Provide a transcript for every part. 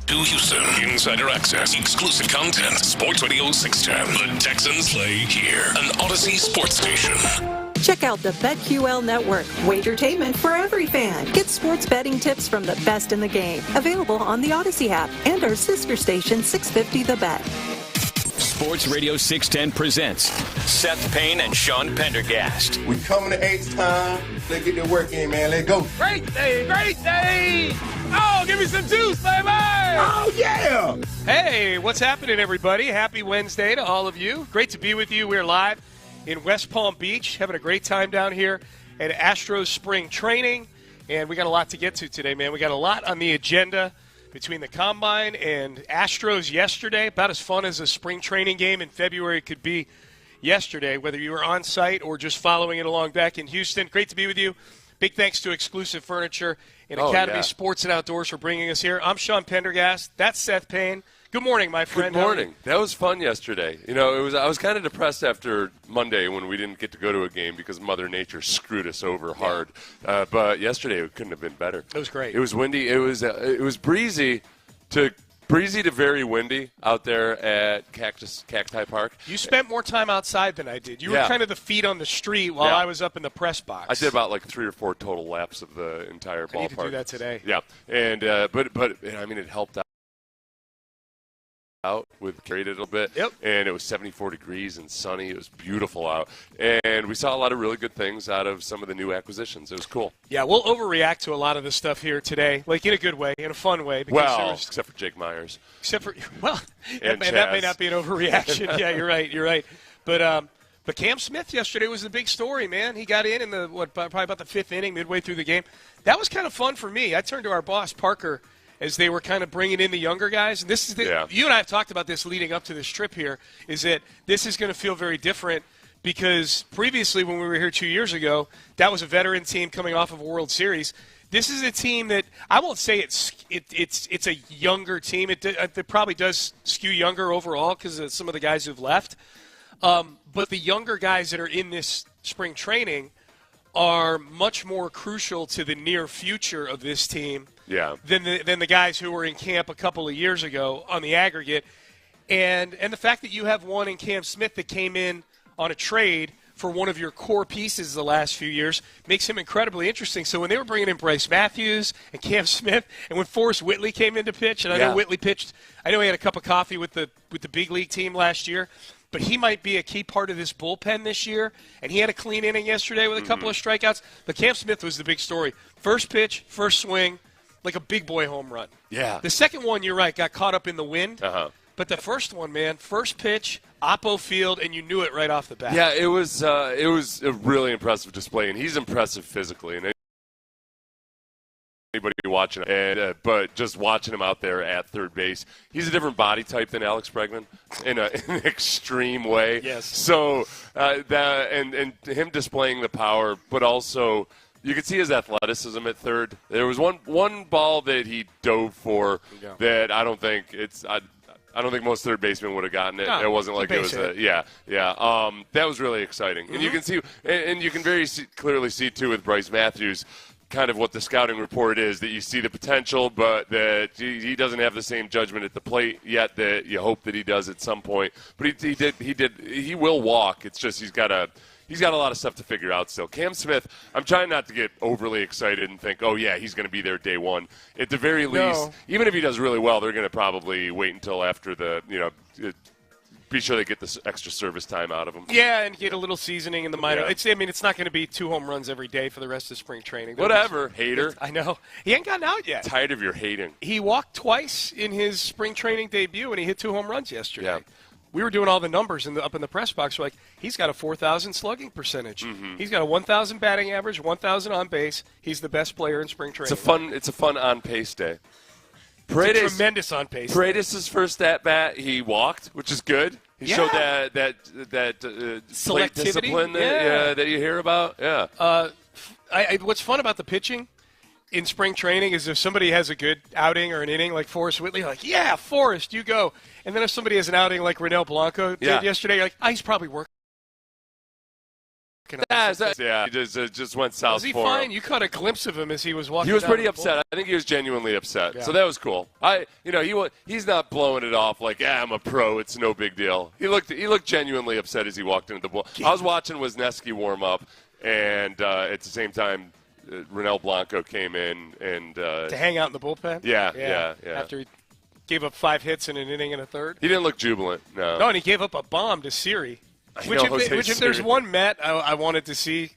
To Houston, insider access, exclusive content, Sports Radio 610. The Texans play here, an Odyssey sports station. Check out the BetQL Network, wagertainment for every fan. Get sports betting tips from the best in the game. Available on the Odyssey app and our sister station 650 The Bet. Sports Radio 610 presents Seth Payne and Sean Pendergast. We coming to H time. Let's get the work in, man. Let's go. Great day, great day. Oh, give me some juice, baby. Oh, yeah. Hey, what's happening, everybody? Happy Wednesday to all of you. Great to be with you. We're live in West Palm Beach, having a great time down here at Astros spring training. And we got a lot to get to today, man. We got a lot on the agenda between the Combine and Astros yesterday. About as fun as a spring training game in February could be yesterday, whether you were on site or just following it along back in Houston. Great to be with you. Big thanks to Exclusive Furniture and Academy Sports and Outdoors for bringing us here. I'm Sean Pendergast. That's Seth Payne. Good morning, my friend. Good morning. That was fun yesterday. You know, I was kind of depressed after Monday when we didn't get to go to a game because Mother Nature screwed us over hard. But yesterday it couldn't have been better. It was great. It was windy. It was breezy to very windy out there at Cacti Park. You spent more time outside than I did. You were kind of the feet on the street while I was up in the press box. I did about like 3 or 4 total laps of the entire ballpark. I need to do that today. Yeah, and but I mean it helped out with carried it a little bit, and it was 74 degrees and sunny. It was beautiful out, and we saw a lot of really good things out of some of the new acquisitions. It was cool. Yeah, we'll overreact to a lot of this stuff here today, like in a good way, in a fun way. Because except for Jake Myers. That may not be an overreaction. Yeah, you're right. But Cam Smith yesterday was the big story, man. He got in probably about the 5th inning, midway through the game. That was kind of fun for me. I turned to our boss, Parker, as they were kind of bringing in the younger guys. And this is you and I have talked about this leading up to this trip here, is that this is going to feel very different because previously when we were here 2 years ago, that was a veteran team coming off of a World Series. This is a team that I won't say it's a younger team. It probably does skew younger overall because of some of the guys who've left. But the younger guys that are in this spring training are much more crucial to the near future of this team than the guys who were in camp a couple of years ago on the aggregate. And the fact that you have one in Cam Smith that came in on a trade for one of your core pieces the last few years makes him incredibly interesting. So when they were bringing in Bryce Matthews and Cam Smith, and when Forrest Whitley came in to pitch, and I know Whitley pitched, I know he had a cup of coffee with the big league team last year, but he might be a key part of this bullpen this year. And he had a clean inning yesterday with a couple of strikeouts. But Cam Smith was the big story. First pitch, first swing, like a big boy home run. Yeah. The second one, you're right, got caught up in the wind. But the first one, man, first pitch, Oppo Field, and you knew it right off the bat. Yeah, it was a really impressive display, and he's impressive physically. And anybody watching him, but just watching him out there at third base, he's a different body type than Alex Bregman in an extreme way. Yes. So and him displaying the power, but also you could see his athleticism at third. There was one ball that he dove for that I don't think most third basemen would have gotten it. No, it wasn't like it was that was really exciting, and you can see, and you can very clearly see too with Bryce Matthews, kind of what the scouting report is, that you see the potential, but that he doesn't have the same judgment at the plate yet that you hope that he does at some point. But he will walk. It's just he's got a lot of stuff to figure out still. Cam Smith, I'm trying not to get overly excited and think, oh, yeah, he's going to be there day one. At the very least, even if he does really well, they're going to probably wait until after be sure they get this extra service time out of him. Yeah, and get a little seasoning in the minor. Yeah. It's not going to be 2 home runs every day for the rest of spring training. Whatever, hater. I know. He ain't gotten out yet. Tired of your hating. He walked twice in his spring training debut, and he hit 2 home runs yesterday. Yeah. We were doing all the numbers up in the press box. We're like, he's got a 4,000 slugging percentage. He's got a 1,000 batting average, 1,000 on base. He's the best player in spring training. It's a fun on pace day. It's a tremendous on pace. Paredes' first at bat, he walked, which is good. He showed that plate discipline that you hear about. Yeah. What's fun about the pitching in spring training is if somebody has a good outing or an inning like Forrest Whitley, you're like, yeah, Forrest, you go. And then if somebody has an outing like Renel Blanco did yesterday, you're like, he's probably working Yeah, he just went south. Was he for fine? him. You caught a glimpse of him as he was walking. He was down pretty the upset. bowl. I think he was genuinely upset. Yeah. So that was cool. He's not blowing it off like, I'm a pro. It's no big deal. He looked genuinely upset as he walked into the bowl. I was watching Wisniewski warm up, and at the same time, Ronel Blanco came in and to hang out in the bullpen. Yeah. After he gave up 5 hits in an inning and a third. He didn't look jubilant. No, and he gave up a bomb to Siri. Which if there's one Met I wanted to see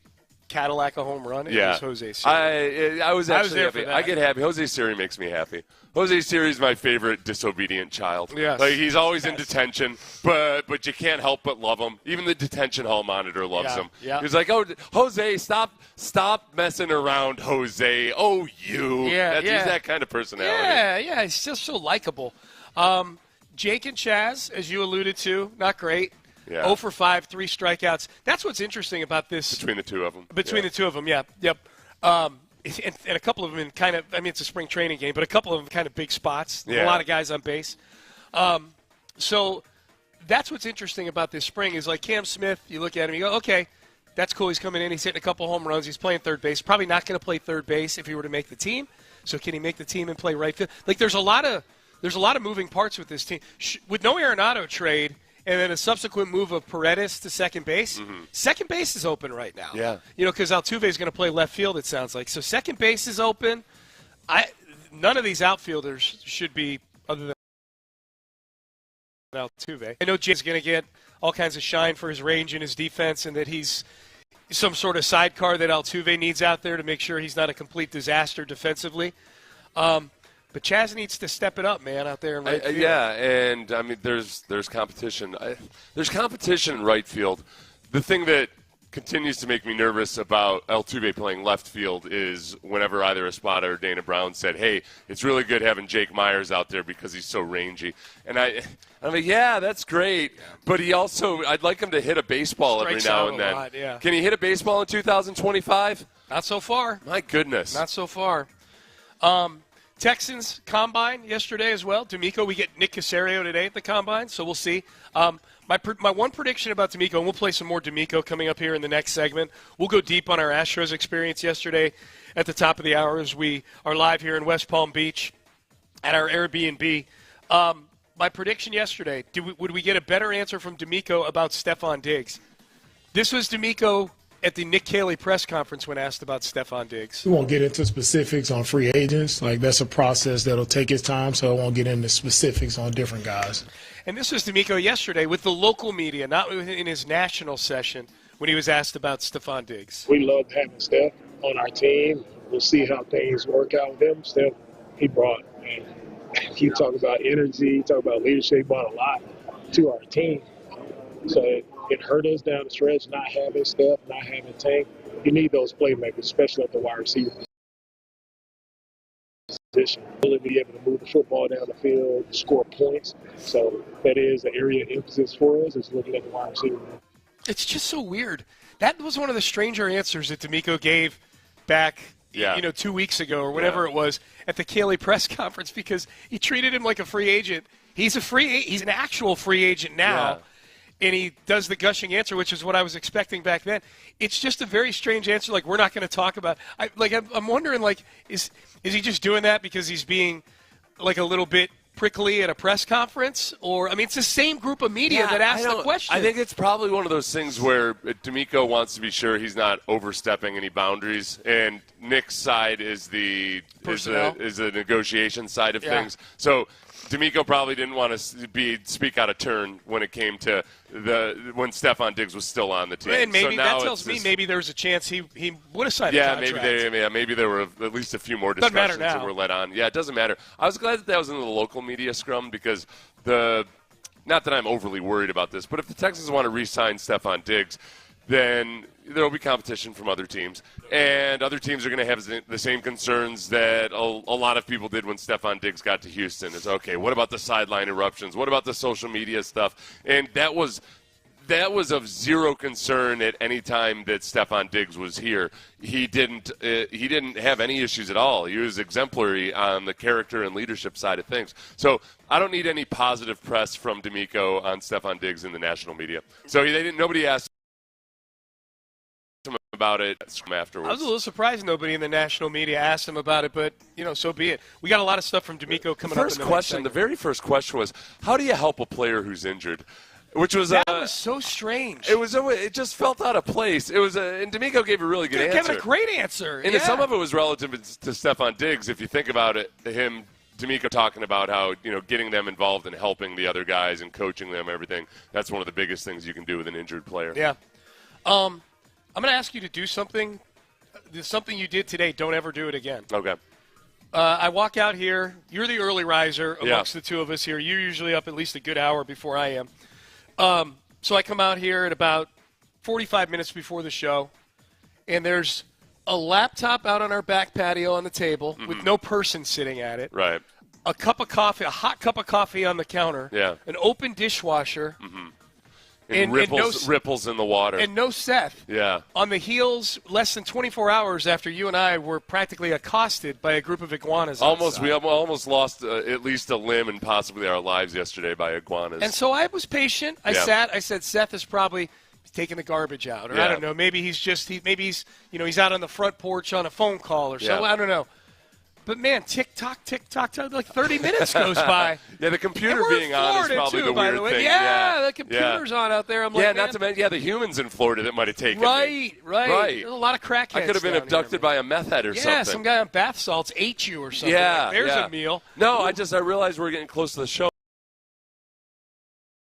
Cadillac a home run, it was Jose Siri. I was actually there happy. for that. I get happy. Jose Siri makes me happy. Jose Siri's my favorite disobedient child. Yes. Like, he's always in detention, but you can't help but love him. Even the detention hall monitor loves him. Yeah. He's like, oh, Jose, stop messing around, Jose. Oh, you. He's that kind of personality. Yeah, he's just so likable. Jake and Chaz, as you alluded to, not great. Yeah. 0 for 5, 3 strikeouts. That's what's interesting about this. Between the two of them. The two of them, yeah. Yep. And a couple of them in kind of, it's a spring training game, but a couple of them kind of big spots. Yeah. A lot of guys on base. So that's what's interesting about this spring is like Cam Smith, you look at him, you go, okay, that's cool. He's coming in. He's hitting a couple home runs. He's playing third base. Probably not going to play third base if he were to make the team. So can he make the team and play right field? Like there's a lot of moving parts with this team. With no Arenado trade – and then a subsequent move of Paredes to second base. Mm-hmm. Second base is open right now. Yeah. Because Altuve is going to play left field, it sounds like. So second base is open. None of these outfielders should be other than Altuve. I know Jay's going to get all kinds of shine for his range and his defense and that he's some sort of sidecar that Altuve needs out there to make sure he's not a complete disaster defensively. But Chaz needs to step it up, man, out there in right field. Yeah, and, there's competition. There's competition in right field. The thing that continues to make me nervous about Altuve playing left field is whenever either Espada or Dana Brown said, hey, it's really good having Jake Myers out there because he's so rangy. And I'm like, yeah, that's great. But I'd like him to hit a baseball every now and then. Lot, yeah. Can he hit a baseball in 2025? Not so far. My goodness. Not so far. Texans Combine yesterday as well. DeMeco, we get Nick Caserio today at the Combine, so we'll see. My one prediction about DeMeco, and we'll play some more DeMeco coming up here in the next segment. We'll go deep on our Astros experience yesterday at the top of the hour as we are live here in West Palm Beach at our Airbnb. My prediction yesterday, would we get a better answer from DeMeco about Stephon Diggs? This was DeMeco at the Nick Caserio press conference when asked about Stephon Diggs. We won't get into specifics on free agents. Like, that's a process that'll take its time, so I won't get into specifics on different guys. And this was DeMeco yesterday with the local media, not in his national session, when he was asked about Stephon Diggs. We love having Steph on our team. We'll see how things work out with him. Steph, he brought, you talk about energy, you talk about leadership, he brought a lot to our team. So it hurt us down the stretch not having Steph, not having Tank. You need those playmakers, especially at the wide receiver position. Really be able to move the football down the field, score points. So that is an area of emphasis for us, is looking at the wide receiver. It's just so weird. That was one of the stranger answers that DeMeco gave back 2 weeks ago or whatever it was at the Caserio press conference because he treated him like a free agent. He's an actual free agent now. Yeah. And he does the gushing answer, which is what I was expecting back then. It's just a very strange answer. Like, we're not going to talk about. I'm wondering, like, is he just doing that because he's being like a little bit prickly at a press conference? Or it's the same group of media that asked the question. I think it's probably one of those things where DeMeco wants to be sure he's not overstepping any boundaries, and Nick's side is the negotiation side of things. So DeMeco probably didn't want to speak out of turn when it came to when Stephon Diggs was still on the team. And maybe so that tells me maybe there was a chance he would have signed a contract. Maybe there were at least a few more discussions that were led on. Yeah, it doesn't matter. I was glad that was in the local media scrum because not that I'm overly worried about this, but if the Texans want to re-sign Stephon Diggs, then there will be competition from other teams, and other teams are going to have the same concerns that a lot of people did when Stephon Diggs got to Houston. It's okay, what about the sideline eruptions? What about the social media stuff? And that was of zero concern at any time that Stephon Diggs was here. He didn't have any issues at all. He was exemplary on the character and leadership side of things. So I don't need any positive press from DeMeco on Stephon Diggs in the national media. So nobody asked about it afterwards. I was a little surprised nobody in the national media asked him about it, but, so be it. We got a lot of stuff from DeMeco coming up. The very first question was, how do you help a player who's injured? Which was that was so strange. It just felt out of place. And DeMeco gave a really good answer. Gave a great answer. And some of it was relative to Stephon Diggs. If you think about it, DeMeco talking about how getting them involved and helping the other guys and coaching them, everything. That's one of the biggest things you can do with an injured player. Yeah. I'm going to ask you to do something you did today. Don't ever do it again. Okay. I walk out here. You're the early riser amongst the two of us here. You're usually up at least a good hour before I am. So I come out here at about 45 minutes before the show, and there's a laptop out on our back patio on the table with no person sitting at it. Right. A cup of coffee, a hot cup of coffee on the counter. Yeah. An open dishwasher. Mm-hmm. And ripples in the water. And no Seth. Yeah. On the heels, less than 24 hours after you and I were practically accosted by a group of iguanas. We almost lost at least a limb and possibly our lives yesterday by iguanas. And so I was patient. I said, Seth is probably taking the garbage out. Or I don't know, maybe he's he's out on the front porch on a phone call or something. I don't know. But, man, tick-tock, like 30 minutes goes by. Yeah, the computer being on is probably the weird thing. Yeah, the computer's on out there. I'm like, not to mention, the humans in Florida that might have taken me. Right. There's a lot of crackheads. I could have been abducted by a meth head or something. Yeah, some guy on bath salts ate you or something. Yeah. Like, there's a meal. No, I realized we're getting close to the show.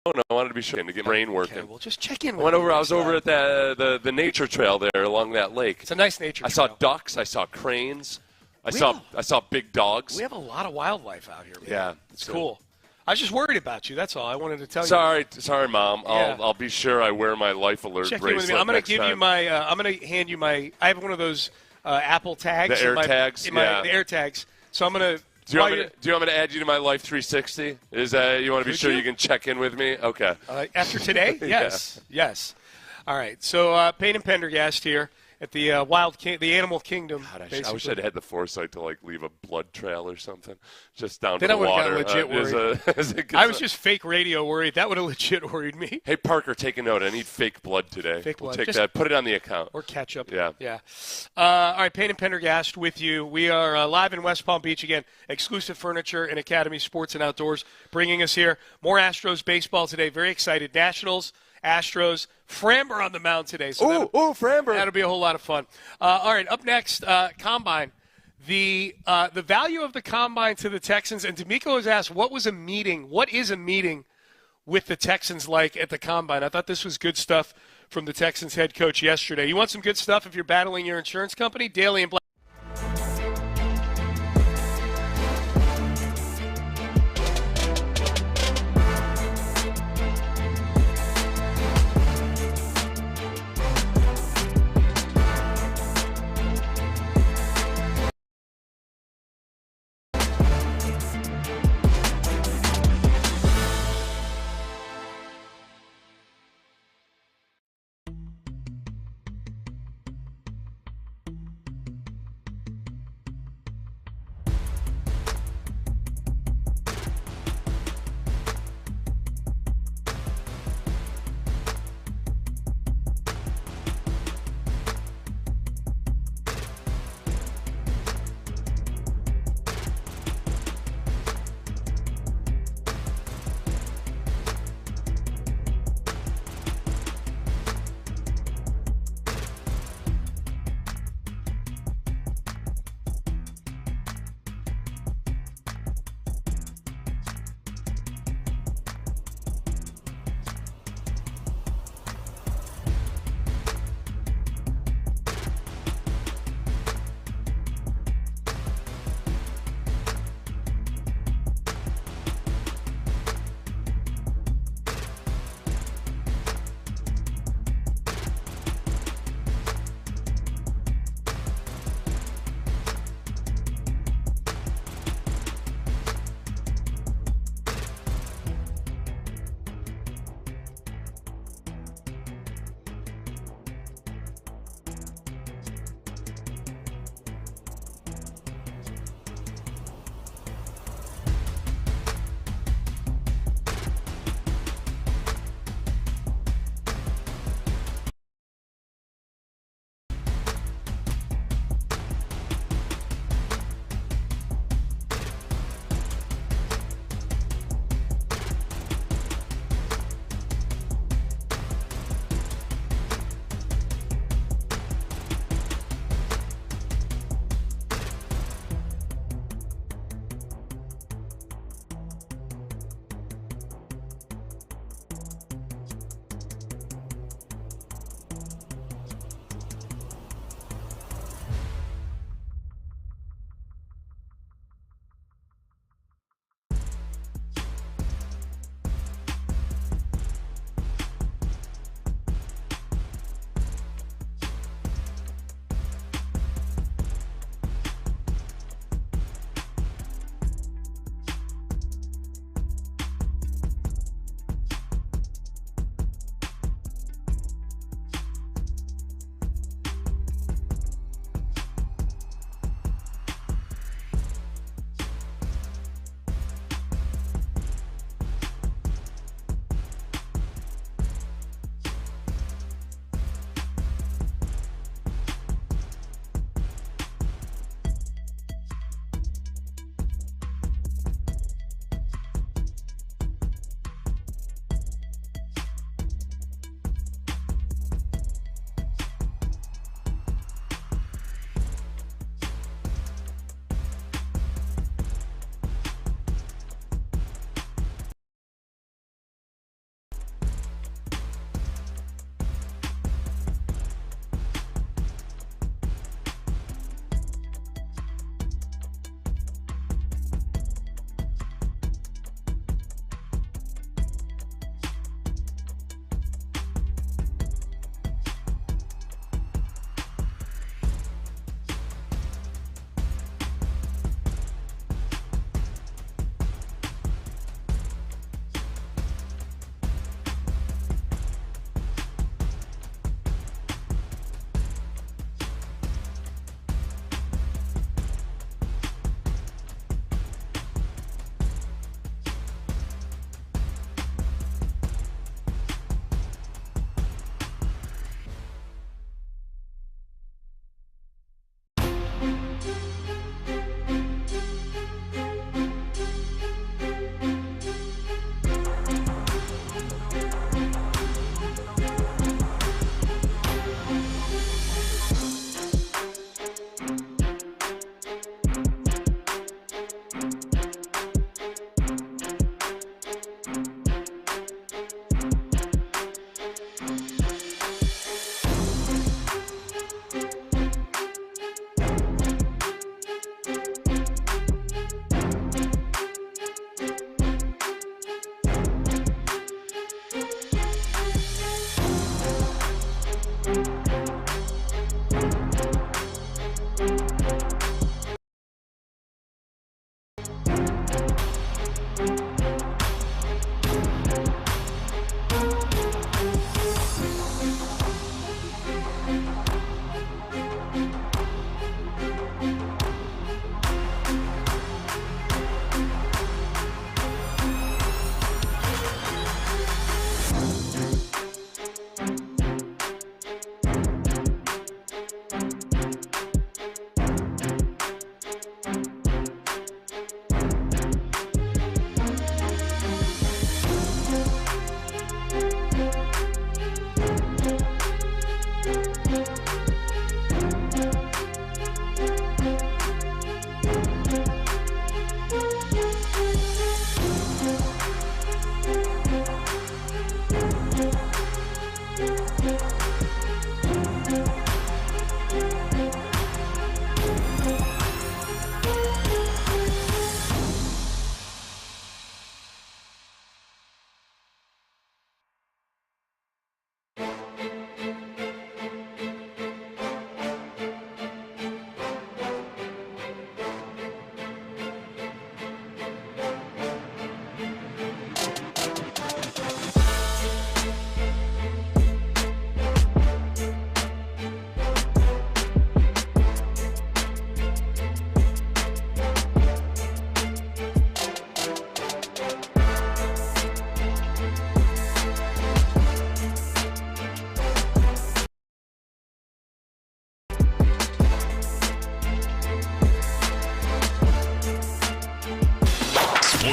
I wanted to be sure to get my brain working. Okay, well, just check in with I was over at the nature trail there along that lake. It's a nice nature trail. I saw ducks. I saw cranes. I saw big dogs. We have a lot of wildlife out here, man. Yeah. It's cool. I was just worried about you. That's all. I wanted to tell you. Sorry, Mom. Yeah. I'll be sure I wear my life alert Check bracelet. in with me. I'm going to give time. you my. I'm going to hand you my. I have one of those Apple tags. The tags. The air tags. So I'm going to. Do you want me to add you to my Life 360? Is that you want to be sure you can check in with me? Okay. After today? Yes. Yes. All right. So Payne and Pendergast here at the the Animal Kingdom. God, I wish I'd had the foresight to leave a blood trail or something, just down to the water. Then I would have got legit worried. I was just fake radio worried. That would have legit worried me. Hey Parker, take a note. I need fake blood today. Fake blood. We'll take that. Put it on the account. Or ketchup. Yeah. Yeah. All right, Payne and Pendergast with you. We are live in West Palm Beach again. Exclusive Furniture and Academy Sports and Outdoors bringing us here. More Astros baseball today. Very excited. Nationals. Astros, Framber on the mound today. So Framber. That'll be a whole lot of fun. All right, up next, Combine. The value of the Combine to the Texans, and DeMeco has asked, what is a meeting with the Texans like at the Combine? I thought this was good stuff from the Texans head coach yesterday. You want some good stuff if you're battling your insurance company? Daily and Black.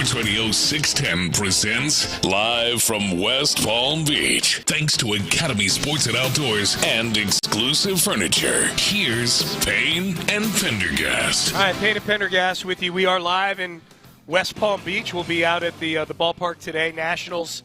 Sports Radio 610 presents live from West Palm Beach. Thanks to Academy Sports and Outdoors and Exclusive Furniture. Here's Payne and Pendergast. All right, Payne and Pendergast with you. We are live in West Palm Beach. We'll be out at the ballpark today. Nationals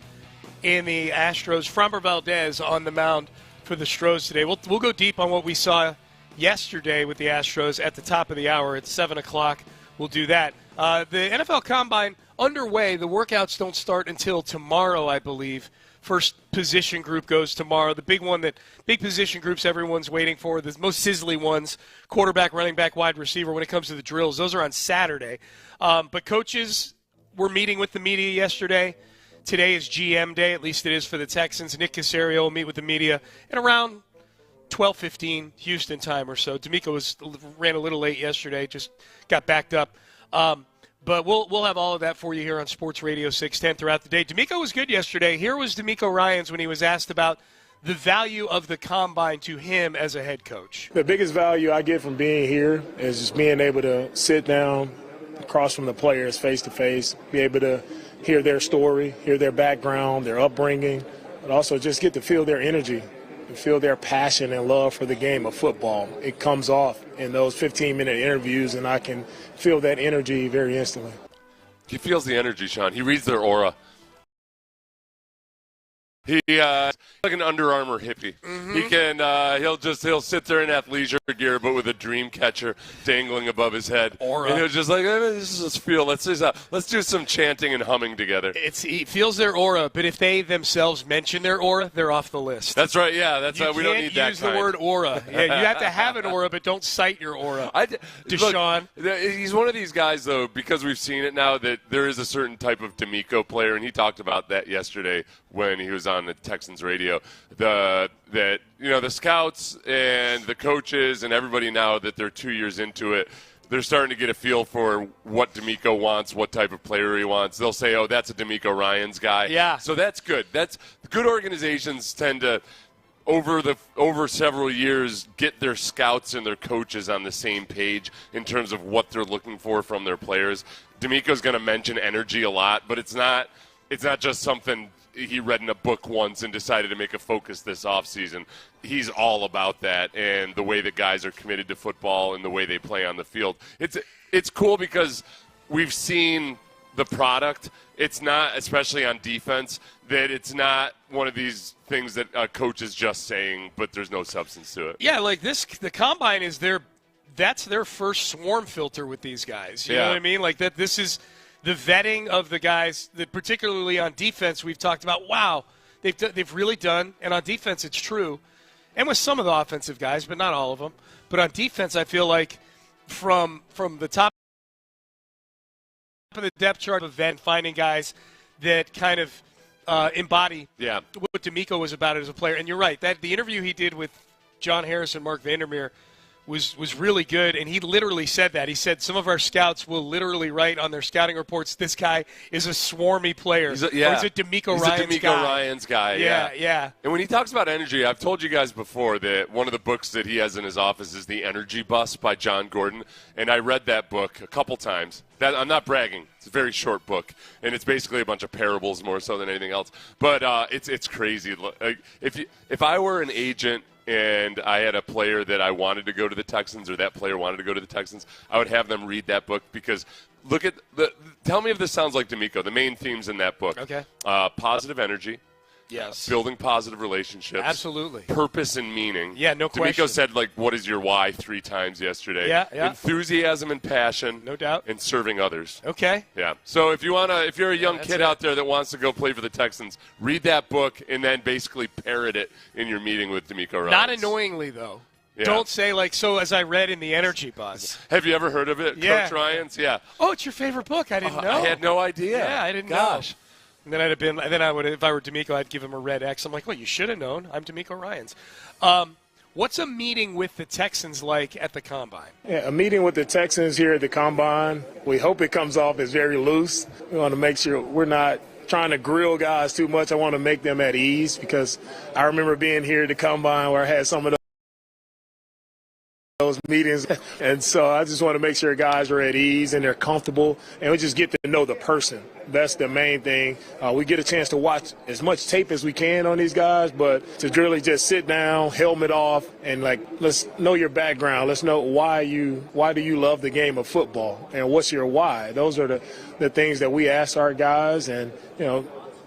and the Astros. Framber Valdez on the mound for the Stros today. We'll go deep on what we saw yesterday with the Astros at the top of the hour at 7 o'clock. We'll do that. The NFL Combine underway. The workouts don't start until tomorrow, I believe. First position group goes tomorrow. The big position groups everyone's waiting for, the most sizzly ones, quarterback, running back, wide receiver when it comes to the drills. Those are on Saturday. But coaches were meeting with the media yesterday. Today is GM day, at least it is for the Texans. Nick Caserio will meet with the media at around 12:15 Houston time or so. DeMeco ran a little late yesterday, just got backed up. But we'll have all of that for you here on Sports Radio 610 throughout the day. DeMeco was good yesterday. Here was DeMeco Ryans when he was asked about the value of the Combine to him as a head coach. The biggest value I get from being here is just being able to sit down across from the players face to face, be able to hear their story, hear their background, their upbringing, but also just get to feel their energy. Feel their passion and love for the game of football. It comes off in those 15-minute interviews, and I can feel that energy very instantly. He feels the energy, Sean. He reads their aura. He like an Under Armour hippie. Mm-hmm. He can he'll sit there in athleisure gear, but with a dream catcher dangling above his head. Aura. And he'll just like let's do some chanting and humming together. He feels their aura, but if they themselves mention their aura, they're off the list. That's right. Yeah, that's right. We don't need that. You can't use the word aura. Yeah, you have to have an aura, but don't cite your aura. Deshaun. Look, he's one of these guys, though, because we've seen it now that there is a certain type of DeMeco player, and he talked about that yesterday when he was on the Texans radio. The scouts and the coaches and everybody now that they're 2 years into it, they're starting to get a feel for what DeMeco wants, what type of player he wants. They'll say, oh, that's a DeMeco Ryans guy. Yeah. So that's good. That's good. Organizations tend to over several years get their scouts and their coaches on the same page in terms of what they're looking for from their players. DeMeco's going to mention energy a lot, but it's not just something he read in a book once and decided to make a focus this offseason. He's all about that and the way that guys are committed to football and the way they play on the field. It's cool because we've seen the product. It's not, especially on defense, that it's not one of these things that a coach is just saying, but there's no substance to it. Yeah, like the Combine is that's their first swarm filter with these guys. You know what I mean? Like that. This is the vetting of the guys that, particularly on defense, we've talked about. Wow, they've really done. And on defense, it's true, and with some of the offensive guys, but not all of them. But on defense, I feel like from the top of the depth chart of vet, finding guys that kind of embody what DeMeco was about as a player. And you're right, that the interview he did with John Harris and Mark Vandermeer was really good, and he literally said that. He said some of our scouts will literally write on their scouting reports, this guy is a swarmy player. He's a DeMeco Ryans guy. Yeah. And when he talks about energy, I've told you guys before that one of the books that he has in his office is The Energy Bus by John Gordon, and I read that book a couple times. I'm not bragging. It's a very short book, and it's basically a bunch of parables more so than anything else. But it's crazy. If I were an agent and I had a player that I wanted to go to the Texans or that player wanted to go to the Texans, I would have them read that book because tell me if this sounds like DeMeco, the main themes in that book. Okay. Positive energy. Yes. Building positive relationships. Absolutely. Purpose and meaning. Yeah, no question. DeMeco said, what is your why 3 times yesterday. Yeah. Enthusiasm and passion. No doubt. And serving others. Okay. Yeah. So if you're a young kid out there that wants to go play for the Texans, read that book and then basically parrot it in your meeting with DeMeco Ryans. Not annoyingly, though. Yeah. Don't say, so as I read in The Energy Bus. Have you ever heard of it, Yeah. Coach Ryans? Yeah. Oh, it's your favorite book. I didn't know. I had no idea. Yeah, I didn't know. And then if I were DeMeco, I'd give him a red X. I'm like, well, you should have known. I'm DeMeco Ryans. What's a meeting with the Texans like at the Combine? Yeah, a meeting with the Texans here at the Combine, we hope it comes off as very loose. We want to make sure we're not trying to grill guys too much. I want to make them at ease because I remember being here at the Combine where I had some of those meetings. And so I just want to make sure guys are at ease and they're comfortable, and we just get to know the person. That's the main thing. We get a chance to watch as much tape as we can on these guys, but to really just sit down, helmet off, and let's know your background. Let's know why do you love the game of football, and what's your why. Those are the things that we ask our guys, and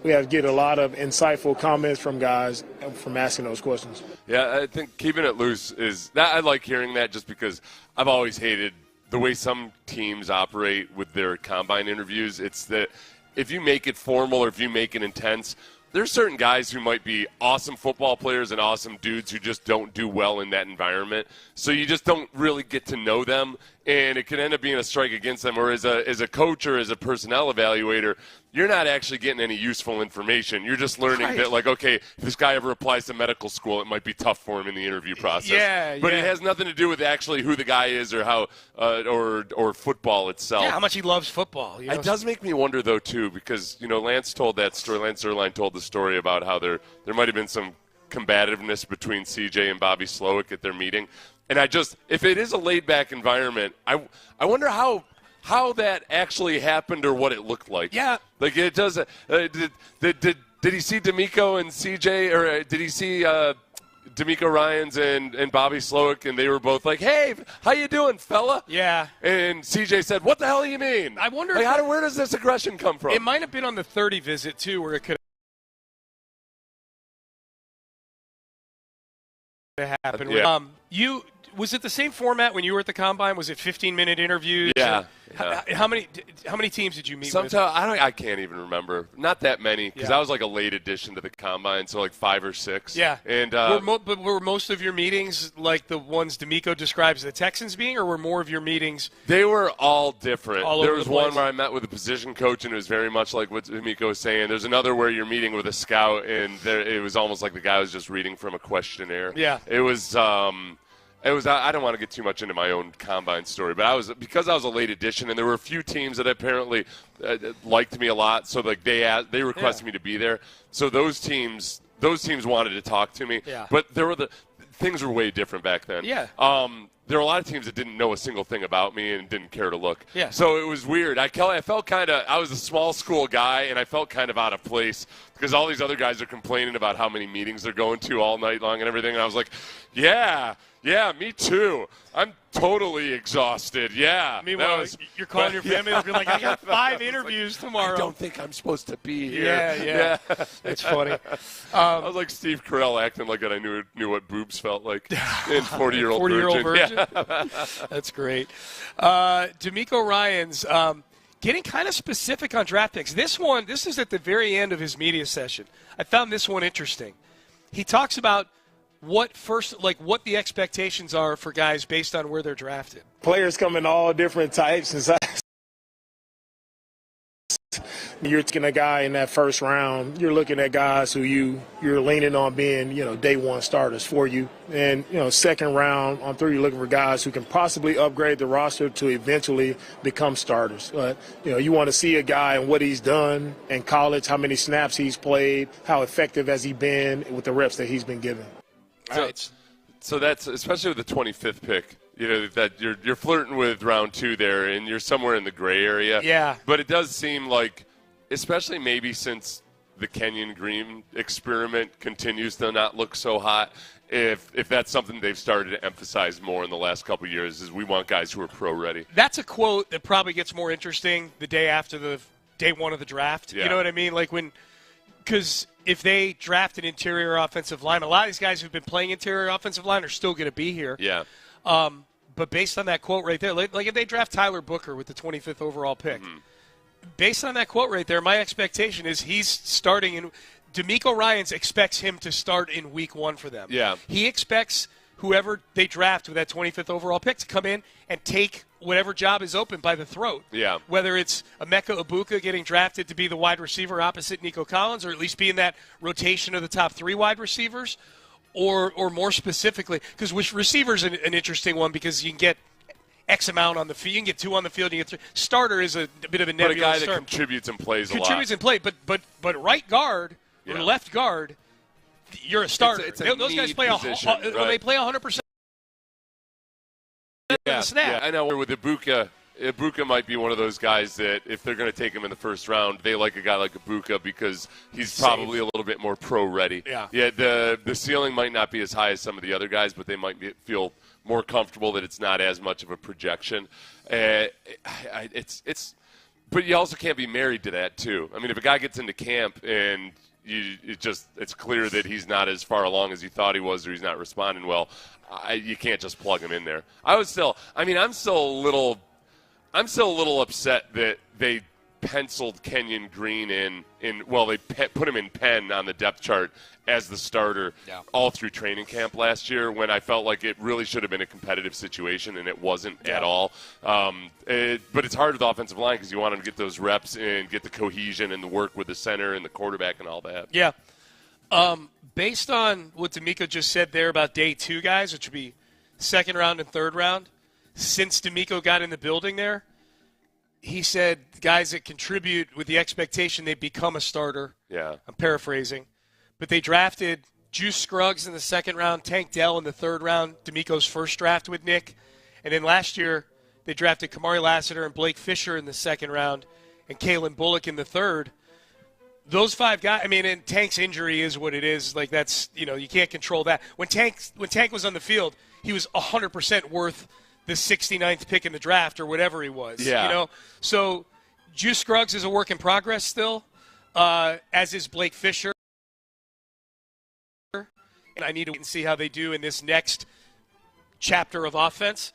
we have to get a lot of insightful comments from guys from asking those questions. Yeah, I think keeping it loose I like hearing that, just because I've always hated the way some teams operate with their combine interviews. It's that if you make it formal or if you make it intense, there's certain guys who might be awesome football players and awesome dudes who just don't do well in that environment. So you just don't really get to know them, and it can end up being a strike against them. Or as a coach or as a personnel evaluator, you're not actually getting any useful information. You're just learning that, okay, if this guy ever applies to medical school, it might be tough for him in the interview process. But it has nothing to do with actually who the guy is or how or football itself. Yeah, how much he loves football. It does make me wonder, though, too, because Lance told that story. Lance Zierlein told the story about how there might have been some combativeness between CJ and Bobby Slowick at their meeting. And if it is a laid-back environment, I wonder how that actually happened or what it looked like. Yeah. It does. Did he see DeMeco and CJ, or did he see DeMeco Ryans and Bobby Slowick, and they were both like, "Hey, how you doing, fella?" Yeah. And CJ said, "What the hell do you mean?" I wonder where does this aggression come from? It might have been on the 30 visit too, where it could have happened. Yeah. Was it the same format when you were at the Combine? Was it 15-minute interviews? Yeah. How many teams did you meet with? I can't even remember. Not that many, because I was like a late addition to the Combine, so like 5 or 6. Yeah. And were most of your meetings like the ones DeMeco describes the Texans being, or were more of your meetings? They were all different. There was one place. where I met with a position coach, and it was very much like what DeMeco was saying. There's another where you're meeting with a scout, and it was almost like the guy was just reading from a questionnaire. Yeah. It was. I don't want to get too much into my own Combine story, but because I was a late addition, and there were a few teams that apparently liked me a lot, so they requested me to be there. So those teams wanted to talk to me. Yeah. But things were way different back then. Yeah. There were a lot of teams that didn't know a single thing about me and didn't care to look. Yeah. So it was weird. I felt I was a small school guy, and I felt kind of out of place because all these other guys are complaining about how many meetings they're going to all night long and everything. And I was like, yeah, me too. I'm totally exhausted. Yeah. Meanwhile, you're calling your family and be like, I got 5 interviews tomorrow. I don't think I'm supposed to be here. Yeah. That's funny. I was like Steve Carell acting like I knew what boobs felt like in 40-year-old virgin. Yeah. That's great. DeMeco Ryans getting kind of specific on draft picks. This is at the very end of his media session. I found this one interesting. He talks about what the expectations are for guys based on where they're drafted. Players come in all different types and sizes. You're taking a guy in that first round, you're looking at guys who you're leaning on being, day one starters for you. And, second round on 3, you're looking for guys who can possibly upgrade the roster to eventually become starters. But, you want to see a guy and what he's done in college, how many snaps he's played, how effective has he been with the reps that he's been given. So that's, especially with the 25th pick, that you're flirting with round 2 there, and you're somewhere in the gray area. Yeah. But it does seem like, especially maybe since the Kenyon Green experiment continues to not look so hot, if that's something they've started to emphasize more in the last couple of years, is we want guys who are pro-ready. That's a quote that probably gets more interesting the day after the day 1 of the draft. Yeah. You know what I mean? Because if they draft an interior offensive line, a lot of these guys who've been playing interior offensive line are still going to be here. Yeah. But based on that quote right there, like if they draft Tyler Booker with the 25th overall pick, based on that quote right there, my expectation is he's starting in – DeMeco Ryans expects him to start in week 1 for them. Yeah. He expects whoever they draft with that 25th overall pick to come in and take whatever job is open by the throat. Yeah. Whether it's Emeka Egbuka getting drafted to be the wide receiver opposite Nico Collins, or at least be in that rotation of the top 3 wide receivers, or more specifically, because receiver's an interesting one because you can get X amount on the field. You can get 2 on the field. You get 3. Starter is a bit of a nebulous But a guy term. that contributes and plays a lot. Contributes and plays, but right guard or left guard, you're a starter. It's a those guys play position, they play 100%. the snap. Yeah, I know. With Ibuka might be one of those guys that if they're going to take him in the first round, they like a guy like Ibuka because he's probably a little bit more pro-ready. Yeah, the ceiling might not be as high as some of the other guys, but they might feel more comfortable that it's not as much of a projection. But you also can't be married to that too. I mean, if a guy gets into camp and it's clear that he's not as far along as you thought he was, or he's not responding well, you can't just plug him in there. I'm still a little upset that they penciled Kenyon Green they put him in Penn on the depth chart as the starter all through training camp last year, when I felt like it really should have been a competitive situation, and it wasn't at all. But it's hard with the offensive line because you want him to get those reps and get the cohesion and the work with the center and the quarterback and all that. Yeah. Based on what DeMeco just said there about day 2 guys, which would be second round and third round, since DeMeco got in the building there, he said guys that contribute with the expectation they become a starter. Yeah. I'm paraphrasing. But they drafted Juice Scruggs in the second round, Tank Dell in the third round, DeMeco's first draft with Nick. And then last year they drafted Kamari Lassiter and Blake Fisher in the second round and Kalen Bullock in the third. Those 5 guys, and Tank's injury is what it is. Like, that's, you can't control that. When Tank was on the field, he was 100% worth the 69th pick in the draft or whatever he was. Yeah. So Juice Scruggs is a work in progress still, as is Blake Fisher. And I need to wait and see how they do in this next chapter of offense.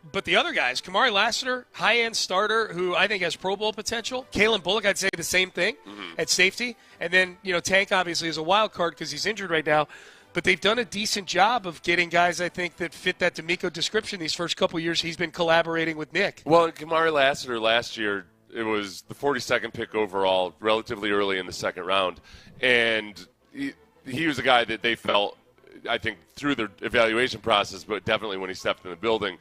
But the other guys, Kamari Lassiter, high-end starter who I think has Pro Bowl potential. Kalen Bullock, I'd say the same thing at safety. And then, Tank obviously is a wild card because he's injured right now. But they've done a decent job of getting guys, I think, that fit that DeMeco description these first couple years he's been collaborating with Nick. Well, Kamari Lassiter last year, it was the 42nd pick overall, relatively early in the second round. And he was a guy that they felt, I think, through their evaluation process, but definitely when he stepped in the building,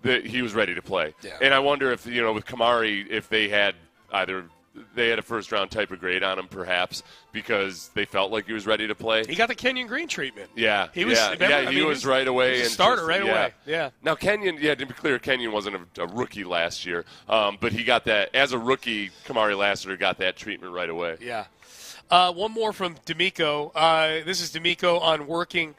that he was ready to play. Yeah. And I wonder if, with Kamari, if they had a first-round type of grade on him, perhaps, because they felt like he was ready to play. He got the Kenyon Green treatment. Yeah. He was, he was right away. He was a starter right away. Yeah. Now, Kenyon, to be clear, Kenyon wasn't a rookie last year, but he got that, as a rookie, Kamari Lassiter got that treatment right away. Yeah. One more from DeMeco. This is DeMeco on working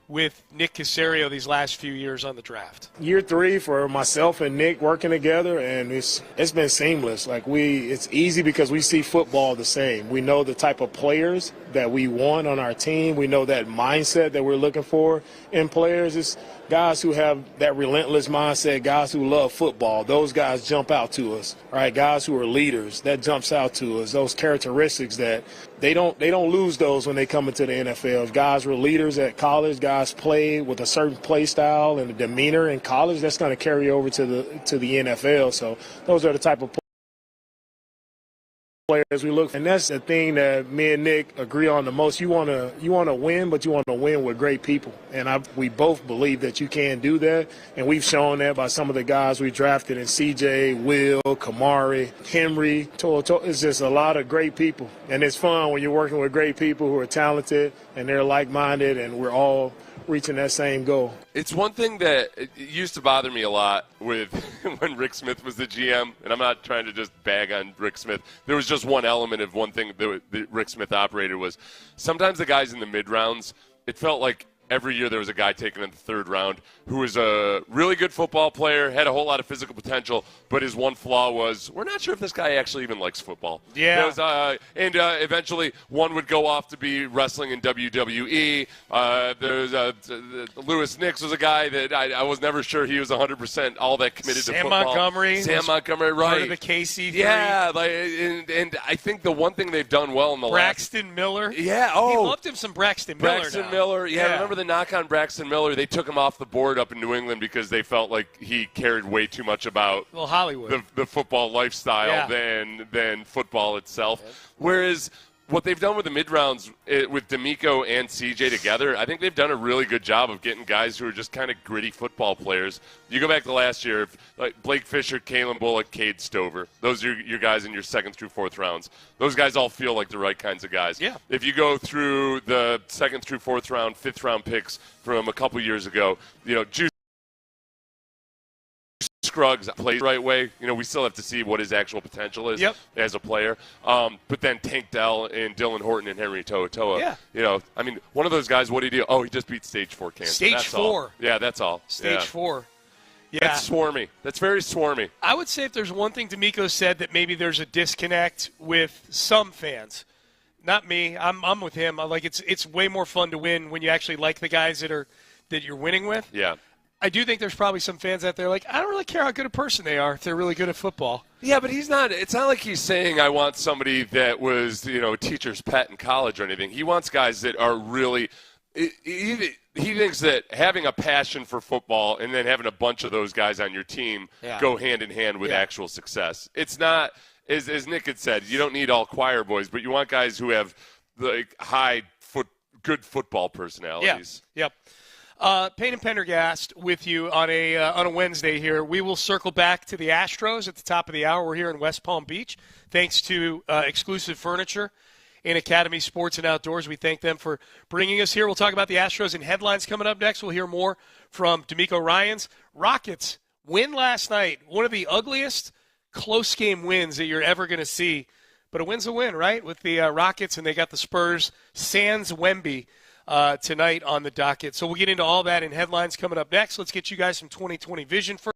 with Nick Caserio these last few years on the draft. Year 3 for myself and Nick working together, and it's been seamless. It's easy because we see football the same. We know the type of players that we want on our team. We know that mindset that we're looking for in players. It's guys who have that relentless mindset, guys who love football. Those guys jump out to us, right? Guys who are leaders, that jumps out to us. Those characteristics that they don't lose those when they come into the NFL. If guys were leaders at college, guys played with a certain play style and a demeanor in college, that's going to carry over to the NFL. So those are the type of players we look for. And that's the thing that me and Nick agree on the most. You want to win, but you want to win with great people. And we both believe that you can do that. And we've shown that by some of the guys we drafted in CJ, Will, Kamari, Henry. It's just a lot of great people. And it's fun when you're working with great people who are talented and they're like-minded, and we're all reaching that same goal. It's one thing that it used to bother me a lot with when Rick Smith was the GM, and I'm not trying to just bag on Rick Smith. There was just one element of one thing that Rick Smith operated was sometimes the guys in the mid-rounds, it felt like every year there was a guy taken in the third round who was a really good football player, had a whole lot of physical potential, but his one flaw was we're not sure if this guy actually even likes football. Yeah. Eventually one would go off to be wrestling in WWE. There's Lewis Nix was a guy that I was never sure he was 100% all that committed to football. Sam Montgomery, right. Part of the KC. Yeah, and I think the one thing they've done well in the Braxton Miller. Yeah, he loved him some Braxton Miller. Yeah, remember the knock on Braxton Miller? They took him off the board up in New England because they felt like he cared way too much about Hollywood, the football lifestyle than football itself. Yeah. Whereas what they've done with the mid-rounds with DeMeco and CJ together, I think they've done a really good job of getting guys who are just kind of gritty football players. You go back to last year, like Blake Fisher, Kalen Bullock, Cade Stover. Those are your guys in your second through fourth rounds. Those guys all feel like the right kinds of guys. Yeah. If you go through the second through fourth round, fifth round picks from a couple years ago, Juice Scruggs plays the right way. We still have to see what his actual potential is as a player. But then Tank Dell and Dylan Horton and Henry To'oTo'o. Yeah. One of those guys, what did he do? Oh, he just beat stage 4 cancer. Stage 4. Yeah, that's all. Stage 4. Yeah. That's swarmy. That's very swarmy. I would say if there's one thing DeMeco said that maybe there's a disconnect with some fans. Not me. I'm with him. It's way more fun to win when you actually like the guys that you're winning with. Yeah. I do think there's probably some fans out there I don't really care how good a person they are if they're really good at football. Yeah, but it's not like he's saying I want somebody that was, teacher's pet in college or anything. He wants guys that are really he thinks that having a passion for football and then having a bunch of those guys on your team go hand in hand with actual success. It's not, as Nick had said, you don't need all choir boys, but you want guys who have good football personalities. Yeah. Yep. Payne and Pendergast with you on a Wednesday here. We will circle back to the Astros at the top of the hour. We're here in West Palm Beach, thanks to Exclusive Furniture in Academy Sports and Outdoors. We thank them for bringing us here. We'll talk about the Astros and headlines coming up next. We'll hear more from DeMeco Ryans. Rockets win last night. One of the ugliest close game wins that you're ever going to see. But a win's a win, right? With the Rockets, and they got the Spurs sans Wemby tonight on the docket. So we'll get into all that in headlines coming up next. Let's get you guys some 2020 vision first.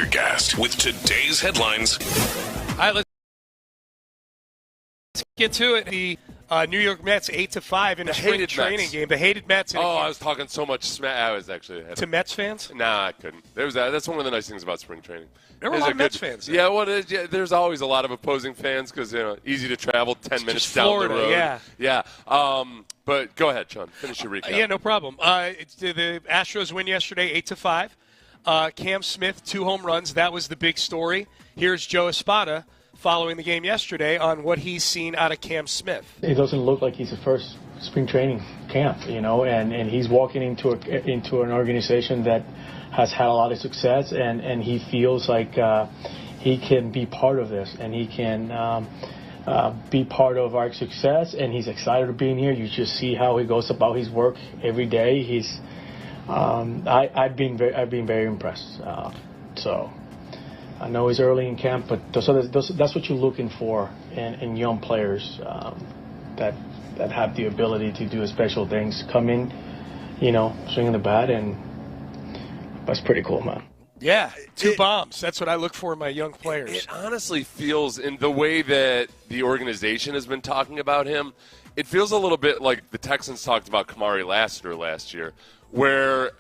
Pendergast with today's headlines. All right, let's get to it. The New York Mets 8-5 in a spring training game. The hated Mets. I was talking so much smack. I was actually to Mets fans. Nah, I couldn't. That's one of the nice things about spring training. There were a lot of Mets fans there. Yeah, well, there's always a lot of opposing fans because easy to travel 10 minutes down Florida, the road. Yeah. But go ahead, Sean. Finish your recap. Yeah, no problem. The Astros win yesterday, 8-5. Cam Smith, 2 home runs. That was the big story. Here's Joe Espada following the game yesterday on what he's seen out of Cam Smith. It doesn't look like he's the first spring training camp, and he's walking into an organization that has had a lot of success, and he feels like he can be part of this, and he can be part of our success, and he's excited to be in here. You just see how he goes about his work every day. I've been very impressed. So I know it's early in camp, but that's what you're looking for in young players that have the ability to do special things. Come in, swinging the bat, and that's pretty cool, man. Yeah, 2 bombs. That's what I look for in my young players. It honestly feels, in the way that the organization has been talking about him, it feels a little bit like the Texans talked about Kamari Lassiter last year, where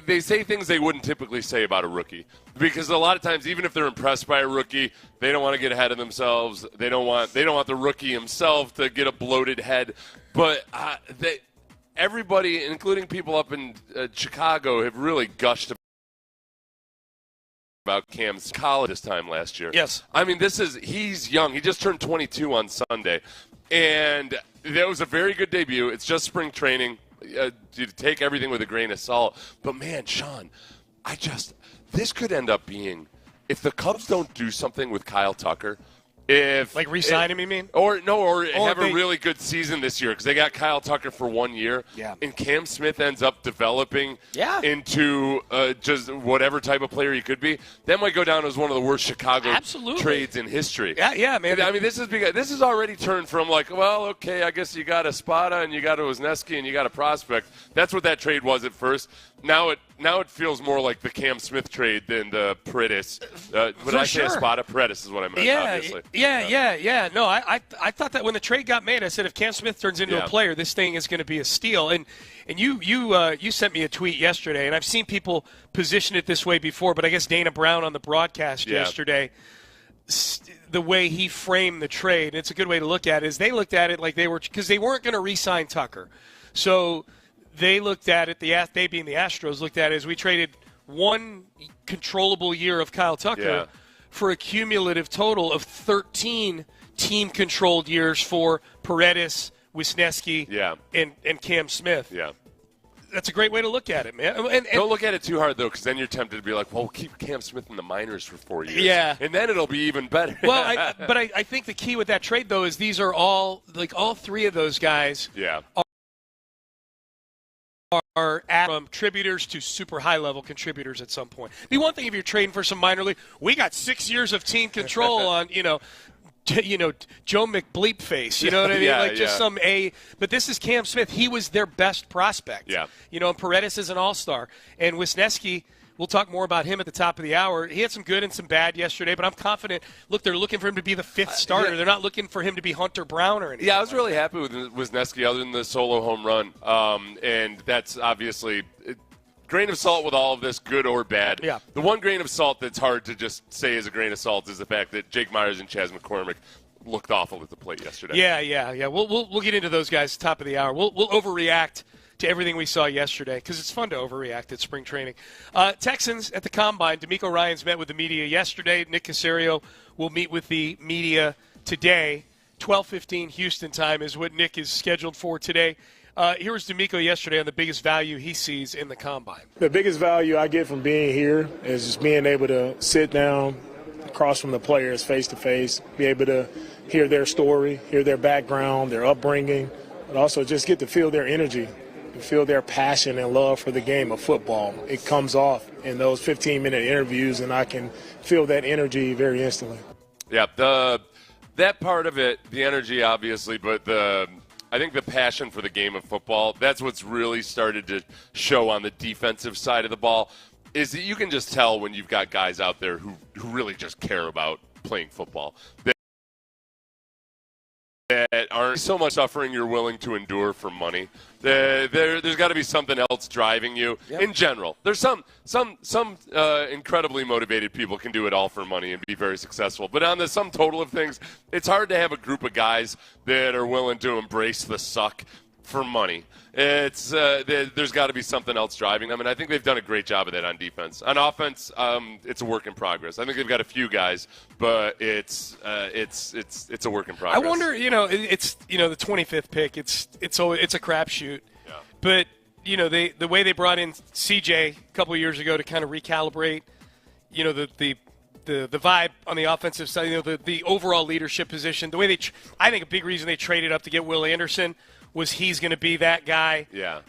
they say things they wouldn't typically say about a rookie. Because a lot of times, even if they're impressed by a rookie, they don't want to get ahead of themselves. They don't want the rookie himself to get a bloated head. But everybody, including people up in Chicago, have really gushed about Cam's college this time last year. Yes. I mean, he's young. He just turned 22 on Sunday. And that was a very good debut. It's just spring training. You take everything with a grain of salt. But, man, Sean, this could end up being, if the Cubs don't do something with Kyle Tucker, re-sign him, you mean? Or have a really good season this year because they got Kyle Tucker for 1 year. Yeah. And Cam Smith ends up developing into just whatever type of player he could be. That might go down as one of the worst Chicago trades in history. Yeah, man. I mean, this is already turned from I guess you got a Espada and you got a Wisniewski and you got a prospect. That's what that trade was at first. Now it feels more like the Cam Smith trade than the Paredes. When I say Espada, Paredes is what I meant, obviously. Yeah. No, I thought that when the trade got made, I said if Cam Smith turns into a player, this thing is going to be a steal. And you sent me a tweet yesterday, and I've seen people position it this way before, but I guess Dana Brown on the broadcast yesterday, the way he framed the trade, and it's a good way to look at it, is they looked at it like because they weren't going to re-sign Tucker. So they looked at it, they being the Astros, looked at it as we traded 1 controllable year of Kyle Tucker for a cumulative total of 13 team-controlled years for Paredes, Wisniewski, and Cam Smith. Yeah. That's a great way to look at it, man. And don't look at it too hard, though, because then you're tempted to be like, well, we'll keep Cam Smith in the minors for 4 years. Yeah. And then it'll be even better. Well, I think the key with that trade, though, is these are all 3 of those guys are from contributors to super high-level contributors at some point. It'd be one thing if you're trading for some minor league. We got 6 years of team control on, Joe McBleep face. You know what I mean? Some A. But this is Cam Smith. He was their best prospect. Yeah. And Paredes is an all-star. And Wisniewski, we'll talk more about him at the top of the hour. He had some good and some bad yesterday, but I'm confident. Look, they're looking for him to be the 5th starter. They're not looking for him to be Hunter Brown or anything. Yeah, I was really happy with Wisniewski other than the solo home run. And that's obviously grain of salt with all of this, good or bad. Yeah. The one grain of salt that's hard to just say is a grain of salt is the fact that Jake Myers and Chas McCormick looked awful at the plate yesterday. Yeah. We'll get into those guys top of the hour. We'll overreact to everything we saw yesterday because it's fun to overreact at spring training. Texans at the Combine. DeMeco Ryans met with the media yesterday. Nick Caserio will meet with the media today. 12:15 Houston time is what Nick is scheduled for today. Here was DeMeco yesterday on the biggest value he sees in the Combine. The biggest value I get from being here is just being able to sit down across from the players face-to-face, be able to hear their story, hear their background, their upbringing, but also just get to feel their energy, to feel their passion and love for the game of football. It comes off in those 15-minute interviews, and I can feel that energy very instantly. Yeah, that part of it, the energy obviously, but I think the passion for the game of football, that's what's really started to show on the defensive side of the ball. is that you can just tell when you've got guys out there who really just care about playing football. That aren't so much suffering you're willing to endure for money. There's got to be something else driving you. Yep. In general. There's some incredibly motivated people can do it all for money and be very successful. But on the sum total of things, it's hard to have a group of guys that are willing to embrace the suck for money. It's there's got to be something else driving them, and I think they've done a great job of that on defense. On offense, it's a work in progress. I think they've got a few guys, but it's a work in progress. I wonder, it's the 25th pick. It's a crapshoot. Yeah. But the way they brought in CJ a couple of years ago to kind of recalibrate, the vibe on the offensive side, the overall leadership position. The way I think a big reason they traded up to get Will Anderson was he's going to be that guy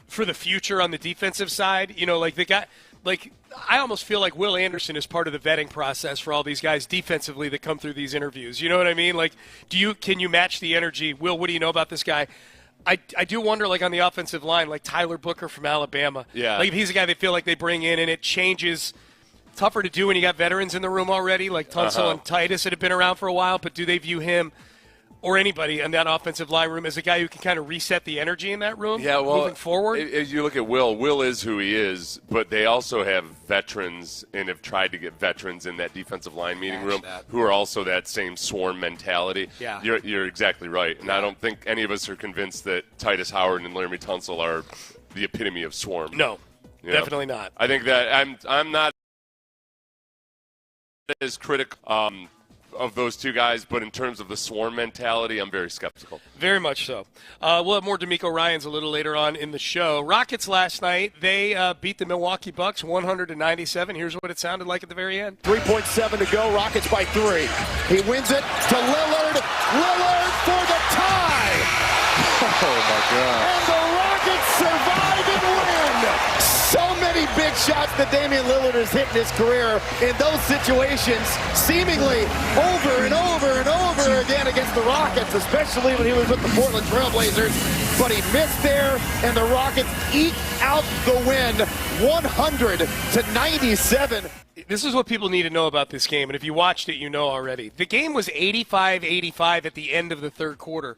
for the future on the defensive side. I almost feel like Will Anderson is part of the vetting process for all these guys defensively that come through these interviews. You know what I mean? Can you match the energy? Will, what do you know about this guy? I do wonder, on the offensive line, Tyler Booker from Alabama. Yeah. If he's a guy they feel like they bring in and it changes. Tougher to do when you got veterans in the room already, like Tunsil and Titus that have been around for a while, but do they view him or anybody in that offensive line room as a guy who can kind of reset the energy in that room moving forward? As you look at Will is who he is, but they also have veterans and have tried to get veterans in that defensive line meeting room who are also that same swarm mentality. Yeah. You're exactly right. And I don't think any of us are convinced that Titus Howard and Laramie Tunsil are the epitome of swarm. No, definitely not. I think that I'm not as critical of those two guys, but in terms of the swarm mentality, I'm very skeptical. Very much so. We'll have more DeMeco Ryans a little later on in the show. Rockets last night, they beat the Milwaukee Bucks 100-97. Here's what it sounded like at the very end. 3.7 to go. Rockets by 3. He wins it to Lillard. Lillard for the tie. Oh, my God. And the Rockets survive and win. So many big shots that Damian Lillard has hit in his career in those situations, seemingly over and over and over again against the Rockets, especially when he was with the Portland Trailblazers. But he missed there, and the Rockets eke out the win, 100-97. This is what people need to know about this game, and if you watched it, you know already. The game was 85-85 at the end of the third quarter.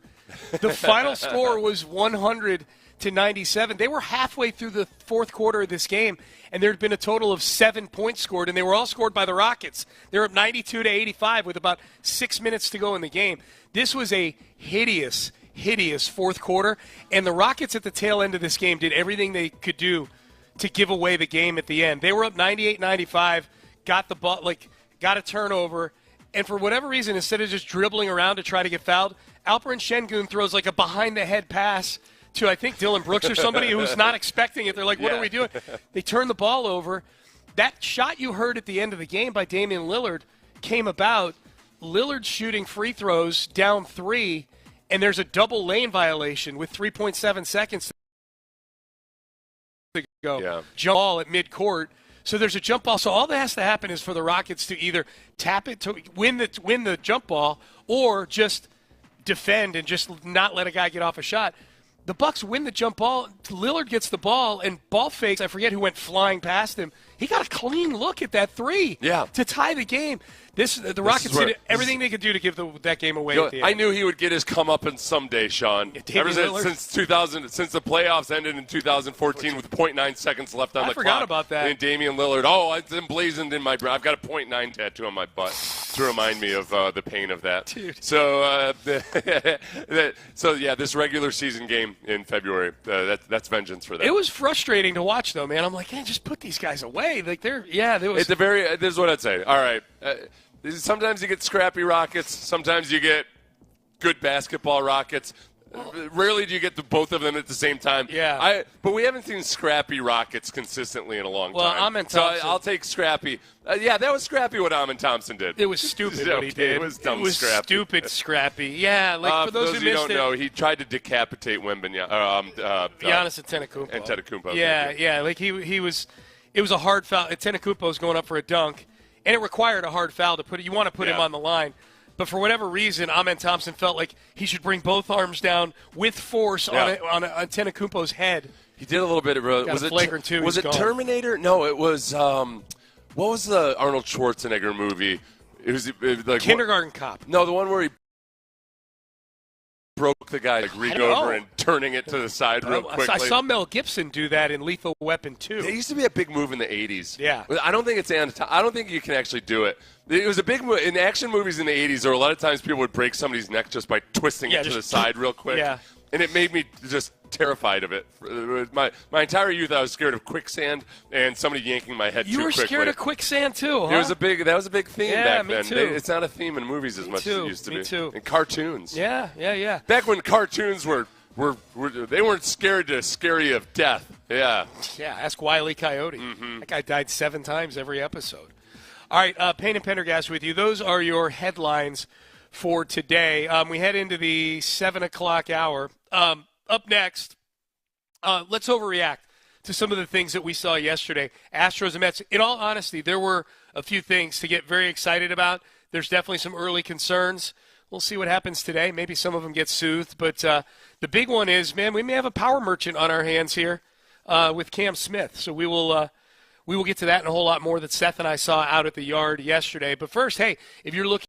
The final score was 100-97. They were halfway through the fourth quarter of this game, and there had been a total of 7 points scored, and they were all scored by the Rockets. They're up 92-85 with about 6 minutes to go in the game. This was a hideous fourth quarter, and the Rockets at the tail end of this game did everything they could do to give away the game at the end. They were up 98-95, got the ball, got a turnover, and for whatever reason, instead of just dribbling around to try to get fouled, Alperen Şengün throws a behind-the-head pass to, I think, Dylan Brooks or somebody who's not expecting it. They're like, what are we doing? They turn the ball over. That shot you heard at the end of the game by Damian Lillard came about. Lillard shooting free throws down 3, and there's a double lane violation with 3.7 seconds to go. Yeah. Jump ball at midcourt. So there's a jump ball. So all that has to happen is for the Rockets to either tap it to win the jump ball or just defend and just not let a guy get off a shot. The Bucks win the jump ball. Lillard gets the ball, and ball fakes. I forget who went flying past him. He got a clean look at that 3 to tie the game. The Rockets did everything they could do to give that game away at the end. I knew he would get his comeuppance someday, Sean. Ever since the playoffs ended in 2014 with 0.9 seconds left on the clock. I forgot about that. And Damian Lillard, it's emblazoned in my – I've got a 0.9 tattoo on my butt to remind me of the pain of that. Dude. So, this regular season game in February, that's vengeance for them. It was frustrating to watch, though, man. I'm like, just put these guys away. This is what I'd say. All right. Sometimes you get scrappy Rockets. Sometimes you get good basketball Rockets. Rarely do you get both of them at the same time. Yeah. But we haven't seen scrappy Rockets consistently in a long time. Well, Amin Thompson. So I'll take scrappy. That was scrappy what Amin Thompson did. It was stupid what he did. It was dumb It was scrappy. Stupid scrappy. Yeah, for those who don't know, he tried to decapitate Giannis Antetokounmpo. Yeah. He was. It was a hard foul. Antetokounmpo was going up for a dunk. And it required a hard foul to put it. You want to put him on the line. But for whatever reason, Amin Thompson felt like he should bring both arms down with force on Antetokounmpo's head. He did a little bit of was flagrant too. Was it gone. Terminator? No, it was what was the Arnold Schwarzenegger movie? It was like Kindergarten Cop. No, the one where he broke the guy, like reach over and turning it to the side real quickly. I saw Mel Gibson do that in Lethal Weapon 2. It used to be a big move in the 80s. Yeah. I don't think I don't think you can actually do it. It was a big move. In action movies in the 80s, there were a lot of times people would break somebody's neck just by twisting it to the side real quick. Yeah. And it made me just terrified of it. My entire youth, I was scared of quicksand and somebody yanking my head too quickly. You were scared of quicksand too, huh? That was a big theme back then. Too. It's not a theme in movies as much as it used to be. Me too. And cartoons. Yeah. Back when cartoons were they weren't scared to scare you of death. Yeah. Yeah, ask Wile E. Coyote. Mm-hmm. That guy died 7 times every episode. All right, Payne and Pendergast with you. Those are your headlines for today. We head into the 7 o'clock hour. Up next, let's overreact to some of the things that we saw yesterday. Astros and Mets. In all honesty, there were a few things to get very excited about. There's definitely some early concerns. We'll see what happens today. Maybe some of them get soothed. But the big one is, man, we may have a power merchant on our hands here with Cam Smith. So we will get to that and a whole lot more that Seth and I saw out at the yard yesterday. But first, hey, if you're looking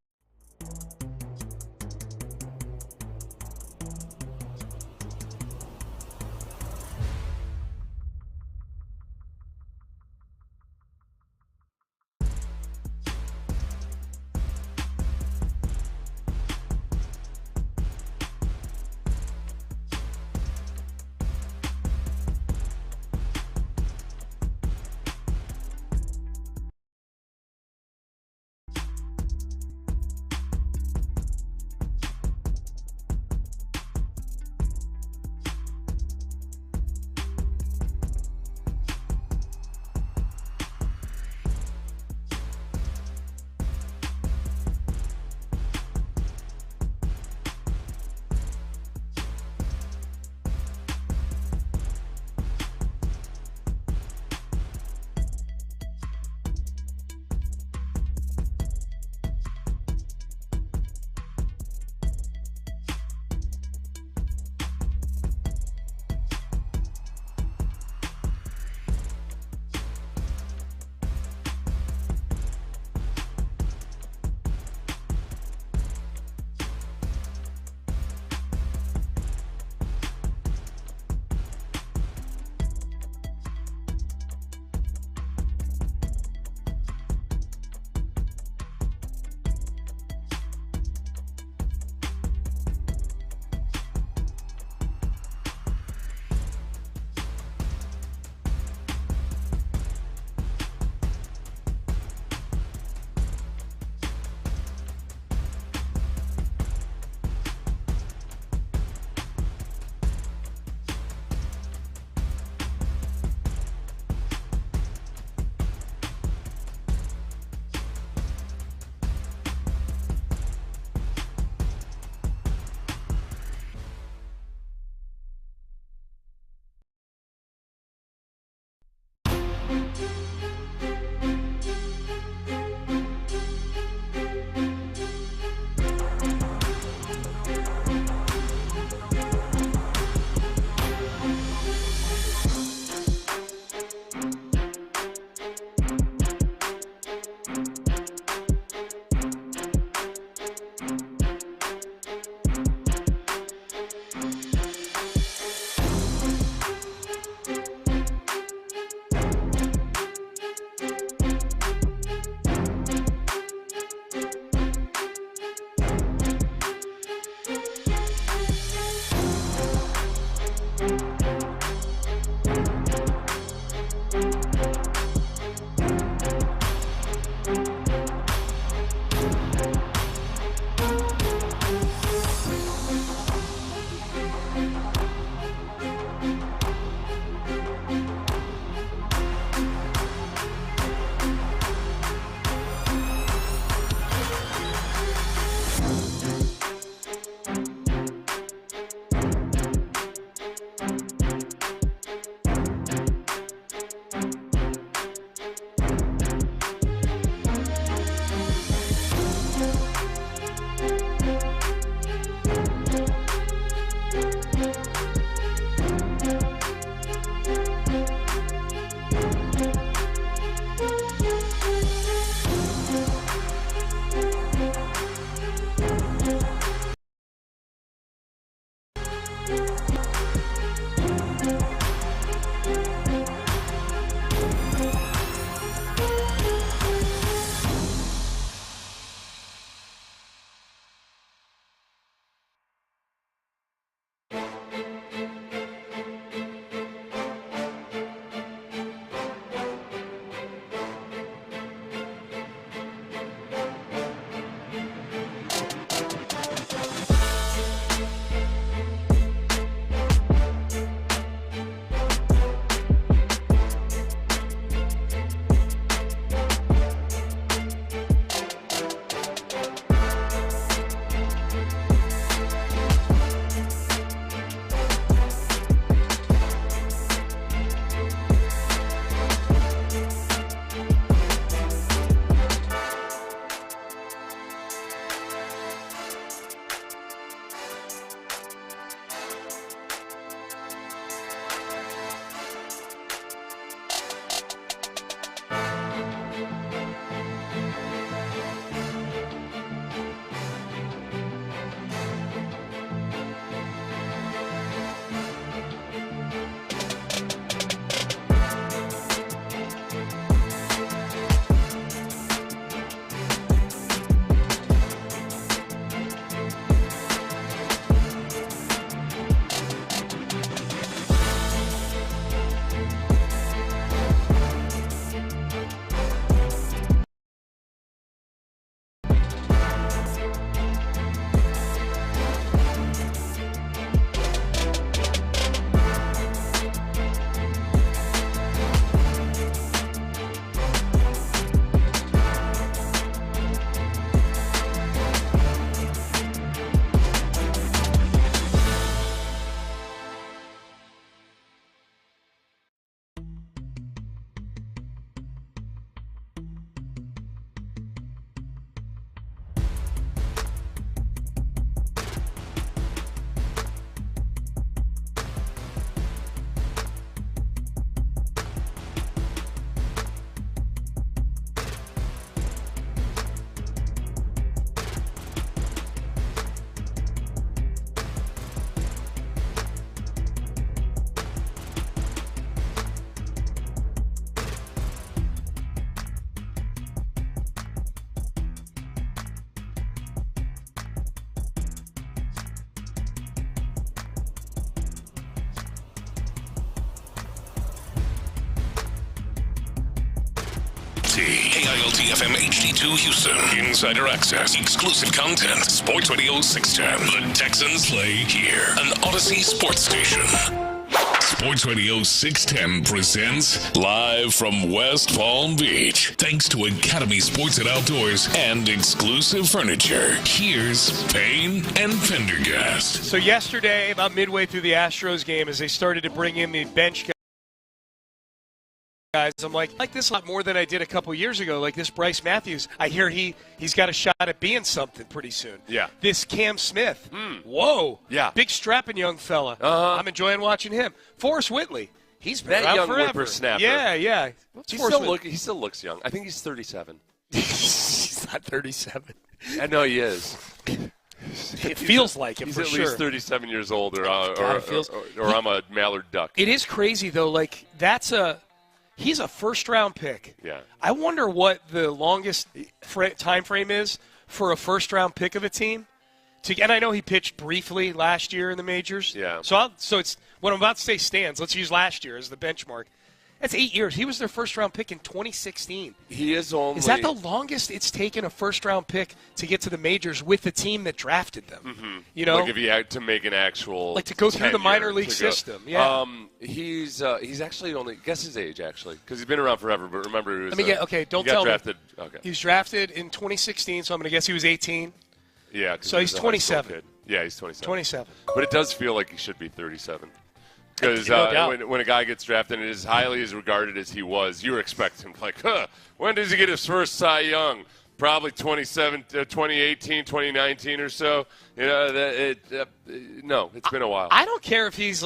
KILT-FM HD2 Houston. Insider access. Exclusive content. Sports Radio 610. The Texans play here. An Odyssey sports station. Sports Radio 610 presents live from West Palm Beach. Thanks to Academy Sports and Outdoors and exclusive furniture. Here's Payne and Pendergast. So yesterday, about midway through the Astros game, as they started to bring in the bench guys, I'm like this a lot more than I did a couple years ago. Like this Bryce Matthews, I hear he's got a shot at being something pretty soon. Yeah. This Cam Smith, whoa, yeah, big strapping young fella. I'm enjoying watching him. Forrest Whitley, he's been that around young forever. whippersnapper. Yeah. He still looks young. I think he's 37. He's not 37. I know he is. It feels like it he's for at sure. least 37 years old, or I'm a mallard duck. It is crazy though. Like he's a first-round pick. Yeah. I wonder what the longest time frame is for a first-round pick of a team. And I know he pitched briefly last year in the majors. Yeah. So it's what I'm about to say stands. Let's use last year as the benchmark. That's 8 years. He was their first-round pick in 2016. He is only. Is that the longest it's taken a first-round pick to get to the majors with the team that drafted them? Mm-hmm. You know, like if he had to make an actual, like to go through the minor league system. Yeah. He's actually only guess his age actually because he's been around forever. But remember, he was, Don't he tell got drafted. me. Okay. He was drafted in 2016, so I'm going to guess he was 18. Yeah. So he's 27. Yeah, he's 27. 27. But it does feel like he should be 37. Because when a guy gets drafted and is highly as regarded as he was, you were expecting, like, when does he get his first Cy Young? Probably 2018, 2019 or so. You know, no, it's been a while. I don't care if he's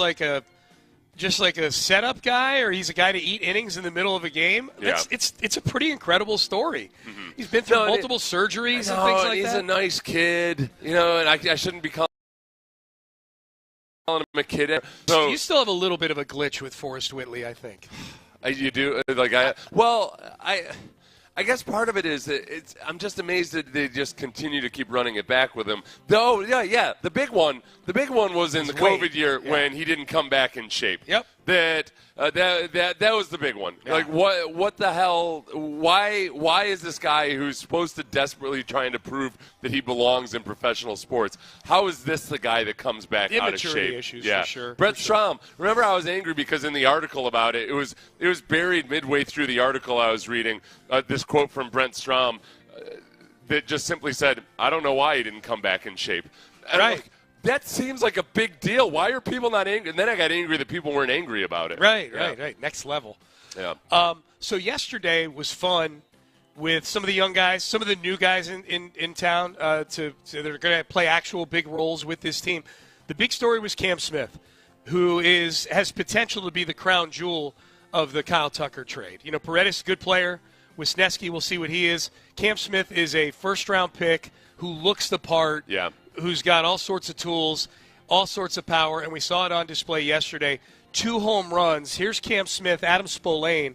just like a setup guy or he's a guy to eat innings in the middle of a game. Yeah. It's a pretty incredible story. Mm-hmm. He's been through multiple surgeries and things like he's that. He's a nice kid, you know, and I shouldn't be calling calling him a kid. So you still have a little bit of a glitch with Forrest Whitley, I think. You do? I guess part of it is that I'm just amazed that they just continue to keep running it back with him. Though, yeah, the big one was in the COVID year when he didn't come back in shape. Yep. That was the big one. Yeah. Like what the hell? Why is this guy who's supposed to desperately trying to prove that he belongs in professional sports? How is this the guy that comes back out of shape? Immaturity issues, for sure. Brett Strom. Remember, I was angry because in the article about it, it was buried midway through the article I was reading. This quote from Brent Strom that just simply said, "I don't know why he didn't come back in shape." And right. That seems like a big deal. Why are people not angry? And then I got angry that people weren't angry about it. Right. Next level. Yeah. So yesterday was fun with some of the young guys, some of the new guys in town that are going to play actual big roles with this team. The big story was Cam Smith, who has potential to be the crown jewel of the Kyle Tucker trade. You know, Paredes, good player. Wisniewski, we'll see what he is. Cam Smith is a first-round pick who looks the part. Yeah. Who's got all sorts of tools, all sorts of power, and we saw it on display yesterday. 2 home runs. Here's Cam Smith. Adam Spolane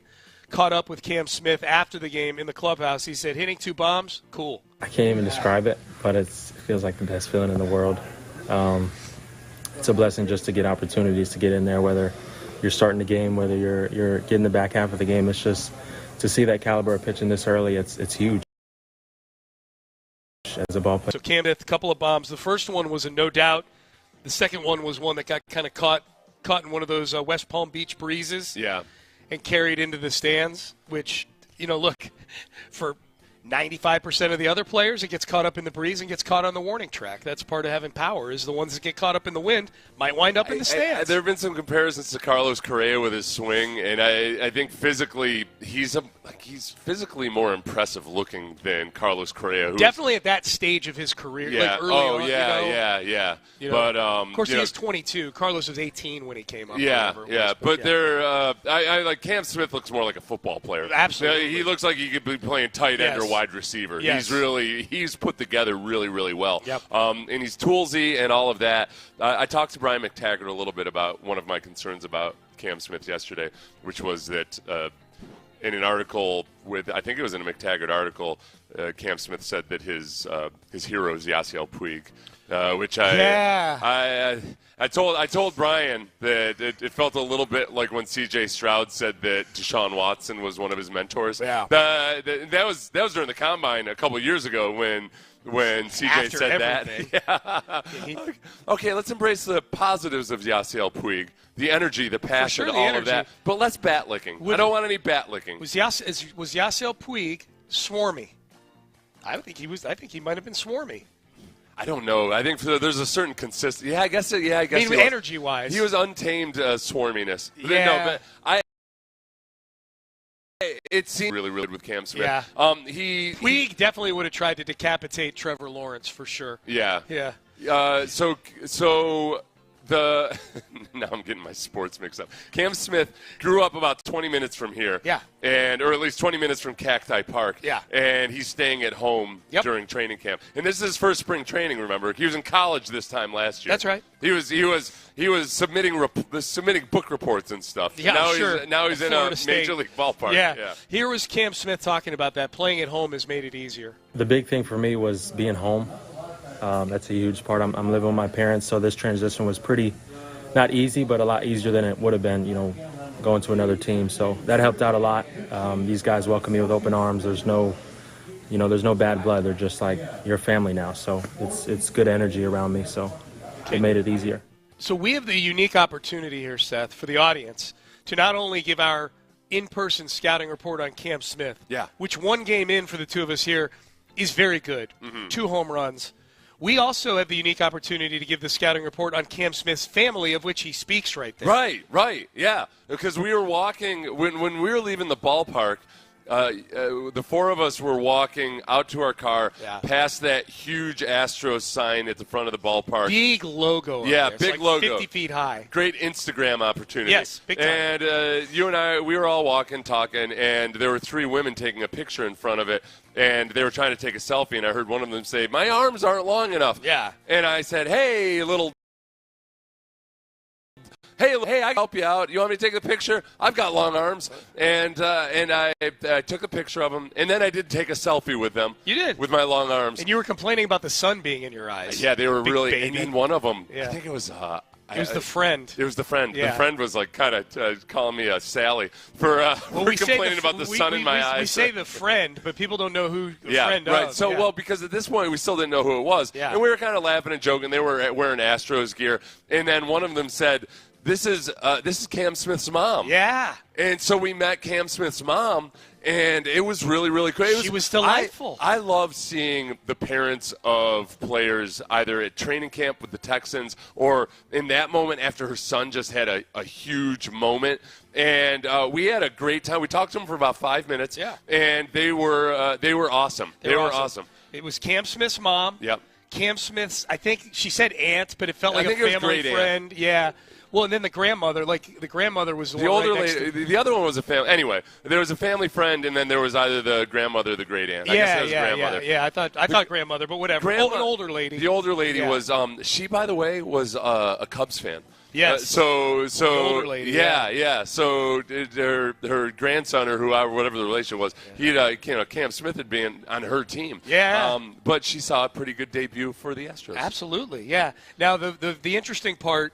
caught up with Cam Smith after the game in the clubhouse. He said, hitting 2 bombs, cool. I can't even describe it, but it feels like the best feeling in the world. It's a blessing just to get opportunities to get in there, whether you're starting the game, whether you're getting the back half of the game. It's just to see that caliber of pitching this early, it's huge. As a ball player. So Cam Smith, a couple of bombs. The first one was a no doubt. The second one was one that got kind of caught in one of those West Palm Beach breezes. Yeah. And carried into the stands, which, look, for 95% of the other players, it gets caught up in the breeze and gets caught on the warning track. That's part of having power, is the ones that get caught up in the wind might wind up in the stands. There have been some comparisons to Carlos Correa with his swing, and I think physically he's physically more impressive looking than Carlos Correa. Definitely at that stage of his career. Yeah. Like early on, yeah. But of course, he was 22. Carlos was 18 when he came up. Yeah. But I like Cam Smith looks more like a football player. Absolutely. He looks like he could be playing tight end or wide receiver. Yes. He's put together really, really well. Yep. And he's toolsy and all of that. I talked to Brian McTaggart a little bit about one of my concerns about Cam Smith yesterday, which was that in an article I think it was in a McTaggart article, Cam Smith said that his hero is Yasiel Puig. Which I told Brian that it felt a little bit like when C.J. Stroud said that Deshaun Watson was one of his mentors. Yeah. That was during the Combine a couple of years ago when C.J. said everything. that. Yeah. Okay, let's embrace the positives of Yasiel Puig, the energy, the passion, all of that. But less bat licking. I don't want any bat licking. Was Yasiel Puig swarmy? I think he might have been swarmy. I don't know. I think there's a certain consistency. Yeah, I guess. Energy-wise, he was untamed swarminess. Yeah. But it seemed really, really good with Cam Smith. Yeah. Puig definitely would have tried to decapitate Trevor Lawrence for sure. Yeah. Yeah. So now I'm getting my sports mixed up. Cam Smith grew up about 20 minutes from here. Yeah. Or at least 20 minutes from Cacti Park. Yeah. And he's staying at home during training camp. And this is his first spring training, remember? He was in college this time last year. That's right. He was submitting book reports and stuff. Yeah, now he's in a major league ballpark. Yeah. Here was Cam Smith talking about that. Playing at home has made it easier. The big thing for me was being home. That's a huge part. I'm living with my parents, so this transition was pretty, not easy, but a lot easier than it would have been, going to another team. So that helped out a lot. These guys welcome me with open arms. There's no bad blood. They're just like, you're family now. So it's good energy around me. So it made it easier. So we have the unique opportunity here, Seth, for the audience to not only give our in-person scouting report on Cam Smith, which one game in for the two of us here is very good, 2 home runs. We also have the unique opportunity to give the scouting report on Cam Smith's family, of which he speaks right there. Right, yeah. Because we were walking, when we were leaving the ballpark, the 4 of us were walking out to our car, past that huge Astros sign at the front of the ballpark. Big logo. Yeah, there. big logo. 50 feet high. Great Instagram opportunity. Yes, big time. And you and I, we were all walking, talking, and there were 3 women taking a picture in front of it, and they were trying to take a selfie, and I heard one of them say, "My arms aren't long enough." Yeah. And I said, "Hey, little hey, I can help you out. You want me to take a picture? I've got long arms. And I took a picture of them, and then I did take a selfie with them. You did? With my long arms. And you were complaining about the sun being in your eyes. Yeah, they were Big really. baby. And one of them, Yeah. I think it was. It was the friend. It was the friend. Yeah. The friend was like kind of calling me a Sally for complaining about the sun in my eyes. We say the friend, but people don't know who the friend right. is. So, well, because at this point we still didn't know who it was. Yeah. And we were kind of laughing and joking. They were wearing Astros gear. And then one of them said, this is Cam Smith's mom. Yeah. And so we met Cam Smith's mom, and it was really, really great. She was delightful. I love seeing the parents of players either at training camp with the Texans or in that moment after her son just had a huge moment. And we had a great time. We talked to them for about 5 minutes. Yeah. And they were awesome. They were awesome. It was Cam Smith's mom. Yep. Cam Smith's, I think she said aunt, but it felt like a it was family friend. aunt. Yeah. Well, and then the grandmother was the older lady. The other one was a family. Anyway, there was a family friend, and then there was either the grandmother or the great aunt. I guess it was grandmother. Yeah. I thought grandmother, but whatever. An older lady. The older lady was. She, by the way, was a Cubs fan. Yes. So the older lady. Yeah. So her grandson or whatever the relation was, Cam Smith had been on her team. Yeah. But she saw a pretty good debut for the Astros. Absolutely. Yeah. Now the interesting part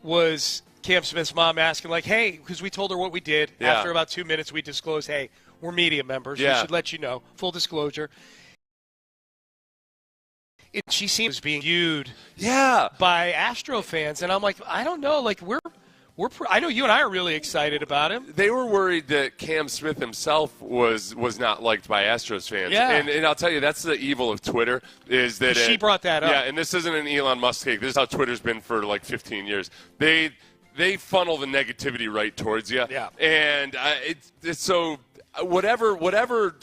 was Cam Smith's mom asking, like, hey, because we told her what we did. Yeah. After about 2 minutes, we disclosed, hey, we're media members. Yeah. We should let you know. Full disclosure. She seems being viewed by Astro fans, and I'm like, I don't know. Like, I know you and I are really excited about him. They were worried that Cam Smith himself was not liked by Astros fans. Yeah. And I'll tell you, that's the evil of Twitter is that she brought that up. Yeah, and this isn't an Elon Musk take. This is how Twitter's been for like 15 years. They funnel the negativity right towards you. Yeah. And it's so whatever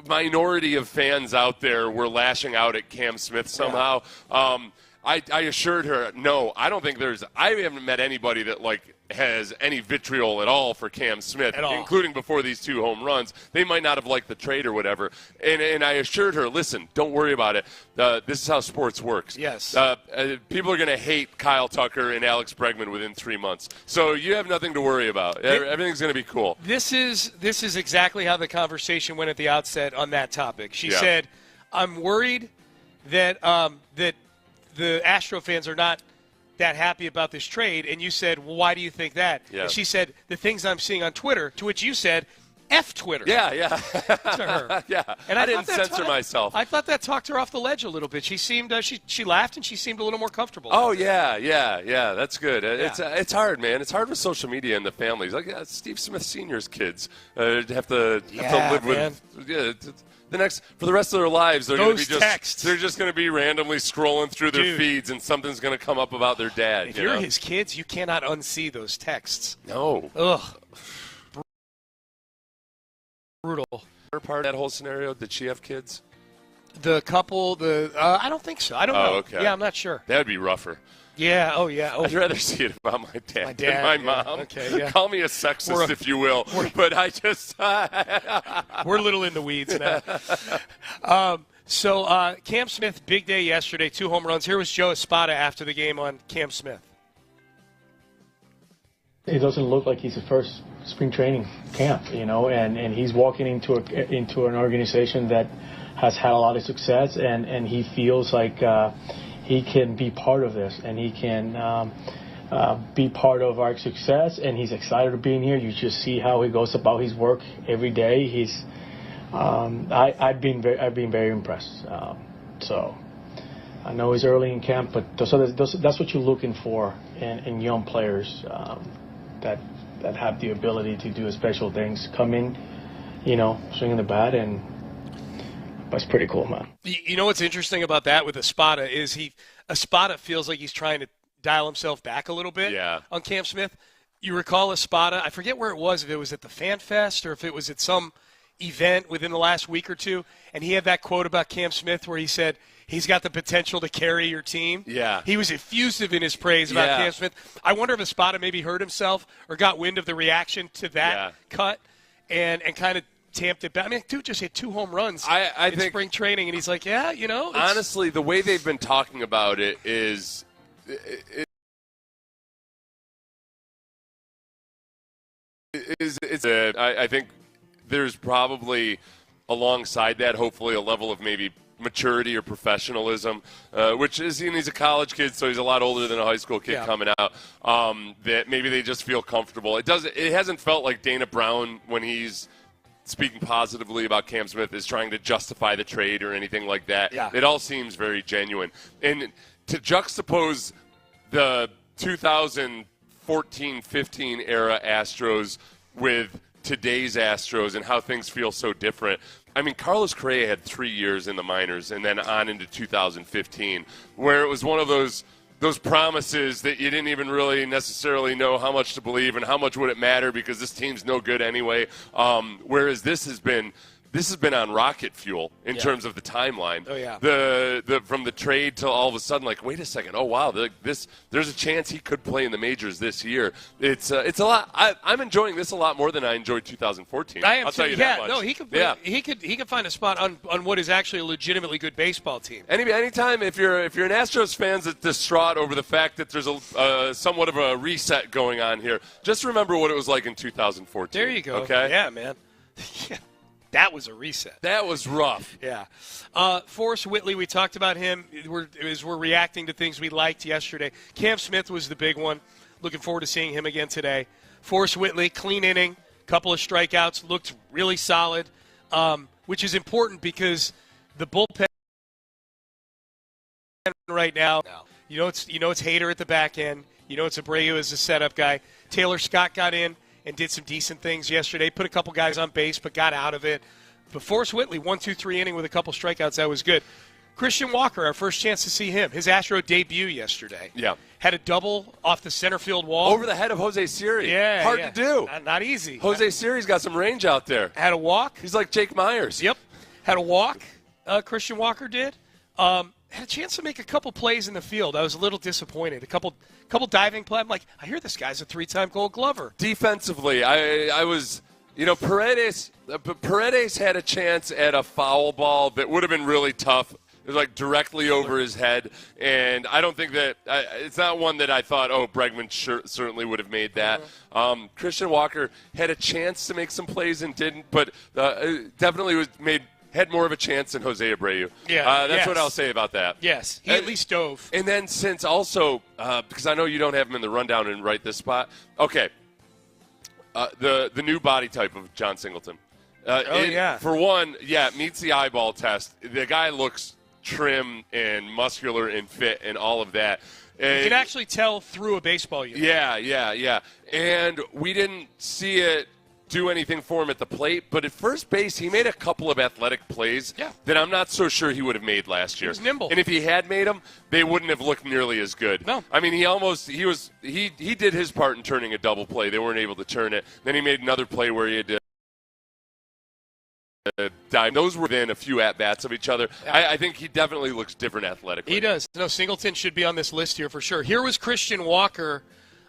minority of fans out there were lashing out at Cam Smith somehow. Yeah. I assured her, no, I don't think I haven't met anybody that has any vitriol at all for Cam Smith, including before these 2 home runs. They might not have liked the trade or whatever. And I assured her, listen, don't worry about it. This is how sports works. Yes. People are going to hate Kyle Tucker and Alex Bregman within 3 months. So you have nothing to worry about. Everything's going to be cool. This is exactly how the conversation went at the outset on that topic. She said, I'm worried that the Astro fans are not that happy about this trade. And you said, well, why do you think that? Yeah. And she said, the things I'm seeing on Twitter, to which you said, F Twitter. Yeah. To her. Yeah. And I didn't censor myself. I thought that talked her off the ledge a little bit. She seemed, she laughed and she seemed a little more comfortable. Oh, yeah. That's good. It's hard, man. It's hard with social media and the families. Like Steve Smith Sr.'s kids have to live with. Yeah, for the rest of their lives, they're going to be they're just going to be randomly scrolling through their feeds, and something's going to come up about their dad. If you're his kids, you cannot unsee those texts. No. Ugh. Brutal. Her part of that whole scenario, did she have kids? The couple, I don't think so. I don't know. Okay. Yeah, I'm not sure. That would be rougher. Yeah. Oh, yeah. Oh. I'd rather see it about my dad than my mom. Okay. Yeah. Call me a sexist if you will, but I just we're a little in the weeds now. So Cam Smith, big day yesterday, 2 home runs. Here was Joe Espada after the game on Cam Smith. It doesn't look like he's the first spring training camp, and he's walking into an organization that has had a lot of success, and he feels like he can be part of this, and he can be part of our success, and he's excited to be in here. You just see how he goes about his work every day. I've been very impressed. So I know it's early in camp, but that's what you're looking for in young players that have the ability to do special things. Come in, swinging the bat, and that's pretty cool, man. You know what's interesting about that with Espada is Espada feels like he's trying to dial himself back a little bit on Cam Smith. You recall Espada, I forget where it was, if it was at the Fan Fest or if it was at some event within the last week or two, and he had that quote about Cam Smith where he said he's got the potential to carry your team. Yeah. He was effusive in his praise about Cam Smith. I wonder if Espada maybe hurt himself or got wind of the reaction to that cut and kind of tamped it back. I mean, dude just hit 2 home runs in spring training, and he's like, honestly, the way they've been talking about it is I think there's probably alongside that, hopefully, a level of maybe maturity or professionalism, which is, he's a college kid, so he's a lot older than a high school kid coming out, that maybe they just feel comfortable. It hasn't felt like Dana Brown, when he's speaking positively about Cam Smith, is trying to justify the trade or anything like that. Yeah. It all seems very genuine. And to juxtapose the 2014-15 era Astros with today's Astros and how things feel so different. I mean, Carlos Correa had 3 years in the minors and then on into 2015, where it was one of those promises that you didn't even really necessarily know how much to believe and how much would it matter because this team's no good anyway. Whereas this has been on rocket fuel in terms of the timeline. Oh yeah. The from the trade to all of a sudden, like, wait a second, oh wow, there's a chance he could play in the majors this year. It's a lot. I'm enjoying this a lot more than I enjoyed 2014. I am I'll too. tell you that much. No, he could find a spot on what is actually a legitimately good baseball team. Anytime if you're an Astros fan that's distraught over the fact that there's a somewhat of a reset going on here, just remember what it was like in 2014. There you go. Okay. Yeah, man. That was a reset. That was rough. Yeah. Forrest Whitley, we talked about him as we're reacting to things we liked yesterday. Cam Smith was the big one. Looking forward to seeing him again today. Forrest Whitley, clean inning, couple of strikeouts, looked really solid, which is important because the bullpen right now, you know it's Hader at the back end. You know it's Abreu as a setup guy. Taylor Scott got in and did some decent things yesterday. Put a couple guys on base, but got out of it. But Forrest Whitley, 1-2-3 inning with a couple strikeouts. That was good. Christian Walker, our first chance to see him. His Astro debut yesterday. Yeah. Had a double off the center field wall. Over the head of Jose Siri. Yeah. Hard to do. Not easy. Jose Siri's got some range out there. Had a walk. He's like Jake Myers. Yep. Had a walk, Christian Walker did. Had a chance to make a couple plays in the field. I was a little disappointed. A couple diving plays. I'm like, I hear this guy's a 3-time Gold Glover. Defensively, I was, Paredes had a chance at a foul ball that would have been really tough. It was like directly over his head, and I don't think that it's not one that I thought, Bregman certainly would have made that. Christian Walker had a chance to make some plays and didn't, but definitely had more of a chance than Jose Abreu. Yeah, that's what I'll say about that. Yes, he at least dove. And then since also, because I know you don't have him in the rundown and right this spot, okay, the new body type of John Singleton. For one, meets the eyeball test. The guy looks trim and muscular and fit and all of that. And you can actually tell through a baseball unit. Yeah. And we didn't see it do anything for him at the plate, but at first base he made a couple of athletic plays that I'm not so sure he would have made last year. He was nimble. And if he had made them, they wouldn't have looked nearly as good. No. I mean, he did his part in turning a double play. They weren't able to turn it. Then he made another play where he had to dive. Those were within a few at-bats of each other. I think he definitely looks different athletically. He does. No, Singleton should be on this list here for sure. Here was Christian Walker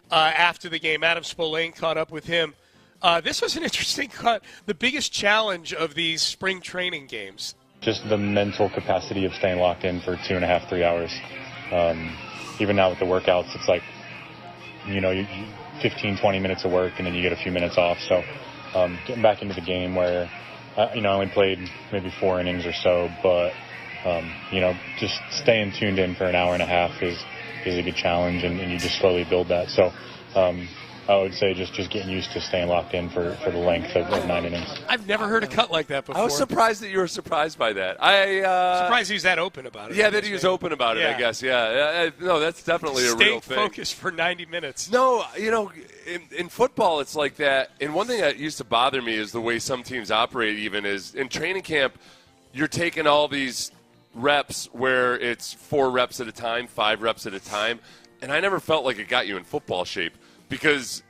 after the game. Adam Spillane caught up with him. This was an interesting cut. The biggest challenge of these spring training games. Just the mental capacity of staying locked in for 2.5, 3 hours. Even now with the workouts, it's like, 15, 20 minutes of work and then you get a few minutes off. So getting back into the game where, I only played maybe 4 innings or so, but, just staying tuned in for an hour and a half is a good challenge and you just slowly build that. So, I would say just getting used to staying locked in for the length of 9 innings. I've never heard a cut like that before. I was surprised that you were surprised by that. Surprised he was that open about it. Yeah, that he was open about it, I guess. Yeah. No, that's definitely a real thing. Stay focused for 90 minutes. No, in football it's like that. And one thing that used to bother me is the way some teams operate even is in training camp, you're taking all these reps where it's 4 reps at a time, 5 reps at a time. And I never felt like it got you in football shape. Because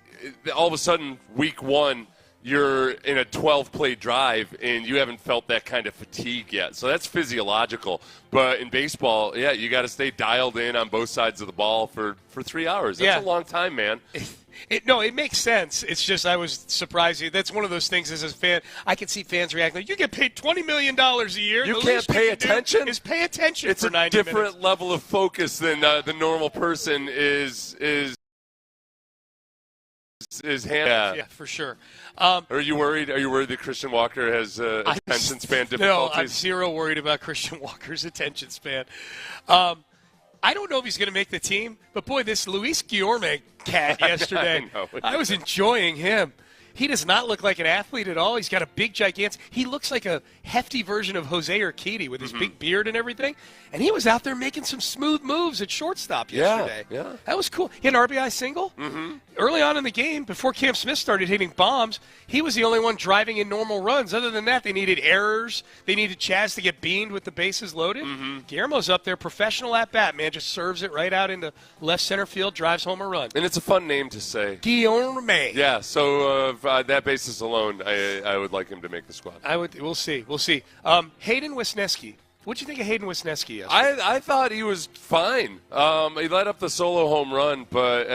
all of a sudden, week 1, you're in a 12-play drive, and you haven't felt that kind of fatigue yet. So that's physiological. But in baseball, you got to stay dialed in on both sides of the ball for 3 hours. That's a long time, man. It makes sense. It's just I was surprised. That's one of those things as a fan. I can see fans react like, you get paid $20 million a year. You can't pay attention? Is pay attention for 90 minutes. It's a different level of focus than the normal person is his hand. Yeah, for sure. Are you worried? Are you worried that Christian Walker has attention span difficulties? No, I'm zero worried about Christian Walker's attention span. I don't know if he's going to make the team, but boy, this Luis Guillorme cat yesterday, I was enjoying him. He does not look like an athlete at all. He's got a big, gigantic. He looks like a hefty version of Jose Urquidy with his big beard and everything. And he was out there making some smooth moves at shortstop yesterday. Yeah. That was cool. He had an RBI single. Early on in the game, before Cam Smith started hitting bombs, he was the only one driving in normal runs. Other than that, they needed errors. They needed Chaz to get beamed with the bases loaded. Guillermo's up there, professional at-bat, man, just serves it right out into left center field, drives home a run. And it's a fun name to say. Guillorme. Yeah, so that basis alone, I would like him to make the squad. We'll see. Hayden Wisniewski. What'd you think of Hayden Wisniewski yesterday? I thought he was fine. He let up the solo home run, but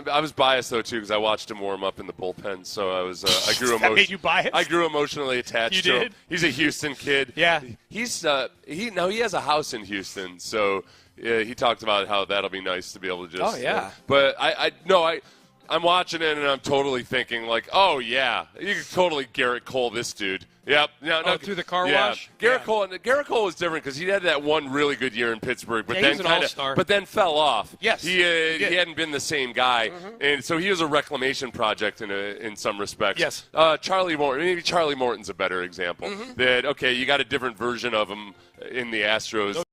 I was biased though too because I watched him warm up in the bullpen. So I was I grew That made you biased? I grew emotionally attached to him. He's a Houston kid. Yeah. He has a house in Houston, so he talked about how that'll be nice to be able to just. Oh yeah. But I'm watching it and I'm totally thinking like, oh yeah, you could totally Garrett Cole this dude. Yep. No, through the car wash? Garrett Cole was different because he had that one really good year in Pittsburgh, but he's an all-star. But then fell off. Yes. He hadn't been the same guy, and so he was a reclamation project in some respects. Yes. Charlie Morton's a better example. That you got a different version of him in the Astros.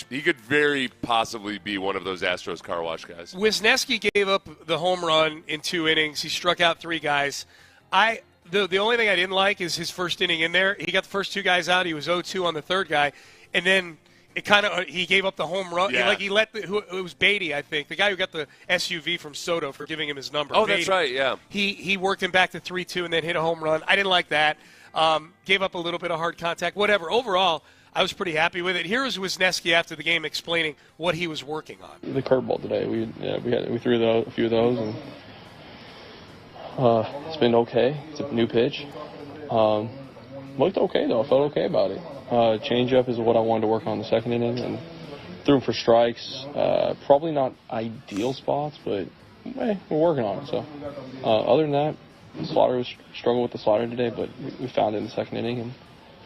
He could very possibly be one of those Astros car wash guys. Wisniewski gave up the home run in 2 innings. He struck out 3 guys. The only thing I didn't like is his first inning in there. He got the first 2 guys out. He was 0-2 on the third guy, and then he gave up the home run. Yeah. It was Beatty, I think, the guy who got the SUV from Soto for giving him his number. Oh, Beatty. That's right. Yeah. He worked him back to 3-2 and then hit a home run. I didn't like that. Gave up a little bit of hard contact. Whatever. Overall, I was pretty happy with it. Here was Wisniewski after the game explaining what he was working on. The curveball today, we threw a few of those, and it's been okay. It's a new pitch. Looked okay though. I felt okay about it. Changeup is what I wanted to work on in the second inning, and threw him for strikes. Probably not ideal spots, but we're working on it. So other than that, Slaughter was struggled with the slider today, but we found it in the second inning,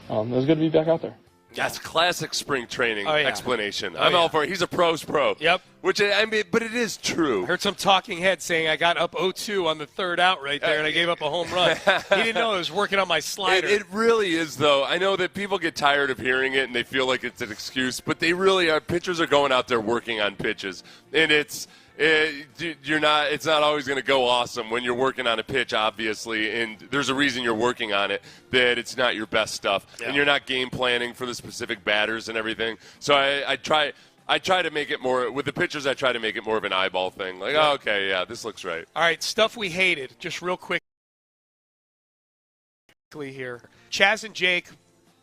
and it was good to be back out there. That's classic spring training explanation. Oh, I'm all for it. He's a pro's pro. Yep. But it is true. I heard some talking heads saying I got up 0-2 on the third out right there, and I gave up a home run. He didn't know I was working on my slider. It really is, though. I know that people get tired of hearing it, and they feel like it's an excuse, but they really are. Pitchers are going out there working on pitches, and it's not always going to go awesome when you're working on a pitch, obviously, and there's a reason you're working on it, that it's not your best stuff, and you're not game planning for the specific batters and everything. So I try to make it more, with the pitchers, I try to make it more of an eyeball thing. Like, this looks right. All right, stuff we hated, just real quickly here. Chaz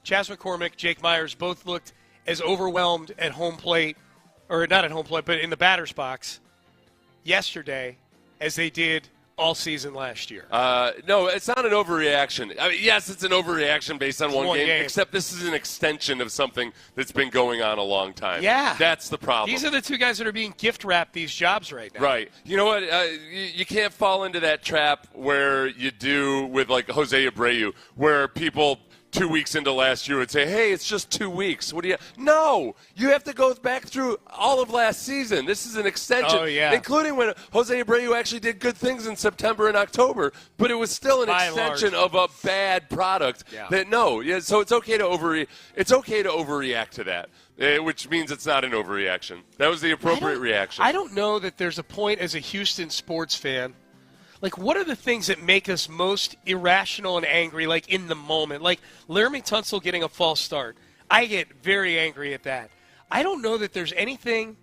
McCormick, Jake Myers both looked as overwhelmed at home plate, or not at home plate, but in the batter's box yesterday as they did all season last year. No, it's not an overreaction. I mean, yes, it's an overreaction based on one game, except this is an extension of something that's been going on a long time. Yeah. That's the problem. These are the 2 guys that are being gift-wrapped these jobs right now. Right. You know what? You can't fall into that trap where you do with, like, Jose Abreu, where people 2 weeks into last year would say, hey, it's just 2 weeks. What do you? No, you have to go back through all of last season. This is an extension, including when Jose Abreu actually did good things in September and October, but it was still an extension of a bad product. So it's okay to overreact to that, which means it's not an overreaction. That was the appropriate reaction. I don't know that there's a point as a Houston sports fan. Like, what are the things that make us most irrational and angry, like, in the moment? Like, Laramie Tunsil getting a false start. I get very angry at that. I don't know that there's anything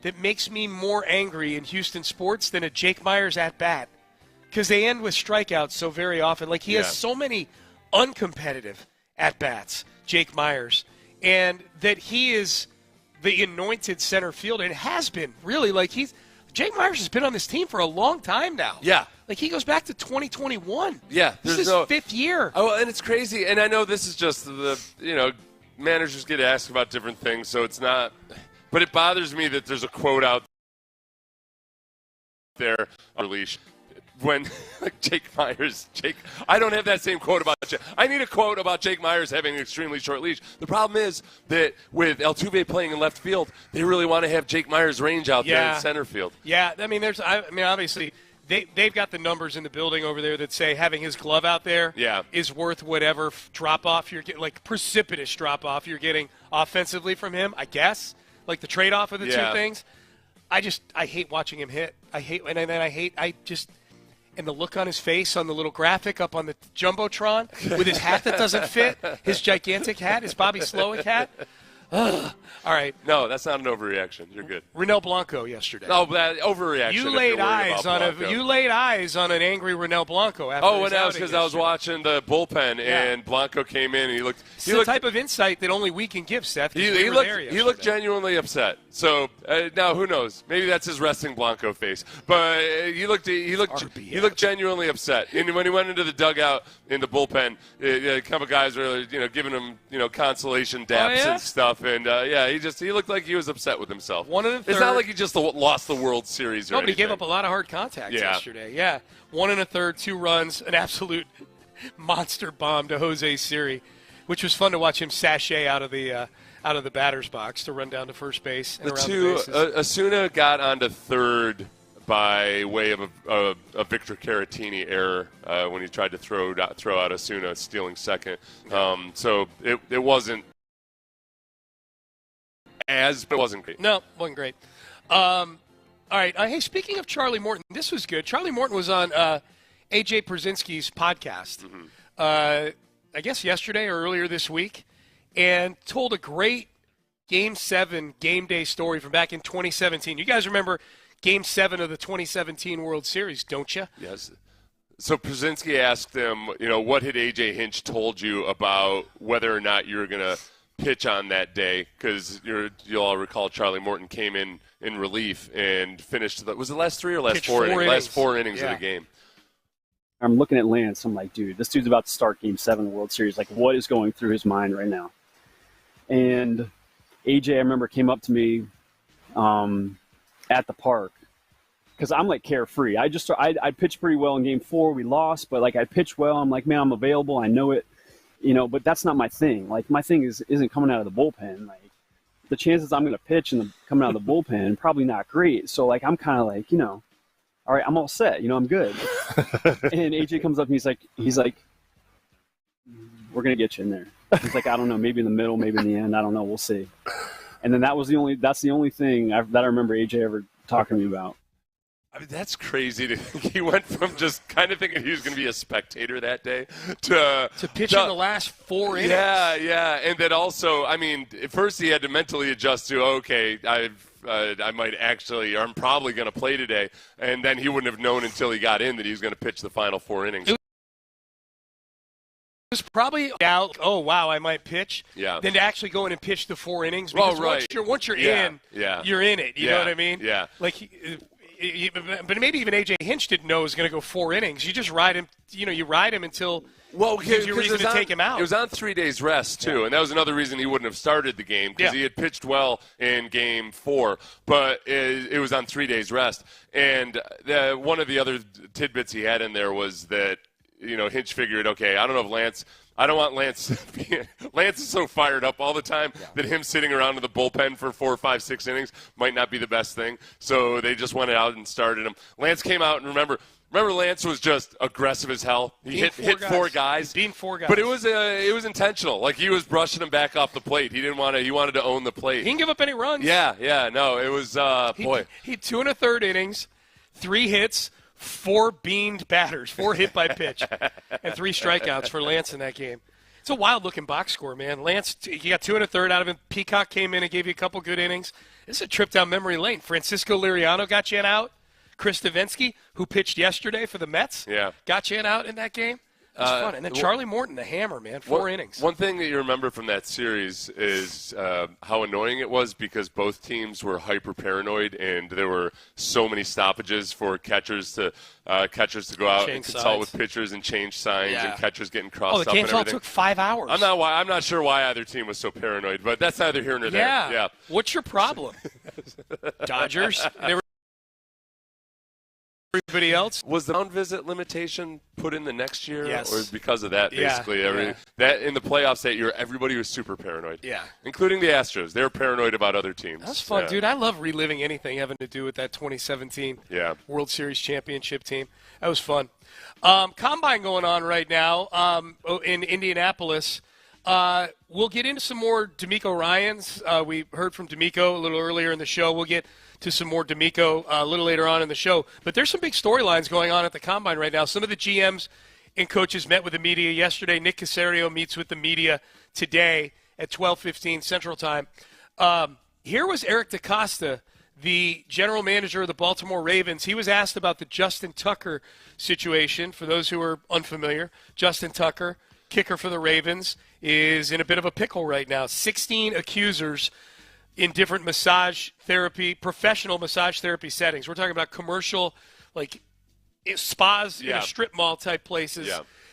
that makes me more angry in Houston sports than a Jake Myers at-bat, because they end with strikeouts so very often. Like, he has so many uncompetitive at-bats, Jake Myers, and that he is the anointed center fielder and has been, really. Like, Jake Myers has been on this team for a long time now. Yeah. Like, he goes back to 2021. Yeah. This is his 5th year. Oh, and it's crazy. And I know this is just managers get asked about different things, so it's not. But it bothers me that there's a quote out there on leash. When Jake Myers, I don't have that same quote about Jake. I need a quote about Jake Myers having an extremely short leash. The problem is that with Altuve playing in left field, they really want to have Jake Myers' range out there in center field. Yeah, I mean, obviously they've got the numbers in the building over there that say having his glove out there is worth whatever drop off you're getting, like precipitous drop off you're getting offensively from him. I guess like the trade off of the two things. I hate watching him hit. And the look on his face on the little graphic up on the Jumbotron with his hat that doesn't fit, his gigantic hat, his Bobby Slowick hat. Ugh. All right. No, that's not an overreaction. You're good. Ronel Blanco yesterday. Oh, that overreaction. You laid eyes on an angry Ronel Blanco after because I was watching the bullpen and Blanco came in and he looked. It's the type of insight that only we can give, Seth. He looked genuinely upset. So now who knows? Maybe that's his resting Blanco face. But he looked genuinely upset. And when he went into the dugout in the bullpen, a couple guys were giving him consolation daps and stuff. And he looked like he was upset with himself. It's not like he just lost the World Series or anything. But he gave up a lot of hard contacts yesterday. Yeah, 1 1/3, 2 runs, an absolute monster bomb to Jose Siri, which was fun to watch him sashay out of the batter's box to run down to first base and around the bases. Asuna got onto third by way of a Victor Caratini error when he tried to throw out Asuna, stealing second. So it wasn't. But it wasn't great. No, it wasn't great. All right. Hey, speaking of Charlie Morton, this was good. Charlie Morton was on A.J. Przynski's podcast, I guess yesterday or earlier this week, and told a great Game 7 game day story from back in 2017. You guys remember Game 7 of the 2017 World Series, don't you? Yes. So Przynski asked him, what had A.J. Hinch told you about whether or not you were going to pitch on that day, because you'll all recall Charlie Morton came in relief and finished was it last 3 or last 4 innings? Last 4 innings of the game. I'm looking at Lance. I'm like, dude, this dude's about to start Game 7 of the World Series. Like, what is going through his mind right now? And AJ, I remember, came up to me at the park because I'm like carefree. I pitched pretty well in Game 4. We lost, but like I pitched well. I'm like, man, I'm available. I know it. But that's not my thing. Like, my thing isn't coming out of the bullpen. Like, the chances I'm going to pitch and coming out of the bullpen probably not great. So, like, I'm kind of like, all right, I'm all set. I'm good. And AJ comes up and he's like, we're going to get you in there. He's like, I don't know, maybe in the middle, maybe in the end. I don't know. We'll see. And then that's the only thing that I remember AJ ever talking to me about. I mean, that's crazy. He went from just kind of thinking he was going to be a spectator that day to pitching the last 4 innings. Yeah. And then also, I mean, at first he had to mentally adjust to, okay, I might actually, or I'm probably going to play today. And then he wouldn't have known until he got in that he was going to pitch the final 4 innings. It was probably out, oh, wow, I might pitch. Yeah. Then to actually go in and pitch the 4 innings. Because once you're in, you're in it. You know what I mean? Yeah. But maybe even A.J. Hinch didn't know he was going to go 4 innings. You just ride him. You ride him until gives you a reason to take him out. It was on 3 days rest too, and that was another reason he wouldn't have started the game because he had pitched well in Game 4, but it was on 3 days rest. And one of the other tidbits he had in there was that Hinch figured, okay, I don't know if Lance. I don't want Lance. Lance is so fired up all the time that him sitting around in the bullpen for 4, 5, 6 innings might not be the best thing. So they just went out and started him. Lance came out, and remember Lance was just aggressive as hell. He hit 4 guys. Being 4 guys. But it was intentional. Like, he was brushing him back off the plate. He didn't want to. He wanted to own the plate. He didn't give up any runs. Yeah. No, it was boy. He 2 1/3 innings, 3 hits. 4 beaned batters, 4 hit by pitch, and 3 strikeouts for Lance in that game. It's a wild-looking box score, man. Lance, you got 2 1/3 out of him. Peacock came in and gave you a couple good innings. This is a trip down memory lane. Francisco Liriano got you an out. Chris Davinsky, who pitched yesterday for the Mets, got you an out in that game. It was fun. And then Charlie Morton, the hammer, man, 4 innings. One thing that you remember from that series is how annoying it was because both teams were hyper-paranoid, and there were so many stoppages for catchers to go out and consult with pitchers and change signs and catchers getting crossed up and everything. The games all took 5 hours. I'm not sure why either team was so paranoid, but that's neither here nor there. Yeah. What's your problem? Dodgers. They were everybody else. Was the mound visit limitation put in the next year? Yes. Or because of that, basically? Yeah. That in the playoffs that year, everybody was super paranoid. Yeah. Including the Astros. They were paranoid about other teams. That's fun, dude. I love reliving anything having to do with that 2017 World Series championship team. That was fun. Combine going on right now in Indianapolis. We'll get into some more DeMeco Ryans. We heard from DeMeco a little earlier in the show. We'll get to some more DeMeco a little later on in the show. But there's some big storylines going on at the Combine right now. Some of the GMs and coaches met with the media yesterday. Nick Caserio meets with the media today at 12:15 Central Time. Here was Eric DeCosta, the general manager of the Baltimore Ravens. He was asked about the Justin Tucker situation. For those who are unfamiliar, Justin Tucker, kicker for the Ravens, is in a bit of a pickle right now. 16 accusers in different massage therapy, professional massage therapy settings. We're talking about commercial, like spas in a strip mall type places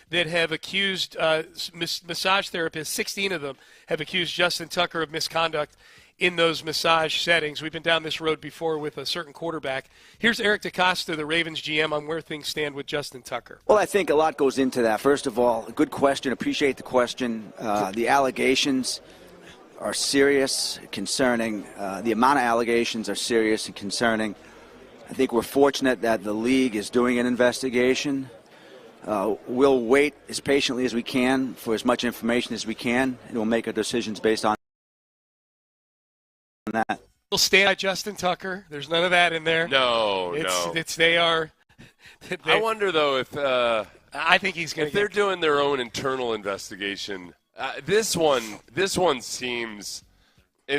that have accused massage therapists. 16 of them have accused Justin Tucker of misconduct in those massage settings. We've been down this road before with a certain quarterback. Here's Eric DeCosta, the Ravens GM, on where things stand with Justin Tucker. Well, I think a lot goes into that. First of all, a good question. Appreciate the question. The allegations are serious, concerning. The amount of allegations are serious and concerning. I think we're fortunate that the league is doing an investigation. We'll wait as patiently as we can for as much information as we can, and we'll make our decisions based on that. We'll stand by Justin Tucker. There's none of that in there. No. I wonder, though, if I think he's going to. If they're doing their own internal investigation, this one seems.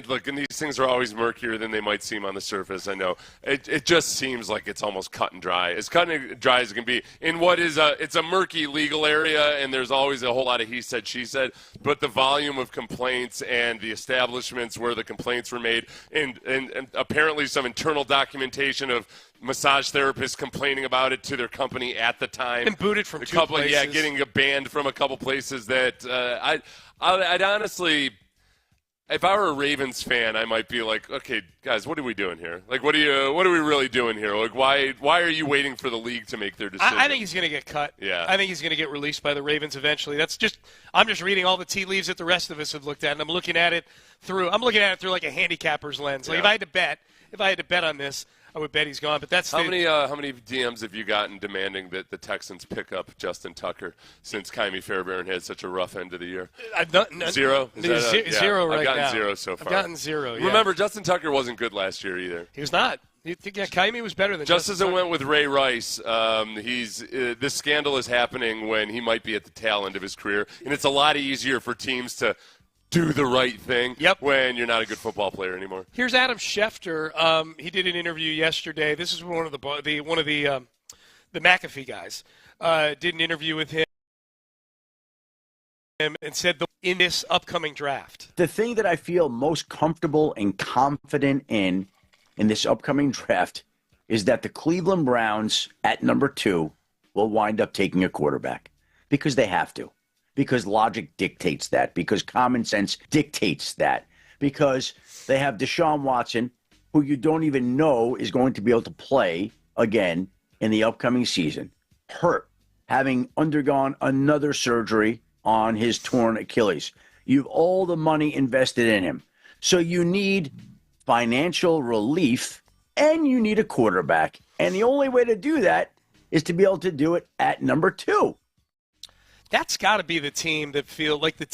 Look, and these things are always murkier than they might seem on the surface. I know it just seems like it's almost cut and dry, as cut and dry as it can be in what is it's a murky legal area, and there's always a whole lot of he said, she said. But the volume of complaints and the establishments where the complaints were made, and apparently some internal documentation of massage therapists complaining about it to their company at the time, and booted from two places. Yeah, getting banned from a couple places. That I'd honestly. If I were a Ravens fan, I might be like, okay, guys, what are we doing here? Like, what are we really doing here? Like, why are you waiting for the league to make their decision? I think he's going to get cut. Yeah. I think he's going to get released by the Ravens eventually. I'm just reading all the tea leaves that the rest of us have looked at, and I'm looking at it through like a handicapper's lens. Like, if I had to bet on this, I would bet he's gone. But that's how many DMs have you gotten demanding that the Texans pick up Justin Tucker since Kymie Fairbairn had such a rough end of the year? Zero. Zero right now. I've gotten zero so far. I've gotten zero. Yeah. Remember, Justin Tucker wasn't good last year either. He was not. Kymie was better than just as it went with Ray Rice. This scandal is happening when he might be at the tail end of his career, and it's a lot easier for teams to do the right thing when you're not a good football player anymore. Here's Adam Schefter. He did an interview yesterday. This is one of the McAfee guys. Did an interview with him and said in this upcoming draft. The thing that I feel most comfortable and confident in this upcoming draft is that the Cleveland Browns at number 2 will wind up taking a quarterback because they have to. Because logic dictates that, because common sense dictates that, because they have Deshaun Watson, who you don't even know is going to be able to play again in the upcoming season, hurt, having undergone another surgery on his torn Achilles. You have all the money invested in him. So you need financial relief and you need a quarterback. And the only way to do that is to be able to do it at number 2. That's got to be the team that feel like the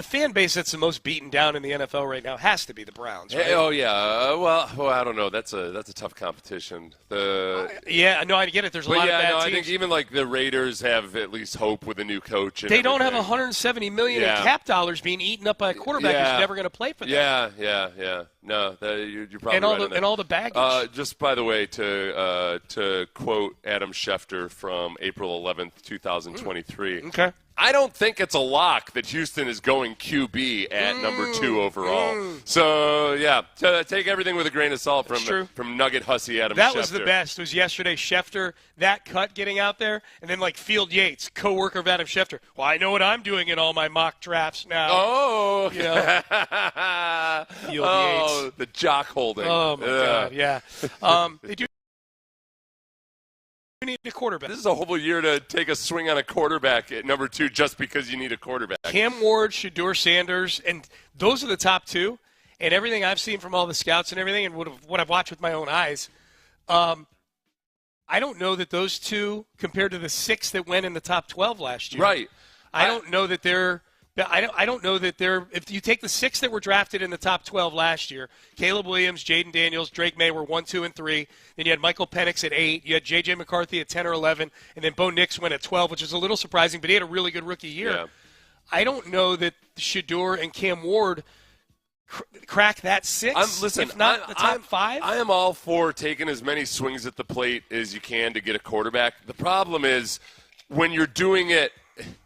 fan base that's the most beaten down in the NFL right now has to be the Browns, right? Oh, yeah. Well, I don't know. That's a tough competition. I get it. There's a lot of bad teams. I think even like the Raiders have at least hope with a new coach. They don't have $170 million in cap dollars being eaten up by a quarterback who's never going to play for them. Yeah. No, you're probably right. And all the baggage. Just by the way, to quote Adam Schefter from April 11th, 2023. Okay. I don't think it's a lock that Houston is going QB at number 2 overall. So, take everything with a grain of salt from Nugget Hussy Adam Schefter. That was the best, was yesterday Schefter, that cut getting out there, and then like Field Yates, co-worker of Adam Schefter. Well, I know what I'm doing in all my mock drafts now. Oh. You know? Field Yates. The jock holding. Oh, my God, yeah. They do need a quarterback. This is a whole year to take a swing on a quarterback at number 2 just because you need a quarterback. Cam Ward, Shedeur Sanders, and those are the top 2. And everything I've seen from all the scouts and everything and what I've watched with my own eyes, I don't know that those 2, compared to the 6 that went in the top 12 last year. Right. I don't know that they're – I don't know that they're – if you take the 6 that were drafted in the top 12 last year, Caleb Williams, Jaden Daniels, Drake May were 1, 2, and 3. Then you had Michael Penix at 8. You had J.J. McCarthy at 10 or 11. And then Bo Nix went at 12, which is a little surprising, but he had a really good rookie year. Yeah. I don't know that Shedeur and Cam Ward – crack that 6, if not the top 5? I am all for taking as many swings at the plate as you can to get a quarterback. The problem is when you're doing it,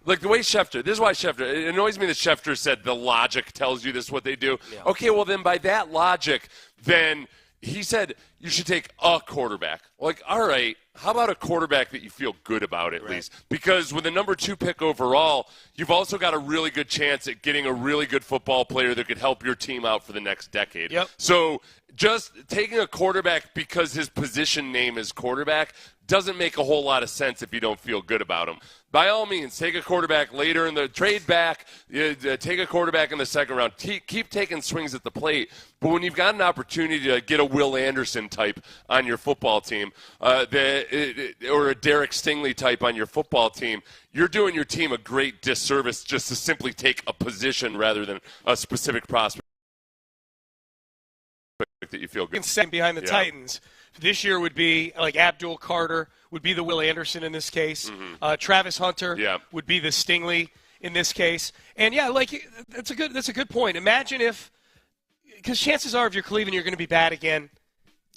like the way Schefter, this is why Schefter, it annoys me that Schefter said the logic tells you this is what they do. Yeah. Okay, well then by that logic, then he said you should take a quarterback. Like, all right, how about a quarterback that you feel good about at least? Because with the number 2 pick overall, you've also got a really good chance at getting a really good football player that could help your team out for the next decade. Yep. So just taking a quarterback because his position name is quarterback doesn't make a whole lot of sense if you don't feel good about him. By all means, take a quarterback later in the trade back, take a quarterback in the second round. Keep taking swings at the plate. But when you've got an opportunity to get a Will Anderson type on your football team, or a Derek Stingley type on your football team, you're doing your team a great disservice just to simply take a position rather than a specific prospect that you feel good. Second behind the Titans this year would be like Abdul Carter would be the Will Anderson in this case. Mm-hmm. Travis Hunter would be the Stingley in this case. And that's a good point. Imagine if, because chances are if you're Cleveland, you're going to be bad again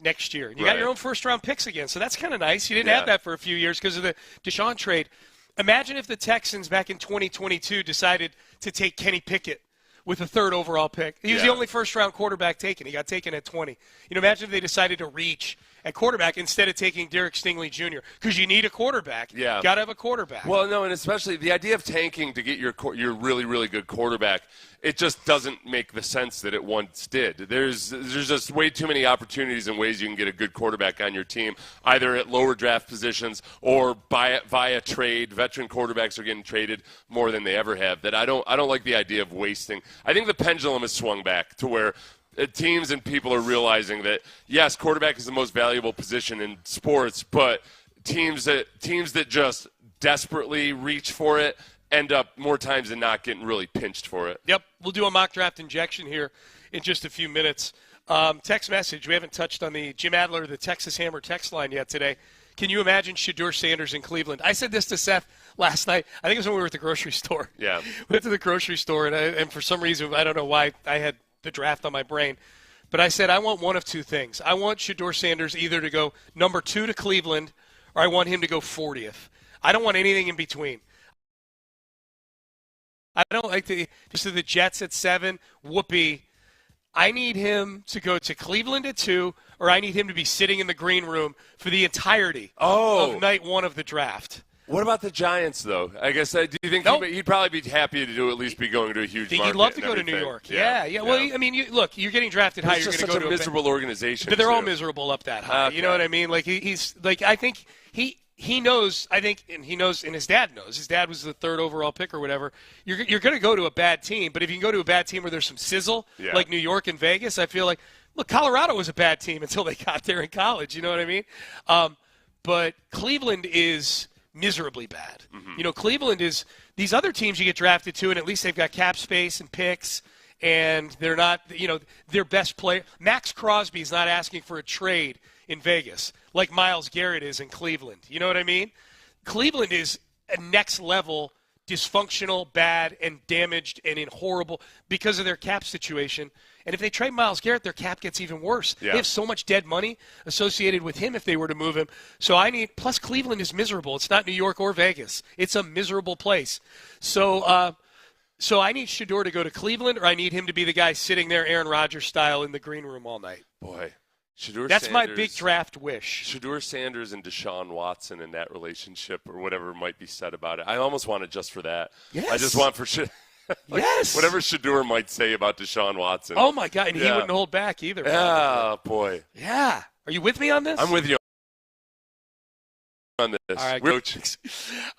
next year. You got your own first-round picks again, so that's kind of nice. You didn't have that for a few years because of the Deshaun trade. Imagine if the Texans back in 2022 decided to take Kenny Pickett with a 3rd overall pick. He was the only first-round quarterback taken. He got taken at 20. Imagine if they decided to reach at quarterback instead of taking Derek Stingley Jr. because you need a quarterback. Yeah. Got to have a quarterback. Well, no, and especially the idea of tanking to get your really, really good quarterback, it just doesn't make the sense that it once did. There's just way too many opportunities and ways you can get a good quarterback on your team, either at lower draft positions or via trade. Veteran quarterbacks are getting traded more than they ever have. That I don't like the idea of wasting. I think the pendulum has swung back to where teams and people are realizing that, yes, quarterback is the most valuable position in sports, but teams that just desperately reach for it end up more times than not getting really pinched for it. Yep. We'll do a mock draft injection here in just a few minutes. Text message. We haven't touched on the Jim Adler, the Texas Hammer text line yet today. Can you imagine Shedeur Sanders in Cleveland? I said this to Seth last night. I think it was when we were at the grocery store. Yeah. We went to the grocery store, and for some reason, I don't know why I had the draft on my brain. But I said I want one of 2 things. I want Shedeur Sanders either to go number 2 to Cleveland or I want him to go 40th. I don't want anything in between. I don't like the Jets at 7. Whoopee. I need him to go to Cleveland at 2 or I need him to be sitting in the green room for the entirety of night 1 of the draft. What about the Giants, though? I guess, do you think he'd probably be happy to at least be going to a huge market? He'd love to go to New York. Yeah. Well, I mean, look, you're getting drafted high. You're going to go to a miserable organization. But they're all miserable up that high. Okay. You know what I mean? Like he's like I think he knows. I think and he knows, and his dad knows. His dad was the 3rd overall pick or whatever. You're going to go to a bad team, but if you can go to a bad team where there's some sizzle, like New York and Vegas, I feel like look, Colorado was a bad team until they got there in college. You know what I mean? But Cleveland is miserably bad. Mm-hmm. Cleveland is these other teams you get drafted to, and at least they've got cap space and picks, and they're not, their best player. Max Crosby is not asking for a trade in Vegas like Myles Garrett is in Cleveland. You know what I mean? Cleveland is a next level dysfunctional, bad, and damaged, and in horrible because of their cap situation. And if they trade Myles Garrett, their cap gets even worse. Yeah. They have so much dead money associated with him if they were to move him. So plus Cleveland is miserable. It's not New York or Vegas. It's a miserable place. So I need Shedeur to go to Cleveland, or I need him to be the guy sitting there Aaron Rodgers style in the green room all night. Boy. That's my big draft wish. Shedeur Sanders and Deshaun Watson in that relationship, or whatever might be said about it. I almost want it just for that. Yes. I just want for yes. Whatever Shedeur might say about Deshaun Watson. Oh, my God. And he wouldn't hold back either. Yeah, boy. Yeah. Are you with me on this? I'm with you on this. All right, Coach.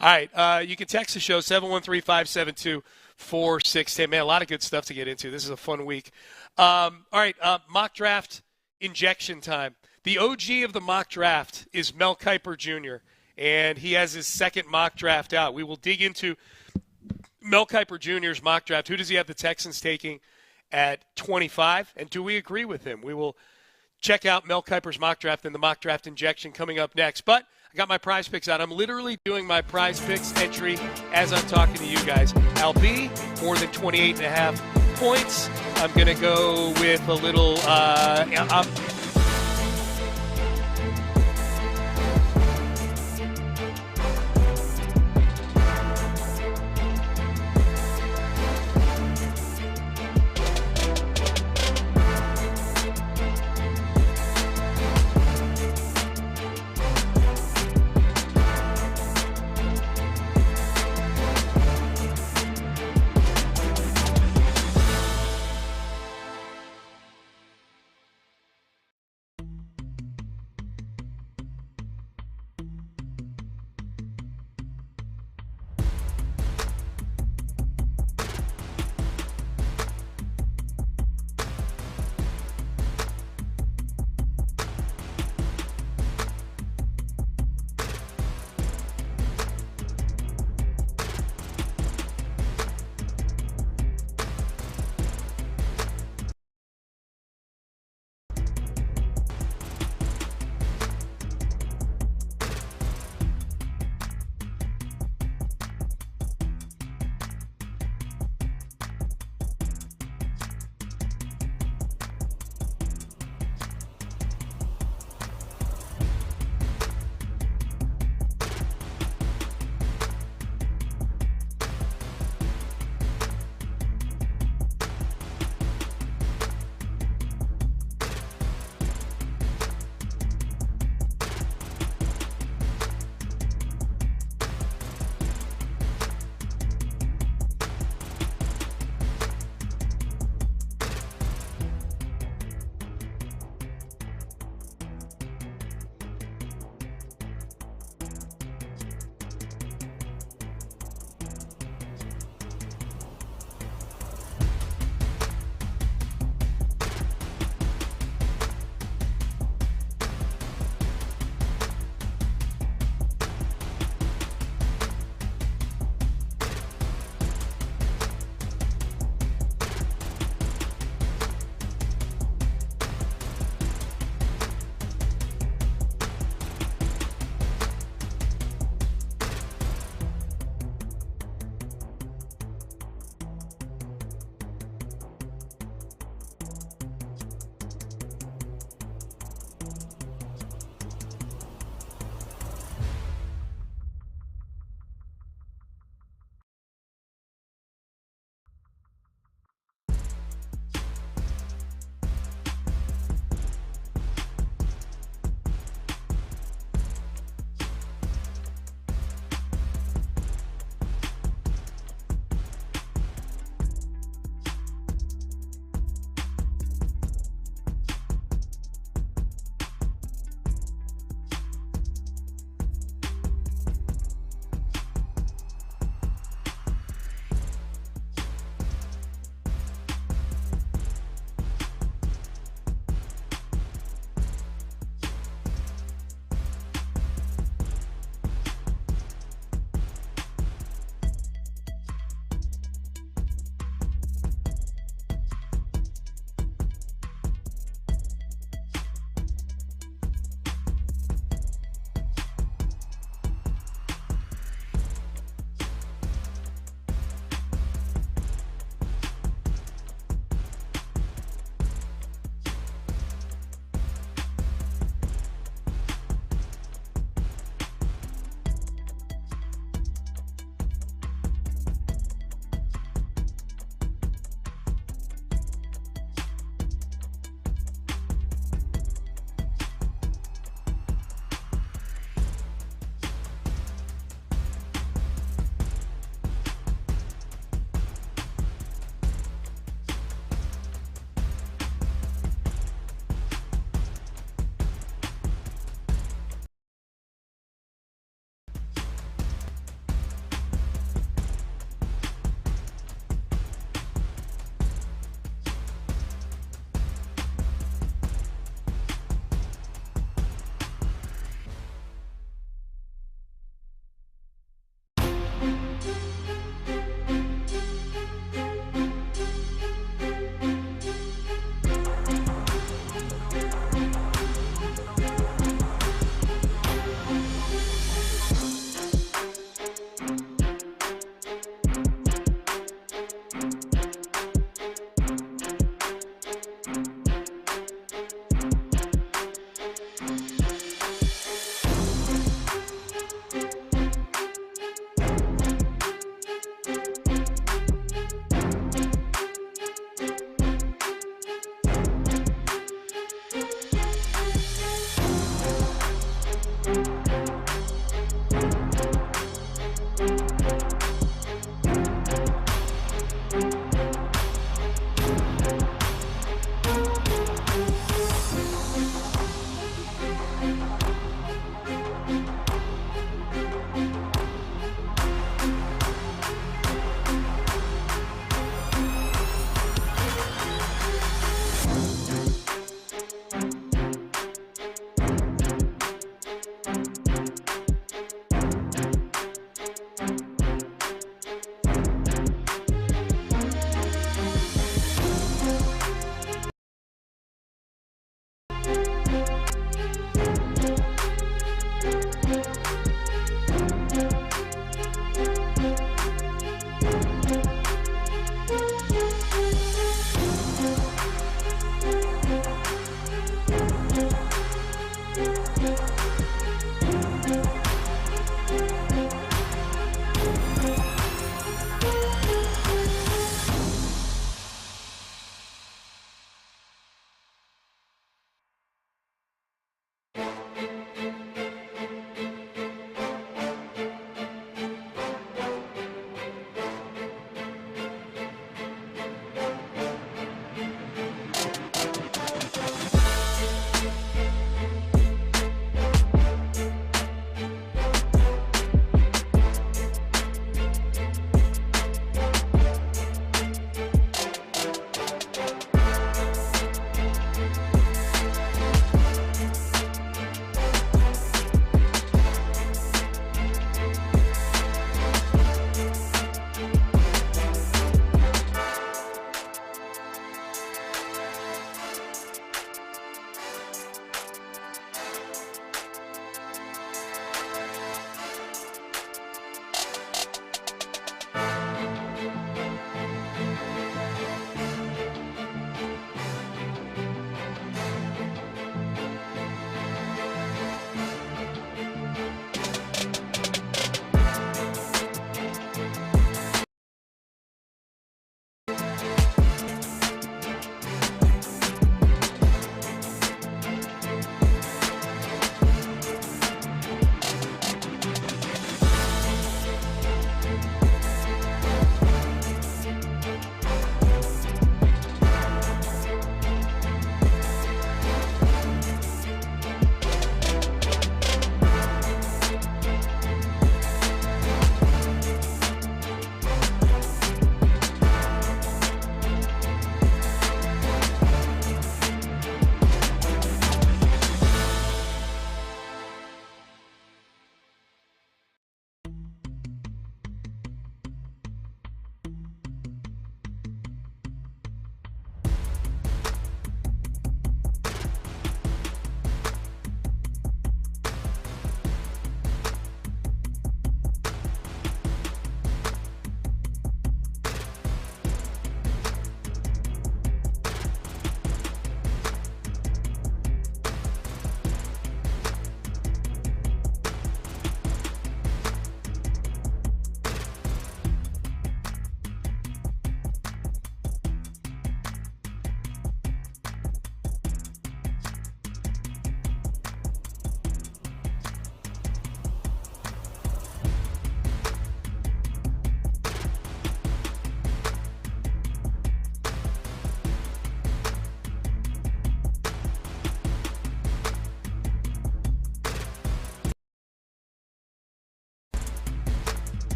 All right, you can text the show 713-572-4610. Man, a lot of good stuff to get into. This is a fun week. All right, mock draft injection time. The OG of the mock draft is Mel Kiper Jr., and he has his second mock draft out. We will dig into Mel Kiper Jr.'s mock draft. Who does he have the Texans taking at 25, and do we agree with him? We will check out Mel Kiper's mock draft and the mock draft injection coming up next. But I got my prize picks out. I'm literally doing my prize picks entry as I'm talking to you guys. I'll be more than 28.5 points. I'm going to go with a little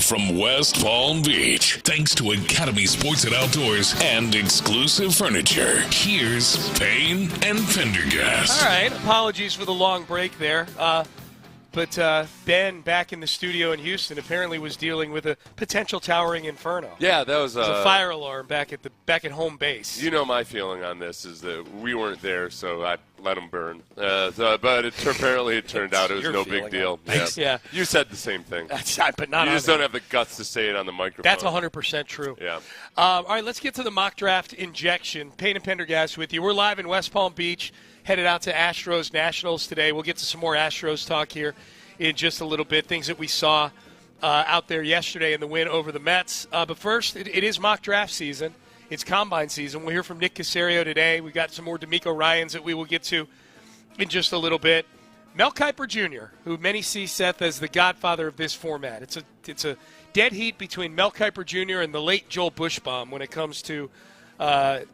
From West Palm Beach, thanks to Academy Sports and Outdoors and Exclusive Furniture, here's Payne and Pendergast. All right, apologies for the long break there. But Ben, back in the studio in Houston, apparently was dealing with a potential towering inferno. Yeah, that was a fire alarm back at home base. You know my feeling on this is that we weren't there, so I let them burn. But apparently it turned out it was no big deal. Yeah. You said the same thing. But not you just don't have the guts to say it on the microphone. That's 100% true. Yeah. All right, let's get to the mock draft injection. Payne and Pendergast with you. We're live in West Palm Beach. headed out to Astros Nationals today. We'll get to some more Astros talk here in just a little bit, things that we saw out there yesterday in the win over the Mets. But first, it is mock draft season. It's combine season. We'll hear from Nick Caserio today. We've got some more DeMeco Ryans that we will get to in just a little bit. Mel Kiper Jr., who many see Seth as the godfather of this format. It's a dead heat between Mel Kiper Jr. and the late Joel Bushbaum when it comes to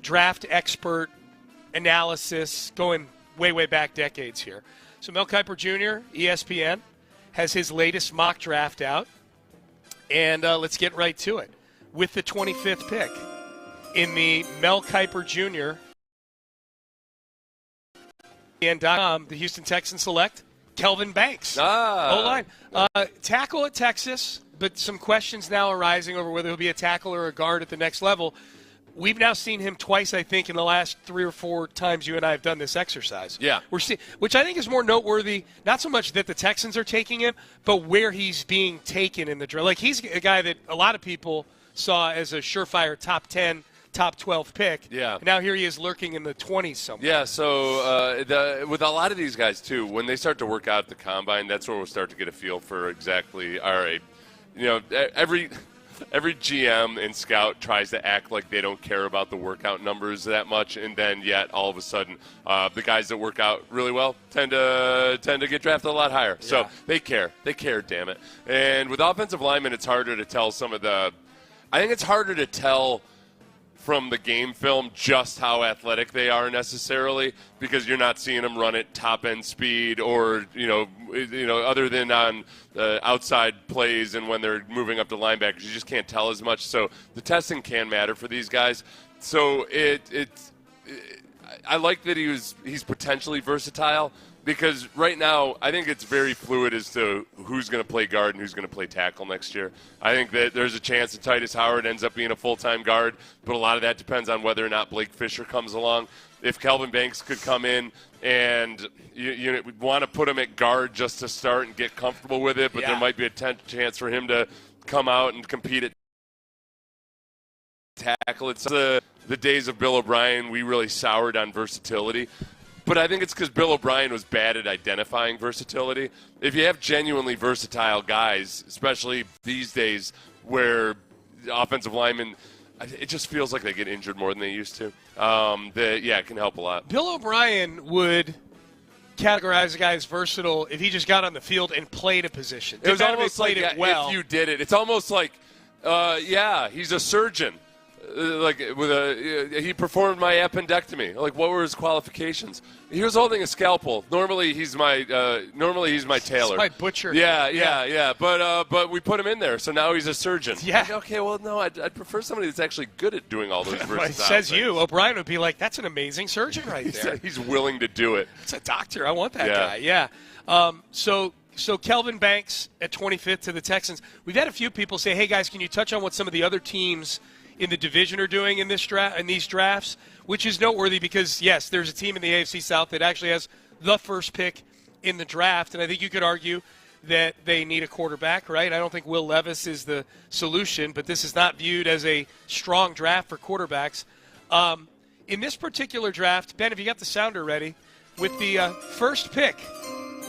draft expert analysis going way, way back decades here. So Mel Kiper Jr., ESPN, has his latest mock draft out. And let's get right to it with the 25th pick in the Mel Kiper Jr. And the Houston Texans select Kelvin Banks. O-line. Tackle at Texas, but some questions now arising over whether he'll be a tackle or a guard at the next level. We've now seen him twice, I think, in the last 3 or 4 times you and I have done this exercise. Yeah. Which I think is more noteworthy, not so much that the Texans are taking him, but where he's being taken in the draft. Like, he's a guy that a lot of people saw as a surefire top 10, top 12 pick. Yeah. And now here he is lurking in the 20s somewhere. Yeah, so with a lot of these guys, too, when they start to work out at the combine, that's where we'll start to get a feel for exactly, all right, every GM and scout tries to act like they don't care about the workout numbers that much, and then yet all of a sudden the guys that work out really well tend to get drafted a lot higher. Yeah. So they care, damn it. And with offensive linemen, it's harder to tell I think it's harder to tell from the game film just how athletic they are necessarily, because you're not seeing them run at top end speed or other than on outside plays and when they're moving up to linebackers, you just can't tell as much. So the testing can matter for these guys. So I like that he's potentially versatile, because right now I think it's very fluid as to who's going to play guard and who's going to play tackle next year. I think that there's a chance that Titus Howard ends up being a full-time guard, but a lot of that depends on whether or not Blake Fisher comes along. If Kelvin Banks could come in and you want to put him at guard just to start and get comfortable with it, but there might be a chance for him to come out and compete at tackle. It's the days of Bill O'Brien, we really soured on versatility. But I think it's because Bill O'Brien was bad at identifying versatility. If you have genuinely versatile guys, especially these days where offensive linemen, it just feels like they get injured more than they used to. It can help a lot. Bill O'Brien would categorize a guy as versatile if he just got on the field and played a position. It was almost like if you did it. It's almost like, he's a surgeon. He performed my appendectomy. Like, what were his qualifications? He was holding a scalpel. Normally he's my tailor. He's my butcher. Yeah. But we put him in there, so now he's a surgeon. Yeah. Like, okay, well, no, I'd prefer somebody that's actually good at doing all those versatile Says things. you. O'Brien would be like, that's an amazing surgeon right there. He's willing to do it. It's a doctor. I want that guy. Yeah. So Kelvin Banks at 25th to the Texans. We've had a few people say, hey, guys, can you touch on what some of the other teams in the division are doing in these drafts, which is noteworthy because, yes, there's a team in the AFC South that actually has the first pick in the draft, and I think you could argue that they need a quarterback, right? I don't think Will Levis is the solution, but this is not viewed as a strong draft for quarterbacks. In this particular draft, Ben, have you got the sounder ready? With the first pick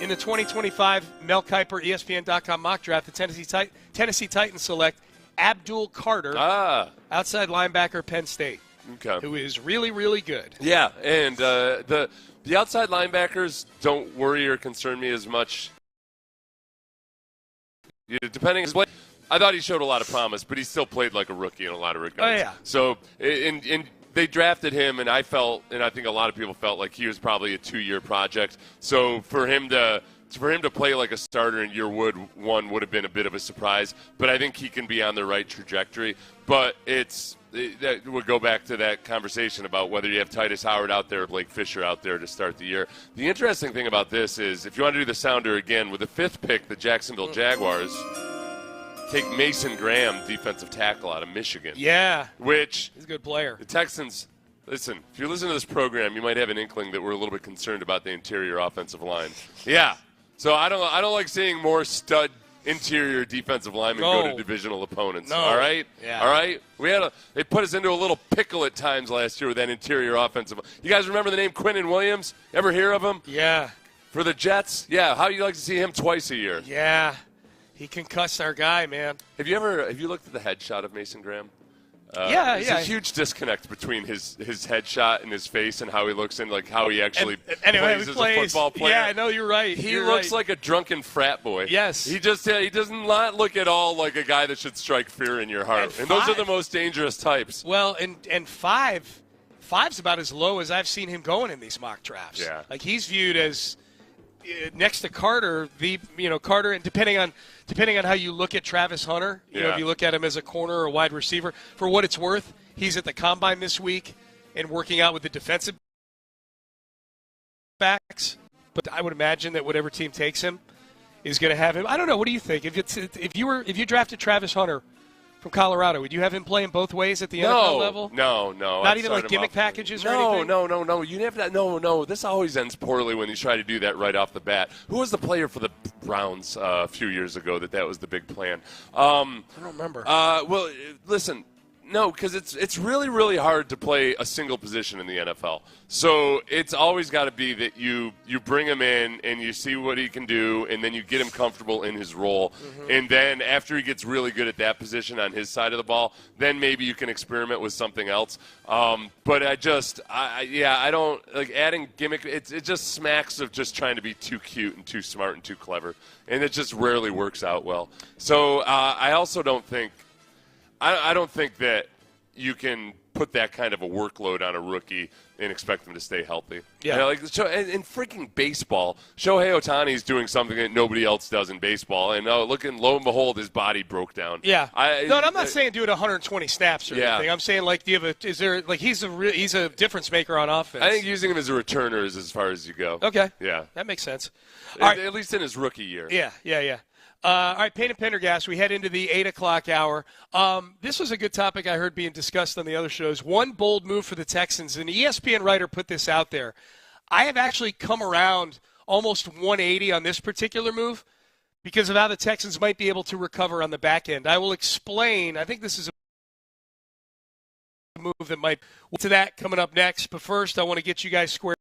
in the 2025 Mel Kiper ESPN.com mock draft, the Tennessee Titans select Abdul Carter, outside linebacker, Penn State, who is really, really good. Yeah, and the outside linebackers don't worry or concern me as much. Depending on his play, I thought he showed a lot of promise, but he still played like a rookie in a lot of regards. Oh, yeah. So, they drafted him, and I think a lot of people felt like he was probably a 2-year project. So for him to play like a starter in year one would have been a bit of a surprise, but I think he can be on the right trajectory. But that would go back to that conversation about whether you have Titus Howard out there or Blake Fisher out there to start the year. The interesting thing about this is, if you want to do the sounder again, with the 5th pick, the Jacksonville Jaguars take Mason Graham, defensive tackle out of Michigan. Yeah. Which he's a good player. The Texans, listen, if you listen to this program, you might have an inkling that we're a little bit concerned about the interior offensive line. Yeah. So I don't like seeing more stud interior defensive linemen go to divisional opponents. No. All right? Yeah. All right? They put us into a little pickle at times last year with that interior offensive. You guys remember the name Quinnen Williams? Ever hear of him? Yeah. For the Jets? Yeah. How do you like to see him twice a year? Yeah. He concussed our guy, man. Have you looked at the headshot of Mason Graham? There's a huge disconnect between his headshot and his face and how he looks and like how he actually plays as a football player. Yeah, I know you're right. He looks like a drunken frat boy. Yes. He does not look at all like a guy that should strike fear in your heart. And those are the most dangerous types. Well, and five's about as low as I've seen him going in these mock drafts. Yeah. Like he's viewed as next to Carter, Carter, and depending on how you look at Travis Hunter, if you look at him as a corner or wide receiver, for what it's worth, he's at the combine this week and working out with the defensive backs. But I would imagine that whatever team takes him is going to have him. I don't know. What do you think? If you drafted Travis Hunter from Colorado, would you have him playing both ways at the NFL level? No. Not even like gimmick packages or anything? No. You never. No. This always ends poorly when you try to do that right off the bat. Who was the player for the Browns a few years ago that was the big plan? I don't remember. Well, listen. No, because it's really, really hard to play a single position in the NFL. So it's always got to be that you bring him in and you see what he can do, and then you get him comfortable in his role. Mm-hmm. And then after he gets really good at that position on his side of the ball, then maybe you can experiment with something else. But I don't like adding gimmick. It just smacks of just trying to be too cute and too smart and too clever, and it just rarely works out well. So I also don't think. I don't think that you can put that kind of a workload on a rookie and expect them to stay healthy. Yeah. In freaking baseball, Shohei Ohtani is doing something that nobody else does in baseball, and lo and behold, his body broke down. Yeah. I'm not saying do it 120 snaps or anything. I'm saying he's a difference maker on offense. I think using him as a returner is as far as you go. Okay. Yeah. That makes sense. At least in his rookie year. Yeah. All right, Payne and Pendergast, we head into the 8 o'clock hour. This was a good topic I heard being discussed on the other shows. One bold move for the Texans. An ESPN writer put this out there. I have actually come around almost 180 on this particular move because of how the Texans might be able to recover on the back end. I will explain. I think this is a move that might – to that coming up next. But first, I want to get you guys squared.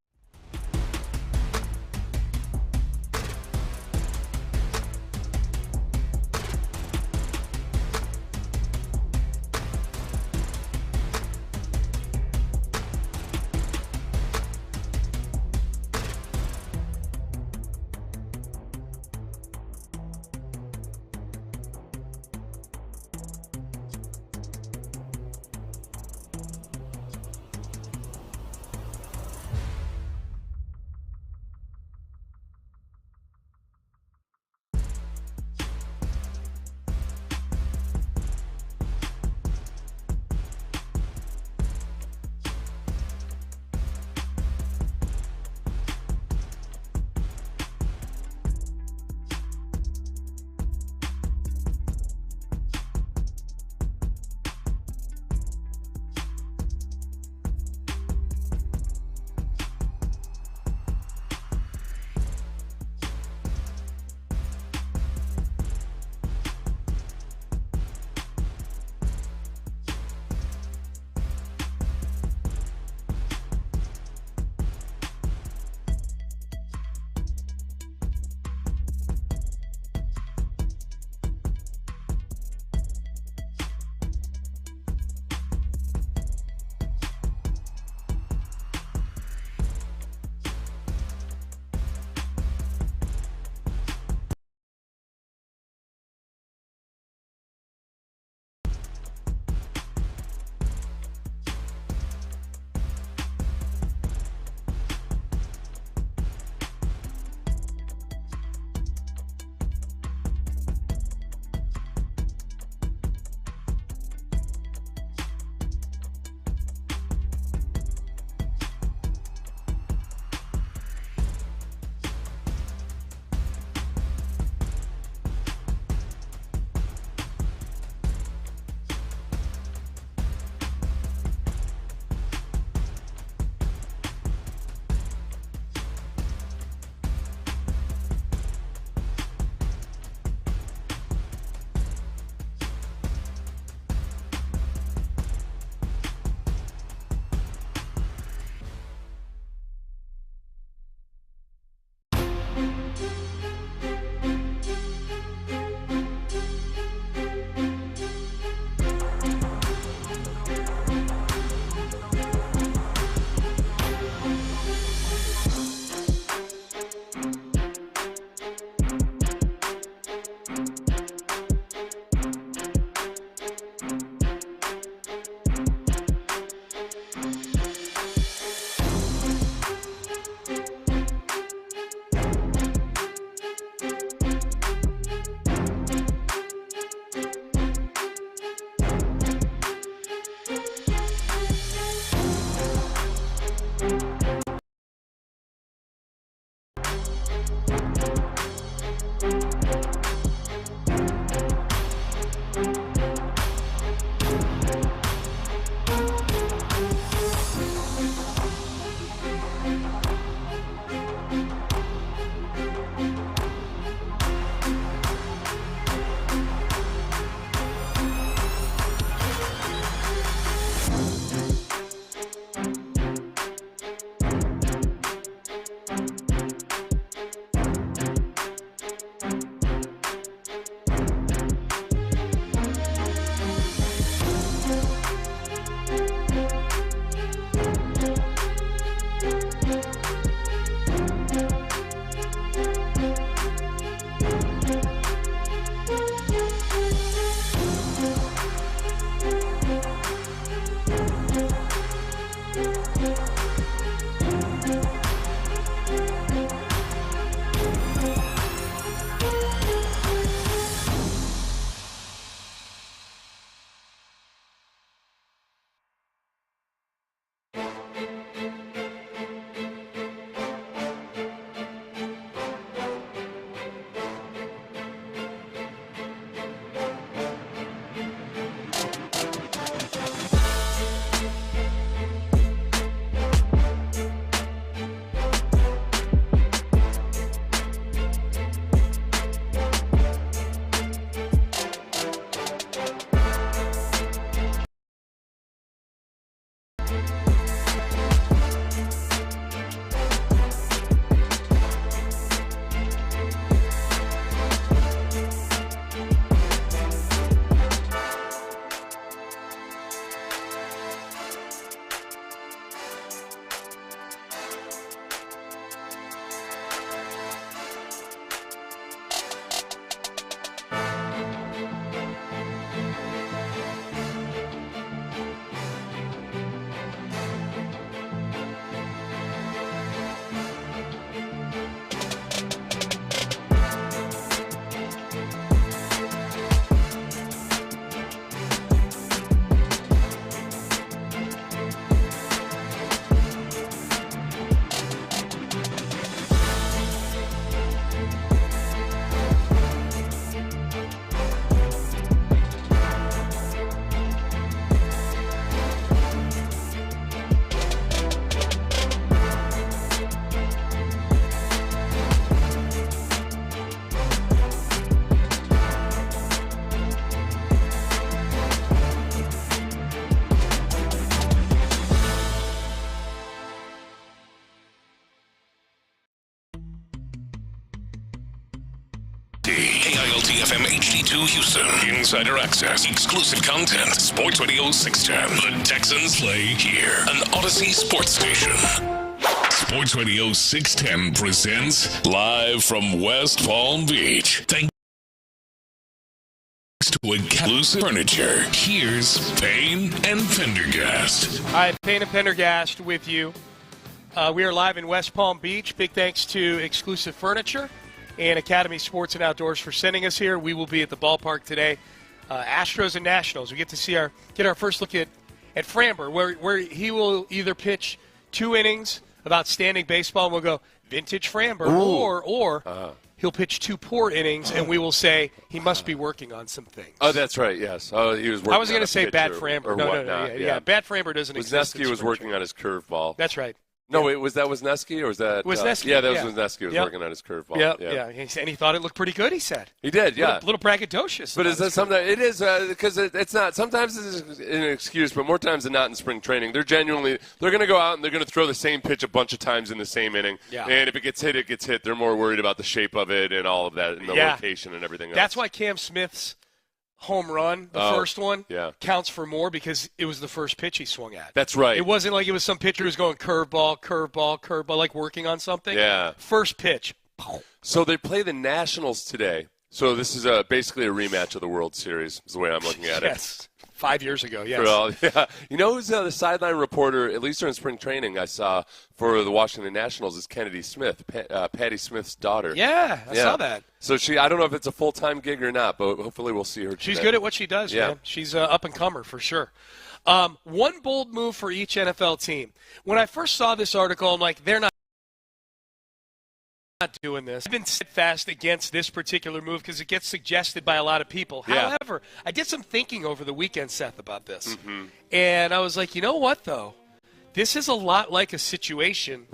WCFM HD2 Houston. Insider access, exclusive content. Sports Radio 610. The Texans play here. An Odyssey sports station. Sports Radio 610 presents live from West Palm Beach. Thanks to exclusive furniture. Here's Payne and Pendergast. All right, Payne and Pendergast with you. We are live in West Palm Beach. Big thanks to Exclusive Furniture and Academy Sports and Outdoors for sending us here. We will be at the ballpark today. Astros and Nationals. We get to see get our first look at Framber, where he will either pitch 2 innings of outstanding baseball, and we'll go vintage Framber, or he'll pitch 2 poor innings, and we will say he must be working on some things. Oh, that's right. Yes. Oh, he was working. I was going to say bad Framber. No. Yeah, bad Framber doesn't exist. Wisniewski was working on his curveball. That's right. No, wait, was that Wisniewski or was that? Wisniewski. Yeah, that was Wisniewski was working on his curveball. Yeah. And he thought it looked pretty good, he said. He did, yeah. A little braggadocious. But is that something? It is, because it's not. Sometimes it's an excuse, but more times than not in spring training, they're going to go out and they're going to throw the same pitch a bunch of times in the same inning. Yeah. And if it gets hit, it gets hit. They're more worried about the shape of it and all of that and the location and everything else. That's why Cam Smith's home run, the first one, counts for more because it was the first pitch he swung at. That's right. It wasn't like it was some pitcher who's going curveball, like working on something. Yeah. First pitch. So they play the Nationals today. So this is basically a rematch of the World Series is the way I'm looking at it. Yes. 5 years ago, yes. Well, yeah. You know who's the sideline reporter, at least during spring training, I saw for the Washington Nationals is Kennedy Smith, Patty Smith's daughter. Yeah, I saw that. So I don't know if it's a full-time gig or not, but hopefully we'll see her today. She's good at what she does, man. She's up-and-comer for sure. One bold move for each NFL team. When I first saw this article, I'm like, they're not doing this. I've been steadfast against this particular move because it gets suggested by a lot of people. Yeah. However, I did some thinking over the weekend, Seth, about this. Mm-hmm. And I was like, you know what, though? This is a lot like a situation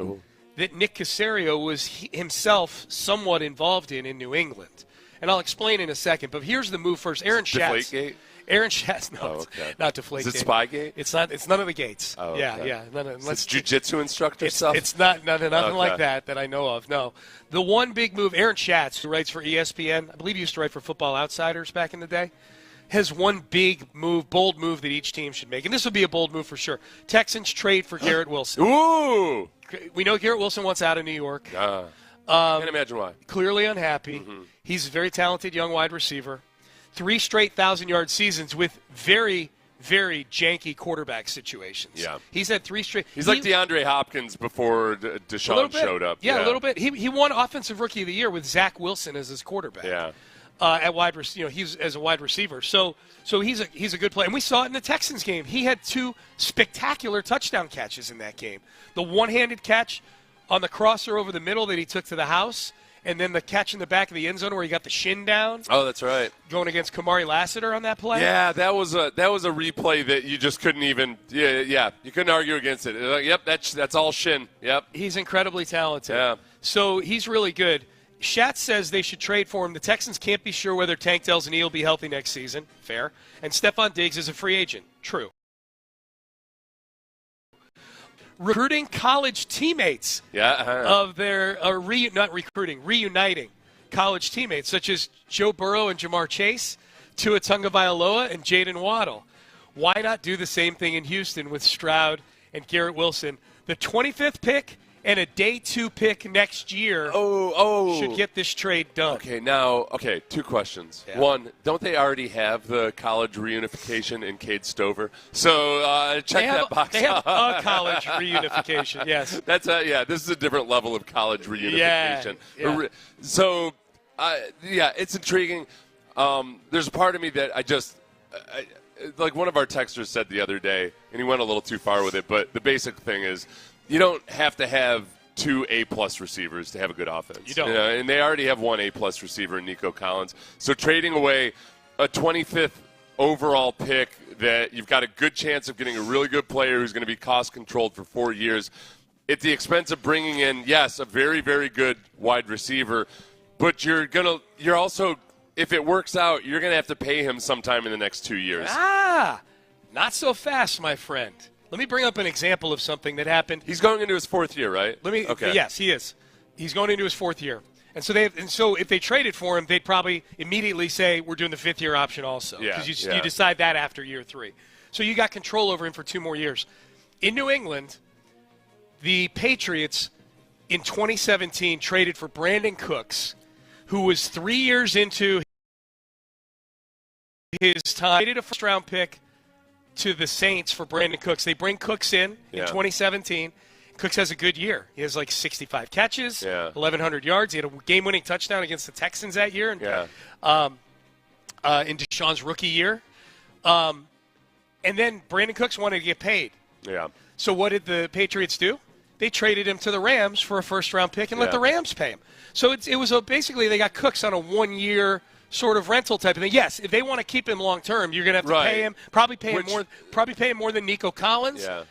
that Nick Caserio was himself somewhat involved in New England. And I'll explain in a second. But here's the move first. Aaron Schatz. Deflategate? Aaron Schatz, not Deflategate. Is it Spygate? It's not. It's none of the gates. Oh, okay. Yeah. It's jiu-jitsu instructor stuff? It's nothing like that I know of, no. The one big move, Aaron Schatz, who writes for ESPN, I believe he used to write for Football Outsiders back in the day, has one big move, bold move that each team should make. And this would be a bold move for sure. Texans trade for Garrett Wilson. Ooh! We know Garrett Wilson wants out of New York. Can't imagine why. Clearly unhappy. Mm-hmm. He's a very talented young wide receiver. 3 straight 1,000-yard seasons with very, very janky quarterback situations. Yeah. He's had 3 straight. He's like DeAndre Hopkins before Deshaun showed up. Yeah, a little bit. He won Offensive Rookie of the Year with Zach Wilson as his quarterback. Yeah. At wide, he's as a wide receiver. So he's a good player. And we saw it in the Texans game. He had 2 spectacular touchdown catches in that game. The one-handed catch on the crosser over the middle that he took to the house, and then the catch in the back of the end zone where he got the shin down. Oh, that's right. Going against Kamari Lassiter on that play. Yeah, that was a replay that you just couldn't even. Yeah, you couldn't argue against it. Like, yep, that's all shin. Yep. He's incredibly talented. Yeah. So he's really good. Schatz says they should trade for him. The Texans can't be sure whether Tank Delzany will be healthy next season. Fair. And Stephon Diggs is a free agent. True. Recruiting college teammates of their reuniting college teammates such as Joe Burrow and Jamar Chase, Tua Tagovailoa and Jaden Waddle. Why not do the same thing in Houston with Stroud and Garrett Wilson? The 25th pick and a day 2 pick next year should get this trade done. Okay, 2 questions. Yeah. One, don't they already have the college reunification in Cade Stover? So check that box. They have a college reunification, yes. That's this is a different level of college reunification. Yeah. So, it's intriguing. There's a part of me that I like one of our texters said the other day, and he went a little too far with it, but the basic thing is, you don't have to have 2 A-plus receivers to have a good offense. You don't. And they already have 1 A-plus receiver in Nico Collins. So trading away a 25th overall pick that you've got a good chance of getting a really good player who's going to be cost-controlled for 4 years at the expense of bringing in, yes, a very, very good wide receiver, but you're also, if it works out, you're going to have to pay him sometime in the next 2 years. Not so fast, my friend. Let me bring up an example of something that happened. He's going into his 4th year, right? Okay. Yes, he is. He's going into his 4th year. And so if they traded for him, they'd probably immediately say, we're doing the 5th-year option also. Because you decide that after year 3. So you got control over him for 2 more years. In New England, the Patriots in 2017 traded for Brandon Cooks, who was 3 years into his time. Traded a first-round pick to the Saints for Brandon Cooks. They bring Cooks in 2017. Cooks has a good year. He has like 65 catches, 1,100 yards. He had a game-winning touchdown against the Texans that year. In Deshaun's rookie year. And then Brandon Cooks wanted to get paid. Yeah. So what did the Patriots do? They traded him to the Rams for a first-round pick and let the Rams pay him. So it was basically they got Cooks on a 1-year sort of rental type of thing. Yes, if they want to keep him long-term, you're going to have to pay him. Probably pay him more than Nico Collins. Yeah.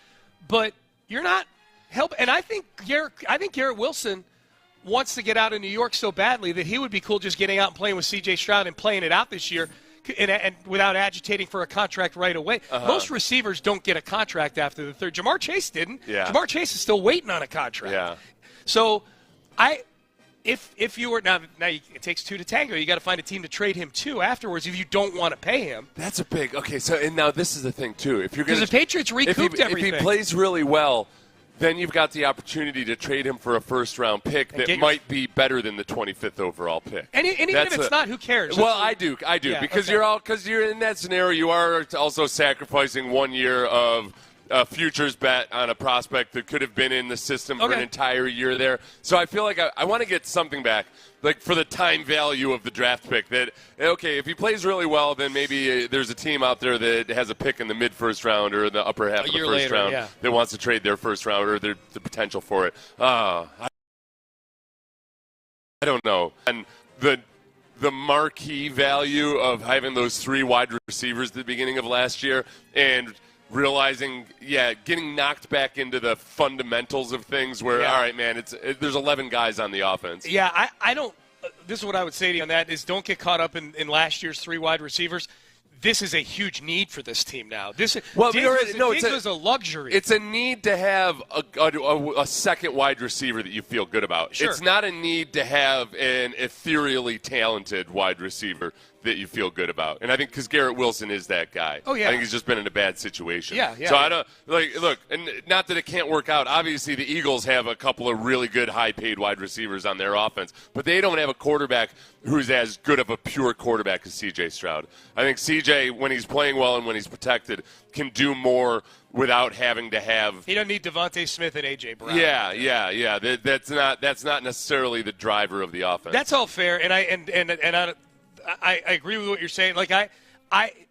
But you're not helping. And I think Garrett Wilson wants to get out of New York so badly that he would be cool just getting out and playing with C.J. Stroud and playing it out this year. And without agitating for a contract right away. Most receivers don't get a contract after the 3rd. Jamar Chase didn't. Yeah. Jamar Chase is still waiting on a contract. Yeah. So if you were now it takes 2 to tango. You got to find a team to trade him to afterwards if you don't want to pay him. That's a big so. And now this is the thing too. If you're because the Patriots recouped everything. If he plays really well, then you've got the opportunity to trade him for a first-round pick that might be better than the 25th overall pick. And even if it's not, who cares? Well, I do because you're in that scenario. You are also sacrificing 1 year of a futures bet on a prospect that could have been in the system for an entire year there. So I feel like I want to get something back, like for the time value of the draft pick. That if he plays really well, then maybe there's a team out there that has a pick in the mid-first round or the upper half of the first round that wants to trade their first round or the potential for it. I don't know. And the marquee value of having those 3 wide receivers at the beginning of last year and realizing, getting knocked back into the fundamentals of things where, all right, man, there's 11 guys on the offense. Yeah, I don't – this is what I would say to you on that is don't get caught up in last year's 3 wide receivers. This is a huge need for this team now. Diggs was a luxury. It's a need to have a second wide receiver that you feel good about. Sure. It's not a need to have an ethereally talented wide receiver that you feel good about. And I think because Garrett Wilson is that guy. Oh, yeah. I think he's just been in a bad situation. Yeah. So I don't look, and not that it can't work out. Obviously, the Eagles have a couple of really good high-paid wide receivers on their offense, but they don't have a quarterback who's as good of a pure quarterback as C.J. Stroud. I think C.J., when he's playing well and when he's protected, can do more without having to have. He doesn't need Devontae Smith and A.J. Brown. Yeah. That's not necessarily the driver of the offense. That's all fair, and I agree with what you're saying. Like I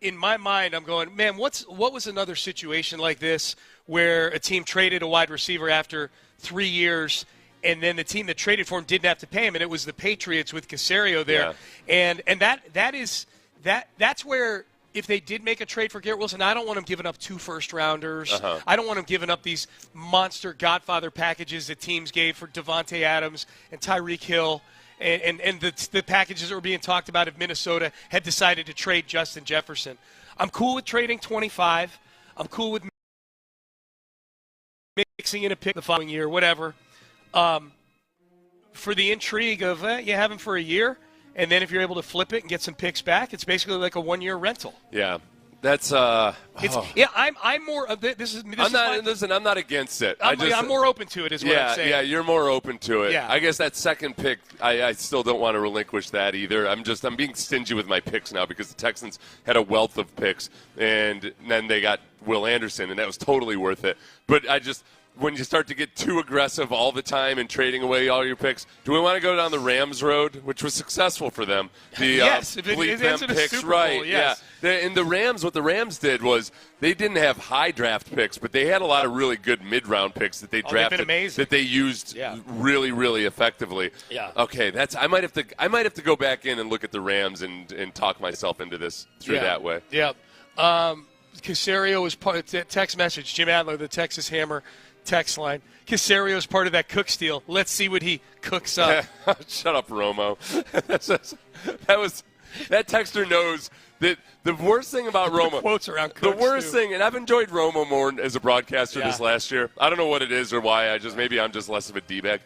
in my mind, I'm going, man, what was another situation like this where a team traded a wide receiver after 3 years, and then the team that traded for him didn't have to pay him, and it was the Patriots with Caserio there, and that's where. If they did make a trade for Garrett Wilson, I don't want him giving up 2 first-rounders. I don't want him giving up these monster Godfather packages that teams gave for Devontae Adams and Tyreek Hill and the packages that were being talked about if Minnesota had decided to trade Justin Jefferson. I'm cool with trading 25. I'm cool with mixing in a pick the following year, whatever. For the intrigue of you have him for a year, and then if you're able to flip it and get some picks back, it's basically like a 1-year rental. Yeah. That's I'm more of this is I'm not against it. I'm more open to it is what I'm saying. Yeah, you're more open to it. Yeah. I guess that second pick I still don't want to relinquish that either. I'm being stingy with my picks now because the Texans had a wealth of picks and then they got Will Anderson and that was totally worth it. But when you start to get too aggressive all the time and trading away all your picks, do we want to go down the Rams road, which was successful for them? Yes, if it ends in a picks, Super Bowl, right? yes. Yeah. And the Rams, what the Rams did was they didn't have high draft picks, but they had a lot of really good mid-round picks that they drafted that they used really, really effectively. Yeah. Okay, I might have to go back in and look at the Rams and talk myself into this through that way. Yeah. Caserio was part of the text message. Jim Adler, the Texas Hammer. Text line. Caserio is part of that Cooks deal. Let's see what he cooks up. Shut up, Romo. That texter knows that the worst thing about Romo. Quotes around Cooks. The worst thing, and I've enjoyed Romo more as a broadcaster this last year. I don't know what it is or why. Maybe I'm just less of a D-bag.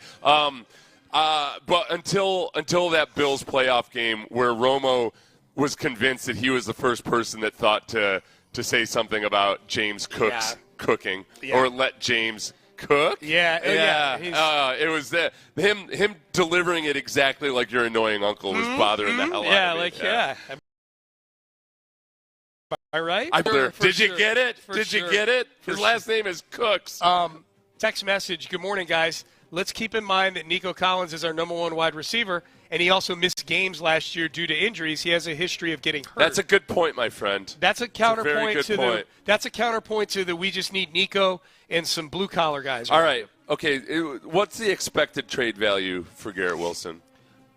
But until that Bills playoff game where Romo was convinced that he was the first person that thought to say something about James Cook's cooking or let James cook. It was him delivering it exactly like your annoying uncle was bothering the hell out of me. Am I right? Did you get it? Did you get it? His last name is Cooks. Text message, good morning, guys. Let's keep in mind that Nico Collins is our number one wide receiver, and he also missed games last year due to injuries. He has a history of getting hurt. That's a good point, my friend. That's a counterpoint That's a counterpoint to the we just need Nico and some blue-collar guys. All right. Okay, what's the expected trade value for Garrett Wilson?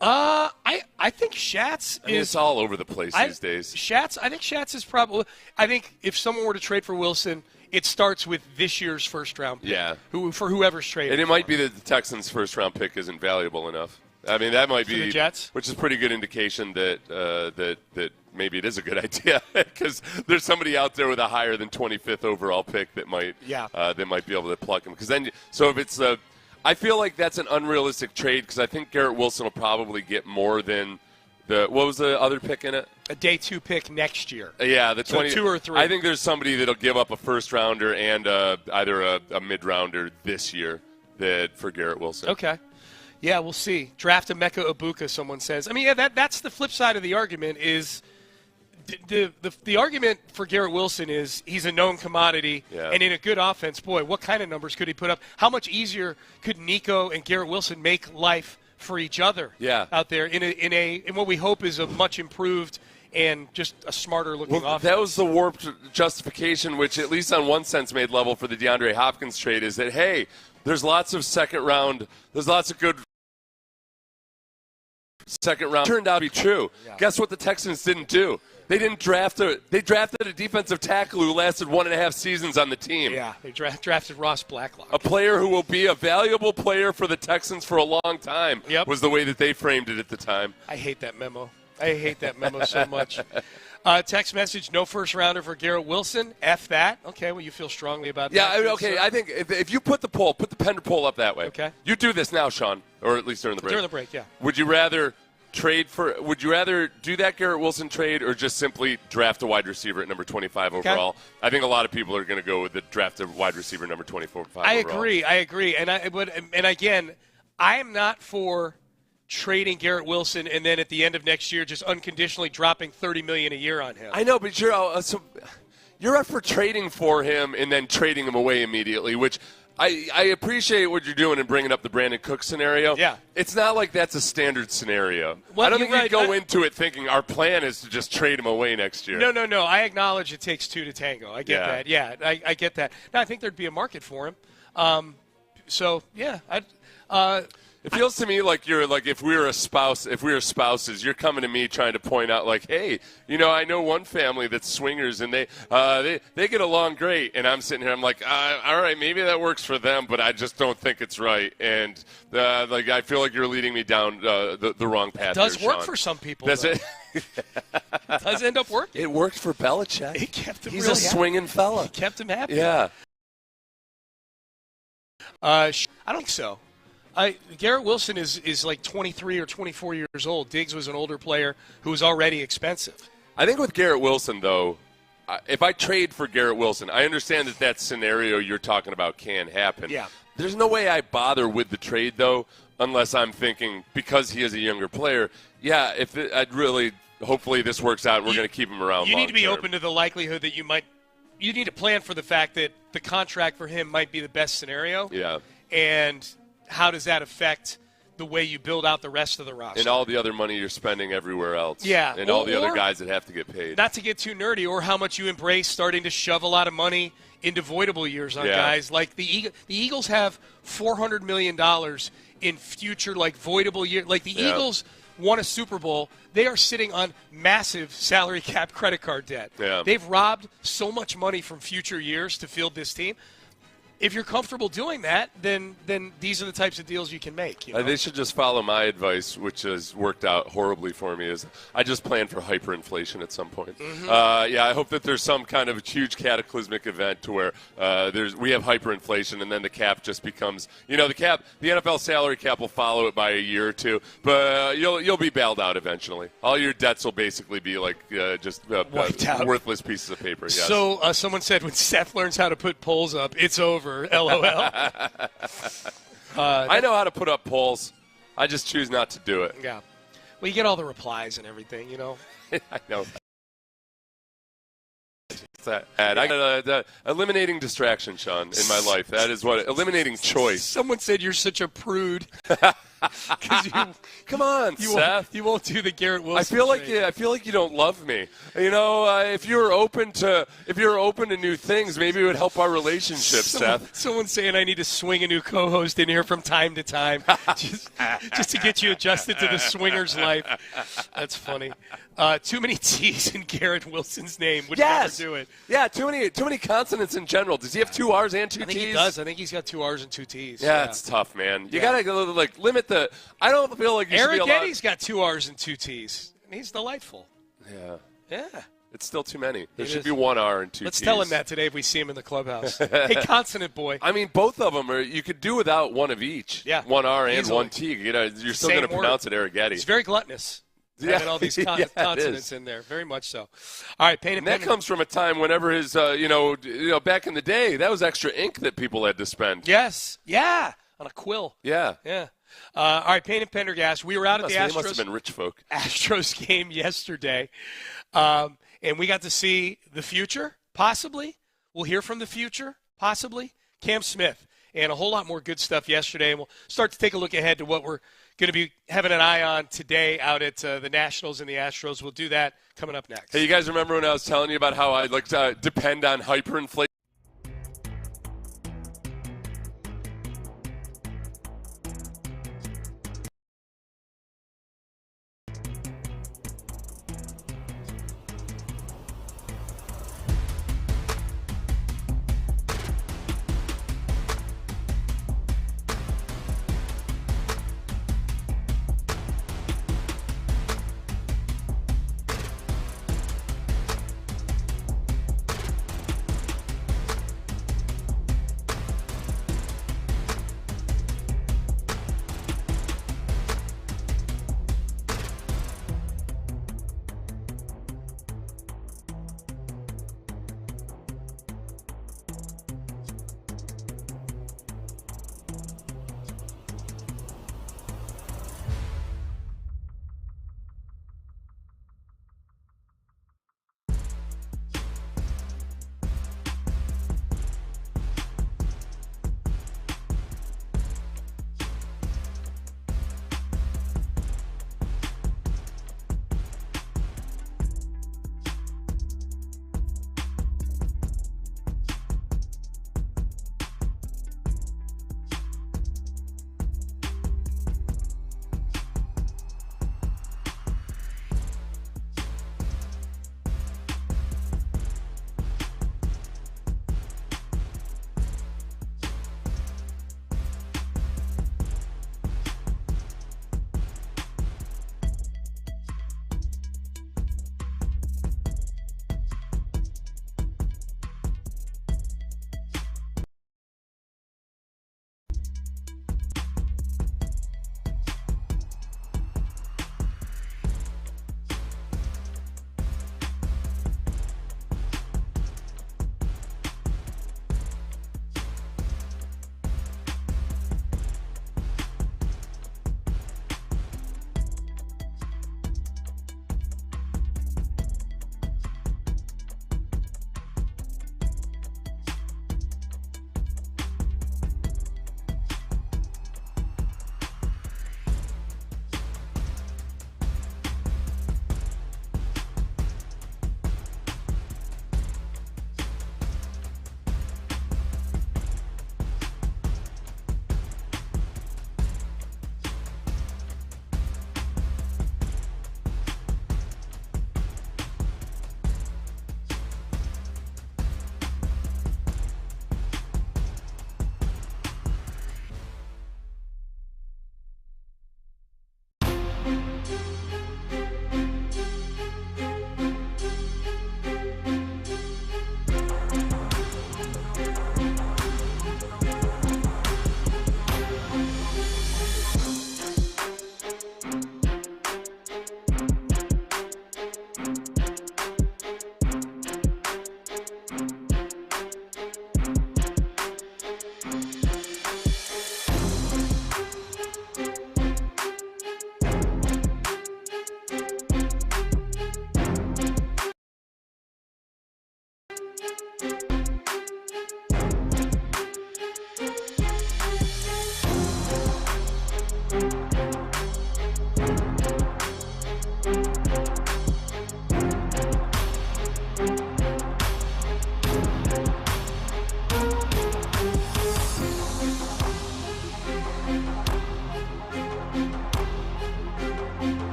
I think Schatz is. It's all over the place these days. I think Schatz is probably. I think if someone were to trade for Wilson, it starts with this year's first-round pick. Yeah. For whoever's traded. And it might be that the Texans' first-round pick isn't valuable enough. I mean, that might be the Jets, which is a pretty good indication that that maybe it is a good idea because there's somebody out there with a higher than 25th overall pick that might be able to pluck him. Because then, so if it's I feel like that's an unrealistic trade because I think Garrett Wilson will probably get more than what was the other pick in it? A day 2 pick next year. Yeah, the 20. 2 or 3. I think there's somebody that'll give up a first rounder and either a mid rounder this year for Garrett Wilson. Okay. Yeah, we'll see. Draft Emeka Ibuka, someone says. I mean, that's the flip side of the argument is the argument for Garrett Wilson is he's a known commodity, and in a good offense, boy, what kind of numbers could he put up? How much easier could Nico and Garrett Wilson make life for each other out there in what we hope is a much improved and just a smarter-looking offense? That was the warped justification, which at least on one sense made level for the DeAndre Hopkins trade, is that, hey, there's lots of good second round. Turned out to be true. Yeah. Guess what the Texans didn't do? They drafted a defensive tackle who lasted 1.5 seasons on the team. Yeah, they drafted Ross Blacklock. A player who will be a valuable player for the Texans for a long time was the way that they framed it at the time. I hate that memo. So much. Text message, no first rounder for Garrett Wilson. F that. Okay, well, you feel strongly about that. Yeah, okay. I think if you put the Pender poll up that way. Okay. You do this now, Sean, or at least during the break. During the break, yeah. Would you rather do that Garrett Wilson trade or just simply draft a wide receiver at number 25 overall? I think a lot of people are going to go with the draft a wide receiver number 25 overall. I agree. And again, I am not for trading Garrett Wilson and then at the end of next year just unconditionally dropping $30 million a year on him. I know, but you're up for trading for him and then trading him away immediately, which I appreciate what you're doing and bringing up the Brandon Cook scenario. Yeah. It's not like that's a standard scenario. Well, I don't think you go into it thinking our plan is to just trade him away next year. No. I acknowledge it takes 2 to tango. I get that. Yeah, I get that. No, I think there'd be a market for him. It feels to me like you're like if we were spouses, you're coming to me trying to point out like, hey, I know one family that's swingers and they get along great, and I'm sitting here, I'm like, all right, maybe that works for them, but I just don't think it's right, and I feel like you're leading me down the wrong path. It does here, work Sean. For some people. Does it? It does end up working. It worked for Belichick. It kept him. He's really a swinging fella. It kept him happy. Yeah. I don't think so. Garrett Wilson is like 23 or 24 years old. Diggs was an older player who was already expensive. I think with Garrett Wilson, though, if I trade for Garrett Wilson, I understand that scenario you're talking about can happen. Yeah. There's no way I bother with the trade, though, unless I'm thinking because he is a younger player, hopefully this works out and we're going to keep him around. You need to be open to the likelihood that you need to plan for the fact that the contract for him might be the best scenario. Yeah. And how does that affect the way you build out the rest of the roster? And all the other money you're spending everywhere else. Yeah. And all the other guys that have to get paid. Not to get too nerdy, or how much you embrace starting to shove a lot of money into voidable years on guys. Like the Eagles have $400 million in future, voidable years. Like the Eagles won a Super Bowl. They are sitting on massive salary cap credit card debt. Yeah. They've robbed so much money from future years to field this team. if you're comfortable doing that, then these are the types of deals you can make. You know? They should just follow my advice, which has worked out horribly for me. Is I just plan for hyperinflation at some point. Mm-hmm. I hope that there's some kind of huge cataclysmic event to where we have hyperinflation, and then the cap just becomes, the NFL salary cap will follow it by a year or two, but you'll be bailed out eventually. All your debts will basically be like just wiped out, worthless pieces of paper. Yes. So someone said when Seth learns how to put polls up, it's over. LOL. I know how to put up polls. I just choose not to do it. Yeah. Well, you get all the replies and everything, I know. I got eliminating distraction, Sean, in my life. That is what eliminating choice. Someone said you're such a prude. Come on, Seth. You won't do the Garrett Wilson. I feel like you don't love me. If you're open to new things, maybe it would help our relationship, Seth. Someone's saying I need to swing a new co-host in here from time to time, just to get you adjusted to the swinger's life. That's funny. Too many T's in Garrett Wilson's name would never do it. Yeah, too many consonants in general. Does he have 2 R's and 2 T's? I think he does. I think he's got 2 R's and 2 T's. Yeah, it's tough, man. You gotta limit the. I don't feel like you should be allowed. Arrighetti's got 2 R's and 2 T's, and he's delightful. Yeah. It's still too many. There should be 1 R and 2 T's. Let's tell him that today if we see him in the clubhouse. Hey, consonant boy. I mean, both of them you could do without one of each. Yeah. 1 R and Easily. 1 T. You're still going to pronounce it Arrighetti. He's very gluttonous. Having all these consonants in there. Very much so. All right, Payne and that comes from a time whenever his, back in the day, that was extra ink that people had to spend. Yes. Yeah. On a quill. Yeah. Yeah. All right, Payne and Pendergast. We were out at the Astros. They must have been rich folk. Astros game yesterday, and we got to see the future, possibly. We'll hear from the future, possibly. Cam Smith, and a whole lot more good stuff yesterday. And we'll start to take a look ahead to what we're going to be having an eye on today out at the Nationals and the Astros. We'll do that coming up next. Hey, you guys remember when I was telling you about how I like to depend on hyperinflation?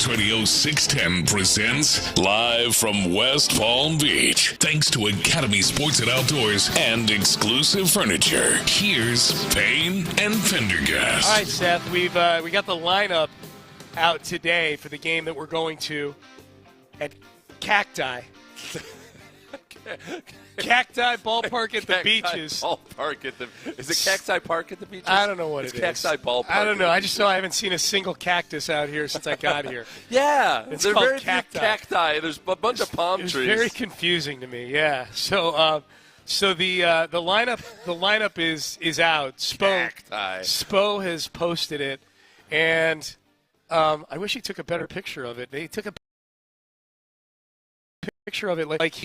Sports Radio 610 presents live from West Palm Beach. Thanks to Academy Sports and Outdoors and Exclusive Furniture. Here's Payne and Pendergast. All right, Seth, we got the lineup out today for the game that we're going to at Cacti. Cacti Ballpark at the beaches. Ballpark at the. Is it Cacti Park at the beaches? I don't know what it is. Cacti Ballpark. I don't know. I just know I haven't seen a single cactus out here since I got here. Yeah, it's they're called very cacti. Cacti. There's a bunch of palm trees. It's very confusing to me. Yeah. So the lineup is out. Spo has posted it, and I wish he took a better picture of it. They took a picture of it like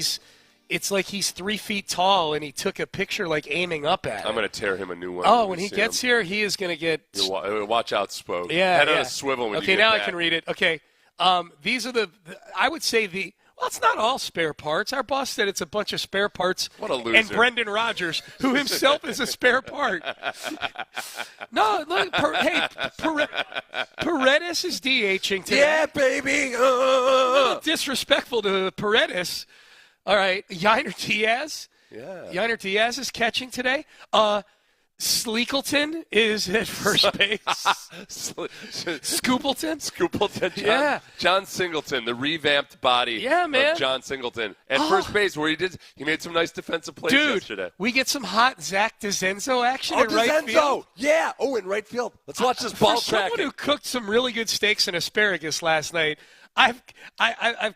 it's like he's 3 feet tall, and he took a picture like aiming up at it. I'm going to tear him a new one. Oh, when he gets here, he is going to get. Watch out, Spo. Yeah. Head on a swivel when you get Okay, now back. I can read it. Okay. These are I would say well, it's not all spare parts. Our boss said it's a bunch of spare parts. What a loser. And Brendan Rodgers, who himself is a spare part. No, look, Paredes is DHing today. Yeah, baby. A little disrespectful to Paredes. All right, Yainer Diaz. Yeah. Yainer Diaz is catching today. Sleekleton is at first base. Scoopleton. John Singleton, the revamped body of John Singleton. At first base, where he made some nice defensive plays yesterday. We get some hot Zach DeZenzo action in DeZenzo. right field. Yeah. Oh, in right field. Let's watch this ball track. For someone who cooked some really good steaks and asparagus last night, I've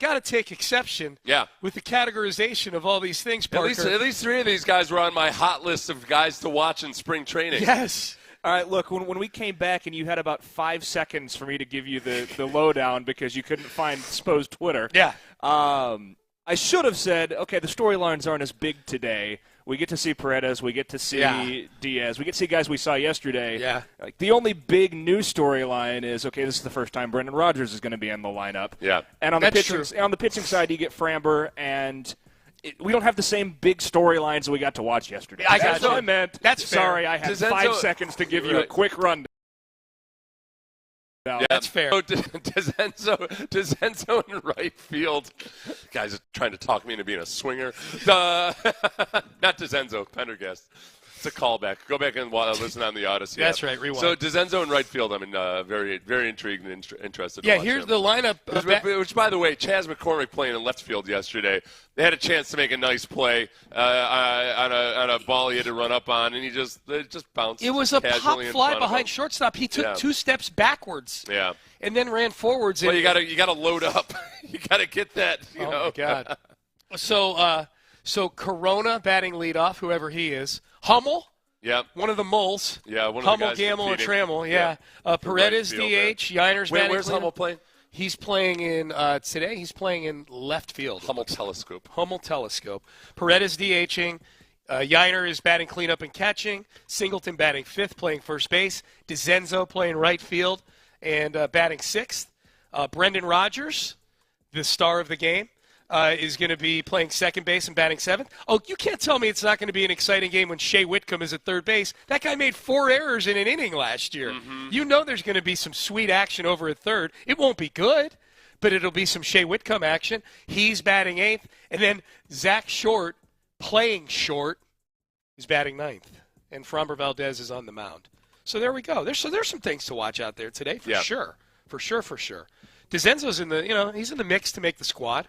got to take exception with the categorization of all these things, Parker. At least 3 of these guys were on my hot list of guys to watch in spring training. Yes. All right, look, when we came back and you had about 5 seconds for me to give you the lowdown because you couldn't find Spo's Twitter. Yeah. I should have said, okay, the storylines aren't as big today. We get to see Paredes. We get to see Diaz. We get to see guys we saw yesterday. Yeah. Like, the only big news storyline is, okay, this is the first time Brendan Rodgers is going to be in the lineup. Yeah. And on the pitching side, you get Framber, and we don't have the same big storylines that we got to watch yesterday. That's what I meant. That's fair. Sorry, I had 5 seconds to give you a quick rundown. Yeah, that's fair. DeZenzo in right field. Guys are trying to talk me into being a swinger. Not DeZenzo, Pendergast. It's a callback. Go back and listen on the Odyssey. That's right. Rewind. So DeZenzo in right field. I'm very, very intrigued and interested. Yeah, to watch here's him. the lineup. Which, by the way, Chaz McCormick playing in left field yesterday. They had a chance to make a nice play on a ball he had to run up on, and it just bounced. It was a pop in fly front behind of him. Shortstop. He took 2 steps backwards. Yeah. And then ran forwards. Well, you gotta load up. You gotta get that. You know? My God. So Corona batting leadoff, whoever he is. Hummel. Yeah. One of the moles. Yeah, one of Hummel, the guys Gamble, and competing. Trammell. Yeah. Paredes, Right DH. Yiner's batting. Where's leadoff. Hummel playing? He's playing in today. He's playing in left field. Hummel Telescope. Paredes DHing. Yiner is batting cleanup and catching. Singleton batting 5th, playing first base. DeZenzo playing right field and batting 6th. Brendan Rodgers, the star of the game, is going to be playing second base and batting 7th. Oh, you can't tell me it's not going to be an exciting game when Shea Whitcomb is at third base. That guy made 4 errors in an inning last year. Mm-hmm. You know there's going to be some sweet action over at third. It won't be good, but it'll be some Shea Whitcomb action. He's batting 8th. And then Zach Short, playing short, is batting 9th. And Framber Valdez is on the mound. So there we go. There's some things to watch out there today for sure. For sure. DeZenzo's he's in the mix to make the squad.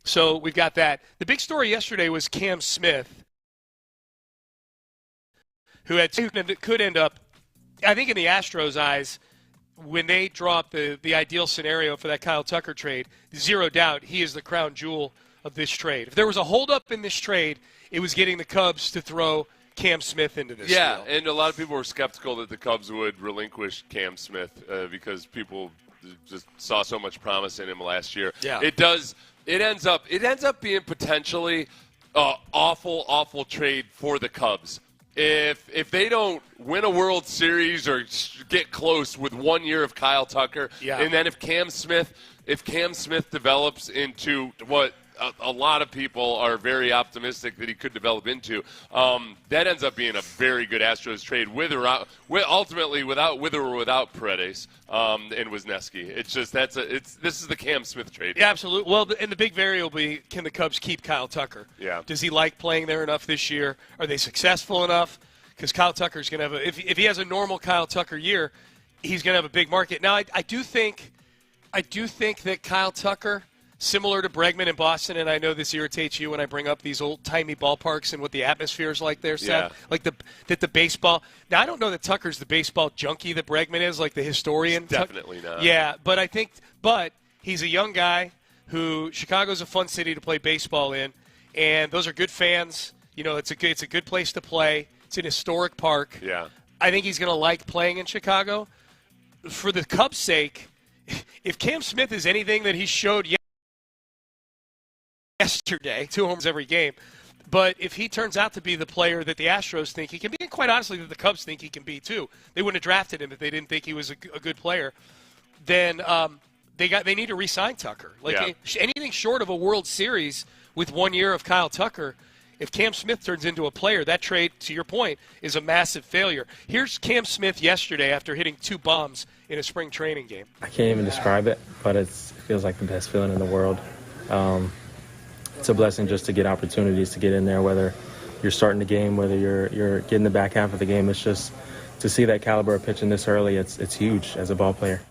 So we've got that. The big story yesterday was Cam Smith, who could end up, I think in the Astros' eyes, when they draw up the ideal scenario for that Kyle Tucker trade, 0 doubt he is the crown jewel of this trade. If there was a holdup in this trade, it was getting the Cubs to throw Cam Smith into this deal. And a lot of people were skeptical that the Cubs would relinquish Cam Smith because people just saw so much promise in him last year. Yeah. It does. It ends up being potentially an awful trade for the Cubs. If they don't win a World Series or get close with 1 year of Kyle Tucker, and then if Cam Smith develops into what a lot of people are very optimistic that he could develop into. That ends up being a very good Astros trade with or without Paredes and Wisniewski. It's just this is the Cam Smith trade. Yeah, absolutely. Well, and the big variable will be, can the Cubs keep Kyle Tucker? Yeah. Does he like playing there enough this year? Are they successful enough? Because Kyle Tucker's going to have if he has a normal Kyle Tucker year, he's going to have a big market. Now, I do think that Kyle Tucker, similar to Bregman in Boston, and I know this irritates you when I bring up these old-timey ballparks and what the atmosphere is like there, Seth. Yeah. Like the baseball. Now, I don't know that Tucker's the baseball junkie that Bregman is, like the historian. Definitely not. Yeah, but he's a young guy who Chicago's a fun city to play baseball in, and those are good fans. You know, it's a good place to play. It's an historic park. Yeah. I think he's going to like playing in Chicago. For the Cubs' sake, if Cam Smith is anything that he showed yesterday, 2 homers every game, but if he turns out to be the player that the Astros think he can be, and quite honestly that the Cubs think he can be too, they wouldn't have drafted him if they didn't think he was a good player, then they need to re-sign Tucker. Anything short of a World Series with 1 year of Kyle Tucker, if Cam Smith turns into a player, that trade, to your point, is a massive failure. Here's Cam Smith yesterday after hitting 2 bombs in a spring training game. I can't even describe it, but it feels like the best feeling in the world. It's a blessing just to get opportunities to get in there, whether you're starting the game, whether you're getting the back half of the game. It's just to see that caliber of pitching this early, it's huge as a ball player.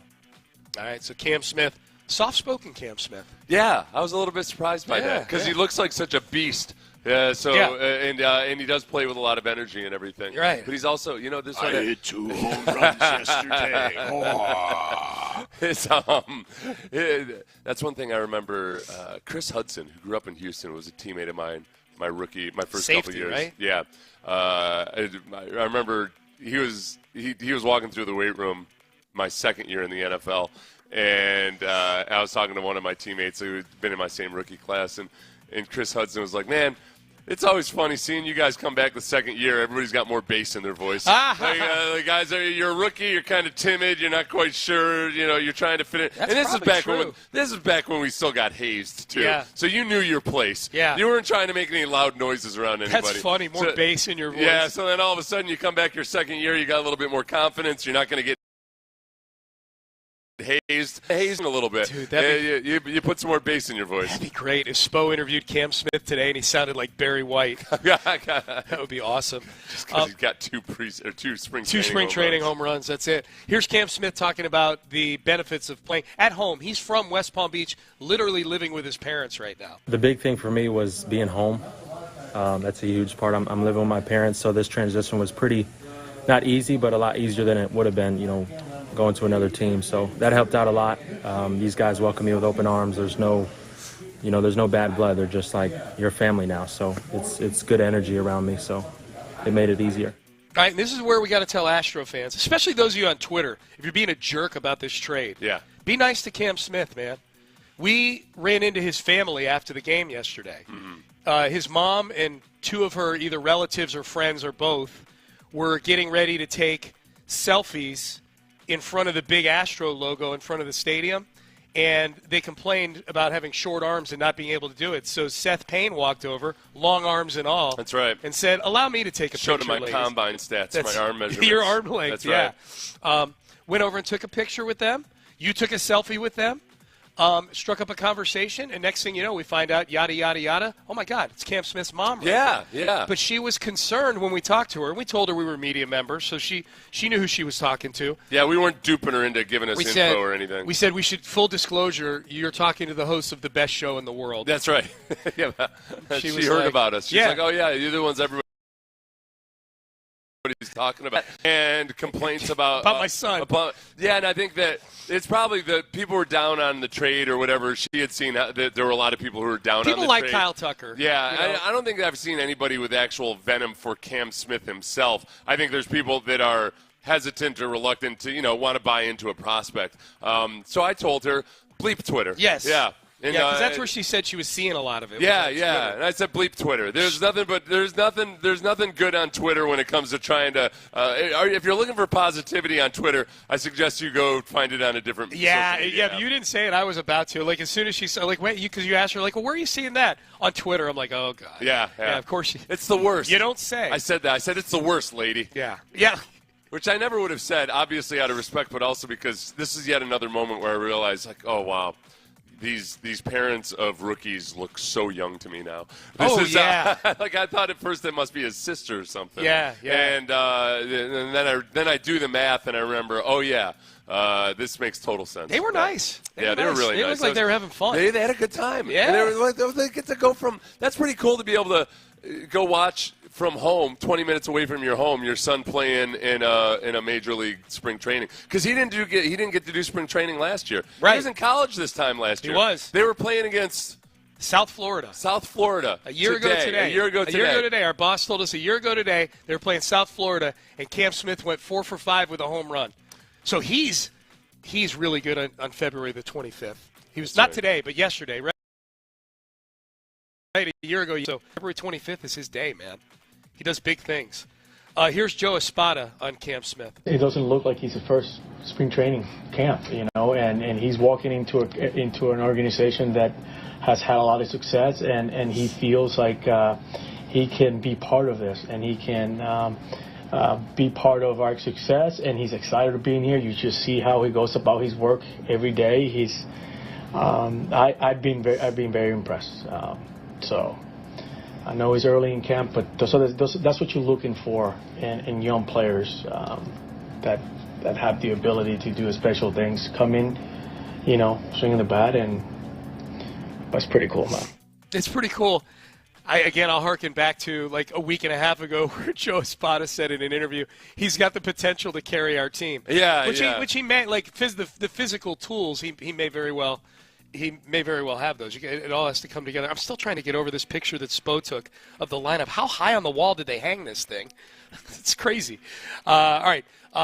All right, so Cam Smith, soft-spoken Cam Smith. Yeah, I was a little bit surprised by that because he looks like such a beast. And he does play with a lot of energy and everything. Right. But he's also, this I hit 2 home runs yesterday. That's one thing I remember. Chris Hudson, who grew up in Houston, was a teammate of mine. My first couple years. Right? Yeah. I remember he was walking through the weight room my second year in the NFL, and I was talking to one of my teammates who had been in my same rookie class, and Chris Hudson was like, "Man, it's always funny seeing you guys come back the second year. Everybody's got more bass in their voice. The guys, you're a rookie. You're kind of timid. You're not quite sure. You're trying to fit in. That's and this is back when we still got hazed too. Yeah. So you knew your place. Yeah. You weren't trying to make any loud noises around anybody. That's funny. More bass in your voice. Yeah. So then all of a sudden you come back your second year. You got a little bit more confidence. You're not going to get hazed a little bit. Dude, you put some more bass in your voice. That'd be great. If Spo interviewed Cam Smith today and he sounded like Barry White, that would be awesome. Just because he's got two spring training home runs. That's it. Here's Cam Smith talking about the benefits of playing at home. He's from West Palm Beach, literally living with his parents right now. The big thing for me was being home. That's a huge part. I'm living with my parents, so this transition was pretty not easy, but a lot easier than it would have been, going to another team. So that helped out a lot. These guys welcome me with open arms. There's no bad blood. They're just like, you're family now. So it's good energy around me. So it made it easier. All right, and this is where we got to tell Astro fans, especially those of you on Twitter, if you're being a jerk about this trade, be nice to Cam Smith, man. We ran into his family after the game yesterday. Mm-hmm. His mom and 2 of her either relatives or friends or both were getting ready to take selfies in front of the big Astro logo in front of the stadium, and they complained about having short arms and not being able to do it. So Seth Payne walked over, long arms and all. That's right. And said, allow me to take a picture, picture, Showed him my combine stats, my arm measurements. Your arm length, That's right. Went over and took a picture with them. You took a selfie with them. Struck up a conversation, and next thing you know, we find out, yada, yada, yada. Oh, my God, it's Cam Smith's mom right there. Yeah. But she was concerned when we talked to her, and we told her we were media members, so she knew who she was talking to. Yeah, we weren't duping her into giving us info or anything. We said we should, full disclosure, you're talking to the host of the best show in the world. That's right. She heard about us. She's like, oh, yeah, you're the ones everybody he's talking about, and complaints about my son. And I think that it's probably the people were down on the trade or whatever. She had seen that there were a lot of people who were down on the trade. People like Kyle Tucker. Yeah, I don't think I've seen anybody with actual venom for Cam Smith himself. I think there's people that are hesitant or reluctant to, want to buy into a prospect. So I told her, bleep Twitter. Yes. Yeah. And, yeah, because that's where she said she was seeing a lot of it. Yeah. And I said bleep Twitter. There's nothing good on Twitter when it comes to trying to. If you're looking for positivity on Twitter, I suggest you go find it on a different. Yeah. But you didn't say it. I was about to. Like as soon as she said, like, wait, because you asked her, like, well, where are you seeing that on Twitter? I'm like, oh god. Yeah. Of course. It's the worst. You don't say. I said that. I said it's the worst, lady. Yeah. Which I never would have said, obviously out of respect, but also because this is yet another moment where I realized, like, oh wow. These parents of rookies look so young to me now. Like I thought at first it must be his sister or something. Yeah. And then I do the math and I remember, this makes total sense. They were nice. They were really nice. They looked like they were having fun. They had a good time. Yeah. And they get to go from. That's pretty cool to be able to go watch from home, 20 minutes away from your home, your son playing in a major league spring training, because he didn't get to do spring training last year. Right. He was in college this time last year. He was. They were playing against South Florida. A year ago today. Our boss told us a year ago today they were playing South Florida, and Cam Smith went 4 for 5 with a home run. So he's really good on February the 25th. He was not today, but yesterday. Right, a year ago. So February 25th is his day, man. He does big things. Here's Joe Espada on Cam Smith. It doesn't look like he's the first spring training camp, and he's walking into an organization that has had a lot of success, and he feels like he can be part of this, and he can be part of our success, and he's excited to be in here. You just see how he goes about his work every day. I've been very impressed. So I know he's early in camp, but that's what you're looking for in young players that have the ability to do special things. Come in, swinging the bat, but it's pretty cool, man. It's pretty cool. I'll harken back to like a week and a half ago where Joe Espada said in an interview he's got the potential to carry our team. Which he may, like the physical tools he may very well. He may very well have those. It all has to come together. I'm still trying to get over this picture that Spo took of the lineup. How high on the wall did they hang this thing? It's crazy. All right,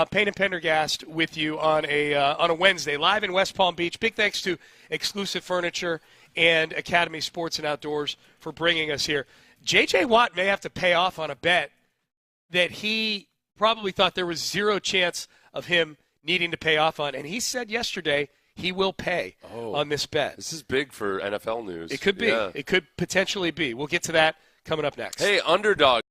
Payne and Pendergast with you on a Wednesday, live in West Palm Beach. Big thanks to Exclusive Furniture and Academy Sports and Outdoors for bringing us here. J.J. Watt may have to pay off on a bet that he probably thought there was zero chance of him needing to pay off on, and he said yesterday he will pay on this bet. This is big for NFL news. It could be. Yeah. It could potentially be. We'll get to that coming up next. Hey, underdog.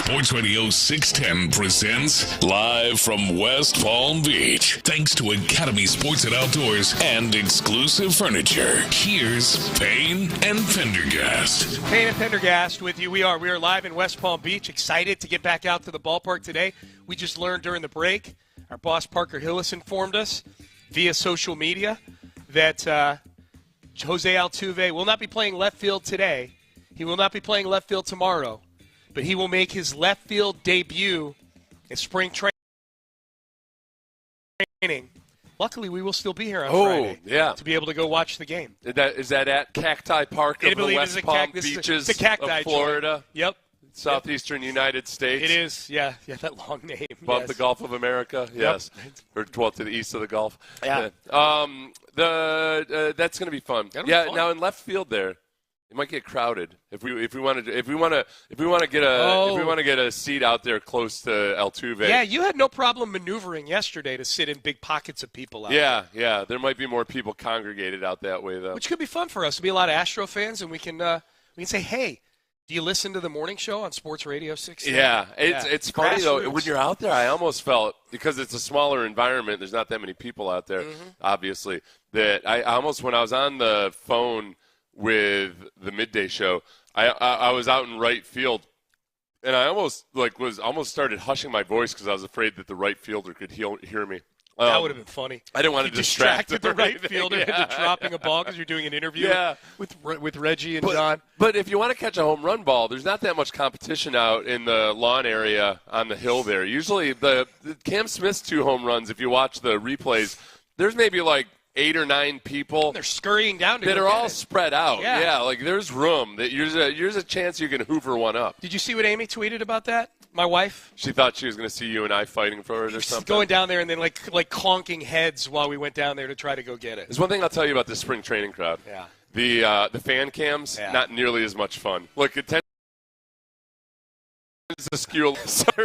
Sports Radio 610 presents live from West Palm Beach. Thanks to Academy Sports and Outdoors and exclusive furniture. Here's Payne and Pendergast. Payne and Pendergast with you. We are live in West Palm Beach. Excited to get back out to the ballpark today. We just learned during the break, our boss Parker Hillis informed us via social media that Jose Altuve will not be playing left field today. He will not be playing left field tomorrow. But he will make his left field debut in spring training. Luckily, we will still be here on Friday to be able to go watch the game. Is that at Cacti Park of the West Palm Beaches of Florida? Yep. Southeastern United States. It is, yeah, that long name. Above the Gulf of America, yes. Or well, to the east of the Gulf. Yeah. That's going to be fun. Fun. Now in left field there, it might get crowded if we want to get a seat out there close to Altuve. Yeah, you had no problem maneuvering yesterday to sit in big pockets of people out there. Yeah. There might be more people congregated out that way though, which could be fun for us. There'll be a lot of Astro fans, and we can say, hey, do you listen to the morning show on Sports Radio 6? Yeah, it's funny though. When you're out there, I almost felt, because it's a smaller environment, there's not that many people out there, obviously, that I almost, when I was on the phone with the midday show, I was out in right field, and I almost started hushing my voice because I was afraid that the right fielder could hear me. That would have been funny. I didn't want to distract the right fielder into dropping a ball because you're doing an interview with Reggie and John. But if you want to catch a home run ball, there's not that much competition out in the lawn area on the hill there. Usually the Cam Smith's 2 home runs, if you watch the replays, there's maybe like 8 or 9 people. They're scurrying down to that are all it. spread out. Yeah, like there's room. There's a chance you can hoover one up. Did you see what Amy tweeted about that? My wife. She thought she was going to see you and I fighting for it or something. Going down there and then like conking heads while we went down there to try to go get it. There's one thing I'll tell you about this spring training crowd. Yeah. The fan cams, not nearly as much fun. Look, it tends to skew.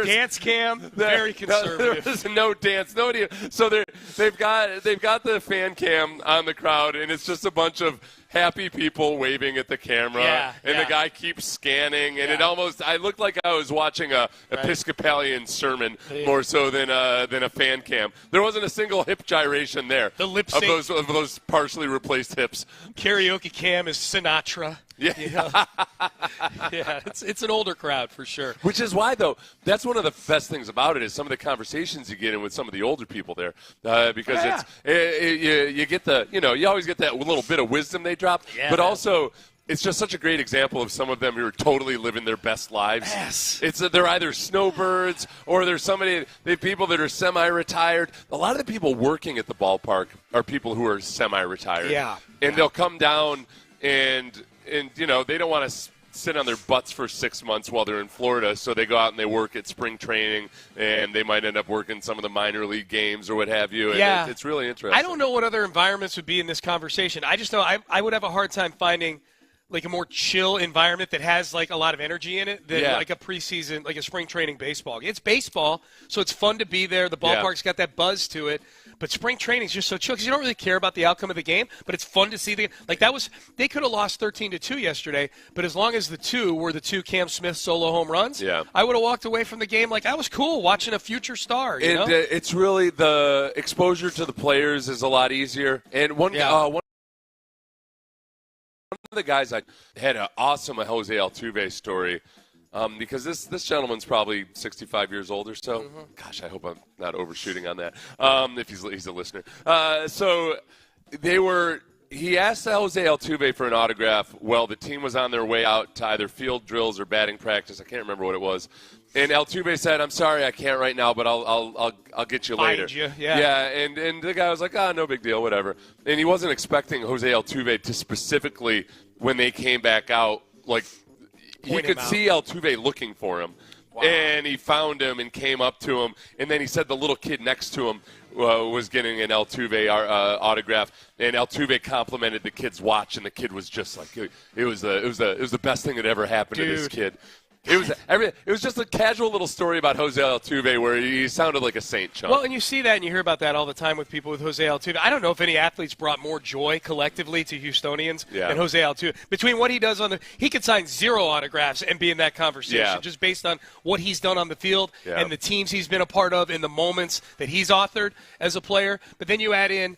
Dance cam, very conservative. There's no dance, nobody. So they've got the fan cam on the crowd, and it's just a bunch of happy people waving at the camera, the guy keeps scanning, and I looked like I was watching a Episcopalian sermon more so than a fan cam. There wasn't a single hip gyration there. The lip sync of those partially replaced hips. Karaoke cam is Sinatra. Yeah, yeah, it's an older crowd for sure. Which is why, though, that's one of the best things about it is some of the conversations you get in with some of the older people there, because you get you always get that little bit of wisdom they drop, but also it's just such a great example of some of them who are totally living their best lives. Yes, they're either snowbirds or there's people that are semi-retired. A lot of the people working at the ballpark are people who are semi-retired. And they'll come down and they don't want to sit on their butts for 6 months while they're in Florida, so they go out and they work at spring training, and they might end up working some of the minor league games or what have you. And it's really interesting. I don't know what other environments would be in this conversation. I just know I would have a hard time finding like a more chill environment that has like a lot of energy in it than like a preseason, like a spring training baseball. It's baseball, so it's fun to be there. The ballpark's got that buzz to it. But spring training is just so chill because you don't really care about the outcome of the game, but it's fun to see they could have lost 13-2 yesterday, but as long as the 2 were the 2 Cam Smith solo home runs, I would have walked away from the game like I was cool watching a future star. You know? It's really the exposure to the players is a lot easier. And one of the guys I had an awesome Jose Altuve story. Because this gentleman's probably 65 years old or so. Gosh, I hope I'm not overshooting on that. If he's a listener. So he asked Jose Altuve for an autograph while the team was on their way out to either field drills or batting practice. I can't remember what it was. And Altuve said, "I'm sorry, I can't right now, but I'll get you later." And the guy was like, no big deal, whatever. And he wasn't expecting Jose Altuve to specifically, when they came back out, like, he could see Altuve looking for him. Wow. And he found him and came up to him. And then he said the little kid next to him was getting an Altuve autograph. And Altuve complimented the kid's watch, and the kid was just like, it was the best thing that ever happened to this kid. It was just a casual little story about Jose Altuve where he sounded like a saint, Sean. Well, and you see that and you hear about that all the time with people with Jose Altuve. I don't know if any athletes brought more joy collectively to Houstonians than Jose Altuve. Between what he does he could sign 0 autographs and be in that conversation just based on what he's done on the field and the teams he's been a part of and the moments that he's authored as a player. But then you add in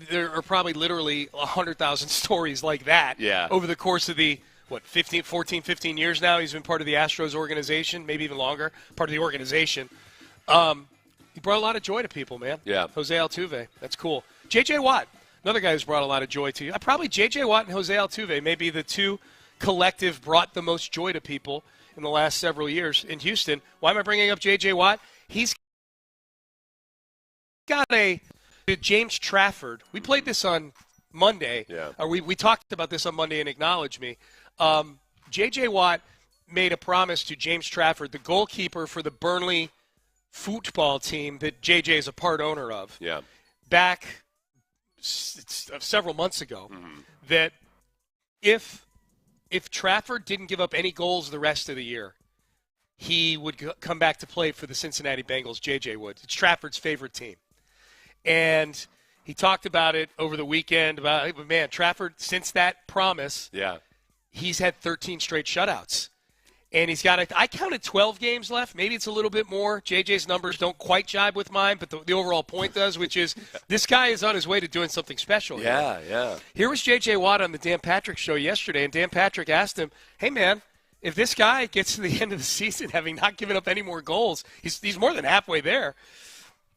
there are probably literally 100,000 stories like that over the course of the 15 years now he's been part of the Astros organization, maybe even longer, part of the organization. He brought a lot of joy to people, man. Yeah. Jose Altuve, that's cool. J.J. Watt, another guy who's brought a lot of joy to you. Probably J.J. Watt and Jose Altuve, maybe the two collective brought the most joy to people in the last several years in Houston. Why am I bringing up J.J. Watt? He's got James Trafford. We played this on Monday. Yeah. We talked about this on Monday and Acknowledge Me. J.J. Watt made a promise to James Trafford, the goalkeeper for the Burnley football team that J.J. is a part owner of, back several months ago, that if Trafford didn't give up any goals the rest of the year, he would come back to play for the Cincinnati Bengals. J.J. would. It's Trafford's favorite team. And he talked about it over the weekend about, man, Trafford, since that promise, he's had 13 straight shutouts. And he's got, I counted 12 games left. Maybe it's a little bit more. JJ's numbers don't quite jibe with mine, but the overall point does, which is this guy is on his way to doing something special. Yeah. Here was J.J. Watt on the Dan Patrick Show yesterday, and Dan Patrick asked him, hey, man, if this guy gets to the end of the season having not given up any more goals, he's more than halfway there,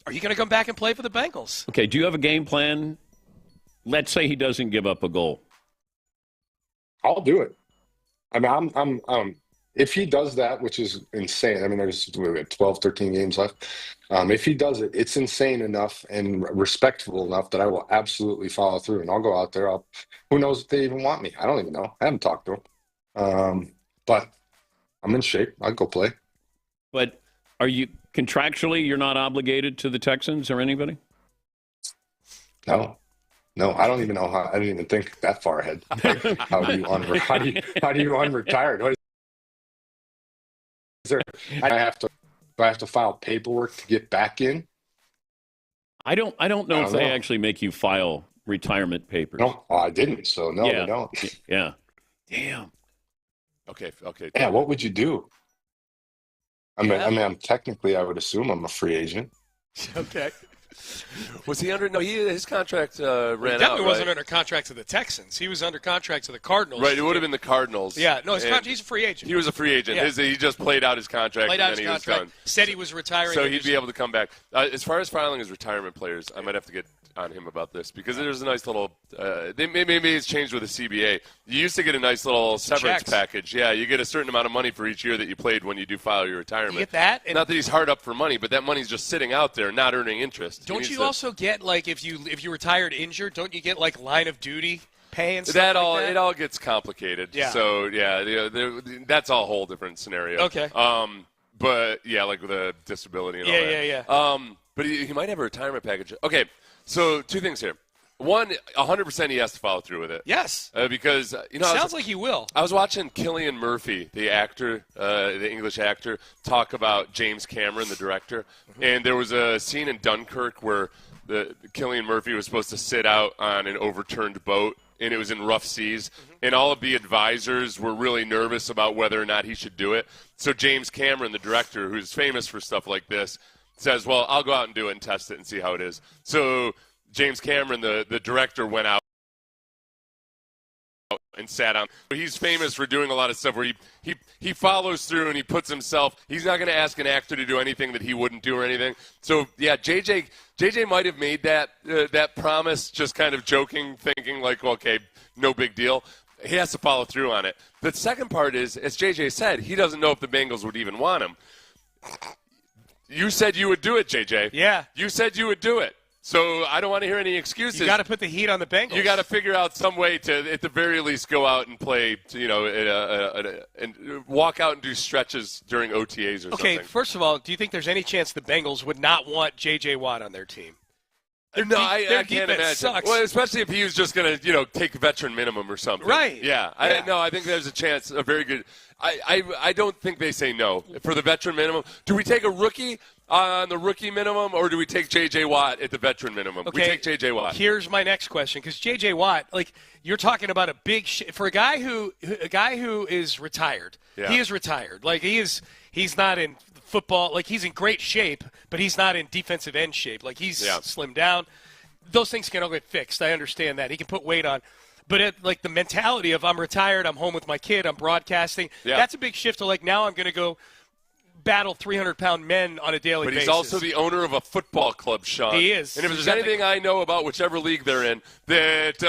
are you going to come back and play for the Bengals? Okay, do you have a game plan? Let's say he doesn't give up a goal. I'll do it. I mean, I'm if he does that, which is insane. I mean, there's 12, 13 games left. If he does it, it's insane enough and respectful enough that I will absolutely follow through. And I'll go out there. Who knows if they even want me? I don't even know. I haven't talked to him. But I'm in shape. I'll go play. But are you contractually, you're not obligated to the Texans or anybody? No, I don't even know how. I didn't even think that far ahead. How do you unretire? Do I have to file paperwork to get back in? I don't know if they actually make you file retirement papers. No, I didn't. So no, they don't. Yeah. Damn. Okay. Yeah, what would you do? I mean, technically, I would assume I'm a free agent. Okay. Was he under? No, his contract ran out. He definitely wasn't under contract to the Texans. He was under contract to the Cardinals. Right, it would have been the Cardinals. Yeah, no, he's a free agent. He was a free agent. Yeah. He just played out his contract, and then he was done. Said he was retiring. So he'd be able to come back. As far as filing his retirement players, I might have to get on him about this because there's a nice little maybe it's changed with the CBA. You used to get a nice little severance package. Yeah, you get a certain amount of money for each year that you played when you do file your retirement. You get that? Not that he's hard up for money, but that money's just sitting out there, not earning interest. Don't you also get, like, if you retired injured, don't you get, like, line of duty pay and stuff that? It all gets complicated. Yeah. So, that's a whole different scenario. Okay. But, yeah, like with a disability and all that. Yeah. But he might have a retirement package. Okay, so two things here. One, 100% he has to follow through with it. Yes. Because, sounds like he will. I was watching Cillian Murphy, the actor, the English actor, talk about James Cameron, the director. Mm-hmm. And there was a scene in Dunkirk where Cillian Murphy was supposed to sit out on an overturned boat, and it was in rough seas. Mm-hmm. And all of the advisors were really nervous about whether or not he should do it. So James Cameron, the director, who's famous for stuff like this, says, well, I'll go out and do it and test it and see how it is. So James Cameron, the director, went out and sat down. He's famous for doing a lot of stuff where he follows through and he puts himself. He's not going to ask an actor to do anything that he wouldn't do or anything. So yeah, JJ might have made that promise, just kind of joking, thinking like, okay, no big deal. He has to follow through on it. The second part is, as JJ said, he doesn't know if the Bengals would even want him. You said you would do it, JJ. Yeah. You said you would do it. So I don't want to hear any excuses. You got to put the heat on the Bengals. You got to figure out some way to, at the very least, go out and play, and walk out and do stretches during OTAs or something. Okay, first of all, do you think there's any chance the Bengals would not want J.J. Watt on their team? I can't imagine. Sucks. Well, especially if he was just going to, take veteran minimum or something. Right. Yeah. I think there's a chance, a very good. I don't think they say no for the veteran minimum. Do we take a rookie on the rookie minimum, or do we take J.J. Watt at the veteran minimum? Okay. We take J.J. Watt. Here's my next question, because J.J. Watt, you're talking about a big for a guy who is retired. Yeah. He is retired. He's not in football. He's in great shape, but he's not in defensive end shape. He's slimmed down. Those things can all get fixed. I understand that. He can put weight on. But the mentality of I'm retired, I'm home with my kid, I'm broadcasting, that's a big shift to now I'm going to go battle 300-pound men on a daily basis. But he's also the owner of a football club, Sean. He is. And if there's anything I know about whichever league they're in, that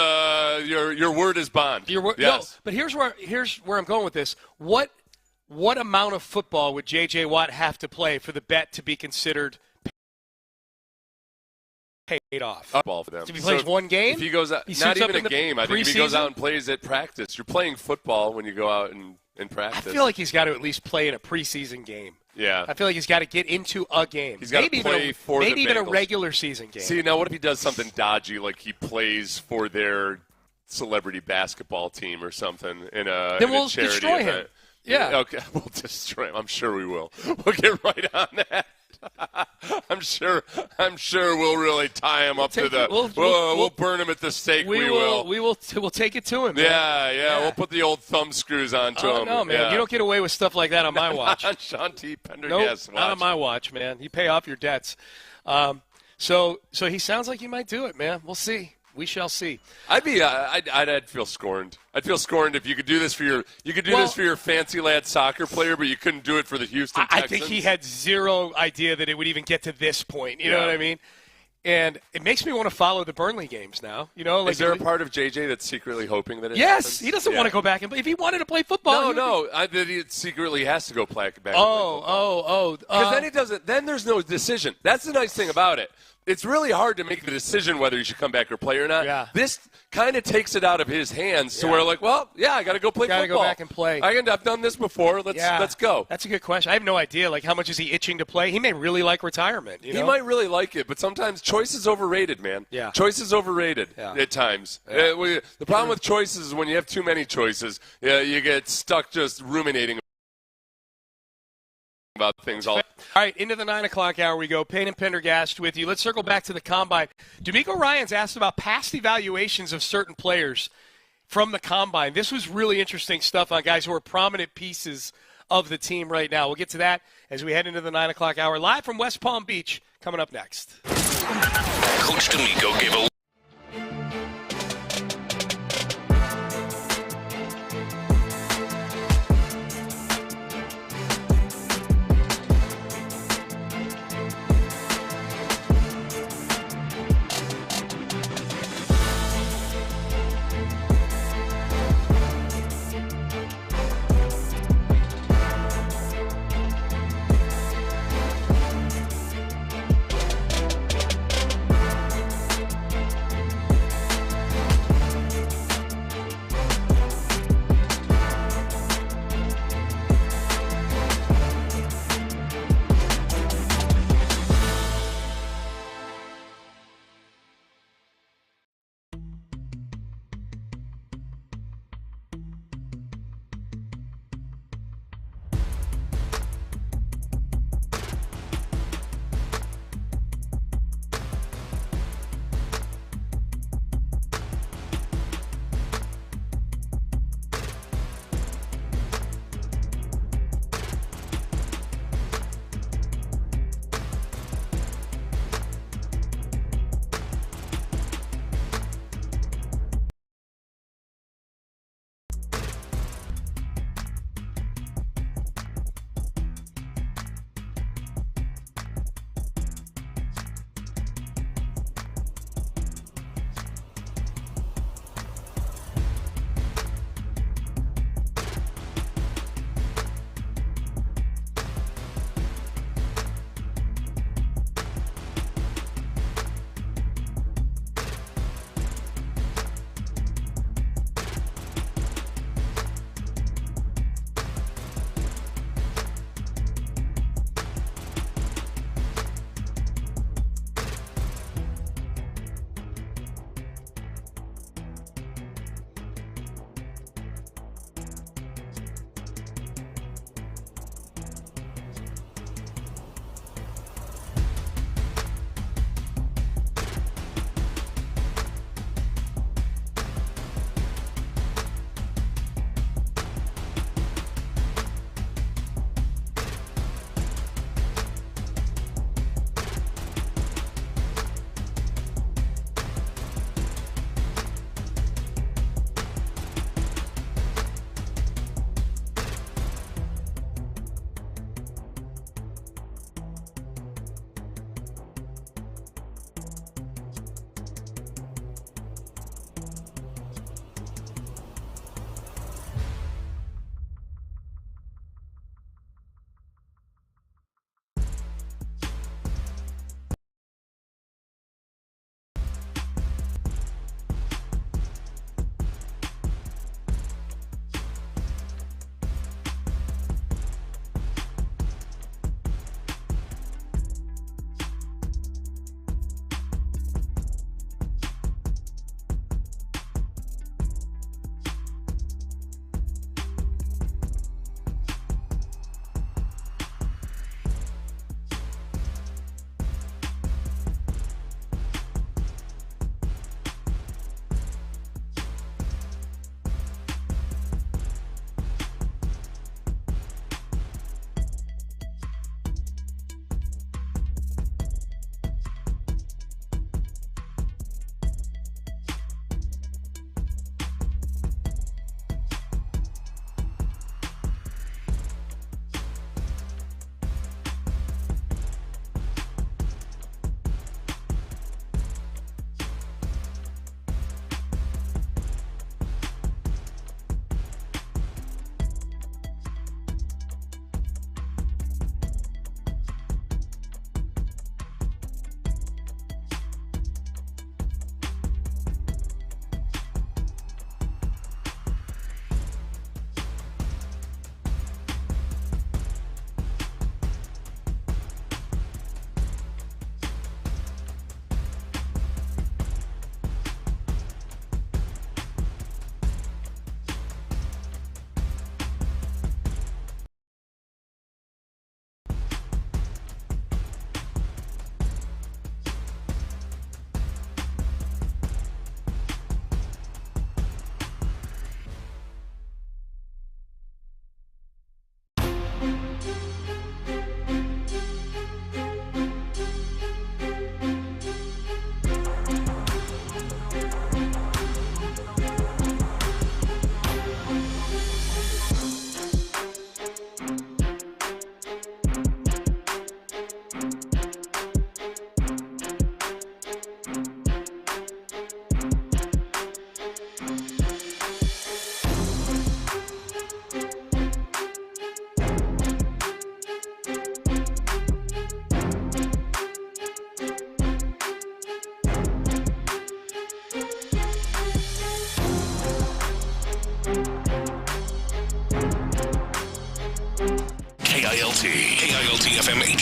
your word is bond. Yes. No, but here's where I'm going with this. What amount of football would J.J. Watt have to play for the bet to be considered paid off? Football for them. If he plays one game? If he goes out, not even a game. I think if he goes out and plays at practice. You're playing football when you go out and practice. I feel like he's got to at least play in a preseason game. Yeah. I feel like he's got to get into a game. He's got to play for the Bengals. Maybe even a regular season game. See, now what if he does something dodgy, like he plays for their celebrity basketball team or something in a charity destroy event? him. Yeah. Okay, we'll destroy him. I'm sure we will. We'll get right on that. I'm sure we'll really tie him up to the. We'll burn him at the stake. We'll take it to him. Yeah. We'll put the old thumb screws onto him. No, man, you don't get away with stuff like that on my watch. On Sean T. Pendergast's watch. Not on my watch, man. You pay off your debts. So he sounds like he might do it, man. We'll see. We shall see. I'd feel scorned. I'd feel scorned if you could do this for your fancy lad soccer player, but you couldn't do it for the Houston Texans. I think he had zero idea that it would even get to this point. You know what I mean? And it makes me want to follow the Burnley games now. Is there a part of JJ that's secretly hoping that it Yes, happens? He doesn't want to go back and play. If he wanted to play football, that he secretly has to go back. Because then he doesn't. Then there's no decision. That's the nice thing about it. It's really hard to make the decision whether you should come back or play or not. Yeah. This kind of takes it out of his hands to where, I got to go play football. Got to go back and play. I've done this before. Let's go. That's a good question. I have no idea. How much is he itching to play? He may really like retirement. He might really like it, but sometimes choice is overrated, man. Yeah. Choice is overrated at times. Yeah. The problem with choices is when you have too many choices, you get stuck just ruminating about things all right, into the 9 o'clock hour we go. Payne and Pendergast with you. Let's circle back to the Combine. DeMeco Ryans asked about past evaluations of certain players from the Combine. This was really interesting stuff on guys who are prominent pieces of the team right now. We'll get to that as we head into the 9 o'clock hour. Live from West Palm Beach, coming up next. Coach DeMeco gave a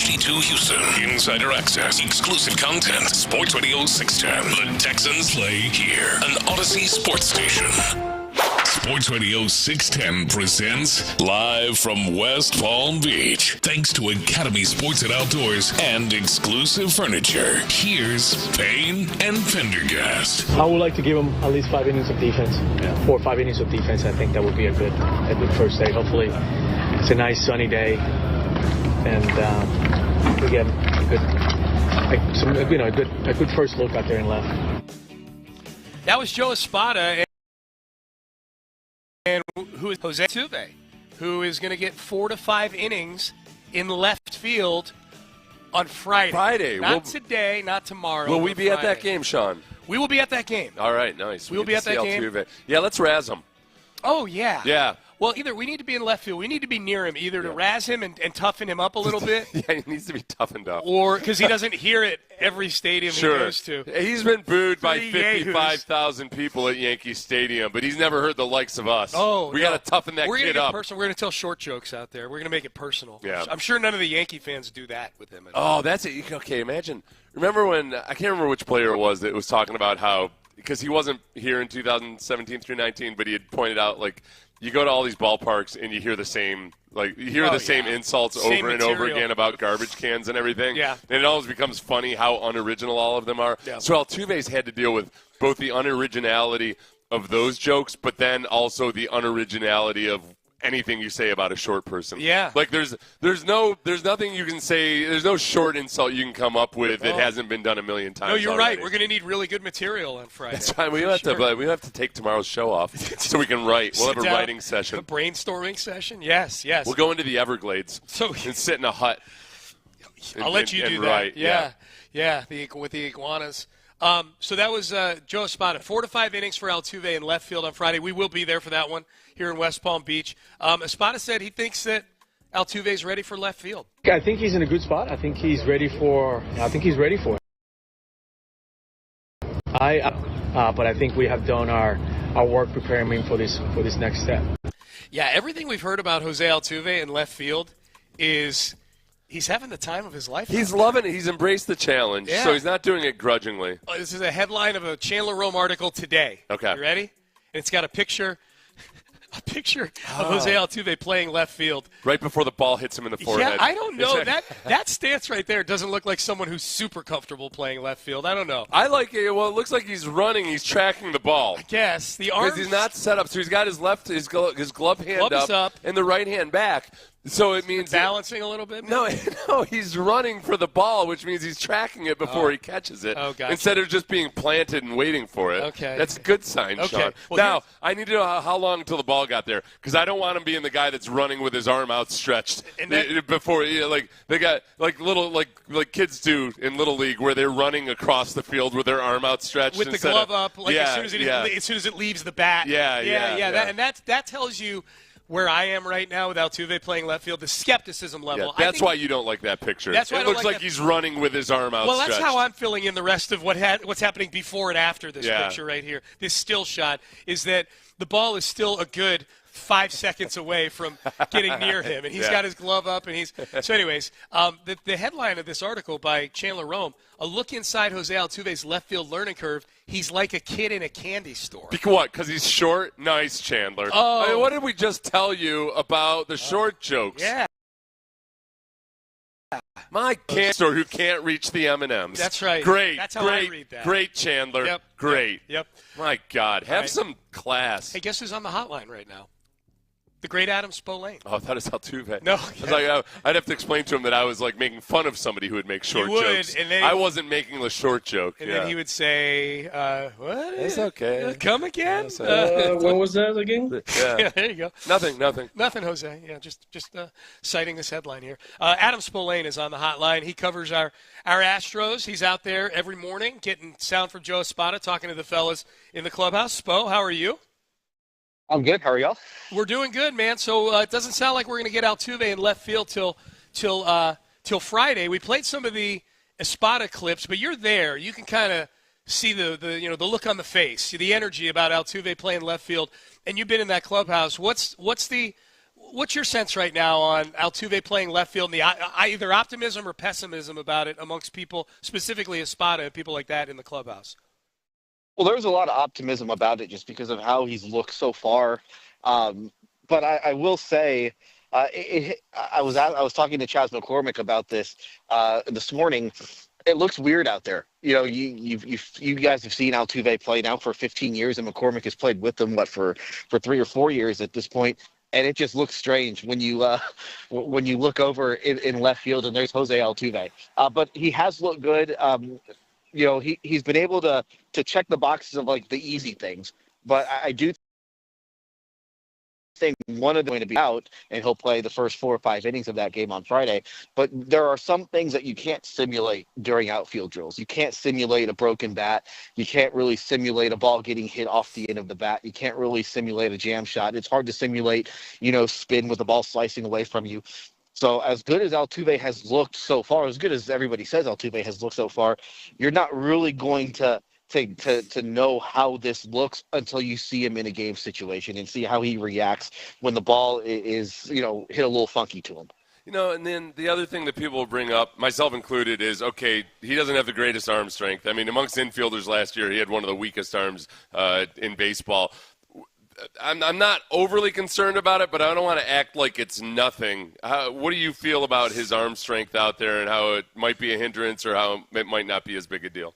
HD2 Houston. Insider access. Exclusive content. Sports Radio 610. The Texans play here. An Odyssey sports station. Sports Radio 610 presents live from West Palm Beach. Thanks to Academy Sports and Outdoors and exclusive furniture. Here's Payne and Pendergast. I would like to give them at least 5 innings of defense. 4 or 5 innings of defense. I think that would be a good first day. Hopefully, it's a nice sunny day, and we get a good first look out there in left. That was Joe Espada. And who is Jose Altuve, who is going to get 4 to 5 innings in left field on Friday. Not today, not tomorrow. Will we be at that game, Sean? We will be at that game. All right, nice. We will be at that Altuve. game. Yeah, let's razz him. Oh, yeah. Yeah. Well, either we need to be in left field. We need to be near him, either to razz him and toughen him up a little bit. Yeah, he needs to be toughened up. Or because he doesn't hear it every stadium he goes to. He's been booed by 55,000 people at Yankee Stadium, but he's never heard the likes of us. We got to toughen that kid up. We're going to tell short jokes out there. We're going to make it personal. Yeah. I'm sure none of the Yankee fans do that with him. Oh, that's it. Okay, imagine. Remember when, I can't remember which player it was that was talking about how, because he wasn't here in 2017 through 19, but he had pointed out, like, you go to all these ballparks and you hear the same, same insults over and over again about garbage cans and everything. Yeah. And it always becomes funny how unoriginal all of them are. Yeah. So Altuve's had to deal with both the unoriginality of those jokes, but then also the unoriginality of anything you say about a short person. Yeah. Like there's nothing you can say, there's no short insult you can come up with that hasn't been done a million times. No, you're already. right. We're going to need really good material on Friday. That's fine. We have to take tomorrow's show off so we can write. We'll have a writing session. A brainstorming session? Yes. We'll go into the Everglades and sit in a hut. I'll let you do that. Write. Yeah, with the iguanas. So that was Joe Espada. 4 to 5 innings for Altuve in left field on Friday. We will be there for that one here in West Palm Beach. Espada said he thinks that Altuve's ready for left field. I think he's in a good spot. I think he's ready for it. But I think we have done our work preparing him for this next step. Yeah, everything we've heard about Jose Altuve in left field is he's having the time of his life. He's loving it. He's embraced the challenge, so he's not doing it grudgingly. This is a headline of a Chandler Rome article today. Okay. You ready? And it's got a picture of Jose Altuve playing left field. Right before the ball hits him in the forehead. Yeah, I don't know. That stance right there doesn't look like someone who's super comfortable playing left field. I don't know. I like it. Well, it looks like he's running. He's tracking the ball. I guess. The arms. Because he's not set up. So he's got his glove hand up and the right hand back. So it means balancing a little bit? No, he's running for the ball, which means he's tracking it before he catches it. Oh, gotcha. Instead of just being planted and waiting for it. Okay. That's a good sign, Sean. Well, now, I need to know how long until the ball got there, because I don't want him being the guy that's running with his arm outstretched before, like they got like kids do in Little League, where they're running across the field with their arm outstretched with the glove up, as soon as it leaves the bat. Yeah. That tells you where I am right now with Altuve playing left field, the skepticism level. Yeah, that's why you don't like that picture. That's why it looks like he's running with his arm outstretched. Well, that's how I'm filling in the rest of what's happening before and after this picture right here. This still shot is that the ball is still a good 5 seconds away from getting near him, and he's got his glove up, and he's so. Anyways, the headline of this article by Chandler Rome: a look inside Jose Altuve's left field learning curve. He's like a kid in a candy store. What? Because he's short? Nice, Chandler. Oh, I mean, what did we just tell you about the short jokes? Yeah. My candy store who can't reach the M&Ms. That's right. Great. That's how I read that. Great, Chandler. Yep. Great. Yep. My God, have some class. Hey, guess who's on the hotline right now? The great Adam Spolane. Oh, I thought it was Altuve. No. I was like, I'd have to explain to him that I was like making fun of somebody who would make short jokes. And then I wasn't making the short joke. And then he would say, what? It's okay. Come again? When was that again? Yeah. There you go. Nothing, Jose. Yeah, just citing this headline here. Adam Spolane is on the hotline. He covers our Astros. He's out there every morning getting sound from Joe Espada, talking to the fellas in the clubhouse. Spo, how are you? I'm good. How are y'all? We're doing good, man. So it doesn't sound like we're going to get Altuve in left field till Friday. We played some of the Espada clips, but you're there. You can kind of see the look on the face, the energy about Altuve playing left field, and you've been in that clubhouse. What's the What's your sense right now on Altuve playing left field, and the either optimism or pessimism about it amongst people, specifically Espada and people like that in the clubhouse? Well, there's a lot of optimism about it just because of how he's looked so far. But I will say, I was talking to Chas McCormick about this morning. It looks weird out there. You know, you guys have seen Altuve play now for 15 years, and McCormick has played with them for 3 or 4 years at this point. And it just looks strange when you look over in left field and there's Jose Altuve. But he has looked good. You know, he's been able to check the boxes of like the easy things. But I do think one of them is going to be out, and he'll play the first 4 or 5 innings of that game on Friday. But there are some things that you can't simulate during outfield drills. You can't simulate a broken bat. You can't really simulate a ball getting hit off the end of the bat. You can't really simulate a jam shot. It's hard to simulate, spin with the ball slicing away from you. So as good as Altuve has looked so far, as good as everybody says Altuve has looked so far, you're not really going to know how this looks until you see him in a game situation and see how he reacts when the ball is, hit a little funky to him. And then the other thing that people will bring up, myself included, is, okay, he doesn't have the greatest arm strength. I mean, amongst infielders last year, he had one of the weakest arms in baseball. I'm not overly concerned about it, but I don't want to act like it's nothing. What do you feel about his arm strength out there and how it might be a hindrance or how it might not be as big a deal?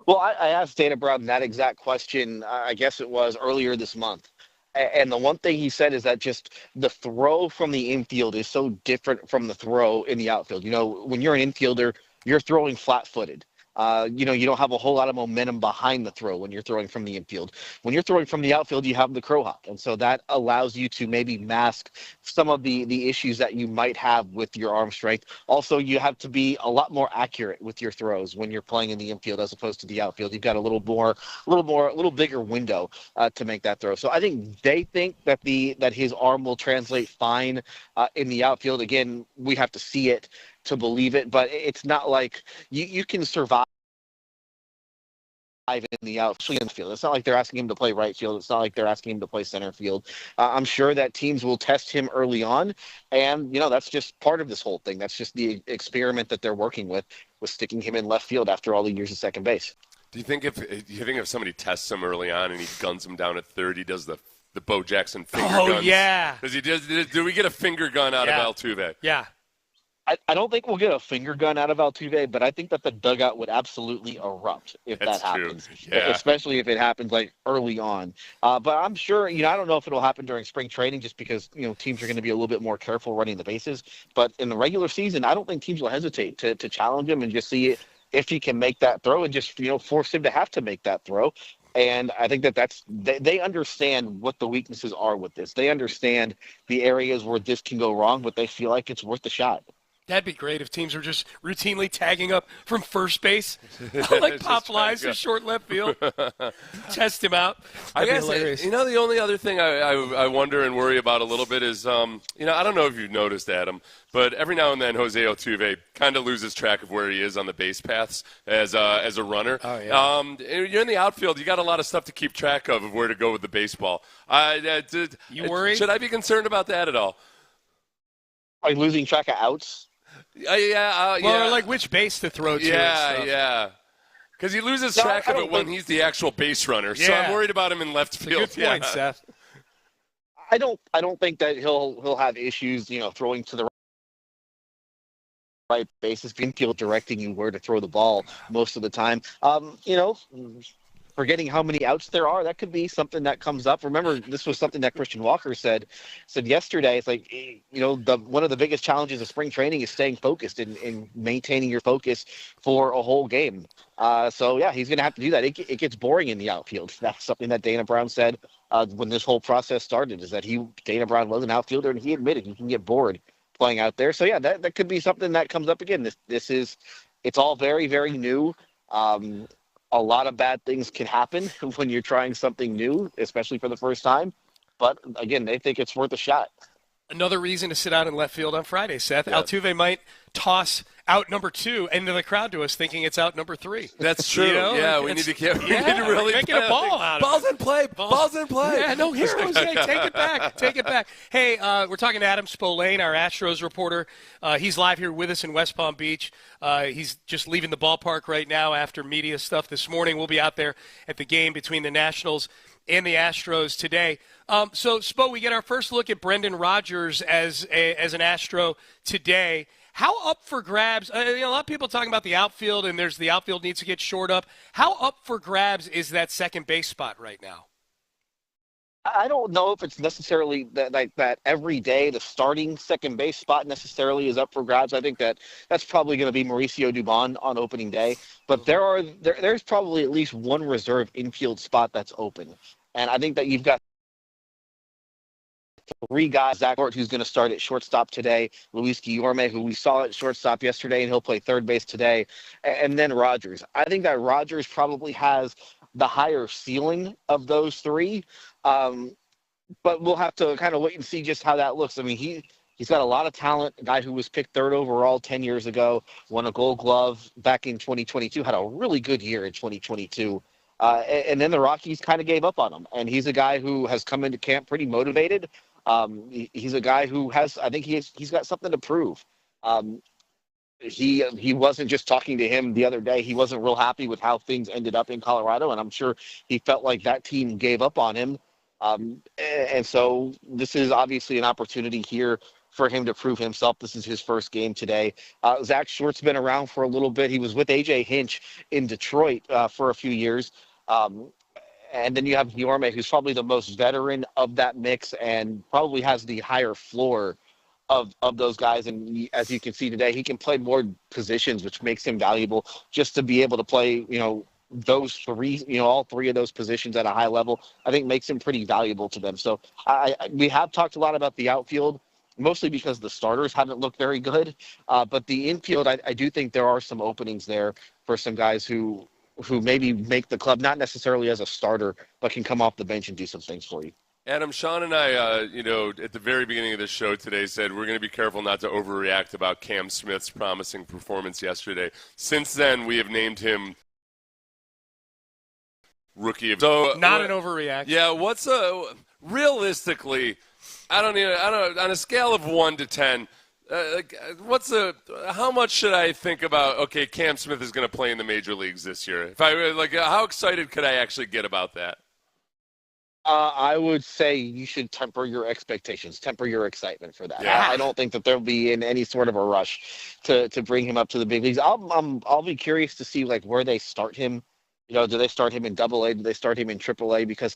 Well, I asked Dana Brown that exact question, I guess it was earlier this month. And the one thing he said is that just the throw from the infield is so different from the throw in the outfield. When you're an infielder, you're throwing flat-footed. You don't have a whole lot of momentum behind the throw when you're throwing from the infield. When you're throwing from the outfield, you have the crow hop. And so that allows you to maybe mask some of the issues that you might have with your arm strength. Also, you have to be a lot more accurate with your throws when you're playing in the infield as opposed to the outfield. You've got a little bigger window to make that throw. So I think they think that his arm will translate fine in the outfield. Again, we have to see it to believe it, but it's not like you can survive in the outfield. It's not like they're asking him to play right field. It's not like they're asking him to play center field. I'm sure that teams will test him early on, and that's just part of this whole thing. That's just the experiment that they're working with sticking him in left field after all the years at second base. Do you think if somebody tests him early on and he guns him down at third, he does the Bo Jackson finger guns? Oh yeah. Do we get a finger gun out of Altuve? Yeah. I don't think we'll get a finger gun out of Altuve, but I think that the dugout would absolutely erupt if that happens, especially if it happens like early on. But I'm sure, I don't know if it'll happen during spring training just because, teams are going to be a little bit more careful running the bases. But in the regular season, I don't think teams will hesitate to challenge him and just see if he can make that throw and just, force him to have to make that throw. And I think they understand what the weaknesses are with this. They understand the areas where this can go wrong, but they feel like it's worth the shot. That'd be great if teams are just routinely tagging up from first base, like pop flies or short left field. Test him out. I guess, the only other thing I wonder and worry about a little bit is, I don't know if you've noticed, Adam, but every now and then Jose Altuve kind of loses track of where he is on the base paths as a runner. Oh, yeah. You're in the outfield. You got a lot of stuff to keep track of where to go with the baseball. You worry? Should I be concerned about that at all? Are you losing track of outs? Or like which base to throw to. Yeah. Because he loses track of it when he's the actual base runner. So I'm worried about him in left field. Good point, Seth. I don't think that he'll have issues, throwing to the right bases, infield directing you where to throw the ball most of the time. Forgetting how many outs there are, that could be something that comes up. Remember, this was something that Christian Walker said yesterday. It's like, one of the biggest challenges of spring training is staying focused and maintaining your focus for a whole game. He's going to have to do that. It gets boring in the outfield. That's something that Dana Brown said when this whole process started, is that Dana Brown was an outfielder, and he admitted he can get bored playing out there. So, that could be something that comes up again. It's all very, very new. A lot of bad things can happen when you're trying something new, especially for the first time. But, again, they think it's worth a shot. Another reason to sit out in left field on Friday, Seth. Yep. Altuve might toss out number 2 into the crowd to us thinking it's out number 3. That's true. Yeah, we need to really making a ball out balls of it. in play. Balls in play. Yeah, no heroes. Hey, take it back. Take it back. Hey, we're talking to Adam Spolane, our Astros reporter. He's live here with us in West Palm Beach. He's just leaving the ballpark right now after media stuff this morning. We'll be out there at the game between the Nationals and the Astros today. So, Spo, we get our first look at Brendan Rodgers as an Astro today. How up for grabs? A lot of people talking about the outfield, and there's the outfield needs to get shored up. How up for grabs is that second base spot right now? I don't know if it's necessarily that every day the starting second base spot necessarily is up for grabs. I think that's probably going to be Mauricio Dubon on opening day. But there's probably at least one reserve infield spot that's open. And I think that you've got 3 guys, Zach Ort, who's going to start at shortstop today, Luis Guillorme, who we saw at shortstop yesterday, and he'll play third base today, and then Rodgers. I think that Rodgers probably has the higher ceiling of those 3, but we'll have to kind of wait and see just how that looks. I mean, he's got a lot of talent, a guy who was picked 3rd overall 10 years ago, won a Gold Glove back in 2022, had a really good year in 2022. And then the Rockies kind of gave up on him, and he's a guy who has come into camp pretty motivated. He's a guy who I think he's got something to prove. He wasn't just talking to him the other day. He wasn't real happy with how things ended up in Colorado, and I'm sure he felt like that team gave up on him. And so this is obviously an opportunity here for him to prove himself. This is his first game today. Zach Short's been around for a little bit. He was with A.J. Hinch in Detroit for a few years. And then you have Guillorme, who's probably the most veteran of that mix and probably has the higher floor of those guys. And as you can see today, he can play more positions, which makes him valuable just to be able to play, those 3, all 3 of those positions at a high level, I think makes him pretty valuable to them. So we have talked a lot about the outfield, mostly because the starters haven't looked very good. But the infield, I do think there are some openings there for some guys who maybe make the club, not necessarily as a starter, but can come off the bench and do some things for you. Adam, Sean and I, at the very beginning of the show today said we're going to be careful not to overreact about Cam Smith's promising performance yesterday. Since then, we have named him Rookie of Not an overreaction. Yeah, realistically, on a scale of 1 to 10, how much should I think about, okay, Cam Smith is going to play in the major leagues this year? How excited could I actually get about that? I would say you should temper your expectations, temper your excitement for that. Yeah. I don't think that there'll be in any sort of a rush to bring him up to the big leagues. I'll be curious to see where they start him. Do they start him in Double-A? Do they start him in Triple-A? Because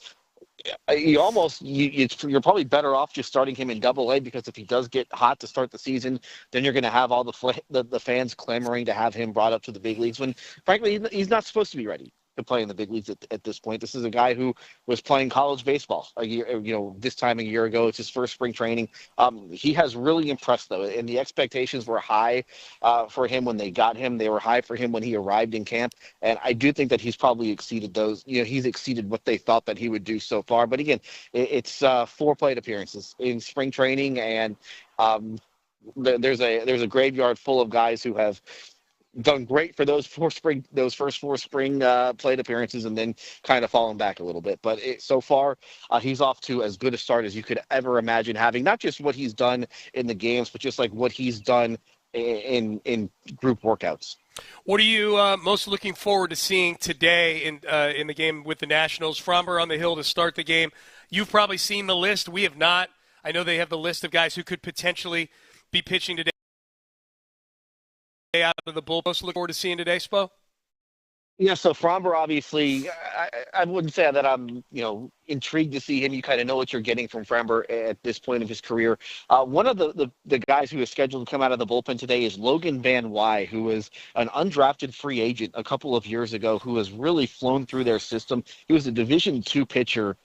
you're probably better off just starting him in Double-A, because if he does get hot to start the season, then you're going to have all the fans clamoring to have him brought up to the big leagues when, frankly, he's not supposed to be ready to play in the big leagues at this point. This is a guy who was playing college baseball this time a year ago. It's his first spring training. He has really impressed, though, and the expectations were high for him when they got him. They were high for him when he arrived in camp, and I do think that he's probably exceeded those. He's exceeded what they thought that he would do so far. But again, it's 4 plate appearances in spring training, and there's a graveyard full of guys who have done great for those first 4 spring plate appearances, and then kind of fallen back a little bit. But so far, he's off to as good a start as you could ever imagine having. Not just what he's done in the games, but just what he's done in group workouts. What are you most looking forward to seeing today in the game with the Nationals? Fromber on the hill to start the game. You've probably seen the list. We have not. I know they have the list of guys who could potentially be pitching today out of the bullpen. Look forward to seeing today, Spo? Yeah, so Fromber, obviously, I wouldn't say that I'm, intrigued to see him. You kind of know what you're getting from Fromber at this point of his career. One of the guys who is scheduled to come out of the bullpen today is Logan Van Wy, who is an undrafted free agent a couple of years ago, who has really flown through their system. He was a Division II pitcher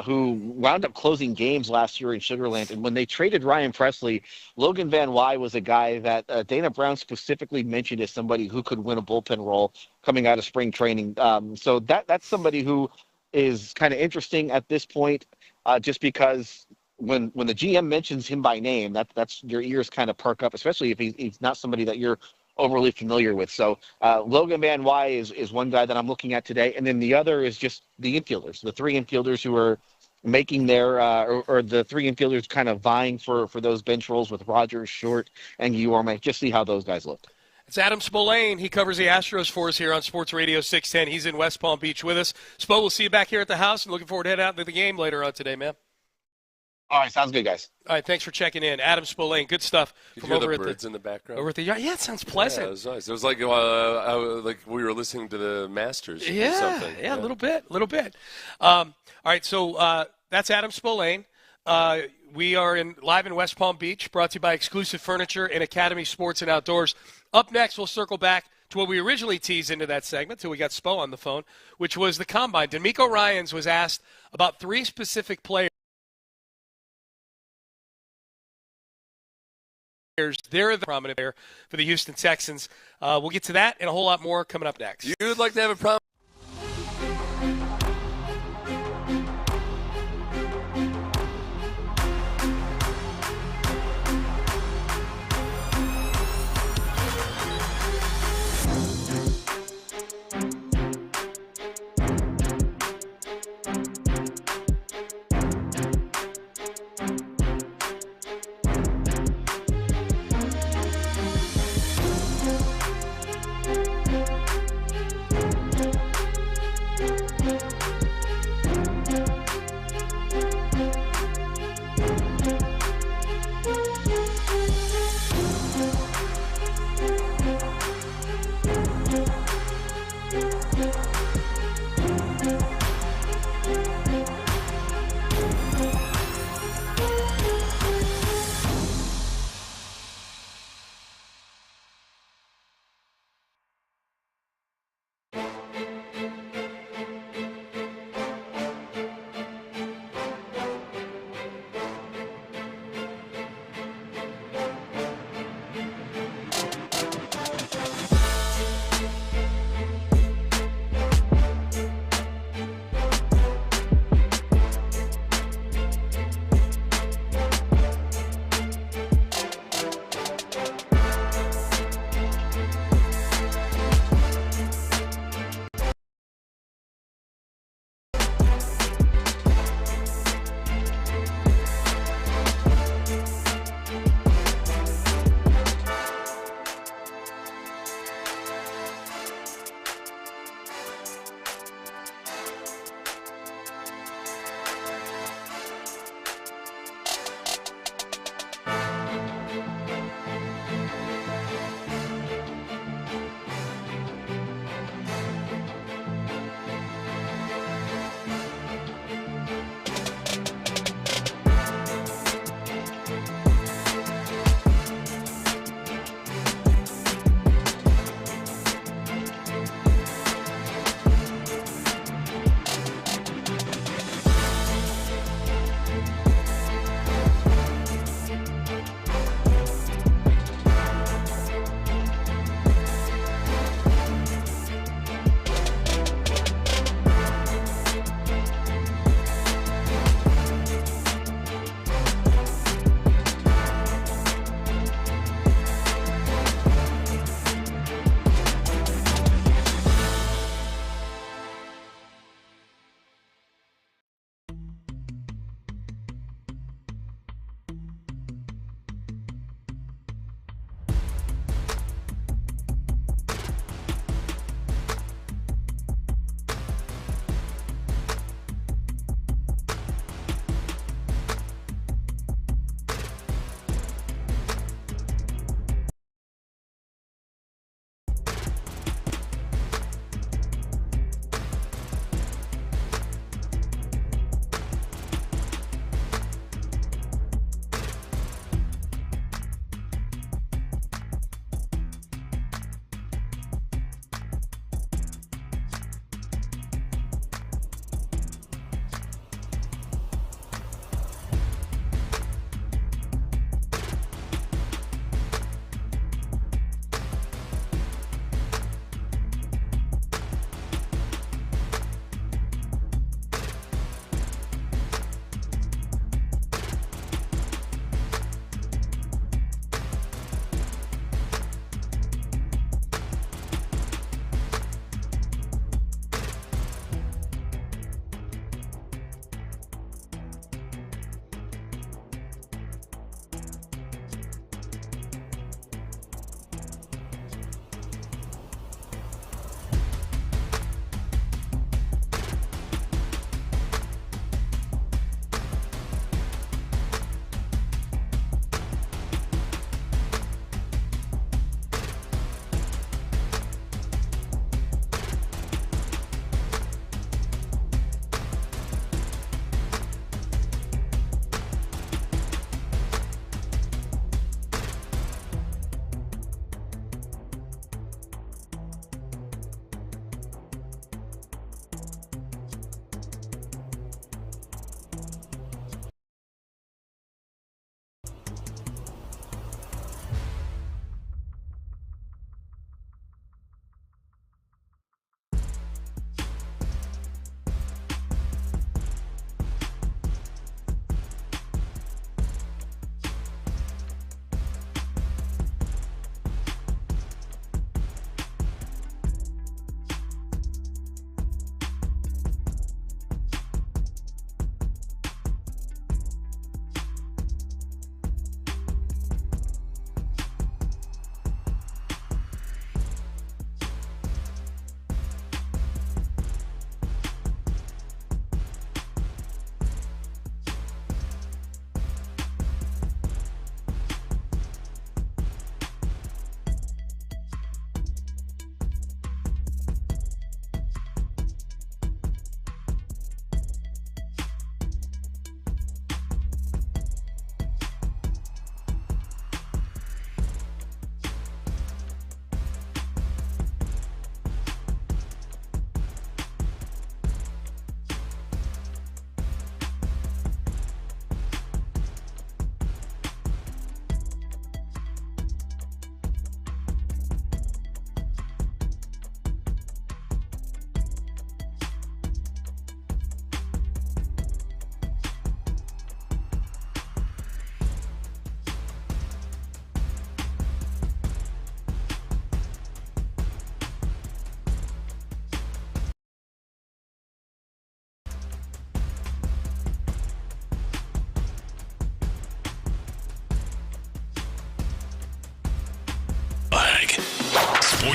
who wound up closing games last year in Sugar Land. And when they traded Ryan Presley, Logan Van Wy was a guy that Dana Brown specifically mentioned as somebody who could win a bullpen role coming out of spring training. So that's somebody who is kind of interesting at this point, just because when the GM mentions him by name, that's your ears kind of perk up, especially if he's not somebody that you're overly familiar with. So Logan Van Wy is one guy that I'm looking at today, and then the other is just the infielders, the three infielders who are making their or the three infielders kind of vying for those bench roles with Rogers, Short, and Guillorme. Just see how those guys look. It's Adam Spillane. He covers the Astros for us here on Sports Radio 610. He's in West Palm Beach with us. Spo, we'll see you back here at the house, and looking forward to heading out into the game later on today, man. All right, sounds good, guys. All right, thanks for checking in. Adam Spillane, good stuff. Did from you hear over the at birds in the background? Over at the yard. Yeah, it sounds pleasant. Yeah, it was nice. It was like we were listening to the Masters or something. Yeah, a little bit. All right, so that's Adam Spillane. We are live in West Palm Beach, brought to you by Exclusive Furniture and Academy Sports and Outdoors. Up next, we'll circle back to what we originally teased into that segment till we got Spo on the phone, which was the Combine. DeMeco Ryans was asked about 3 specific players. They're the prominent player for the Houston Texans. We'll get to that and a whole lot more coming up next. You'd like to have a problem.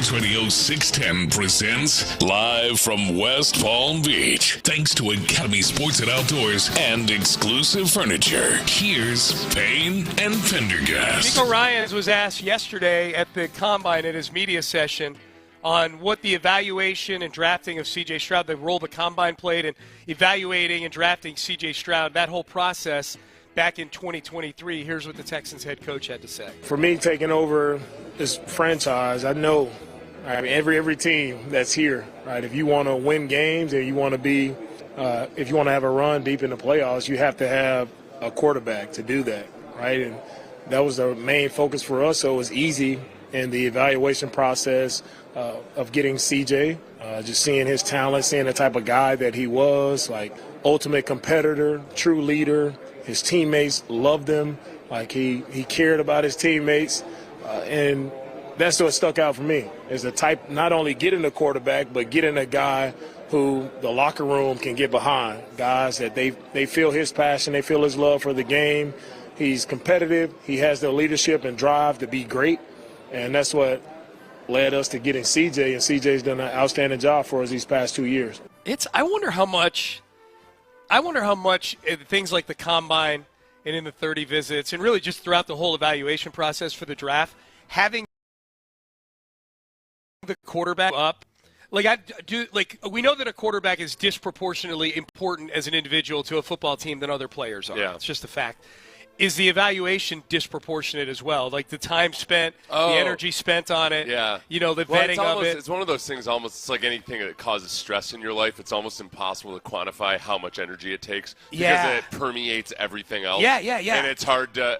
Sports Radio 610 presents live from West Palm Beach. Thanks to Academy Sports and Outdoors and Exclusive Furniture. Here's Payne and Pendergast. DeMeco Ryans was asked yesterday at the Combine at his media session on what the evaluation and drafting of C.J. Stroud, the role the Combine played in evaluating and drafting C.J. Stroud, that whole process back in 2023. Here's what the Texans head coach had to say. For me, taking over this franchise, I know, I mean, every team that's here, right? If you want to win games and you want to be, if you want to have a run deep in the playoffs, you have to have a quarterback to do that, right? And that was the main focus for us, so it was easy in the evaluation process of getting CJ, just seeing his talent, seeing the type of guy that he was, like ultimate competitor, true leader. His teammates loved him, like he cared about his teammates, and that's what stuck out for me, is the type, not only getting a quarterback, but getting a guy who the locker room can get behind, guys that they feel his passion, they feel his love for the game. He's competitive, he has the leadership and drive to be great, and that's what led us to getting CJ, and CJ's done an outstanding job for us these past 2 years. I wonder how much things like the Combine and in the 30 visits and really just throughout the whole evaluation process for the draft, having the quarterback up, we know that a quarterback is disproportionately important as an individual to a football team than other players are. Yeah. It's just a fact. Is the evaluation disproportionate as well? Like the time spent, the energy spent on it, the vetting of it. It's one of those things almost, it's like anything that causes stress in your life. It's almost impossible to quantify how much energy it takes because it permeates everything else. Yeah. And it's hard to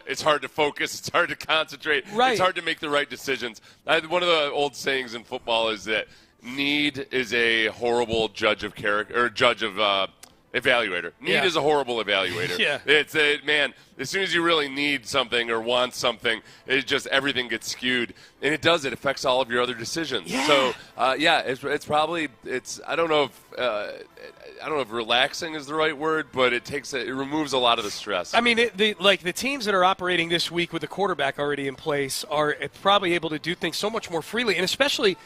focus. It's hard to concentrate. Right. It's hard to make the right decisions. One of the old sayings in football is that need is a horrible judge of character, or judge of evaluator. Need is a horrible evaluator. It's as soon as you really need something or want something, it just everything gets skewed, and it does. It affects all of your other decisions. Yeah. So it's probably I don't know if relaxing is the right word, but it removes a lot of the stress. I mean, the teams that are operating this week with the quarterback already in place are probably able to do things so much more freely, and especially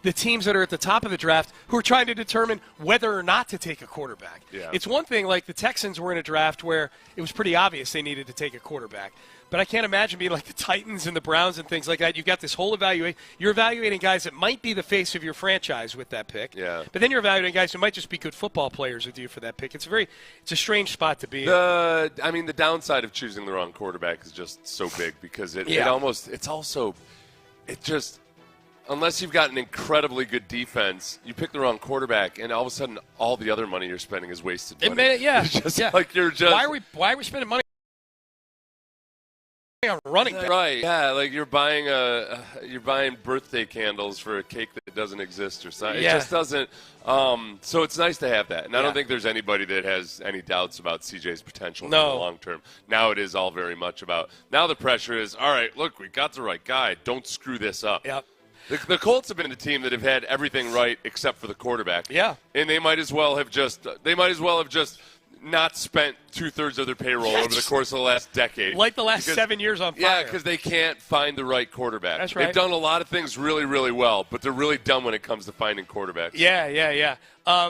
the teams that are at the top of the draft who are trying to determine whether or not to take a quarterback. Yeah. It's one thing, like the Texans were in a draft where it was pretty obvious they needed to take a quarterback. But I can't imagine being like the Titans and the Browns and things like that. You've got this whole evaluation. You're evaluating guys that might be the face of your franchise with that pick. Yeah. But then you're evaluating guys who might just be good football players with you for that pick. It's a strange spot to be in. The downside of choosing the wrong quarterback is just so big because unless you've got an incredibly good defense, you pick the wrong quarterback, and all of a sudden, all the other money you're spending is wasted money. Like you're just. Why are we spending money on running back? Right? Yeah, like you're buying birthday candles for a cake that doesn't exist or something. It just doesn't. So it's nice to have that, and I don't think there's anybody that has any doubts about CJ's potential in the long term. Now it is all very much about. Now the pressure is all right. Look, we got the right guy. Don't screw this up. Yep. The Colts have been a team that have had everything right except for the quarterback. Yeah. And they might as well have just not spent 2/3 of their payroll over the course of the last decade. Like the last 7 years on fire. Yeah, because they can't find the right quarterback. That's right. They've done a lot of things really, really well, but they're really dumb when it comes to finding quarterbacks. Yeah.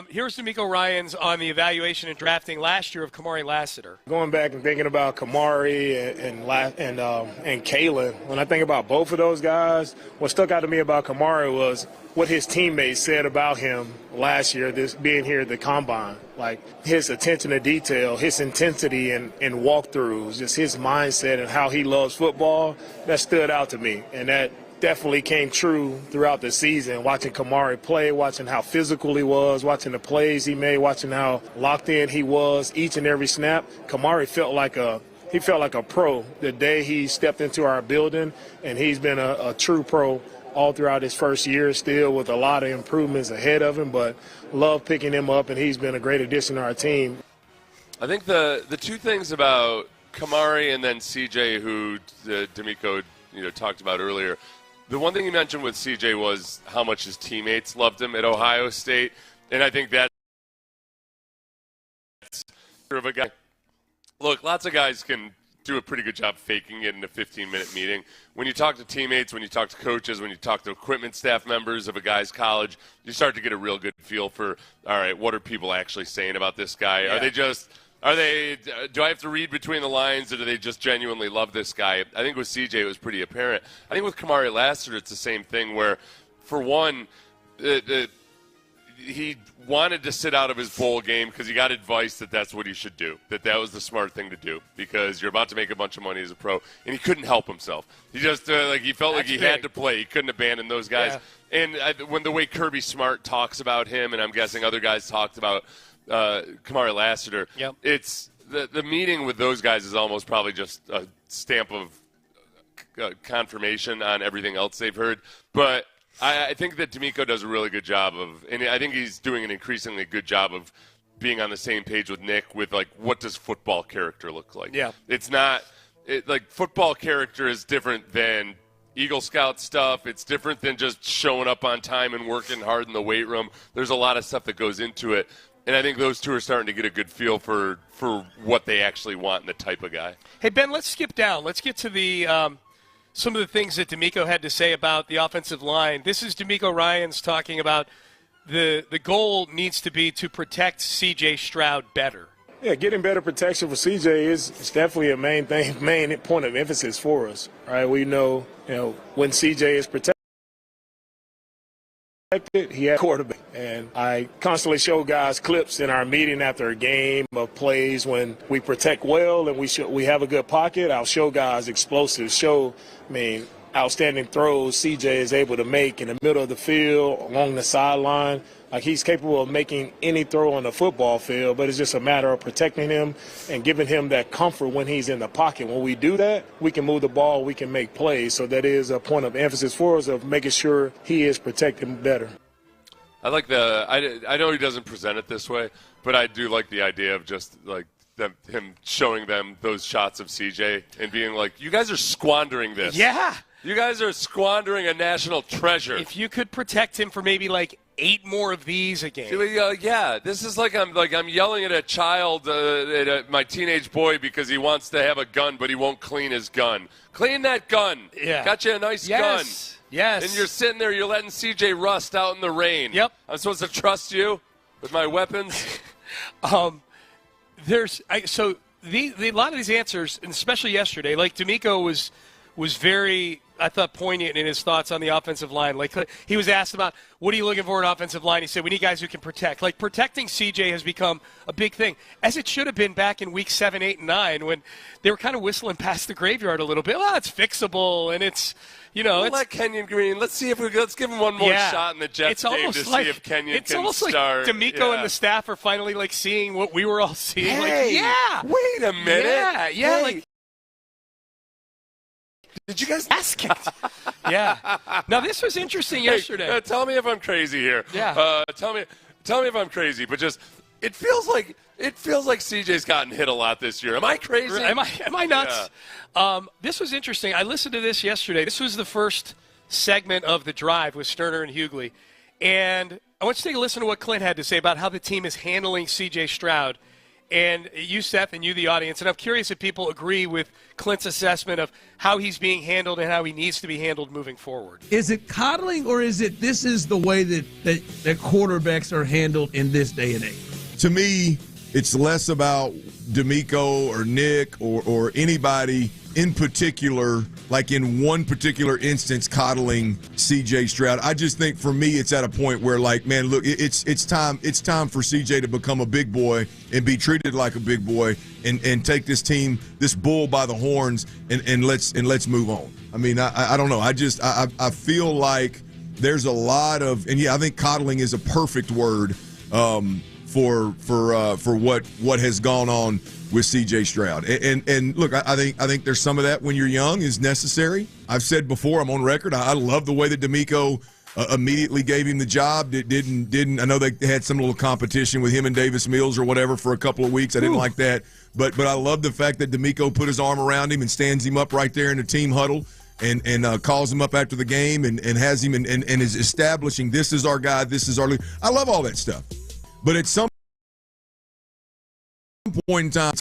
Here's DeMeco Ryans on the evaluation and drafting last year of Kamari Lassiter. Going back and thinking about Kamari and Kalen, when I think about both of those guys, what stuck out to me about Kamari was what his teammates said about him last year, this being here at the Combine. Like his attention to detail, his intensity in walkthroughs, just his mindset and how he loves football, that stood out to me. And that definitely came true throughout the season, watching Kamari play, watching how physical he was, watching the plays he made, watching how locked in he was each and every snap. Kamari felt like a pro the day he stepped into our building, and he's been a true pro all throughout his first year, still with a lot of improvements ahead of him, but love picking him up, and he's been a great addition to our team. I think the two things about Kamari and then CJ, who DeMeco talked about earlier, the one thing you mentioned with CJ was how much his teammates loved him at Ohio State, and I think that's of a guy. Look, lots of guys can do a pretty good job faking it in a 15-minute meeting. When you talk to teammates, when you talk to coaches, when you talk to equipment staff members of a guy's college, you start to get a real good feel for, all right, what are people actually saying about this guy? Yeah. Do I have to read between the lines, or do they just genuinely love this guy? I think with CJ it was pretty apparent. I think with Kamari Lassiter it's the same thing where, for one, he wanted to sit out of his bowl game because he got advice that that's what he should do, that was the smart thing to do because you're about to make a bunch of money as a pro, and he couldn't help himself. He just he felt like he had to play. He couldn't abandon those guys. Yeah. And when the way Kirby Smart talks about him, and I'm guessing other guys talked about Kamari Lassiter, it's the meeting with those guys is almost probably just a stamp of confirmation on everything else they've heard. But I think that DeMeco does a really good job and I think he's doing an increasingly good job of being on the same page with Nick with, like, what does football character look like? Yeah. It's not – football character is different than Eagle Scout stuff. It's different than just showing up on time and working hard in the weight room. There's a lot of stuff that goes into it. And I think those two are starting to get a good feel for what they actually want and the type of guy. Hey, Ben, let's skip down. Let's get to the some of the things that DeMeco had to say about the offensive line. This is DeMeco Ryans talking about the goal needs to be to protect C.J. Stroud better. Yeah, getting better protection for CJ is definitely a main point of emphasis for us. Right? We know, when CJ is protected, he had quarterback. And I constantly show guys clips in our meeting after a game of plays when we protect well and we have a good pocket. I'll show guys explosive, outstanding throws CJ is able to make in the middle of the field, along the sideline. Like, he's capable of making any throw on the football field, but it's just a matter of protecting him and giving him that comfort when he's in the pocket. When we do that, we can move the ball, we can make plays. So that is a point of emphasis for us of making sure he is protected better. I like I know he doesn't present it this way, but I do like the idea of just like him showing them those shots of CJ and being like, you guys are squandering this. Yeah. You guys are squandering a national treasure. If you could protect him for maybe 8 more of these a game. Yeah, this is like I'm yelling at a child, my teenage boy, because he wants to have a gun, but he won't clean his gun. Clean that gun. Yeah. Got you a nice gun. Yes. And you're sitting there, you're letting CJ rust out in the rain. Yep. I'm supposed to trust you with my weapons? A lot of these answers, and especially yesterday, DeMeco was very, I thought, poignant in his thoughts on the offensive line. He was asked about, what are you looking for in offensive line? He said, we need guys who can protect. Protecting CJ has become a big thing, as it should have been back in week 7, 8, and 9 when they were kind of whistling past the graveyard a little bit. Well, it's fixable, and it's, let Kenyon Green. Let's give him one more shot in the Jets game to see if Kenyon can start. It's almost like DeMeco and the staff are finally seeing what we were all seeing. Hey, wait a minute. Yeah. Hey. Did you guys ask it? Yeah. Now, this was interesting yesterday. Tell me if I'm crazy here. Yeah. Tell me if I'm crazy. But just it feels like CJ's gotten hit a lot this year. Am I crazy? Am I nuts? Yeah. This was interesting. I listened to this yesterday. This was the first segment of The Drive with Stoerner and Hughley. And I want you to take a listen to what Clint had to say about how the team is handling C.J. Stroud. And you, Seth, and you, the audience. And I'm curious if people agree with Clint's assessment of how he's being handled and how he needs to be handled moving forward. Is it coddling, or is it this is the way that quarterbacks are handled in this day and age? To me, it's less about DeMeco or Nick or anybody in particular, like in one particular instance, coddling C.J. Stroud. I just think for me, it's at a point where, man, look, it's time for C.J. to become a big boy and be treated like a big boy and take this team, this bull by the horns, and let's move on. I mean, I don't know. I feel like there's a lot of, and I think coddling is a perfect word for what has gone on with C.J. Stroud. And look, I think there's some of that when you're young is necessary. I've said before, I'm on record, I love the way that DeMeco immediately gave him the job. Didn't I know they had some little competition with him and Davis Mills or whatever for a couple of weeks. I didn't like that. But I love the fact that DeMeco put his arm around him and stands him up right there in the team huddle and calls him up after the game and has him and is establishing, this is our guy, this is our leader. I love all that stuff. But at some point in time,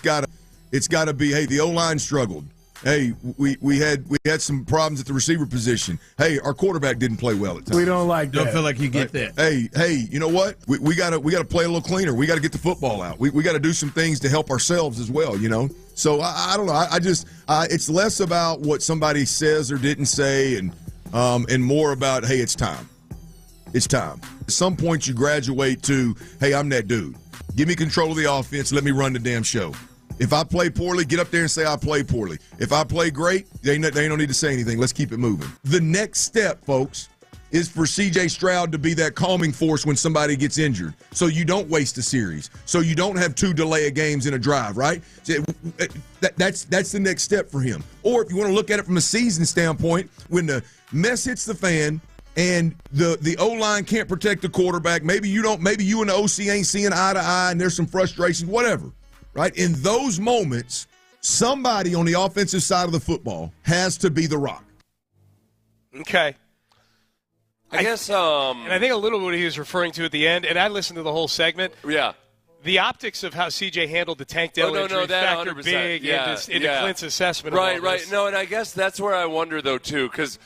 It's got to be, hey, the O-line struggled. Hey, we had some problems at the receiver position. Hey, our quarterback didn't play well at times. We don't like that. Don't feel like you get that. Hey, you know what? We gotta play a little cleaner. We gotta get the football out. We gotta do some things to help ourselves as well. So I don't know. I just it's less about what somebody says or didn't say, and more about, hey, it's time. It's time. At some point, you graduate to, hey, I'm that dude. Give me control of the offense. Let me run the damn show. If I play poorly, get up there and say I play poorly. If I play great, they don't need to say anything. Let's keep it moving. The next step, folks, is for C.J. Stroud to be that calming force when somebody gets injured, so you don't waste a series, so you don't have 2 delay of games in a drive, right? That's the next step for him. Or if you want to look at it from a season standpoint, when the mess hits the fan and the O-line can't protect the quarterback, maybe you and the OC ain't seeing eye to eye and there's some frustration, whatever. Right? In those moments, somebody on the offensive side of the football has to be the rock. Okay. I guess and I think a little bit what he was referring to at the end, and I listened to the whole segment. Yeah. The optics of how CJ handled the Tank Dell injury that factored 100%. big into Clint's assessment. Right, of all this. No, and I guess that's where I wonder, though, too, because,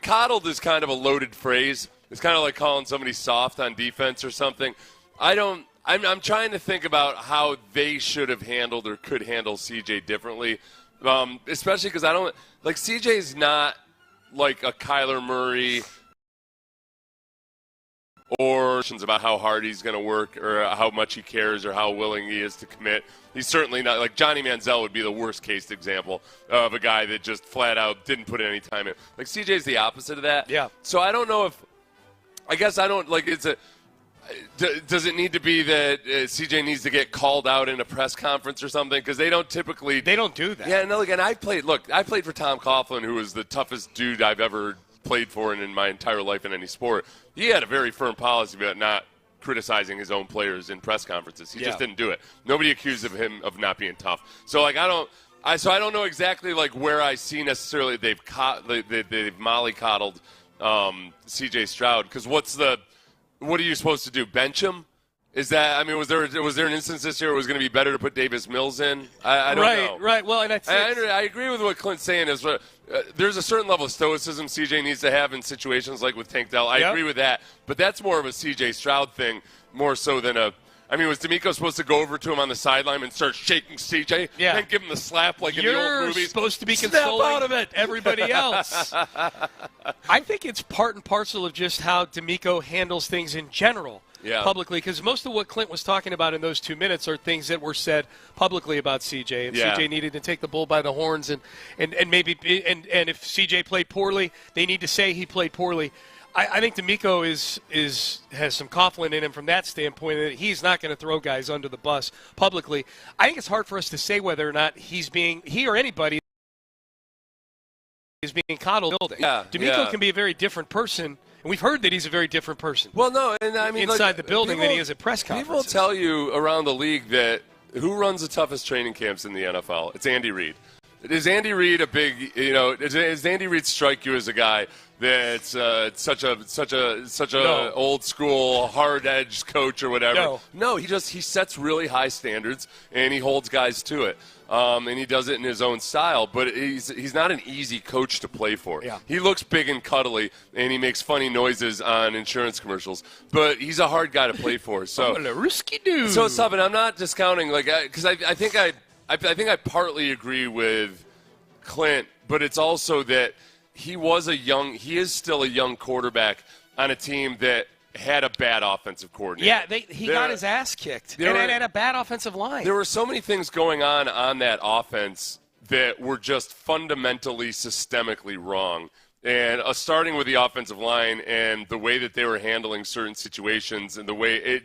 coddled is kind of a loaded phrase. It's kind of like calling somebody soft on defense or something. I'm trying to think about how they should have handled or could handle CJ differently, especially because CJ's not like a Kyler Murray or about how hard he's going to work or how much he cares or how willing he is to commit. He's certainly not like Johnny Manziel would be the worst case example of a guy that just flat out didn't put any time in. Like CJ's the opposite of that. Yeah. So I don't know if – I guess I don't – like it's a – does it need to be that CJ needs to get called out in a press conference or something? Because they don't typically – They don't do that. Yeah, no, again, I played for Tom Coughlin, who was the toughest dude I've ever played for in my entire life in any sport. He had a very firm policy about not criticizing his own players in press conferences. He just didn't do it. Nobody accused of him of not being tough. So, I don't know exactly, where I see necessarily they've mollycoddled CJ Stroud. Because what are you supposed to do? Bench him? Is that? Was there an instance this year where it was going to be better to put Davis Mills in? I don't know. Right. Well, and I agree with what Clint's saying. Is there's a certain level of stoicism CJ needs to have in situations like with Tank Dell. I agree with that, but that's more of a CJ Stroud thing, more so than a. Was DeMeco supposed to go over to him on the sideline and start shaking CJ and give him the slap like in the old movies? You're supposed to be Snap consoling out of it. everybody else. I think it's part and parcel of just how DeMeco handles things in general publicly, because most of what Clint was talking about in those 2 minutes are things that were said publicly about CJ, and CJ needed to take the bull by the horns, and maybe if CJ played poorly, they need to say he played poorly. I think DeMeco has some Coughlin in him from that standpoint that he's not going to throw guys under the bus publicly. I think it's hard for us to say whether or not he or anybody is being coddled. DeMeco can be a very different person, and we've heard that he's a very different person. Well, no, and inside the building than he is at press conferences. People tell you around the league that who runs the toughest training camps in the NFL? It's Andy Reid. Is Andy Reid a big? Does Andy Reid strike you as a guy that's such a old school hard edged coach or whatever? No, he sets really high standards and he holds guys to it, and he does it in his own style. But he's not an easy coach to play for. Yeah. He looks big and cuddly and he makes funny noises on insurance commercials. But he's a hard guy to play for. So a risky dude. So stop it. I'm not discounting because I think I partly agree with Clint, but it's also that he is still a young quarterback on a team that had a bad offensive coordinator. Yeah, he got his ass kicked, and had a bad offensive line. There were so many things going on that offense that were just fundamentally, systemically wrong. And starting with the offensive line and the way that they were handling certain situations and the way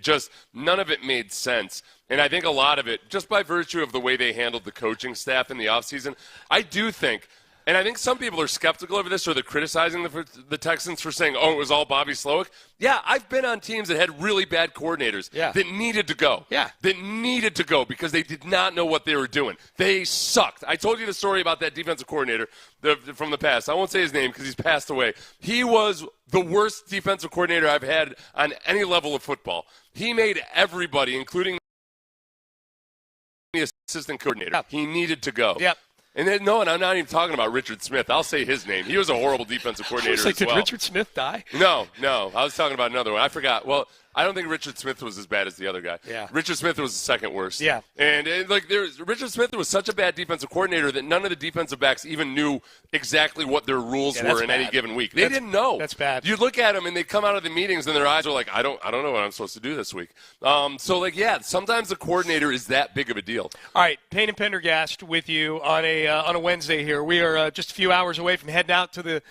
none of it made sense. And I think a lot of it, just by virtue of the way they handled the coaching staff in the offseason, I do think, and I think some people are skeptical of this or they're criticizing the Texans for saying, it was all Bobby Slowick. Yeah, I've been on teams that had really bad coordinators that needed to go. Yeah. That needed to go because they did not know what they were doing. They sucked. I told you the story about that defensive coordinator from the past. I won't say his name because he's passed away. He was the worst defensive coordinator I've had on any level of football. He made everybody, including the assistant coordinator. Yep. He needed to go. Yep. And then, no, and I'm not even talking about Richard Smith. I'll say his name. He was a horrible defensive coordinator as did well. Richard Smith die? No. I was talking about another one. I forgot. Well, I don't think Richard Smith was as bad as the other guy. Yeah. Richard Smith was the second worst. Yeah. And Richard Smith was such a bad defensive coordinator that none of the defensive backs even knew exactly what their rules were in any given week. They didn't know. That's bad. You look at them and they come out of the meetings and their eyes are like, I don't know what I'm supposed to do this week. Sometimes the coordinator is that big of a deal. All right, Payne and Pendergast with you on a Wednesday here. We are just a few hours away from heading out to the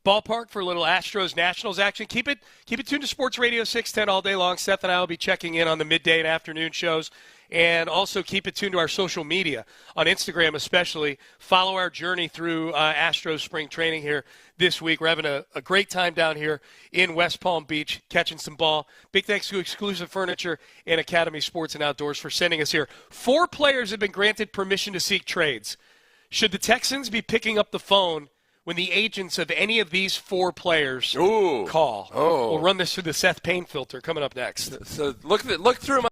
ballpark for a little Astros Nationals action. Keep it tuned to Sports Radio 610 all day long. Seth and I will be checking in on the midday and afternoon shows. And also keep it tuned to our social media, on Instagram especially. Follow our journey through Astros spring training here this week. We're having a great time down here in West Palm Beach, catching some ball. Big thanks to Exclusive Furniture and Academy Sports and Outdoors for sending us here. 4 players have been granted permission to seek trades. Should the Texans be picking up the phone when the agents of any of these 4 players call? We'll run this through the Seth Payne filter coming up next. So look through my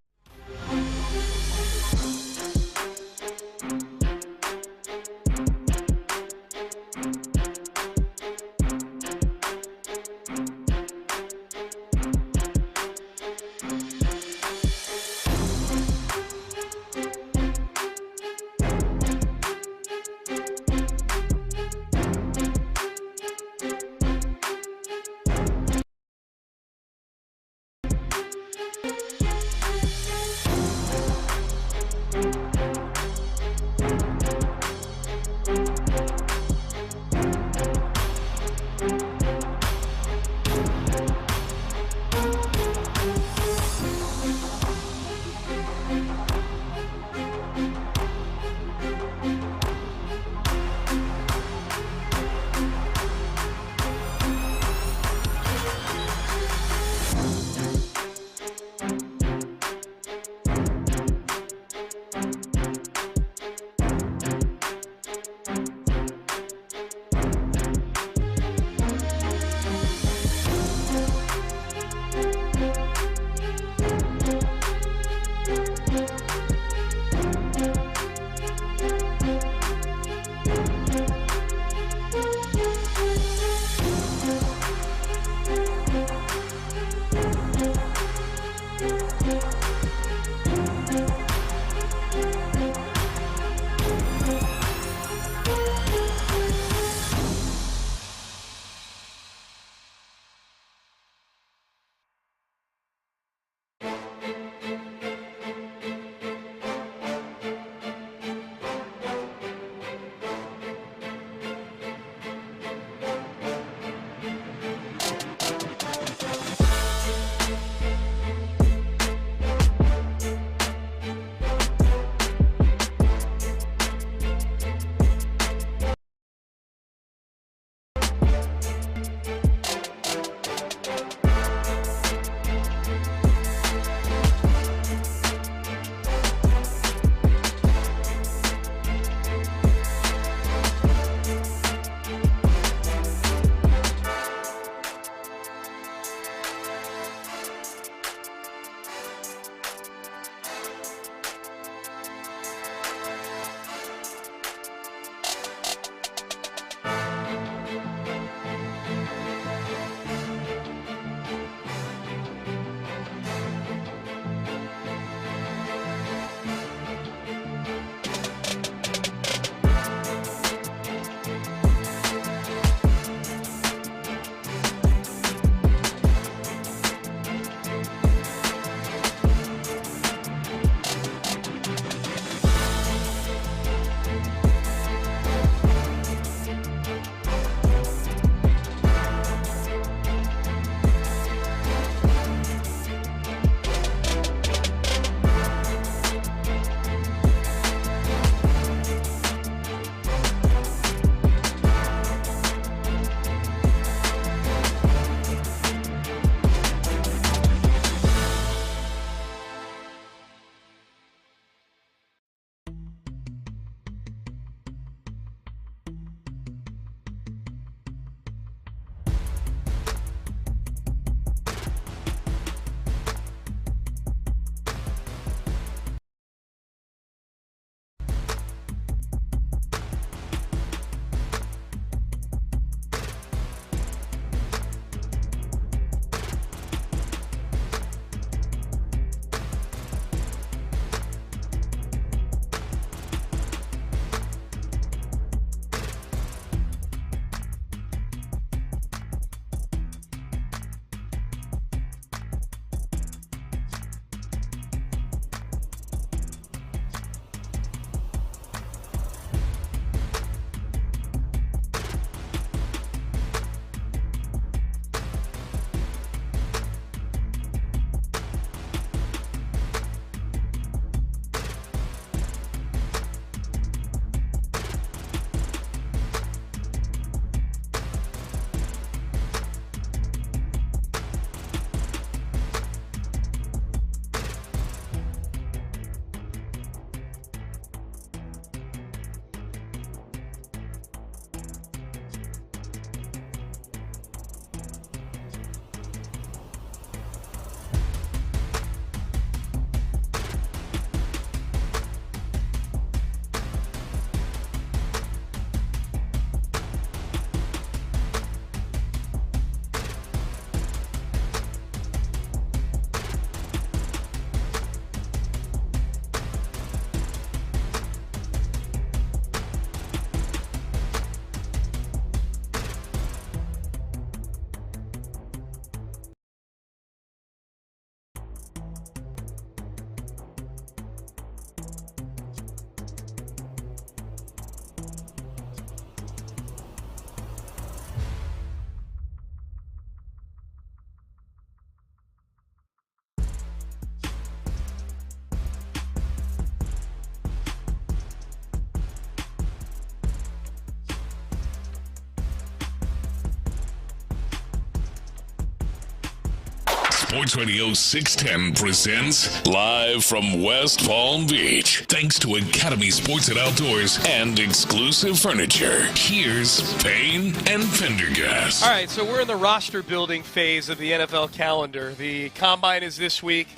Sports Radio 610 presents live from West Palm Beach. Thanks to Academy Sports and Outdoors and Exclusive Furniture. Here's Payne and Pendergast. All right, so we're in the roster building phase of the NFL calendar. The Combine is this week.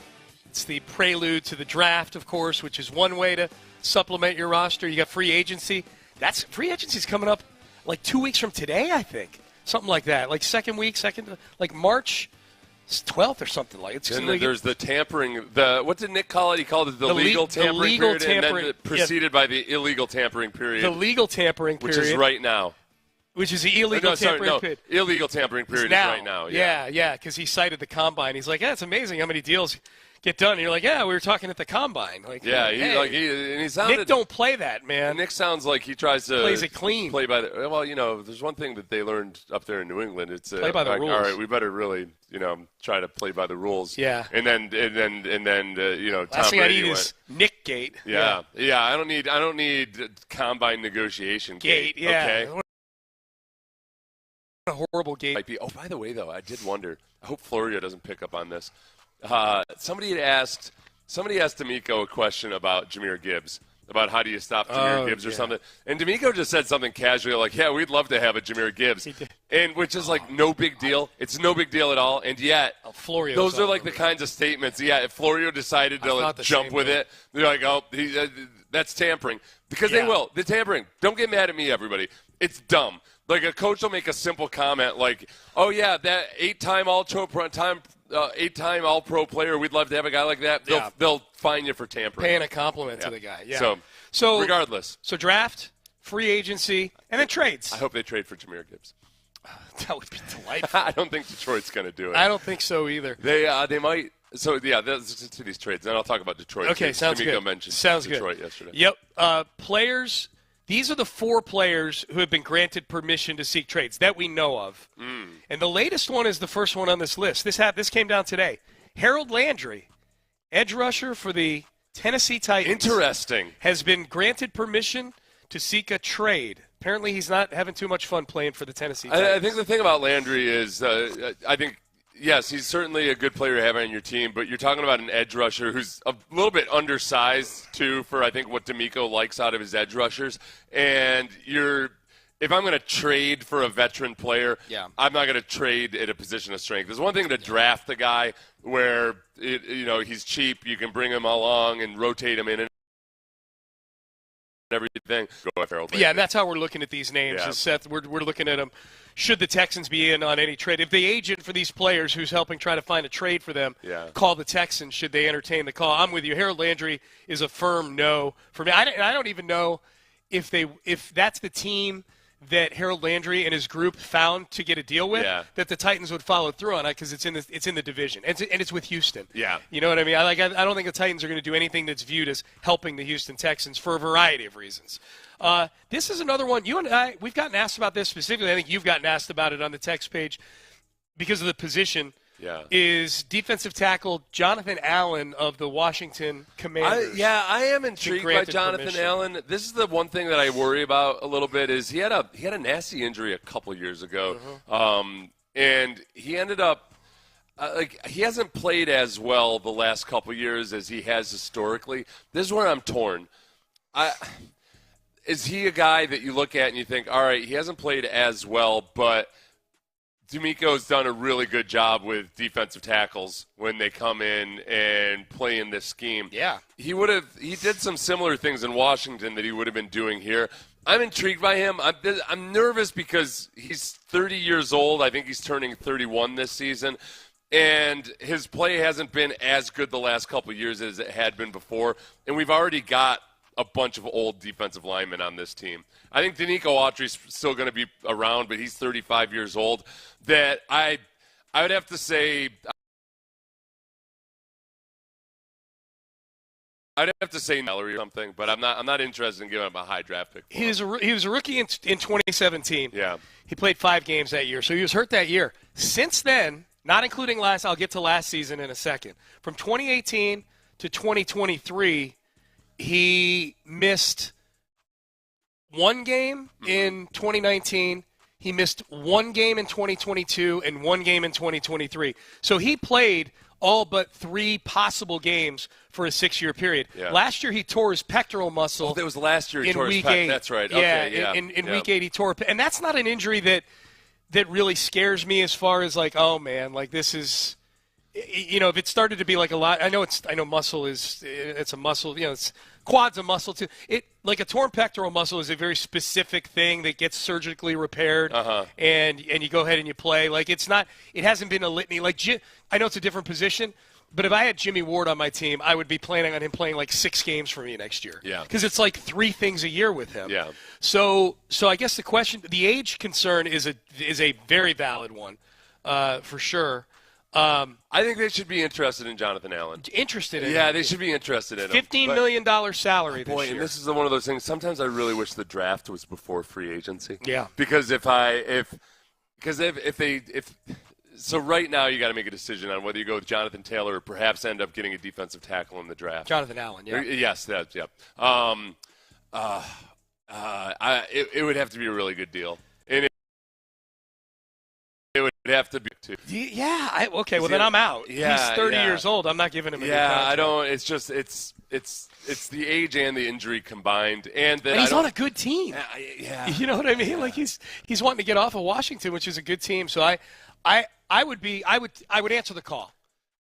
It's the prelude to the draft, of course, which is one way to supplement your roster. You got free agency. Free agency's coming up like 2 weeks from today, I think. Something like that. Like like March 12th or something like it. And then there's the tampering. What did Nick call it? He called it the legal tampering period, and then preceded by the illegal tampering period. The legal tampering period. Which is right now. Which is the illegal tampering period. Illegal tampering period is right now. Yeah, because he cited the Combine. He's like, it's amazing how many deals get done. And you're like, we were talking at the Combine. Like, he sounded. Nick don't play that, man. Nick sounds like he tries to plays it clean. Play by the. Well, there's one thing that they learned up there in New England. It's play by the rules. All right, we better really, try to play by the rules. Yeah. And then, last Tom thing I Brady need is Nick Gate. Yeah. I don't need Combine negotiation Gate. Yeah. Okay. A horrible gate. Might be. Oh, by the way, though, I did wonder. I hope Florio doesn't pick up on this. Somebody asked DeMeco a question about Jahmyr Gibbs, about how do you stop Jahmyr Gibbs or something. And DeMeco just said something casually like, we'd love to have a Jahmyr Gibbs. And which is like no big deal. It's no big deal at all. And yet, those are like the kinds of statements. Yeah, if Florio decided to jump with it, they're like, that's tampering. Because they will. The tampering. Don't get mad at me, everybody. It's dumb. Like a coach will make a simple comment like, that eight-time All-Pro player, we'd love to have a guy like that. They'll fine you for tampering. Paying a compliment to the guy. Yeah. So regardless. So draft, free agency, and then trades. I hope they trade for Jahmyr Gibbs. That would be delightful. I don't think Detroit's going to do it. I don't think so either. They might. So, let's to these trades. Then I'll talk about Detroit. Okay, sounds DeMeco good. mentioned Detroit yesterday. Yep. Players. These are the 4 players who have been granted permission to seek trades that we know of. And the latest one is the first one on this list. This came down today. Harold Landry, edge rusher for the Tennessee Titans. Interesting. Has been granted permission to seek a trade. Apparently he's not having too much fun playing for the Tennessee Titans. I think the thing about Landry is yes, he's certainly a good player to have on your team, but you're talking about an edge rusher who's a little bit undersized, too, for I think what DeMeco likes out of his edge rushers. And if I'm going to trade for a veteran player, I'm not going to trade at a position of strength. There's one thing to draft a guy where he's cheap, you can bring him along and rotate him in and everything. Go with Harold Landry. Yeah, and that's how we're looking at these names. Yeah. Seth, we're looking at them. Should the Texans be in on any trade? If the agent for these players who's helping try to find a trade for them call the Texans, should they entertain the call? I'm with you. Harold Landry is a firm no for me. I don't even know if that's the team that Harold Landry and his group found to get a deal with, that the Titans would follow through on it because it's in the division. And it's with Houston. Yeah. You know what I mean? I don't think the Titans are going to do anything that's viewed as helping the Houston Texans for a variety of reasons. This is another one. You and I, we've gotten asked about this specifically. I think you've gotten asked about it on the text page because of the position. Yeah. Is defensive tackle Jonathan Allen of the Washington Commanders. I am intrigued by Jonathan Allen. This is the one thing that I worry about a little bit is he had a nasty injury a couple years ago, and he ended up he hasn't played as well the last couple years as he has historically. This is where I'm torn. Is he a guy that you look at and you think, all right, he hasn't played as well, but DeMeco's done a really good job with defensive tackles when they come in and play in this scheme. Yeah. He did some similar things in Washington that he would have been doing here. I'm intrigued by him. I'm nervous because he's 30 years old. I think he's turning 31 this season. And his play hasn't been as good the last couple of years as it had been before. And we've already got a bunch of old defensive linemen on this team. I think DeMeco Autry's still going to be around, but he's 35 years old. That I would have to say Mallory or something, but I'm not interested in giving him a high draft pick. He was a rookie in 2017. Yeah. He played 5 games that year, so he was hurt that year. Since then, not including I'll get to last season in a second. From 2018 to 2023, he missed 1 game in 2019. He missed 1 game in 2022 and 1 game in 2023. So he played all but 3 possible games for a 6-year period. Yeah. Last year he tore his pectoral muscle. Oh, that was last year he tore his week pec. 8. That's right. Yeah, Okay, yeah. In week 8 he tore, and that's not an injury that really scares me as far as like, oh man, like this is, if it started to be like a lot. I know muscle it's a muscle. It's quad's a muscle too. Like a torn pectoral muscle is a very specific thing that gets surgically repaired, and you go ahead and you play. Like it hasn't been a litany. Like I know it's a different position, but if I had Jimmy Ward on my team, I would be planning on him playing like 6 games for me next year. Yeah, because it's like 3 things a year with him. Yeah. So I guess the age concern is a very valid one, for sure. I think they should be interested in Jonathan Allen. Interested in him. Yeah, they should be interested in him. $15 million salary this boy, year. and this is one of those things. Sometimes I really wish the draft was before free agency. Yeah. Because so right now you got to make a decision on whether you go with Jonathan Taylor or perhaps end up getting a defensive tackle in the draft. Jonathan Allen, yeah. Yes, that's yep. It would have to be a really good deal. And it would have to be too. Yeah. Okay. Well, then I'm out. Yeah, he's 30 years old. I'm not giving him a new contract. I don't. It's just it's the age and the injury combined, and he's on a good team. Yeah. You know what I mean? Like he's wanting to get off of Washington, which is a good team. So I would answer the call.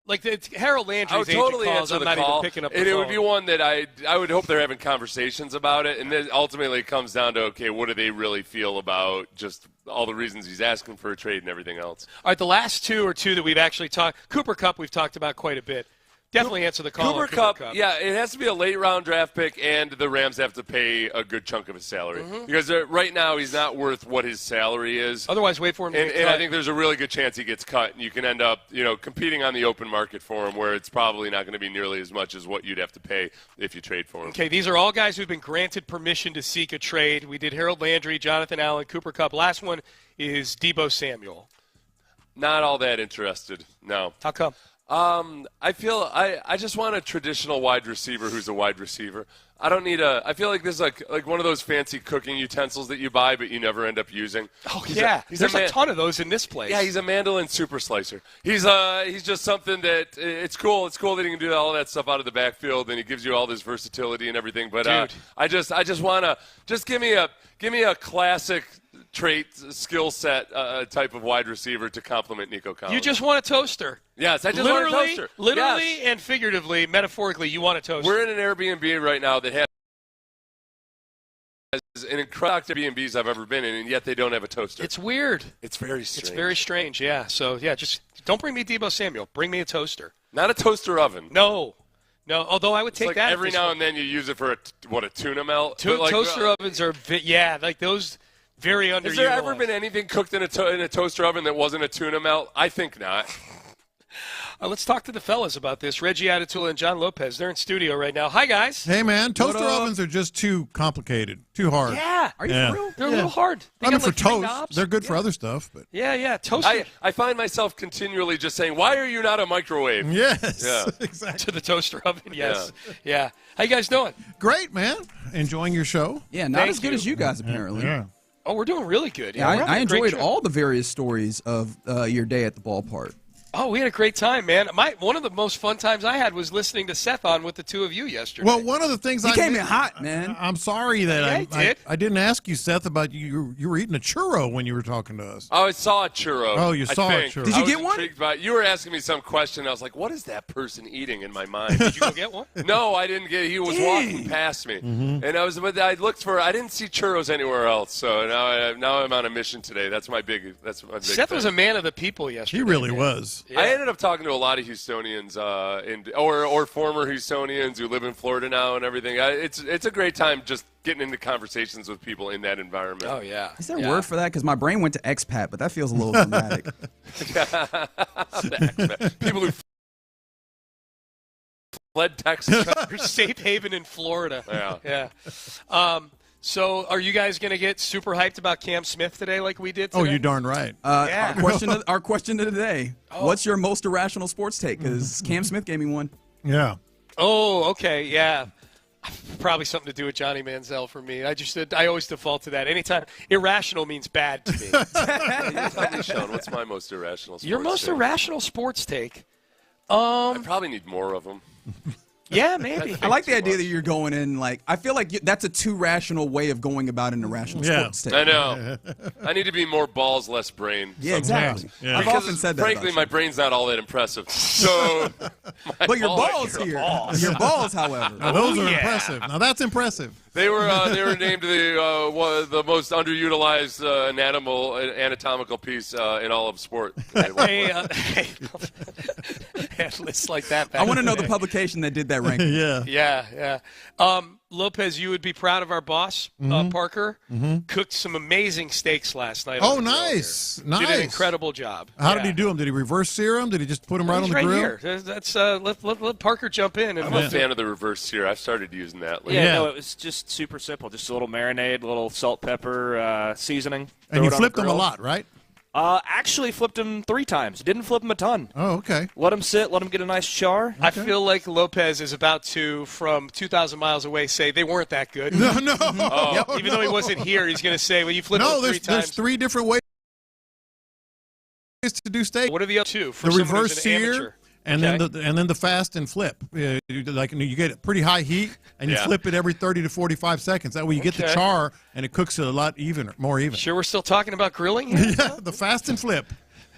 Like Harold Landry's I would totally calls, answer I'm the not call, even picking up the and phone. it would be one that I would hope they're having conversations about it, and then ultimately it comes down to, okay, what do they really feel about just all the reasons he's asking for a trade and everything else. All right, the last 2 are 2 that we've actually talked. Cooper Kupp we've talked about quite a bit. Definitely answer the call. Cooper Kupp, yeah, it has to be a late-round draft pick, and the Rams have to pay a good chunk of his salary. Because right now he's not worth what his salary is. Otherwise, wait for him to get and cut. I think there's a really good chance he gets cut, and you can end up competing on the open market for him where it's probably not going to be nearly as much as what you'd have to pay if you trade for him. Okay, these are all guys who've been granted permission to seek a trade. We did Harold Landry, Jonathan Allen, Cooper Kupp. Last one is Deebo Samuel. Not all that interested, no. How come? I feel I just want a traditional wide receiver who's a wide receiver. I don't need I feel like this is like one of those fancy cooking utensils that you buy but you never end up using. Oh, there's a ton of those in this place. Yeah, he's a mandolin super slicer. He's just something that it's cool. It's cool that he can do all that stuff out of the backfield and he gives you all this versatility and everything. But I just want to give me a classic trait, skill set type of wide receiver to complement Nico Collins. You just want a toaster. Yes, I just want a toaster. Literally and figuratively, metaphorically, you want a toaster. We're in an Airbnb right now that has an incredible Airbnbs I've ever been in, and yet they don't have a toaster. It's weird. It's very strange. It's very strange, yeah. So, yeah, just don't bring me Deebo Samuel. Bring me a toaster. Not a toaster oven. No, although I would take that. Every now and then you use it for a tuna melt. Toaster ovens are, like those very underutilized. Has there ever been anything cooked in a toaster oven that wasn't a tuna melt? I think not. Let's talk to the fellas about this. Reggie Adatula and John Lopez. They're in studio right now. Hi, guys. Hey, man. Toaster ovens are just too complicated, too hard. Yeah. Are you for real? They're a little hard. I mean, for toast. They're good for other stuff. But Yeah. Toaster. I find myself continually just saying, why are you not a microwave? Yes. Yeah. Exactly. To the toaster oven, yes. Yeah. How you guys doing? Great, man. Enjoying your show? Yeah, not as good as you guys, apparently. Yeah. Oh, we're doing really good. Yeah, I enjoyed great trip. all the various stories of your day at the ballpark. Oh, we had a great time, man. One of the most fun times I had was listening to Seth on with the two of you yesterday. Well, one of the things He came in hot, man. I'm sorry that Yeah, I didn't ask you, Seth, about you were eating a churro when you were talking to us. Oh, I saw a churro. Oh, you saw a churro. Did you get one? You were asking me some question. I was like, what is that person eating in my mind? Did you go get one? No, I didn't get it. He was walking past me. Mm-hmm. And I looked for, I didn't see churros anywhere else. So now I'm on a mission today. That's my big Seth thing. was a man of the people yesterday. He really was. Yeah. I ended up talking to a lot of Houstonians or former Houstonians who live in Florida now and everything. It's a great time just getting into conversations with people in that environment. Oh, yeah. Is there a word for that? Because my brain went to expat, but that feels a little dramatic. People who fled Texas. Or safe haven in Florida. Yeah. So are you guys going to get super hyped about Cam Smith today like we did today? Oh, you're darn right. Our question of the day. What's your most irrational sports take? Because Cam Smith gave me one. Yeah. Oh, okay, yeah. Probably something to do with Johnny Manziel for me. I always default to that. Anytime irrational means bad to me. Tell me, Sean, what's my most irrational sports Your most take? irrational sports take? I probably need more of them. Yeah, maybe. I like the idea that you're going in like I feel like that's a too rational way of going about an irrational sports take. I know. I need to be more balls, less brain. Yeah, exactly. Yeah. I've often said that. Frankly, my brain's not all that impressive. So, but your balls here. Your balls, however. Now, those are impressive. Now that's impressive. They were named the most underutilized anatomical piece in all of sport. Lists like that. I want to know the publication that did that ranking. Yeah. Lopez, you would be proud of our boss, Parker. Cooked some amazing steaks last night. Oh, nice. Did an incredible job. How did he do them? Did he reverse sear them? Did he just put them right on the grill? Here. That's let Parker jump in. I'm a fan of the reverse sear. I've started using that lately. No, it was just super simple. Just a little marinade, a little salt, pepper, seasoning. And you flipped them a lot, right? Actually flipped him 3 times. Didn't flip him a ton. Oh, okay. Let him sit. Let him get a nice char. I feel like Lopez is about to, from 2,000 miles away, say they weren't that good. No. Even though he wasn't here, he's going to say, well, you flipped them 3 times. There's 3 different ways to do steak. What are the other 2? For the reverse sear. Amateur? And then the fast and flip. You get pretty high heat, and you flip it every 30 to 45 seconds. That way you get the char, and it cooks it a lot more even. Sure we're still talking about grilling here? Yeah, the fast and flip.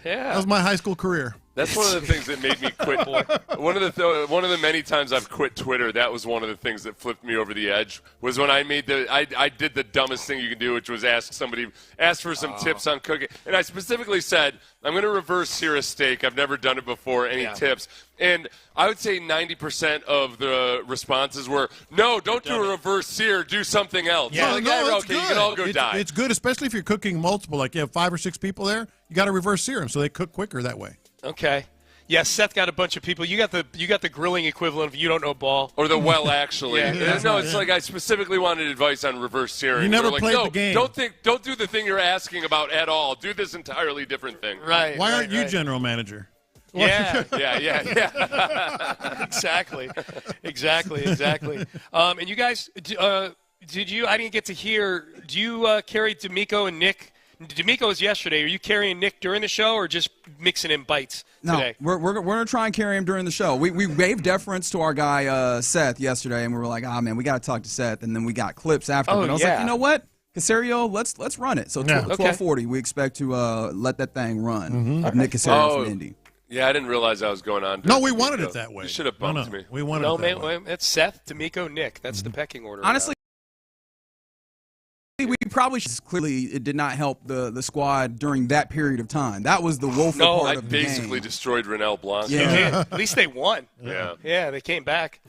Yeah. That was my high school career. That's one of the things that made me quit. One of the many times I've quit Twitter, that was one of the things that flipped me over the edge. Was when I did the dumbest thing you can do, which was ask for some tips on cooking. And I specifically said, I'm going to reverse sear a steak. I've never done it before. Any tips? And I would say 90% of the responses were, no, don't do a reverse sear. Do something else. Yeah, okay, you can all go die. It's good, especially if you're cooking multiple. Like you have 5 or 6 people there, you got to reverse sear them so they cook quicker that way. Okay. Yeah, Seth got a bunch of people. You got the grilling equivalent of you don't know ball. Or actually. It's like I specifically wanted advice on reverse searing. You never played the game. Don't do the thing you're asking about at all. Do this entirely different thing. Right. Why aren't you general manager? Yeah. Exactly. And you guys, did you? I didn't get to hear. Do you carry DeMeco and Nick? DeMeco was yesterday. Are you carrying Nick during the show or just mixing in bites today? No, we're going to try and carry him during the show. We gave deference to our guy Seth yesterday, and we were like, man, we got to talk to Seth. And then we got clips after. But I was like, you know what? Caserio, let's run it. So 12:40, we expect to let that thing run. Nick Caserio from Indy. Yeah, I didn't realize I was going on. No, we wanted it that way. You should have bumped me. We wanted it that way. It's Seth, DeMeco, Nick. That's the pecking order. Honestly, we probably should. Clearly, it did not help the squad during that period of time. That was the woeful part of the game. I basically destroyed Renell Blanc. Yeah. At least they won. Yeah, they came back.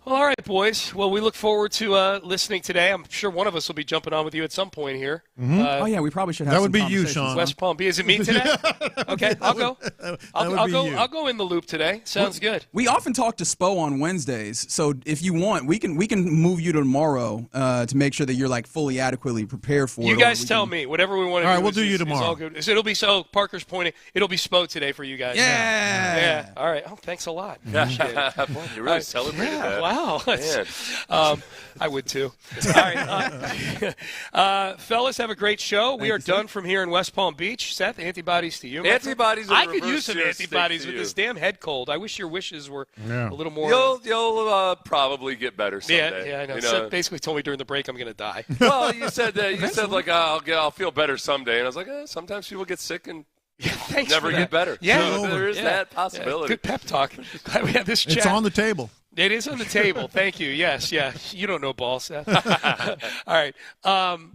Well, all right, boys. Well, we look forward to listening today. I'm sure one of us will be jumping on with you at some point here. We probably should have. That would be you, Sean. West Palm Beach. Is it me today? Okay, I'll go. I'll go in the loop today. Sounds good. We often talk to Spo on Wednesdays, so if you want, we can move you to tomorrow to make sure that you're like fully adequately prepared for it. You guys tell me whatever we want to do. All right, we'll do you tomorrow. All good. It'll be Parker's pointing. It'll be Spo today for you guys. Yeah. All right. Oh, thanks a lot. Boy, you really celebrated that. Wow. I would too. All right, fellas, have a great show. We are done from here in West Palm Beach. Seth, antibodies to you. Antibodies. I could use some antibodies with this damn head cold. I wish your wishes were a little more. You'll probably get better someday. Yeah, I know. Seth basically told me during the break I'm going to die. Well, you said that. You said like I'll feel better someday, and I was like, sometimes people get sick and never get better. Yeah, so there is that possibility. Good pep talk. Glad we had this chat. It's on the table. It is on the table. Thank you. Yes. You don't know ball, Seth. All right.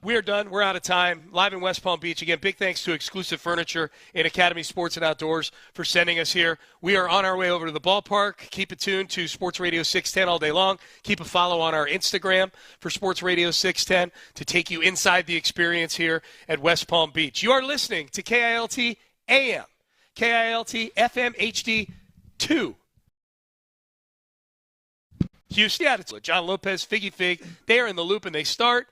We are done. We're out of time. Live in West Palm Beach. Again, big thanks to Exclusive Furniture and Academy Sports and Outdoors for sending us here. We are on our way over to the ballpark. Keep it tuned to Sports Radio 610 all day long. Keep a follow on our Instagram for Sports Radio 610 to take you inside the experience here at West Palm Beach. You are listening to KILT AM, KILT FM HD 2. Houston, it's John Lopez, Figgy Fig. They are in the loop, and they start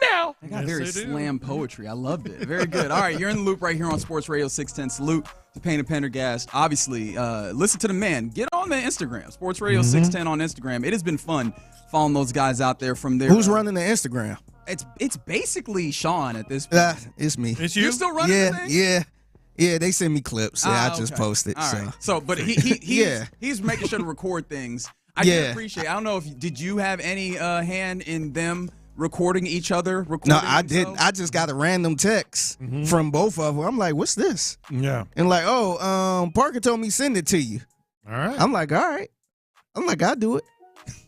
now. I got very slam poetry. I loved it. Very good. All right, you're in the loop right here on Sports Radio 610. Salute to Payne and Pendergast. Obviously, listen to the man. Get on the Instagram, Sports Radio 610 on Instagram. It has been fun following those guys out there from there. Who's running the Instagram? It's basically Sean at this point. It's me. It's you? You're still running the thing? Yeah. Yeah, they send me clips. Yeah, I just okay. posted. All so. right. So, but he's making sure to record things. I can appreciate. I don't know if did you have any hand in them recording each other? No, I didn't. I just got a random text from both of them. I'm like, what's this? Yeah. And like, Parker told me send it to you. All right. I'm like, all right. I'm like, I'll do it.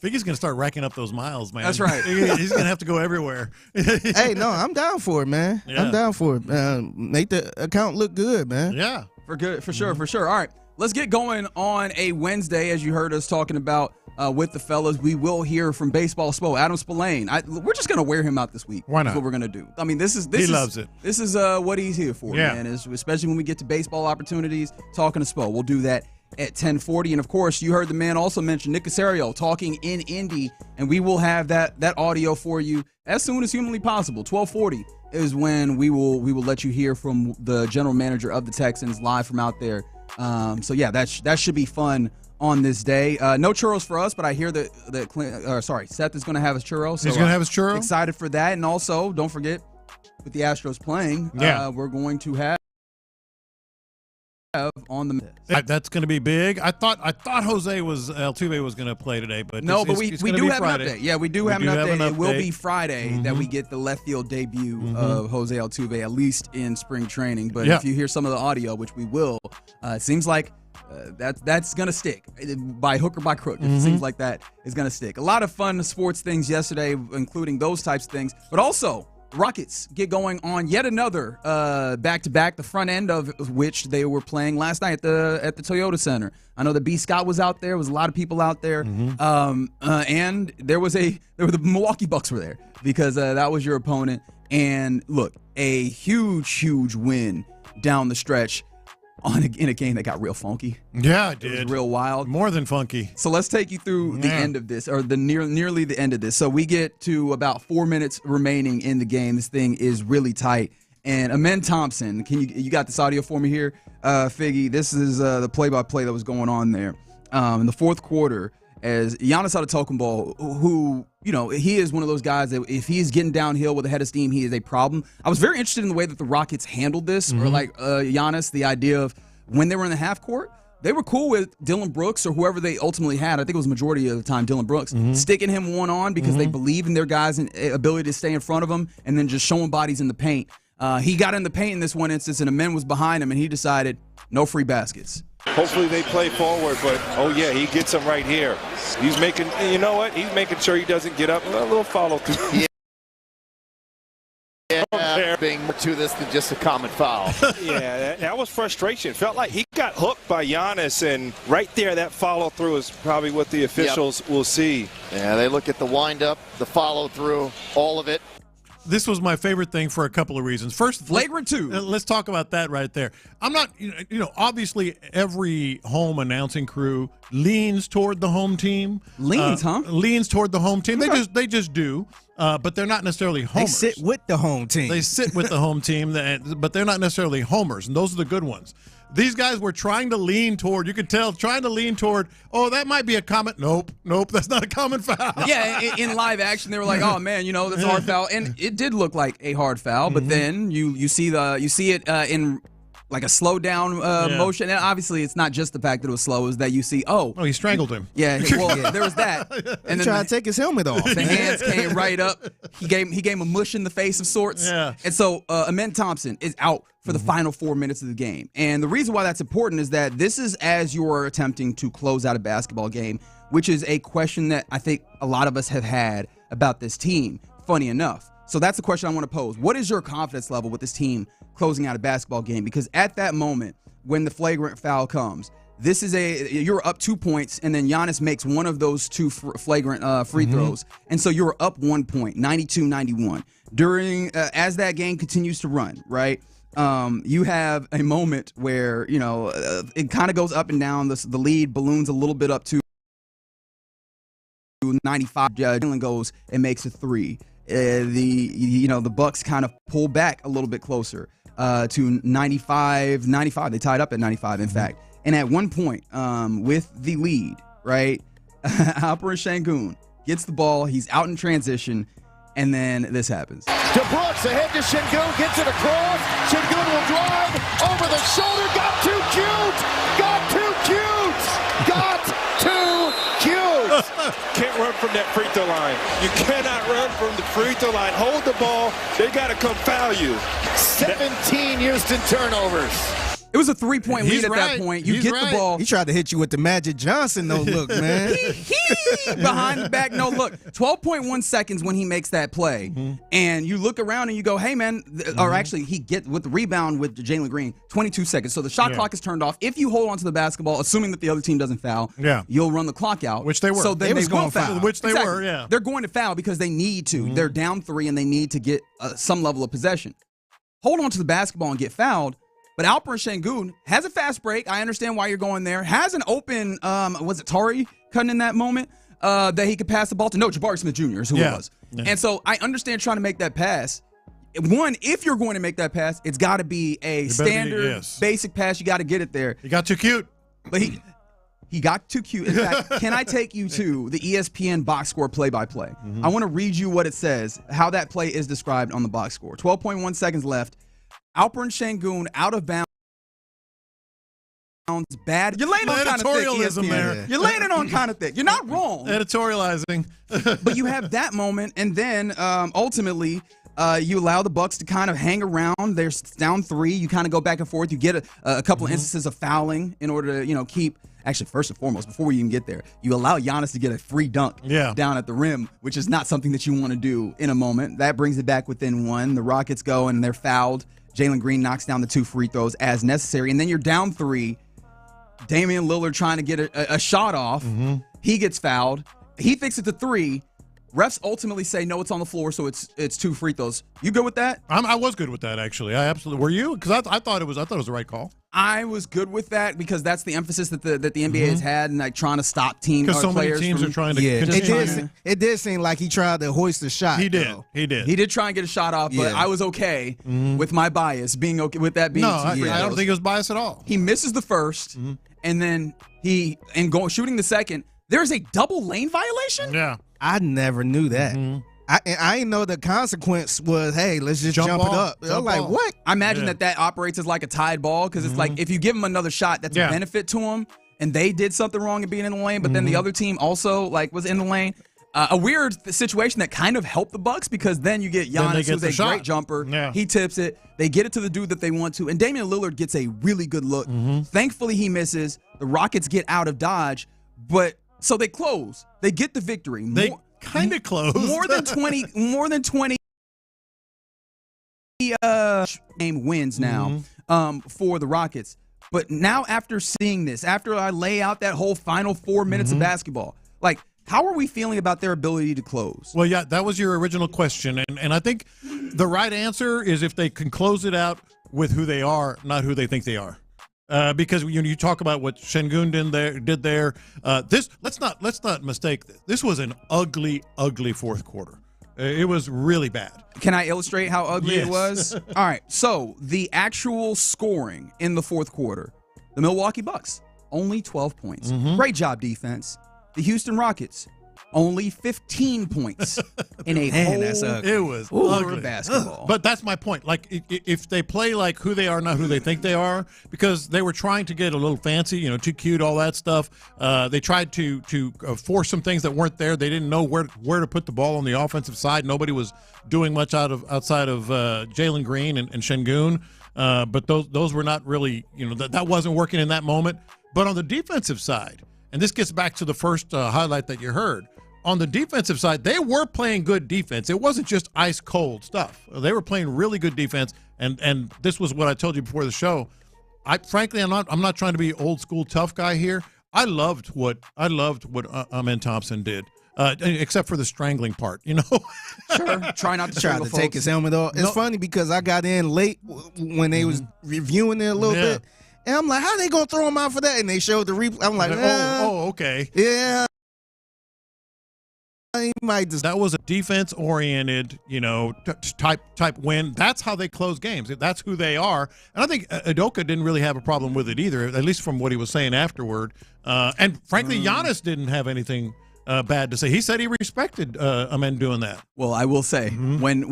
Figgy's going to start racking up those miles, man. That's right. He's going to have to go everywhere. Hey, no, I'm down for it, man. Yeah. I'm down for it. Make the account look good, man. Yeah. For sure. All right, let's get going on a Wednesday, as you heard us talking about with the fellas. We will hear from Baseball Spo, Adam Spillane. We're just going to wear him out this week. Why not? That's what we're going to do. I mean, He loves it. This is what he's here for, man, especially when we get to baseball opportunities, talking to Spo. We'll do that at 10:40. And, of course, you heard the man also mention Nick Caserio talking in Indy, and we will have that audio for you as soon as humanly possible. 12:40 is when we will let you hear from the general manager of the Texans live from out there. So, yeah, that should be fun on this day. No churros for us, but I hear that Seth is going to have his churros. So, he's going to have his churro? Excited for that. And also, don't forget, with the Astros playing, we're going to have on the that's going to be big. I thought Altuve was going to play today, but no, but we do have Friday. an update. Yeah, we do have an update. It will be Friday that we get the left field debut of Jose Altuve, at least in spring training. But if you hear some of the audio, which we will, it seems like that's going to stick by hook or by crook. It seems like that is going to stick. A lot of fun sports things yesterday, including those types of things, but also Rockets get going on yet another back-to-back, the front end of which they were playing last night at the Toyota Center. I know that B. Scott was out there. There was a lot of people out there. And there were the Milwaukee Bucks were there because that was your opponent. And look, a huge win down the stretch in a game that got real funky. Yeah, it did. It was real wild. More than funky. So let's take you through the end of this, or the nearly the end of this. So we get to about 4 minutes remaining in the game. This thing is really tight. And Amen Thompson, you got this audio for me here, Figgy? This is the play-by-play that was going on there in the fourth quarter. As Giannis Antetokounmpo, who, he is one of those guys that if he's getting downhill with a head of steam, he is a problem. I was very interested in the way that the Rockets handled this, or like Giannis, the idea of when they were in the half court, they were cool with Dylan Brooks or whoever they ultimately had. I think it was the majority of the time Dylan Brooks, sticking him one on because they believe in their guys' ability to stay in front of him and then just showing bodies in the paint. He got in the paint in this one instance, and Amen was behind him, and he decided no free baskets. Hopefully they play forward, but, he gets them right here. He's making, he's making sure he doesn't get up. A little follow through. Being more to this than just a common foul. That was frustration. Felt like he got hooked by Giannis, and right there, that follow through is probably what the officials will see. Yeah, they look at the windup, the follow through, all of it. This was my favorite thing for a couple of reasons. First, flagrant 2. Let's talk about that right there. I'm not, obviously every home announcing crew leans toward the home team. Leans toward the home team. Okay. They just do. But they're not necessarily homers. They sit with the home team. They sit with the home team, but they're not necessarily homers, and those are the good ones. These guys were trying to lean toward, you could tell, that might be a common. Nope, that's not a common foul. Yeah, in live action, they were like, oh, man, that's a hard foul. And it did look like a hard foul, but then you see it in like a slow down motion. And obviously, it's not just the fact that it was slow, is that you see, he strangled him. Yeah, well, there was that. And then tried to take his helmet off. The hands came right up. He gave him a mush in the face of sorts. Yeah. And so Amen Thompson is out for the final 4 minutes of the game. And the reason why that's important is that this is as you're attempting to close out a basketball game, which is a question that I think a lot of us have had about this team, funny enough. So that's the question I want to pose. What is your confidence level with this team closing out a basketball game? Because at that moment, when the flagrant foul comes, you're up 2 points, and then Giannis makes one of those two flagrant free throws. And so you're up 1 point, 92-91. During, as that game continues to run, right? You have a moment where, it kind of goes up and down. The lead balloons a little bit up to 95. Dylan goes and makes a three. The Bucks kind of pull back a little bit closer to 95. They tied up at 95, in fact. And at one point, with the lead, right, Alperen Şengün gets the ball. He's out in transition. And then this happens. To Brooks, ahead to Şengün, gets it across. Şengün will drive over the shoulder. Got too cute. Got too cute. Got too cute. Can't run from that free throw line. You cannot run from the free throw line. Hold the ball. They got to come foul you. 17 Houston turnovers. It was a 3-point lead at that point. You get the ball. He tried to hit you with the Magic Johnson no look, man. Behind the back no look. 12.1 seconds when he makes that play. And you look around and you go, hey, man, or actually he get with the rebound with Jalen Green, 22 seconds. So the shot clock is turned off. If you hold on to the basketball, assuming that the other team doesn't foul, you'll run the clock out. Which they were. So then they will foul. Which they were, yeah. They're going to foul because they need to. They're down 3 and they need to get some level of possession. Hold on to the basketball and get fouled. But Alperen Şengün has a fast break. I understand why you're going there. Has an open, was it Tari cutting in that moment that he could pass the ball to? No, Jabari Smith Jr. is who it was. Yeah. And so I understand trying to make that pass. One, if you're going to make that pass, it's got to be a standard, basic pass. You got to get it there. He got too cute. But he got too cute. In fact, can I take you to the ESPN box score play-by-play? I want to read you what it says, how that play is described on the box score. 12.1 seconds left. Alperen Şengün out of bounds. Bad. You're laying on kind of thick, ESPN. There. You're laying it on kind of thick. You're not wrong. Editorializing. But you have that moment, and then ultimately you allow the Bucks to kind of hang around. They're down 3. You kind of go back and forth. You get a couple of instances of fouling in order to keep. Actually, first and foremost, before we even get there, you allow Giannis to get a free dunk down at the rim, which is not something that you want to do in a moment. That brings it back within 1. The Rockets go and they're fouled. Jalen Green knocks down the 2 free throws as necessary. And then you're down 3. Damian Lillard trying to get a shot off. He gets fouled. He thinks it's a 3. Refs ultimately say, no, it's on the floor, so it's 2 free throws. You good with that? I was good with that, actually. I absolutely. Were you? Because I thought it was the right call. I was good with that because that's the emphasis that the NBA has had and trying to stop teams. Because so many teams are trying to. It did seem like he tried to hoist a shot. He did. Though. He did. He did try and get a shot off, but I was okay with my bias being okay with that being. No, I don't think it was biased at all. He misses the first, and then shooting the second. There's a double lane violation. Yeah, I never knew that. I didn't know the consequence was, hey, let's just jump it up. I'm like, what? I imagine that operates as like a tied ball because it's like if you give him another shot, that's a benefit to him, and they did something wrong in being in the lane, but then the other team also was in the lane. A weird situation that kind of helped the Bucks because then you get Giannis, who's a great jumper. Yeah. He tips it. They get it to the dude that they want to, and Damian Lillard gets a really good look. Thankfully, he misses. The Rockets get out of dodge, but so they close. They get the victory. They kind of close. More than 20 game wins now for the Rockets. But now after seeing this, after I lay out that whole final 4 minutes of basketball, how are we feeling about their ability to close? Well, yeah, that was your original question. And I think the right answer is if they can close it out with who they are, not who they think they are. Because you talk about what Şengün did there. Let's not mistake this. This was an ugly fourth quarter. It was really bad. Can I illustrate how ugly it was? All right. So the actual scoring in the fourth quarter, the Milwaukee Bucks only 12 points. Great job defense. The Houston Rockets only 15 points in a it was ugly basketball. But that's my point. If they play like who they are, not who they think they are, because they were trying to get a little fancy, too cute, all that stuff. They tried to force some things that weren't there. They didn't know where to put the ball on the offensive side. Nobody was doing much outside of Jalen Green and Şengün. But those were not really, that wasn't working in that moment. But on the defensive side, and this gets back to the first highlight that you heard. On the defensive side, they were playing good defense. It wasn't just ice cold stuff. They were playing really good defense, and this was what I told you before the show. Frankly, I'm not trying to be old school tough guy here. I loved what Amen Thompson did, except for the strangling part. Sure. Try not to try to take his helmet off. It's funny because I got in late when they was reviewing it a little bit. And I'm like, how they going to throw him out for that? And they showed the replay. I'm like, okay. Yeah. He might just. That was a defense-oriented, type win. That's how they close games. That's who they are. And I think Udoka didn't really have a problem with it either, at least from what he was saying afterward. And frankly, Giannis didn't have anything bad to say. He said he respected Amen doing that. Well, I will say when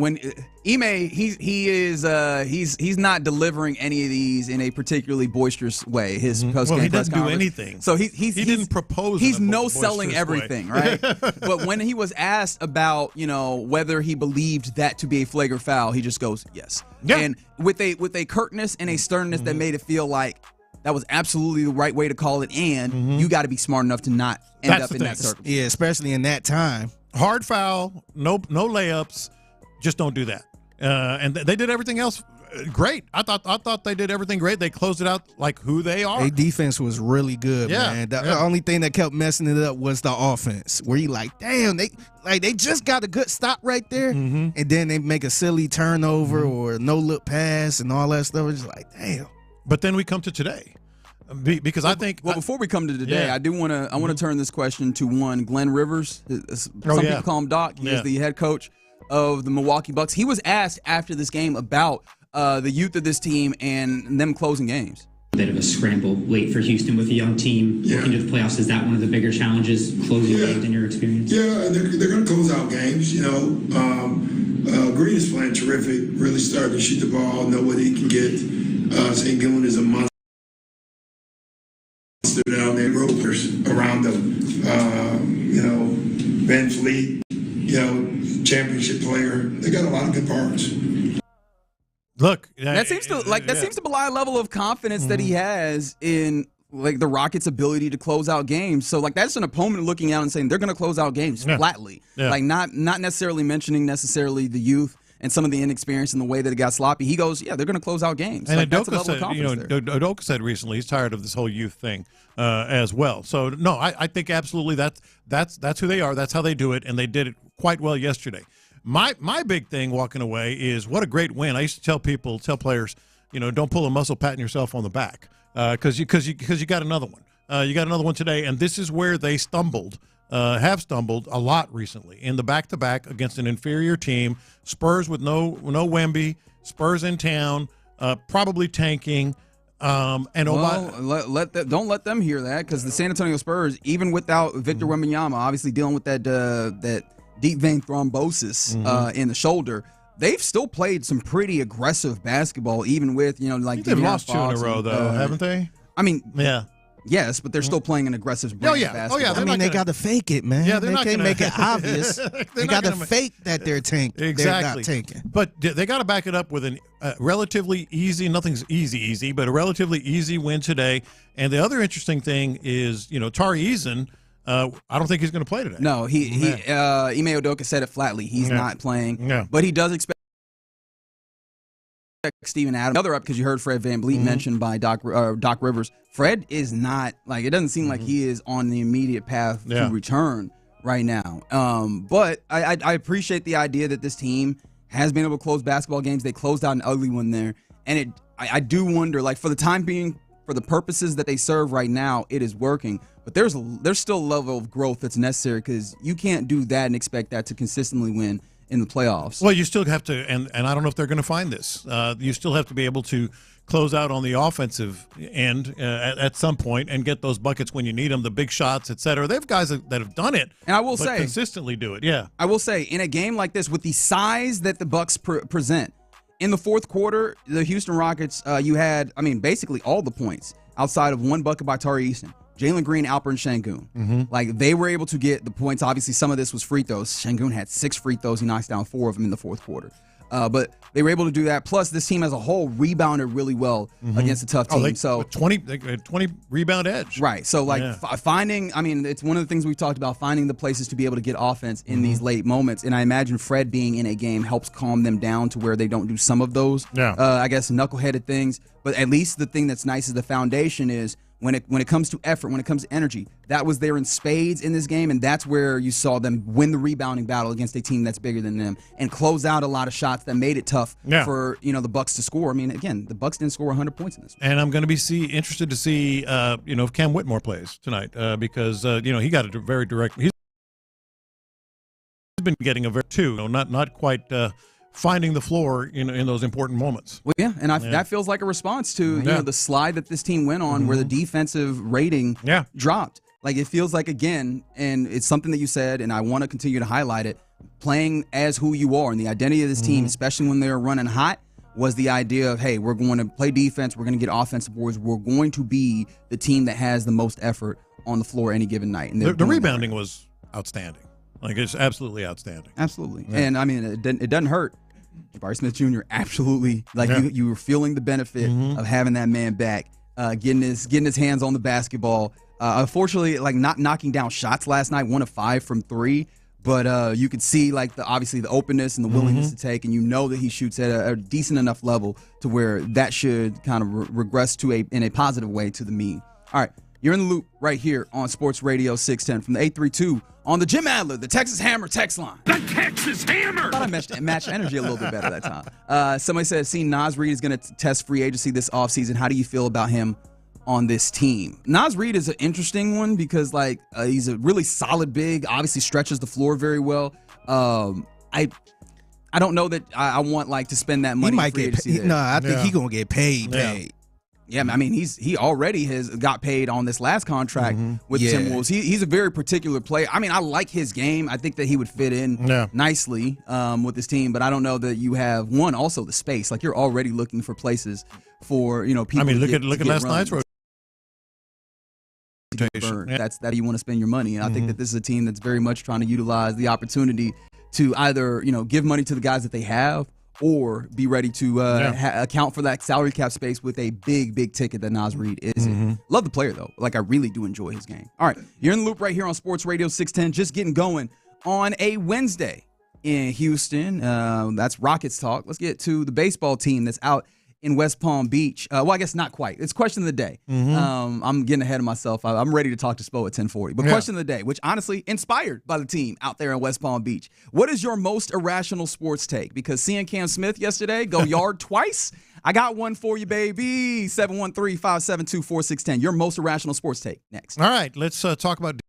Ime he's not delivering any of these in a particularly boisterous way. His post-game he press doesn't do conference. anything. So he didn't propose. He's in a no selling everything, right? But when he was asked about whether he believed that to be a flagrant foul, he just goes yes. Yeah. And with a curtness and a sternness that made it feel like that was absolutely the right way to call it, and you got to be smart enough to not end up in that circumstance. Yeah, especially in that time. Hard foul, no layups. Just don't do that. And they did everything else great. I thought they did everything great. They closed it out like who they are. Their defense was really good, man. The only thing that kept messing it up was the offense, where you like, damn, they just got a good stop right there, and then they make a silly turnover or no look pass and all that stuff. It's just like, damn. But then we come to today, because I think. Well, before we come to today, I do want to turn this question to one Glenn Rivers. Some people call him Doc. He is the head coach of the Milwaukee Bucks. He was asked after this game about the youth of this team and them closing games. A bit of a scramble late for Houston with a young team looking to the playoffs. Is that one of the bigger challenges, closing games in your experience? Yeah, they're going to close out games. Green is playing terrific, really starting to shoot the ball, know what he can get. St. Gillen is a monster down there, ropers around them. Ben Fleet, championship player. They got a lot of good parts. Look, that seems to belie a level of confidence that he has in the Rockets' ability to close out games. So that's an opponent looking out and saying they're going to close out games flatly. Yeah. Not necessarily mentioning necessarily the youth and some of the inexperience in the way that it got sloppy. He goes, they're going to close out games. And Udoka said recently he's tired of this whole youth thing as well. So no, I think absolutely that's who they are. That's how they do it, and they did it quite well yesterday. My big thing walking away is what a great win. I used to tell players, don't pull a muscle patting yourself on the back because you got another one. You got another one today, and this is where they have stumbled a lot recently in the back-to-back against an inferior team. Spurs with no Wemby, Spurs in town, probably tanking. Don't let them hear that, because the San Antonio Spurs, even without Victor Wembanyama, obviously dealing with that deep vein thrombosis in the shoulder, they've still played some pretty aggressive basketball, even with they've lost 2 in a row though, haven't they? I mean, yeah. Yes, but they're still playing an aggressive brand of basketball. They got to fake it, man. Yeah, they can't make it obvious. They got to fake that they're tanking. Exactly. They're not tanking. But they got to back it up with a relatively easy, nothing's easy, but a relatively easy win today. And the other interesting thing is, Tari Eason, I don't think he's going to play today. No, Ime Udoka said it flatly. He's not playing. Yeah. But he does expect Steven Adams. Another up, because you heard Fred VanVleet mentioned by Doc Rivers. Fred is not, it doesn't seem like he is on the immediate path to return right now. But I appreciate the idea that this team has been able to close basketball games. They closed out an ugly one there. And I do wonder, for the time being, for the purposes that they serve right now, it is working. But there's still a level of growth that's necessary, because you can't do that and expect that to consistently win in the playoffs. Well, you still have to, and I don't know if they're going to find this. You still have to be able to close out on the offensive end at some point and get those buckets when you need them, the big shots, et cetera. They have guys that have done it, and I will say consistently do it. Yeah, I will say, in a game like this, with the size that the Bucks present in the fourth quarter, the Houston Rockets, you had, basically all the points outside of one bucket by Tari Eason. Jalen Green, Alperen Sengun. They were able to get the points. Obviously, some of this was free throws. Sengun had 6 free throws. He knocks down 4 of them in the fourth quarter. But they were able to do that. Plus, this team as a whole rebounded really well against a tough team. They 20 rebound edge. Right. So, finding, it's one of the things we've talked about, finding the places to be able to get offense in these late moments. And I imagine Fred being in a game helps calm them down to where they don't do some of those, knuckleheaded things. But at least the thing that's nice is the foundation is, when it comes to effort, when it comes to energy, that was there in spades in this game, and that's where you saw them win the rebounding battle against a team that's bigger than them and close out a lot of shots that made it tough for the Bucks to score. Again, the Bucks didn't score 100 points in this one. And I'm going to be interested to see if Cam Whitmore plays tonight because he got a very direct. He's been getting a very not quite. Finding the floor in those important moments. Well, yeah, and that feels like a response to the slide that this team went on, where the defensive rating dropped. Like, it feels like, again, and it's something that you said, and I want to continue to highlight it, playing as who you are and the identity of this team, especially when they're running hot, was the idea of, hey, we're going to play defense, we're going to get offensive boards, we're going to be the team that has the most effort on the floor any given night. And the rebounding was outstanding. Like, it's absolutely outstanding. Absolutely. Yeah. And, I mean, it doesn't hurt. Jabari Smith Jr., absolutely. Like, you were feeling the benefit of having that man back, getting his hands on the basketball. Unfortunately, like, not knocking down shots last night, 1 of 5 from 3. But you could see, like, obviously the openness and the willingness to take, and you know that he shoots at a decent enough level to where that should kind of regress to in a positive way to the mean. All right, you're in the loop right here on Sports Radio 610 from the 832 on the Jim Adler, the Texas Hammer text line. The Texas Hammer! I thought I matched energy a little bit better that time. Somebody said, seeing Naz Reid is going to test free agency this offseason. How do you feel about him on this team? Naz Reid is an interesting one because, like, he's a really solid big, obviously stretches the floor very well. I don't know that I want, like, to spend that money. He might get paid. No, I think he's going to get paid. Yeah, I mean, he already has got paid on this last contract with the Timberwolves. He's a very particular player. I mean, I like his game. I think that he would fit in nicely with this team, but I don't know that you have, one, also the space. Like, you're already looking for places for, people. I mean, look at last night's rotation. That's that you want to spend your money. And I think that this is a team that's very much trying to utilize the opportunity to either, give money to the guys that they have or be ready to account for that salary cap space with a big ticket that Naz Reid is. Love the player, though. Like, I really do enjoy his game. All right, you're in the loop right here on Sports Radio 610, just getting going on a Wednesday in Houston. That's Rockets talk. Let's get to the baseball team that's out in West Palm Beach. Well, I guess not quite. It's question of the day. I'm getting ahead of myself. I'm ready to talk to Spo at 10:40. But question of the day, which honestly inspired by the team out there in West Palm Beach. What is your most irrational sports take? Because seeing Cam Smith yesterday go yard twice, I got one for you, baby. 713-572-4610. Your most irrational sports take. Next. All right, let's talk about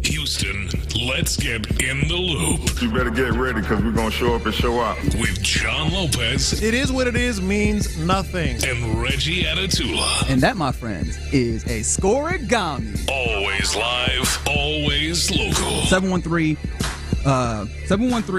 Houston, let's get in the loop. You better get ready because we're going to show up and show out. With John Lopez. It is what it is means nothing. And Reggie Atatula. And that, my friends, is a scoregami. Always live, always local. 713,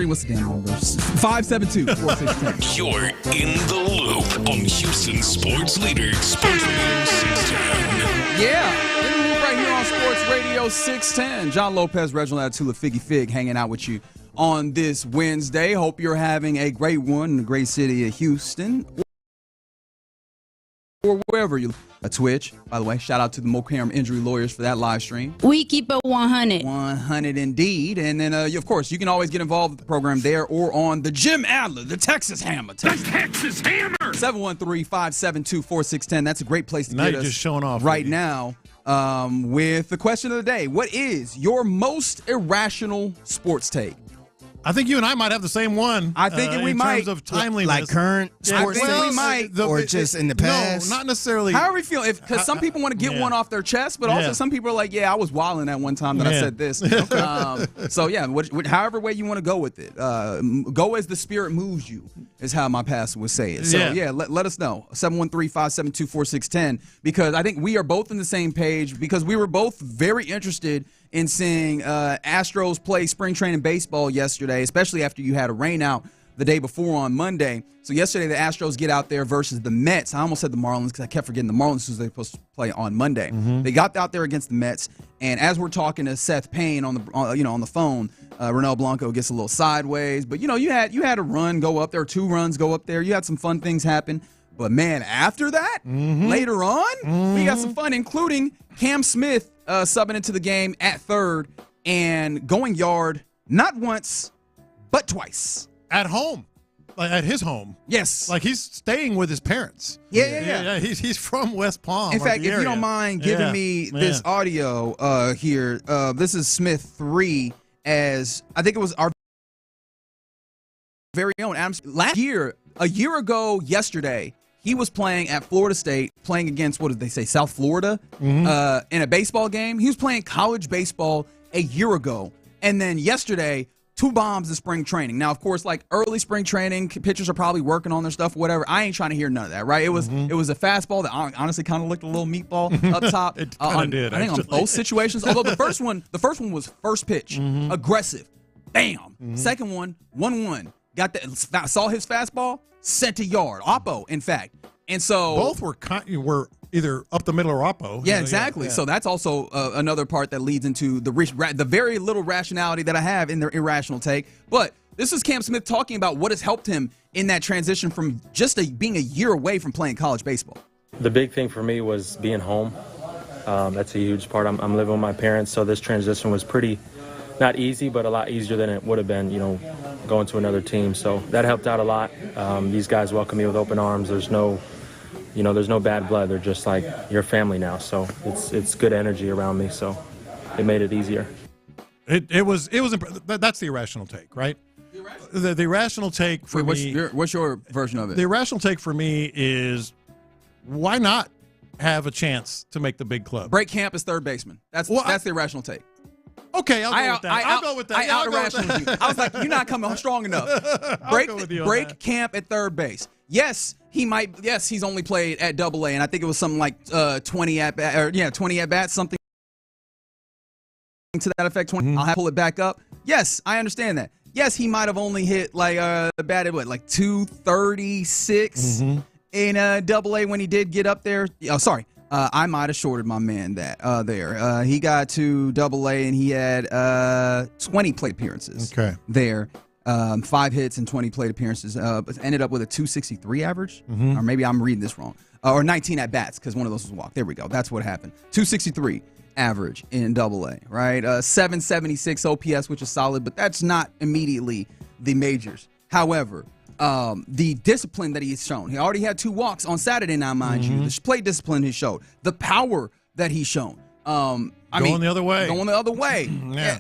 what's the damn number? 572-4610. You're in the loop on Houston Sports Leader, Sports Radio 610. Yeah, in the loop right here on Sports Radio 610. John Lopez, Reginald Atatula, Figgy Fig, hanging out with you on this Wednesday. Hope you're having a great one in the great city of Houston. Or wherever you Twitch, by the way. Shout out to the Mocarum Injury Lawyers for that live stream. We keep it 100. 100 indeed. And then, of course, you can always get involved with the program there or on the Jim Adler, the Texas Hammer. The Texas Hammer. 713-572-4610. That's a great place to now get you're us just showing off right now with the question of the day. What is your most irrational sports take? I think you and I might have the same one. I think we might. In terms of timeliness. Like current sports I think we might. Or just in the past? No, not necessarily. However you feel. Because some people want to get one off their chest, but also some people are like, I was wilding at one time that I said this. So, however way you want to go with it. Go as the spirit moves you is how my pastor would say it. So, let us know. 713-572-4610. Because I think we are both on the same page because we were both very interested in seeing Astros play spring training baseball yesterday, especially after you had a rain out the day before on Monday. So yesterday the Astros get out there versus the Mets. I almost said the Marlins because I kept forgetting the Marlins was they supposed to play on Monday. Mm-hmm. They got out there against the Mets, and as we're talking to Seth Payne on the phone, Ronel Blanco gets a little sideways. But you had a run go up there, 2 runs go up there. You had some fun things happen. But man, after that, later on, we got some fun, including Cam Smith subbing into the game at third and going yard not once, but twice. At home. Like at his home. Yes. Like he's staying with his parents. Yeah. He's from West Palm. In fact, if you don't mind giving me this audio here, this is Smith 3 as I think it was our very own Adams. A year ago yesterday, he was playing at Florida State, playing against, what did they say, South Florida, in a baseball game. He was playing college baseball a year ago. And then yesterday, 2 bombs in spring training. Now, of course, like early spring training, pitchers are probably working on their stuff, whatever. I ain't trying to hear none of that, right? It was a fastball that honestly kind of looked a little meatball up top. It kind of did, I think on both situations. Although the first one was first pitch, aggressive, bam. Second one, 1-1. Got that, saw his fastball, sent to yard, oppo, in fact. And so both were either up the middle or oppo. Yeah, exactly. So that's also another part that leads into the very little rationality that I have in the irrational take. But this is Cam Smith talking about what has helped him in that transition from just being a year away from playing college baseball. The big thing for me was being home. That's a huge part. I'm living with my parents, so this transition was pretty not easy, but a lot easier than it would have been, going to another team. So that helped out a lot. These guys welcome me with open arms. There's no bad blood. They're just like your family now. So it's good energy around me. So it made it easier. It was that's the irrational take, right? The irrational take for me. What's your version of it? The irrational take for me is why not have a chance to make the big club? Break camp as third baseman. That's the irrational take. Okay, I'll go with that. I'll go with that. I out-irrationaled you. I was like, you're not coming strong enough. Break camp at third base. Yes, he's only played at AA, and I think it was something like 20 at bats, something to that effect. 20. I'll have to pull it back up. Yes, I understand that. Yes, he might have only hit batted like 236 in AA when he did get up there. Oh, sorry. I might have shorted my man there. He got to AA and he had 20 plate appearances. Okay. There. 5 hits and 20 plate appearances. Ended up with a 263 average. Or maybe I'm reading this wrong. Or 19 at bats because one of those was a walk. There we go. That's what happened. 263 average in AA, right? 776 OPS, which is solid, but that's not immediately the majors. However, the discipline that he's shown. He already had 2 walks on Saturday now, mind you. The plate discipline he showed. The power that he's shown. Going the other way. Going the other way.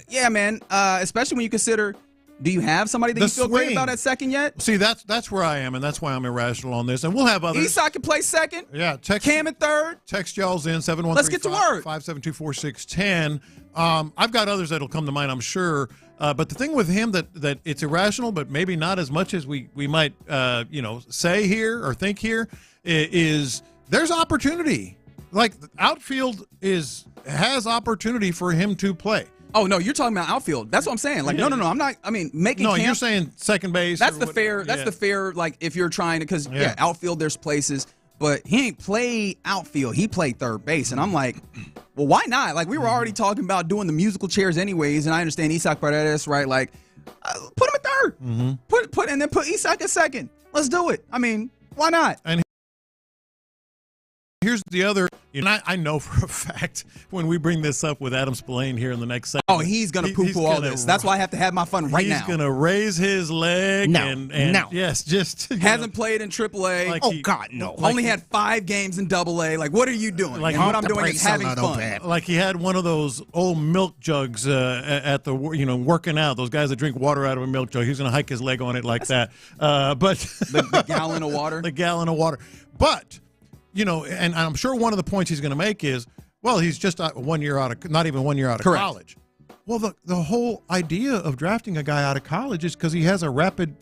Yeah, man. Especially when you consider Do you have somebody that you feel great about at second yet? See, that's where I am, and that's why I'm irrational on this. And we'll have others. Eastside can play second. Yeah, Cam at third. Text y'all's in 713. Let's get to work. 572-4610. I've got others that'll come to mind, I'm sure. But the thing with him that it's irrational, but maybe not as much as we might say here or think here, is there's opportunity. Like outfield has opportunity for him to play. Oh no, you're talking about outfield. That's what I'm saying. Like, no, I'm not. I mean, making. No, Cam, you're saying second base. That's the fair. That's the fair. Like, if you're trying to, because outfield, there's places, but he ain't played outfield. He played third base, and I'm like, well, why not? Like, we were already talking about doing the musical chairs anyways, and I understand Isaac Paredes, right? Like, put him at third. Mm-hmm. Put and then put Isaac at second. Let's do it. I mean, why not? And here's the other, I know for a fact when we bring this up with Adam Spillane here in the next segment. Oh, he's going to poo-poo all this. That's why I have to have my fun right now. He's going to raise his leg. No. Yes, just. Hasn't played in AAA. Like God, no. Only had 5 games in AA. Like, what are you doing? Like, and what I'm doing is having fun. Like he had one of those old milk jugs at the, working out. Those guys that drink water out of a milk jug. He's going to hike his leg on it like that. But the gallon of water? The gallon of water. But. And I'm sure one of the points he's going to make is, well, he's just not even 1 year out of college. Well, the whole idea of drafting a guy out of college is because he has a rapid,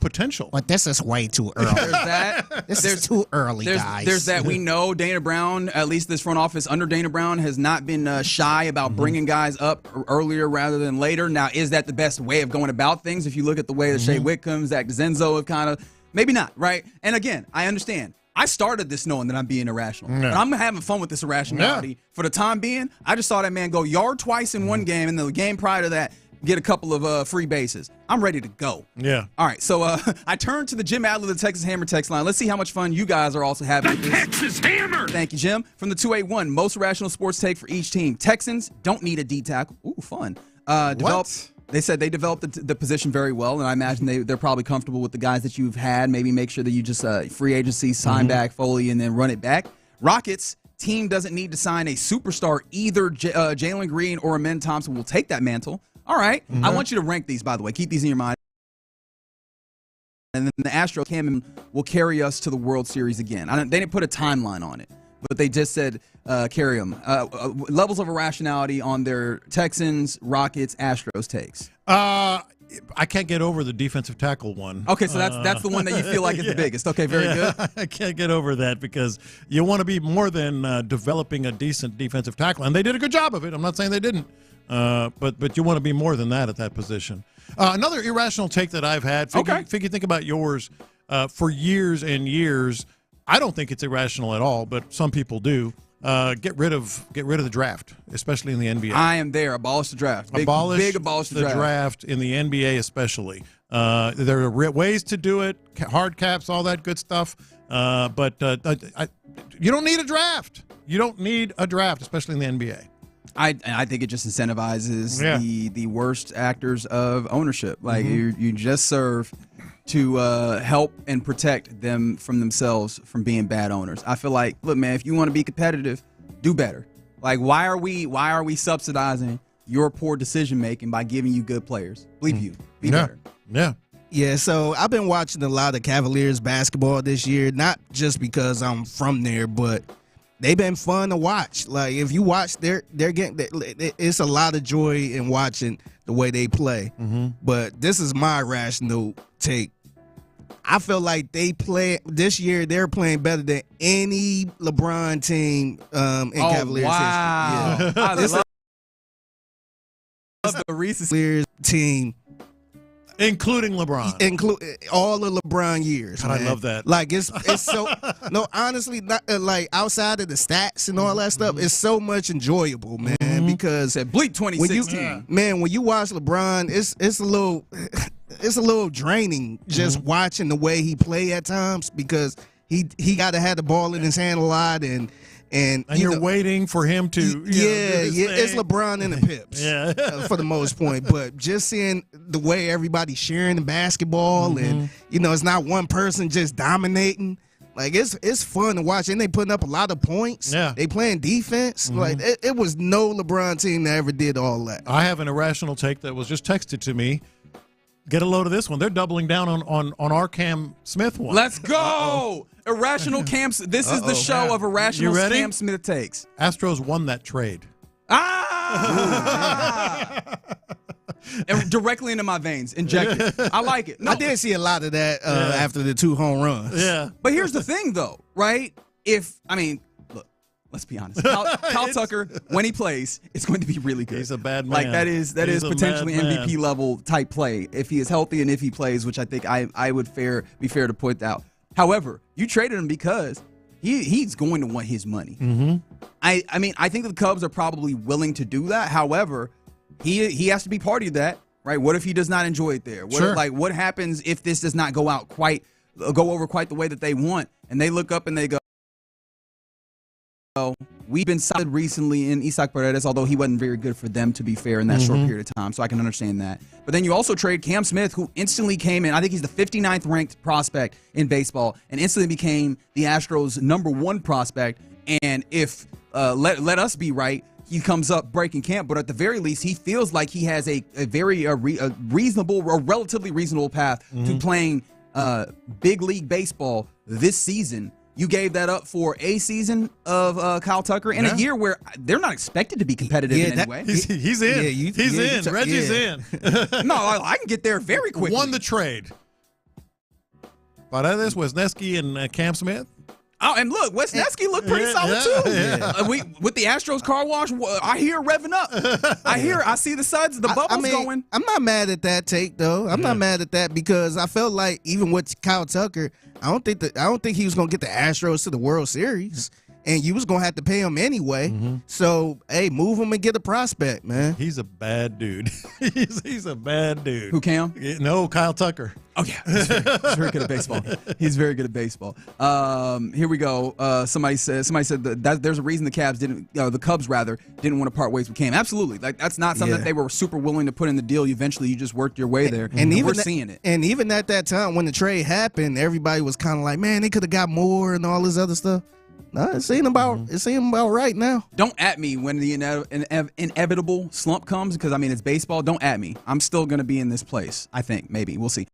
potential. But this is way too early. There's that. This is too early, guys. There's that. We know Dana Brown, at least this front office under Dana Brown, has not been shy about bringing guys up earlier rather than later. Now, is that the best way of going about things? If you look at the way that Shea Whitcomb, Zach DeZenzo have kind of, maybe not, right? And again, I understand. I started this knowing that I'm being irrational. Yeah. And I'm having fun with this irrationality. Yeah. For the time being, I just saw that man go yard twice in one game, and the game prior to that, get a couple of free bases. I'm ready to go. Yeah. All right, so I turned to the Jim Adler, the Texas Hammer text line. Let's see how much fun you guys are also having with this. Texas Hammer! Thank you, Jim. From the 281, most rational sports take for each team. Texans don't need a D tackle. Ooh, fun. They said they developed the position very well, and I imagine they're probably comfortable with the guys that you've had. Maybe make sure that you just free agency, sign back Foley, and then run it back. Rockets, team doesn't need to sign a superstar. Either Jalen Green or Amen Thompson will take that mantle. All right. I want you to rank these, by the way. Keep these in your mind. And then the Astros will carry us to the World Series again. They didn't put a timeline on it, but they just said carry them. Levels of irrationality on their Texans, Rockets, Astros takes. I can't get over the defensive tackle one. Okay, so that's the one that you feel like is the biggest. Okay, very good. I can't get over that because you want to be more than developing a decent defensive tackle, and they did a good job of it. I'm not saying they didn't, but you want to be more than that at that position. Another irrational take that I've had. Think about yours. For years and years, I don't think it's irrational at all, but some people do. Get rid of the draft, especially in the NBA. I am there. Abolish the draft. Big abolish the draft in the NBA, especially. There are ways to do it. Hard caps, all that good stuff. But you don't need a draft. You don't need a draft, especially in the NBA. I think it just incentivizes the worst actors of ownership. Like you just serve to help and protect them from themselves from being bad owners. I feel like, look, man, if you want to be competitive, do better. Like, why are we subsidizing your poor decision making by giving you good players? Believe you, be better. Yeah. Yeah, so I've been watching a lot of Cavaliers basketball this year, not just because I'm from there, but they've been fun to watch. Like, if you watch, they're getting, it's a lot of joy in watching the way they play. But this is my rational take. I feel like this year they're playing better than any LeBron team in Cavaliers history. Yeah. I love the recent team. Including LeBron. All the LeBron years. God, I love that. Like, it's so, no, honestly, not, like, outside of the stats and all that stuff, it's so much enjoyable, man, because Bleak 2016. When you watch LeBron, it's a little draining just watching the way he play at times, because he got to have the ball in his hand a lot, and you're waiting for him to it's LeBron and the Pips for the most point. But just seeing the way everybody's sharing the basketball and it's not one person just dominating. Like, it's fun to watch, and they putting up a lot of points. Yeah, they playing defense. Like, it was no LeBron team that ever did all that. I have an irrational take that was just texted to me. Get a load of this one. They're doubling down on our Cam Smith one. Let's go. Irrational Cam. This is the show of irrational Cam Smith takes. Astros won that trade. And directly into my veins, injected. I like it. No. I did see a lot of that after the 2 home runs. Yeah. But here's the thing, though, right? Look, let's be honest. Kyle Tucker, when he plays, it's going to be really good. He's a bad man. Like that is potentially MVP level type play if he is healthy and if he plays, which I think I would be fair to point out. However, you traded him because he's going to want his money. Mm-hmm. I think the Cubs are probably willing to do that. However, he has to be part of that, right? What if he does not enjoy it there? What happens if this does not go over quite the way that they want, and they look up and they go, we've been solid recently in Isaac Paredes, although he wasn't very good for them, to be fair, in that short period of time, so I can understand that. But then you also trade Cam Smith, who instantly came in. I think he's the 59th ranked prospect in baseball, and instantly became the Astros' #1 prospect. And if let us be right, he comes up breaking camp, but at the very least, he feels like he has a relatively reasonable path to playing big league baseball this season. You gave that up for a season of Kyle Tucker in a year where they're not expected to be competitive in any way. He's in. He's in. Reggie's in. No, I can get there very quickly. Won the trade. Paredes, Wisniewski, and Cam Smith. Oh, and look, Wisniewski looked pretty solid too. Yeah. With the Astros car wash, I hear revving up. I see the sides of the bubbles going. I'm not mad at that take though. I'm not mad at that because I felt like even with Kyle Tucker, I don't think he was gonna get the Astros to the World Series. And you was going to have to pay him anyway. So, hey, move him and get a prospect, man. He's a bad dude. he's a bad dude. Who, Cam? No, Kyle Tucker. Oh, yeah. He's very good at baseball. He's very good at baseball. Here we go. Somebody said that there's a reason the Cubs didn't want to part ways with Cam. Absolutely. Like, that's not something that they were super willing to put in the deal. Eventually, you just worked your way there. And we're seeing it. And even at that time when the trade happened, everybody was kind of like, man, they could have got more and all this other stuff. No, it seemed about right now. Don't at me when the inevitable slump comes, because it's baseball. Don't at me. I'm still going to be in this place. I think maybe we'll see.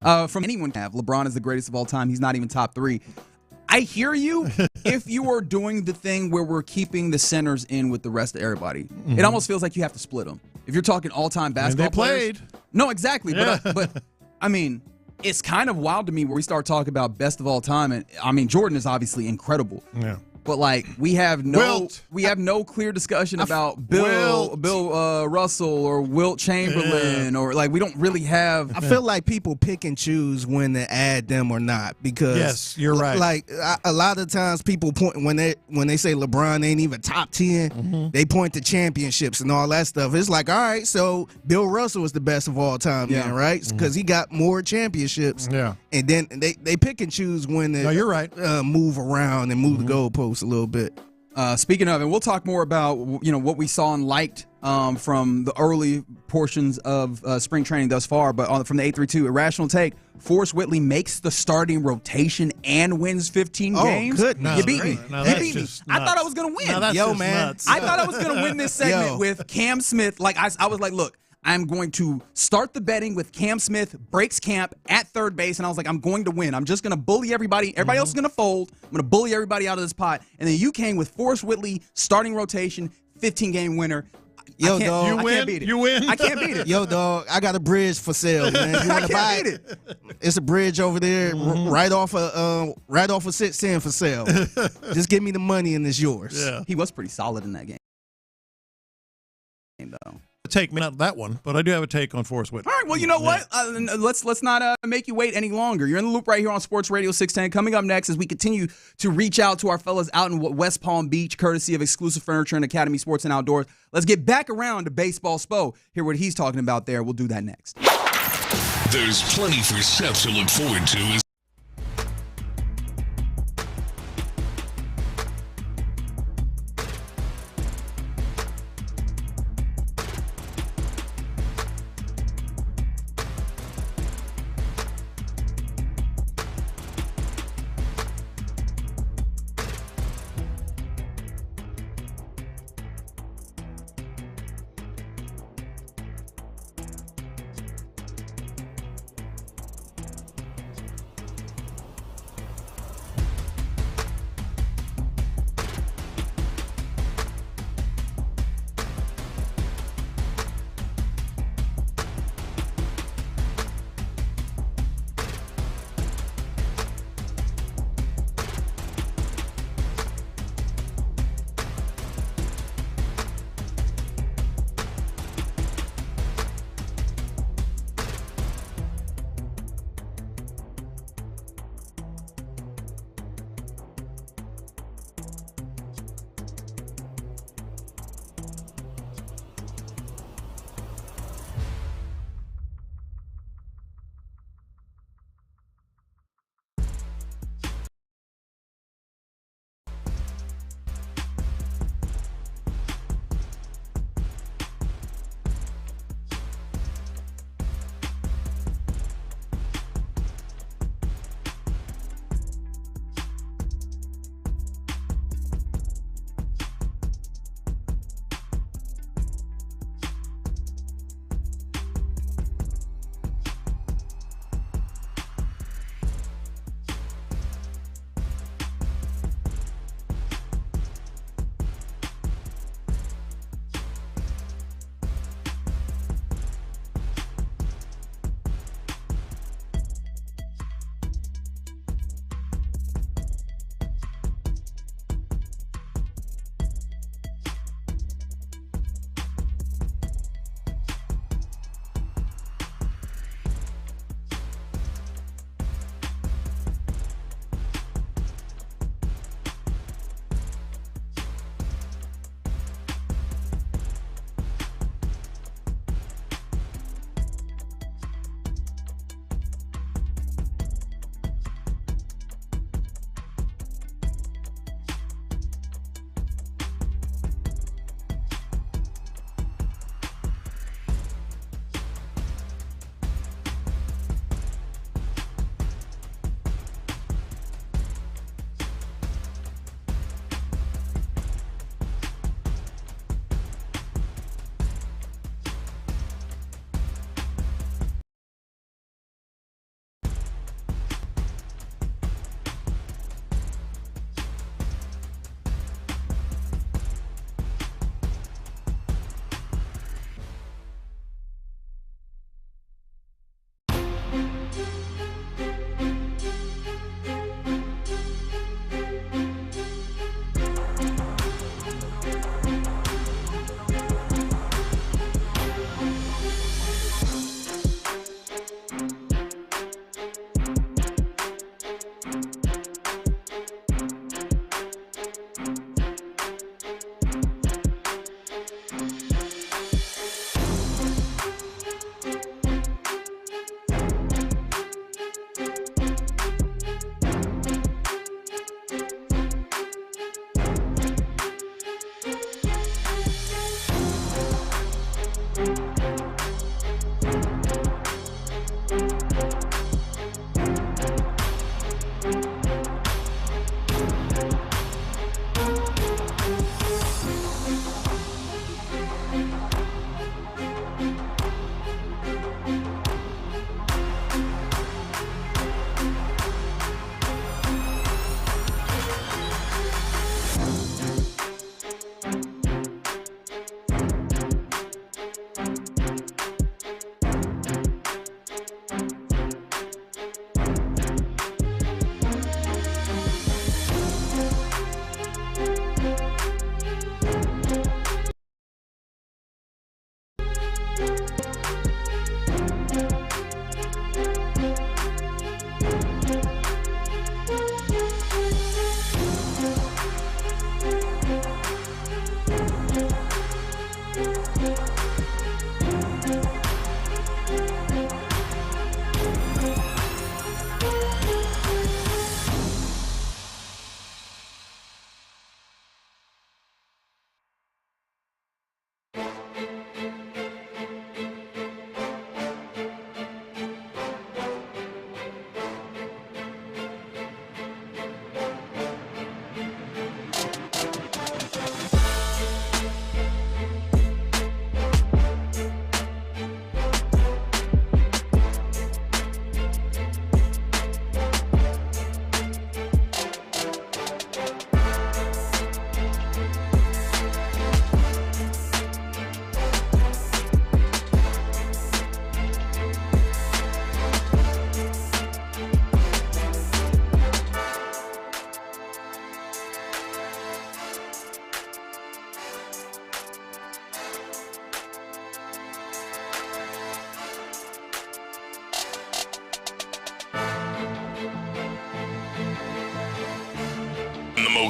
From anyone have LeBron is the greatest of all time. He's not even top 3. I hear you. If you are doing the thing where we're keeping the centers in with the rest of everybody, it almost feels like you have to split them. If you're talking all-time basketball players, no, exactly. Yeah. But it's kind of wild to me where we start talking about best of all time, and Jordan is obviously incredible. Yeah. But we have no clear discussion about Bill Russell or Wilt Chamberlain or we don't really have. I feel like people pick and choose when to add them or not because yes, you're right. A lot of times people point when they say LeBron ain't even top 10, they point to championships and all that stuff. It's like, all right, so Bill Russell was the best of all time, then, right? Because he got more championships. Yeah, and then they pick and choose when to you're right. Move around and move the goalposts a little bit. Speaking of, and we'll talk more about what we saw and liked from the early portions of spring training thus far. But from the 832 Irrational Take, Forrest Whitley makes the starting rotation and wins 15 games. Good. You beat me. You beat me. I thought I was going to win. Yo, man. Nuts. I thought I was going to win this segment with Cam Smith. I was like, look, I'm going to start the betting with Cam Smith breaks camp at third base, and I was like, I'm going to win. I'm just going to bully everybody. Everybody else is going to fold. I'm going to bully everybody out of this pot. And then you came with Forrest Whitley starting rotation, 15-game winner. Yo, dog, I can't beat it. You win. I can't beat it. Yo, dog, I got a bridge for sale, man. You want to buy it? It's a bridge over there, right off of 610 for sale. Just give me the money and it's yours. Yeah. He was pretty solid in that game, though. Take me not that one, but I do have a take on Forrest Whitley. All right, well, you know what? Let's not make you wait any longer. You're in the loop right here on Sports Radio 610. Coming up next as we continue to reach out to our fellas out in West Palm Beach, courtesy of Exclusive Furniture and Academy Sports and Outdoors. Let's get back around to Baseball Spo. Hear what he's talking about there. We'll do that next. There's plenty for Seth to look forward to.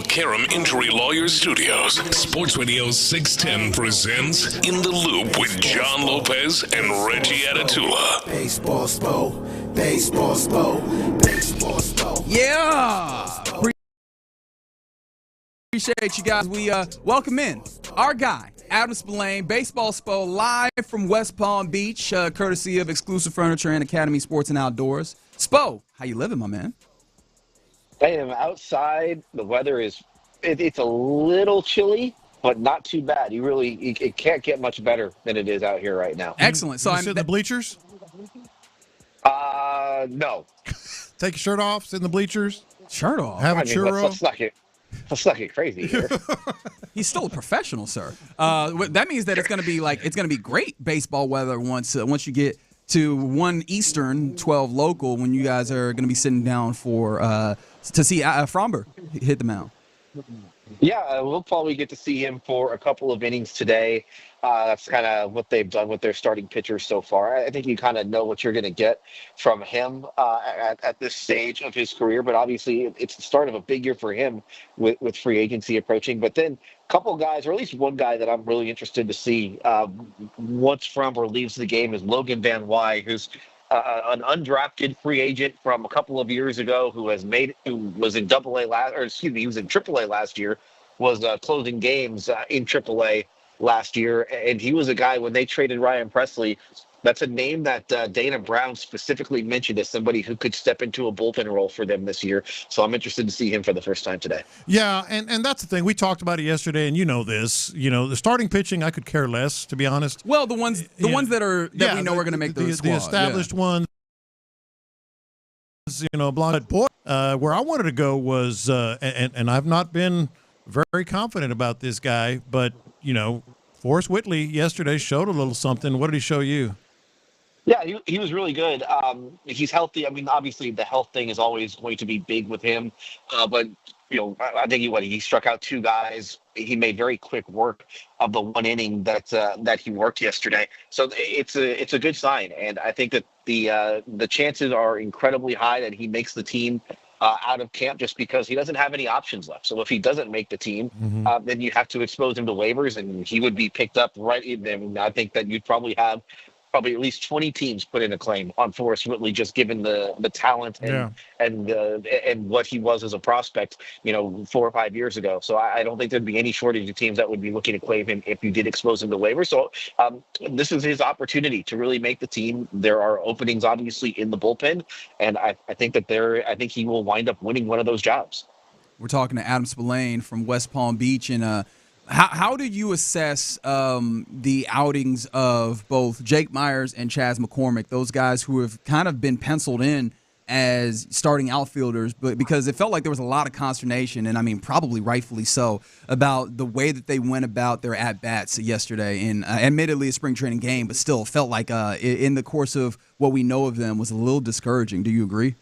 Karam Injury Lawyer Studios, Sports Radio 610 presents In the Loop with John Lopez and Reggie Atatula. Baseball Spo, Baseball Spo, Baseball Spo. Yeah! Appreciate you guys. We welcome in our guy, Adam Spillane, Baseball Spo, live from West Palm Beach, courtesy of Exclusive Furniture and Academy Sports and Outdoors. Spo, how you living, my man? I am outside. The weather is it's a little chilly, but not too bad. It can't get much better than it is out here right now. Excellent. So you sit in the bleachers? No. Take your shirt off, sit in the bleachers. Shirt off. Have a churro. Let's not get crazy here. He's still a professional, sir. That means that it's going to be great baseball weather once you get to 1 Eastern, 12 local, when you guys are going to be sitting down for to see Fromber hit the mound. Yeah, we'll probably get to see him for a couple of innings today. That's kind of what they've done with their starting pitchers so far. I think you kind of know what you're going to get from him at this stage of his career. But obviously, it's the start of a big year for him with free agency approaching. But then a couple guys, or at least one guy that I'm really interested to see once Fromber leaves the game is Logan Van Wy, who's an undrafted free agent from a couple of years ago who was in he was in AAA last year, was closing games in AAA last year, and he was a guy when they traded Ryan Presley. That's a name that Dana Brown specifically mentioned as somebody who could step into a bullpen role for them this year. So I'm interested to see him for the first time today. Yeah, and that's the thing. We talked about it yesterday, and you know this. You know, the starting pitching, I could care less, to be honest. Well, the ones that we know are going to make the squad. The established ones, blonde boy. Where I wanted to go was, and I've not been very confident about this guy, but Forrest Whitley yesterday showed a little something. What did he show you? Yeah, he was really good. He's healthy. I mean, obviously the health thing is always going to be big with him. But I think he struck out 2 guys. He made very quick work of the 1 inning that he worked yesterday. So it's a good sign, and I think that the chances are incredibly high that he makes the team out of camp, just because he doesn't have any options left. So if he doesn't make the team, then you have to expose him to waivers, and he would be picked up right in there. I think that you'd probably have at least 20 teams put in a claim on Forrest Whitley, just given the talent and what he was as a prospect, 4 or 5 years ago. So I don't think there'd be any shortage of teams that would be looking to claim him if you did expose him to waivers. So this is his opportunity to really make the team. There are openings obviously in the bullpen, and I think he will wind up winning one of those jobs. We're talking to Adam Spillane from West Palm Beach, and how did you assess the outings of both Jake Myers and Chas McCormick, those guys who have kind of been penciled in as starting outfielders, but because it felt like there was a lot of consternation, and I mean probably rightfully so, about the way that they went about their at-bats yesterday in admittedly a spring training game, but still felt like in the course of what we know of them was a little discouraging. Do you agree?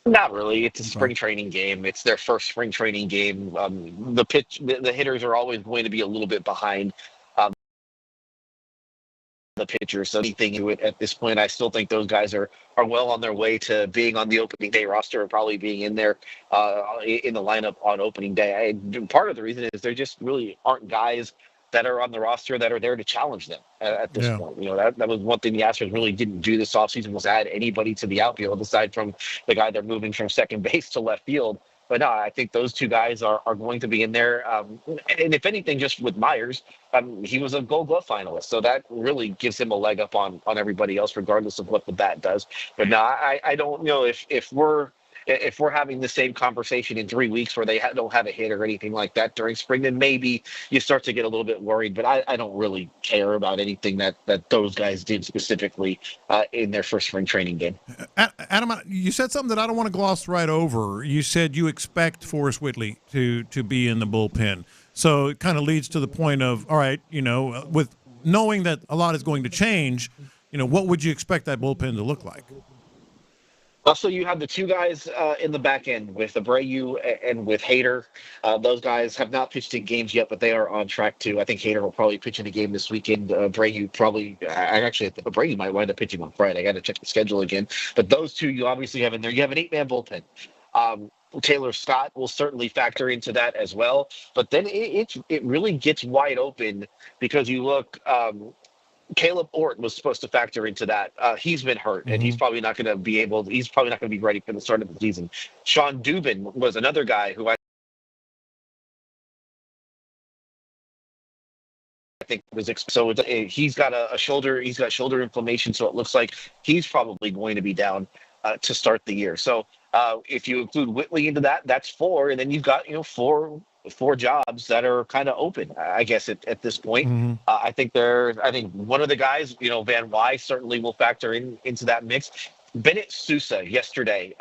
Not really. It's a spring training game. It's their first spring training game. The hitters are always going to be a little bit behind the pitchers. So anything at this point, I still think those guys are well on their way to being on the opening day roster and probably being in there in the lineup on opening day. Part of the reason is there just really aren't guys that are on the roster that are there to challenge them at this point. That was one thing the Astros really didn't do this offseason, was add anybody to the outfield aside from the guy they're moving from second base to left field. But no, I think those 2 guys are going to be in there. And if anything, just with Myers, he was a Gold Glove finalist. So that really gives him a leg up on everybody else, regardless of what the bat does. But no, I don't know if we're having the same conversation in 3 weeks where they don't have a hit or anything like that during spring, then maybe you start to get a little bit worried. But I don't really care about anything that those guys did specifically in their first spring training game. Adam, you said something that I don't want to gloss right over. You said you expect Forrest Whitley to be in the bullpen. So it kind of leads to the point of, all right, with knowing that a lot is going to change, what would you expect that bullpen to look like? Also, you have the 2 guys in the back end with Abreu and with Hader. Those guys have not pitched in games yet, but they are on track to. I think Hader will probably pitch in a game this weekend. Abreu Abreu might wind up pitching on Friday. I got to check the schedule again. But those 2 you obviously have in there. You have an 8-man bullpen. Taylor Scott will certainly factor into that as well. But then it really gets wide open because you look. Caleb Ort was supposed to factor into that. He's been hurt, and he's probably not going to be able. He's probably not going to be ready for the start of the season. Sean Dubin was another guy who I think was so. He's got a shoulder. He's got shoulder inflammation, so it looks like he's probably going to be down to start the year. So if you include Whitley into that, that's 4, and then you've got four jobs that are kind of open, I guess, at this point. I think one of the guys, Van Wy certainly will factor into that mix. Bennett Sousa yesterday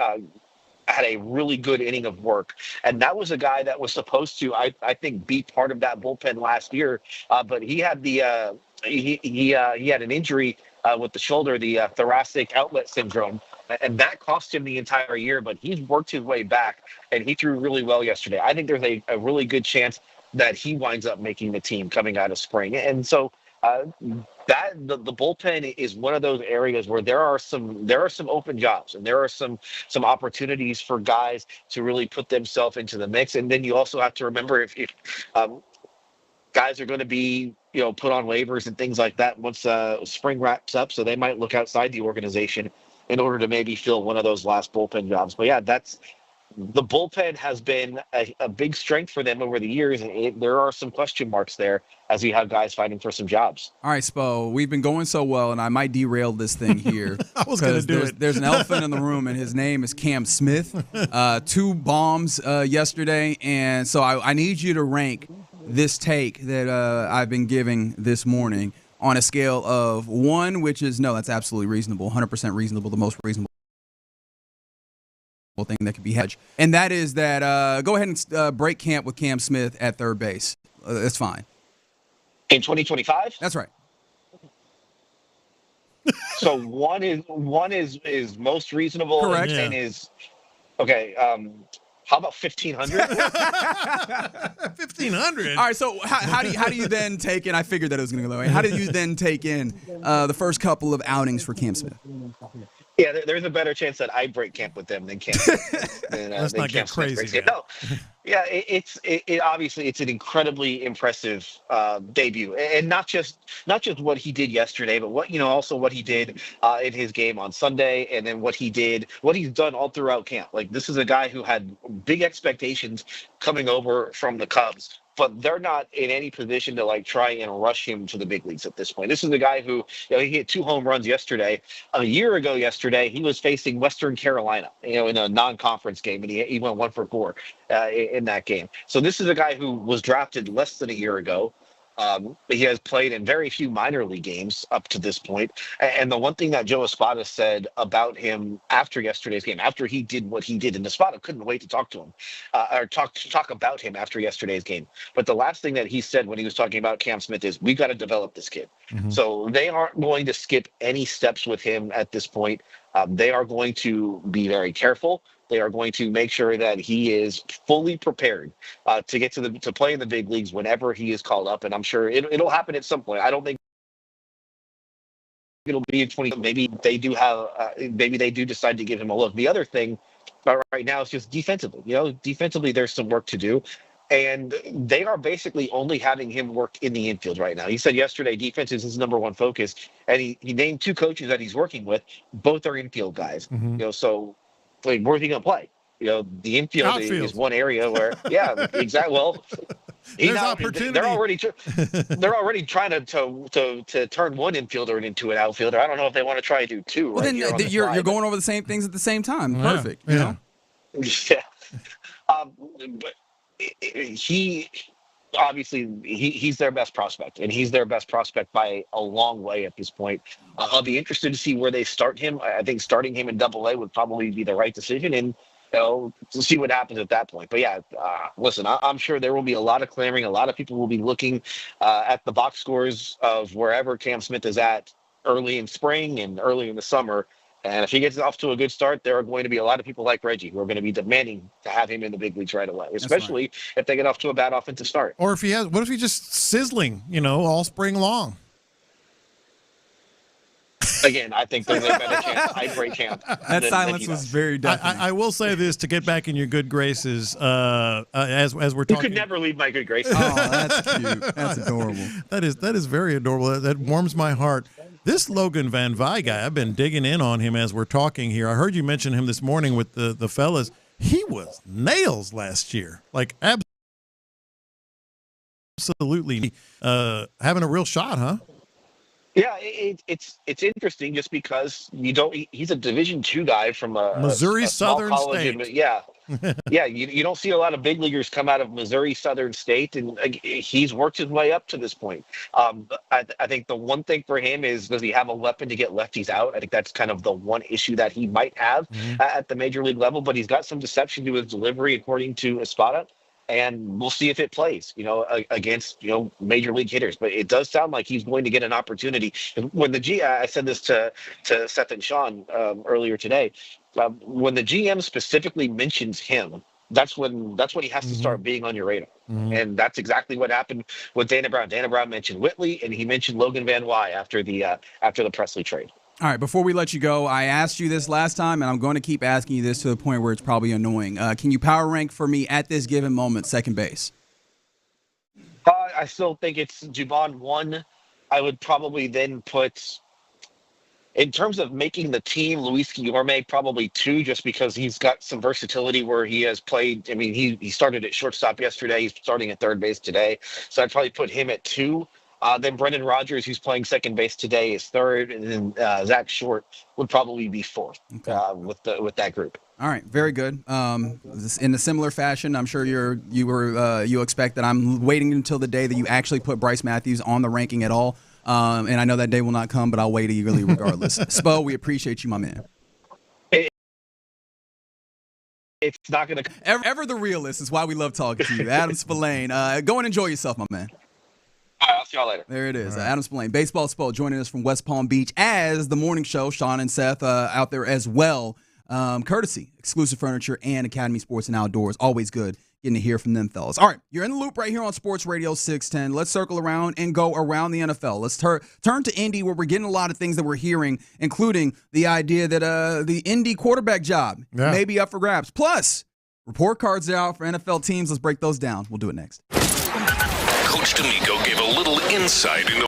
had a really good inning of work, and that was a guy that was supposed to, I think, be part of that bullpen last year, but he had he had an injury with the shoulder, the thoracic outlet syndrome, and that cost him the entire year, but he's worked his way back, and he threw really well yesterday. I think there's a really good chance that he winds up making the team coming out of spring. And so that the bullpen is one of those areas where there are some open jobs, and there are some opportunities for guys to really put themselves into the mix. And then you also have to remember if guys are going to be put on waivers and things like that once spring wraps up, so they might look outside the organization in order to maybe fill one of those last bullpen jobs. But yeah, the bullpen has been a big strength for them over the years, and there are some question marks there as we have guys fighting for some jobs. All right, Spo, we've been going so well, and I might derail this thing here. I was going to do it. There's an elephant in the room, and his name is Cam Smith. 2 bombs yesterday, and so I need you to rank this take that I've been giving this morning on a scale of 1, which is, no, that's absolutely reasonable, 100% reasonable, the most reasonable thing that could be hedged. And that is that go ahead and break camp with Cam Smith at third base. That's fine. In 2025? That's right. So one is most reasonable. Correct. And 10 is okay. How about 1,500? 1,500. All right. So how do you then take in? I figured that it was going to go that way. How do you then take in the first couple of outings for Cam Smith? Yeah, there's a better chance that I break camp with them than Cam. Let's not get crazy. No, yeah, it's obviously it's an incredibly impressive debut, and not just what he did yesterday, but also what he did in his game on Sunday, and then what he's done all throughout camp. Like, this is a guy who had big expectations coming over from the Cubs, but they're not in any position to try and rush him to the big leagues at this point. This is a guy who, he hit 2 home runs yesterday. A year ago yesterday, he was facing Western Carolina, in a non-conference game, and he went 1 for 4 in that game. So this is a guy who was drafted less than a year ago. He has played in very few minor league games up to this point. And the one thing that Joe Espada said about him after yesterday's game, after he did what he did, and Espada couldn't wait to talk to him, or talk about him after yesterday's game. But the last thing that he said when he was talking about Cam Smith is, we got to develop this kid. So they aren't going to skip any steps with him at this point. They are going to be very careful. They are going to make sure that he is fully prepared to get to play in the big leagues whenever he is called up, and I'm sure it'll happen at some point. I don't think it'll be in 20. Maybe they do have. Maybe they do decide to give him a look. The other thing right now is just defensively. Defensively, there's some work to do, and they are basically only having him work in the infield right now. He said yesterday defense is his number 1 focus, and he named 2 coaches that he's working with. Both are infield guys. So. Where's he gonna play? The infield is one area where, yeah, exactly. Well, there's opportunity. They're already trying to turn one infielder into an outfielder. I don't know if they want to try to do 2. Well, then you're going over the same things at the same time. Yeah. Perfect. Yeah. But he obviously he's their best prospect, and he's their best prospect by a long way at this point. I'll be interested to see where they start him. I think starting him in Double-A would probably be the right decision, and to see what happens at that point. But yeah, listen, I'm sure there will be a lot of clamoring. A lot of people will be looking at the box scores of wherever Cam Smith is at early in spring and early in the summer. And if he gets off to a good start, there are going to be a lot of people like Reggie who are going to be demanding to have him in the big leagues right away, especially if they get off to a bad offensive start. Or what if he's just sizzling, all spring long? Again, I think there's a better chance tiebreak camp. That silence was very definite. I will say this to get back in your good graces as we're talking. You could never leave my good graces. Oh, that's cute. That's adorable. That is very adorable. That warms my heart. This Logan Van Vi guy, I've been digging in on him as we're talking here. I heard you mention him this morning with the fellas. He was nails last year. Like, absolutely having a real shot, huh? Yeah, it's interesting just because he's a Division II guy from a Missouri a small Southern college. State. Yeah. Yeah, you don't see a lot of big leaguers come out of Missouri Southern State, and he's worked his way up to this point. I think the one thing for him is, does he have a weapon to get lefties out? I think that's kind of the one issue that he might have at the major league level, but he's got some deception to his delivery, according to Espada. And we'll see if it plays, against, major league hitters. But it does sound like he's going to get an opportunity. And when I said this to Seth and Sean earlier today, when the GM specifically mentions him, that's when he has to start being on your radar. And that's exactly what happened with Dana Brown. Dana Brown mentioned Whitley, and he mentioned Logan Van Wy after the Presley trade. All right, before we let you go, I asked you this last time, and I'm going to keep asking you this to the point where it's probably annoying. Can you power rank for me at this given moment, second base? I still think it's Dubon 1. I would probably then put, in terms of making the team, Luis Guillorme probably 2, just because he's got some versatility where he has played. I mean, he started at shortstop yesterday. He's starting at third base today. So I'd probably put him at 2. Then Brendan Rodgers, who's playing second base today, is 3rd, and then Zach Short would probably be 4th with that group. All right, very good. In a similar fashion, I'm sure you expect that I'm waiting until the day that you actually put Bryce Matthews on the ranking at all, and I know that day will not come, but I'll wait eagerly regardless. Spo, we appreciate you, my man. It's not going to ever the realist is why we love talking to you, Adam Spillane. Go and enjoy yourself, my man. All right, I'll see y'all later. There it is. Right. Adam Spillane, Baseball Spo, joining us from West Palm Beach as the morning show. Sean and Seth out there as well. Courtesy, Exclusive Furniture, and Academy Sports and Outdoors. Always good getting to hear from them fellas. All right, you're in the loop right here on Sports Radio 610. Let's circle around and go around the NFL. Let's turn to Indy, where we're getting a lot of things that we're hearing, including the idea that the Indy quarterback job may be up for grabs. Plus, report cards are out for NFL teams. Let's break those down. We'll do it next. Coach DeMeco gave a little insight into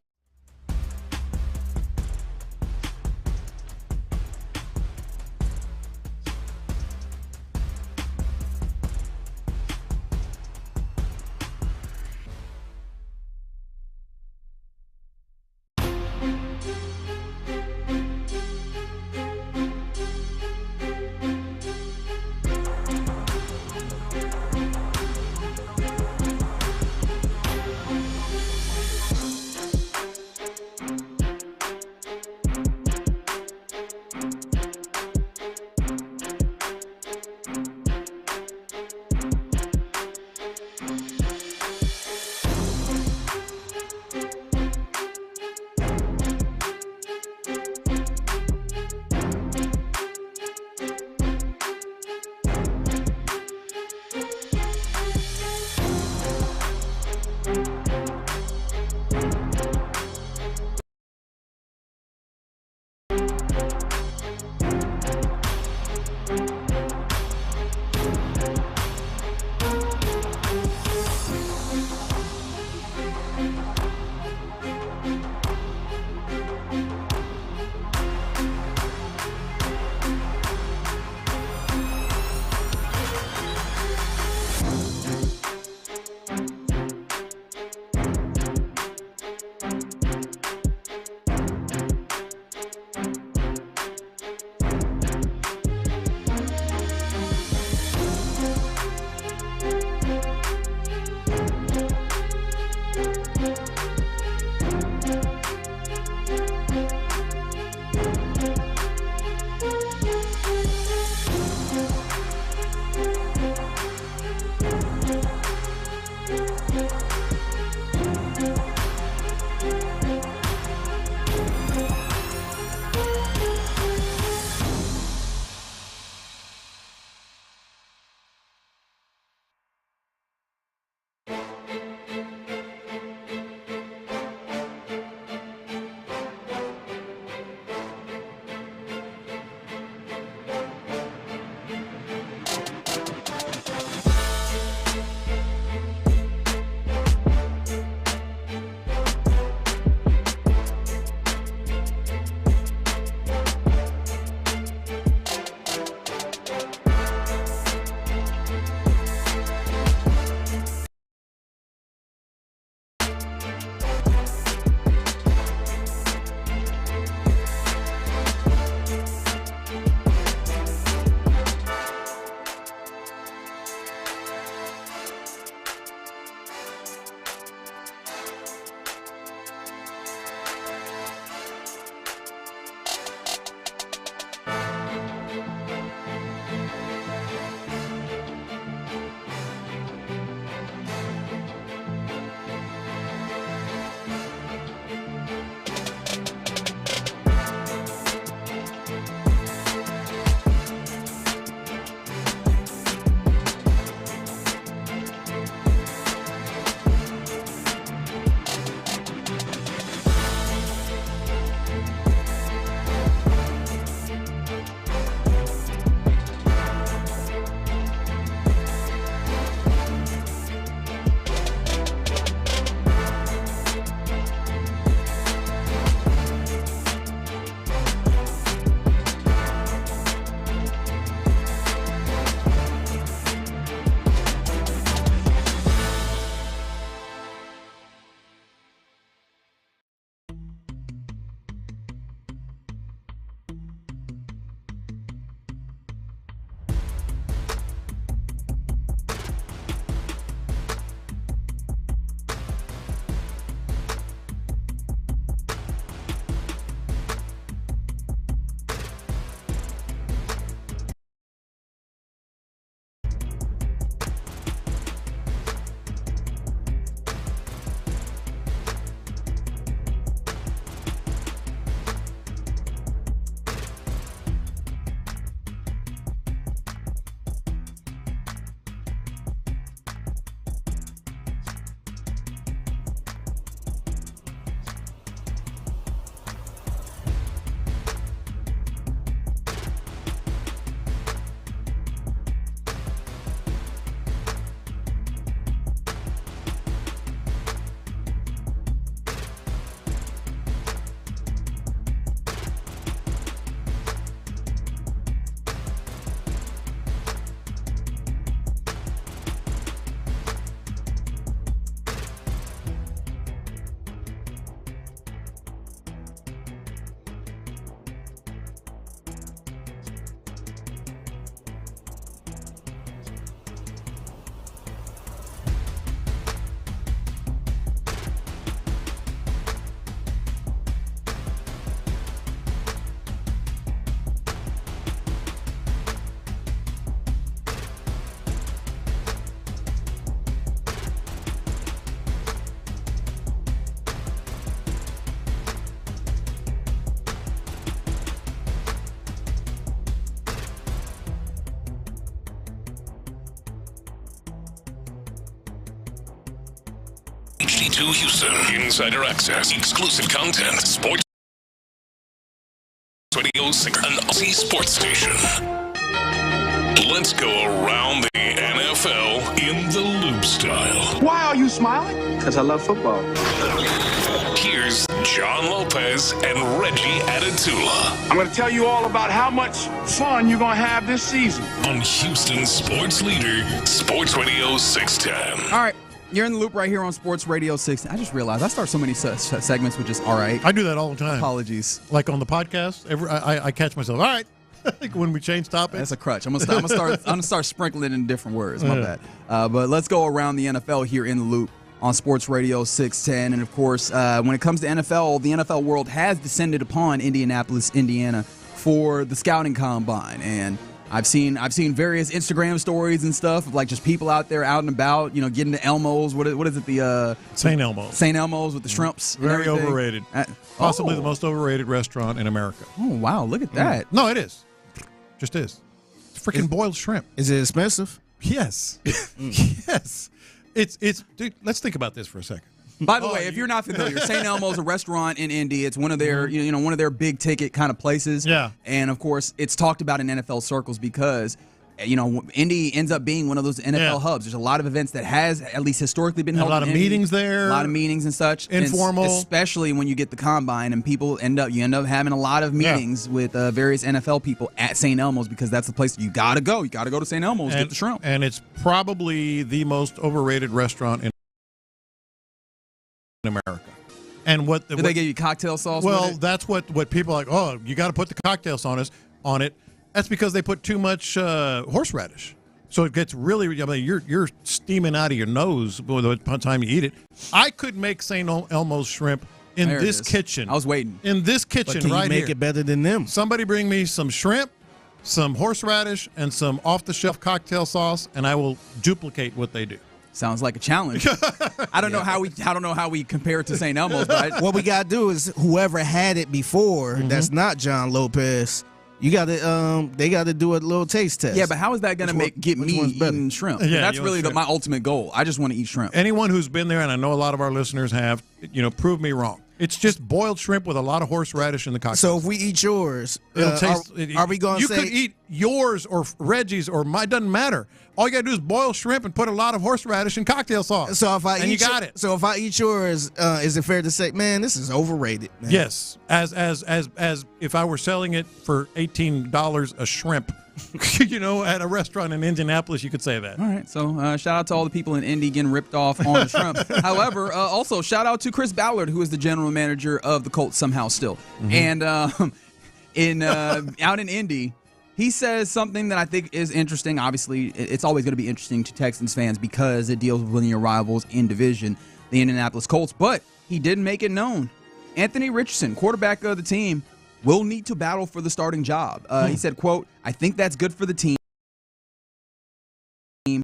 HD2 Houston. Insider access. Exclusive content. Sports Radio 6, an Aussie sports station. Let's go around the NFL in the loop style. Why are you smiling? Because I love football. Here's John Lopez and Reggie Adatula. I'm going to tell you all about how much fun you're going to have this season. On Houston sports leader, Sports Radio 610. All right. You're in the loop right here on Sports Radio 6. I just realized I start so many segments with just all right. I do that all the time. Apologies. Like on the podcast, I catch myself. All right. When we change topics. That's a crutch. I'm gonna start sprinkling in different words. My bad. But let's go around the NFL here in the loop on Sports Radio 610. And of course, when it comes to NFL, the NFL world has descended upon Indianapolis, Indiana for the scouting combine. And I've seen various Instagram stories and stuff of like just people out there out and about, getting the Elmos. What is it? The St. Elmo's. St. Elmo's with the shrimps. Very overrated. Possibly the most overrated restaurant in America. Oh wow! Look at that. No, it is. Just is. It's freaking boiled shrimp. Is it expensive? Yes. Yes. It's dude, let's think about this for a second. By the way, if you're not familiar, St. Elmo's a restaurant in Indy. It's one of their, one of their big ticket kind of places. Yeah. And of course, it's talked about in NFL circles because, Indy ends up being one of those NFL hubs. There's a lot of events that has at least historically been held. A lot of meetings there. A lot of meetings and such. Informal. And especially when you get the combine and you end up having a lot of meetings with various NFL people at St. Elmo's because that's the place you got to go. You got to go to St. Elmo's to get the shrimp. And it's probably the most overrated restaurant in America. And do they give you cocktail sauce? Well, that's what people are like. Oh, you got to put the cocktail sauce on it. That's because they put too much horseradish, so it gets really. You're steaming out of your nose by the time you eat it. I could make St. Elmo's shrimp in this kitchen. I was waiting in this kitchen but right here. Make it better than them. Somebody bring me some shrimp, some horseradish, and some off-the-shelf cocktail sauce, and I will duplicate what they do. Sounds like a challenge. I don't know how we compare it to St. Elmo's, but what we gotta do is whoever had it before, that's not John Lopez. You gotta they gotta do a little taste test. Yeah, but how is that gonna get me eating shrimp? Yeah, that's really my ultimate goal. I just want to eat shrimp. Anyone who's been there, and I know a lot of our listeners have, prove me wrong. It's just boiled shrimp with a lot of horseradish in the cocktail. So if we eat yours, are we going to say... You could eat yours or Reggie's or mine, doesn't matter. All you got to do is boil shrimp and put a lot of horseradish in cocktail sauce. So if I you got it. So if I eat yours, is it fair to say, man, this is overrated? Man. Yes. As if I were selling it for $18 a shrimp, at a restaurant in Indianapolis, you could say that. All right. So shout out to all the people in Indy getting ripped off on the shrimp. However, also shout out to Chris Ballard, who is the general manager of the Colts somehow still. And out in Indy, he says something that I think is interesting. Obviously, it's always going to be interesting to Texans fans because it deals with one of your rivals in division, the Indianapolis Colts. But he did make it known. Anthony Richardson, quarterback of the team, will need to battle for the starting job. He said, quote, I think that's good for the team. And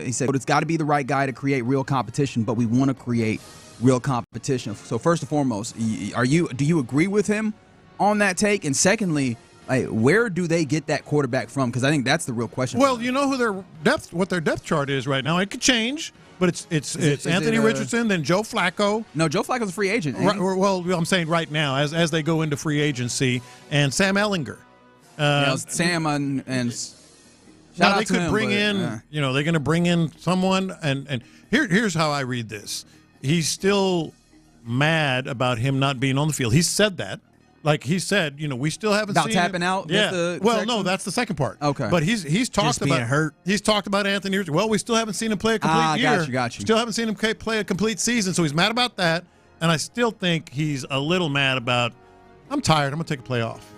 he said, it's got to be the right guy to create real competition, but we want to create real competition. So first and foremost, do you agree with him on that take? And secondly, where do they get that quarterback from? Because I think that's the real question. Well, you know what their depth chart is right now. It could change, but it's Anthony Richardson, then Joe Flacco. No, Joe Flacco's a free agent. Right, well, I'm saying right now, as they go into free agency, and Sam Ehlinger. Sam and shout out they could bring in. They're going to bring in someone, and here's how I read this. He's still mad about him not being on the field. He said that. Like he said, we still haven't seen tapping out. Yeah. Well, no, that's the second part. Okay. But he's talked about hurt. He's talked about Anthony. Well, we still haven't seen him play a complete year. Got you. Still haven't seen him play a complete season. So he's mad about that, and I still think he's a little mad about. I'm tired. I'm gonna take a play off.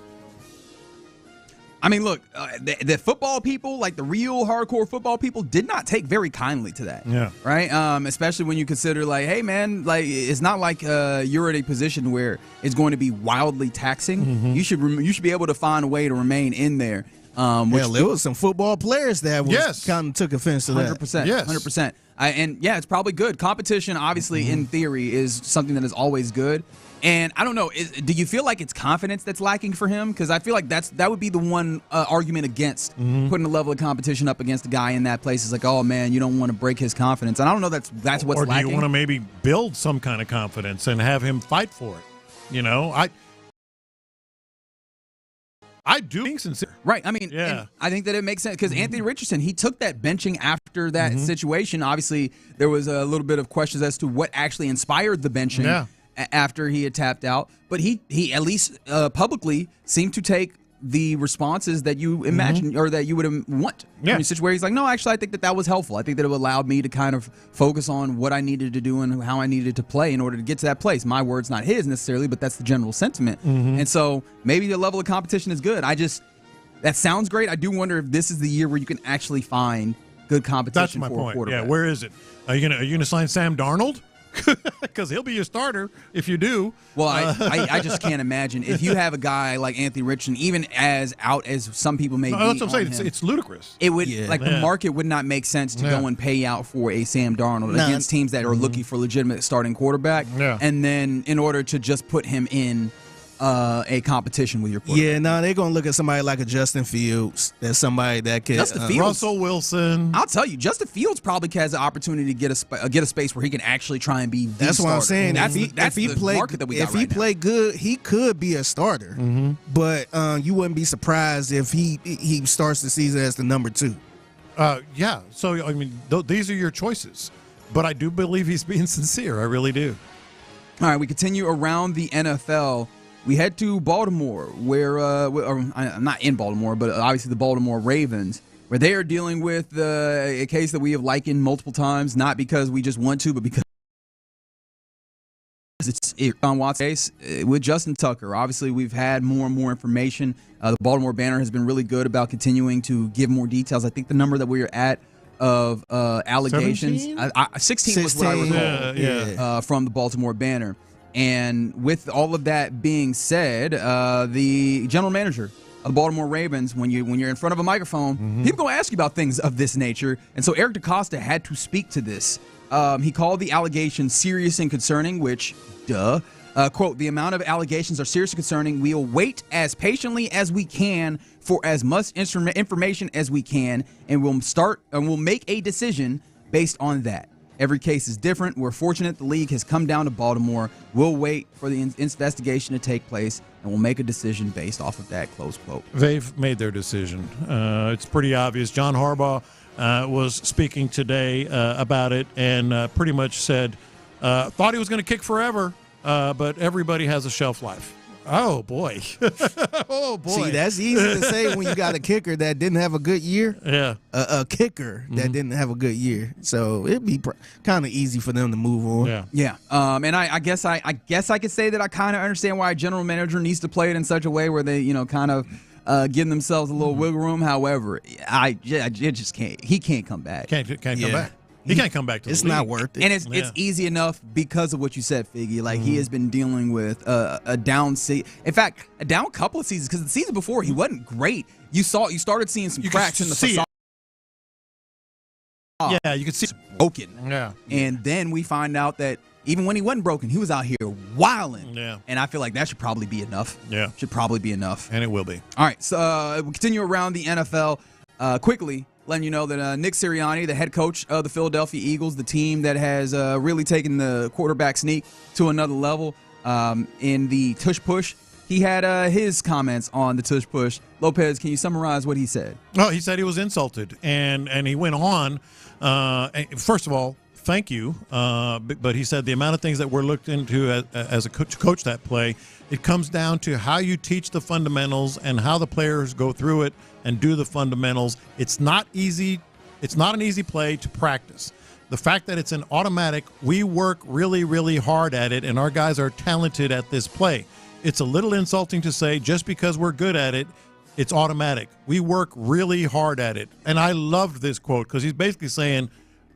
I mean, look, the football people, like the real hardcore football people, did not take very kindly to that. Yeah. Right? Especially when you consider, like, hey, man, like it's not like you're in a position where it's going to be wildly taxing. Mm-hmm. You should be able to find a way to remain in there. There was some football players that kind of took offense to that. 100%. Yes. 100%. It's probably good. Competition, obviously, in theory, is something that is always good. And I don't know, do you feel like it's confidence that's lacking for him? Because I feel like that would be the one argument against putting a level of competition up against a guy in that place. Is like, oh man, you don't want to break his confidence. And I don't know that's what's lacking. Or do you want to maybe build some kind of confidence and have him fight for it? You know, I do being sincere. Right. I mean, I think that it makes sense because Anthony Richardson, he took that benching after that situation. Obviously, there was a little bit of questions as to what actually inspired the benching after he had tapped out. But he at least publicly seemed to take the responses that you imagine or that you would want in a situation where he's like, no, actually, I think that was helpful. I think that it allowed me to kind of focus on what I needed to do and how I needed to play in order to get to that place. My word's not his necessarily, but that's the general sentiment. And so maybe the level of competition is good. That sounds great. I do wonder if this is the year where you can actually find good competition for a quarterback. Yeah, where is it? Are you gonna sign Sam Darnold? Because he'll be your starter if you do. Well, I just can't imagine if you have a guy like Anthony Richardson, even as out as some people may be. That's what I'm saying. It's ludicrous. It would the market would not make sense to go and pay out for a Sam Darnold against teams that are looking for legitimate starting quarterback, and then in order to just put him in a competition with your quarterback. Yeah, no, they're going to look at somebody like a Justin Fields. That's somebody that can. Russell Wilson. I'll tell you, Justin Fields probably has the opportunity to get a space where he can actually try and be the That's starter. what I'm saying. That's the market that we got If he play good, he could be a starter. But you wouldn't be surprised if he starts the season as the number 2. Yeah. So, I mean, these are your choices. But I do believe he's being sincere. I really do. All right, we continue around the NFL. We head to Baltimore, where I'm not in Baltimore, but obviously the Baltimore Ravens, where they are dealing with a case that we have likened multiple times, not because we just want to, but because it's on Watt's case with Justin Tucker. Obviously, we've had more and more information. The Baltimore Banner has been really good about continuing to give more details. I think the number that we are at of allegations, 16 was what I recall from the Baltimore Banner. And with all of that being said, the general manager of the Baltimore Ravens, when you're in front of a microphone, people going to ask you about things of this nature. And so Eric DeCosta had to speak to this. He called the allegations serious and concerning, which, quote, the amount of allegations are serious and concerning. We'll wait as patiently as we can for as much information as we can, and we'll make a decision based on that. Every case is different. We're fortunate the league has come down to Baltimore. We'll wait for the investigation to take place, and we'll make a decision based off of that, close quote. They've made their decision. It's pretty obvious. John Harbaugh was speaking today about it and pretty much said, thought he was going to kick forever, but everybody has a shelf life. Oh, boy. Oh, boy. See, that's easy to say when you got a kicker that didn't have a good year. Yeah. A kicker that didn't have a good year. So it'd be kind of easy for them to move on. Yeah. And I guess I could say that I kind of understand why a general manager needs to play it in such a way where they, kind of give themselves a little wiggle room. However, I just can't. He can't come back. Can't come back. He can't come back to the league. It's not worth it. And it's easy enough because of what you said, Figgy. Like, he has been dealing with a down season. In fact, a down couple of seasons, because the season before, he wasn't great. You started seeing some cracks in the facade. Yeah, you could see it's broken. Yeah. And then we find out that even when he wasn't broken, he was out here wilding. Yeah. And I feel like that should probably be enough. Yeah. Should probably be enough. And it will be. All right, so we continue around the NFL quickly. Letting you know that Nick Sirianni, the head coach of the Philadelphia Eagles, the team that has really taken the quarterback sneak to another level in the tush push, he had his comments on the tush push. Lopez, can you summarize what he said? Well, he said he was insulted, and he went on. First of all, thank you. But he said the amount of things that were looked into as a coach that play, it comes down to how you teach the fundamentals and how the players go through it and do the fundamentals. It's not easy. It's not an easy play to practice. The fact that it's an automatic, we work really, really hard at it, and our guys are talented at this play. It's a little insulting to say just because we're good at it, it's automatic. We work really hard at it. And I loved this quote because he's basically saying,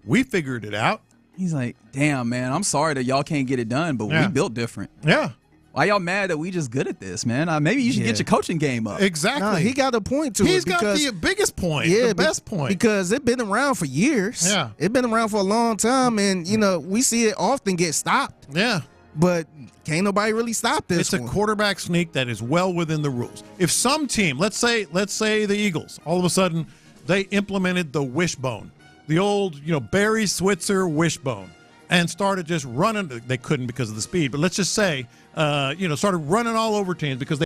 we figured it out. He's like, damn, man, I'm sorry that y'all can't get it done, but we built different. Yeah. why y'all mad that we just good at this, man? Maybe you should get your coaching game up. Exactly. No, he got a point to He's it. got the biggest point, the best point. Because it's been around for years. Yeah. It's been around for a long time, and, we see it often get stopped. Yeah. But can't nobody really stop this It's a quarterback sneak that is well within the rules. If some team, let's say the Eagles, all of a sudden they implemented the wishbone, the old, Barry Switzer wishbone, and started just running. They couldn't because of the speed, but let's just say, started running all over teams because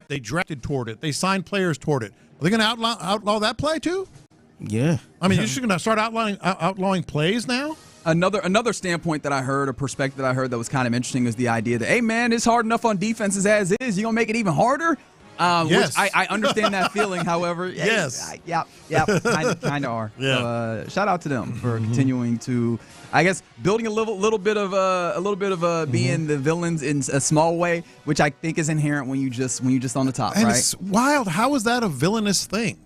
they drafted toward it. They signed players toward it. Are they going to outlaw that play too? Yeah. I mean, you're just going to start outlawing plays now? Another standpoint that I heard, a perspective that I heard that was kind of interesting is the idea that, hey, man, it's hard enough on defenses as is. You're going to make it even harder? Yes. Which I understand that feeling, however. Yes. Yeah, kind of are. Yeah. So, shout out to them for continuing to, I guess, building a little bit of being the villains in a small way, which I think is inherent when you just on the top, and right? It's wild. How is that a villainous thing?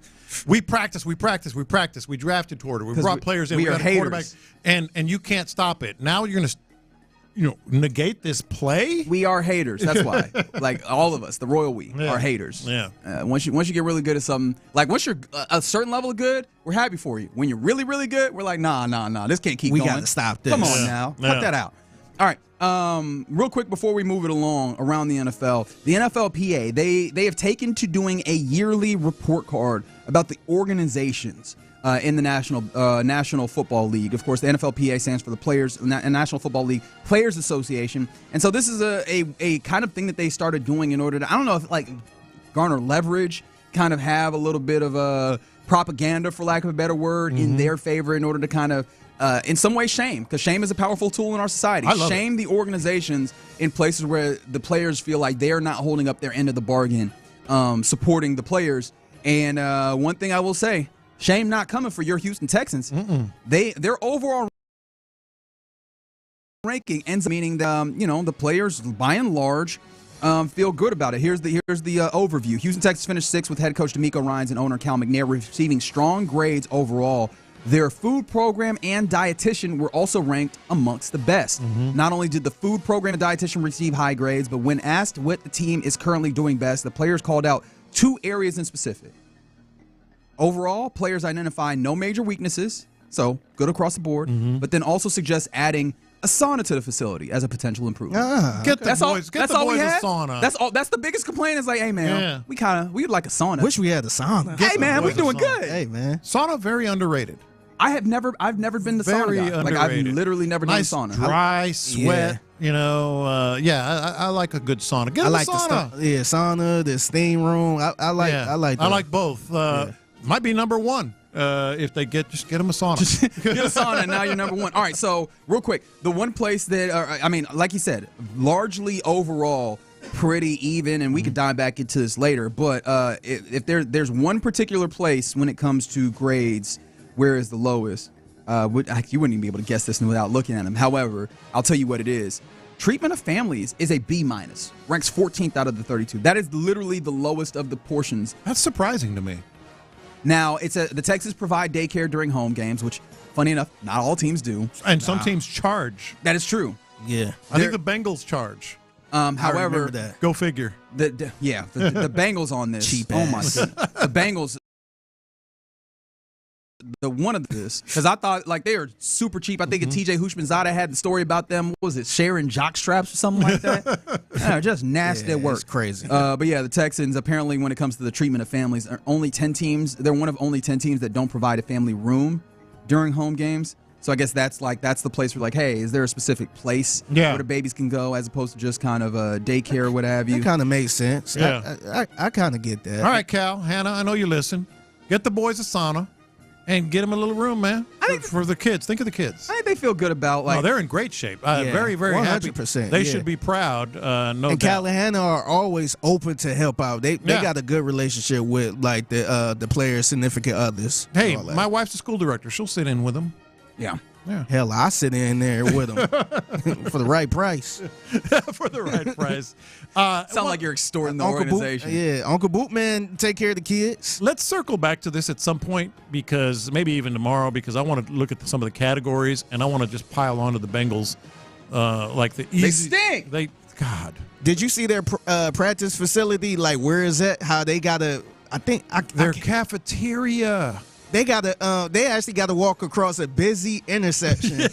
We practice. We drafted toward it. We brought players in. We got are a quarterback, and you can't stop it. Now you're going to, negate this play. We are haters. That's why. Like all of us, the royal we are haters. Yeah. Once you get really good at something, like once you're a certain level of good, we're happy for you. When you're really, really good, we're like, nah, this can't keep going. We got to stop this. Come on now, cut that out. All right. Real quick before we move it along around the NFL, the NFLPA, they have taken to doing a yearly report card about the organizations in the National Football League. Of course, the NFLPA stands for the National Football League Players Association. And so this is a kind of thing that they started doing in order to, I don't know if garner leverage, kind of have a little bit of a propaganda, for lack of a better word, in their favor in order to kind of in some way shame, because shame is a powerful tool in our society. Shame the organizations in places where the players feel like they're not holding up their end of the bargain, supporting the players. And one thing I will say, shame not coming for your Houston Texans. Their overall ranking ends up meaning that, the players, by and large, feel good about it. Here's the overview. Houston Texans finished 6th with head coach DeMeco Ryans and owner Cal McNair receiving strong grades overall. Their food program and dietitian were also ranked amongst the best. Not only did the food program and dietitian receive high grades, but when asked what the team is currently doing best, the players called out 2 areas in specific. Overall, players identify no major weaknesses, so good across the board, but then also suggest adding a sauna to the facility as a potential improvement. Get the boys a sauna. That's the biggest complaint. Is like, hey man, we'd like a sauna. Wish we had a sauna. Hey man, we doing good. Hey man, sauna very underrated. I've never been to sauna guy. Like I've literally never done sauna. Dry sweat. I like a good sauna. Get a sauna. Sauna, the steam room. I like that. I like both. Might be number one. If they get them a sauna. Get a sauna, and now you're number one. All right, so real quick, the one place that, like you said, largely overall pretty even, and we could dive back into this later, but if there's one particular place when it comes to grades where is the lowest, you wouldn't even be able to guess this without looking at them. However, I'll tell you what it is. Treatment of families is a B-, ranks 14th out of the 32. That is literally the lowest of the portions. That's surprising to me. Now, the Texans provide daycare during home games, which, funny enough, not all teams do. And some teams charge. That is true. Yeah. I think the Bengals charge. However, go figure. The Bengals on this. Cheap oh, my ass. God. The Bengals. The one of this, because I thought they are super cheap. I think TJ Hushmanzada had the story about them. What was it, sharing jock straps or something like that? Just nasty at work. It's crazy. But yeah, the Texans apparently, when it comes to the treatment of families, are only 10 teams. They're one of only 10 teams that don't provide a family room during home games. So I guess that's the place where hey, is there a specific place where the babies can go as opposed to just kind of a daycare or what have you? That kind of makes sense. Yeah. I kind of get that. All right, Cal, Hannah, I know you listen. Get the boys a sauna. And get them a little room, man, for the kids. Think of the kids. I think they feel good about No, they're in great shape. Very, very 100%, happy. They should be proud. No and doubt. Cal and Hannah are always open to help out. They got a good relationship with the players' significant others. Hey, my wife's a school director. She'll sit in with them. Yeah. Hell, I sit in there with them for the right price. For the right price. Sound like you're extorting the organization. Uncle Bootman take care of the kids. Let's circle back to this at some point, because maybe even tomorrow, because I want to look at some of the categories and I want to just pile on to the Bengals. Like the easy. They stink. God. Did you see their practice facility? Like, where is it? How they got to? Their cafeteria. They they actually got to walk across a busy intersection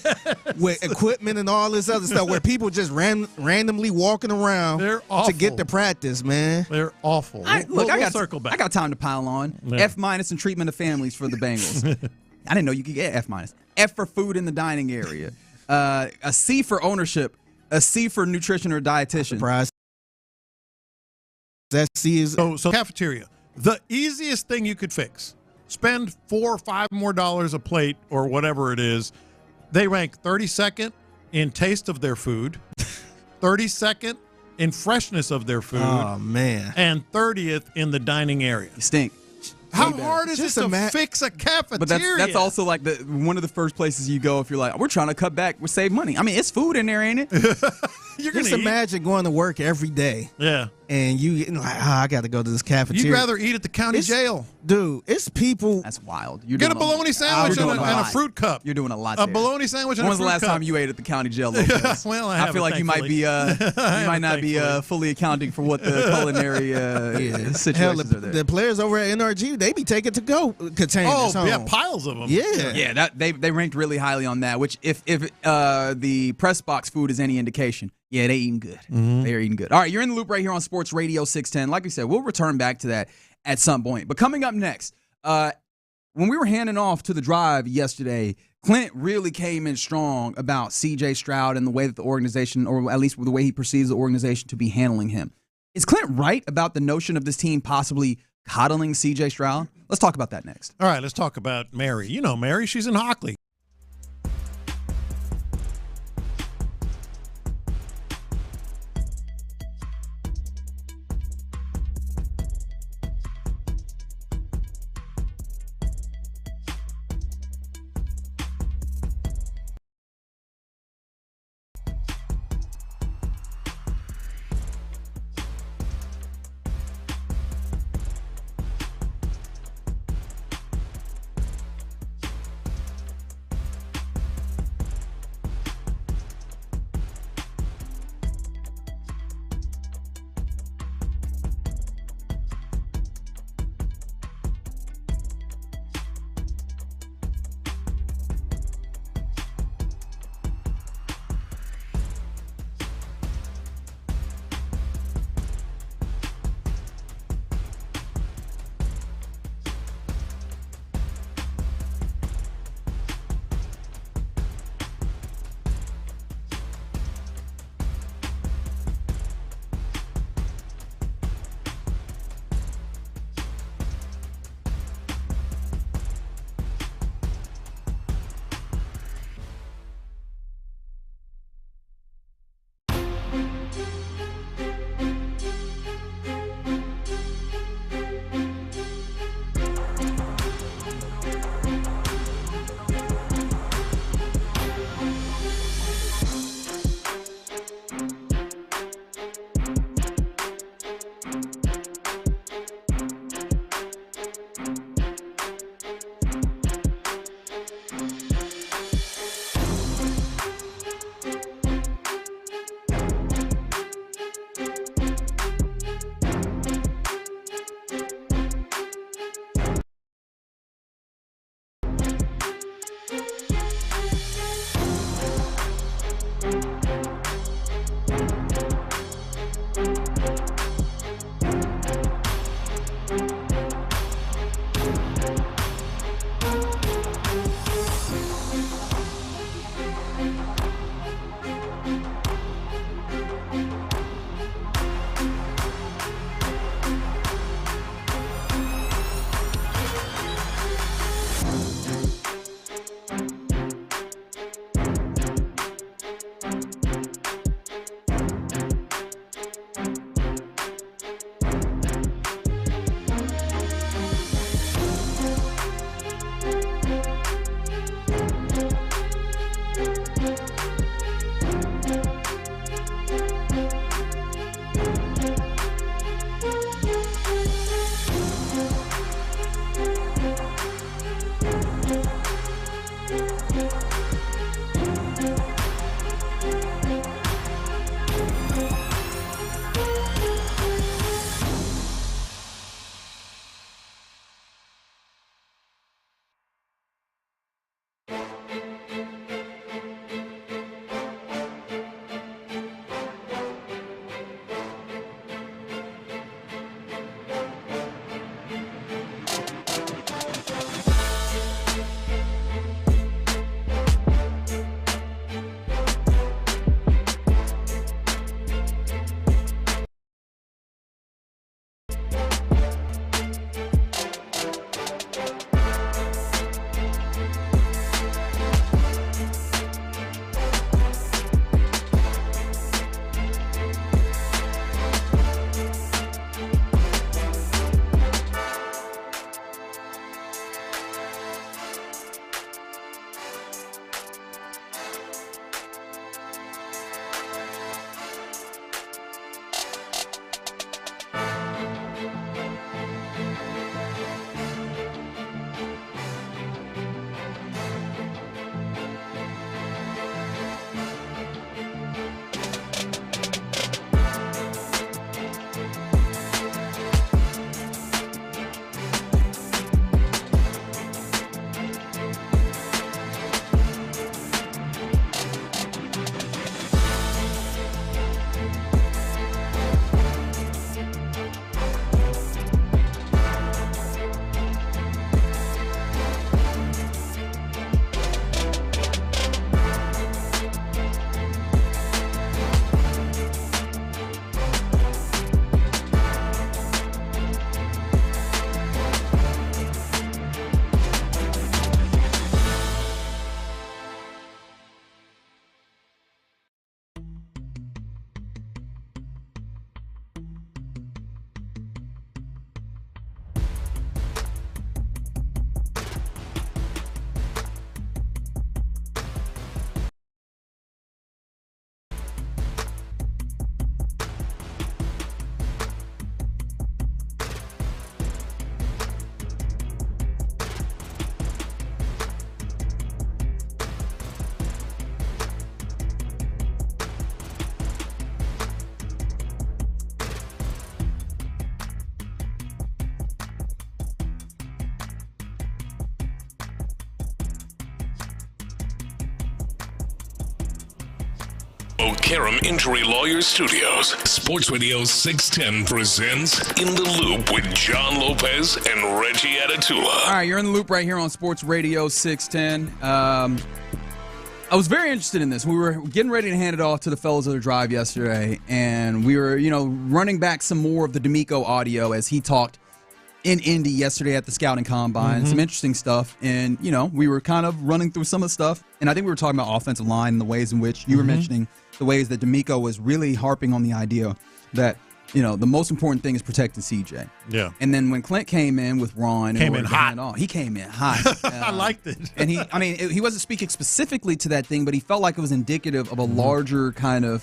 with equipment and all this other stuff where people just randomly walking around to get to practice, man. They're awful. We'll circle back. I got time to pile on. Yeah. F- in treatment of families for the Bengals. I didn't know you could get F-. F for food in the dining area. A C for ownership. A C for nutrition or dietitian. Surprise. That C is so cafeteria. The easiest thing you could fix. Spend $4 or $5 more a plate or whatever it is. They rank 32nd in taste of their food, 32nd in freshness of their food. Oh, man. And 30th in the dining area. You stink. How hard is it to fix a cafeteria? But that's also like one of the first places you go if you're like, we're trying to cut back, we save money. I mean, it's food in there, ain't it? You're just imagine going to work every day. Yeah. And you getting like, I got to go to this cafeteria. You'd rather eat at the county jail. Dude, it's people. That's wild. You get a bologna sandwich and a fruit cup. You're doing a lot A bologna sandwich and a fruit cup. When was the last time you ate at the county jail? Well, I feel like you might be, might not be fully accounting for what the culinary situations are there. The players over at NRG, they be taking to go containers. Yeah, piles of them. Yeah. That they ranked really highly on that. Which if the press box food is any indication, yeah, they eating good. Mm-hmm. They're eating good. All right, you're in the loop right here on Sports Radio 610. Like we said, we'll return back to that at some point. But coming up next, when we were handing off to the drive yesterday, Clint really came in strong about C.J. Stroud and the way that the organization, or at least the way he perceives the organization to be handling him. Is Clint right about the notion of this team possibly coddling C.J. Stroud? Let's talk about that next. All right, let's talk about Mary. You know Mary. She's in Hockley. O'Karam Injury Lawyers Studios. Sports Radio 610 presents In the Loop with John Lopez and Reggie Atatula. All right, you're in the loop right here on Sports Radio 610. I was very interested in this. We were getting ready to hand it off to the fellows of the drive yesterday, and we were, running back some more of the DeMeco audio as he talked in Indy yesterday at the Scouting Combine. Some interesting stuff, and, we were kind of running through some of the stuff, and I think we were talking about offensive line and the ways in which you were mentioning the ways that DeMeco was really harping on the idea that, the most important thing is protecting CJ. Yeah. And then when Clint came in with Ron, he came in hot. I liked it. And he wasn't speaking specifically to that thing, but he felt like it was indicative of a larger kind of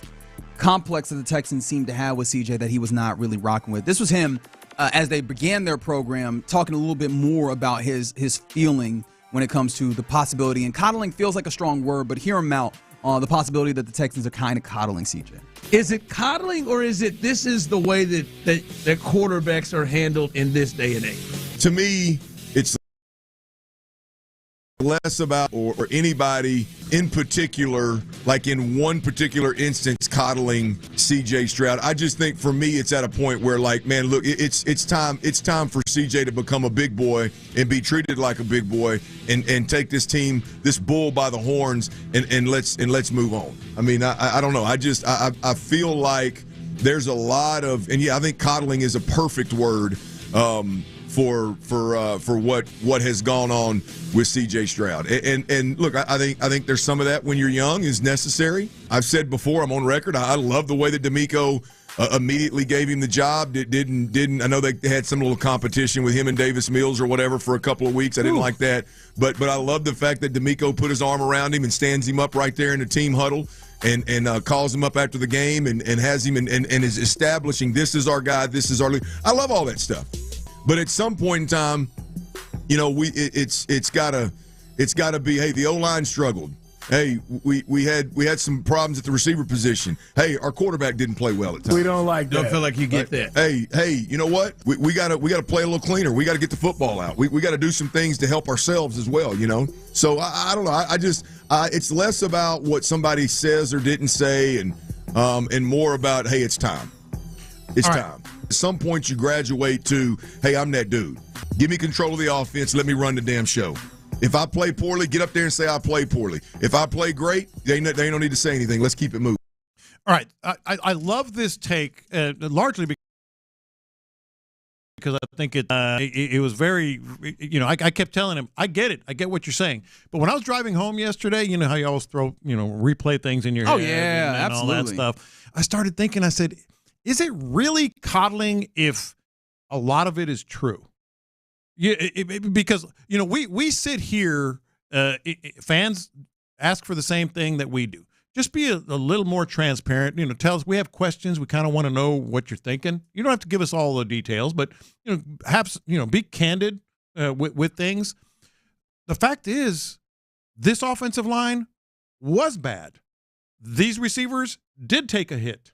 complex that the Texans seemed to have with CJ that he was not really rocking with. This was him as they began their program talking a little bit more about his feeling when it comes to the possibility. And coddling feels like a strong word, but hear him out on the possibility that the Texans are kind of coddling CJ. Is it coddling, or is it this is the way that quarterbacks are handled in this day and age? To me, it's less about or anybody in particular, like in one particular instance, coddling CJ Stroud. I just think for me, it's at a point where, like, man, look, it's time for CJ to become a big boy and be treated like a big boy and take this team, this bull by the horns, and let's move on. I mean, I don't know. I feel like there's a lot of, and yeah, I think coddling is a perfect word for what has gone on with CJ Stroud. And look, I think there's some of that when you're young is necessary. I've said before, I'm on record, I love the way that DeMeco immediately gave him the job. Didn't I know they had some little competition with him and Davis Mills or whatever for a couple of weeks. I didn't like that. But I love the fact that DeMeco put his arm around him and stands him up right there in the team huddle and calls him up after the game and has him and is establishing this is our guy, this is our leader. I love all that stuff. But at some point in time, it's gotta be, hey, the O-line struggled. Hey, we had some problems at the receiver position. Hey, our quarterback didn't play well at times. We don't like that. Don't feel like you get that. Hey, you know what? We gotta play a little cleaner. We gotta get the football out. We gotta do some things to help ourselves as well. So I don't know. It's less about what somebody says or didn't say, and more about, hey, it's time. It's time. Right. At some point, you graduate to, hey, I'm that dude. Give me control of the offense. Let me run the damn show. If I play poorly, get up there and say I play poorly. If I play great, they don't need to say anything. Let's keep it moving. All right. I love this take, largely because I think it was very, I kept telling him, I get it. I get what you're saying. But when I was driving home yesterday, you know how you always throw, replay things in your head and absolutely. all that stuff. I started thinking, I said, is it really coddling if a lot of it is true? Yeah, because we sit here, fans ask for the same thing that we do. Just be a little more transparent. Tell us we have questions. We kind of want to know what you're thinking. You don't have to give us all the details, but be candid with things. The fact is, this offensive line was bad. These receivers did take a hit.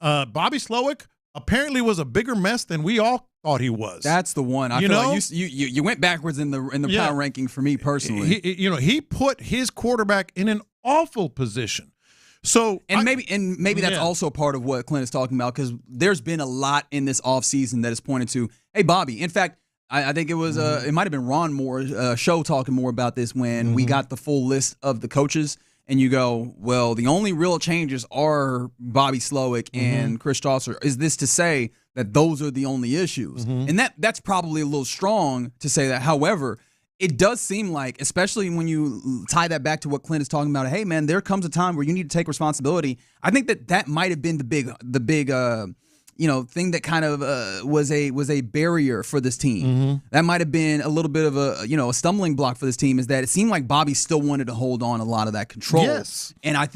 Bobby Slowick apparently was a bigger mess than we all thought he was. That's the one. I feel like you went backwards in the power ranking for me personally. He put his quarterback in an awful position. So maybe that's also part of what Clint is talking about, because there's been a lot in this offseason that is pointed to, hey, Bobby. In fact, I think it was it might have been Ron Moore show talking more about this when we got the full list of the coaches. And you go, well, the only real changes are Bobby Slowick and Chris Chaucer. Is this to say that those are the only issues? And that's probably a little strong to say that. However, it does seem like, especially when you tie that back to what Clint is talking about, hey, man, there comes a time where you need to take responsibility. I think that might have been the big thing that kind of was a barrier for this team. That might have been a little bit of a stumbling block for this team, is that it seemed like Bobby still wanted to hold on a lot of that control. Yes. And I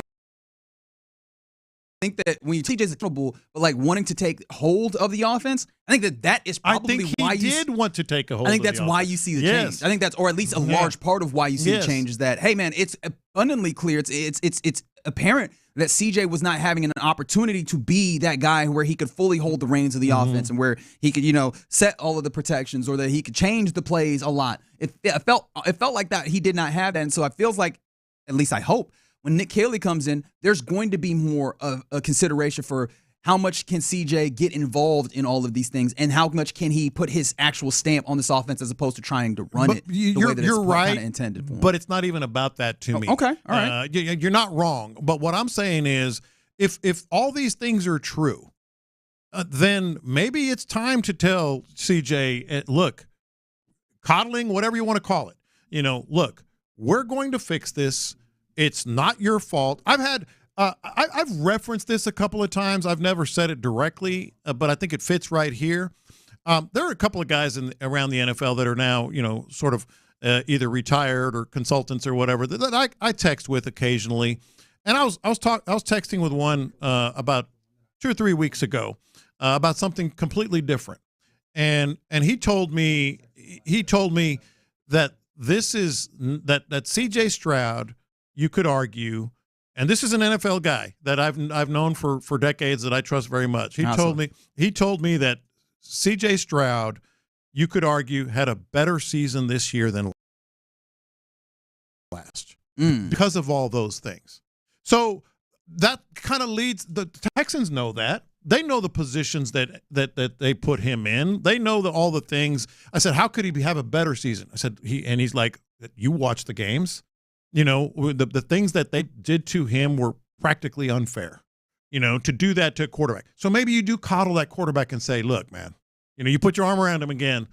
think that when you TJ's trouble, but like wanting to take hold of the offense, I think that is probably why he did want to take a hold. I think that's why you see the change. I think that's, or at least a large part of why you see the change, is that, hey, man, it's abundantly clear. It's apparent that CJ was not having an opportunity to be that guy where he could fully hold the reins of the offense and where he could, set all of the protections, or that he could change the plays a lot. It felt like that he did not have that. And so it feels like, at least I hope, when Nick Caserio comes in, there's going to be more of a consideration for how much can CJ get involved in all of these things, and how much can he put his actual stamp on this offense as opposed to trying to run it the way that it's kind of intended for him. But it's not even about that to me. Okay, all right. You're not wrong. But what I'm saying is, if all these things are true, then maybe it's time to tell CJ, look, coddling, whatever you want to call it, look, we're going to fix this. It's not your fault. I've referenced this a couple of times. I've never said it directly, but I think it fits right here. There are a couple of guys around the NFL that are now, sort of either retired or consultants or whatever that I text with occasionally. And I was texting with one about 2 or 3 weeks ago about something completely different, and he told me that that C.J. Stroud, you could argue. And this is an NFL guy that I've known for decades that I trust very much. He told me that C.J. Stroud, you could argue, had a better season this year than last because of all those things. So that kind of leads the Texans know that. They know the positions that they put him in. They know all the things. I said, how could he have a better season? I said, he's like, you watch the games. The things that they did to him were practically unfair, to do that to a quarterback. So maybe you do coddle that quarterback and say, look, man, you put your arm around him again.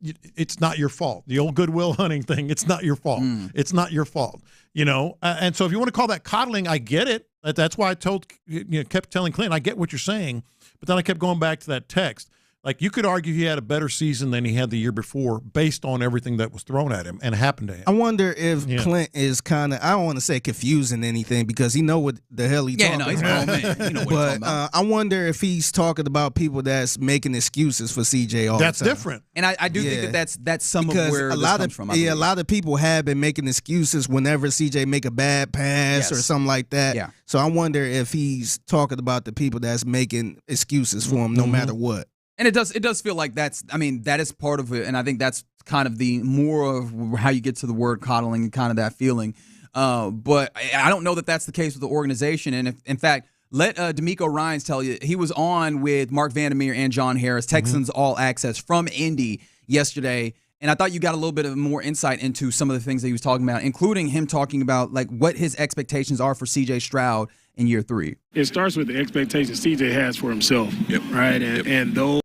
It's not your fault. The old Goodwill Hunting thing, it's not your fault. It's not your fault, And so if you want to call that coddling, I get it. That's why I kept telling Clint, I get what you're saying. But then I kept going back to that text. Like, you could argue he had a better season than he had the year before based on everything that was thrown at him and happened to him. I wonder if Clint is kind of, I don't want to say confusing anything because he know what the hell he's talking about. He's grown man. You know what he's talking about. I wonder if he's talking about people that's making excuses for CJ all the time. That's different. And I do think that's some of where this comes from. A lot of people have been making excuses whenever CJ make a bad pass or something like that. Yeah. So I wonder if he's talking about the people that's making excuses for him no matter what. And it does feel like that is part of it, and I think that's kind of the more of how you get to the word coddling and kind of that feeling. But I don't know that that's the case with the organization. And if, in fact, let DeMeco Ryans tell you, he was on with Mark Vandermeer and John Harris, Texans All Access from Indy yesterday. And I thought you got a little bit of more insight into some of the things that he was talking about, including him talking about like what his expectations are for C.J. Stroud in year 3. It starts with the expectations C.J. has for himself, right? And those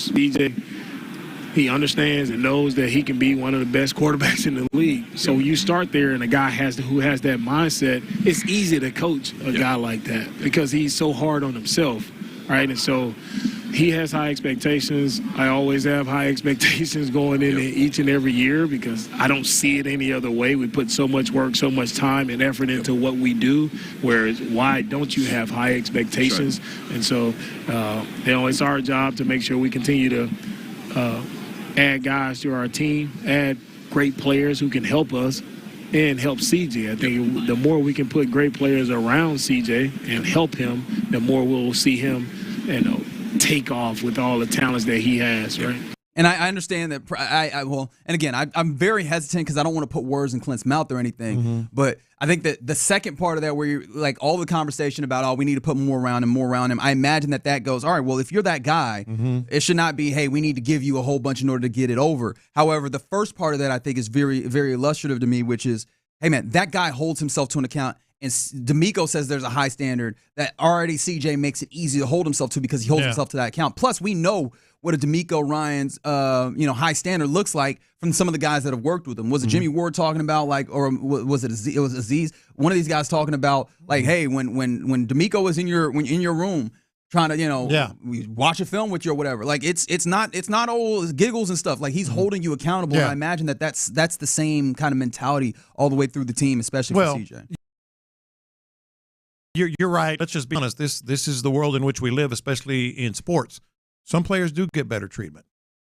DJ, he understands and knows that he can be one of the best quarterbacks in the league. So you start there, and a guy who has that mindset, it's easy to coach a guy like that because he's so hard on himself, right? And so he has high expectations. I always have high expectations going into each and every year because I don't see it any other way. We put so much work, so much time and effort into what we do, whereas why don't you have high expectations? Right. And so, it's our job to make sure we continue to add guys to our team, add great players who can help us and help CJ. I think the more we can put great players around CJ and help him, the more we'll see him, take off with all the talents that he has, right? And I understand that. And again, I'm very hesitant because I don't want to put words in Clint's mouth or anything. But I think that the second part of that, where you're like all the conversation about, we need to put more around him. I imagine that goes, all right, well, if you're that guy, it should not be, hey, we need to give you a whole bunch in order to get it over. However, the first part of that I think is very, very illustrative to me, which is, hey, man, that guy holds himself to an account. And DeMeco says there's a high standard that already CJ makes it easy to hold himself to because he holds himself to that account. Plus, we know what a DeMeco Ryans, high standard looks like from some of the guys that have worked with him. Was it Jimmy Ward talking about or was it Aziz? It was Aziz. One of these guys talking about hey, when DeMeco was in your room trying to watch a film with you or whatever. Like it's not all giggles and stuff. Like he's holding you accountable. And I imagine that's the same kind of mentality all the way through the team, especially for CJ. You're right. Let's just be honest. This is the world in which we live, especially in sports. Some players do get better treatment.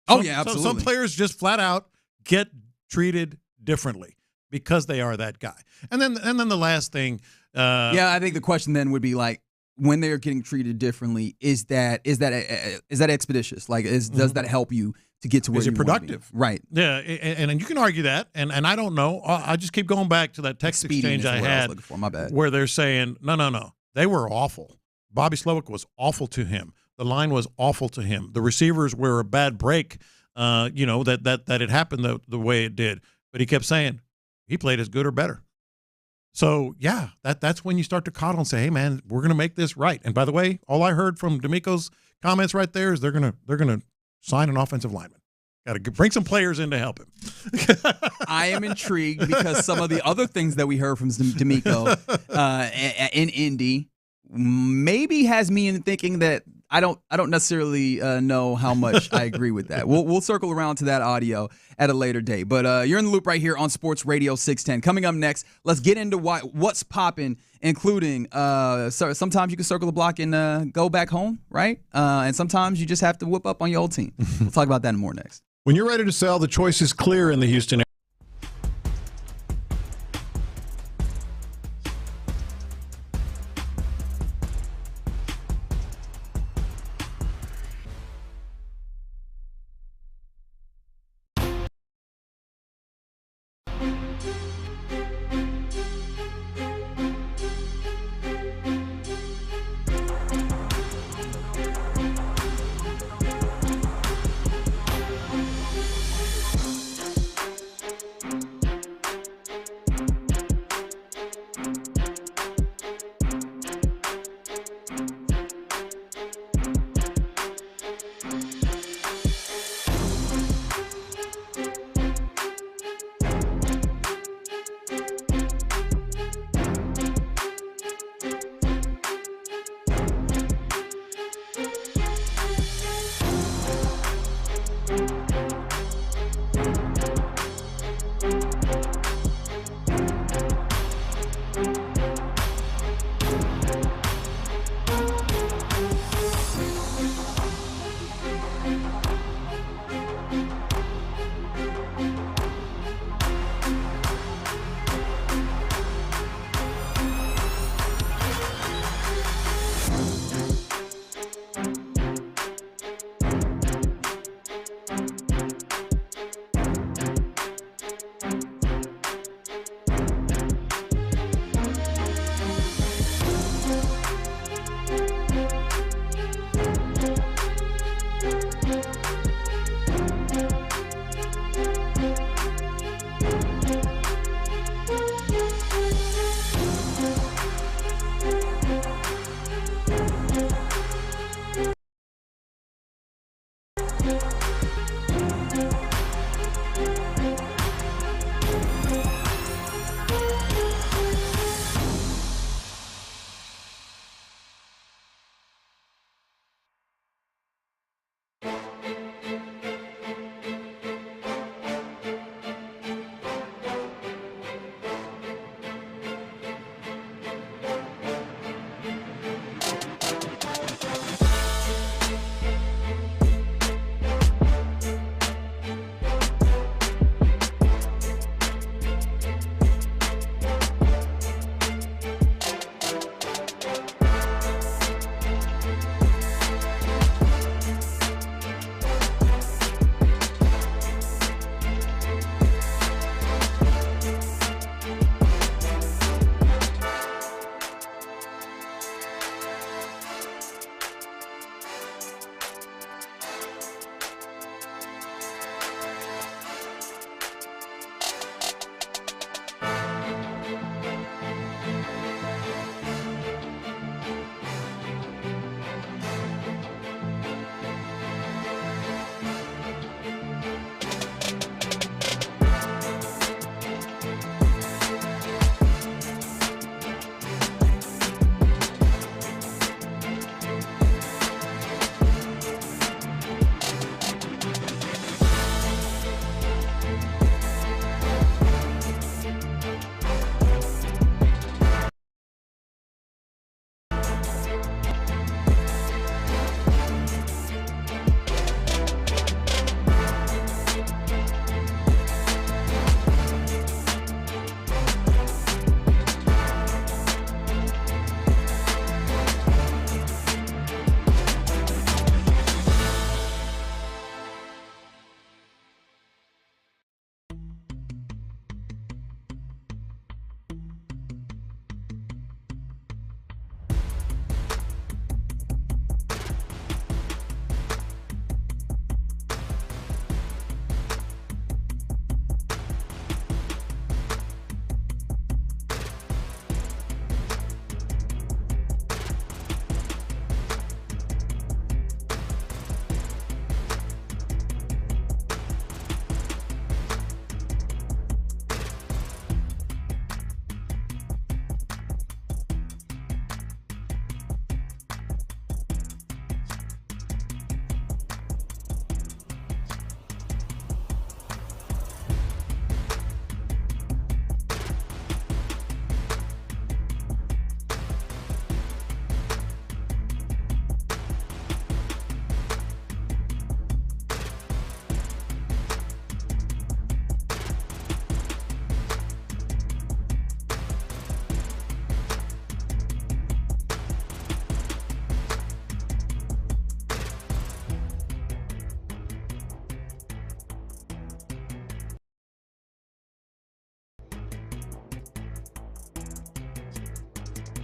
Absolutely. Some players just flat out get treated differently because they are that guy. And then the last thing. I think the question then would be like, when they're getting treated differently, is that expeditious? Like, does that help you to get to where is you it productive? Right. Yeah, and you can argue that, and I don't know. I just keep going back to that text exchange I had My bad. where they're saying, no, they were awful. Bobby Slowick was awful to him. The line was awful to him. The receivers were a bad break, that it happened the way it did. But he kept saying he played as good or better. So, yeah, that's when you start to coddle and say, hey, man, we're going to make this right. And by the way, all I heard from DeMeco's comments right there is they're gonna sign an offensive lineman. Got to bring some players in to help him. I am intrigued because some of the other things that we heard from DeMeco in Indy maybe has me in thinking that I don't necessarily know how much I agree with that. We'll circle around to that audio at a later date. But you're in the loop right here on Sports Radio 610. Coming up next, let's get into what's popping, including sometimes you can circle the block and go back home, right? And sometimes you just have to whip up on your old team. We'll talk about that and more next. When you're ready to sell, the choice is clear in the Houston area.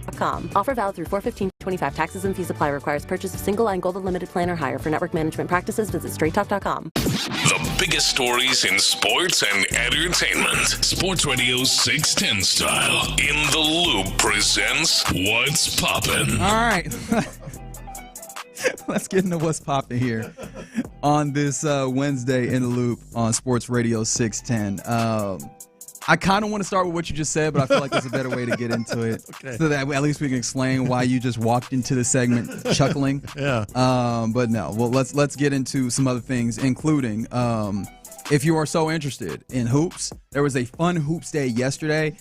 TexansSportsRadio.com. Offer valid through 4/15/25. Taxes and fees apply. Requires purchase of single line Gold Unlimited plan or higher. For network management practices, visit StraightTalk.com. The biggest stories in sports and entertainment. Sports Radio 610 style. In the Loop presents What's Poppin'. All right. Let's get into what's popping here on this Wednesday in the Loop on Sports Radio 610. I kind of want to start with what you just said, but I feel like there's a better way to get into it, so that at least we can explain why you just walked into the segment chuckling. Yeah. But no, well, let's get into some other things, including if you are so interested in hoops, there was a fun hoops day yesterday.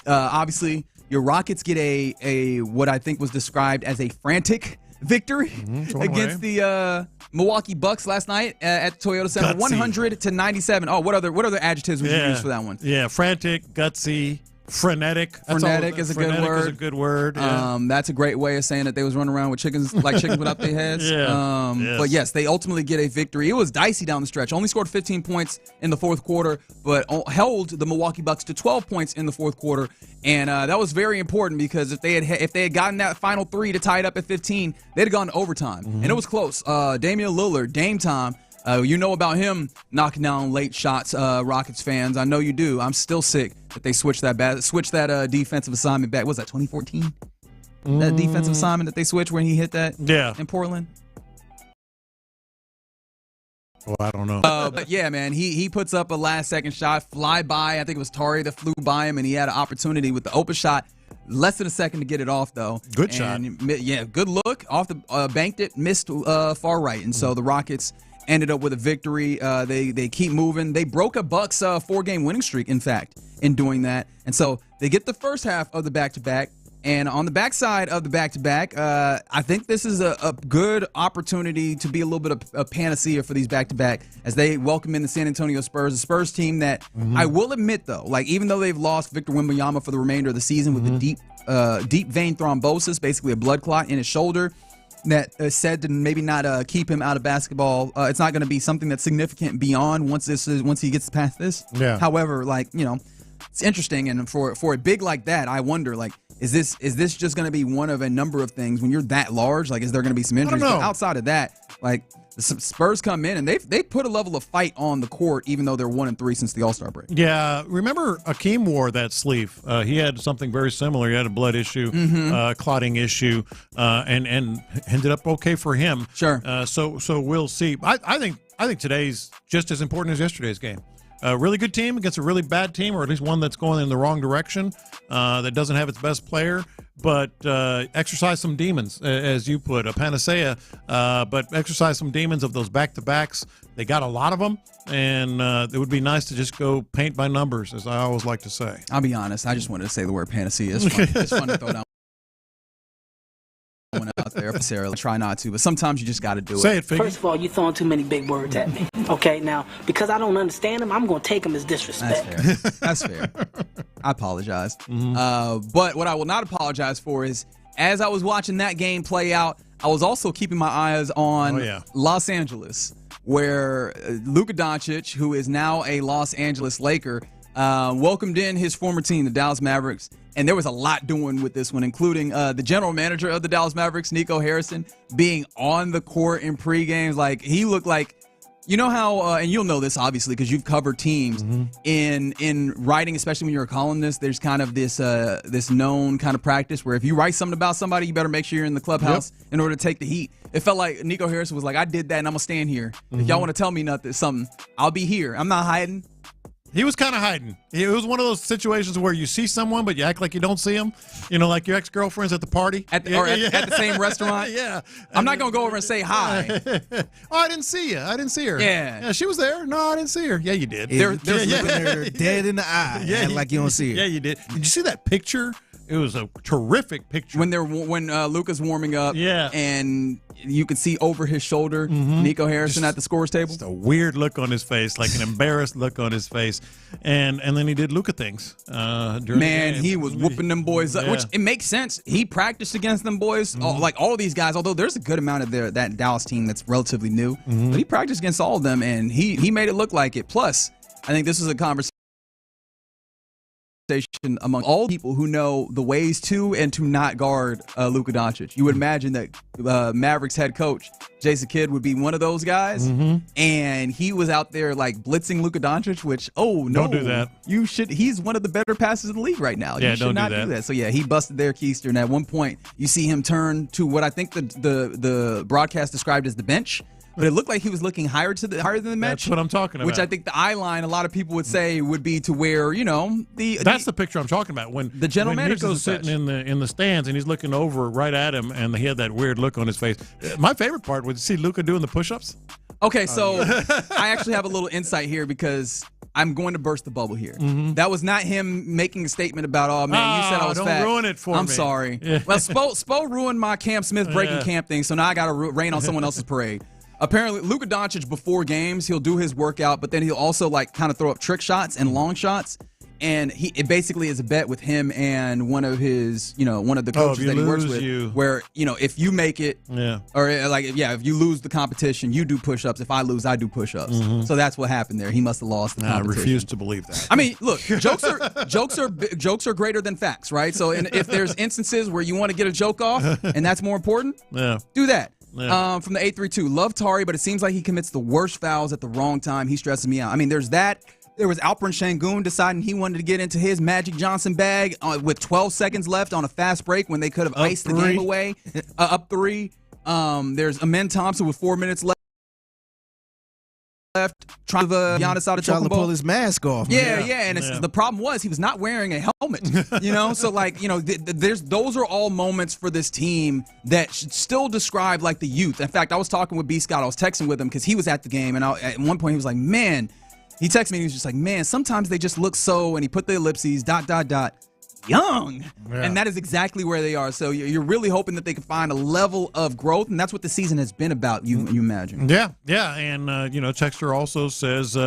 Obviously, your Rockets get a what I think was described as a frantic victory against the Milwaukee Bucks last night at the Toyota Center, 100-97. Oh, what other adjectives would you use for that one? Yeah, frantic, gutsy, frenetic. Frenetic is a good word. Frenetic is a good word. Yeah. That's a great way of saying that they was running around with chickens without their heads. Yeah. Yes. But yes, they ultimately get a victory. It was dicey down the stretch. Only scored 15 points in the fourth quarter, but held the Milwaukee Bucks to 12 points in the fourth quarter. And that was very important because if they had gotten that final three to tie it up at 15, they'd have gone to overtime. And it was close. Damian Lillard, Dame time. You know about him knocking down late shots, Rockets fans. I know you do. I'm still sick that they switched that defensive assignment back. Was that 2014? That defensive assignment that they switched when he hit that in Portland? Well, I don't know. But yeah, man, he puts up a last-second shot, fly by. I think it was Tari that flew by him, and he had an opportunity with the open shot. Less than a second to get it off, though. Good shot. Yeah, good look. Off the banked it, missed far right. And so the Rockets ended up with a victory. They keep moving. They broke a Bucks 4-game winning streak, in fact, in doing that. And so they get the first half of the back-to-back. And on the backside of the back-to-back, I think this is a good opportunity to be a little bit of a panacea for these back-to-back as they welcome in the San Antonio Spurs, a Spurs team that I will admit, though, like even though they've lost Victor Wembanyama for the remainder of the season with a deep vein thrombosis, basically a blood clot in his shoulder, that is said to maybe not keep him out of basketball. It's not going to be something that's significant beyond once he gets past this. Yeah. However, it's interesting, and for a big like that, I wonder, is this just going to be one of a number of things when you're that large? Like, is there going to be some injuries? But outside of that, the Spurs come in and they put a level of fight on the court, even though they're 1-3 since the All-Star break. Yeah, remember Akeem wore that sleeve. He had something very similar. He had a blood issue, clotting issue, and ended up okay for him. Sure. So we'll see. I think today's just as important as yesterday's game. A really good team against a really bad team, or at least one that's going in the wrong direction, that doesn't have its best player, but exercise some demons, as you put, a panacea, but exercise some demons of those back-to-backs. They got a lot of them, and it would be nice to just go paint by numbers, as I always like to say. I'll be honest. I just wanted to say the word panacea. It's fun, it's fun to throw down. Out there, Sarah, try not to, but sometimes you just got to do it. Say it, Figgy. First of all, you're throwing too many big words at me. Okay, now, because I don't understand them, I'm going to take them as disrespect. That's fair. I apologize. But what I will not apologize for is, as I was watching that game play out, I was also keeping my eyes on Los Angeles, where Luka Doncic, who is now a Los Angeles Laker, welcomed in his former team, the Dallas Mavericks. And there was a lot doing with this one, including the general manager of the Dallas Mavericks, Nico Harrison, being on the court in pre-games. Like, he looked like, you know how, and you'll know this obviously because you've covered teams in writing, especially when you're a columnist. There's kind of this known kind of practice where if you write something about somebody, you better make sure you're in the clubhouse in order to take the heat. It felt like Nico Harrison was like, I did that and I'm gonna stand here. If y'all want to tell me something, I'll be here. I'm not hiding. He was kind of hiding. It was one of those situations where you see someone, but you act like you don't see them. You know, like your ex-girlfriend's at the party. At the same restaurant? Yeah. I'm not going to go over and say hi. Oh, I didn't see you. I didn't see her. Yeah. She was there. No, I didn't see her. Yeah, you did. They're dead in the eye. Yeah, like you don't see her. Yeah, you did. Did you see that picture? It was a terrific picture. When Luka's warming up, and you could see over his shoulder Nico Harrison at the scorer's table. Just a weird look on his face, like an embarrassed look on his face, and then he did Luka things. During the game. He was whooping them boys up, which it makes sense. He practiced against them boys, like all of these guys. Although there's a good amount of that Dallas team that's relatively new, but he practiced against all of them, and he made it look like it. Plus, I think this is a conversation among all people who know the ways to and to not guard Luka Doncic. You would imagine that Mavericks head coach Jason Kidd would be one of those guys, and he was out there like blitzing Luka Doncic, which no, don't do that. You should. He's one of the better passers in the league right now. Yeah, you should not do that. So yeah, he busted their keister, and at one point you see him turn to what I think the broadcast described as the bench. But it looked like he was looking higher than the bench. That's what I'm talking about. Which I think the eye line, a lot of people would say, would be to where That's the picture I'm talking about. When the general manager's Nico's sitting in the stands and he's looking over right at him, and he had that weird look on his face. My favorite part was to see Luka doing the push-ups. Okay, so I actually have a little insight here because I'm going to burst the bubble here. That was not him making a statement about, oh, man, you said I was fat. Don't ruin it for me. I'm sorry. Yeah. Well, Spo ruined my Cam Smith breaking camp thing, so now I got to rain on someone else's parade. Apparently, Luka Doncic before games, he'll do his workout, but then he'll also kind of throw up trick shots and long shots. And it basically is a bet with him and one of his, one of the coaches that he works with, where, if you make it, if you lose the competition, you do push-ups. If I lose, I do push-ups. So that's what happened there. He must have lost the competition. I refuse to believe that. I mean, look, jokes are greater than facts, right? So if there's instances where you want to get a joke off and that's more important, do that. Yeah. From the 832, love Tari, but it seems like he commits the worst fouls at the wrong time. He stresses me out. I mean, there's that. There was Alperen Şengün deciding he wanted to get into his Magic Johnson bag with 12 seconds left on a fast break when they could have iced the game away. Up 3. There's Amen Thompson with 4 minutes left. Trying to Giannis out of trying to pull his mask off. Yeah. And the problem was he was not wearing a helmet. So those are all moments for this team that should still describe like the youth. In fact, I was talking with B. Scott. I was texting with him because he was at the game, and at one point he was like, "Man," he texted me. He was just like, "Man, sometimes they just look so," and he put the ellipses ... young. Yeah. And that is exactly where they are. So you're really hoping that they can find a level of growth, and that's what the season has been about, you imagine. Yeah. And, Texter also says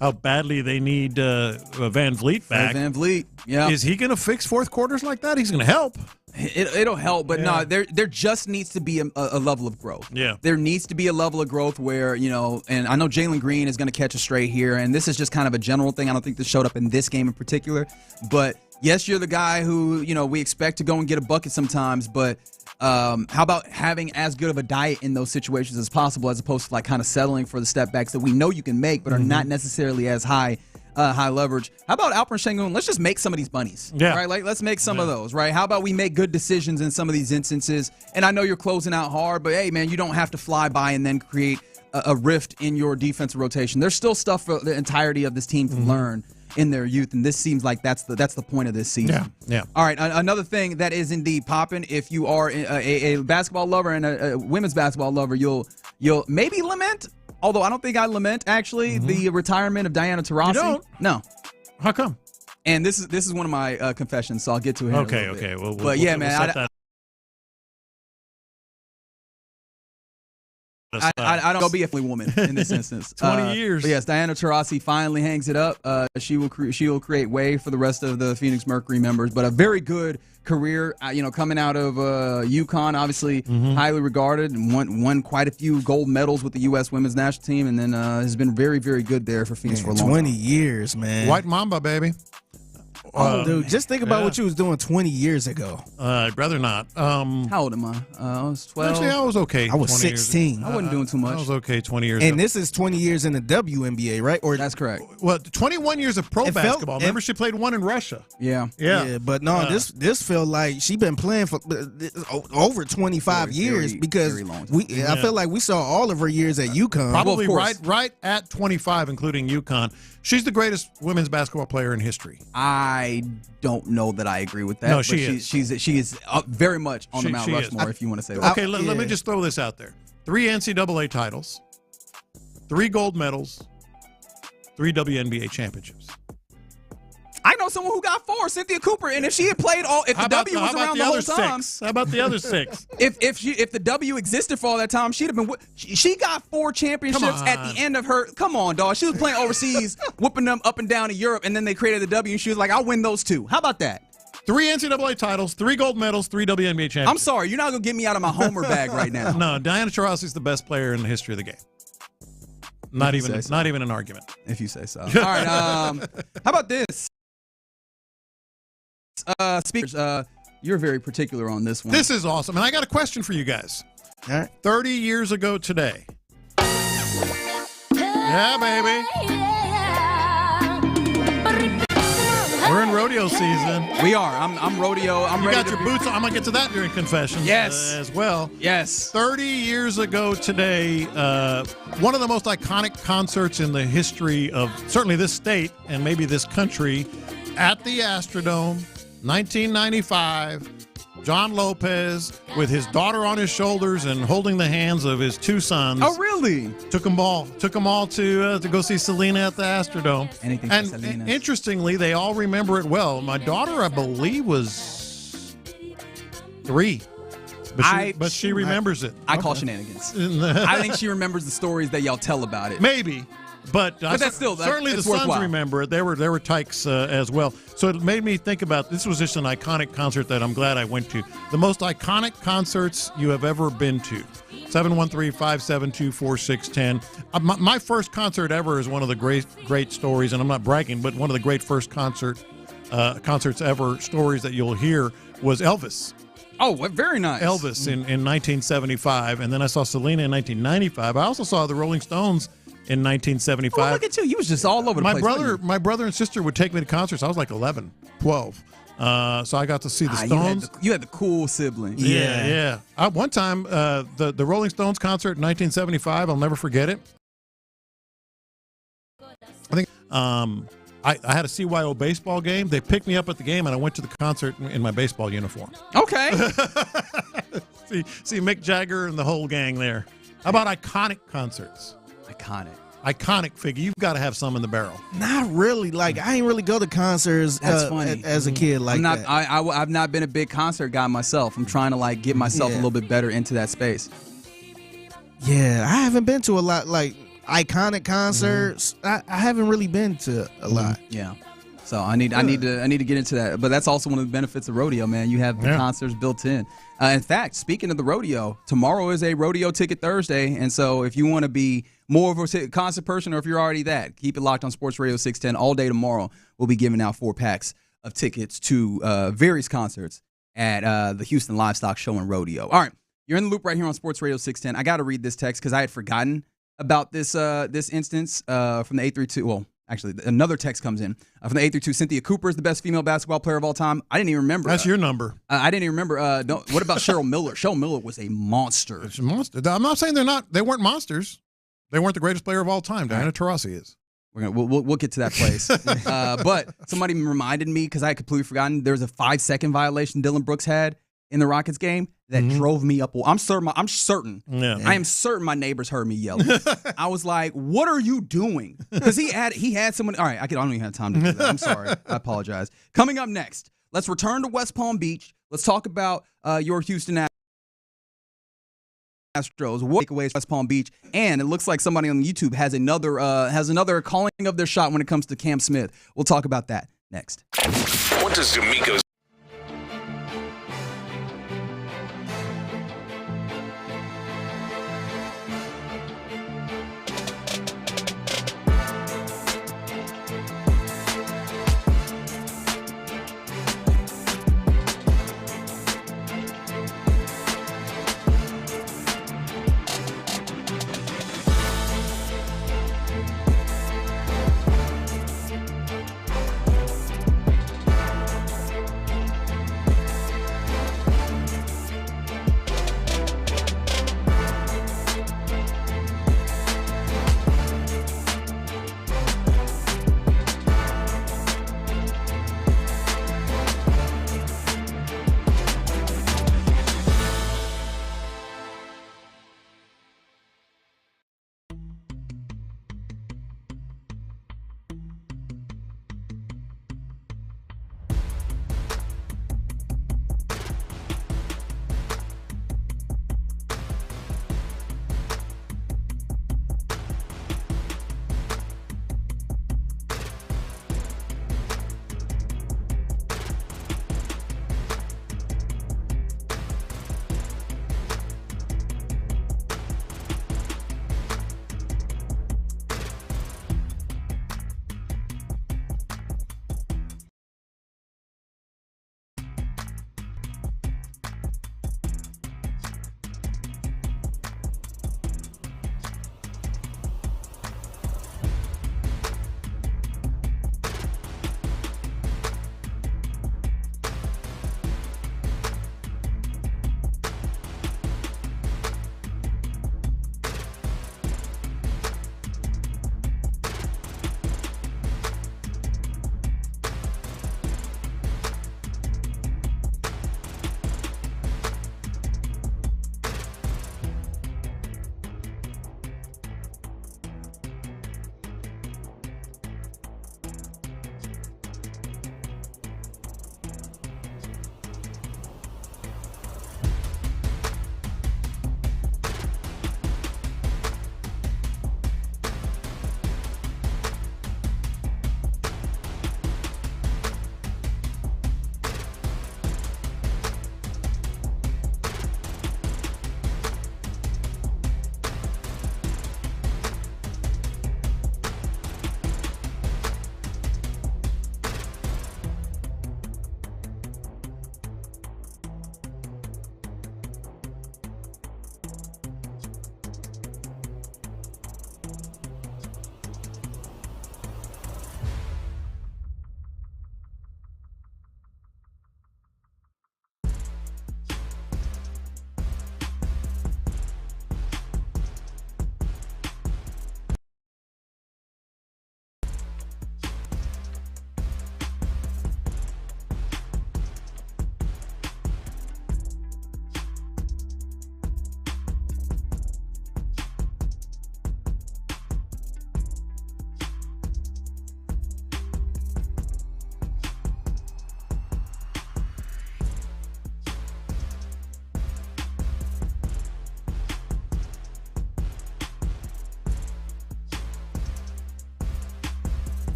how badly they need Van Vliet back. Van Vliet, yeah. Is he going to fix fourth quarters like that? He's going to help. It'll help, but no, there just needs to be a level of growth. Yeah. There needs to be a level of growth where, and I know Jalen Green is going to catch a stray here, and this is just kind of a general thing. I don't think this showed up in this game in particular, but yes, you're the guy who, we expect to go and get a bucket sometimes, but how about having as good of a diet in those situations as possible as opposed to kind of settling for the step backs that we know you can make but are not necessarily as high leverage. How about Alperen Şengün? Let's just make some of these bunnies. Yeah. Right? Let's make some of those, right? How about we make good decisions in some of these instances? And I know you're closing out hard, but hey, man, you don't have to fly by and then create a rift in your defensive rotation. There's still stuff for the entirety of this team to learn in their youth, and this seems like that's the point of this season. Yeah. All right, another thing that is indeed popping, if you are a basketball lover and a women's basketball lover, you'll maybe lament, although I don't think I lament, actually, the retirement of Diana Taurasi. You don't? No. How come? And this is one of my confessions, so I'll get to it. Okay. But yeah, man, I don't go be a woman in this instance. 20 years. But yes, Diana Taurasi finally hangs it up. She will create way for the rest of the Phoenix Mercury members. But a very good career, coming out of UConn, obviously highly regarded, and won quite a few gold medals with the U.S. women's national team, and then has been very, very good there for Phoenix for a long 20 time. years, man. White Mamba, baby. Dude, just think about what you was doing 20 years ago. I'd rather not. How old am I? I was 12. Actually, I was okay. I was 16. I wasn't doing too much. I was okay 20 years ago. And this is 20 years in the WNBA, right? Or that's correct. Well, 21 years of pro basketball. Remember, she played one in Russia. Yeah. But no, this felt like she been playing for over 25 years very, because very long time. I feel like we saw all of her years at UConn. Probably right at 25, including UConn. She's the greatest women's basketball player in history. I don't know that I agree with that. No, but she is very much on the Mount Rushmore, if you want to say that. Okay, let me just throw this out there. 3 NCAA titles, 3 gold medals, 3 WNBA championships. I know someone who got 4, Cynthia Cooper, and if she had played the W was around the whole time. How about the other 6? If the W existed for all that time, she'd have been. She got 4 championships at the end of her. Come on, dog. She was playing overseas, whooping them up and down in Europe, and then they created the W, and she was like, "I'll win those 2." How about that? 3 NCAA titles, 3 gold medals, 3 WNBA championships. I'm sorry, you're not gonna get me out of my homer bag right now. No, Diana Taurasi is the best player in the history of the game. Not even an argument. If you say so. All right. How about this? speakers, you're very particular on this one. This is awesome. And I got a question for you guys. All right. 30 years ago today. Yeah, baby. We're in rodeo season. We are. I'm rodeo. You got your boots on. I'm going to get to that during confessions as well. Yes. 30 years ago today, one of the most iconic concerts in the history of certainly this state and maybe this country at the Astrodome, 1995. John Lopez with his daughter on his shoulders and holding the hands of his two sons. Oh, really? Took them all to go see Selena at the Astrodome. Anything for Selena. Interestingly, they all remember it well. My daughter, I believe, was 3. But she remembers it. I call shenanigans. I think she remembers the stories that y'all tell about it. Maybe. But that's still certainly the sons worthwhile. remember it. They were tykes as well. So it made me think about this was just an iconic concert that I'm glad I went to. The most iconic concerts you have ever been to. 713-572-4610. My first concert ever is one of the great stories, and I'm not bragging, but one of the great first concerts ever stories that you'll hear was Elvis. Oh, very nice. Elvis in 1975, and then I saw Selena in 1995. I also saw the Rolling Stones in 1975. Oh, look at you. You was just all over the place. My brother and sister would take me to concerts. I was like 11, 12. So I got to see the Stones. You had the cool sibling. Yeah. One time, the Rolling Stones concert in 1975, I'll never forget it. I think I had a CYO baseball game. They picked me up at the game, and I went to the concert in my baseball uniform. Okay. see Mick Jagger and the whole gang there. How about iconic concerts? Iconic figure. You've got to have some in the barrel. Not really. Like, I ain't really go to concerts as a kid like that. I've not been a big concert guy myself. I'm trying to get myself a little bit better into that space. Yeah, I haven't been to a lot like iconic concerts. I haven't really been to a lot. Yeah. So I need to get into that. But that's also one of the benefits of rodeo, man. You have the concerts built in. In fact, speaking of the rodeo, tomorrow is a rodeo ticket Thursday, and so if you want to be more of a concert person, or if you're already that, keep it locked on Sports Radio 610 all day tomorrow. We'll be giving out 4 packs of tickets to various concerts at the Houston Livestock Show and Rodeo. All right, you're in the loop right here on Sports Radio 610. I got to read this text because I had forgotten about this instance from the 832. Well, actually, another text comes in from the 832. Cynthia Cooper is the best female basketball player of all time. I didn't even remember. That's your number. I didn't even remember. What about Cheryl Miller? Cheryl Miller was a monster. It's a monster. I'm not saying they weren't monsters. They weren't the greatest player of all time. Diana Taurasi is. We'll get to that place. But somebody reminded me, because I had completely forgotten, there was a 5-second violation Dillon Brooks had in the Rockets game that drove me up. I am certain my neighbors heard me yelling. I was like, what are you doing? Because he had someone. All right, I don't even have time to do that. I'm sorry. I apologize. Coming up next, let's return to West Palm Beach. Let's talk about your Houston Astros. What takeaways West Palm Beach? And it looks like somebody on YouTube has another calling of their shot when it comes to Cam Smith. We'll talk about that next. What does DeMeco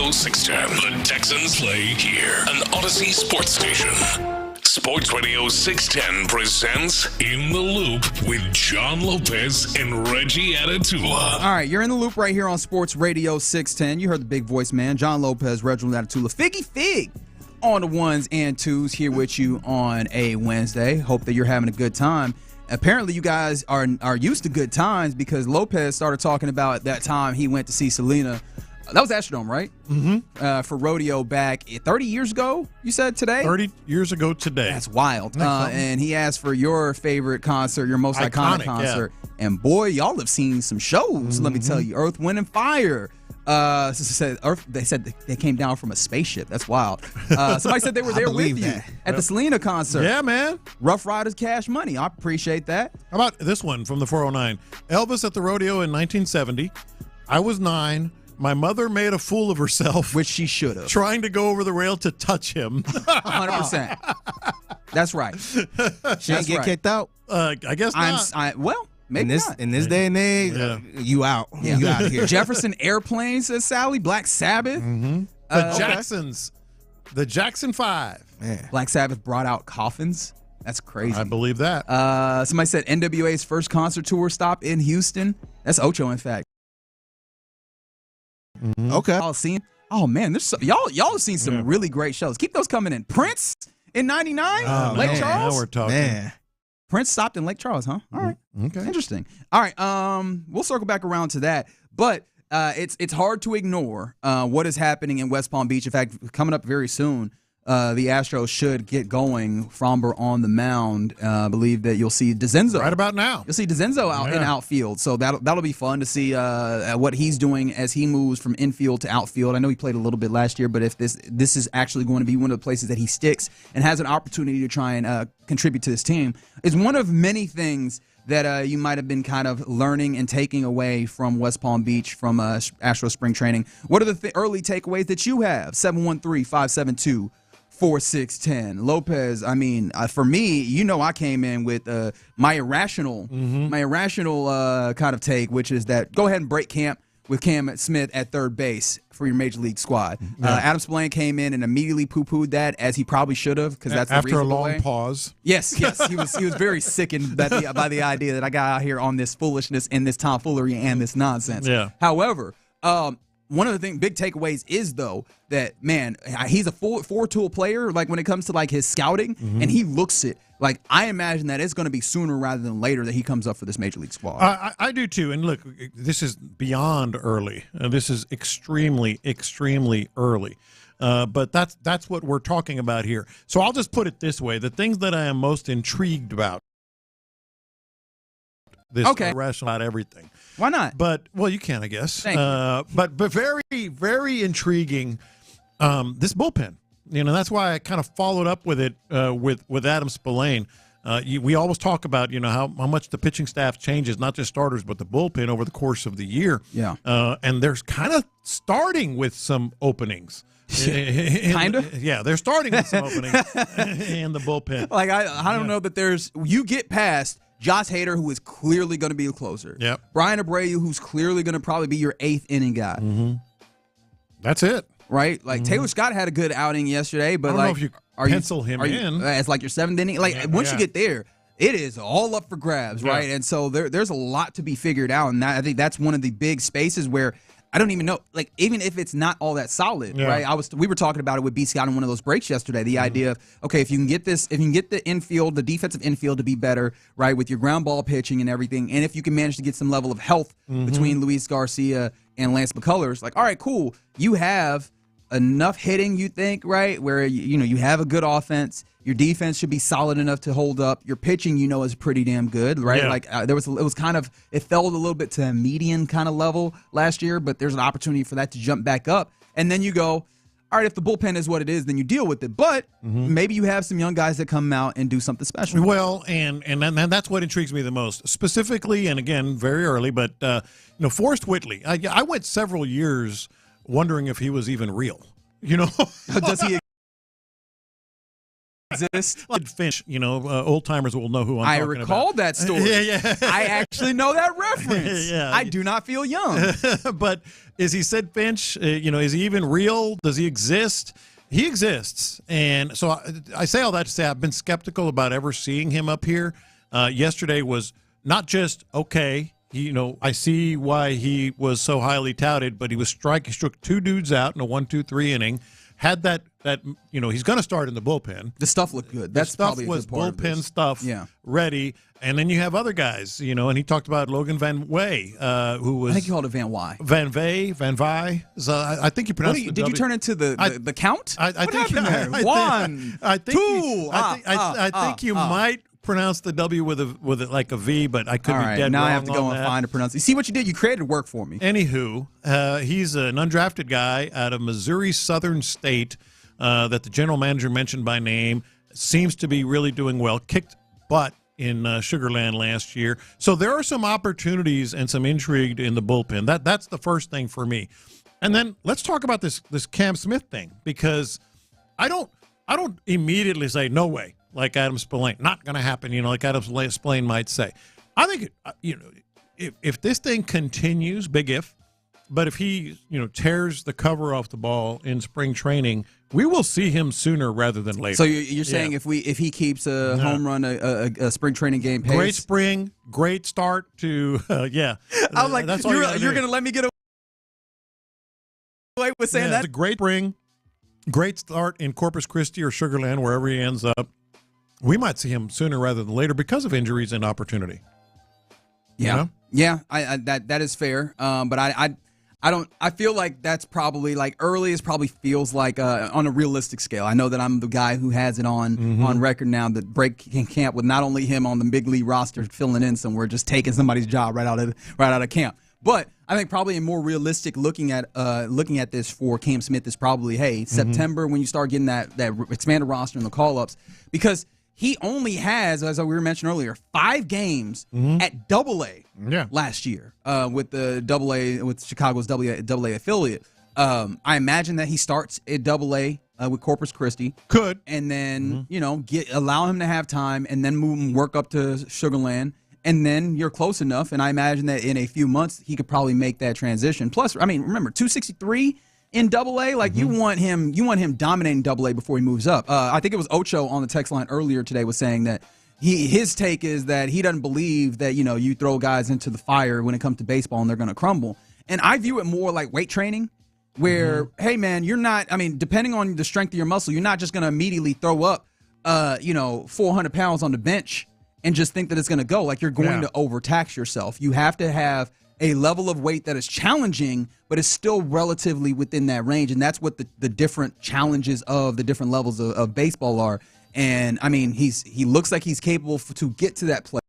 Radio 610. The Texans play here, an Odyssey sports station. Sports Radio 610 presents In the Loop with John Lopez and Reggie Atatula. All right, you're in the loop right here on Sports Radio 610. You heard the big voice man, John Lopez, Reginald Atatula. Figgy Fig on the ones and twos here with you on a Wednesday. Hope that you're having a good time. Apparently, you guys are used to good times because Lopez started talking about that time he went to see Selena. That was Astrodome, right? Mm-hmm. For rodeo back 30 years ago, you said today? 30 years ago today. That's wild. And he asked for your favorite concert, your most iconic concert. Yeah. And boy, y'all have seen some shows, let me tell you. Earth, Wind, and Fire. They said they came down from a spaceship. That's wild. Somebody said they were there with you at the Selena concert. Yeah, man. Rough Riders, Cash Money. I appreciate that. How about this one from the 409? Elvis at the rodeo in 1970. I was 9. My mother made a fool of herself. Which she should have. Trying to go over the rail to touch him. 100%. That's right. She didn't get kicked out? I guess not. Well, maybe in this day and age, you out. Yeah. You out of here. Jefferson Airplane, says Sally. Black Sabbath. Mm-hmm. The Jacksons. The Jackson 5. Man. Black Sabbath brought out coffins. That's crazy. I believe that. Somebody said NWA's first concert tour stop in Houston. That's Ocho, in fact. Mm-hmm. Okay. Oh man, there's y'all have seen some really great shows. Keep those coming in. Prince in '99, Lake Charles. Now we're talking. Man. Prince stopped in Lake Charles, huh? All right. Okay. Interesting. All right. We'll circle back around to that, but it's hard to ignore what is happening in West Palm Beach. In fact, coming up very soon, the Astros should get going. Fromber on the mound. I believe that you'll see DeZenzo right about now. You'll see DeZenzo out in outfield, so that'll be fun to see what he's doing as he moves from infield to outfield. I know he played a little bit last year, but if this is actually going to be one of the places that he sticks and has an opportunity to try and contribute to this team, is one of many things that you might have been kind of learning and taking away from West Palm Beach from Astro spring training. What are the early takeaways that you have? 713-572-4610. Lopez, I mean, for me, I came in with my irrational kind of take, which is that go ahead and break camp with Cam Smith at third base for your major league squad. Adam Spillane came in and immediately poo-pooed that, as he probably should have, because that's the after a reasonable long way. pause. Yes, he was very sickened by the idea that I got out here on this foolishness and this tomfoolery and this nonsense. Yeah. However, one of the big takeaways is, though, that, man, he's a four-tool player, like, when it comes to, like, his scouting, and he looks it. Like, I imagine that it's going to be sooner rather than later that he comes up for this major league squad. I do, too. And, look, this is beyond early. This is extremely, extremely early. But that's what we're talking about here. So I'll just put it this way. The things that I am most intrigued about, this irrational about everything. Why not? But, well, you can, I guess. Thank you. But very, very intriguing, this bullpen. That's why I kind of followed up with it with Adam Spillane. We always talk about, how much the pitching staff changes, not just starters, but the bullpen over the course of the year. Yeah. And there's kind of starting with some openings. Kind of? Yeah, they're starting with some openings in the bullpen. Like, I don't know that you get past Josh Hader, who is clearly going to be the closer. Yep. Brian Abreu, who's clearly going to probably be your eighth inning guy. Mm-hmm. That's it. Right? Like, Taylor Scott had a good outing yesterday, but I don't know if you pencil him in. As like your seventh inning. Like, once you get there, it is all up for grabs, right? And so there's a lot to be figured out, and I think that's one of the big spaces where I don't even know, like, even if it's not all that solid, right? We were talking about it with B. Scott on one of those breaks yesterday. The idea of, okay, if you can get the infield, the defensive infield to be better, right, with your ground ball pitching and everything, and if you can manage to get some level of health between Luis Garcia and Lance McCullers, like, all right, cool, you have enough hitting, you think, right, where you have a good offense. Your defense should be solid enough to hold up. Your pitching, is pretty damn good, right? Yeah. Like it fell a little bit to a median kind of level last year, but there's an opportunity for that to jump back up. And then you go, all right, if the bullpen is what it is, then you deal with it. But maybe you have some young guys that come out and do something special. Well, and that's what intrigues me the most, specifically, and again, very early. But Forrest Whitley, I went several years wondering if he was even real. Does he exist. Like Finch, old timers will know who I'm talking about. I recall that story. Yeah. I actually know that reference. Yeah. I do not feel young. But is he Sid Finch? Is he even real? Does he exist? He exists. And so I say all that to say I've been skeptical about ever seeing him up here. Yesterday was not just, okay, I see why he was so highly touted, but he struck two dudes out in a 1-2-3 inning. Had that he's going to start in the bullpen. The stuff looked good. That stuff was bullpen stuff ready. And then you have other guys, and he talked about Logan Van Way, who was. I think you called it Van Wy. Van Vy. So I think you pronounced it. Did you turn into the count? I think there? One, two. I think you might pronounce the W with a V, but I could be dead wrong. Now I have to go and that. find a pronunciation. See what you did? You created work for me. Anywho, he's an undrafted guy out of Missouri Southern State that the general manager mentioned by name. Seems to be really doing well. Kicked butt in Sugarland last year. So there are some opportunities and some intrigue in the bullpen. That's the first thing for me. And then let's talk about this Cam Smith thing, because I don't immediately say no way, like Adam Spillane. Not going to happen, like Adam Spillane might say. I think if this thing continues, big if, but if he tears the cover off the ball in spring training, we will see him sooner rather than later. So you're saying if he keeps a home run, a spring training game pace, great spring, great start to I'm like, that's you're going to let me get away with saying that? It's a great spring, great start in Corpus Christi or Sugarland, wherever he ends up. We might see him sooner rather than later because of injuries and opportunity. Yeah, that is fair. But I feel like that's probably like early probably feels like on a realistic scale. I know that I'm the guy who has it on record now that break camp with not only him on the big league roster filling in somewhere, just taking somebody's job right out of camp. But I think probably a more realistic looking at this for Cam Smith is probably September when you start getting that expanded roster and the call ups, because he only has, as we were mentioning earlier, 5 games at Double-A last year with the Double-A, with Chicago's Double-A affiliate. I imagine that he starts at Double-A with Corpus Christi. Could. And then, allow him to have time and then move and work up to Sugarland. And then you're close enough, and I imagine that in a few months he could probably make that transition. Plus, I mean, remember, 263 in Double-A, like you want him dominating Double-A before he moves up. I think it was Ocho on the text line earlier today was saying that his take is that he doesn't believe that you throw guys into the fire when it comes to baseball and they're going to crumble. And I view it more like weight training, where hey man, you're not. I mean, depending on the strength of your muscle, you're not just going to immediately throw up 400 pounds on the bench and just think that it's going to go. Like, you're going to overtax yourself. You have to have a level of weight that is challenging, but is still relatively within that range. And that's what the different challenges of the different levels of baseball are. And, I mean, he looks like he's capable to get to that place.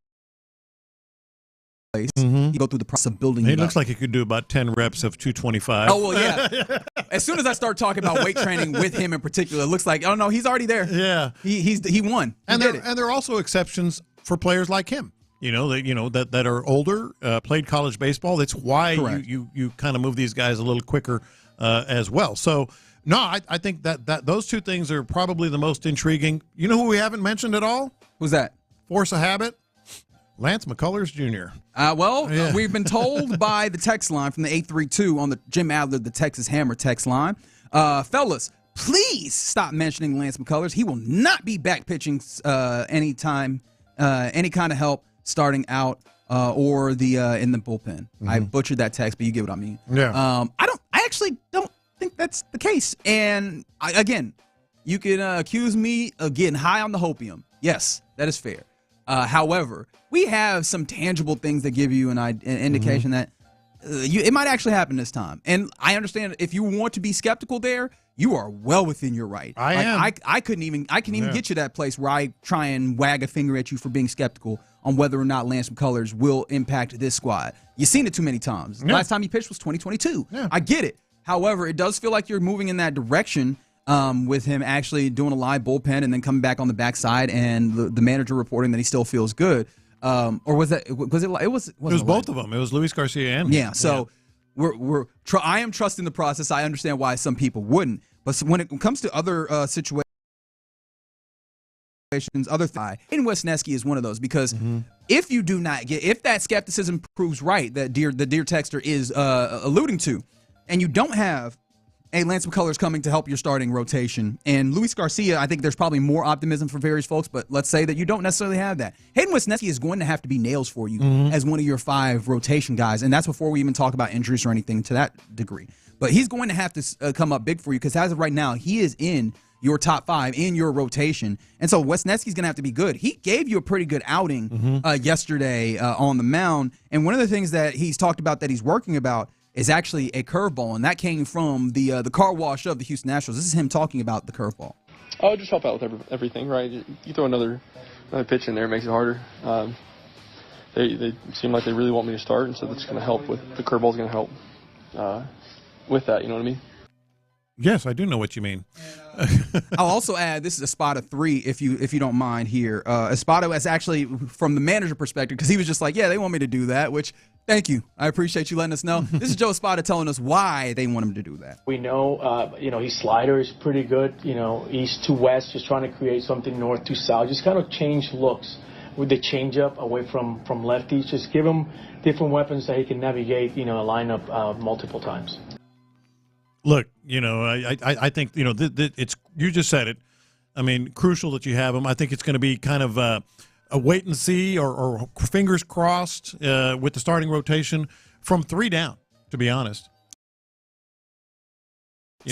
You go through the process of building. He looks like he could do about 10 reps of 225. Oh, well, yeah. As soon as I start talking about weight training with him in particular, it looks like, oh, no, he's already there. Yeah. He won. And there are also exceptions for players like him, that are older, played college baseball. That's why you kind of move these guys a little quicker as well. So, no, I think that those two things are probably the most intriguing. You know who we haven't mentioned at all? Who's that? Force of habit. Lance McCullers Jr. We've been told by the text line from the 832 on the Jim Adler, the Texas Hammer text line. Fellas, please stop mentioning Lance McCullers. He will not be back pitching anytime, any kind of help starting out or in the bullpen. I butchered that text, but you get what I mean. Yeah. I actually don't think that's the case. And again, you can accuse me of getting high on the hopium. Yes, that is fair. However, we have some tangible things that give you an indication that it might actually happen this time. And I understand if you want to be skeptical there, you are well within your right. I am. I couldn't even get you that place where I try and wag a finger at you for being skeptical on whether or not Lance McCullers will impact this squad. You've seen it too many times. Yeah. Last time he pitched was 2022. Yeah. I get it. However, it does feel like you're moving in that direction. With him actually doing a live bullpen and then coming back on the backside, and the manager reporting that he still feels good. Or was it? It was both of them. It was Luis Garcia and him. So I am trusting the process. I understand why some people wouldn't, but when it comes to other situations. other thing. And Wisniewski is one of those because if you do not if that skepticism proves right that the Dear Texter is alluding to, and you don't have Lance McCullers coming to help your starting rotation, and Luis Garcia, I think there's probably more optimism for various folks, but let's say that you don't necessarily have that. Hayden Wisniewski is going to have to be nails for you as one of your 5 rotation guys, and that's before we even talk about injuries or anything to that degree. But he's going to have to come up big for you because as of right now, he is in your top 5 in your rotation. And so Wisniewski's going to have to be good. He gave you a pretty good outing yesterday on the mound, and one of the things that he's talked about that he's working about is actually a curveball, and that came from the car wash of the Houston Astros. This is him talking about the curveball. Oh, just help out with everything, right? You throw another pitch in there, it makes it harder. They seem like they really want me to start, and so that's going to help with the curveball's going to help with that. You know what I mean? Yes, I do know what you mean. I'll also add this is a spot of 3 if you don't mind here. Espada is actually from the manager perspective because he was just like, yeah, they want me to do that, which thank you. I appreciate you letting us know. This is Joe Espada telling us why they want him to do that. We know, his slider is pretty good, east to west, just trying to create something north to south, just kind of change looks with the changeup away from lefties. Just give him different weapons that he can navigate, a lineup multiple times. Look, I think, it's, you just said it. I mean, crucial that you have him. I think it's going to be kind of a wait and see or fingers crossed with the starting rotation from 3 down, to be honest.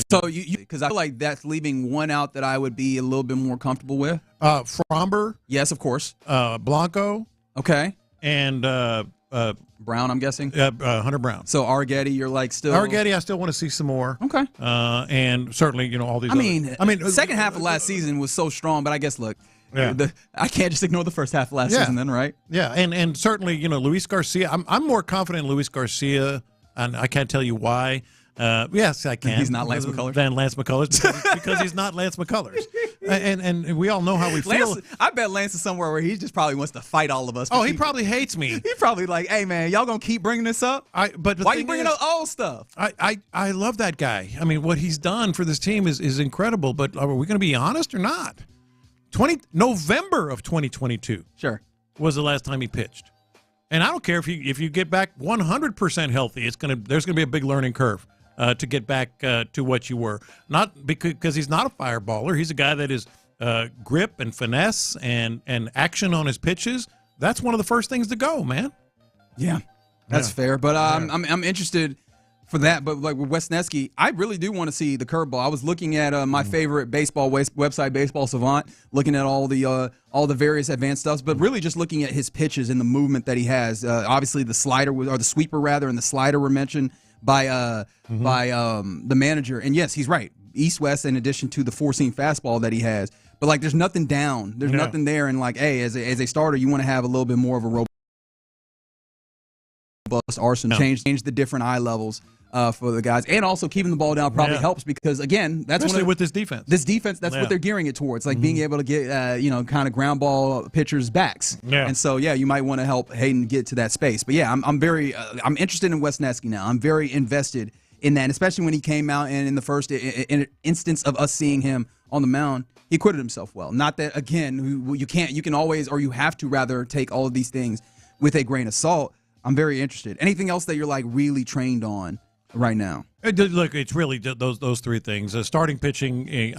So because I feel like that's leaving one out that I would be a little bit more comfortable with. Fromber. Yes, of course. Blanco. Okay. And Brown, I'm guessing. Hunter Brown. So Arrighetti, you're like still. Arrighetti, I still want to see some more. Okay. And certainly, all these. The second half of last season was so strong, but I guess look. Yeah. I can't just ignore the first half of last season then, right? Yeah, and certainly, Luis Garcia. I'm more confident in Luis Garcia, and I can't tell you why. Yes, I can. He's not Lance McCullers. Than Lance McCullers because he's not Lance McCullers, and we all know how we feel. I bet Lance is somewhere where he just probably wants to fight all of us. Oh, he probably hates me. He probably like, hey man, y'all gonna keep bringing this up? But why are you bringing up old stuff? I love that guy. I mean, what he's done for this team is incredible. But are we going to be honest or not? November of 2022. Sure. Was the last time he pitched. And I don't care if you get back 100% healthy, there's gonna be a big learning curve to get back to what you were. Not because he's not a fireballer. He's a guy that is grip and finesse and action on his pitches. That's one of the first things to go, man. Yeah, that's fair. But I'm interested for that. But like with Wisniewski, I really do want to see the curveball. I was looking at my favorite baseball website, Baseball Savant, looking at all the various advanced stuffs, but really just looking at his pitches and the movement that he has. Obviously, the slider or the sweeper rather, and the slider were mentioned by the manager. And yes, he's right. East-west in addition to the 4-seam fastball that he has. But like there's nothing down. There's nothing there. And like, hey, as a starter, you want to have a little bit more of a robust arsenal. Change the different eye levels for the guys. And also keeping the ball down probably helps because again, that's especially with this defense. That's what they're gearing it towards. Like being able to get kind of ground ball pitchers' backs. Yeah. And so you might want to help Hayden get to that space. But yeah, I'm interested in Wisniewski now. I'm very invested in that, and especially when he came out and in the first instance of us seeing him on the mound, he acquitted himself well. Not that again, you can always, or you have to rather take all of these things with a grain of salt. I'm very interested. Anything else that you're like really trained on right now? Look, it's really those 3 things. Starting pitching,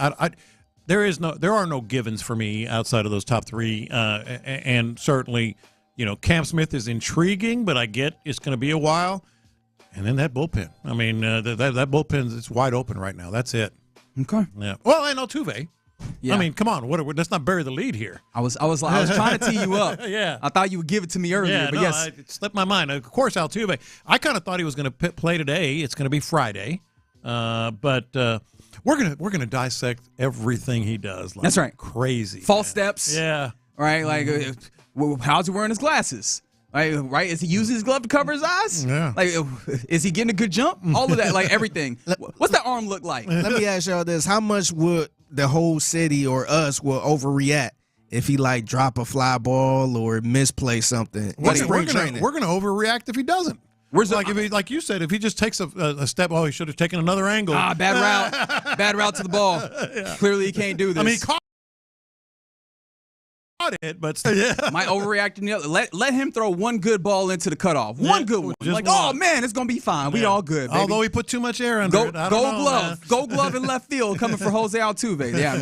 there are no givens for me outside of those top 3, and certainly, Cam Smith is intriguing, but I get it's going to be a while. And then that bullpen. I mean, that bullpen is wide open right now. That's it. Okay. Yeah. Well, and Altuve. Yeah. I mean, come on. Let's not bury the lead here. I was trying to tee you up. Yeah. I thought you would give it to me earlier, but yes. It slipped my mind. Of course, Altuve. I kind of thought he was going to play today. It's going to be Friday. But we're gonna dissect everything he does. Like, that's right. Crazy. False steps. Yeah. Right? Like, how's he wearing his glasses? Right? Is he using his glove to cover his eyes? Yeah. Like, is he getting a good jump? All of that, like everything. What's that arm look like? Let me ask y'all this: how much would the whole city or us will overreact if he like drop a fly ball or misplay something? We're gonna overreact if he doesn't. Like you said, if he just takes a step, he should have taken another angle. Bad route to the ball. Yeah. Clearly, he can't do this. I mean, he caught caught it, but yeah. Might overreact. Let him throw one good ball into the cutoff. One good one. Like, oh, man, it's going to be fine. We all good, baby. Although he put too much air under it. Gold glove in left field coming for Jose Altuve. Yeah,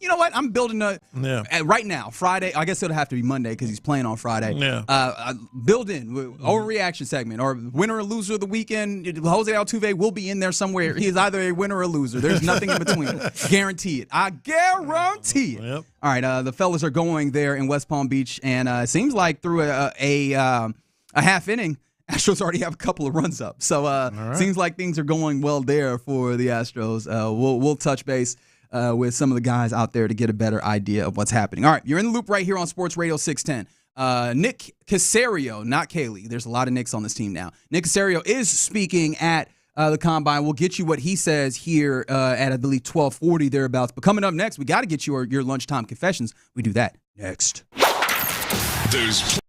you know what? I'm building right now, Friday. I guess it'll have to be Monday because he's playing on Friday. Yeah. Build in overreaction segment or winner or loser of the weekend. Jose Altuve will be in there somewhere. He is either a winner or a loser. There's nothing in between. Guarantee it. I guarantee it. Yep. All right, the fellas are going there in West Palm Beach, and it seems like through a half inning, Astros already have a couple of runs up. So seems like things are going well there for the Astros. We'll touch base with some of the guys out there to get a better idea of what's happening. All right, you're in the loop right here on Sports Radio 610. Nick Caserio, not Kaylee. There's a lot of Nicks on this team now. Nick Caserio is speaking at the Combine. We'll get you what he says here at, I believe, 12:40 thereabouts. But coming up next, we got to get you your lunchtime confessions. We do that next. There's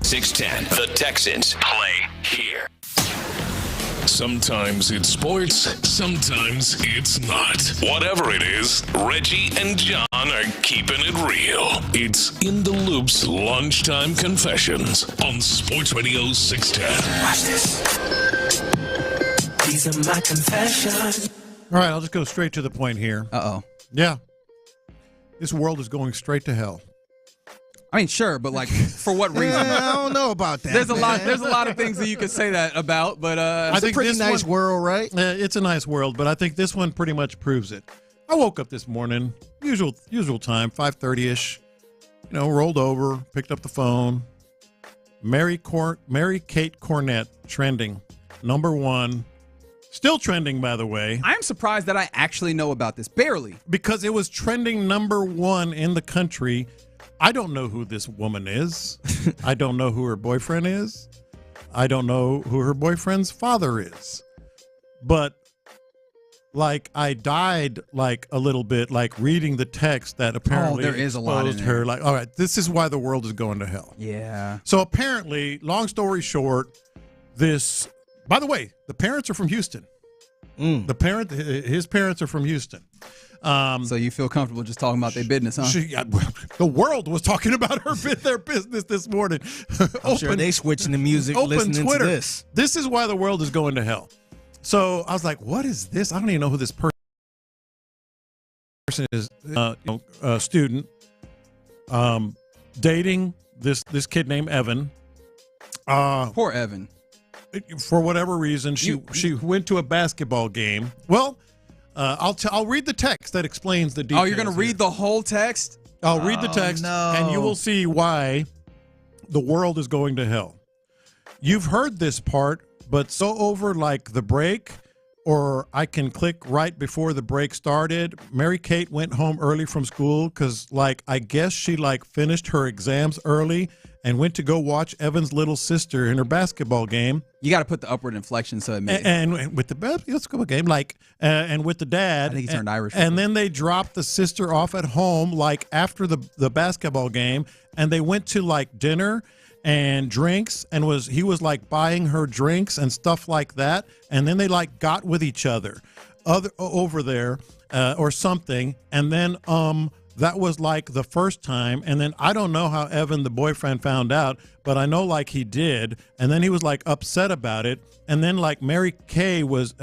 610. The Texans play here. Sometimes it's sports, sometimes it's not. Whatever it is, Reggie and John are keeping it real. It's In the Loop's Lunchtime Confessions on Sports Radio 610. Watch this. These are my confessions. All right, I'll just go straight to the point here. Uh-oh. Yeah. This world is going straight to hell. I mean, sure, but like, for what reason? I don't know about that. There's a lot of things that you could say that about, but it's a pretty nice world, right? It's a nice world, but I think this one pretty much proves it. I woke up this morning, usual time, 5:30ish. Rolled over, picked up the phone. Mary Kate Cornett trending, #1. Still trending, by the way. I'm surprised that I actually know about this. Barely. Because it was trending #1 in the country. I don't know who this woman is. I don't know who her boyfriend is. I don't know who her boyfriend's father is. But, I died, a little bit, reading the text that apparently there is a lot in her. All right, this is why the world is going to hell. Yeah. So apparently, long story short, this... By the way, the parents are from Houston. His parents are from Houston. So you feel comfortable just talking about their business, huh? The world was talking about their business this morning. I'm sure they switching the music, listening Twitter. to this. This is why the world is going to hell. So I was like, what is this? I don't even know who this person is. A student dating this kid named Evan. Poor Evan. For whatever reason, she went to a basketball game. Well, I'll read the text that explains the details. Oh, you're going to read the whole text? I'll read the text, and you will see why the world is going to hell. You've heard this part, but so over the break, or I can click right before the break started. Mary Kate went home early from school because, I guess she finished her exams early and went to go watch Evan's little sister in her basketball game. You got to put the upward inflection so it makes and with the basketball game, and with the dad. I think he turned Irish. And then they dropped the sister off at home, after the basketball game, and they went to dinner and drinks, and he was buying her drinks and stuff like that, and then they got with each other, over there, or something, and then that was the first time, and then I don't know how Evan, the boyfriend, found out, but I know he did, and then he was upset about it, and then Mary Kay was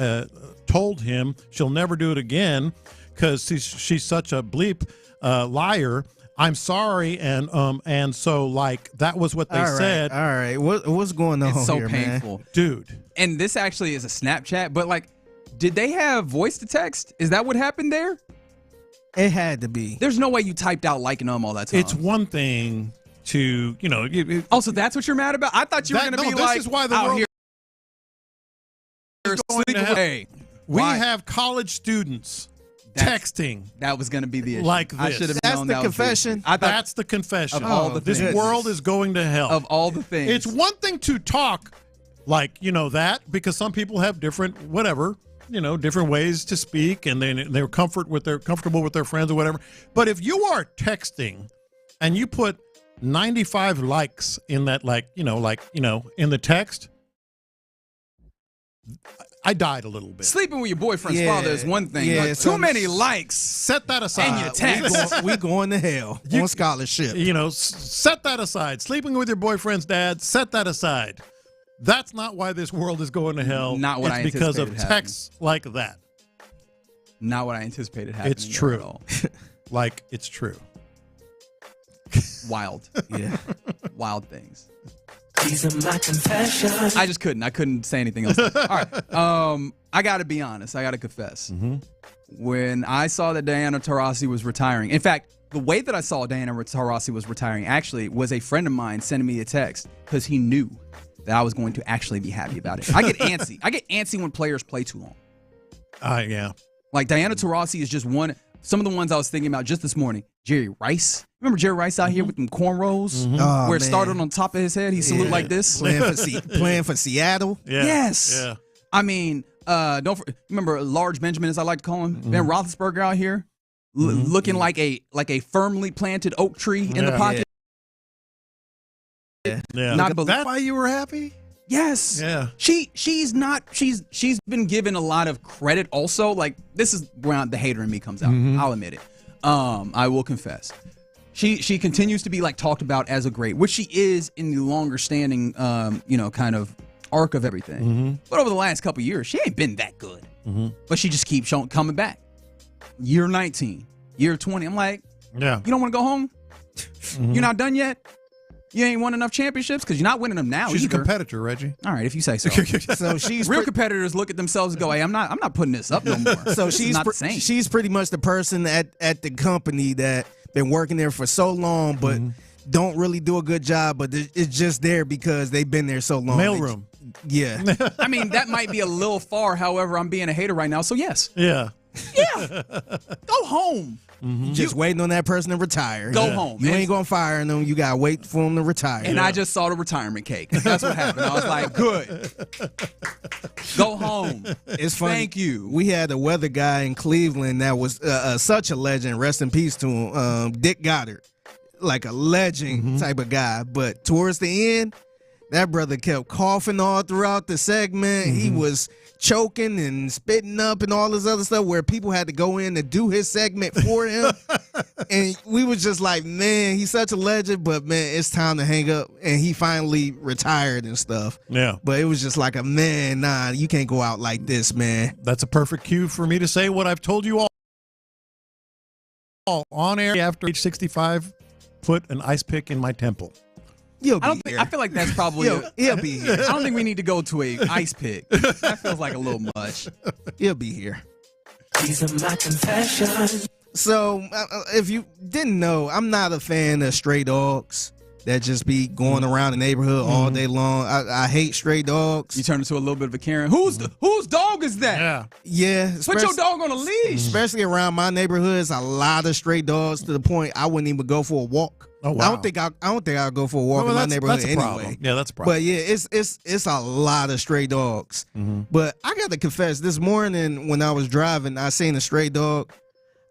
told him she'll never do it again because she's such a bleep liar. I'm sorry, and so that was what they said. All right, what's going on? It's so here, painful, man? Dude. And this actually is a Snapchat, but did they have voice to text? Is that what happened there? It had to be. There's no way you typed out liking them all that time. It's one thing to so that's what you're mad about? I thought you were going to be this is why the out world here going to hell. We have college students texting. That was going to be the issue. Like this. I should have known the confession. That's the confession. Of all the things. This world is going to hell. Of all the things. It's one thing to talk that, because some people have different different ways to speak, and they're comfortable with their friends or whatever. But if you are texting and you put 95 likes in that, in the text, I died a little bit. Sleeping with your boyfriend's father is one thing. Yeah, too many likes. Set that aside. And your text. We going to hell on scholarship. Set that aside. Sleeping with your boyfriend's dad, set that aside. That's not why this world is going to hell. Not what I anticipated. It's because of happening. texts like that. Not what I anticipated happening. It's true. At all. It's true. Wild. Yeah. Wild things. These are my confessions. I just couldn't. I couldn't say anything else. All right. I got to be honest. I got to confess. Mm-hmm. When I saw that Diana Taurasi was retiring, in fact, the way that I saw Diana Taurasi was retiring actually was a friend of mine sending me a text because he knew that I was going to actually be happy about it. I get antsy. I get antsy when players play too long. Yeah. Diana Taurasi is just one. Some of the ones I was thinking about just this morning. Jerry Rice. Remember Jerry Rice out here with them cornrows? Mm-hmm. Oh, where it started on top of his head? He salute like this? Playing for Seattle? Yeah. Yes. Yeah. I mean, remember Large Benjamin, as I like to call him? Ben Roethlisberger out here looking like a firmly planted oak tree in the pocket. Yeah. Not That's why you were happy? Yes. Yeah. She's been given a lot of credit also. Like, this is where the hater in me comes out. I'll admit it. I will confess. She continues to be like talked about as a great, which she is in the longer standing kind of arc of everything. But over the last couple years, she ain't been that good. But she just keeps coming back. Year 19, year 20. I'm like, yeah. You don't want to go home? You're not done yet? You ain't won enough championships because you're not winning them now. She's either. a competitor, Reggie. All right, if you say so. So she's real competitors look at themselves and go, "Hey, I'm not putting this up no more." So she's pretty much the person at the company that been working there for so long, but don't really do a good job. But it's just there because they've been there so long. Mailroom. Yeah. I mean, that might be a little far. However, I'm being a hater right now, so yes. Yeah. Yeah. Go home. Just waiting on that person to retire. Go home. You ain't gonna fire them. You gotta wait for them to retire. And I just saw the returement cake. That's what happened. I was like, good. Go home. It's funny. Thank you. We had a weather guy in Cleveland that was such a legend. Rest in peace to him. Dick Goddard, like a legend type of guy. But towards the end, that brother kept coughing all throughout the segment. He was choking and spitting up and all this other stuff where people had to go in to do his segment for him. And we was just like, man, he's such a legend, but man, it's time to hang up. And he finally retired and stuff. Yeah. But it was just like a, man, nah, you can't go out like this, man. That's a perfect cue for me to say what I've told you all on air. After age 65, put an ice pick in my temple. I feel like that's probably he'll be here. I don't think we need to go to a ice pick. That feels like a little much. He'll be here. These are my confessions. So, if you didn't know, I'm not a fan of stray dogs that just be going around the neighborhood all day long. I hate stray dogs. You turn into a little bit of a Karen. Whose dog is that? Yeah. Put your dog on a leash. Especially around my neighborhoods, a lot of stray dogs to the point I wouldn't even go for a walk. Oh, wow. I don't think I'll go for a walk in my neighborhood that's a anyway. problem. Yeah, that's a problem. But yeah, it's a lot of stray dogs. But I got to confess, this morning when I was driving, I seen a stray dog.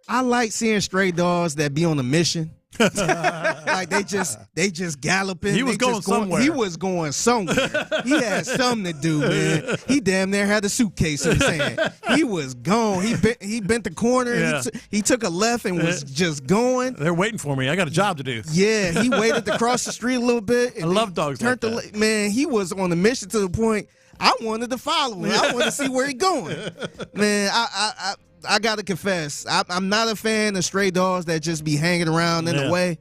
I like seeing stray dogs that be on a mission. Like they just galloping. He was going somewhere. He was going somewhere. He had something to do, man. He damn near had a suitcase in his hand. He was gone. He bent the corner. Yeah. He took a left and was just going. They're waiting for me. I got a job to do. Yeah, he waited to cross the street a little bit. And I love dogs like that. Man, he was on a mission to the point I wanted to follow him. I wanted to see where he going. Man, I gotta confess, I'm not a fan of stray dogs that just be hanging around in the way.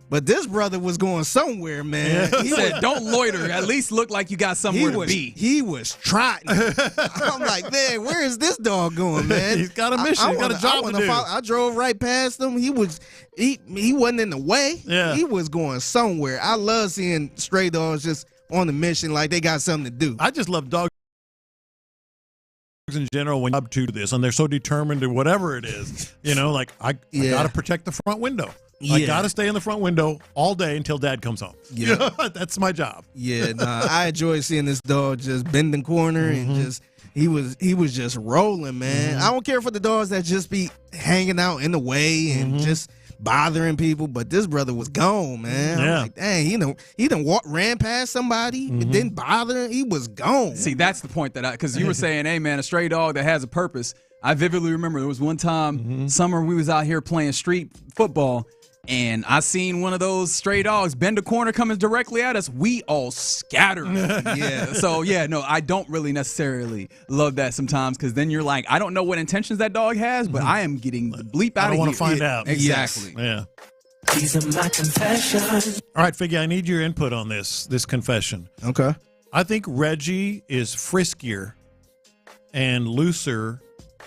But this brother was going somewhere, man. He said, "Don't loiter. At least look like you got somewhere to be." He was trotting. I'm like, man, where is this dog going, man? He's got a mission. He's got a job to do. I drove right past him. He wasn't in the way. Yeah. He was going somewhere. I love seeing stray dogs just on a mission, like they got something to do. I just love dogs in general when up to this, and they're so determined to whatever it is. You know, like I got to protect the front window. I got to stay in the front window all day until Dad comes home. Yeah, that's my job. Yeah, I enjoy seeing this dog just bend the corner and just he was just rolling, man. I don't care for the dogs that just be hanging out in the way and just bothering people, but this brother was gone, man. I'm like, dang, he done ran past somebody, it didn't bother him. He was gone. See, that's the point because you were saying, hey, man, a stray dog that has a purpose. I vividly remember there was one time, summer, we was out here playing street football, and I seen one of those stray dogs bend a corner coming directly at us. We all scattered. So, I don't really necessarily love that sometimes because then you're like, I don't know what intentions that dog has, but I am getting the bleep out of here. I don't want to find out. Exactly. Yes. Yeah. These are my confessions. All right, Figgy, I need your input on this confession. Okay. I think Reggie is friskier and looser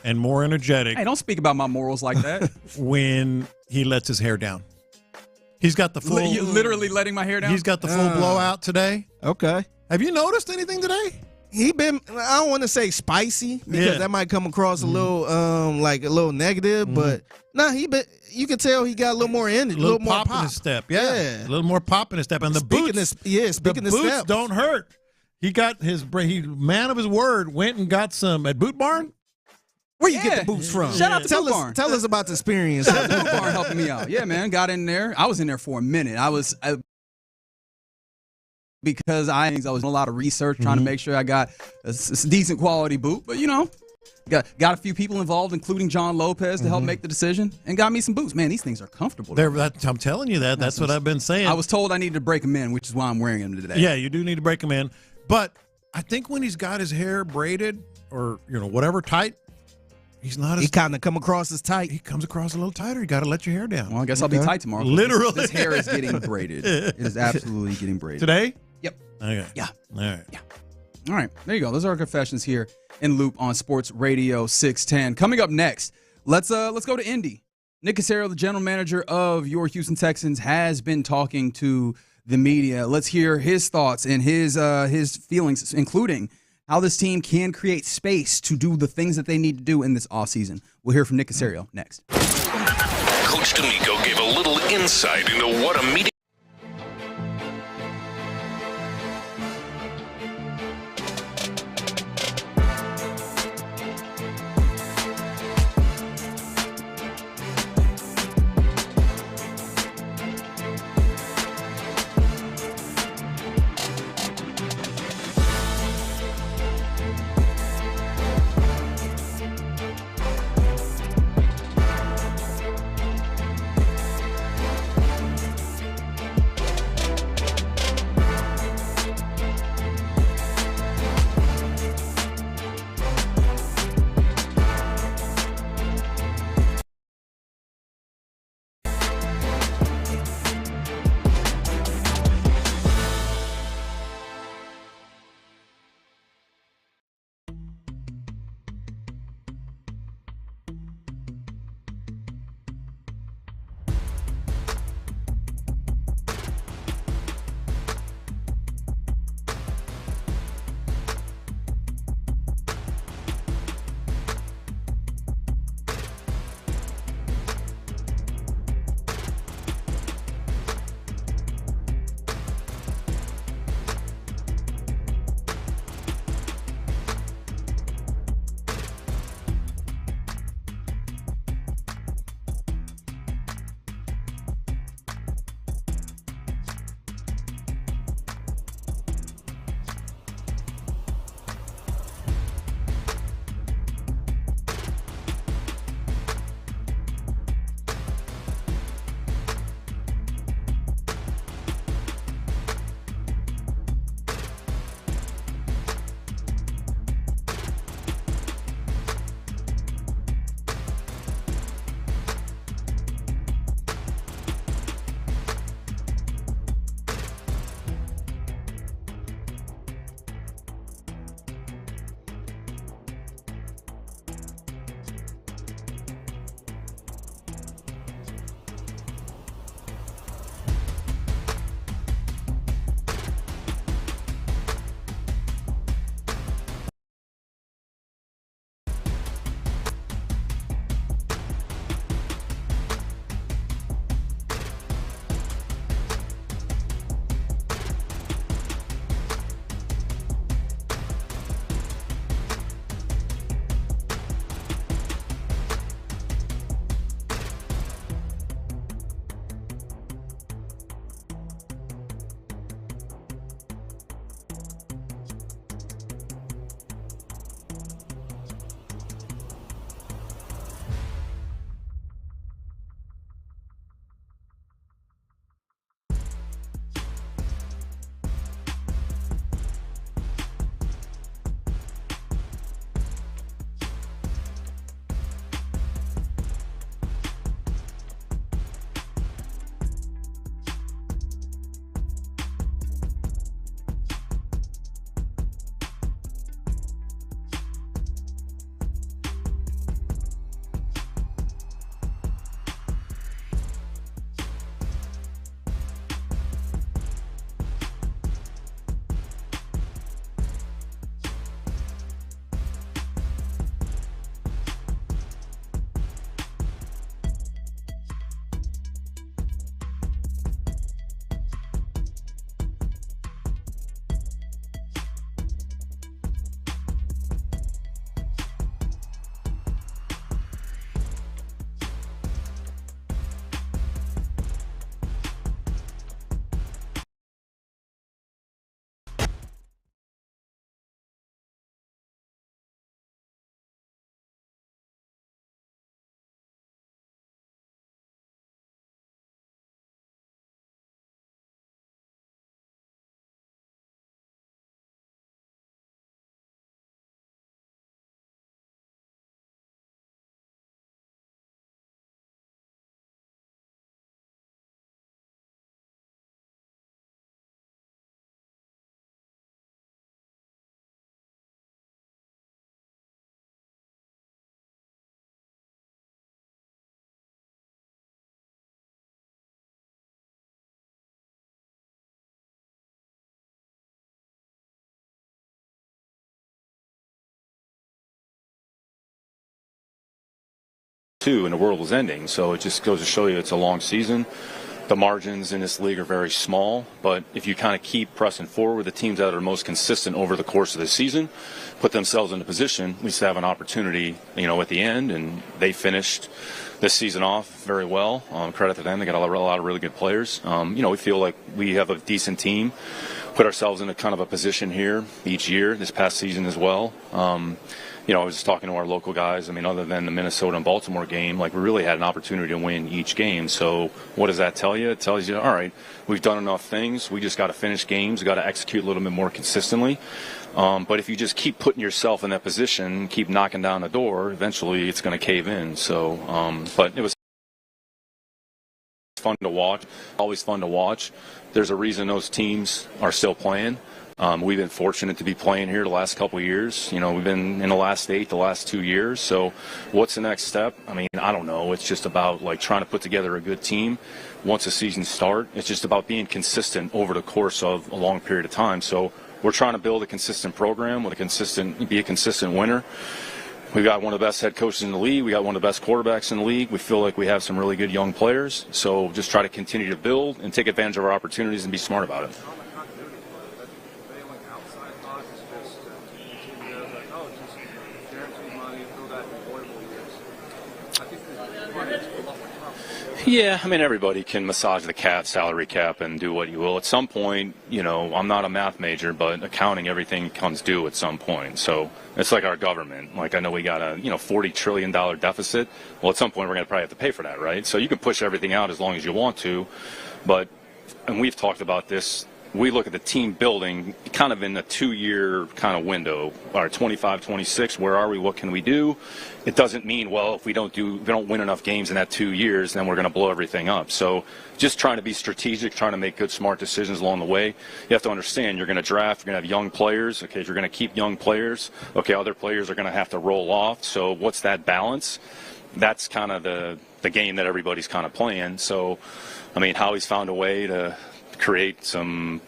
and more energetic. Hey, don't speak about my morals like that. when he lets his hair down. He's got the full... You're literally letting my hair down? He's got the full blowout today. Okay. Have you noticed anything today? He been, I don't want to say spicy because that might come across a little like a little negative, but you can tell he got a little more energy, a little more pop in his step. Yeah. A little more pop in his step. And the boots don't hurt. He got man of his word, went and got some at Boot Barn. Where you get the boots from? Shout out to Boot Barn. Tell us about the experience. Boot Barn helping me out. Yeah, man. Got in there. I was in there for a minute. because I was doing a lot of research trying to make sure I got a decent quality boot. But, got a few people involved, including John Lopez, to help make the decision, and got me some boots. Man, these things are comfortable. I'm telling you that. That's what I've been saying. I was told I needed to break them in, which is why I'm wearing them today. Yeah, you do need to break them in. But I think when he's got his hair braided or, whatever tight, he's not as... He kind of come across as tight. He comes across a little tighter. You got to let your hair down. Well, I guess I'll be tight tomorrow. Literally. This hair is getting braided. It is absolutely getting braided. Today? Yep. Okay. Yeah. All right. Yeah. All right. There you go. Those are our confessions here in Loop on Sports Radio 610. Coming up next, let's go to Indy. Nick Caserio, the general manager of your Houston Texans, has been talking to the media. Let's hear his thoughts and his feelings, including how this team can create space to do the things that they need to do in this offseason. We'll hear from Nick Caserio next. Coach DeMeco gave a little insight into what a meeting. too, and the world was ending. So it just goes to show you it's a long season. The margins in this league are very small, but if you kind of keep pressing forward, the teams that are most consistent over the course of the season put themselves in a position at least to have an opportunity, at the end, and they finished this season off very well. Credit to them. They got a lot of really good players. We feel like we have a decent team, put ourselves in a kind of a position here each year, this past season as well. I was just talking to our local guys. Other than the Minnesota and Baltimore game, we really had an opportunity to win each game. So what does that tell you? It tells you, all right, we've done enough things. We just got to finish games. We got to execute a little bit more consistently. But if you just keep putting yourself in that position, keep knocking down the door, eventually it's going to cave in. So, but it was fun to watch. Always fun to watch. There's a reason those teams are still playing. We've been fortunate to be playing here the last couple of years. We've been in the last 8 the last 2 years. So what's the next step? I don't know. It's just about trying to put together a good team once the season starts. It's just about being consistent over the course of a long period of time. So we're trying to build a consistent program be a consistent winner. We've got one of the best head coaches in the league. We got one of the best quarterbacks in the league. We feel like we have some really good young players. So just try to continue to build and take advantage of our opportunities and be smart about it. Yeah, everybody can massage the salary cap and do what you will. At some point, I'm not a math major, but accounting, everything comes due at some point. So it's like our government. I know we got a, $40 trillion deficit. Well, at some point, we're going to probably have to pay for that, right? So you can push everything out as long as you want to. But, and we've talked about this, we look at the team building kind of in a 2-year kind of window. Our 25, 26, where are we? What can we do? It doesn't mean, well, if we don't win enough games in that 2 years, then we're going to blow everything up. So just trying to be strategic, trying to make good, smart decisions along the way. You have to understand you're going to draft, you're going to have young players. Okay, if you're going to keep young players, okay, other players are going to have to roll off. So what's that balance? That's kind of the game that everybody's kind of playing. So, Howie's found a way to create some,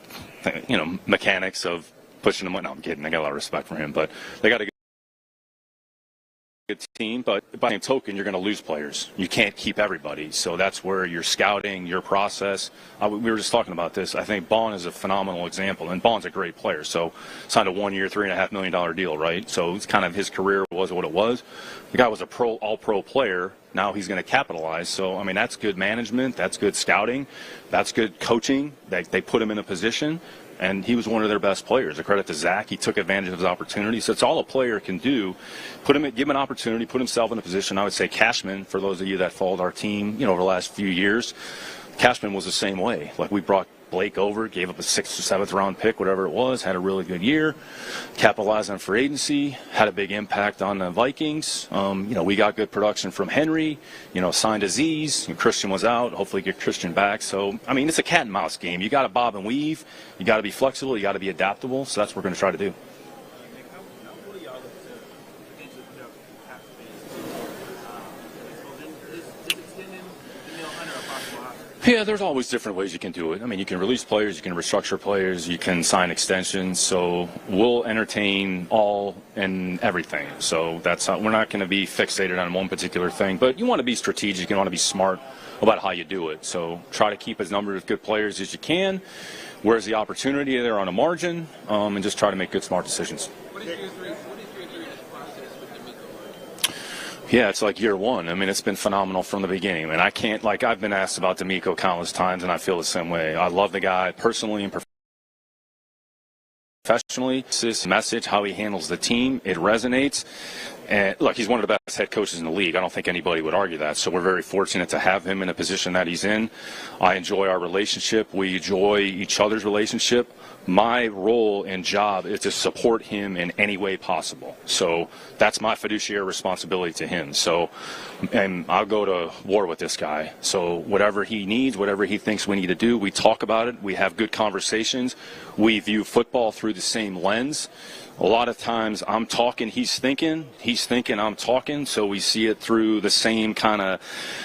mechanics of pushing them. No, I'm kidding. I got a lot of respect for him, but they got a good team. But by the same token, you're going to lose players. You can't keep everybody. So that's where your scouting, your process. We were just talking about this. I think Bond is a phenomenal example, and Bond's a great player. So signed a 1-year, $3.5 million deal, right? So it's kind of his career was what it was. The guy was a all-pro player. Now he's going to capitalize. So, that's good management. That's good scouting. That's good coaching. They put him in a position, and he was one of their best players. A credit to Zach. He took advantage of his opportunity. So it's all a player can do. Give him an opportunity, put himself in a position. I would say Cashman, for those of you that followed our team, over the last few years, Cashman was the same way. We brought Blake over, gave up a 6th or 7th round pick, whatever it was, had a really good year, capitalized on free agency, had a big impact on the Vikings. We got good production from Henry, signed Aziz, Christian was out, hopefully get Christian back. So, it's a cat and mouse game. You got to bob and weave, you got to be flexible, you got to be adaptable, so that's what we're going to try to do. Yeah, there's always different ways you can do it. You can release players, you can restructure players, you can sign extensions. So we'll entertain all and everything. So we're not going to be fixated on one particular thing. But you want to be strategic, you want to be smart about how you do it. So try to keep as number of good players as you can. Where's the opportunity there on a margin? And just try to make good, smart decisions. Yeah, it's like year one. It's been phenomenal from the beginning. And I can't, I've been asked about DeMeco countless times, and I feel the same way. I love the guy personally and professionally. This message, how he handles the team, it resonates. And look, he's one of the best head coaches in the league. I don't think anybody would argue that. So we're very fortunate to have him in a position that he's in. I enjoy our relationship. We enjoy each other's relationship. My role and job is to support him in any way possible. So that's my fiduciary responsibility to him. So, and I'll go to war with this guy. So whatever he needs, whatever he thinks we need to do, we talk about it. We have good conversations. We view football through the same lens. a lot of times I'm talking, he's thinking, I'm talking, so we see it through the same kind of,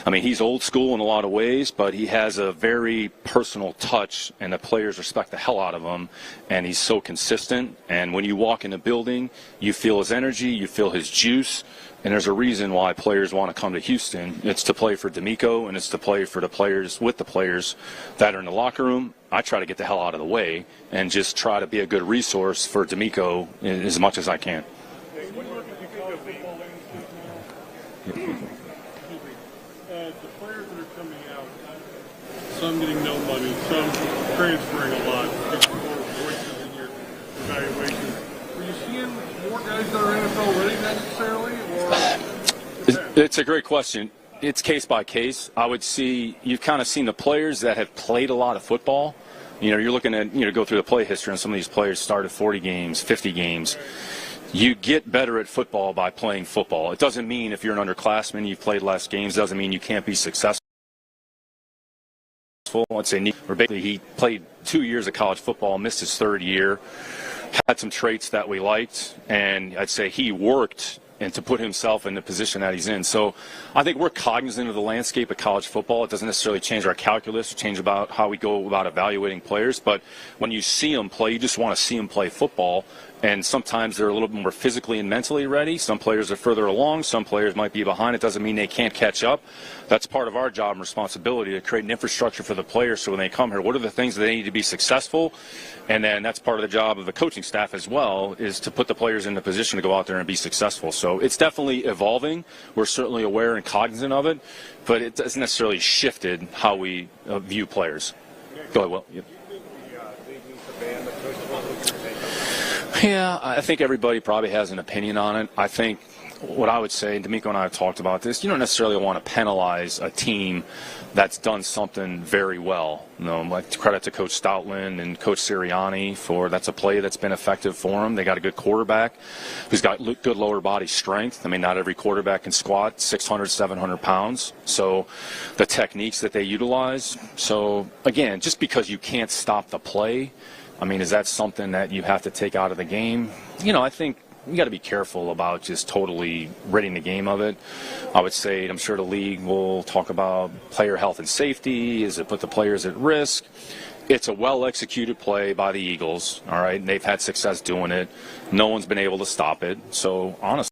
I mean, he's old school in a lot of ways, but he has a very personal touch, and the players respect the hell out of him, and he's so consistent, and when you walk in the building, you feel his energy, you feel his juice, and there's a reason why players want to come to Houston. It's to play for DeMeco, and it's to play for the players, with the players that are in the locker room. I try to get the hell out of the way and just try to be a good resource for DeMeco as much as I can. The players that are coming out, some getting no money, some transferring a lot, more voices in your evaluation. Are you seeing more guys that are NFL ready necessarily? Or it's a great question. It's case by case. I would see, you've kind of seen the players that have played a lot of football. You know, you're looking at, go through the play history, and some of these players started 40 games, 50 games. You get better at football by playing football. It doesn't mean if you're an underclassman, you've played less games, doesn't mean you can't be successful. I'd say he played 2 years of college football, missed his third year, had some traits that we liked, and I'd say he worked and to put himself in the position that he's in. So I think we're cognizant of the landscape of college football. It doesn't necessarily change our calculus, change about how we go about evaluating players, but when you see them play, you just want to see them play football. And sometimes they're a little bit more physically and mentally ready. Some players are further along. Some players might be behind. It doesn't mean they can't catch up. That's part of our job and responsibility, to create an infrastructure for the players so when they come here, what are the things that they need to be successful? And then that's part of the job of the coaching staff as well, is to put the players in a position to go out there and be successful. So it's definitely evolving. We're certainly aware and cognizant of it, but it doesn't necessarily shifted how we view players. Go ahead, Will. Yep. Yeah, I think everybody probably has an opinion on it. I think what I would say, DeMeco and I have talked about this, you don't necessarily want to penalize a team that's done something very well. Like credit to Coach Stoutland and Coach Sirianni for that's a play that's been effective for them. They got a good quarterback who's got good lower body strength. I mean, not every quarterback can squat 600, 700 pounds. So the techniques that they utilize. So, again, just because you can't stop the play, I mean, is that something that you have to take out of the game? I think you got to be careful about just totally ridding the game of it. I would say, I'm sure the league will talk about player health and safety. Is it put the players at risk? It's a well-executed play by the Eagles, all right, and they've had success doing it. No one's been able to stop it. So, honestly,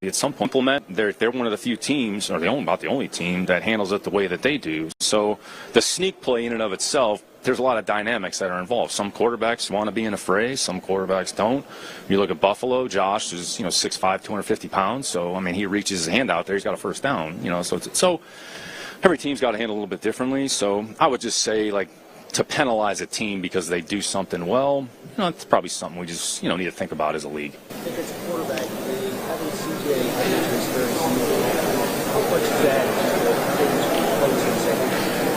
at some point, they're one of the few teams, or about the only team, that handles it the way that they do. So the sneak play in and of itself, there's a lot of dynamics that are involved. Some quarterbacks want to be in a fray, some quarterbacks don't. You look at Buffalo, Josh is 6'5", 250 pounds. So I mean, he reaches his hand out there, he's got a first down. So every team's got to handle it a little bit differently. So I would just say, like, to penalize a team because they do something well, it's probably something we just need to think about as a league. I think as a quarterback, having CJ how much is that?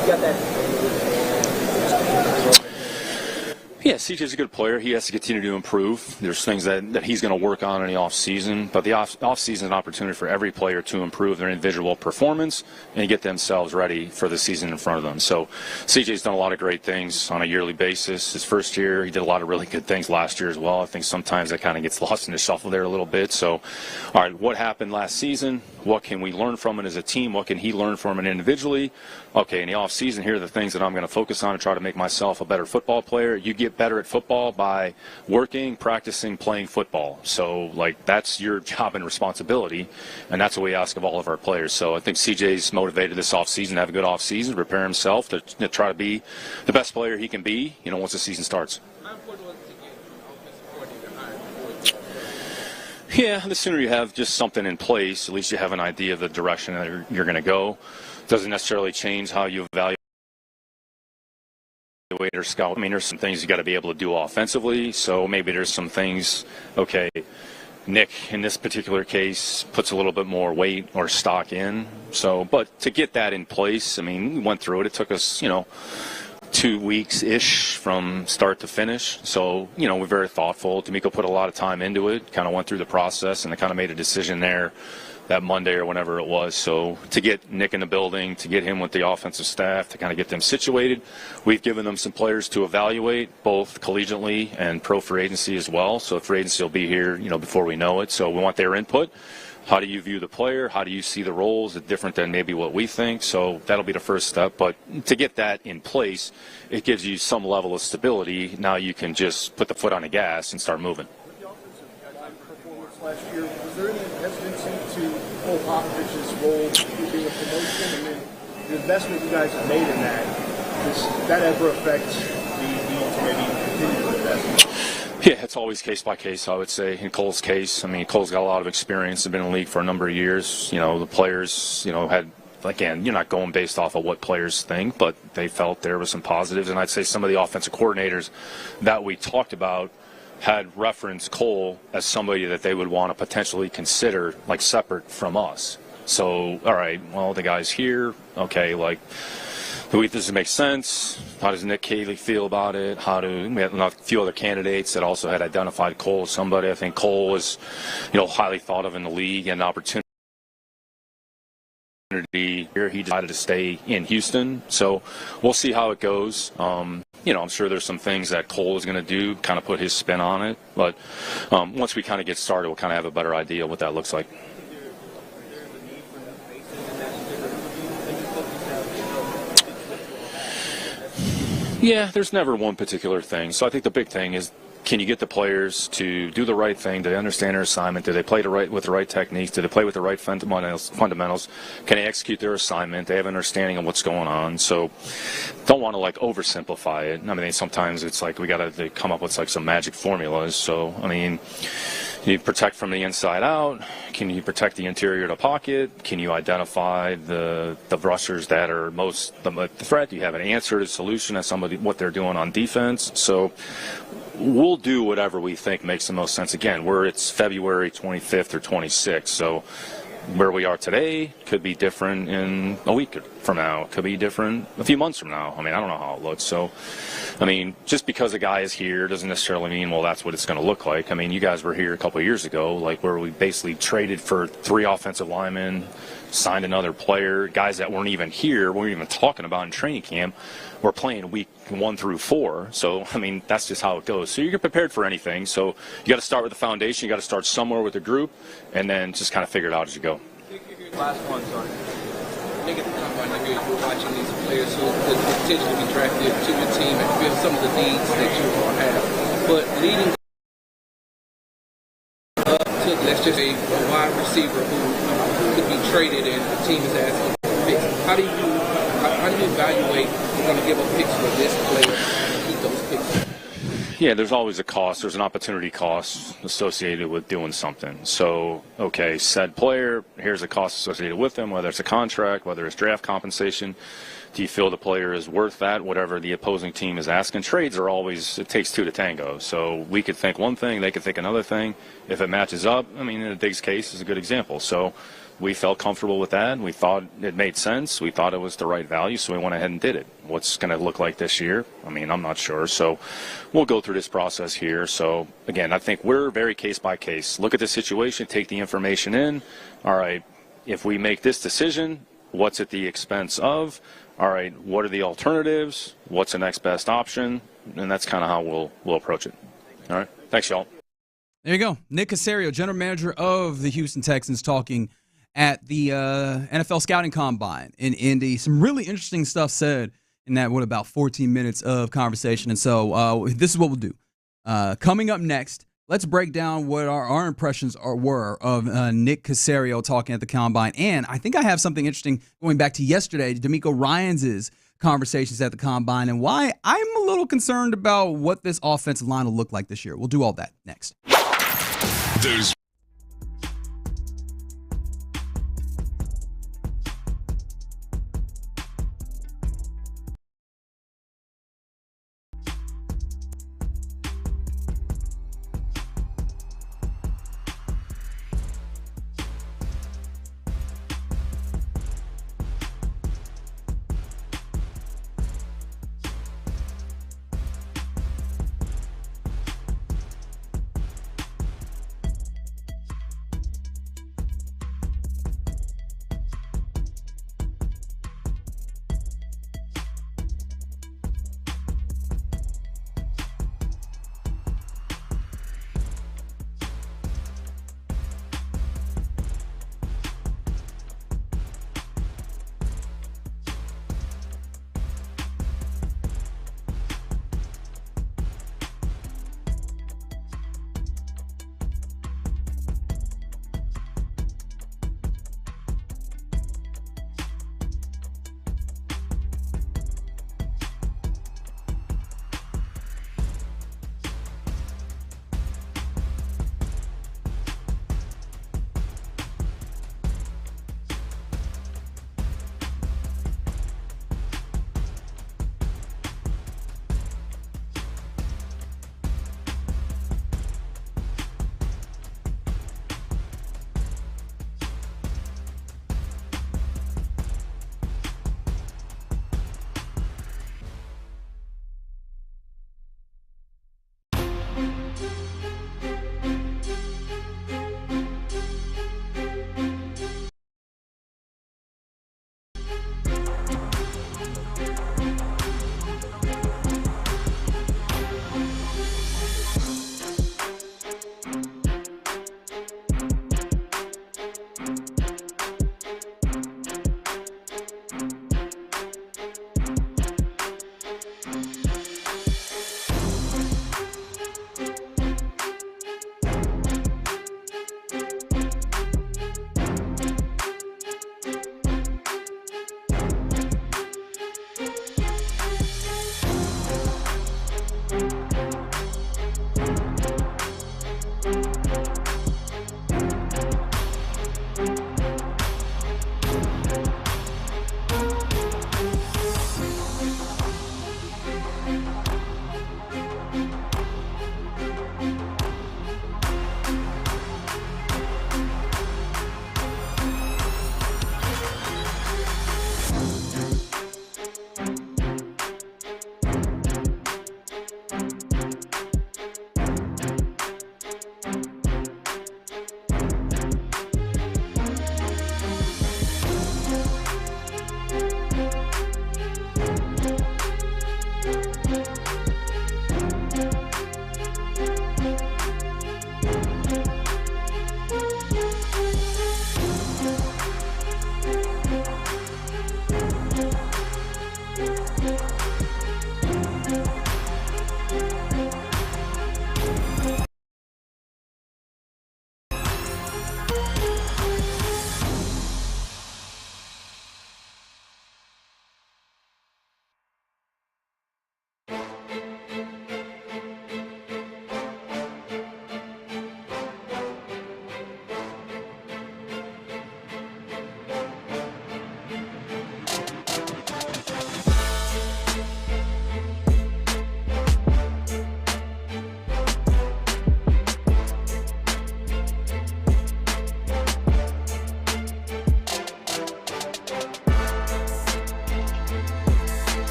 You got that. Yeah, CJ's a good player. He has to continue to improve. There's things that he's going to work on in the offseason, but the offseason is an opportunity for every player to improve their individual performance and get themselves ready for the season in front of them. So CJ's done a lot of great things on a yearly basis. His first year, he did a lot of really good things last year as well. I think sometimes that kind of gets lost in the shuffle there a little bit. So, all right, what happened last season? What can we learn from it as a team? What can he learn from it individually? Okay, in the offseason, here are the things that I'm going to focus on to try to make myself a better football player. You get better at football by working, practicing, playing football. So, that's your job and responsibility, and that's what we ask of all of our players. So I think CJ's motivated this offseason to have a good offseason, prepare himself to try to be the best player he can be, once the season starts. Yeah, the sooner you have just something in place, at least you have an idea of the direction that you're going to go. Doesn't necessarily change how you evaluate or scout. I mean, there's some things you got to be able to do offensively, so maybe there's some things, okay, Nick, in this particular case, puts a little bit more weight or stock in. So, but to get that in place, I mean, we went through it. It took us, 2 weeks-ish from start to finish. So, we're very thoughtful. DeMeco put a lot of time into it, kind of went through the process, and they kind of made a decision there that Monday or whenever it was. So to get Nick in the building, to get him with the offensive staff, to kind of get them situated, we've given them some players to evaluate, both collegiately and pro free agency as well. So free agency will be here, before we know it. So we want their input. How do you view the player? How do you see the roles? It's different than maybe what we think. So that'll be the first step. But to get that in place, it gives you some level of stability. Now you can just put the foot on the gas and start moving. Last year, was there any hesitancy to Cole Popovich's role being a promotion? And then the investment you guys have made in that, does that ever affect the need to maybe continue to invest? Yeah, it's always case by case, I would say. In Cole's case, Cole's got a lot of experience. They've been in the league for a number of years. The players, had, again, you're not going based off of what players think, but they felt there was some positives. And I'd say some of the offensive coordinators that we talked about had referenced Cole as somebody that they would want to potentially consider, separate from us. So, all right, well, the guy's here. Okay, does it make sense? How does Nick Caserio feel about it? We had a few other candidates that also had identified Cole as somebody. I think Cole was, highly thought of in the league and an opportunity. Here, he decided to stay in Houston. So we'll see how it goes. I'm sure there's some things that Cole is going to do, kind of put his spin on it. But once we kind of get started, we'll kind of have a better idea what that looks like. Yeah, there's never one particular thing. So I think the big thing is, can you get the players to do the right thing? Do they understand their assignment? Do they play with the right techniques? Do they play with the right fundamentals? Can they execute their assignment? They have an understanding of what's going on. So don't want to oversimplify it. Sometimes it's we got to come up with some magic formulas. So, you protect from the inside out. Can you protect the interior of the pocket? Can you identify the rushers that are most the threat? Do you have an answer to solution as somebody what they're doing on defense? So we'll do whatever we think makes the most sense. Again, it's February 25th or 26th, so where we are today could be different in a week from now. It could be different a few months from now. I don't know how it looks. So, just because a guy is here doesn't necessarily mean, well, that's what it's going to look like. You guys were here a couple of years ago, where we basically traded for 3 offensive linemen, signed another player, guys that weren't even here, weren't even talking about in training camp, were playing week 1 through 4. So, that's just how it goes. So you're prepared for anything. So you got to start with the foundation. You got to start somewhere with the group, and then just kind of figure it out as you go. Last one, sorry. Nick, at the combine, you're watching these players who could potentially be drafted to your team and feel some of the needs that you all have. But leading up to, let's just say, a wide receiver who could be traded and the team is asking for picks, how do you evaluate we're going to give up picks for this player and keep those picks? Yeah, there's always a cost. There's an opportunity cost associated with doing something. So, okay, said player, here's a cost associated with them, whether it's a contract, whether it's draft compensation. Do you feel the player is worth that, whatever the opposing team is asking? Trades are always, it takes 2 to tango. So we could think one thing, they could think another thing. If it matches up, in the Diggs case is a good example. So we felt comfortable with that. We thought it made sense. We thought it was the right value, so we went ahead and did it. What's going to look like this year? I'm not sure. So we'll go through this process here. So, again, I think we're very case by case. Look at the situation, take the information in. All right, if we make this decision, what's at the expense of? All right, what are the alternatives? What's the next best option? And that's kind of how we'll approach it. All right, thanks, y'all. There you go. Nick Caserio, general manager of the Houston Texans, talking at the NFL Scouting Combine in Indy. Some really interesting stuff said in that, about 14 minutes of conversation. And so this is what we'll do. Coming up next, let's break down what our impressions were of Nick Caserio talking at the Combine. And I think I have something interesting going back to yesterday, DeMeco Ryans' conversations at the Combine, and why I'm a little concerned about what this offensive line will look like this year. We'll do all that next. There's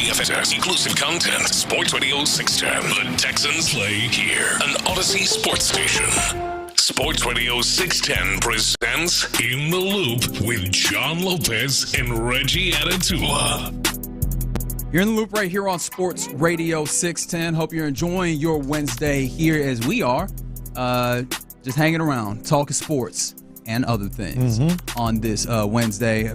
TFS exclusive content. Sports Radio 610. The Texans play here. An Odyssey sports station. Sports Radio 610 presents In the Loop with John Lopez and Reggie Atatula. You're in the loop right here on Sports Radio 610. Hope you're enjoying your Wednesday here as we are. Just hanging around, talking sports and other things on this Wednesday.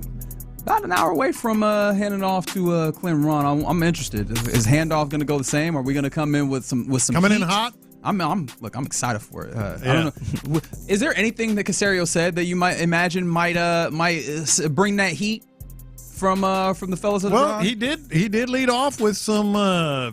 About an hour away from handing off to Clint and Ron. I'm interested. Is handoff going to go the same? Are we going to come in with some coming heat? in hot? I'm excited for it. I don't know. Is there anything that Caserio said that you might imagine might bring that heat from the fellas of the Well, drive? he did lead off with some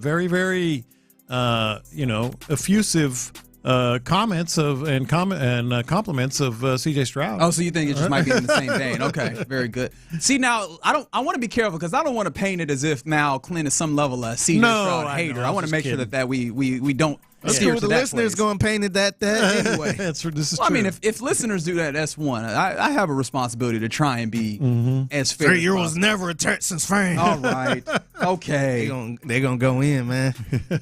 very, very effusive comments and compliments of CJ Stroud. Oh, so you think it just might be in the same vein? Okay, very good. See, now I want to be careful because I don't want to paint it as if now Clint is some level of CJ Stroud hater. I want to make sure that we don't. That's cool. The listeners going to paint it that anyway. This is true. I mean, if listeners do that, that's one. I have a responsibility to try and be as fair. 3 year was never a Texans fan. All right. Okay. They're gonna go in, man.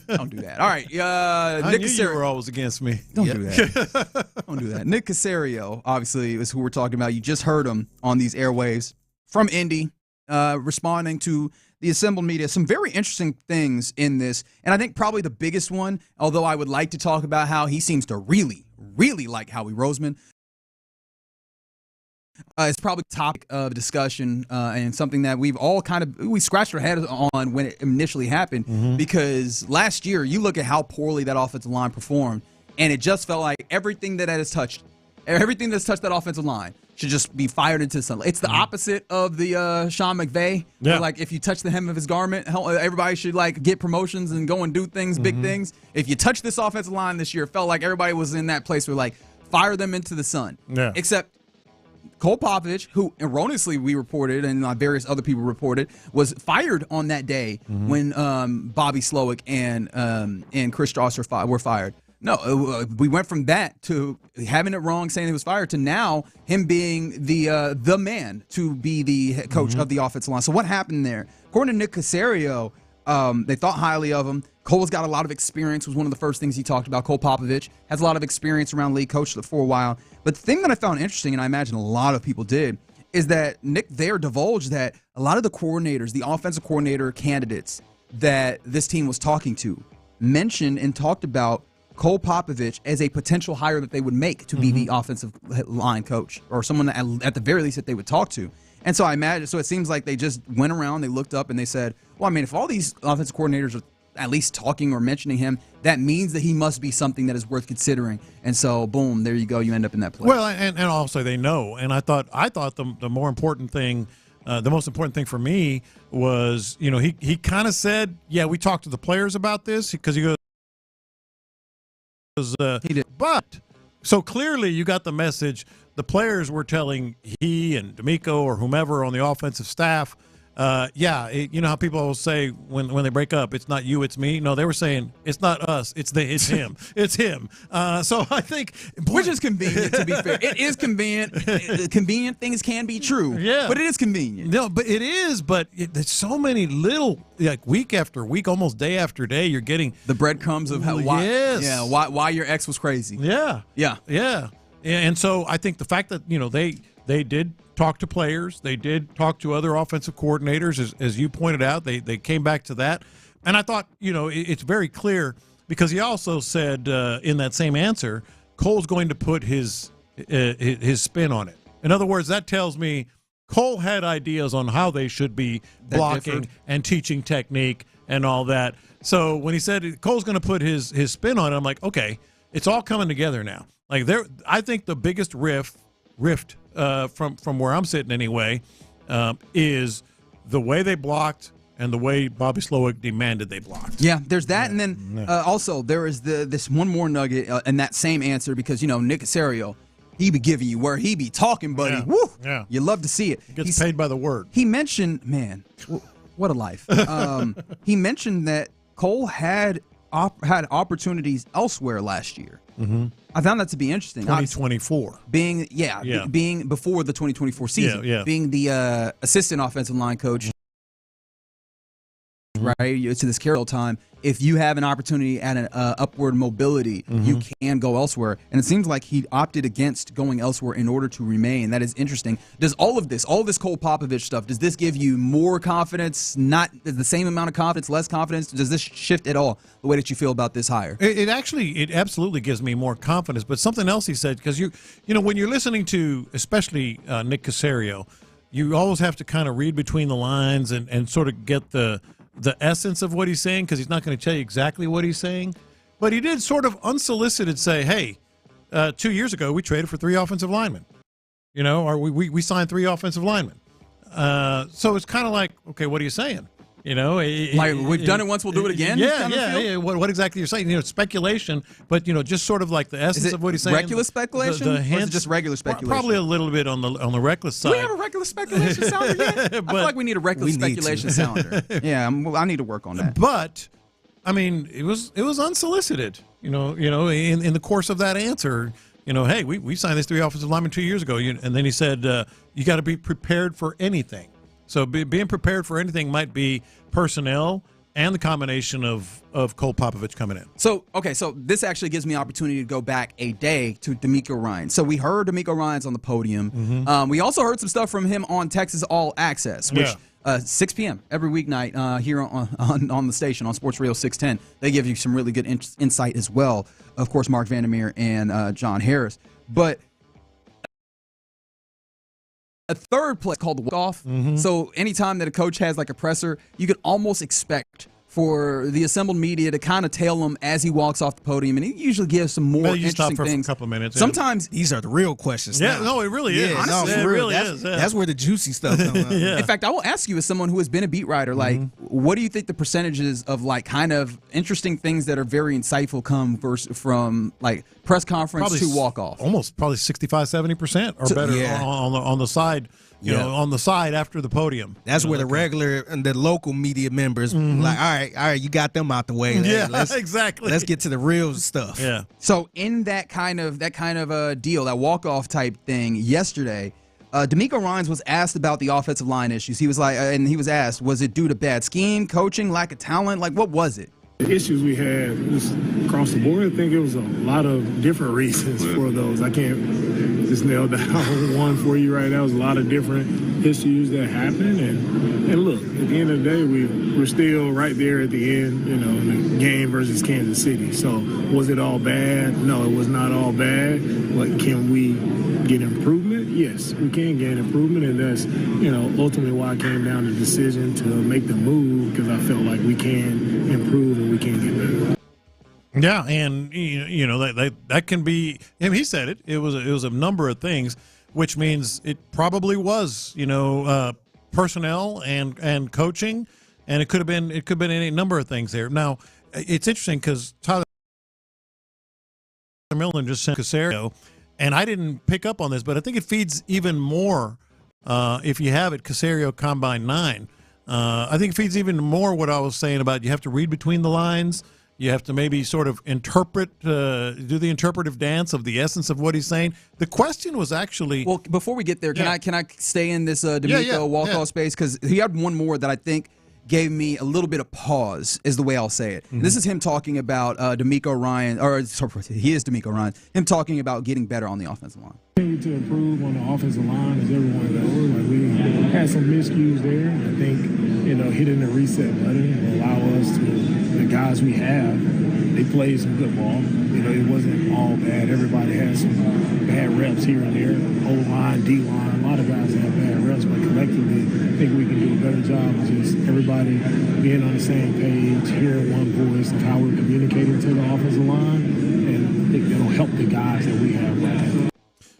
Don't do that. All right. I Nick knew Caserio. you were always against me. Don't do that. Don't do that. Nick Caserio, obviously, is who we're talking about. You just heard him on these airwaves from Indy, responding to the assembled media. Some very interesting things in this. And I think probably the biggest one, although I would like to talk about how he seems to really, really like Howie Roseman, it's probably topic of discussion and something that we've all we scratched our heads on when it initially happened. Because last year, you look at how poorly that offensive line performed, and it just felt like everything that's touched that offensive line should just be fired into the sunlight. It's the opposite of the Sean McVay. Yeah. Where, if you touch the hem of his garment, everybody should get promotions and go and do things, big things. If you touch this offensive line this year, it felt like everybody was in that place where fire them into the sun. Yeah. Except Cole Popovich, who erroneously we reported and various other people reported, was fired on that day when Bobby Slowick and Chris Strasser were fired. No, we went from that to having it wrong, saying he was fired, to now him being the man to be the head coach of the offensive line. So what happened there? According to Nick Caserio, they thought highly of him. Cole's got a lot of experience, was one of the first things he talked about. Cole Popovich has a lot of experience around league, coached for a while. But the thing that I found interesting, and I imagine a lot of people did, is that Nick there divulged that a lot of the coordinators, the offensive coordinator candidates that this team was talking to, mentioned and talked about Cole Popovich as a potential hire that they would make to be the offensive line coach, or someone that, at the very least, that they would talk to. And so I imagine, so it seems like they just went around, they looked up, and they said, well, I mean, if all these offensive coordinators are at least talking or mentioning him, that means that he must be something that is worth considering. And so, boom, there you go. You end up in that place. Well, and also they know. And I thought the more important thing, the most important thing for me was, he kind of said, yeah, we talked to the players about this, because he goes, he did. But so clearly you got the message. The players were telling he and DeMeco or whomever on the offensive staff, you know how people will say when they break up, it's not you, it's me. No, they were saying it's not us, it's him, it's him. So I think, which is convenient, to be fair. It is convenient. Convenient things can be true. Yeah, but it is convenient. No, but it is. But there's so many little, week after week, almost day after day, you're getting the breadcrumbs of why your ex was crazy. Yeah. And so I think the fact that they did talk to players, they did talk to other offensive coordinators, as you pointed out, they came back to that, and I thought it's very clear, because he also said in that same answer, Cole's going to put his spin on it. In other words, that tells me Cole had ideas on how they should be blocking and teaching technique and all that. So when he said Cole's going to put his spin on it, I'm like, okay, it's all coming together now. I think the biggest rift from where I'm sitting anyway is the way they blocked and the way Bobby Slowick demanded they blocked. Yeah, there's that, and then also there is this one more nugget in that same answer, because Nick Caserio, he be giving you where he be talking, buddy. Yeah. Woo! Yeah. You love to see it. He gets paid by the word. He mentioned, man, what a life. He mentioned that Cole had opportunities elsewhere last year. Mm-hmm. I found that to be interesting. 2024. Being before the 2024 season. Yeah. Being the assistant offensive line coach. Mm-hmm. right? To this carry time. If you have an opportunity at an upward mobility, you can go elsewhere. And it seems like he opted against going elsewhere in order to remain. That is interesting. Does all of this Cole Popovich stuff, does this give you more confidence, not the same amount of confidence, less confidence? Does this shift at all the way that you feel about this hire? It absolutely gives me more confidence. But something else he said, because you know, when you're listening to, especially Nick Caserio, you always have to kind of read between the lines and sort of get the essence of what he's saying, because he's not going to tell you exactly what he's saying. But he did sort of unsolicited say, hey, 2 years ago we traded for 3 offensive linemen, you know, or we signed 3 offensive linemen. So it's kind of like, okay, what are you saying? You know, like we've done it once, we'll do it again. Yeah. What exactly you're saying? You know, it's speculation, but you know, just sort of like the essence of what he's saying. Reckless speculation, or is it just regular speculation? Probably a little bit on the reckless side. Do we have a reckless speculation sounder yet? I feel like we need a reckless speculation sounder. Yeah, I need to work on that. But I mean, it was unsolicited. You know, in the course of that answer, you know, hey, we signed these 3 offensive linemen 2 years ago, and then he said, you got to be prepared for anything. So being prepared for anything might be personnel and the combination of Cole Popovich coming in. So this actually gives me an opportunity to go back a day to DeMeco Ryans. So we heard DeMeco Ryans on the podium. We also heard some stuff from him on Texas All Access, which 6 p.m. every weeknight here on the station on Sports Radio 610. They give you some really good insight as well. Of course, Mark Vandermeer and John Harris. But a third play called the walk-off. So anytime that a coach has like a presser, you could almost expect for the assembled media to kind of tail him as he walks off the podium, and he usually gives some more interesting things. For a couple of minutes. Sometimes these are the real questions. Yeah, no, it really is. Honestly, it really is. That's where the juicy stuff comes out. In fact, I will ask you, as someone who has been a beat writer, like, what do you think the percentages of like kind of interesting things that are very insightful come from like press conference to walk off? Almost probably 65-70% or better on the side. You know, on the side after the podium. That's where the regular and the local media members like, all right, you got them out the way. Exactly. Let's get to the real stuff. Yeah. So in that kind of deal, that walk-off type thing yesterday, DeMeco Ryans was asked about the offensive line issues. He was like, and he was asked, was it due to bad scheme, coaching, lack of talent? Like, what was it? The issues we had just across the board, I think it was a lot of different reasons for those. I can't just nail down one for you right now. It was a lot of different issues that happened. And look, at the end of the day, we're still right there at the end, you know, in the game versus Kansas City. So was it all bad? No, it was not all bad. But can we get improvement? Yes, we can get improvement. And that's, you know, ultimately why I came down to the decision to make the move, because I felt like we can improve and we can get better. Yeah, and you know that can be. I mean, he said it. It was a number of things, which means it probably was, you know, personnel and coaching, and it could have been any number of things there. Now, it's interesting because Tyler Millen just sent Caserio, and I didn't pick up on this, but I think it feeds even more if you have it. Caserio Combine 9. I think it feeds even more what I was saying about you have to read between the lines. You have to maybe sort of interpret, do the interpretive dance of the essence of what he's saying. The question was actually... Well, before we get there, can I stay in this DeMeco walk-off space? Because he had one more that I think gave me a little bit of pause, is the way I'll say it. This is him talking about DeMeco Ryans, or sorry, he is DeMeco Ryans, him talking about getting better on the offensive line. Continue to improve on the offensive line, as everyone knows. Like, we had some miscues there. I think, you know, hitting the reset button will allow us to, the guys we have, they played some good ball. You know, it wasn't all bad. Everybody had some bad reps here and there. O-line, D-line, a lot of guys have bad reps, but collectively, I think we can do a better job of just everybody being on the same page, hearing one voice of how we're communicating to the offensive line, and I think that'll help the guys that we have right now.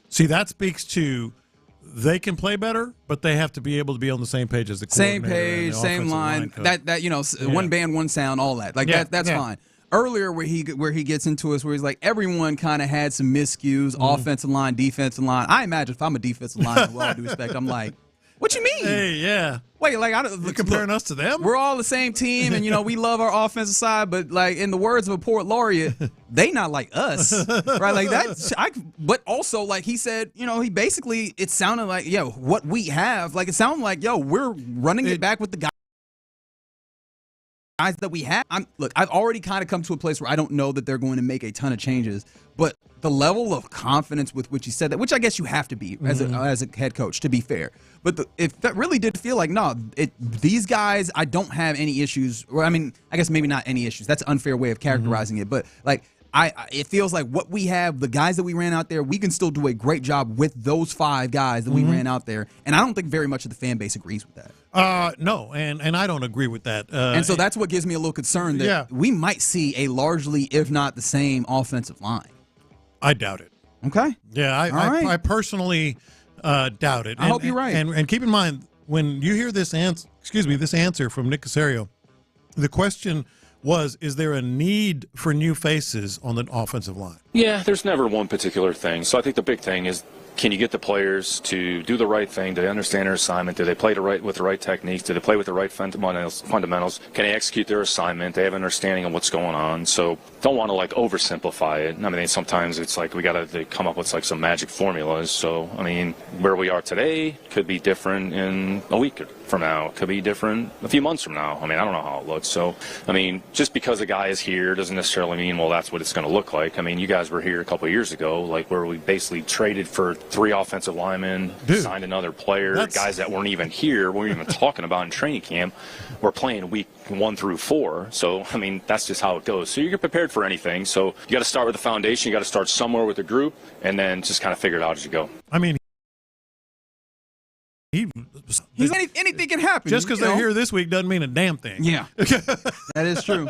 See, that speaks to they can play better, but they have to be able to be on the same page as the same page, same line. That you know, one band, one sound, all that. Like that's fine. Earlier, where he gets into us, where he's like, everyone kind of had some miscues, offensive line, defensive line. I imagine if I'm a defensive line, with all due respect, I'm like, what you mean? Hey, yeah. Wait, like you're comparing us to them? We're all the same team, and you know we love our offensive side, but like in the words of a poet laureate, they not like us, right? Like that. But also, like he said, you know, it sounded like, what we have, like it sounded like, we're running it back with the guy. guys that we have. I've already kind of come to a place where I don't know that they're going to make a ton of changes, but the level of confidence with which he said that, which I guess you have to be as a head coach, to be fair. But if that really did feel like, no, these guys, I don't have any issues. Or, I mean, I guess maybe not any issues. That's an unfair way of characterizing it. But like, it feels like what we have, the guys that we ran out there, we can still do a great job with those 5 guys that we ran out there. And I don't think very much of the fan base agrees with that. No, and I don't agree with that. And so that's what gives me a little concern that we might see a largely, if not the same, offensive line. I doubt it. Okay. Yeah, I personally doubt it. I hope you're right. And keep in mind, when you hear this answer from Nick Caserio, the question was, is there a need for new faces on the offensive line? Yeah, there's never one particular thing. So I think the big thing is, can you get the players to do the right thing? Do they understand their assignment? Do they play with the right techniques? Do they play with the right fundamentals? Can they execute their assignment? They have an understanding of what's going on. So don't want to oversimplify it. I mean, sometimes it's like we got to come up with some magic formulas. So, I mean, where we are today could be different in a week from now. It could be different a few months from now. I mean, I don't know how it looks. So, I mean, just because a guy is here doesn't necessarily mean, well, that's what it's going to look like. I mean, you guys were here a couple of years ago, where we basically traded for 3 offensive linemen, signed another player, guys that weren't even here, weren't even talking about in training camp. We're playing week 1 through 4. So, I mean, that's just how it goes. So you're prepared for anything. So you got to start with the foundation. You got to start somewhere with the group and then just kind of figure it out as you go. I mean, anything can happen. Just because they're here this week doesn't mean a damn thing. Yeah. That is true.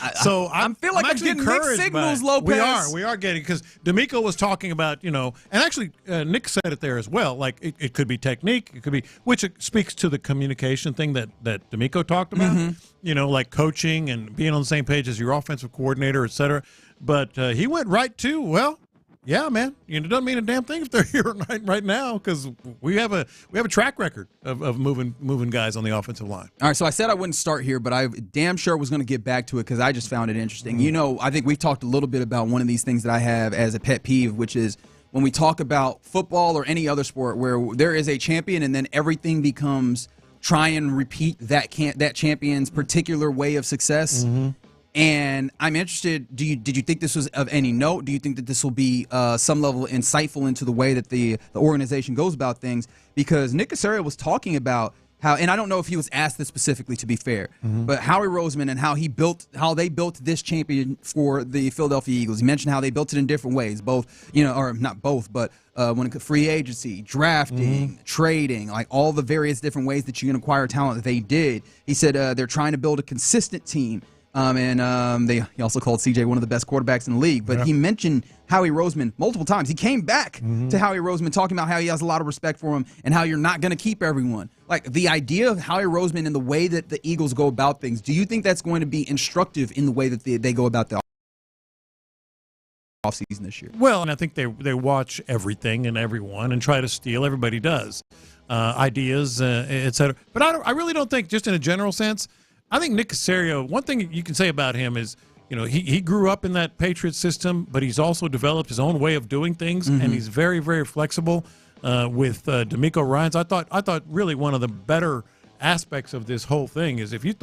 I feel like I'm getting mixed signals, Lopez. We are getting, because DeMeco was talking about, and actually Nick said it there as well. Like it could be technique, it could be, which speaks to the communication thing that DeMeco talked about. Like coaching and being on the same page as your offensive coordinator, et cetera. But he went right to, well, yeah, man. It doesn't mean a damn thing if they're here right now, because we have a track record of moving guys on the offensive line. All right, so I said I wouldn't start here, but I damn sure was going to get back to it because I just found it interesting. I think we've talked a little bit about one of these things that I have as a pet peeve, which is when we talk about football or any other sport where there is a champion and then everything becomes try and repeat that champion's particular way of success. And I'm interested, did you think this was of any note? Do you think that this will be some level insightful into the way that the organization goes about things? Because Nick Caserio was talking about how, and I don't know if he was asked this specifically, to be fair, but Howie Roseman and how they built this champion for the Philadelphia Eagles. He mentioned how they built it in different ways, both, or not both, but when it comes to free agency, drafting, trading, like all the various different ways that you can acquire talent that they did. He said they're trying to build a consistent team. He also called CJ one of the best quarterbacks in the league. But he mentioned Howie Roseman multiple times. He came back to Howie Roseman talking about how he has a lot of respect for him and how you're not going to keep everyone. Like the idea of Howie Roseman and the way that the Eagles go about things, do you think that's going to be instructive in the way that they go about the offseason this year? Well, and I think they watch everything and everyone and try to steal. Everybody does. Ideas, et cetera. But I really don't think, just in a general sense, I think Nick Caserio, one thing you can say about him is, he grew up in that Patriot system, but he's also developed his own way of doing things, and he's very, very flexible with DeMeco Ryans. I thought really one of the better aspects of this whole thing is if you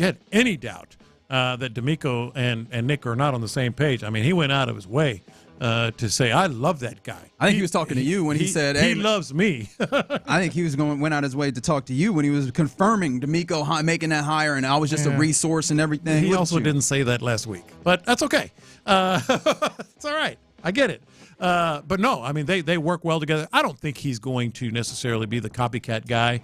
had any doubt that DeMeco and Nick are not on the same page, I mean, he went out of his way to say, I love that guy. I think he was talking to you when he said, hey, he loves me. I think he went out his way to talk to you when he was confirming DeMeco making that hire, and I was just a resource and everything. He also didn't say that last week, but that's okay. It's all right. I get it. But no, I mean, they work well together. I don't think he's going to necessarily be the copycat guy.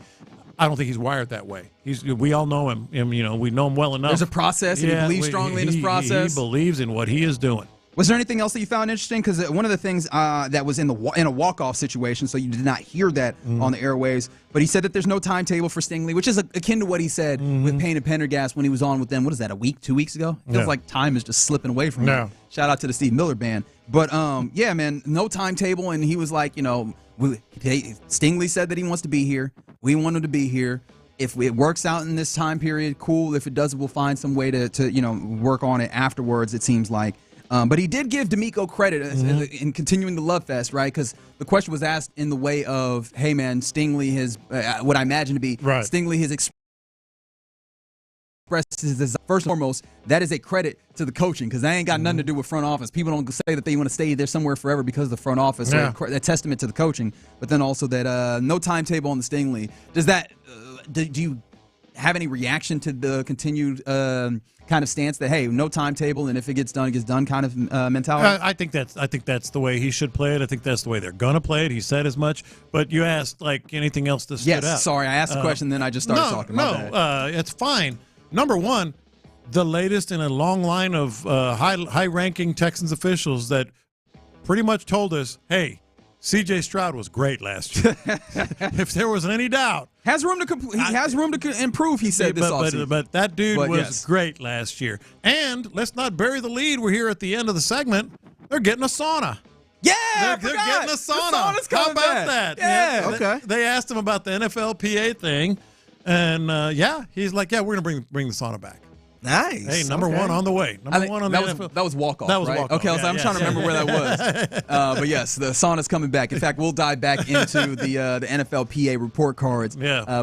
I don't think he's wired that way. We all know him. We know him well enough. There's a process, and he believes strongly in his process. He believes in what he is doing. Was there anything else that you found interesting? Because one of the things that was in a walk-off situation, so you did not hear that on the airwaves, but he said that there's no timetable for Stingley, which is akin to what he said with Payne and Pendergast when he was on with them. What is that, a week, 2 weeks ago? It feels like time is just slipping away from him. Shout out to the Steve Miller Band. But, yeah, man, no timetable, and he was like, Stingley said that he wants to be here. We want him to be here. If it works out in this time period, cool. If it doesn't, we'll find some way to work on it afterwards, it seems like. But he did give DeMeco credit in continuing the love fest, right? Because the question was asked in the way of, hey, man, Stingley has what I imagine to be Stingley has expressed his desire. First and foremost, that is a credit to the coaching because that ain't got nothing to do with front office. People don't say that they want to stay there somewhere forever because of the front office. Yeah. So a testament to the coaching, but then also that no timetable on the Stingley. Does that do you have any reaction to the continued kind of stance that, hey, no timetable, and if it gets done kind of mentality? I think that's the way he should play it. I think that's the way they're going to play it. He said as much. But you asked, like, anything else that stood out. Yes, sorry, I asked the question, then I just started talking. No, it's fine. Number one, the latest in a long line of high-ranking Texans officials that pretty much told us, hey, C.J. Stroud was great last year. If there was any doubt. He has room to improve, he said this offseason. But that dude was great last year. And let's not bury the lead. We're here at the end of the segment. They're getting a sauna. Yeah, they're getting a sauna. How about that? Yeah. Okay. They asked him about the NFLPA thing, and he's like, yeah, we're going to bring the sauna back. Nice. Hey, number one on the way. Number one on the NFL. That was walk-off, That was right? walk-off. Okay, I'm trying to remember where that was. But yes, the sauna's coming back. In fact, we'll dive back into the NFLPA report cards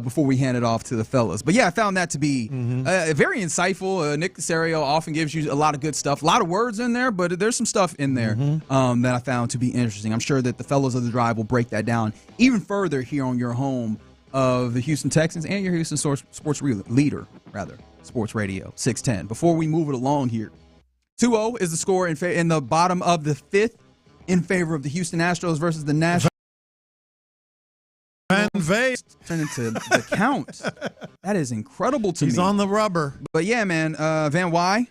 before we hand it off to the fellas. But yeah, I found that to be very insightful. Nick Caserio often gives you a lot of good stuff. A lot of words in there, but there's some stuff in there that I found to be interesting. I'm sure that the fellas of the drive will break that down even further here on your home of the Houston Texans and your Houston sports leader, Sports Radio 610. Before we move it along here, 2-0 is the score in the bottom of the fifth in favor of the Houston Astros versus the Nationals. Van Vey turn into the count. That is incredible to me. He's on the rubber. But yeah, man, Van Wy,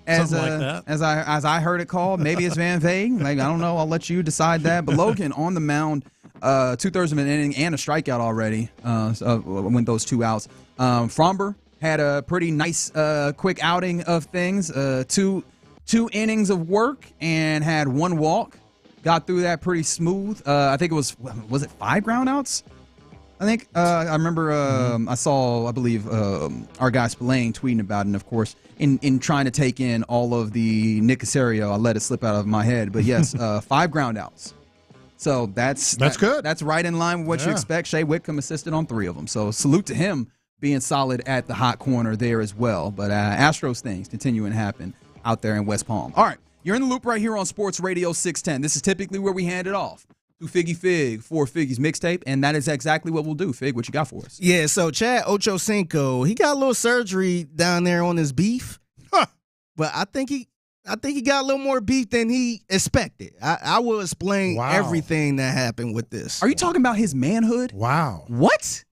as I heard it called. Maybe it's Van Vey. Like, I don't know. I'll let you decide that. But Logan on the mound, 2/3 of an inning and a strikeout already. Went those 2 outs. Fromber had a pretty nice, quick outing of things. Two innings of work and had 1 walk. Got through that pretty smooth. I think it was it 5 ground outs? I think I remember I believe our guy Spillane tweeting about it. And of course, in trying to take in all of the Nick Caserio, I let it slip out of my head. But yes, 5 ground outs. So that's good. That's right in line with what you expect. Shea Whitcomb assisted on 3 of them. So salute to him being solid at the hot corner there as well. But Astros things continuing to happen out there in West Palm. All right, you're in the loop right here on Sports Radio 610. This is typically where we hand it off to Figgy Fig for Figgy's mixtape, and that is exactly what we'll do. Fig, what you got for us? Yeah, so Chad Ochocinco, he got a little surgery down there on his beef, but I think he got a little more beef than he expected. I will explain everything that happened with this. Are you talking about his manhood? Wow. What?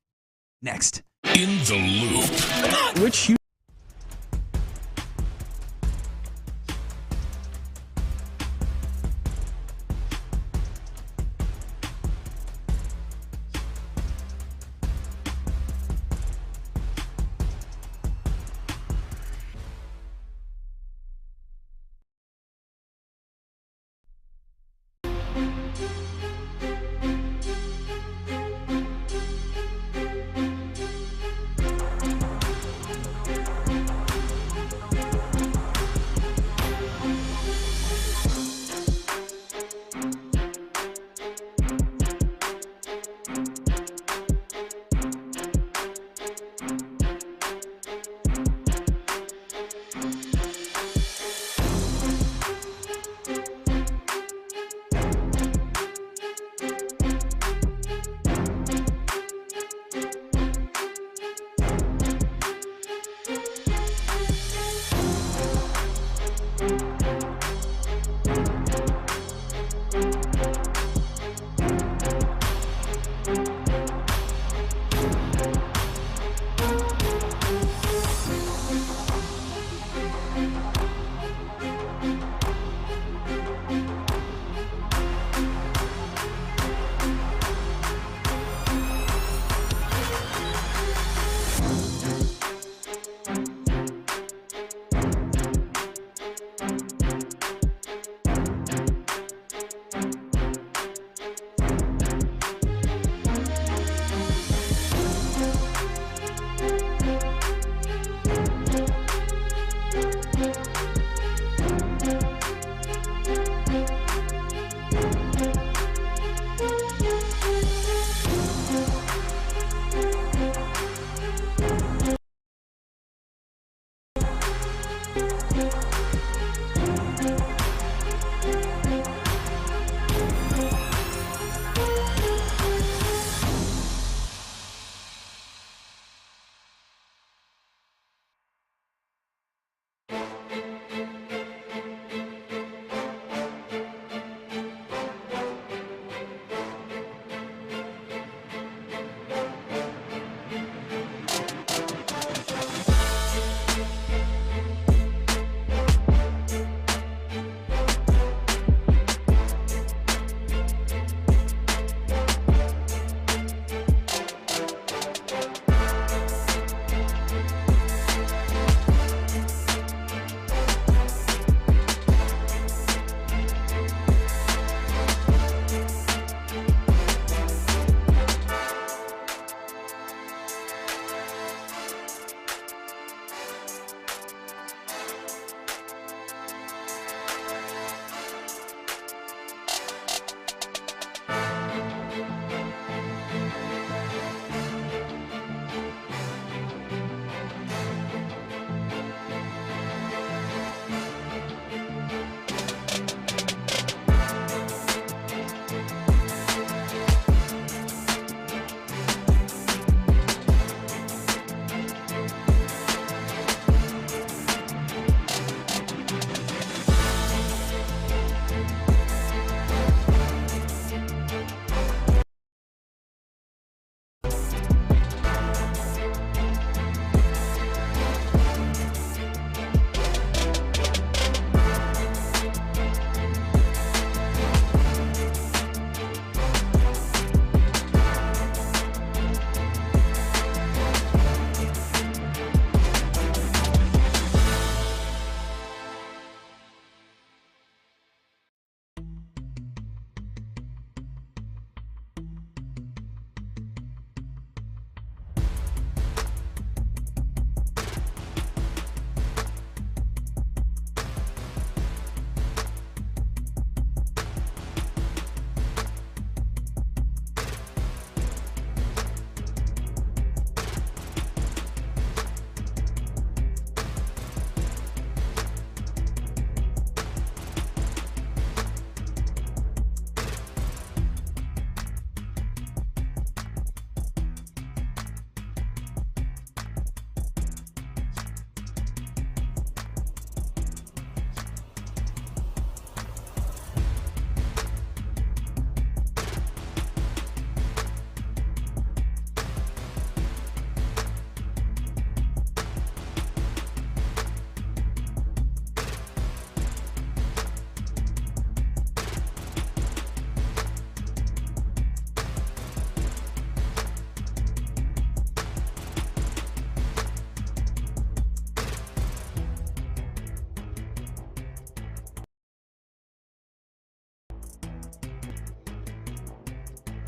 Next. In the Loop. Which you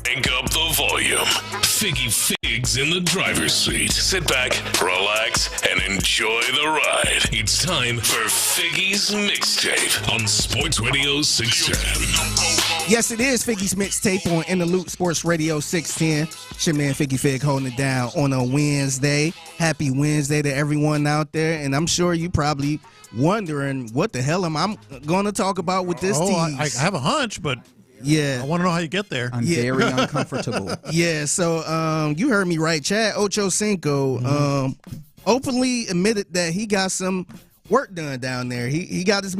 Crank up the volume. Figgy Figs in the driver's seat. Sit back, relax, and enjoy the ride. It's time for Figgy's Mixtape on Sports Radio 610. Yes, it is Figgy's Mixtape on In the Loop Sports Radio 610. It's your man Figgy Fig holding it down on a Wednesday. Happy Wednesday to everyone out there. And I'm sure you probably wondering what the hell am I going to talk about with this tease. I have a hunch, but yeah, I want to know how you get there. I'm very uncomfortable. Yeah, so you heard me right. Chad Ochocinco openly admitted that he got some work done down there. He got his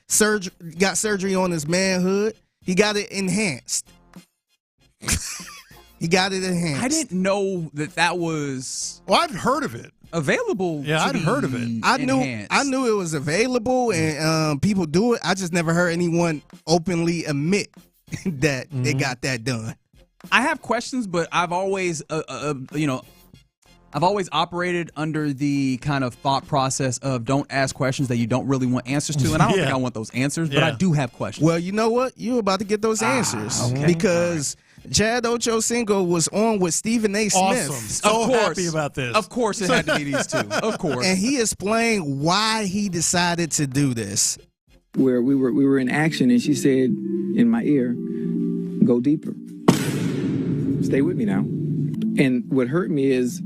surgery on his manhood. He got it enhanced. He got it enhanced. I didn't know that was. Well, I've heard of it. Available. Yeah, I'd heard of it. I knew it was available and people do it. I just never heard anyone openly admit that they got that done. I have questions, but I've always operated under the kind of thought process of don't ask questions that you don't really want answers to, and I don't think I want those answers, but I do have questions. Well, you know what? You're about to get those answers because Chad Ochocinco was on with Stephen A. Smith. Awesome. So happy about this. Of course it had to be these two. Of course. And he explained why he decided to do this. Where we were in action, and she said in my ear, "Go deeper. Stay with me now." And what hurt me is,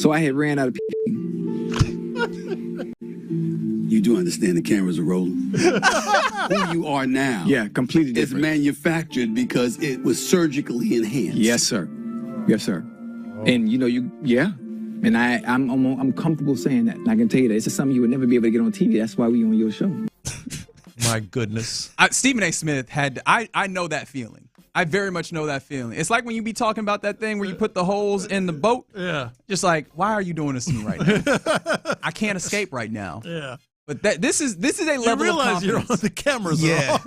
so I had ran out of You do understand the cameras are rolling? Who you are now. Yeah, completely different. Is manufactured because it was surgically enhanced. Yes, sir. Yes, sir. And and I'm comfortable saying that. And I can tell you that it's just something you would never be able to get on TV. That's why we on your show. My goodness. Stephen A. Smith I know that feeling. I very much know that feeling. It's like when you be talking about that thing where you put the holes in the boat. Yeah. Just like, why are you doing this to me right now? I can't escape right now. Yeah. But this is a level of confidence. You realize you're on the cameras. Yeah.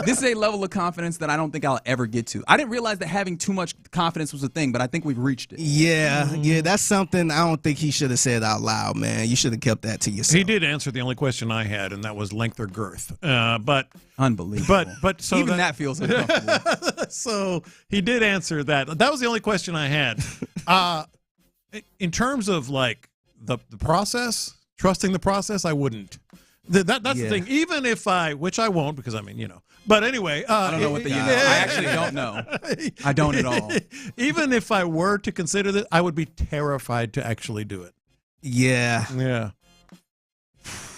This is a level of confidence that I don't think I'll ever get to. I didn't realize that having too much confidence was a thing, but I think we've reached it. Yeah, that's something I don't think he should have said out loud, man. You should have kept that to yourself. He did answer the only question I had, and that was length or girth. But unbelievable. But so even that feels uncomfortable. So he did answer that. That was the only question I had. In terms of like the process. Trusting the process, I wouldn't. That's the thing. Even if which I won't, because I mean, But anyway, I don't know what I actually don't know. I don't at all. Even if I were to consider this, I would be terrified to actually do it. Yeah. Yeah.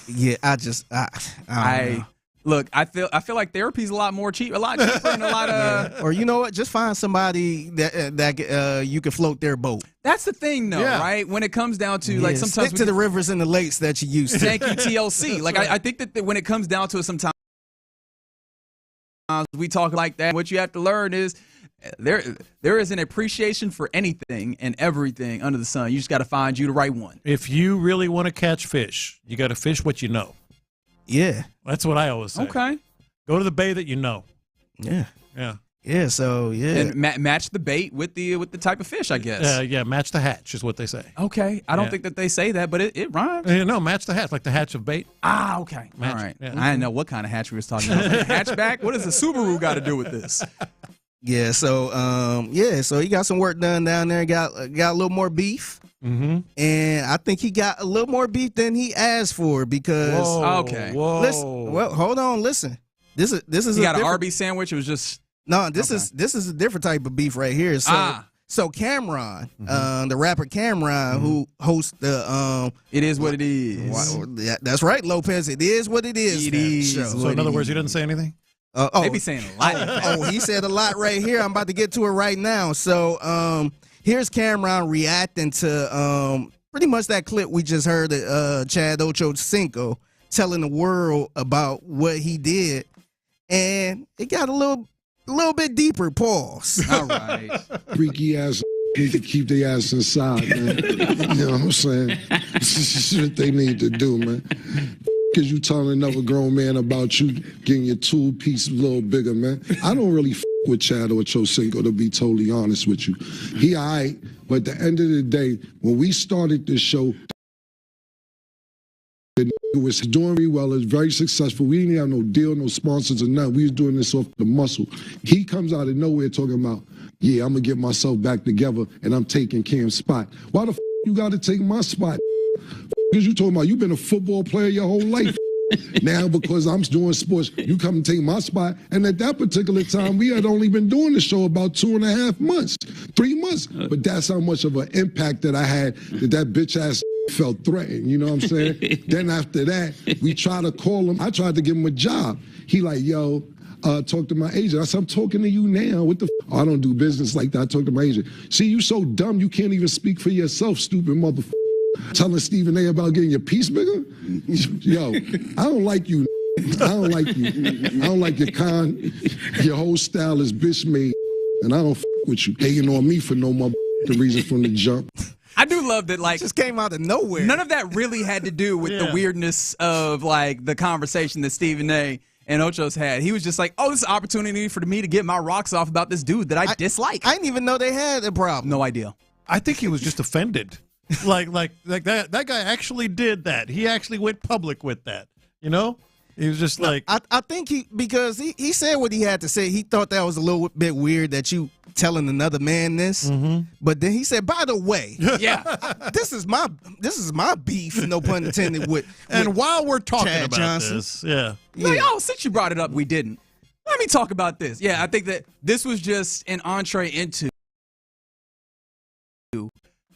Yeah. I don't know. Look, I feel like therapy's a lot cheaper, and a lot of. Or you know what? Just find somebody that you can float their boat. That's the thing, though, right? When it comes down to like sometimes stick to the rivers and the lakes that you used to. Thank you, TLC. Like I think that when it comes down to it, sometimes we talk like that. What you have to learn is there is an appreciation for anything and everything under the sun. You just got to find you the right one. If you really want to catch fish, you got to fish what you know. Yeah. That's what I always say. Okay. Go to the bay that you know. Yeah. Yeah. Yeah, so, yeah. And match the bait with the type of fish, I guess. Yeah, match the hatch is what they say. Okay. I don't think that they say that, but it rhymes. No, match the hatch, like the hatch of bait. Ah, okay. Match, all right. Yeah. I didn't know what kind of hatch we was talking about. Hatchback? What does the Subaru got to do with this? Yeah, so so he got some work done down there, got a little more beef. Mm-hmm. And I think he got a little more beef than he asked for because Whoa. Listen, well, hold on, listen. This is he got an Arby's sandwich. It was just this is a different type of beef right here. So Cameron, the rapper Cameron, who hosts the It Is What It Is. That's right, Lopez. It is what it is. It is. So in other words, he didn't say anything. They be saying a lot. He said a lot right here. I'm about to get to it right now. So here's Cameron reacting to pretty much that clip we just heard of Chad Ochocinco telling the world about what he did, and it got a little bit deeper. Pause. All right. Freaky ass need to keep their ass inside, man. You know what I'm saying? This is what they need to do, man. Because you telling another grown man about you getting your tool piece a little bigger, man. I don't really with Chad Ochocinco, to be totally honest with you. He all right, but at the end of the day, when we started this show, The nigga was doing very well. It was very successful. We didn't have no deal, no sponsors or nothing. We was doing this off the muscle. He comes out of nowhere talking about, yeah, I'm going to get myself back together and I'm taking Cam's spot. Why the you got to take my spot? Because you talking about you've been a football player your whole life. Now, because I'm doing sports, you come and take my spot. And at that particular time, we had only been doing the show about 2.5 months, 3 months. But that's how much of an impact that I had that bitch ass felt threatened. You know what I'm saying? Then after that, we tried to call him. I tried to give him a job. He like, yo, talk to my agent. I said, I'm talking to you now. What the I don't do business like that. I talk to my agent. See, you so dumb, you can't even speak for yourself, stupid motherfucker. Telling Stephen A. about getting your piece bigger? Yo, I don't like you. I don't like you. I don't like your your whole style is bitch made, and I don't with you. Hating on me for no the reason from the jump. I do love that, like, just came out of nowhere. None of that really had to do with the weirdness of, like, the conversation that Stephen A. and Ocho's had. He was just like, oh, this is an opportunity for me to get my rocks off about this dude that I dislike. I didn't even know they had a problem. No idea. I think he was just offended. like that guy actually did that. He actually went public with that. You know? He was just like I think because he said what he had to say. He thought that was a little bit weird that you telling another man this. Mm-hmm. But then he said, by the way, this is my beef, no pun intended, with while we're talking Chad about Johnson. this, yeah. Like, oh, since you brought it up, we didn't. Let me talk about this. Yeah, I think that this was just an entree into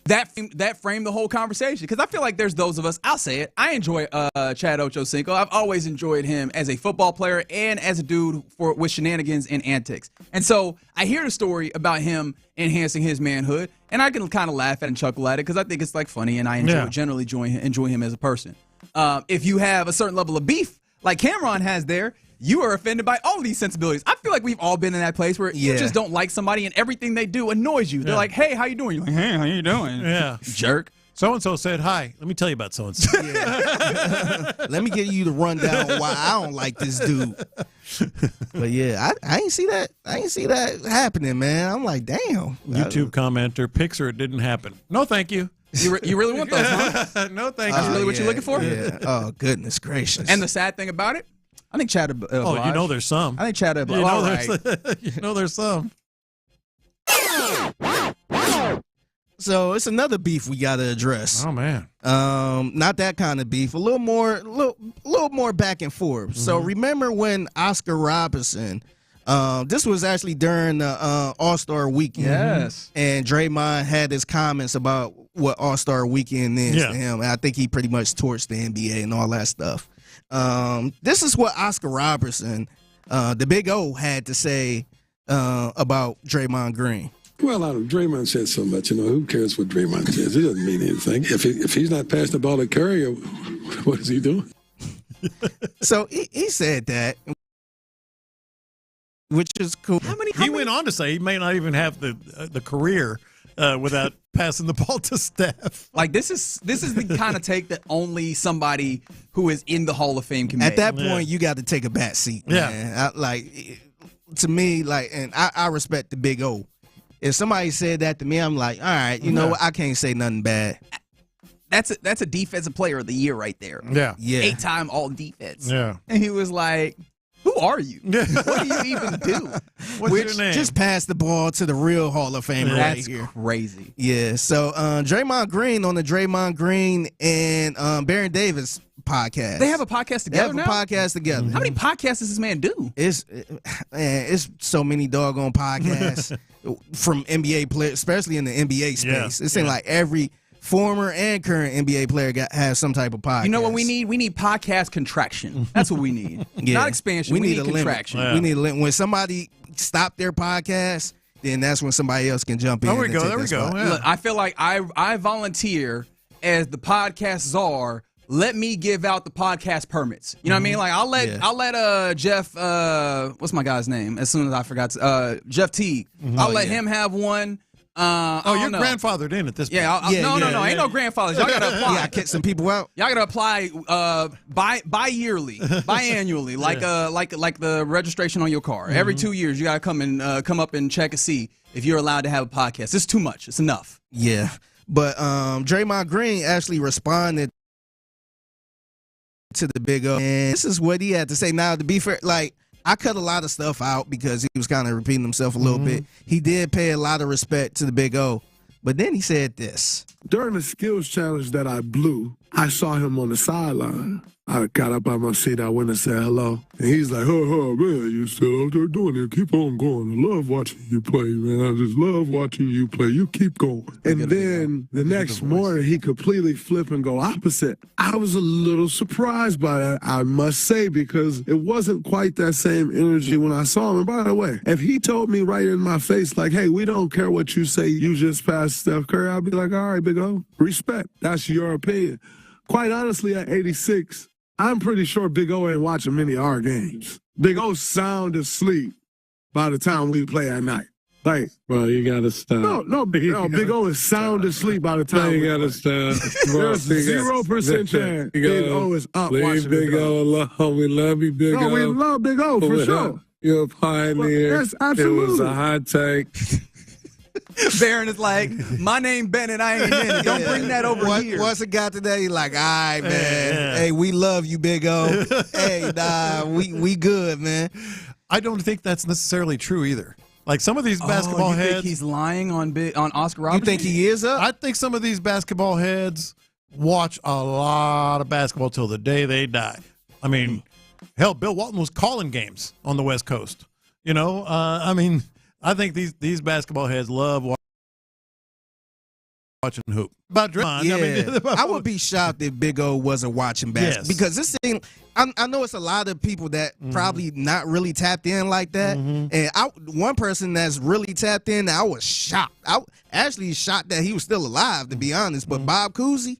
that framed the whole conversation, because I feel like there's those of us, I'll say it, I enjoy Chad Ochocinco. I've always enjoyed him as a football player and as a dude with shenanigans and antics. And so I hear the story about him enhancing his manhood, and I can kind of laugh at and chuckle at it because I think it's like funny, and I generally enjoy him as a person. If you have a certain level of beef like Cameron has there, you are offended by all of these sensibilities. I feel like we've all been in that place where you just don't like somebody and everything they do annoys you. They're like, hey, how you doing? You're like, hey, how you doing? Yeah. Jerk. So-and-so said, hi, let me tell you about so-and-so. Let me give you the rundown why I don't like this dude. But yeah, I ain't see that. I ain't see that happening, man. I'm like, damn. YouTube commenter, picks or it didn't happen. No, thank you. You really want those, huh? No, thank you. That's really what you're looking for? Yeah. Oh, goodness gracious. And the sad thing about it, I think Chad Oh, you know there's some. I think Chad you know there's some. So it's another beef we got to address. Oh man. Not that kind of beef. A little more back and forth. Mm-hmm. So remember when Oscar Robertson, this was actually during the All-Star Weekend. Yes. And Draymond had his comments about what All-Star Weekend is to him. And I think he pretty much torched the NBA and all that stuff. This is what Oscar Robertson, the Big O, had to say about Draymond Green. Well, Draymond said so much. Who cares what Draymond says? It doesn't mean anything. If he's not passing the ball to Curry, what is he doing? So he said that, which is cool. He went on to say he may not even have the career without passing the ball to Steph. Like this is the kind of take that only somebody who is in the Hall of Fame can make. At that point, you got to take a back seat. Man. To me, and I respect the Big O. If somebody said that to me, I'm like, all right, you know what? I can't say nothing bad. That's a defensive player of the year right there. Yeah. 8-time all defense. Yeah. And he was like, who are you? What do you even do? What's your name? Just pass the ball to the real Hall of Fame right here. That's crazy. Yeah. So Draymond Green on the Draymond Green and Baron Davis podcast. They have a podcast together now? They have a podcast together. How many podcasts does this man do? It's so many doggone podcasts from NBA players, especially in the NBA space. It seems like every former and current NBA player has some type of podcast. You know what we need? We need podcast contraction. That's what we need. Not expansion. We need a contraction. We need a limit. When somebody stop their podcast, then that's when somebody else can jump in. There we go. Yeah. Look, I feel like I volunteer as the podcast czar. Let me give out the podcast permits. You know what I mean? Like I'll let Jeff what's my guy's name? As soon as I forgot Jeff Teague. I'll let him have one. You're grandfathered in at this point. No. Ain't no grandfathers. Y'all gotta apply. Yeah, kick some people out. Y'all gotta apply bi-yearly, biannually, like the registration on your car. Mm-hmm. Every 2 years, you gotta come up and check and see if you're allowed to have a podcast. It's too much. It's enough. Yeah, but Draymond Green actually responded to the Big O, and this is what he had to say. Now, to be fair, like, I cut a lot of stuff out because he was kind of repeating himself a little bit. He did pay a lot of respect to the Big O, but then he said this. During the skills challenge that I blew, I saw him on the sideline. I got up out my seat, I went and said hello. And he's like, oh, man, you still out there doing it. Keep on going. I love watching you play, man. I just love watching you play. You keep going. And then the next morning, he completely flip and go opposite. I was a little surprised by that, I must say, because it wasn't quite that same energy when I saw him. And by the way, if he told me right in my face, like, hey, we don't care what you say, you just passed Steph Curry, I'd be like, all right, Big O, respect. That's your opinion. Quite honestly, at 86, I'm pretty sure Big O ain't watching many of our games. Big O's sound asleep by the time we play at night. Like, well, you gotta stop. No, Big O is sound asleep by the time you gotta stop. There's 0% chance Big O is up watching Big O alone. We love you, Big O. No, we love Big O for sure. You're a pioneer. Yes, absolutely. It was a hot take. Barron is like, my name Bennett, I ain't in it. Don't bring that over here. Once it got to that, he like, all right, man. Hey, we love you, Big O. Hey, nah, we good, man. I don't think that's necessarily true either. Like some of these basketball heads. Think he's lying on Oscar Robertson? You think he is up? I think some of these basketball heads watch a lot of basketball till the day they die. I mean, hell, Bill Walton was calling games on the West Coast. You know, I mean, I think these basketball heads love watching hoop. About Draymond. Yeah. I would be shocked if Big O wasn't watching basketball. Yes. Because this thing, I know it's a lot of people that probably not really tapped in like that. And one person that's really tapped in, I was shocked. I actually shocked that he was still alive, to be honest. But Bob Cousy,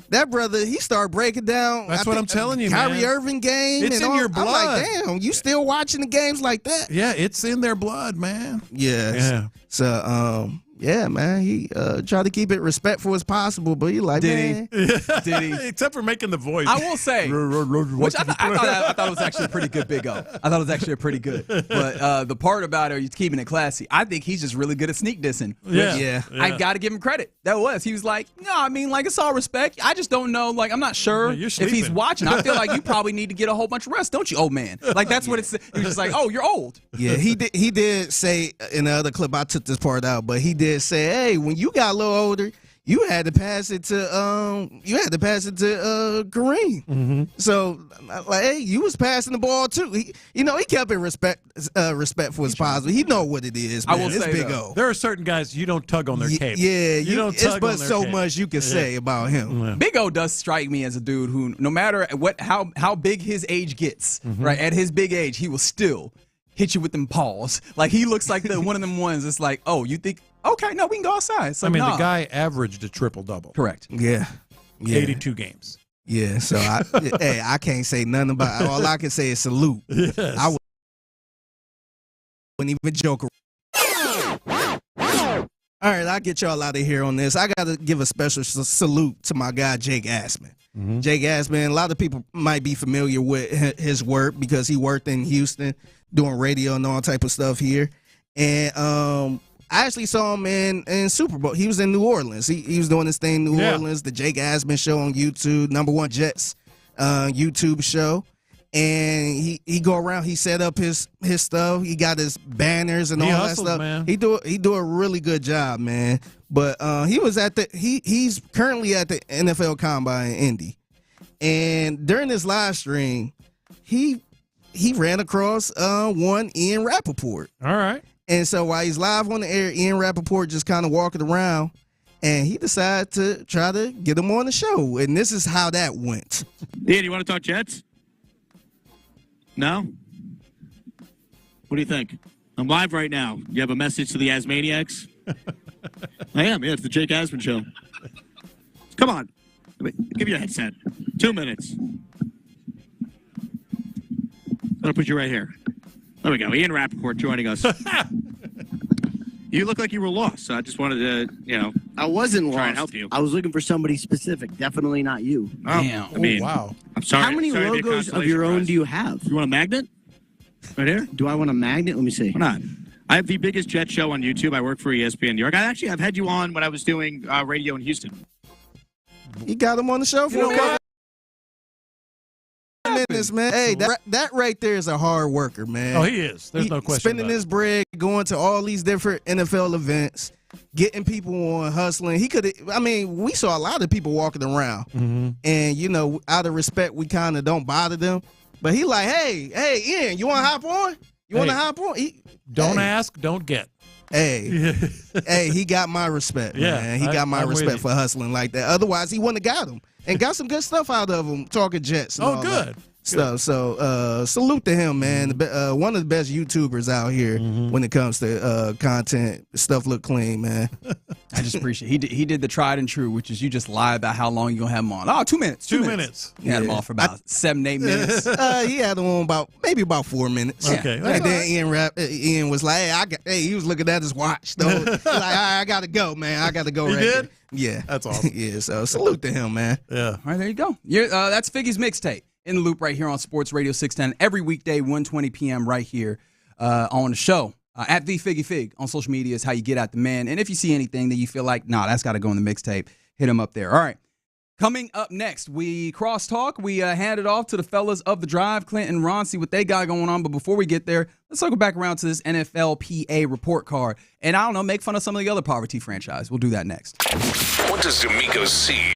that brother, he started breaking down. That's what I'm telling you, Kyrie man. Irving game. It's in your blood. I'm like, damn, you still watching the games like that? Yeah, it's in their blood, man. Yeah. So, yeah, man, he tried to keep it respectful as possible, but he like, Did he? Except for making the voice. I will say, which I thought it was actually pretty good, Big O. I thought it was actually pretty good. But the part about it, he's keeping it classy. I think he's just really good at sneak dissing. Yeah. I got to give him credit. He was like, no, I mean, like, it's all respect. I just don't know. Like, I'm not sure if he's watching. I feel like you probably need to get a whole bunch of rest, don't you, old man? Like, that's what it's. He was just like, oh, you're old. Yeah, he did say in the other clip, I took this part out, but he did say, hey, when you got a little older, you had to pass it to Kareem. So like, hey, you was passing the ball too. He kept it respectful as possible. He know what it is, man. I will say, Big O. There are certain guys you don't tug on their cape. Yeah, you don't it's tug but on their so cape. much you can say about him. Yeah. Big O does strike me as a dude who, no matter how big his age gets, right, at his big age, he will still hit you with them paws. Like, he looks like one of them ones. It's like, oh, you think, okay, no, we can go outside. Like, the guy averaged a triple-double. Correct. Yeah. 82 games. Yeah, so I can't say nothing about it. All I can say is salute. Yes. I wouldn't even joke. All right, I'll get y'all out of here on this. I got to give a special salute to my guy, Jake Assman. Jake Assman, a lot of people might be familiar with his work because he worked in Houston doing radio and all type of stuff here. And I actually saw him in Super Bowl. He was in New Orleans. He was doing this thing in New Orleans, the Jake Assman Show on YouTube, #1 Jets YouTube show. And he go around, he set up his stuff. He got his banners and all that stuff. Man. He do a really good job, man. But he was he's currently at the NFL Combine in Indy. And during this live stream, he ran across one Ian Rappaport. All right. And so while he's live on the air, Ian Rappaport just kind of walking around, and he decided to try to get him on the show. And this is how that went. Ian, you want to talk Jets? No? What do you think? I'm live right now. You have a message to the Asmaniacs? I am, yeah. It's the Jake Assman Show. Come on. Give me a headset. 2 minutes. I'm going to put you right here. There we go. Ian Rappaport joining us. You look like you were lost, so I just wanted to, I wasn't try lost. and help you. I was looking for somebody specific. Definitely not you. Damn. I mean, wow. I'm sorry. How many sorry logos of your own do you have? You want a magnet? Right here? Do I want a magnet? Let me see. Why not? I have the biggest Jet show on YouTube. I work for ESPN New York. I've had you on when I was doing radio in Houston. He got him on the show for a while. minutes, man. Hey, that right there is a hard worker, man. Oh, he is. There's no question. Spending his bread, going to all these different NFL events, getting people on, hustling. He could. I mean, we saw a lot of people walking around, and out of respect, we kind of don't bother them. But he like, hey, Ian, you want to hop on? You want to hop on? Don't ask, don't get. Hey, he got my respect, man. He got my respect for hustling like that. Otherwise, he wouldn't have got him and got some good stuff out of him, talking Jets and all good. Stuff. So salute to him, man. One of the best YouTubers out here when it comes to content. Stuff look clean, man. I just appreciate he did the tried and true, which is you just lie about how long you're going to have him on. Oh, 2 minutes. 2 minutes. He had him on for about 7-8 minutes. He had him on about 4 minutes. Okay. Yeah. And then Ian was like, he was looking at his watch. Though. Like, I got to go, man. I got to go. He did? Yeah. That's awesome. Yeah, so salute to him, man. Yeah. All right, there you go. That's Figgy's Mixtape. In the Loop right here on Sports Radio 610 every weekday, 1:20 p.m. right here on the show. At @TheFiggyFig on social media is how you get at the man. And if you see anything that you feel like, that's got to go in the mixtape, hit him up there. All right. Coming up next, we crosstalk. We hand it off to the fellas of The Drive, Clint and Ron, see what they got going on. But before we get there, let's circle back around to this NFLPA report card. And I don't know, make fun of some of the other poverty franchise. We'll do that next. What does DeMeco see?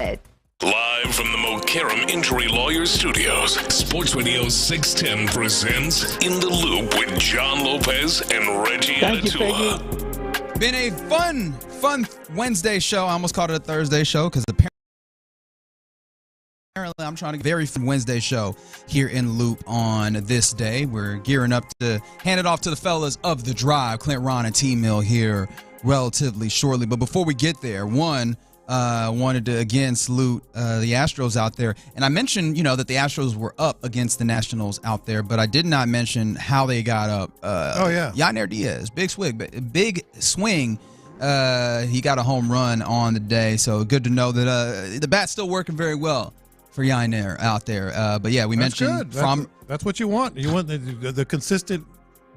Live from the Mokaram Injury Lawyers Studios, Sports Radio 610 presents In the Loop with John Lopez and Reggie Atatula. Been a fun Wednesday show. I almost called it a Thursday show because apparently I'm trying to get a very fun Wednesday show here in Loop on this day. We're gearing up to hand it off to the fellas of The Drive, Clint, Ron, and T-Mill here relatively shortly. But before we get there, wanted to again salute the Astros out there. And I mentioned, that the Astros were up against the Nationals out there, but I did not mention how they got up. Yainer Diaz, big swing. He got a home run on the day, so good to know that the bat's still working very well for Yainer out there. But yeah, mentioned good. That's what you want. You want the consistent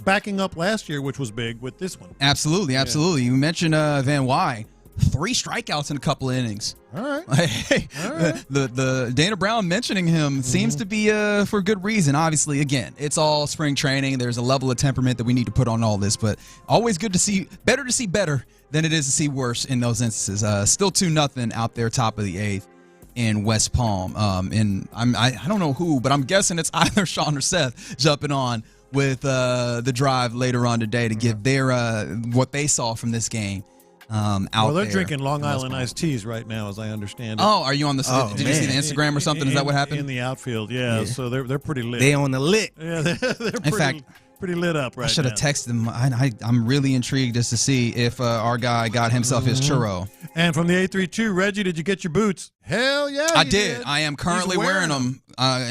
backing up last year, which was big with this one. Absolutely. You mentioned Van Wy. 3 strikeouts in a couple of innings. All right. The Dana Brown mentioning him seems to be for good reason. Obviously, again, it's all spring training. There's a level of temperament that we need to put on all this, but always good to see better than it is to see worse in those instances. Still 2-0 out there, top of the 8th in West Palm. And I don't know who, but I'm guessing it's either Sean or Seth jumping on with the Drive later on today to give their what they saw from this game. They're drinking Long Island iced teas right now, as I understand it. Oh, are you on the? Did you see the Instagram or something? Is that what happened in the outfield? Yeah. So they're pretty lit. They on the lit. Yeah, they're pretty lit up right now. I should have texted them. I'm really intrigued just to see if our guy got himself his churro. And from the 832, Reggie, did you get your boots? Hell yeah, I did. I am currently wearing them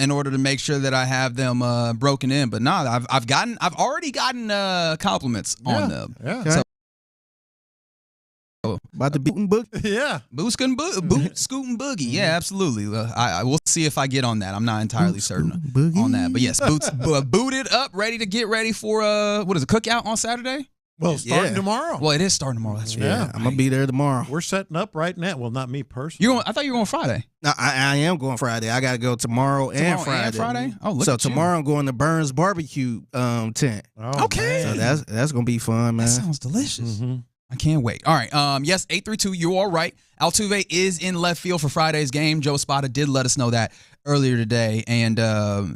in order to make sure that I have them broken in. But I've already gotten compliments on them. Yeah. So, about the boot and boogie? Yeah. Boot, scoot, and boogie. Yeah, absolutely. I will see if I get on that. I'm not entirely certain on that. But yes, boots booted up, ready to get ready for, cookout on Saturday? Well, starting tomorrow. Well, it is starting tomorrow. That's right. Yeah, I'm going to be there tomorrow. We're setting up right now. Well, not me personally. I thought you were going Friday. No, I am going Friday. I got to go tomorrow and Friday. Oh, look so at tomorrow I'm going to Burns Barbecue tent. Oh, okay. Man. So that's going to be fun, man. That sounds delicious. Mm-hmm. I can't wait. All right. Yes, 832, you're all right. Altuve is in left field for Friday's game. Joe Espada did let us know that earlier today. And a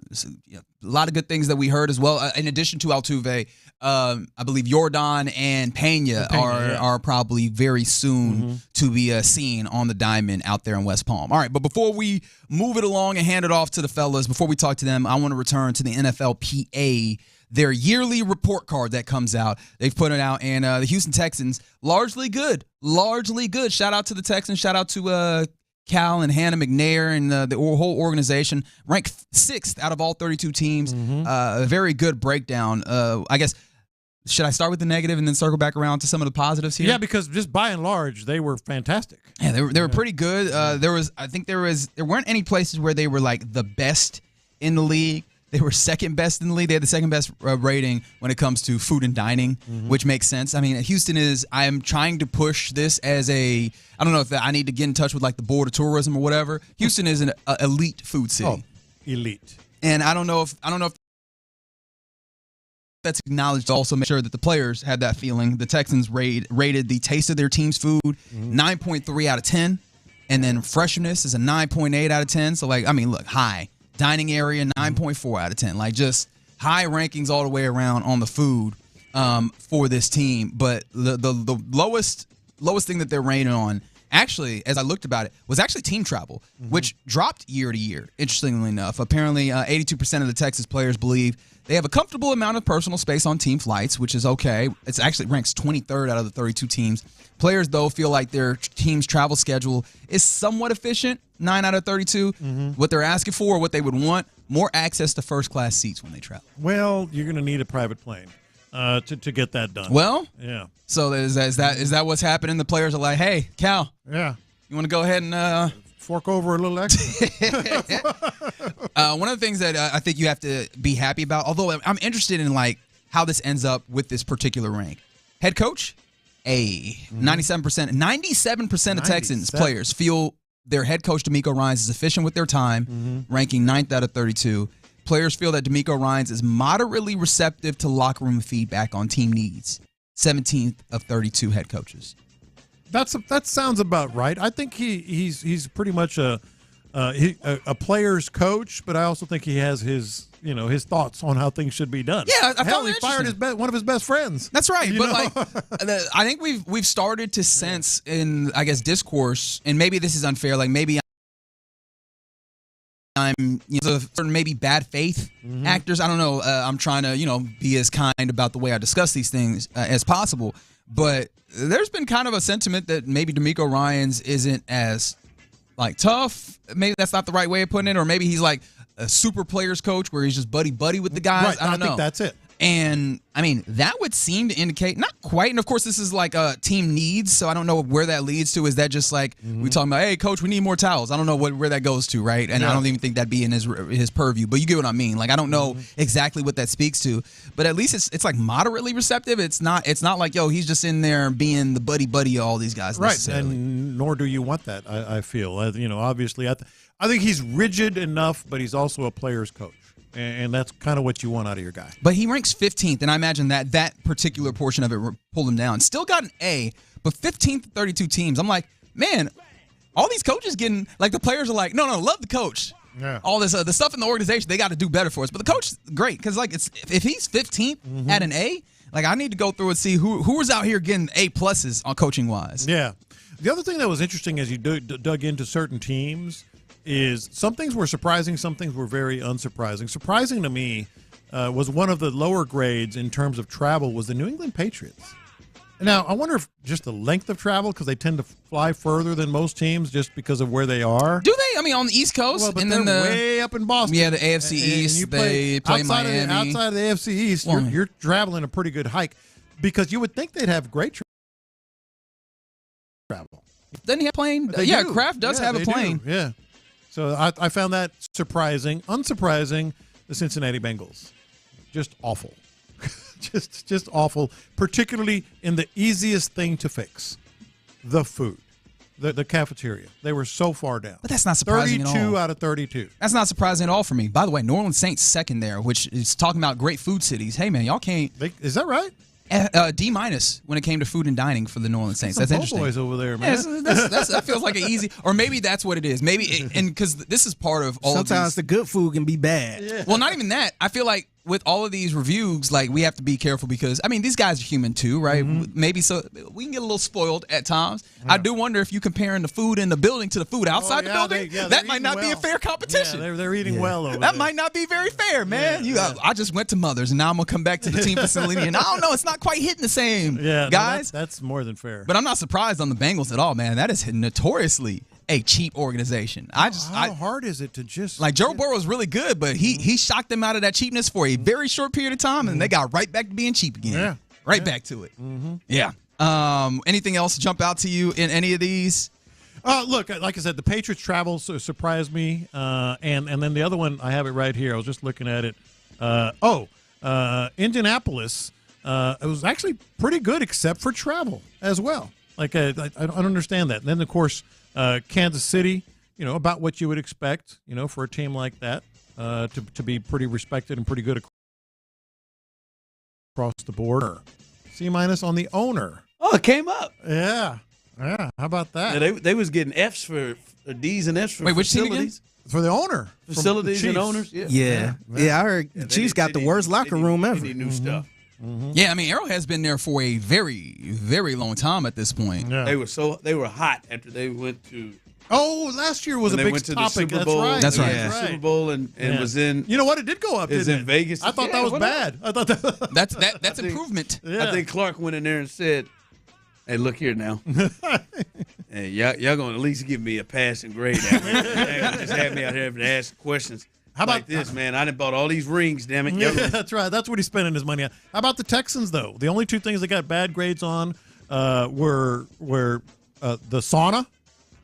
lot of good things that we heard as well. In addition to Altuve, I believe Jordan and Pena are probably very soon to be seen on the diamond out there in West Palm. All right. But before we move it along and hand it off to the fellas, before we talk to them, I want to return to the NFLPA. Their yearly report card that comes out. They've put it out, and the Houston Texans, largely good. Shout out to the Texans. Shout out to Cal and Hannah McNair and the whole organization. Ranked 6th out of all 32 teams. A very good breakdown. I guess, should I start with the negative and then circle back around to some of the positives here? Yeah, because just by and large, they were fantastic. Yeah, they were pretty good. There weren't any places where they were like the best in the league. They were second best in the league. They had the second best rating when it comes to food and dining, which makes sense. I mean, Houston I am trying to push this as I don't know if I need to get in touch with like the Board of Tourism or whatever. Houston is an elite food city. Oh, elite. And I don't know if that's acknowledged to also make sure that the players had that feeling. The Texans rated the taste of their team's food 9.3 out of 10. And then freshness is a 9.8 out of 10. So look, high. Dining area, 9.4 out of 10. Like, just high rankings all the way around on the food for this team. But the lowest thing that they're rated on, actually, as I looked about it, was actually team travel, which dropped year to year, interestingly enough. Apparently, 82% of the Texas players believe they have a comfortable amount of personal space on team flights, which is okay. It's actually ranks 23rd out of the 32 teams. Players, though, feel like their team's travel schedule is somewhat efficient, 9 out of 32. What they're asking for, what they would want, more access to first-class seats when they travel. Well, you're going to need a private plane to get that done. Well, yeah. So is that what's happening? The players are like, hey, Cal, yeah, you want to go ahead and fork over a little extra? One of the things that I think you have to be happy about, although I'm interested in like how this ends up with this particular rank. Head coach, 97% of Texans players feel their head coach DeMeco Ryans is efficient with their time, ranking 9th out of 32. Players feel that DeMeco Ryans is moderately receptive to locker room feedback on team needs, 17th of 32 head coaches. That sounds about right. I think he's pretty much a player's coach, but I also think he has his thoughts on how things should be done. Yeah, I Hell, found he fired one of his best friends. That's right. I think we've started to sense in, I guess, discourse, and maybe this is unfair. Like maybe I'm certain maybe bad faith actors. I don't know. I'm trying to be as kind about the way I discuss these things as possible. But there's been kind of a sentiment that maybe DeMeco Ryans isn't as tough. Maybe that's not the right way of putting it, or maybe he's like a super players coach where he's just buddy with the guys. Right, I don't know. I think that's it. And I mean, that would seem to indicate not quite. And of course, this is like team needs, so I don't know where that leads to. Is that just like we talking about? Hey, coach, we need more towels. I don't know where that goes to, right? And I don't even think that'd be in his purview. But you get what I mean. Like I don't know exactly what that speaks to. But at least it's like moderately receptive. It's not like he's just in there being the buddy of all these guys. Right, and nor do you want that. I feel obviously I think he's rigid enough, but he's also a player's coach. And that's kind of what you want out of your guy. But he ranks 15th, and I imagine that particular portion of it pulled him down. Still got an A, but 15th to 32 teams. I'm like, man, all these coaches getting – like the players are like, no, love the coach. Yeah. All this the stuff in the organization, they got to do better for us. But the coach is great because, if he's 15th at an A, I need to go through and see who was out here getting A-pluses on coaching-wise. Yeah. The other thing that was interesting as you dug into certain teams – is some things were surprising, some things were very unsurprising. Surprising to me was one of the lower grades in terms of travel was the New England Patriots. Now, I wonder if just the length of travel, because they tend to fly further than most teams just because of where they are. Do they? I mean, on the East Coast? Well, but and they're then way up in Boston. Yeah, the AFC East, they play Miami. Outside of the AFC East, you're traveling a pretty good hike because you would think they'd have great travel. Doesn't he have a plane? Yeah, Kraft does have a plane. Do. Yeah. So I found that surprising. Unsurprising, the Cincinnati Bengals. Just awful. just awful, particularly in the easiest thing to fix, the food, the cafeteria. They were so far down. But that's not surprising at all. 32 out of 32. That's not surprising at all for me. By the way, New Orleans Saints second there, which is talking about great food cities. Hey, man, y'all can't. Is that right? D- when it came to food and dining for the New Orleans Saints. That's interesting. Boys over there, man. Yeah, that feels like an easy, or maybe that's what it is. Maybe, and because this is part of all. Sometimes of the good food can be bad. Yeah. Well, not even that. I feel like with all of these reviews, we have to be careful because these guys are human too, right? Maybe so we can get a little spoiled at times. Yeah. I do wonder if you comparing the food in the building to the food outside the building, that might not be a fair competition. Yeah, they're eating well over there. That might not be very fair, man. I just went to Mother's and now I'm gonna come back to the team facility and I don't know, it's not quite hitting the same. Yeah, guys, that's more than fair. But I'm not surprised on the Bengals at all, man. That is notoriously a cheap organization. How hard is it to just Joe Burrow's really good, but he shocked them out of that cheapness for a very short period of time, and they got right back to being cheap again. Yeah, back to it. Yeah. Anything else jump out to you in any of these? Look, like I said, the Patriots travel surprised me, and then the other one I have it right here. I was just looking at it. Indianapolis. It was actually pretty good, except for travel as well. I don't understand that. And then of course. Kansas City, about what you would expect, for a team like that to be pretty respected and pretty good across the board. C- on the owner. Oh, it came up. Yeah. How about that? Yeah, they was getting Fs for Ds and Fs for which team again? For the owner. Facilities and owners. Yeah, I heard Chiefs got the worst locker room ever. They need new stuff. Yeah, Arrowhead's been there for a very, very long time at this point. Yeah. They were hot after they went to. Oh, last year was a big topic. Super Bowl. That's right. Yeah. Super Bowl and was in. You know what? It did go up. Is in Vegas. I thought that was bad. I thought that's improvement. I think Clark went in there and said, "Hey, look here now. Hey, y'all gonna at least give me a passing grade. Just have me out here to ask questions." How about this, man? I done bought all these rings, damn it. Yeah, that's right. That's what he's spending his money on. How about the Texans, though? The only two things they got bad grades on were the sauna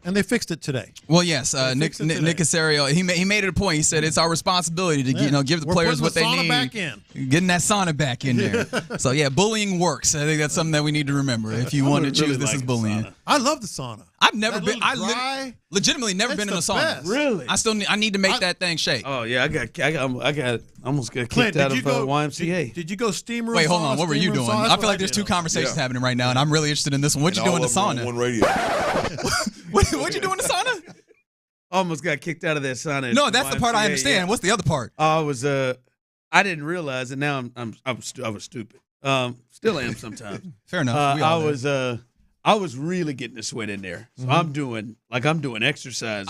And they fixed it today. Well, yes, Nick Caserio, he made it a point. He said it's our responsibility to give the players what they need. Back in. Getting that sauna back in there. So yeah, bullying works. I think that's something that we need to remember. If you want to choose this as bullying, I love the sauna. I've never been. I legitimately never been in a sauna. Best. Really? I need to make that thing shake. Oh yeah, I almost got kicked out of YMCA. Did you go steam room? Wait, hold on. What were you doing? I feel like there's two conversations happening right now, and I'm really interested in this one. What you doing in the sauna? One radio. What you doing in the sauna? Almost got kicked out of that sauna. No, that's the part I understand. Yeah. What's the other part? I didn't realize it. Now I was stupid. Still am sometimes. Fair enough. I was really getting the sweat in there. So I'm doing exercise.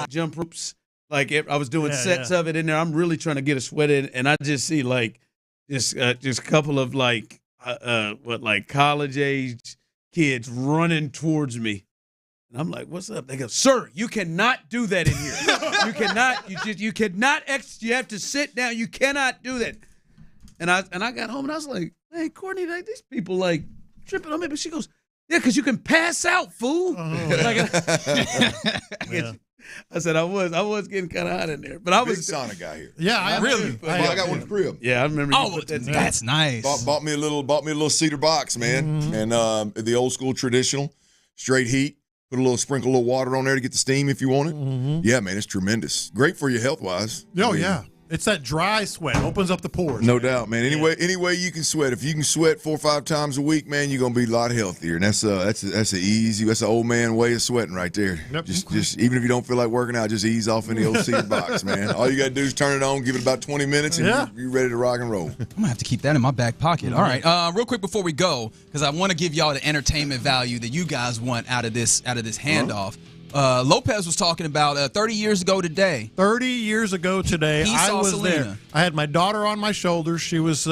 Jump ropes. Like I was doing sets of it in there. I'm really trying to get a sweat in, and I just see just a couple of college age kids running towards me. And I'm like, what's up? They go, sir, you cannot do that in here. You cannot, you have to sit down. You cannot do that. And I got home and I was like, hey, Courtney, these people tripping on me. But she goes, yeah, because you can pass out, fool. I said I was getting kind of hot in there. But I was big sauna guy here. Yeah, I really. I got one at the crib. Yeah, I remember. Oh, that's nice. Bought me a little cedar box, man, and the old school traditional straight heat. Put a little water on there to get the steam if you want it. Yeah, man, it's tremendous. Great for you health wise. Oh yeah. It's that dry sweat. Opens up the pores. No doubt, man. Any way you can sweat. If you can sweat 4 or 5 times a week, man, you're gonna be a lot healthier. And that's an old man way of sweating right there. Yep. Just even if you don't feel like working out, just ease off in the old cedar box, man. All you gotta do is turn it on, give it about 20 minutes, and you're ready to rock and roll. I'm gonna have to keep that in my back pocket. All right, real quick before we go, because I want to give y'all the entertainment value that you guys want out of this handoff. Lopez was talking about 30 years ago today. 30 years ago today, I was Selena. there. I had my daughter on my shoulders. She was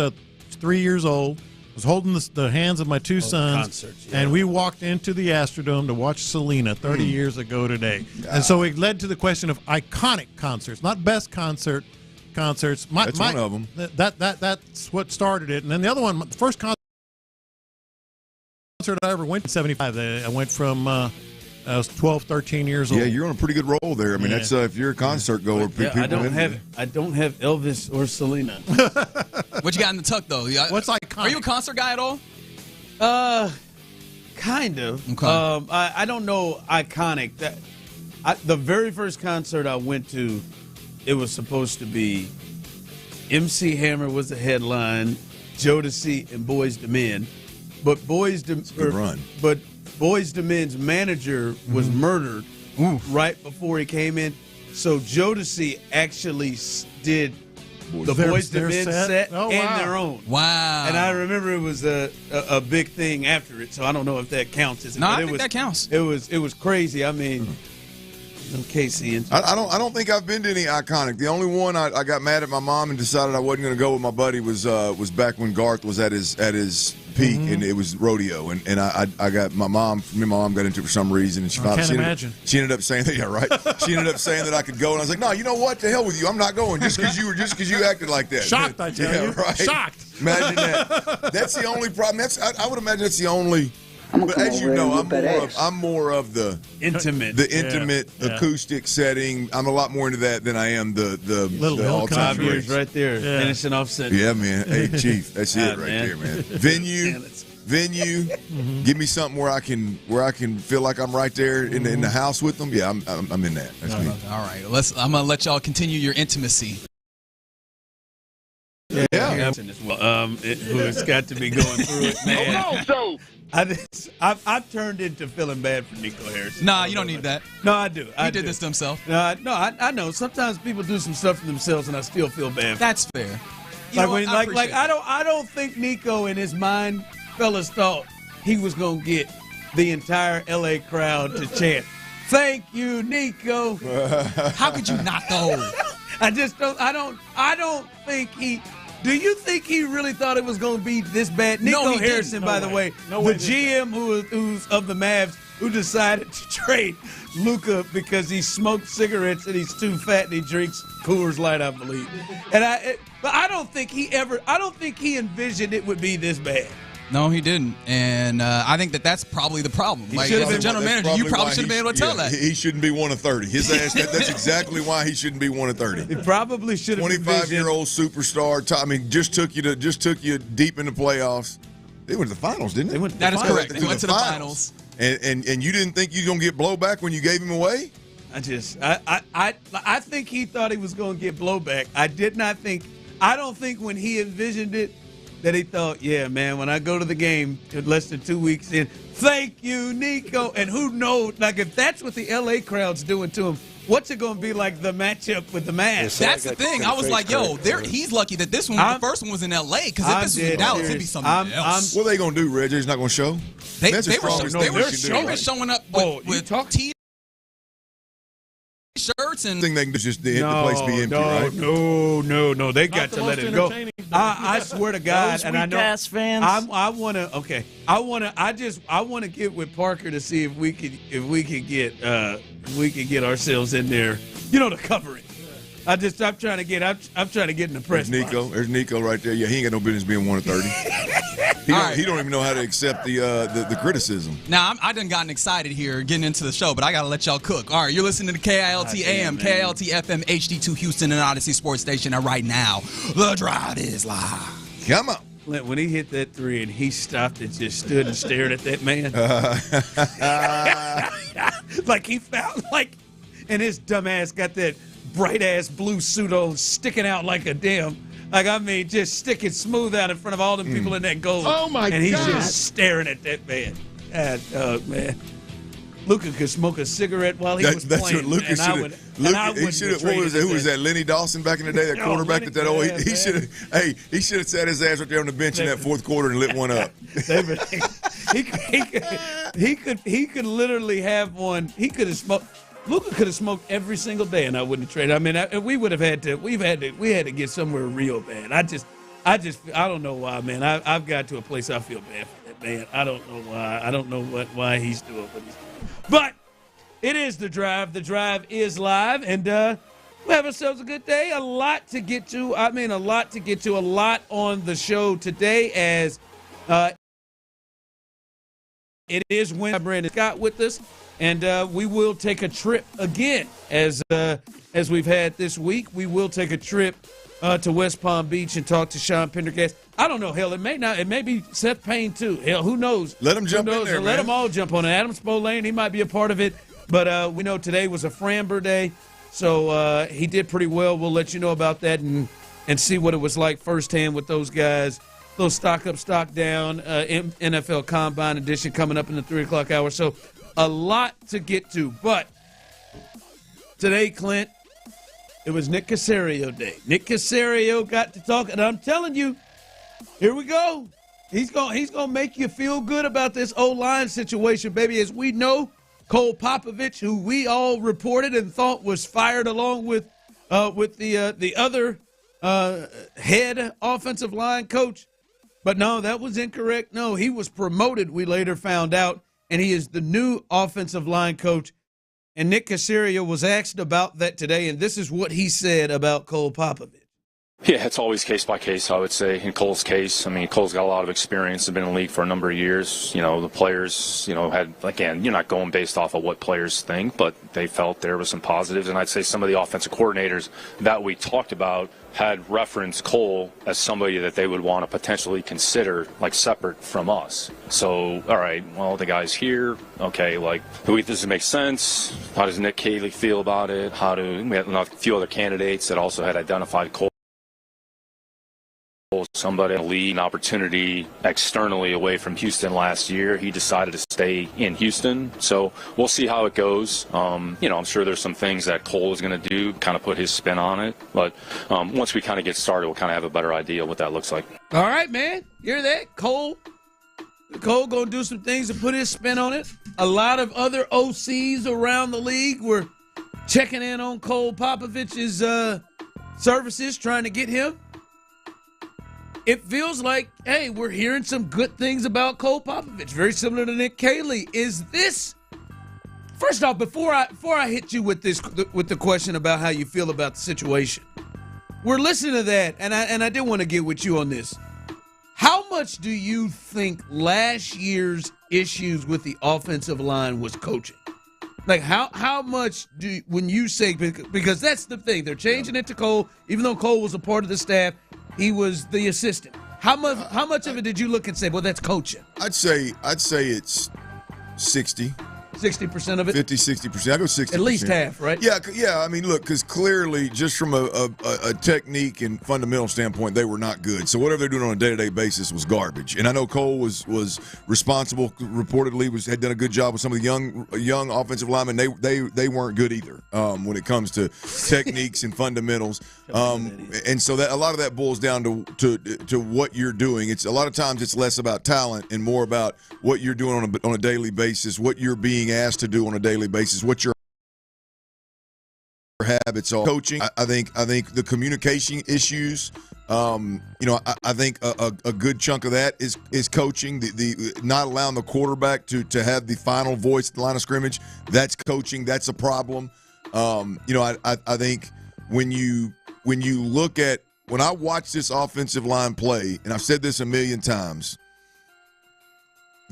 3 years old. I was holding the hands of my two sons, and we walked into the Astrodome to watch Selena 30 years ago today. And so it led to the question of iconic concerts, not best concerts. That's one of them. That's what started it. And then the other one, the first concert I ever went to, 75. I went from... I was 12, 13 years old. Yeah, you're on a pretty good roll there. I mean, that's if you're a concert goer. I don't have Elvis or Selena. What you got in the tuck though? What's iconic? Are you a concert guy at all? Kind of. Okay. I don't know iconic. The very first concert I went to, it was supposed to be MC Hammer was the headline, Jodeci and Boyz II Men, but Boyz II Men's manager was murdered right before he came in. So Jodeci actually did the Boyz II Men set and their own. Wow. And I remember it was a big thing after it, so I don't know if that counts. No, I think that counts. It was crazy. I mean, Casey and I don't think I've been to any iconic. The only one I got mad at my mom and decided I wasn't going to go with my buddy was back when Garth was at his peak, and it was rodeo, and I got me and my mom got into it for some reason, and she ended up saying that she ended up saying that I could go, and I was like, no, you know what, to hell with you, I'm not going just because you acted like that. Shocked, I tell you. Right? Shocked. Imagine that. That's the only problem. I would imagine that's the only. But as you know, I'm more of the intimate acoustic setting. I'm a lot more into that than I am the all-time 5 years right there, finishing off setting. Yeah, man. Hey, Chief, that's it right there, man. Venue. Give me something where I can feel like I'm right there in the house with them. Yeah, I'm in that. That's me. All right, I'm gonna let y'all continue your intimacy. Yeah. Who's got to be going through it, man. I've turned into feeling bad for Nico Harrison. Nah, you don't need that. No, I do. He did this to himself. No, I know. Sometimes people do some stuff to themselves, and I still feel bad. That's fair. I don't think Nico in his mind, fellas, thought he was gonna get the entire LA crowd to chant, "Thank you, Nico." How could you not though? I don't think he. Do you think he really thought it was going to be this bad? Nico Harrison, by the way, the GM who's of the Mavs, who decided to trade Luka because he smoked cigarettes and he's too fat and he drinks Coors Light, I believe. But I don't think he envisioned it would be this bad. No, he didn't. And I think that's probably the problem. Like, as a general manager, you probably should have been able to tell that. He shouldn't be one of 30. His ass, that's exactly why he shouldn't be one of 30. He probably should have 25-year-old superstar. I mean, just took you deep in the playoffs. They went to the finals, didn't they? That is correct. They went to the finals. And you didn't think you were going to get blowback when you gave him away? I think he thought he was going to get blowback. I don't think when he envisioned it that he thought, yeah, man, when I go to the game less than 2 weeks in, thank you, Nico. And who knows, like if that's what the L.A. crowd's doing to him, what's it going to be like the matchup with the Mavs? That's the thing. I was like, yo, he's lucky that this one, the first one was in L.A. because if this was in Dallas, it'd be something else. What are they going to do, Reggie? He's not going to show? They were showing up with T-shirts and I think they can just the place be empty, right? No. They got to let it go. I swear to God, Those and I know weak-ass fans. I want to get with Parker to see if we could get ourselves in there, to cover it. I'm trying to get in the press. There's Nico right there. Yeah, he ain't got no business being 1 of 30. He don't even know how to accept the criticism. Now, I done gotten excited here getting into the show, but I got to let y'all cook. All right, you're listening to KILT AM, KILT FM, HD2 Houston, and Odyssey Sports Station. And right now, The Drive is live. Come on. Clint, when he hit that three and he stopped and just stood and stared at that man. Like he found, and his dumb ass got that bright-ass blue suit on sticking out like a damn, just sticking smooth out in front of all the people in that goal. Oh, my God. And he's just staring at that man. Man. Luka could smoke a cigarette while he was that's playing. What Luka should have. Who was that? Lenny Dawson back in the day, that quarterback he should have sat his ass right there on the bench in that fourth quarter and lit one up. He could literally have one. He could have smoked. Luka could have smoked every single day, and I wouldn't have traded. I mean, we would have had to. We had to get somewhere real bad. I don't know why, man. I've got to a place I feel bad for that man. I don't know why. I don't know why he's doing what he's doing. But it is The Drive. The Drive is live, and we have ourselves a good day. A lot to get to. A lot on the show today as it is when Brandon Scott with us. And we will take a trip again, as we've had this week. We will take a trip to West Palm Beach and talk to Sean Pendergast. I don't know. Hell, it may not. It may be Seth Payne too. Hell, who knows? Let him jump in there, Let them all jump on it. Adam Spolane, he might be a part of it. But we know today was a Framber Day, so he did pretty well. We'll let you know about that and see what it was like firsthand with those guys. Little stock up, stock down, NFL Combine edition coming up in the 3 o'clock hour. So a lot to get to, but today, Clint, it was Nick Caserio Day. Nick Caserio got to talk, and I'm telling you, here we go. He's gonna make you feel good about this O-line situation, baby. As we know, Cole Popovich, who we all reported and thought was fired along with the other head offensive line coach, but no, that was incorrect. No, he was promoted, we later found out. And he is the new offensive line coach. And Nick Caserio was asked about that today, and this is what he said about Cole Popovich. Yeah, it's always case by case, I would say. In Cole's case, I mean, Cole's got a lot of experience, has been in the league for a number of years. The players, had, again, you're not going based off of what players think, but they felt there was some positives. And I'd say some of the offensive coordinators that we talked about had referenced Cole as somebody that they would want to potentially consider, separate from us. So, all right, well, the guy's here. Okay, does it make sense? How does Nick Caserio feel about it? We had a few other candidates that also had identified Cole. Somebody in the league, an opportunity externally away from Houston last year. He decided to stay in Houston. So we'll see how it goes. I'm sure there's some things that Cole is going to do, kind of put his spin on it. But once we kind of get started, we'll kind of have a better idea of what that looks like. All right, man. You hear that? Cole going to do some things to put his spin on it. A lot of other OCs around the league were checking in on Cole Popovich's services, trying to get him. It feels like, hey, we're hearing some good things about Cole Popovich. Very similar to Nick Caserio. Is this? First off, before I hit you with the question about how you feel about the situation, we're listening to that, and I did want to get with you on this. How much do you think last year's issues with the offensive line was coaching? Like, how much when you say, because that's the thing, they're changing it to Cole, even though Cole was a part of the staff, he was the assistant. How much of it did you look and say, well, that's coaching? I'd say it's 60. 60% of it? 50, 60%. I go 60%. At least half, right? Yeah. I mean, look, because clearly, just from a technique and fundamental standpoint, they were not good. So whatever they're doing on a day-to-day basis was garbage. And I know Cole was responsible. Reportedly, had done a good job with some of the young offensive linemen. They weren't good either when it comes to techniques and fundamentals. And so that a lot of that boils down to what you're doing. It's a lot of times it's less about talent and more about what you're doing on a daily basis, what you're being asked to do on a daily basis, what your habits are. Coaching, I think the communication issues. I think a good chunk of that is coaching. The not allowing the quarterback to have the final voice at the line of scrimmage. That's coaching. That's a problem. I think when you look at when I watch this offensive line play, and I've said this a million times.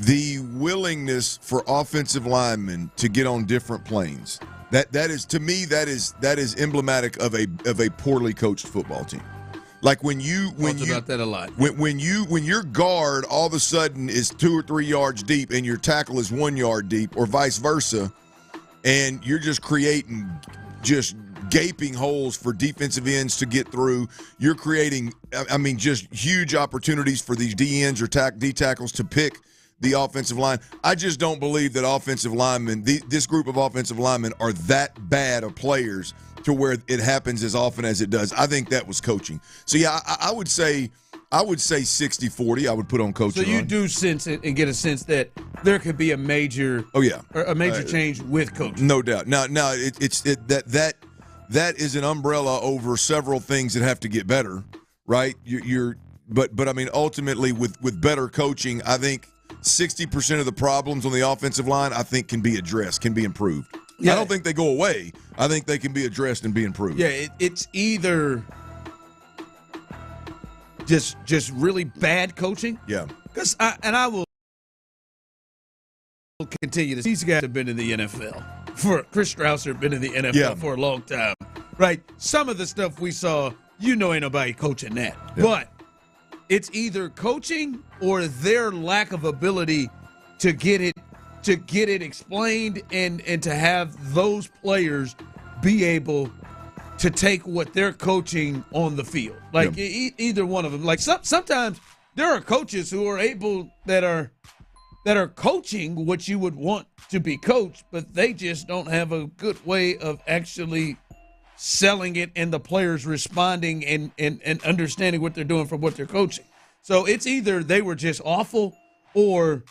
The willingness for offensive linemen to get on different planes, that is to me that is emblematic of a poorly coached football team. Like when about that a lot. When your guard all of a sudden is 2 or 3 yards deep and your tackle is 1 yard deep, or vice versa, and you're just creating just gaping holes for defensive ends to get through. You're creating, just huge opportunities for these D-ends or D tackles to pick the offensive line. I just don't believe that offensive linemen, this group of offensive linemen, are that bad of players to where it happens as often as it does. I think that was coaching. So yeah, I would say 60-40. I would put on coaching. So you do sense it and get a sense that there could be a major change with coaching. No doubt. Now that is an umbrella over several things that have to get better, right? But I mean, ultimately with better coaching, I think 60% of the problems on the offensive line, I think, can be addressed, can be improved. Yeah. I don't think they go away. I think they can be addressed and be improved. Yeah, it's either just really bad coaching. Yeah. Because I will continue this. These guys have been in the NFL. Chris Strausser been in the NFL for a long time. Right? Some of the stuff we saw, ain't nobody coaching that. Yeah. But it's either coaching or their lack of ability to get it explained and to have those players be able to take what they're coaching on the field. Like either one of them. Like sometimes there are coaches who are able that are coaching what you would want to be coached, but they just don't have a good way of actually selling it and the players responding and understanding what they're doing from what they're coaching. So it's either they were just awful or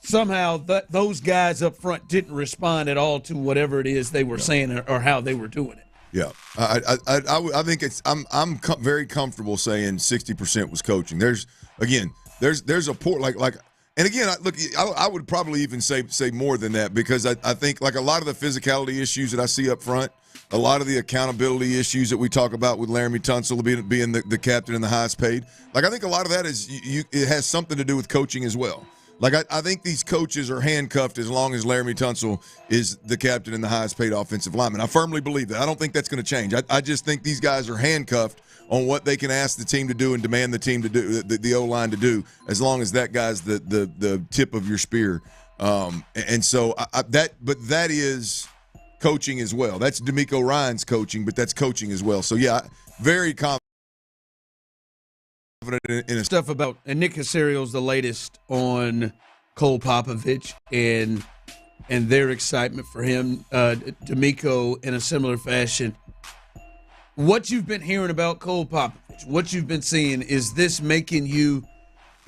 somehow those guys up front didn't respond at all to whatever it is they were saying or how they were doing it. Yeah, I think I'm very comfortable saying 60% was coaching. There's a poor like. And again, I would probably even say more than that, because I think like a lot of the physicality issues that I see up front, a lot of the accountability issues that we talk about with Laramie Tunsil being the captain and the highest paid, like I think a lot of that is it has something to do with coaching as well. Like I think these coaches are handcuffed as long as Laramie Tunsil is the captain and the highest paid offensive lineman. I firmly believe that. I don't think that's going to change. I just think these guys are handcuffed on what they can ask the team to do and demand the team to do, the O-line to do, as long as that guy's the tip of your spear. And so that is coaching as well. That's DeMeco Ryans coaching, but that's coaching as well. So yeah, very confident in stuff about, and Nick Caserio's the latest on Cole Popovich and their excitement for him. DeMeco in a similar fashion. What you've been hearing about Cole Popovich, what you've been seeing, is this making you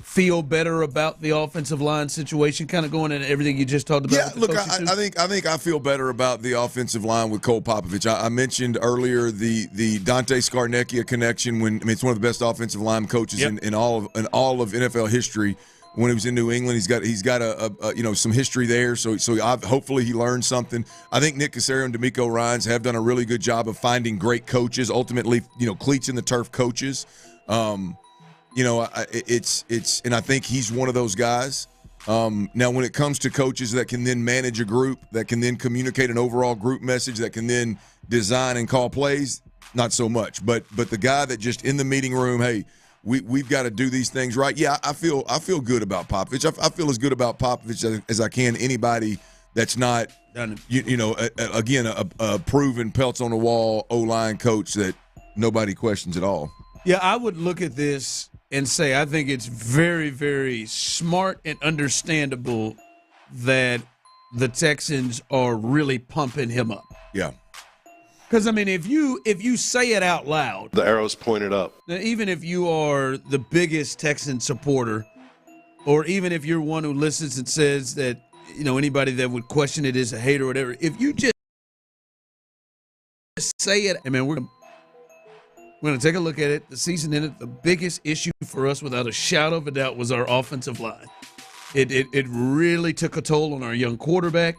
feel better about the offensive line situation, kind of going into everything you just talked about? Yeah, look, I think I feel better about the offensive line with Cole Popovich. I mentioned earlier the Dante Scarnecchia connection. It's one of the best offensive line coaches in all of NFL history. When he was in New England, he's got a some history there. So hopefully he learned something. I think Nick Caserio and DeMeco Ryans have done a really good job of finding great coaches. Ultimately, cleats in the turf coaches. it's and I think he's one of those guys. Now, when it comes to coaches that can then manage a group, that can then communicate an overall group message, that can then design and call plays, not so much. But the guy that just in the meeting room, hey, we've got to do these things right. Yeah, I feel good about Popovich. I feel as good about Popovich as I can anybody that's not, again, a proven pelts on the wall O-line coach that nobody questions at all. Yeah, I would look at this and say I think it's very, very smart and understandable that the Texans are really pumping him up. Yeah. Because, I mean, if you say it out loud. The arrow's pointed up. Even if you are the biggest Texan supporter, or even if you're one who listens and says that, anybody that would question it is a hater or whatever, if you just say it, I mean, we're going to take a look at it. The season ended. The biggest issue for us, without a shadow of a doubt, was our offensive line. It really took a toll on our young quarterback.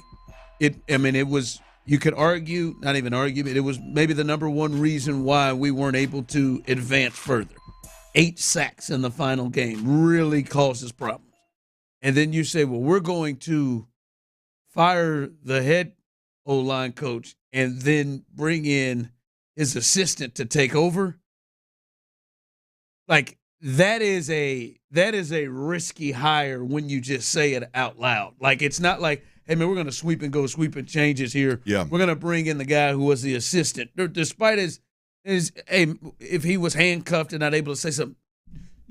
It was, you could argue, not even argue, but it was maybe the number one reason why we weren't able to advance further. 8 sacks in the final game really causes problems. And then you say, well, we're going to fire the head O-line coach and then bring in his assistant to take over. Like, that is a risky hire when you just say it out loud. Like, it's not like, hey, man, we're going to sweep and changes here. Yeah. We're going to bring in the guy who was the assistant. Despite his if he was handcuffed and not able to say something,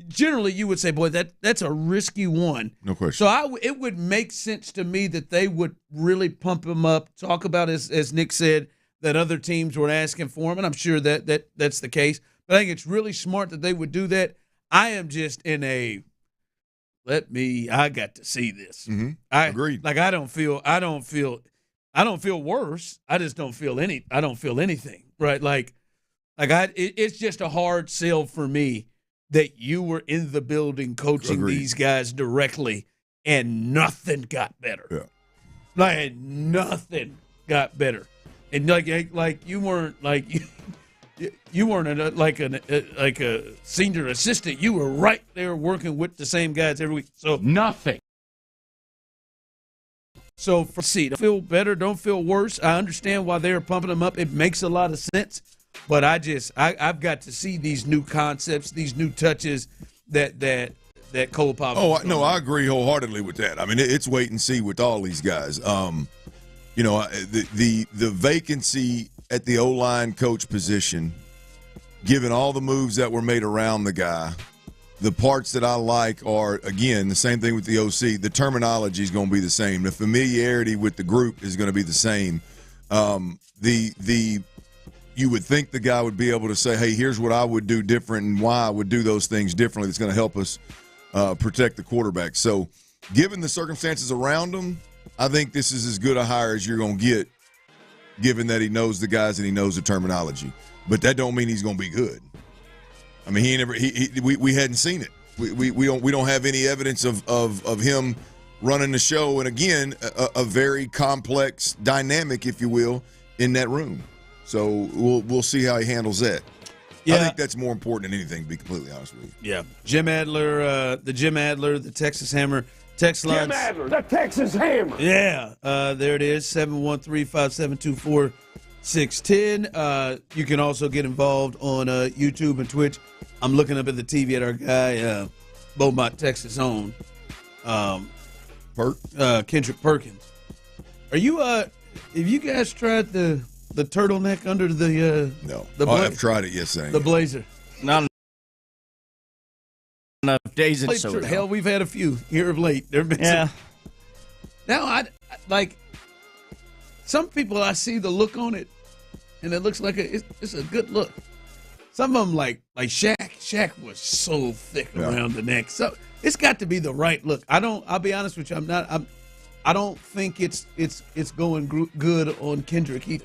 generally you would say, boy, that's a risky one. No question. So it would make sense to me that they would really pump him up, talk about, as Nick said, that other teams were asking for him, and I'm sure that's the case. But I think it's really smart that they would do that. I am just in a I got to see this. Mm-hmm. Agreed. Like, I don't feel worse. I just don't feel anything. Right? It's just a hard sell for me that you were in the building coaching these guys directly and nothing got better. Yeah. Like, nothing got better. And like you weren't you weren't like a senior assistant. You were right there working with the same guys every week. So nothing. So don't feel better, don't feel worse. I understand why they're pumping them up. It makes a lot of sense. But I've got to see these new concepts, these new touches that Cole Popovich. Oh no, I agree wholeheartedly with that. I mean, it's wait and see with all these guys. The vacancy at the O-line coach position, given all the moves that were made around the guy, the parts that I like are, again, the same thing with the OC. The terminology is going to be the same. The familiarity with the group is going to be the same. You would think the guy would be able to say, hey, here's what I would do different and why I would do those things differently that's going to help us protect the quarterback. So given the circumstances around him, I think this is as good a hire as you're going to get, given that he knows the guys and he knows the terminology. But that don't mean he's going to be good. I mean, we hadn't seen it. We don't have any evidence of him running the show. And again, a very complex dynamic, if you will, in that room. So we'll see how he handles that. Yeah. I think that's more important than anything, to be completely honest with you. Yeah. Jim Adler, the Texas Hammer. Text lines. Jim Adler, the Texas Hammer. Yeah. There it is, 713-572-4610. You can also get involved on YouTube and Twitch. I'm looking up at the TV at our guy, Beaumont, Texas own, Kendrick Perkins. Are you have you guys tried the turtleneck under the no. I've tried it yesterday. The blazer. Not enough days and so. Hell, we've had a few here of late. There have been some. Now I like some people. I see the look on it, and it looks like it's a good look. Some of them like Shaq. Shaq was so thick around the neck. So it's got to be the right look. I'll be honest with you. I don't think it's going good on Kendrick either.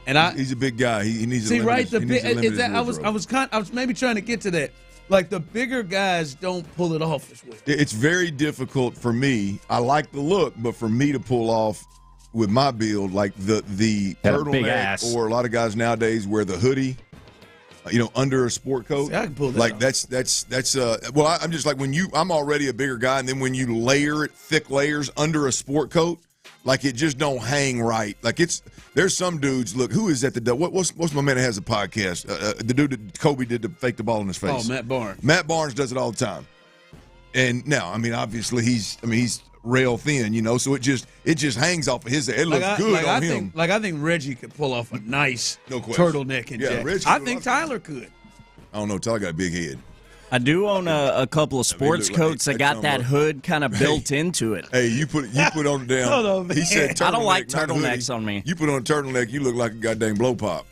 And he's a big guy. He needs see a right. I was maybe trying to get to that. Like, the bigger guys don't pull it off this way. It's very difficult for me. I like the look, but for me to pull off with my build, like the turtleneck, or a lot of guys nowadays wear the hoodie. under a sport coat. See, I can pull that like off. that's well, I'm just like I'm already a bigger guy, and then when you layer it, thick layers under a sport coat, like it just don't hang right. Like there's some dudes. Look, who is at what's my man that has a podcast? The dude that Kobe did to fake the ball in his face. Oh, Matt Barnes. Matt Barnes does it all the time. And now, I mean, obviously he's rail thin, so it just hangs off of his head. It looks good on him. I think Reggie could pull off a nice turtleneck and jacket. Reggie I think Tyler could. I don't know. Tyler got a big head. I do own a couple of sports coats that got that hood kind of built into it. Hey, you put on the damn. Hold on, man. He said turtleneck. I don't like not turtlenecks hoodie. on me. You put on a turtleneck, you look like a goddamn blow pop.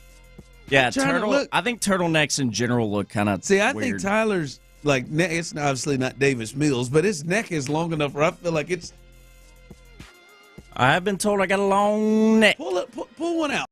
Yeah, I think turtlenecks in general look kind of See, I weird. think Tyler's it's obviously not Davis Mills, but his neck is long enough where I feel like it's. I have been told I got a long neck. Pull one out.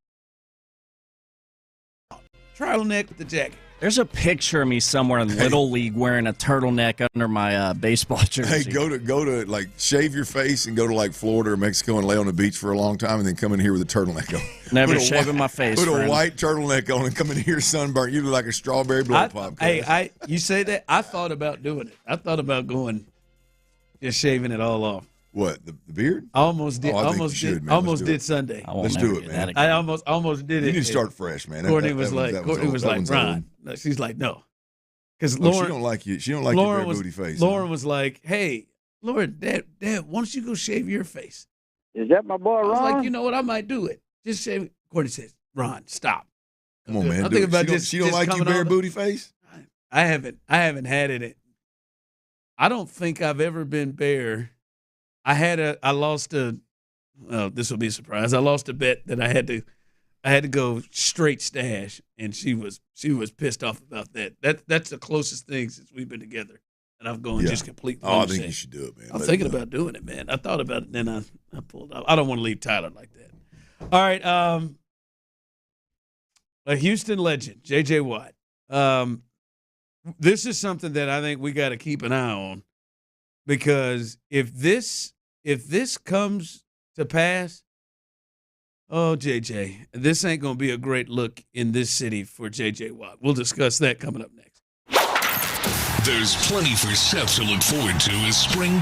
Turtleneck with the jacket. There's a picture of me somewhere in Little League wearing a turtleneck under my baseball jersey. Hey, go to like shave your face and go to like Florida or Mexico and lay on the beach for a long time and then come in here with a turtleneck on. Never shaving my face. Put friend. a white turtleneck on and come in here sunburnt. You look like a strawberry blow pop. Hey, you say that? I thought about doing it. I thought about just shaving it all off. What, the beard? I almost did. Oh, I think you should, man. Almost did Sunday. Let's do it, man. I almost did it. You need to start fresh, man. Courtney was like, Ron. She's like, no. Because Lauren, she don't like you. She don't like your bare booty face. Lauren was like, "Hey, Lauren, Dad, why don't you go shave your face?" Is that my boy Ron? I was like, you know what? I might do it. Just shave it. Courtney says, "Ron, stop." Come on, man. I think about she don't like you bare booty face. I haven't had it. I don't think I've ever been bare. I lost a. Oh, this will be a surprise. I lost a bet that I had to go straight stash, and she was pissed off about that. That's the closest thing since we've been together, and I've gone just completely. Oh, I think you should do it, man. I'm thinking about doing it, man. I thought about it, then I pulled out. I don't want to leave Tyler like that. All right, a Houston legend, J.J. Watt. This is something that I think we got to keep an eye on, because if this comes to pass, oh, JJ, this ain't going to be a great look in this city for J.J. Watt. We'll discuss that coming up next. There's plenty for Seth to look forward to as spring.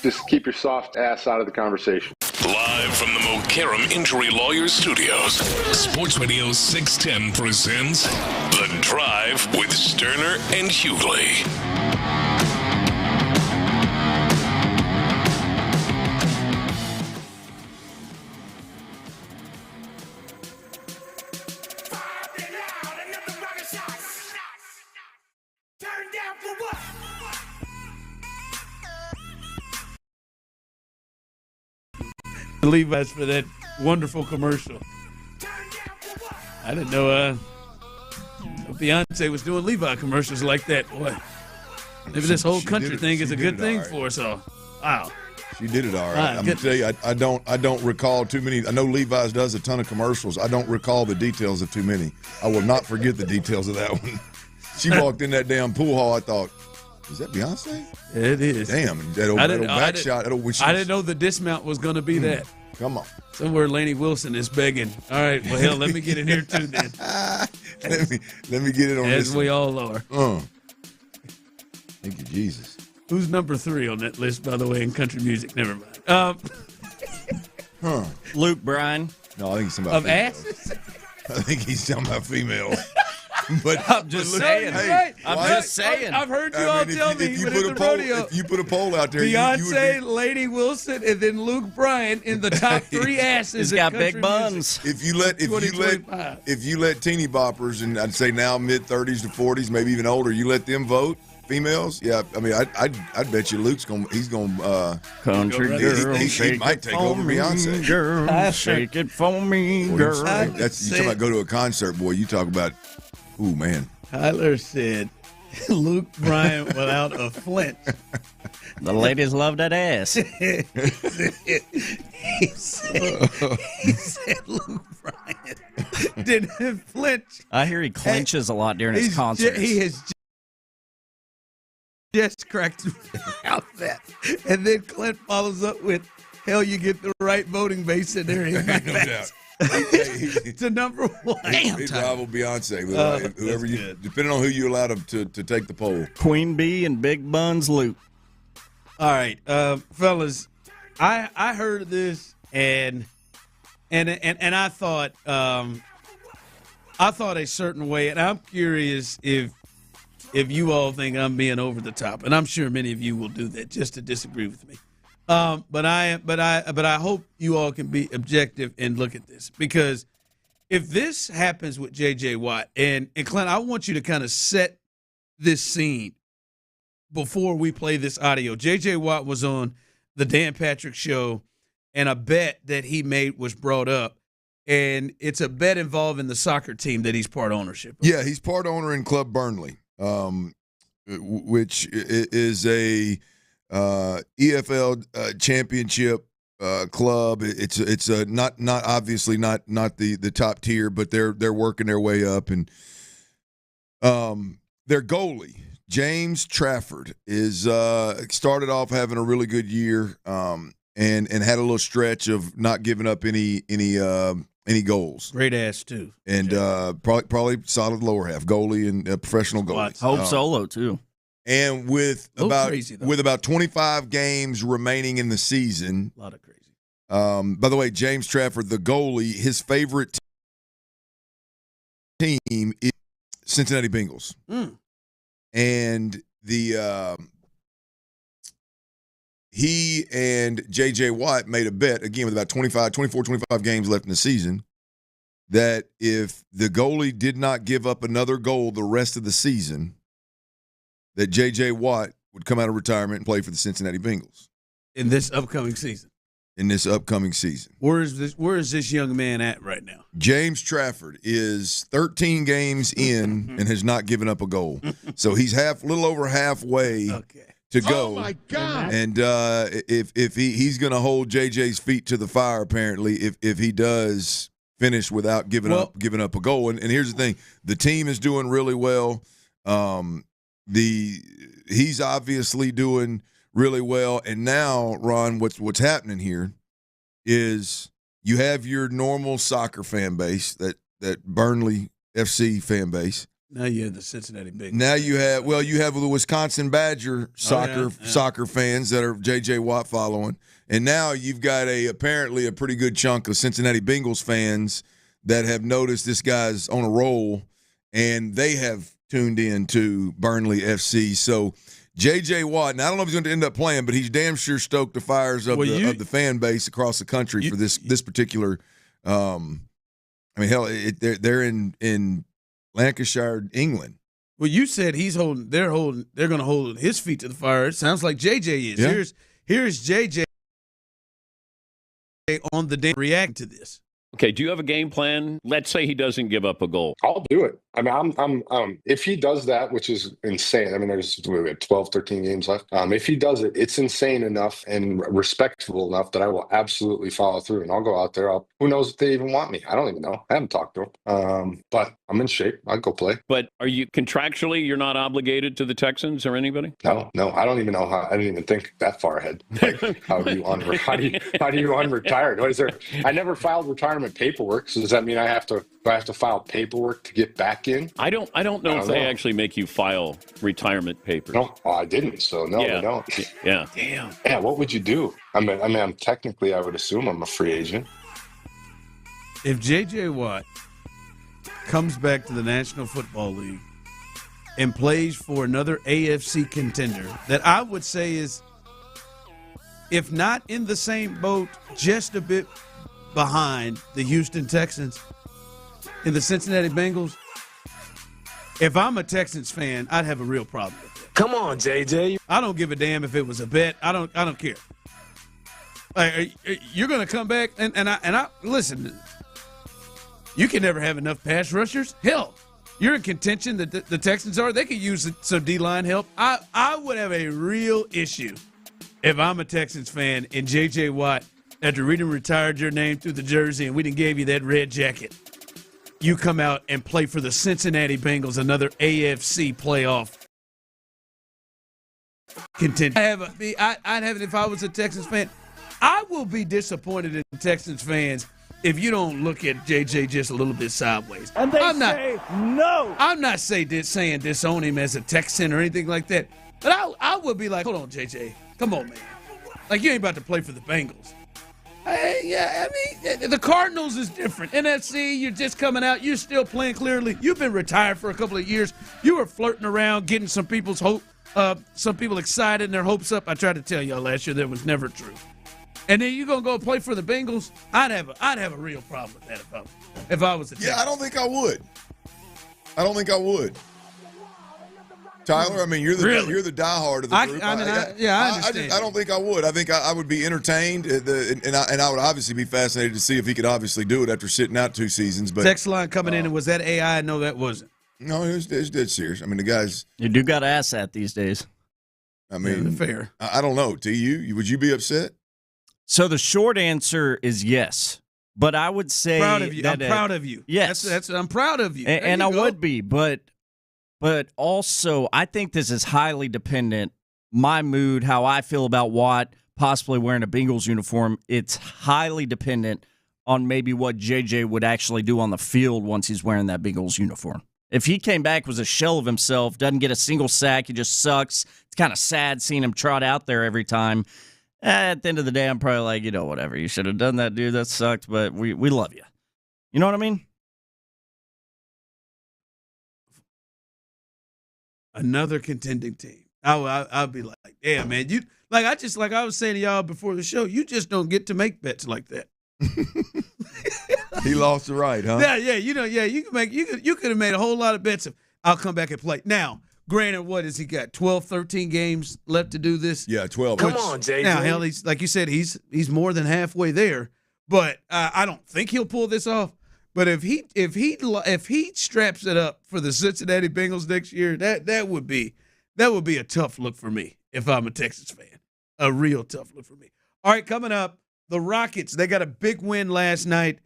Just keep your soft ass out of the conversation. Live from the Mokaram Injury Lawyers Studios, Sports Radio 610 presents The Drive with Stoerner and Hughley. Levi's for that wonderful commercial. I didn't know Beyonce was doing Levi commercials like that. Boy, maybe this whole country thing is a good thing for us all. Wow. She did it all right. I'm gonna tell you, I don't recall too many. I know Levi's does a ton of commercials. I don't recall the details of too many. I will not forget the details of that one. She walked in that damn pool hall. I thought, is that Beyonce? It is. Damn, that old back shot. I didn't know the dismount was going to be that. Come on. Somewhere Laney Wilson is begging. All right, well, hell, let me get in here too then. let me get it on this. As we all are. Thank you, Jesus. Who's number 3 on that list, by the way, in country music? Never mind. Luke Bryan. No, I think he's talking about of asses? I think he's talking about female. But I'm just saying. Right. I'm just saying. I've heard you all tell me. If you put a poll out there, Beyonce, Lady Wilson, and then Luke Bryan in the top 3 asses. He's got big buns. If you let teeny boppers, and I'd say now mid-30s to 40s, maybe even older, you let them vote. Females, yeah. I mean, I'd bet you Luke's gonna country girl. He might take over Beyonce. Girl, shake it for me, girl. That's you talking about go to a concert, boy. You talk about, ooh man. Tyler said Luke Bryan without a flinch. The ladies love that ass. he said Luke Bryan didn't flinch. I hear he clinches a lot during his concerts. He has just cracked out that. And then Clint follows up with, hell, you get the right voting base in there. No doubt. To number 1. He'd rival Beyonce. Whoever you, depending on who you allow to take the poll. Queen Bee and Big Buns Luke. All right, fellas, I heard this and I thought a certain way, and I'm curious if you all think I'm being over the top, and I'm sure many of you will do that just to disagree with me. But I hope you all can be objective and look at this, because if this happens with J.J. Watt, and Clint, I want you to kind of set this scene before we play this audio. J.J. Watt was on the Dan Patrick Show, and a bet that he made was brought up, and it's a bet involving the soccer team that he's part ownership of. Yeah, he's part owner in Club Burnley, which is a EFL championship club. It's not obviously not the top tier, but they're working their way up, and their goalie James Trafford is started off having a really good year, and had a little stretch of not giving up any goals. Great ass too, and probably solid lower half goalie and professional goalie. Hope Solo too. And with about 25 games remaining in the season, a lot of crazy. By the way, James Trafford, the goalie, his favorite team is Cincinnati Bengals, and he and J.J. Watt made a bet, again with about 24, 25 games left in the season, that if the goalie did not give up another goal the rest of the season, that J.J. Watt would come out of retirement and play for the Cincinnati Bengals. In this upcoming season. Where is this young man at right now? James Trafford is 13 games in and has not given up a goal. So he's little over halfway to go. Oh my God! And if he's going to hold JJ's feet to the fire, apparently, if he does finish without giving up a goal. And here's the thing: the team is doing really well. He's obviously doing really well. And now, Ron, what's happening here is you have your normal soccer fan base, that Burnley FC fan base. Now you have the Cincinnati Bengals. Now you have the Wisconsin Badger soccer fans that are J.J. Watt following. And now you've got apparently a pretty good chunk of Cincinnati Bengals fans that have noticed this guy's on a roll, and they have tuned in to Burnley FC. So J.J. Watt, and I don't know if he's going to end up playing, but he's damn sure stoked the fires of the fan base across the country for this particular. I mean, hell, they're in Lancashire, England. Well, you said they're going to hold his feet to the fire. It sounds like JJ is. Yeah. Here's JJ on the day react to this. Okay, do you have a game plan? Let's say he doesn't give up a goal. I'll do it. I mean, I'm if he does that, which is insane. I mean, there's 12, 13 games left. If he does it, it's insane enough and respectable enough that I will absolutely follow through, and I'll go out there. Who knows if they even want me? I don't even know. I haven't talked to him. But I'm in shape. I'll go play. But are you contractually, you're not obligated to the Texans or anybody? No. I don't even know how. I didn't even think that far ahead. Like, how do you unretire? What is there? I never filed retirement paperwork. So does that mean I have to file paperwork to get back in? I don't know if they actually make you file retirement papers. No, I didn't. So no, they don't. Yeah. Damn. Yeah. What would you do? I mean, I'm technically, I would assume I'm a free agent. If J.J. Watt comes back to the National Football League and plays for another AFC contender that I would say is, if not in the same boat, just a bit behind the Houston Texans and the Cincinnati Bengals, if I'm a Texans fan, I'd have a real problem with that. Come on, JJ. I don't give a damn if it was a bet. I don't care. Like, you're going to come back and I listen. You can never have enough pass rushers. Hell, you're in contention that the Texans are. They could use some D-line help. I would have a real issue if I'm a Texans fan and J.J. Watt, after we done retired your name through the jersey and we done gave you that red jacket, you come out and play for the Cincinnati Bengals, another AFC playoff contender. I'd have it if I was a Texans fan. I will be disappointed in Texans fans if you don't look at JJ just a little bit sideways. And they say no. I'm not saying disown him as a Texan or anything like that. But I would be like, hold on, JJ. Come on, man. Like, you ain't about to play for the Bengals. I mean, the Cardinals is different. NFC, you're just coming out. You're still playing clearly. You've been retired for a couple of years. You were flirting around, getting some people's hope, some people excited and their hopes up. I tried to tell y'all last year that was never true. And then you're gonna go play for the Bengals? I'd have a real problem with that if I was a Texan. Yeah, I don't think I would. Tyler, I mean, you're the diehard of the group. I understand. I don't think I would. I think I would be entertained, and I would obviously be fascinated to see if he could obviously do it after sitting out 2 seasons. But text line coming in, and was that AI? No, that wasn't. No, it was dead serious. I mean, the guys. You do got to ask that these days. I mean, fair. I don't know. To would you be upset? So the short answer is yes. But I would say I'm proud of you. Yes, I'm proud of you. And I would be, but also I think this is highly dependent. My mood, how I feel about Watt possibly wearing a Bengals uniform, it's highly dependent on maybe what JJ would actually do on the field once he's wearing that Bengals uniform. If he came back, was a shell of himself, doesn't get a single sack, he just sucks. It's kind of sad seeing him trot out there every time. At the end of the day, I'm probably like, whatever. You should have done that, dude. That sucked, but we love you. You know what I mean? Another contending team. I'll be like, damn, man. You like I was saying to y'all before the show, you just don't get to make bets like that. He lost the right, huh? Yeah. You could have made a whole lot of bets of I'll come back and play. Now, granted, what has he got? 12, 13 games left to do this? Yeah, 12. Come on, JJ. Now, hell, he's like you said, he's more than halfway there. But I don't think he'll pull this off. But if he straps it up for the Cincinnati Bengals next year, that would be a tough look for me if I'm a Texas fan. A real tough look for me. All right, coming up, the Rockets, they got a big win last night.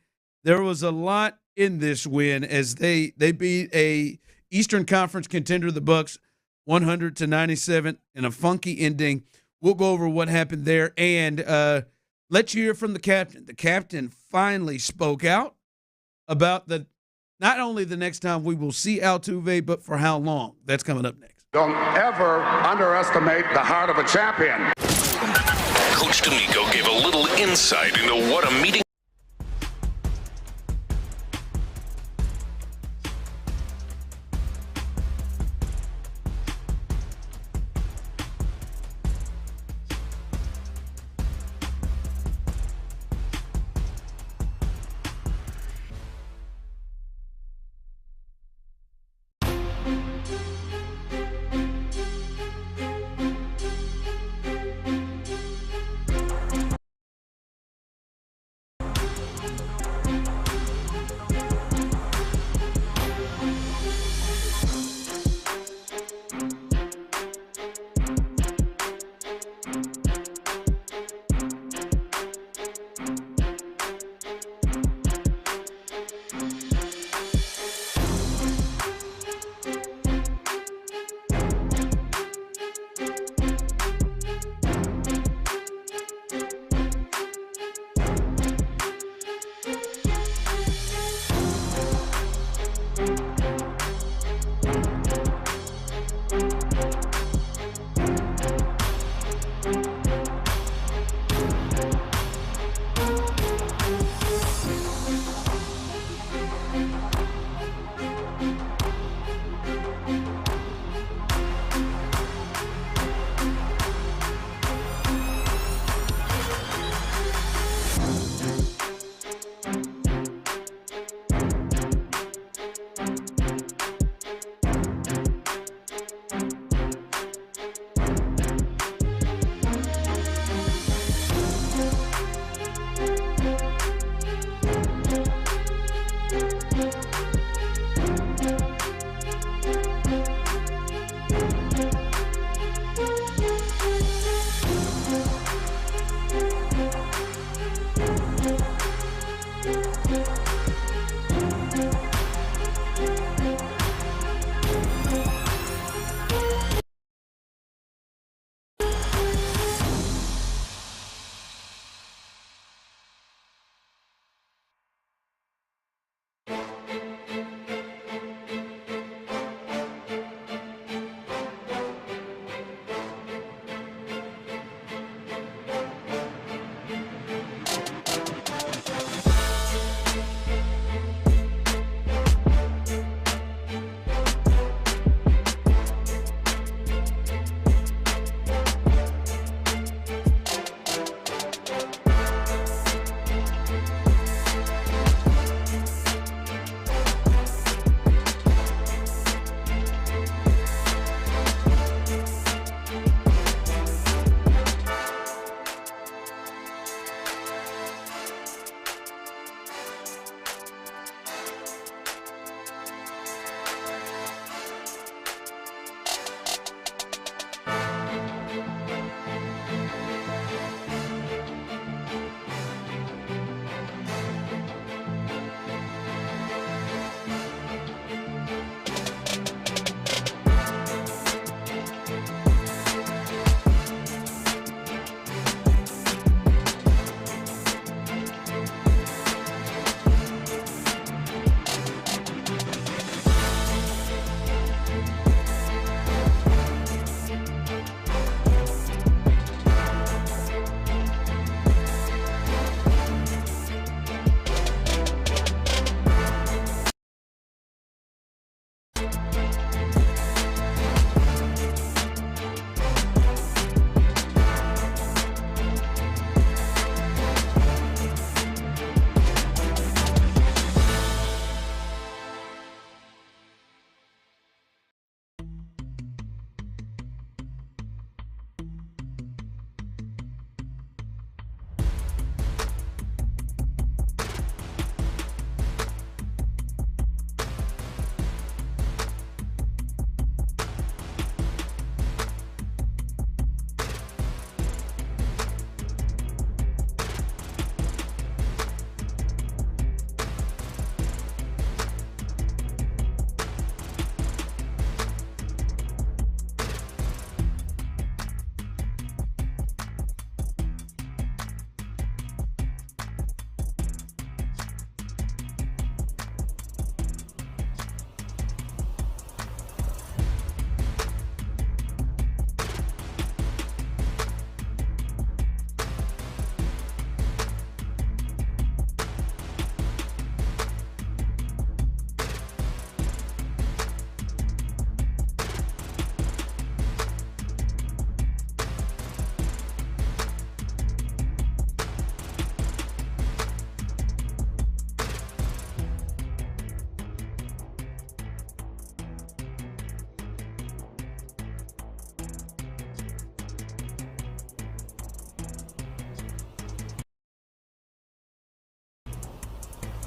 There was a lot in this win as they beat a Eastern Conference contender, the Bucks, 100-97 in a funky ending. We'll go over what happened there and let you hear from the captain. The captain finally spoke out about the not only the next time we will see Altuve, but for how long. That's coming up next. Don't ever underestimate the heart of a champion. Coach DeMeco gave a little insight into what a meeting.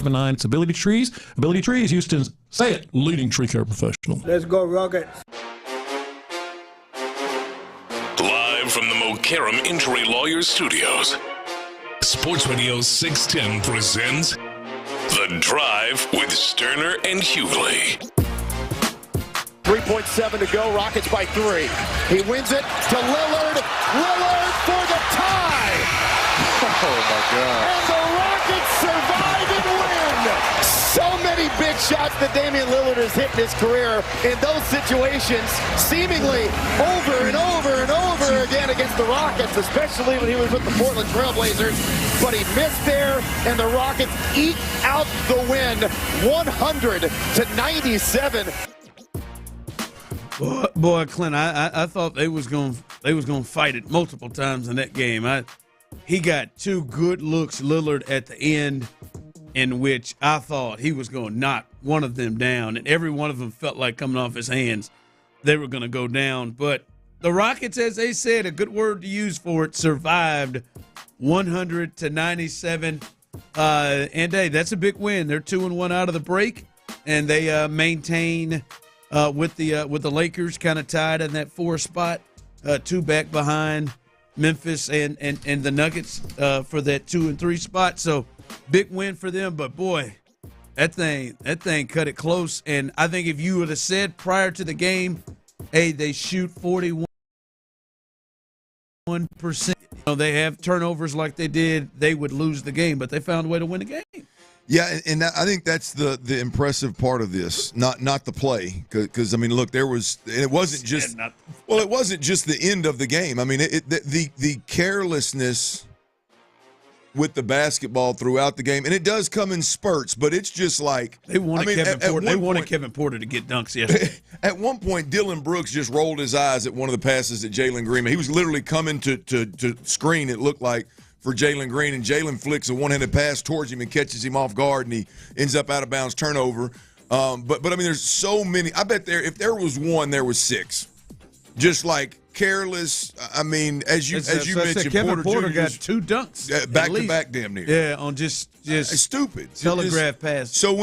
9. It's Ability Trees. Ability Trees, Houston's, say it, leading tree care professional. Let's go, Rockets. Live from the Mokaram Injury Lawyers Studios, Sports Radio 610 presents The Drive with Stoerner and Hughley. 3.7 to go, Rockets by 3. He wins it to Lillard. Lillard for the tie. Oh, my God. And the Rockets survive and win. So many big shots that Damian Lillard has hit in his career in those situations, seemingly over and over and over again against the Rockets, especially when he was with the Portland Trailblazers. But he missed there, and the Rockets eke out the win, 100-97. Boy, Clint, I thought they was going to fight it multiple times in that game. He got 2 good looks, Lillard, at the end, in which I thought he was going to knock one of them down, and every one of them felt like coming off his hands, they were going to go down. But the Rockets, as they said, a good word to use for it, survived 100-97. And hey, that's a big win. They're 2-1 out of the break, and they maintain with the Lakers kind of tied in that 4 spot, 2 back behind Memphis and the Nuggets for that 2 and 3 spot. So big win for them. But boy, that thing cut it close. And I think if you would have said prior to the game, hey, they shoot 41%. They have turnovers like they did, they would lose the game, but they found a way to win the game. Yeah, and I think that's the impressive part of this, not the play, because I mean, look, it wasn't just the end of the game. I mean, the carelessness with the basketball throughout the game, and it does come in spurts, but it's just like they wanted Kevin Porter to get dunks yesterday. At one point, Dylan Brooks just rolled his eyes at one of the passes that Jalen Green made. He was literally coming to screen, it looked like, for Jalen Green, and Jalen flicks a one-handed pass towards him and catches him off guard, and he ends up out of bounds, turnover. But I mean, there's so many. I bet if there was one, there was 6. Just like careless. I mean, as you mentioned, Kevin Porter Jr. got 2 dunks back to back, damn near. Yeah, on just stupid telegraph pass. So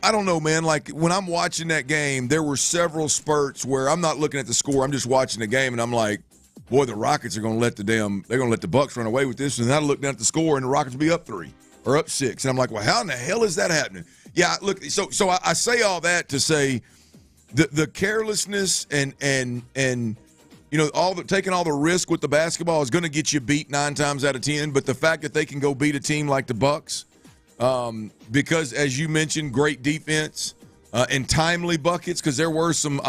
I don't know, man. Like when I'm watching that game, there were several spurts where I'm not looking at the score. I'm just watching the game, and I'm like, boy, the Rockets are going to let the Bucks run away with this. And then I look down at the score, and the Rockets will be up 3 or up 6, and I'm like, well, how in the hell is that happening? Yeah, look. So I say all that to say the carelessness and taking all the risk with the basketball is going to get you beat 9 times out of 10. But the fact that they can go beat a team like the Bucks, because as you mentioned, great defense and timely buckets, because there were some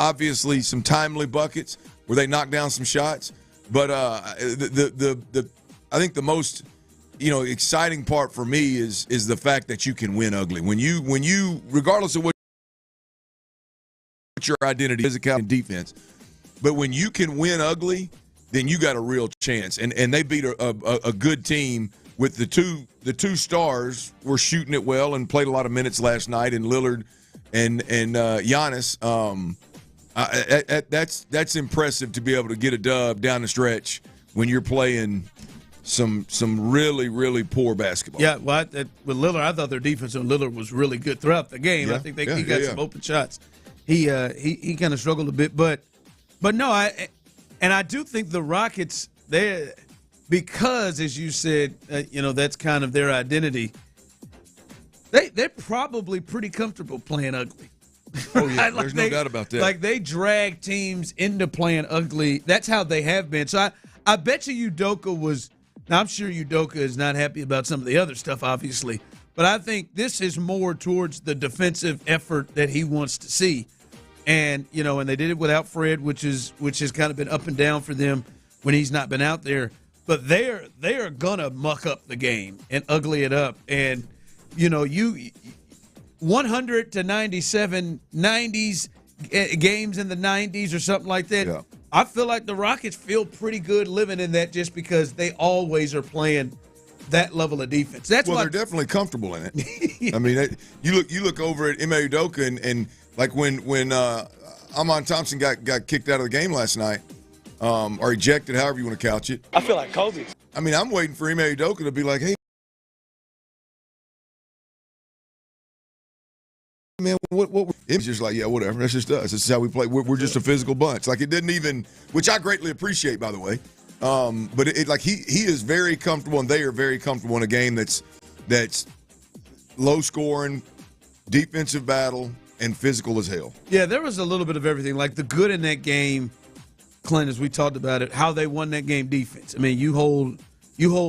timely buckets where they knocked down some shots. But I think the most exciting part for me is the fact that you can win ugly when you regardless of what your identity is, physicality and defense. But when you can win ugly, then you got a real chance. And they beat a good team with the two stars were shooting it well and played a lot of minutes last night. And Lillard and Giannis, that's impressive to be able to get a dub down the stretch when you're playing some really, really poor basketball. Yeah, well, with Lillard, I thought their defense on Lillard was really good throughout the game. I think he got some open shots. He kind of struggled a bit, but no, I do think the Rockets, because as you said, that's kind of their identity. They're probably pretty comfortable playing ugly. Oh yeah, there's no doubt about that. Like they drag teams into playing ugly. That's how they have been. So I bet you Udoka was. Now I'm sure Udoka is not happy about some of the other stuff, obviously, but I think this is more towards the defensive effort that he wants to see. And and they did it without Fred, which has kind of been up and down for them when he's not been out there. But they are gonna muck up the game and ugly it up. And 100-97, 90s games in the 90s or something like that. Yeah. I feel like the Rockets feel pretty good living in that just because they always are playing that level of defense. They're definitely comfortable in it. I mean, you look over at Ime Udoka and like when Amon Thompson got kicked out of the game last night, or ejected, however you want to couch it. I feel like Kobe. I mean, I'm waiting for Ime Udoka to be like, hey, man, what it's just like, yeah, whatever. That's just us. This is how we play. We're just a physical bunch. Like, it didn't even, which I greatly appreciate, by the way. But it like he is very comfortable, and they are very comfortable in a game that's low scoring, defensive battle, and physical as hell. Yeah, there was a little bit of everything. Like the good in that game, Clint, as we talked about it, how they won that game defense. I mean, you hold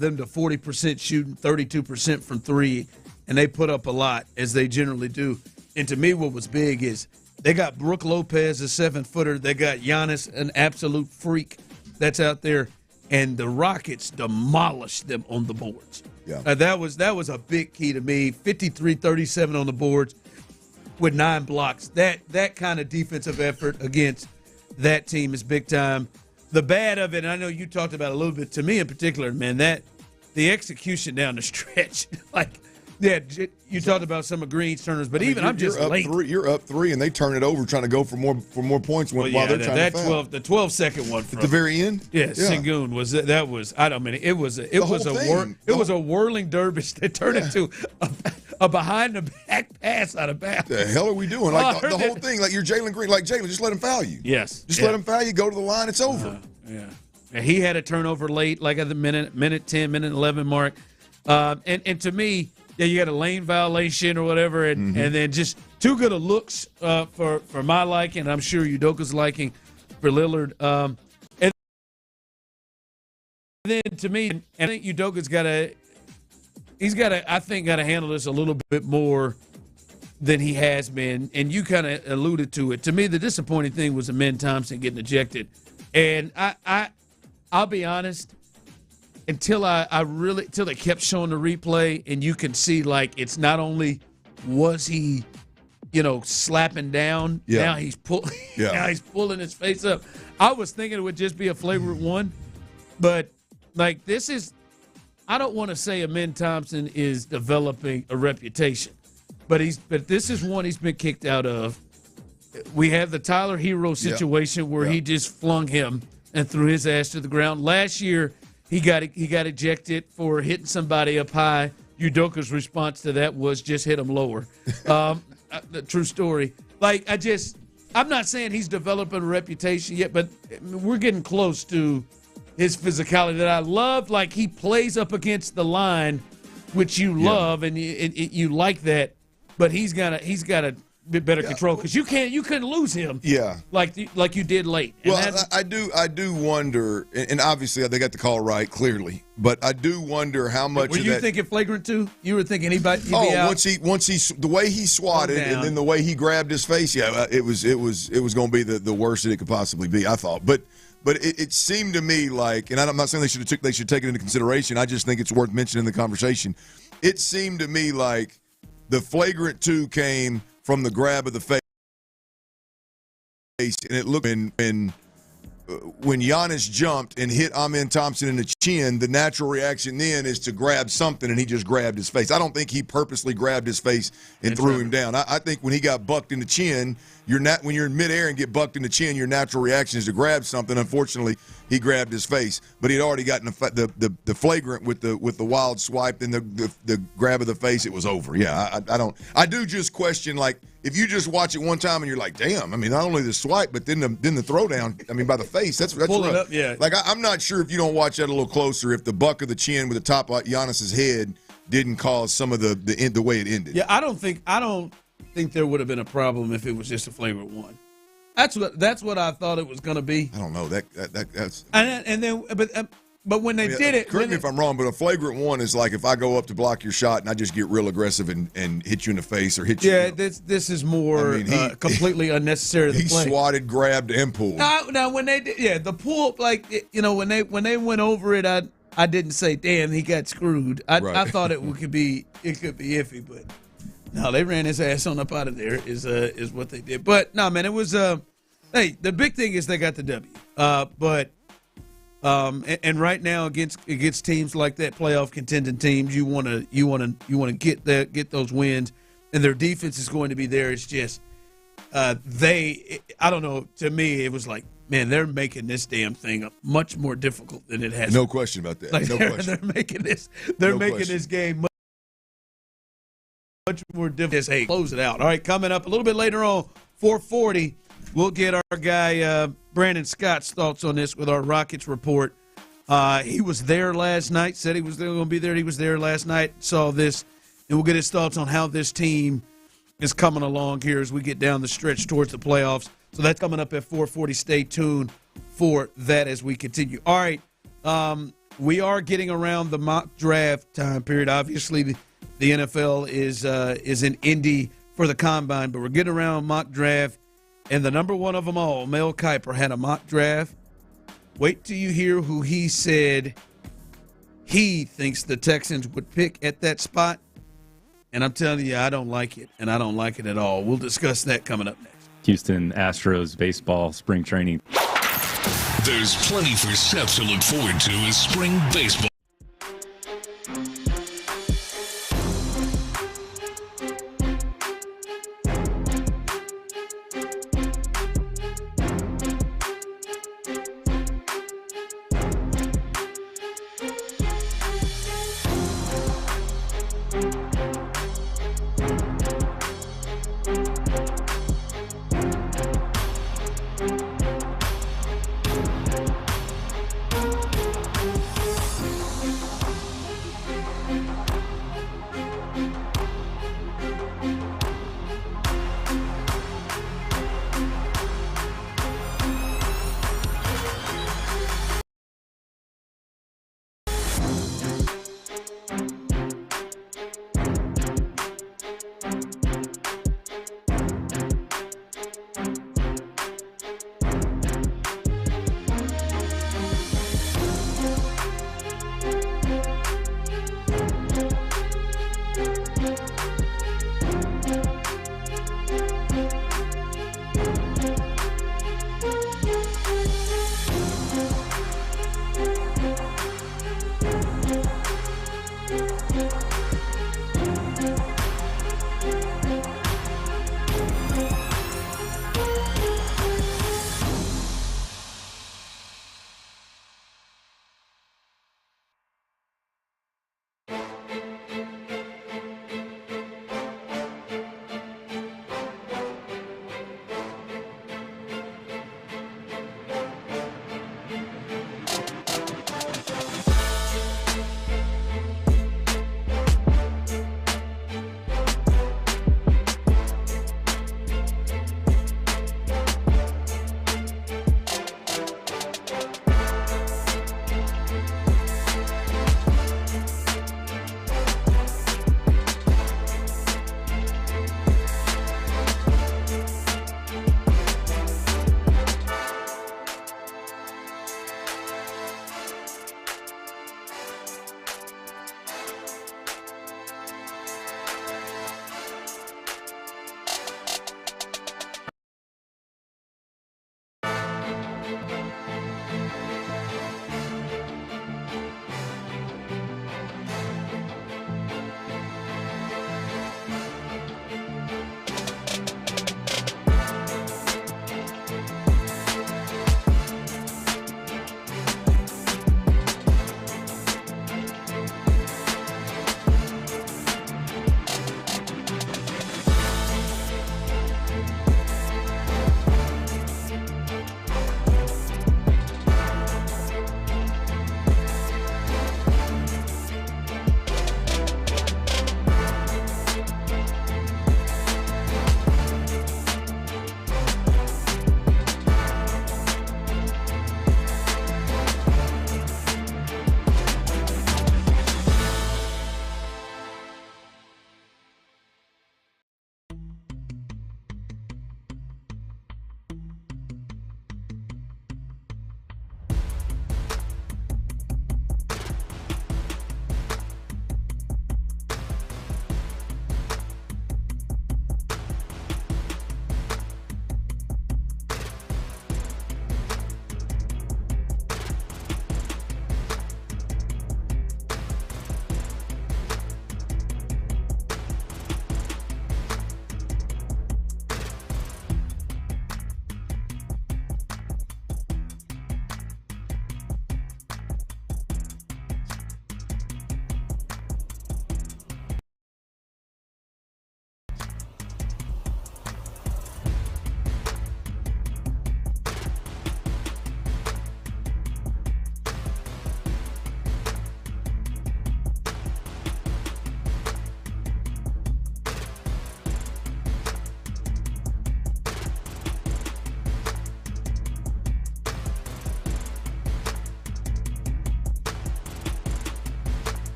them to 40% shooting, 32% from three, and they put up a lot, as they generally do. And to me, what was big is they got Brook Lopez, a 7-footer. They got Giannis, an absolute freak that's out there. And the Rockets demolished them on the boards. Yeah. That was a big key to me. 53-37 on the boards with 9 blocks. That kind of defensive effort against that team is big time. The bad of it, and I know you talked about it a little bit, to me in particular, man, that the execution down the stretch, like, yeah, you talked about some of Green's turners, but even I'm just late. You're up 3, and they turn it over trying to go for more points while they're trying to foul. The 12-second one at the very end. Yeah, Sengun was that was I don't mean it was a whirling dervish that turned into a behind the back pass out of bounds. The hell are we doing? Like the whole thing, like you're Jalen Green, like Jalen, just let him foul you. Yes, just let him foul you. Go to the line. It's over. And he had a turnover late, like at the minute 10, minute 11 mark, and to me. Yeah, you got a lane violation or whatever, and then just too good of looks for my liking. I'm sure Udoka's liking for Lillard. And then to me, I think Udoka's got to handle this a little bit more than he has been. And you kind of alluded to it. To me, the disappointing thing was Amen Thompson getting ejected. And I'll be honest. Until they kept showing the replay, and you can see, like, it's not only was he, slapping down. Yeah. Now he's pulling his face up. I was thinking it would just be a flagrant one, but like this is, I don't want to say Amen Thompson is developing a reputation, but this is one he's been kicked out of. We have the Tyler Hero situation where he just flung him and threw his ass to the ground. Last year. He got ejected for hitting somebody up high. Udoka's response to that was just hit him lower. The true story. Like, I'm not saying he's developing a reputation yet, but we're getting close to his physicality that I love. Like, he plays up against the line, which you love, and you like that. But he's got to bit better control because you couldn't lose him. Yeah, like you did late. And well, I do wonder, and obviously they got the call right clearly, but I do wonder how much. Were you thinking flagrant too? You were thinking he'd be out? once he the way he swatted and then the way he grabbed his face, it was going to be the worst that it could possibly be. I thought, but it seemed to me like, and I'm not saying they should take it into consideration. I just think it's worth mentioning in the conversation. It seemed to me like the flagrant 2 came from the grab of the face, and it looked when Giannis jumped and hit Amen Thompson in the chin, the natural reaction then is to grab something, and he just grabbed his face. I don't think he purposely grabbed his face and threw him down. I think when he got bucked in the chin, when you're in midair and get bucked in the chin, your natural reaction is to grab something. Unfortunately, he grabbed his face, but he'd already gotten the flagrant with the wild swipe and the grab of the face. It was over. Yeah, I do just question, like, if you just watch it one time and you're like, damn. I mean, not only the swipe, but then the throwdown. I mean, by the face. That's pull rough. It up, yeah. Like, I'm not sure if you don't watch that a little closer, if the buck of the chin with the top of Giannis's head didn't cause some of the way it ended. Yeah, I don't think there would have been a problem if it was just a flagrant 1. That's what I thought it was going to be. I don't know that's and then but when they did it, correct me if I'm wrong, but a flagrant 1 is like if I go up to block your shot and I just get real aggressive and hit you in the face or hit you. Yeah, this is more completely unnecessary. He swatted, grabbed, and pulled. Now when they did, the pull, like, when they went over it, I didn't say, damn, he got screwed. I thought it could be iffy, but. No, they ran his ass on up out of there is what they did. But no, man, it was hey, the big thing is they got the W. And right now against teams like that, playoff contending teams, you want to get those wins, and their defense is going to be there. It's just I don't know. To me, it was like, man, they're making this damn thing much more difficult than it has. No question about that. Like no question. They're making this game much more difficult. Hey, close it out. All right, coming up a little bit later on, 4:40, we'll get our guy Brandon Scott's thoughts on this with our Rockets report. He was there last night, said he was going to be there. He was there last night, saw this, and we'll get his thoughts on how this team is coming along here as we get down the stretch towards the playoffs. So that's coming up at 4:40. Stay tuned for that as we continue. All right, we are getting around the mock draft time period. Obviously, the NFL is in Indy for the combine, but we're getting around mock draft, and the number one of them all, Mel Kiper, had a mock draft. Wait till you hear who he said he thinks the Texans would pick at that spot. And I'm telling you, I don't like it, and I don't like it at all. We'll discuss that coming up next. Houston Astros baseball spring training. There's plenty for Seth to look forward to as spring baseball.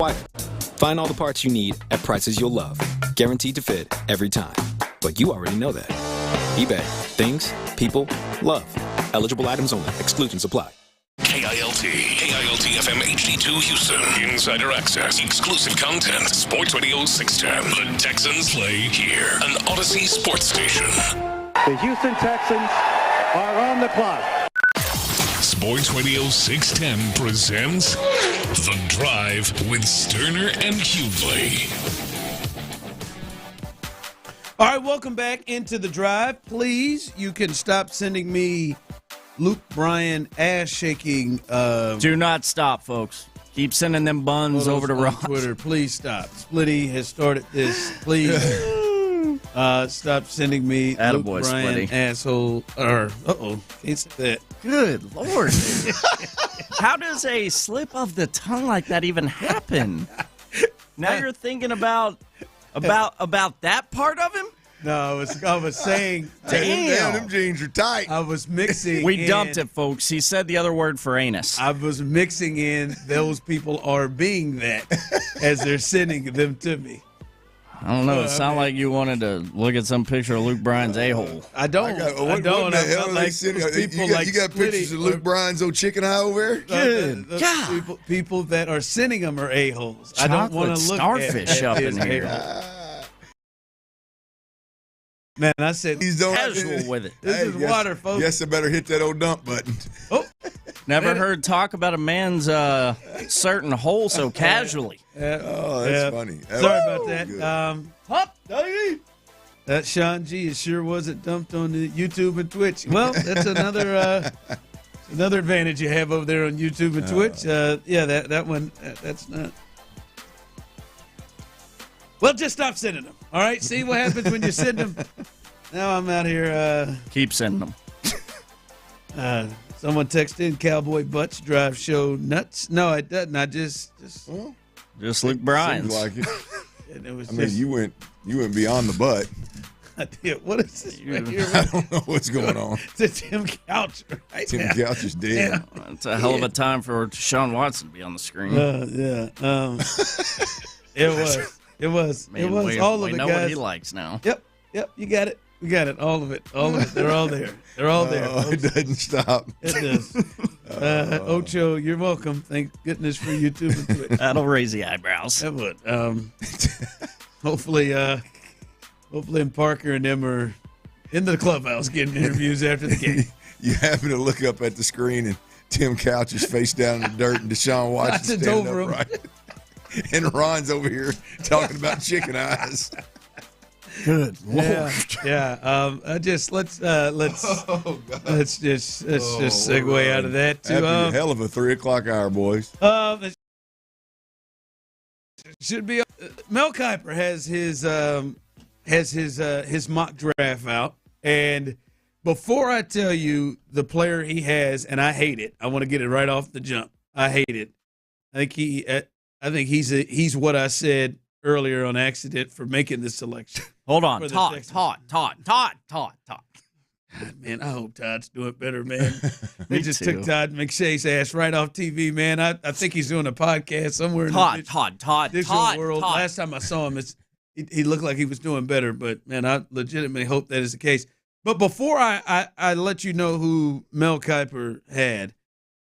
Find all the parts you need at prices you'll love. Guaranteed to fit every time. But you already know that. eBay. Things. People. Love. Eligible items only. Exclusions apply. KILT FM HD2 Houston. Insider access, exclusive content. Sports Radio 610. The Texans play here. An Odyssey sports station. The Houston Texans are on the clock. Sports Radio 610 presents The Drive with Stoerner and Hughley. All right, welcome back into The Drive. Please, you can stop sending me Luke Bryan ass-shaking. Do not stop, folks. Keep sending them buns over to Ron. Twitter. Please stop. Splitty has started this. Please stop sending me Attaboy, Luke Bryan Splitty. asshole. Can't say that. Good Lord. How does a slip of the tongue like that even happen? Now you're thinking about that part of him? No, I was saying, damn, them jeans are tight. I was mixing. We dumped it, folks. He said the other word for anus. I was mixing in those people are being that as they're sending them to me. I don't know. It sounded like you wanted to look at some picture of Luke Bryan's a-hole. I don't. What the hell are they sending? You got pictures of Luke Bryan's old chicken eye over there? Good. People that are sending them are a-holes. I don't want to look starfish at up his in here. Man, I said He's casual with it. This is water, folks. Yes, I better hit that old dump button. Oh, never heard talk about a man's certain hole so casually. That's funny. Sorry about that. Top that Sean G. It sure wasn't dumped on the YouTube and Twitch. Well, that's another advantage you have over there on YouTube and Twitch. That one. That's not. Well, just stop sending them. All right, see what happens when you send them. Now I'm out here. Keep sending them. Someone texted in Cowboy Butts Drive Show nuts. No, it doesn't. I just Luke Bryan's. Seems like it. It was you went beyond the butt. I did. What is this right here? I don't know what's going on. It's Tim Couch right Tim now. Couch is dead. Yeah. It's a hell of a time for Deshaun Watson to be on the screen. It was Man, all we of it, know guys. what he likes now. Yep. You got it. We got it. All of it. They're all there. They're all there. It doesn't stop. It does. Ocho, you're welcome. Thank goodness for YouTube and Twitch. That'll raise the eyebrows. That would. Hopefully, Parker and them are in the clubhouse getting interviews after the game. You happen to look up at the screen and Tim Couch is face down in the dirt and Deshaun Watson standing over upright. And Ron's over here talking about chicken eyes. Good Lord. Yeah. Let's just segue out of that to That'd be a hell of a 3:00 hour, boys. Should be Mel Kiper has his mock draft out, and before I tell you the player he has, and I hate it, I want to get it right off the jump. I hate it. I think he's what I said earlier on accident for making this selection. Hold on. Todd. Man, I hope Todd's doing better, man. They Me just too. took Todd McShay's ass right off TV, man. I think he's doing a podcast somewhere in Todd. the world. Last time I saw him, he looked like he was doing better, but, man, I legitimately hope that is the case. But before I let you know who Mel Kiper had,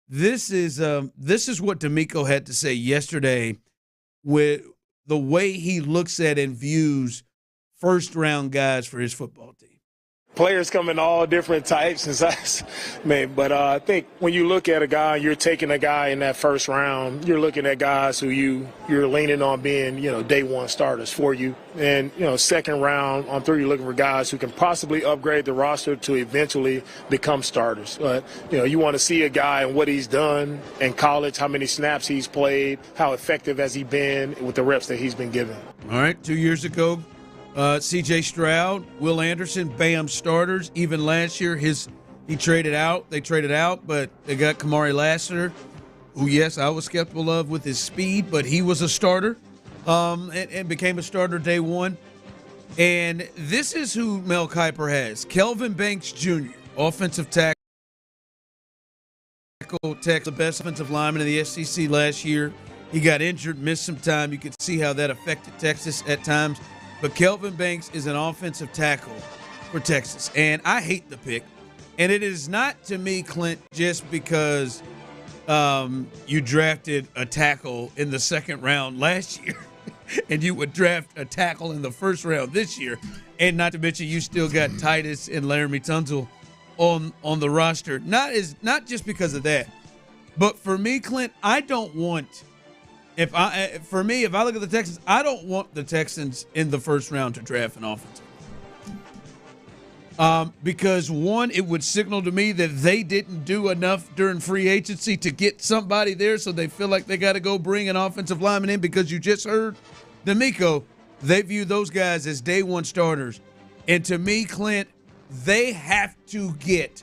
this is what DeMeco had to say yesterday with the way he looks at and views first-round guys for his football team. Players come in all different types and sizes, man. But I think when you look at a guy, you're taking a guy in that first round, you're looking at guys who you're leaning on being, day one starters for you. And, second round on through, you're looking for guys who can possibly upgrade the roster to eventually become starters. But, you want to see a guy and what he's done in college, how many snaps he's played, how effective has he been with the reps that he's been given. All right, 2 years ago, C.J. Stroud, Will Anderson, bam, starters. Even last year, he traded out. They traded out, but they got Kamari Lassiter, who, yes, I was skeptical of with his speed, but he was a starter and became a starter day one. And this is who Mel Kiper has. Kelvin Banks Jr., offensive tackle, the best offensive lineman in the SEC last year. He got injured, missed some time. You could see how that affected Texas at times. But Kelvin Banks is an offensive tackle for Texas. And I hate the pick. And it is not, to me, Clint, just because you drafted a tackle in the second round last year and you would draft a tackle in the first round this year. And not to mention you still got Titus and Laramie Tunsil on the roster. Not just because of that. But for me, Clint, I don't want – if I look at the Texans, I don't want the Texans in the first round to draft an offensive. Because one, it would signal to me that they didn't do enough during free agency to get somebody there, so they feel like they got to go bring an offensive lineman in because you just heard DeMeco. They view those guys as day one starters. And to me, Clint, they have to get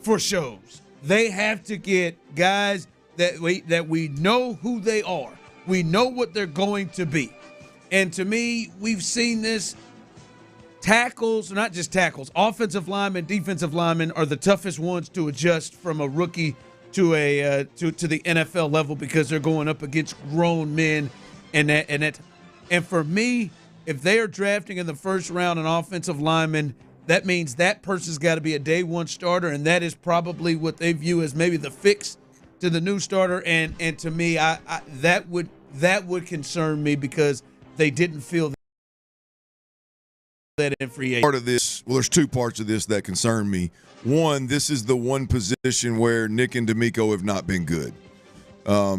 for shows. They have to get guys that we know who they are. We know what they're going to be. And to me, we've seen this. Tackles, not just tackles, offensive linemen, defensive linemen are the toughest ones to adjust from a rookie to a to the NFL level because they're going up against grown men and for me, if they are drafting in the first round an offensive lineman, that means that person's got to be a day one starter, and that is probably what they view as maybe the fix to the new starter. And to me, I that would concern me because they didn't feel that in free agency. Part of this, well, there's two parts of this that concern me. One, this is the one position where Nick and DeMeco have not been good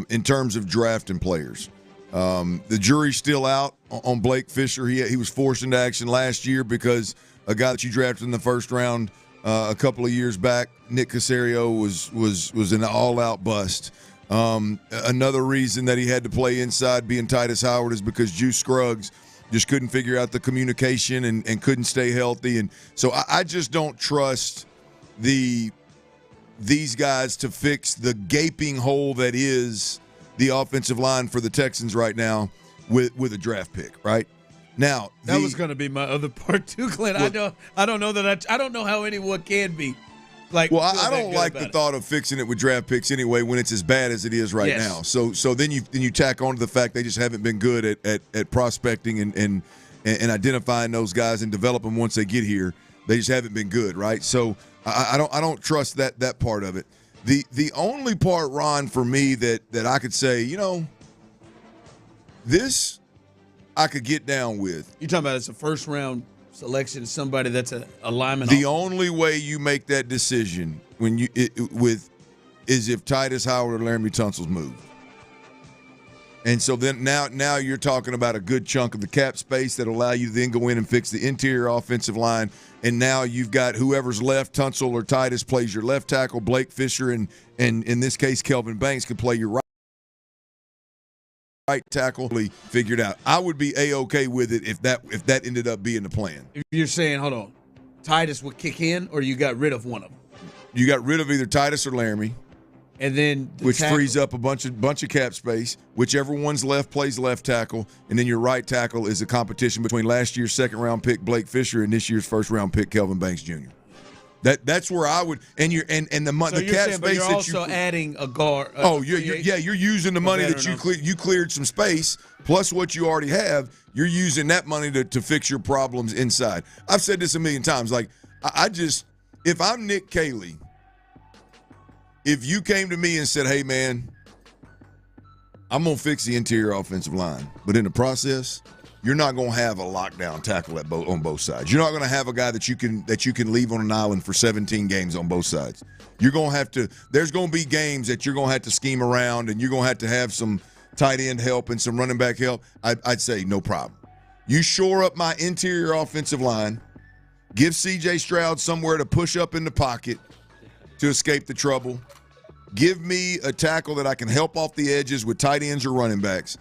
in terms of drafting players. The jury's still out on Blake Fisher. He was forced into action last year because a guy that you drafted in the first round a couple of years back, Nick Caserio, was an all-out bust. Another reason that he had to play inside being Titus Howard is because Juice Scruggs just couldn't figure out the communication and couldn't stay healthy. And so I just don't trust these guys to fix the gaping hole that is the offensive line for the Texans right now with a draft pick, right? Now, that was going to be my other part too, Clint. Well, I don't know that I don't know how anyone can be like. Well, I don't like the thought of fixing it with draft picks anyway when it's as bad as it is right now. So then you tack on to the fact they just haven't been good at prospecting and identifying those guys and develop them once they get here. They just haven't been good, right? So I don't trust that part of it. The only part, Ron, for me that I could say, this I could get down with. You're talking about it's a first round selection of somebody that's a lineman. The only way you make that decision is if Titus Howard or Laramie Tunsil's moved. And so then now you're talking about a good chunk of the cap space that allow you to then go in and fix the interior offensive line. And now you've got whoever's left, Tunsil or Titus plays your left tackle, Blake Fisher, and in this case, Kelvin Banks could play your right tackle. Figured out. I would be A-okay with it if that ended up being the plan. If you're saying, hold on, Titus would kick in, or you got rid of one of them? You got rid of either Titus or Laramie. And then which frees up a bunch of cap space. Whichever one's left plays left tackle, and then your right tackle is a competition between last year's second-round pick Blake Fisher and this year's first-round pick Kelvin Banks Jr. That's where I would the cap space. But you're also adding a guard. You're using the money that you cleared some space plus what you already have. You're using that money to fix your problems inside. I've said this a million times. Like if I'm Nick Caserio. If you came to me and said, hey, man, I'm going to fix the interior offensive line, but in the process, you're not going to have a lockdown tackle on both sides. You're not going to have a guy that you can leave on an island for 17 games on both sides. You're going to have to – there's going to be games that you're going to have to scheme around, and you're going to have some tight end help and some running back help. I'd say no problem. You shore up my interior offensive line, give C.J. Stroud somewhere to push up in the pocket to escape the trouble. Give me a tackle that I can help off the edges with tight ends or running backs,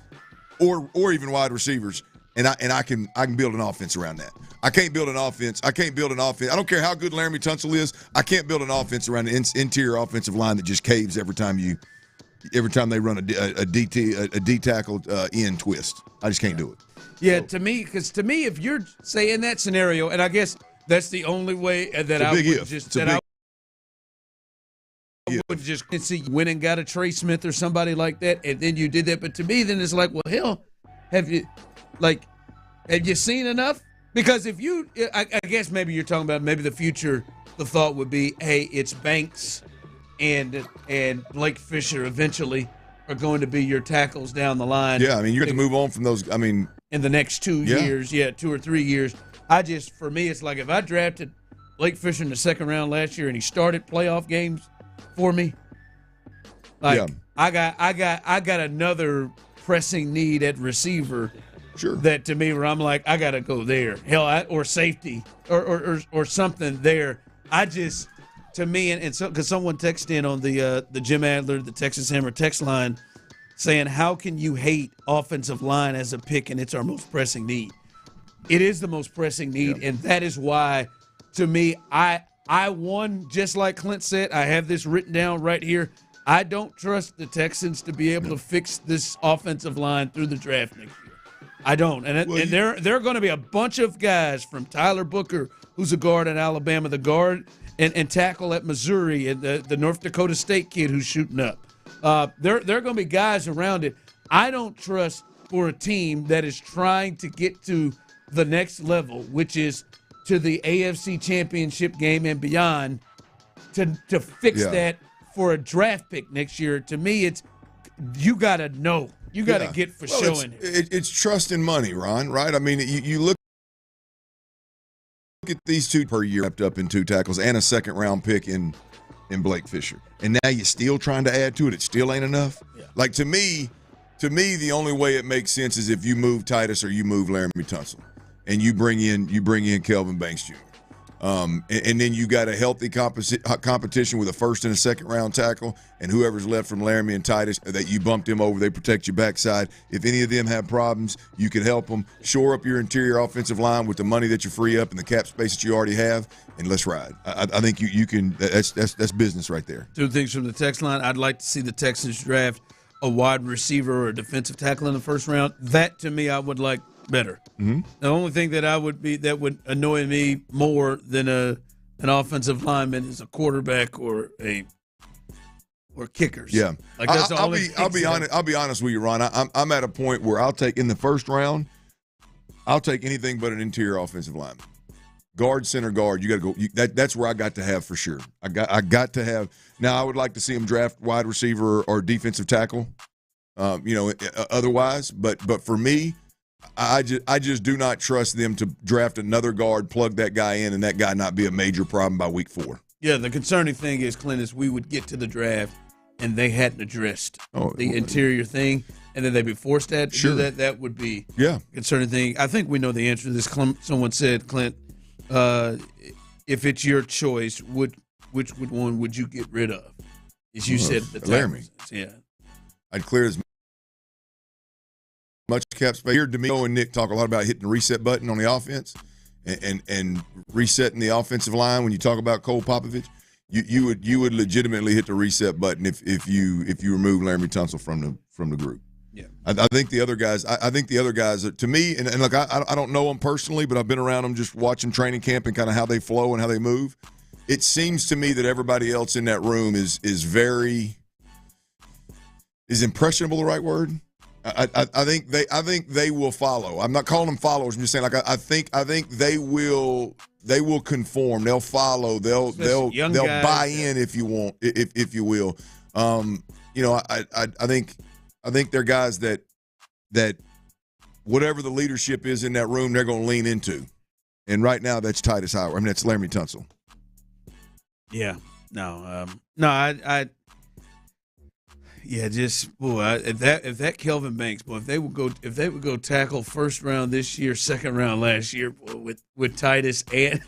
or even wide receivers, and I can build an offense around that. I can't build an offense. I don't care how good Laramie Tunsil is. I can't build an offense around the interior offensive line that just caves every time they run a D tackle end twist. I just can't do it. Yeah, so, to me, if you're saying that scenario, and I guess that's the only way that I would would just see you went and got a Trey Smith or somebody like that, and then you did that. But to me, then it's like, well, hell, have you seen enough? Because if you, I guess maybe you're talking about maybe the future. The thought would be, hey, it's Banks and Blake Fisher eventually are going to be your tackles down the line. Yeah, I mean, you have to move on from those. I mean, in the next 2 years, 2 or 3 years. For me, it's like if I drafted Blake Fisher in the second round last year and he started playoff games for me, I got another pressing need at receiver. Sure. That to me, where I'm like, I got to go there. Hell, or safety or something there. To me, and so because someone texted in on the Jim Adler, the Texas Hammer text line, saying, how can you hate offensive line as a pick and it's our most pressing need? It is the most pressing need, and that is why, to me, I won, just like Clint said, I have this written down right here. I don't trust the Texans to be able to fix this offensive line through the draft next year. I don't. And there are going to be a bunch of guys from Tyler Booker, who's a guard at Alabama, the guard and tackle at Missouri, and the North Dakota State kid who's shooting up. There are going to be guys around it. I don't trust for a team that is trying to get to the next level, which is to the AFC Championship game and beyond, to fix that for a draft pick next year. To me, it's you got to know. You got to get for showing it. It's trust and money, Ron, right? I mean, you look at these two per year wrapped up in 2 tackles and a second-round pick in Blake Fisher. And now you're still trying to add to it. It still ain't enough. Yeah. Like, to me, the only way it makes sense is if you move Titus or you move Laramie Tunsil and you bring in Kelvin Banks Jr. And then you got a healthy competition with a first and a second round tackle, and whoever's left from Laramie and Titus that you bumped them over, they protect your backside. If any of them have problems, you can help them. Shore up your interior offensive line with the money that you free up and the cap space that you already have, and let's ride. I think you can. That's business right there. 2 things from the text line. I'd like to see the Texans draft a wide receiver or a defensive tackle in the first round. That to me, I would like better. Mm-hmm. The only thing that would annoy me more than an offensive lineman is a quarterback or kickers. Yeah, like that's I'll be honest with you, Ron. I'm at a point where I'll take in the first round. I'll take anything but an interior offensive lineman. Guard, center, guard. You got to go. That's where I got to have for sure. I got to have. Now I would like to see him draft wide receiver or defensive tackle. Otherwise, but for me, I just do not trust them to draft another guard, plug that guy in, and that guy not be a major problem by week 4. Yeah, the concerning thing is, Clint, is we would get to the draft and they hadn't addressed the interior thing, and then they'd be forced to do that. That would be a concerning thing. I think we know the answer to this. Someone said, Clint, if it's your choice, which one would you get rid of? As you said, the Laramie. Yeah, I'd clear as much cap space. Here, DeMeco and Nick talk a lot about hitting the reset button on the offense and resetting the offensive line. When you talk about Cole Popovich, you would legitimately hit the reset button if you remove Laramie Tunsil from the group. Yeah, I think the other guys. I think the other guys are, to me, and look, I don't know them personally, but I've been around them just watching training camp and kind of how they flow and how they move. It seems to me that everybody else in that room is impressionable the right word? I think they will follow. I'm not calling them followers. I'm just saying, like, I think they will conform. They'll follow. They'll buy in if you want, if you will. I think they're guys that whatever the leadership is in that room, they're going to lean into. And right now, that's Titus Howard. I mean, that's Laramie Tunsil. Yeah. No. If that Kelvin Banks, boy, if they would go tackle first round this year, second round last year, boy, with Titus and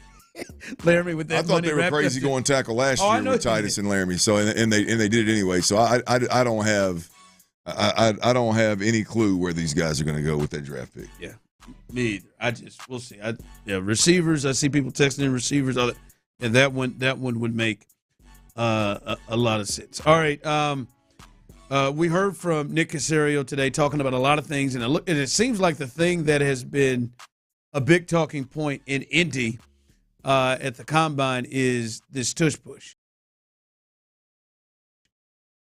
Laramie with that. I thought they were crazy going tackle last year with Titus and Laramie. So and they did it anyway. So I don't have any clue where these guys are going to go with that draft pick. Yeah, me either. We'll see. Receivers. I see people texting in receivers. And that one would make a lot of sense. All right. We heard from Nick Caserio today talking about a lot of things, and it seems like the thing that has been a big talking point in Indy at the Combine is this tush push.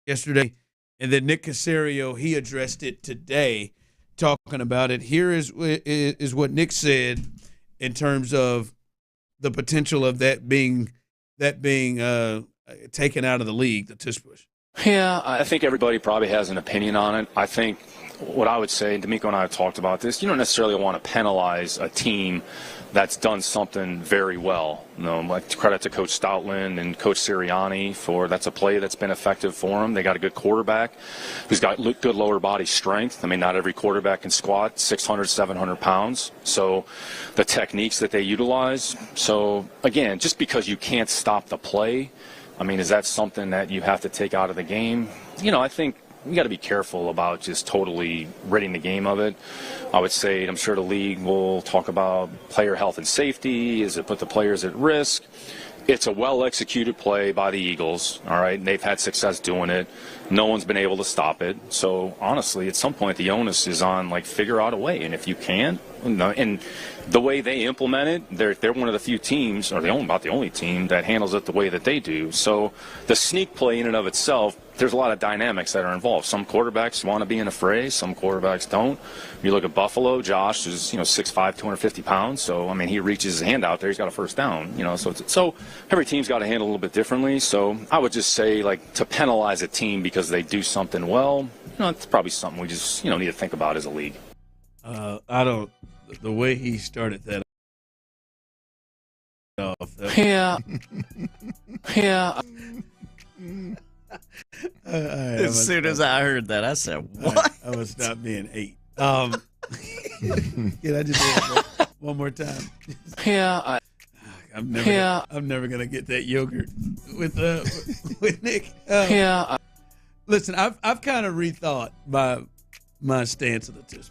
yesterday, and then Nick Caserio, he addressed it today, talking about it. Here is what Nick said in terms of the potential of that being taken out of the league, the tush push. Yeah, I think everybody probably has an opinion on it. I think what I would say, and DeMeco and I have talked about this, you don't necessarily want to penalize a team that's done something very well. Like credit to Coach Stoutland and Coach Sirianni for that's a play that's been effective for them. They got a good quarterback who's got good lower body strength. I mean, not every quarterback can squat 600, 700 pounds. So the techniques that they utilize. So, again, just because you can't stop the play, I mean, is that something that you have to take out of the game? I think we got to be careful about just totally ridding the game of it. I would say, I'm sure the league will talk about player health and safety. Is it put the players at risk? It's a well-executed play by the Eagles, all right? And they've had success doing it. No one's been able to stop it. So, honestly, at some point, the onus is on, figure out a way. And if you can't, and the way they implement it, they're one of the few teams, or about the only team, that handles it the way that they do. So the sneak play in and of itself, there's a lot of dynamics that are involved. Some quarterbacks want to be in a fray. Some quarterbacks don't. You look at Buffalo, Josh is 6'5", 250 pounds. So, I mean, he reaches his hand out there. He's got a first down. So every team's got to handle a little bit differently. So I would just say, to penalize a team because they do something well, it's probably something we just, need to think about as a league. The way he started that off. Yeah. As soon as I heard that, I said, "What?" I would stop being 8. Can I just do it one more time? Yeah. I'm never gonna get that yogurt with Nick. Listen, I've kind of rethought my stance of the tush push.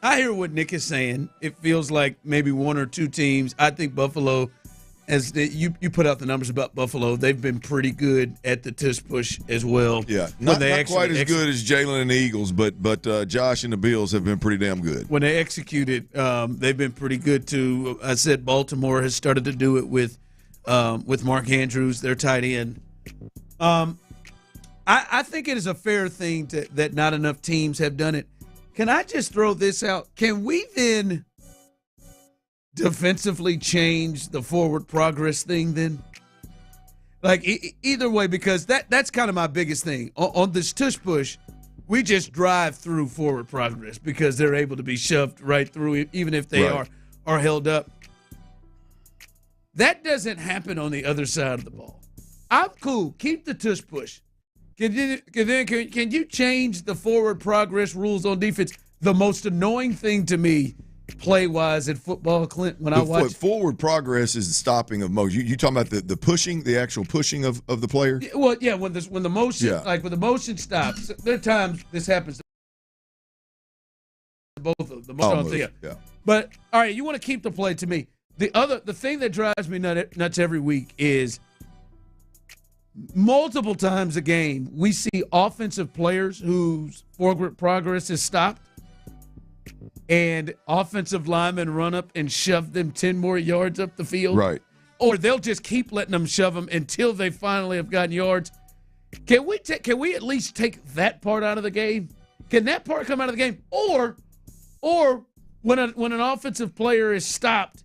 I hear what Nick is saying. It feels like maybe one or two teams. I think Buffalo, you put out the numbers about Buffalo, they've been pretty good at the tush push as well. Yeah, not quite as good as Jalen and the Eagles, but Josh and the Bills have been pretty damn good. When they execute it, they've been pretty good too. I said Baltimore has started to do it with Mark Andrews, their tight end. I think it is a fair thing that not enough teams have done it. Can I just throw this out? Can we then defensively change the forward progress thing then? Either way, because that's kind of my biggest thing. On this tush push, we just drive through forward progress because they're able to be shoved right through even if they are held up. That doesn't happen on the other side of the ball. I'm cool. Keep the tush push. Can you change the forward progress rules on defense? The most annoying thing to me, play-wise in football, Clint, when I watch forward progress is the stopping of motion. You talking about the pushing, the actual pushing of the player? Well, yeah, when the motion when the motion stops, there are times this happens to both of them. Yeah. But all right, you want to keep the play to me. The thing that drives me nuts every week is multiple times a game, we see offensive players whose forward progress is stopped, and offensive linemen run up and shove them 10 more yards up the field. Right. Or they'll just keep letting them shove them until they finally have gotten yards. Can we at least take that part out of the game? Can that part come out of the game? Or when an offensive player is stopped,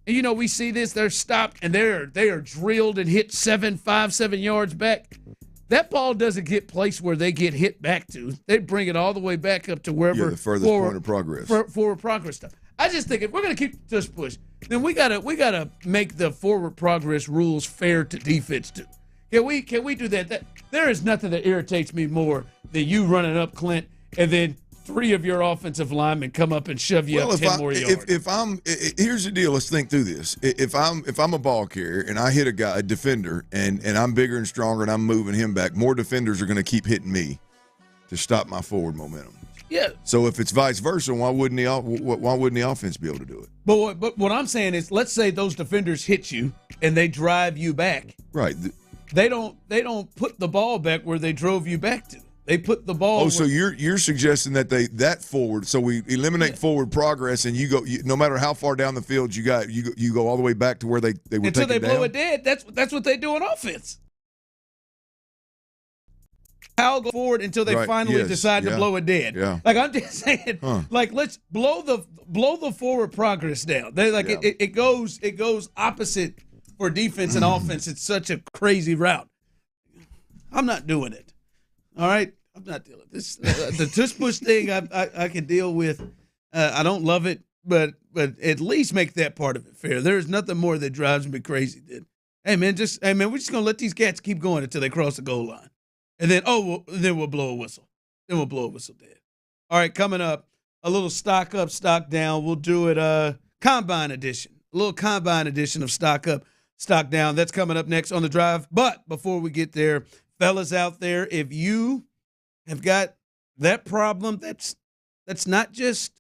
and we see this, they're stopped and they are drilled and hit 7 yards back. That ball doesn't get placed where they get hit back to. They bring it all the way back up to wherever the furthest point of progress. Forward progress stuff. I just think if we're going to keep the tush push, then we gotta make the forward progress rules fair to defense too. Can we do that? There is nothing that irritates me more than you running up, Clint, and then 3 of your offensive linemen come up and shove you up 10 more yards. Here's the deal. Let's think through this. If I'm a ball carrier and I hit a defender and I'm bigger and stronger and I'm moving him back, more defenders are going to keep hitting me to stop my forward momentum. Yeah. So if it's vice versa, why wouldn't the offense be able to do it? But what I'm saying is, let's say those defenders hit you and they drive you back. Right. They don't put the ball back where they drove you back to. They put the ball. Oh, so you're suggesting that forward. So we eliminate forward progress, and no matter how far down the field you go all the way back to where they were until they down? blow it dead. That's what they do on offense. I'll go forward until they finally decide to blow it dead. Yeah. Like I'm just saying, like let's blow the forward progress down. They it goes opposite for defense and offense. It's such a crazy route. I'm not doing it. All right, I'm not dealing with this. The tush push thing I can deal with. I don't love it, but at least make that part of it fair. There's nothing more that drives me crazy than, hey man, we're just gonna let these cats keep going until they cross the goal line. And then, then we'll blow a whistle. Then we'll blow a whistle dead. All right, coming up, a little stock up, stock down. We'll do it combine edition. A little combine edition of stock up, stock down. That's coming up next on The Drive. But before we get there, fellas out there, if you have got that problem, that's not just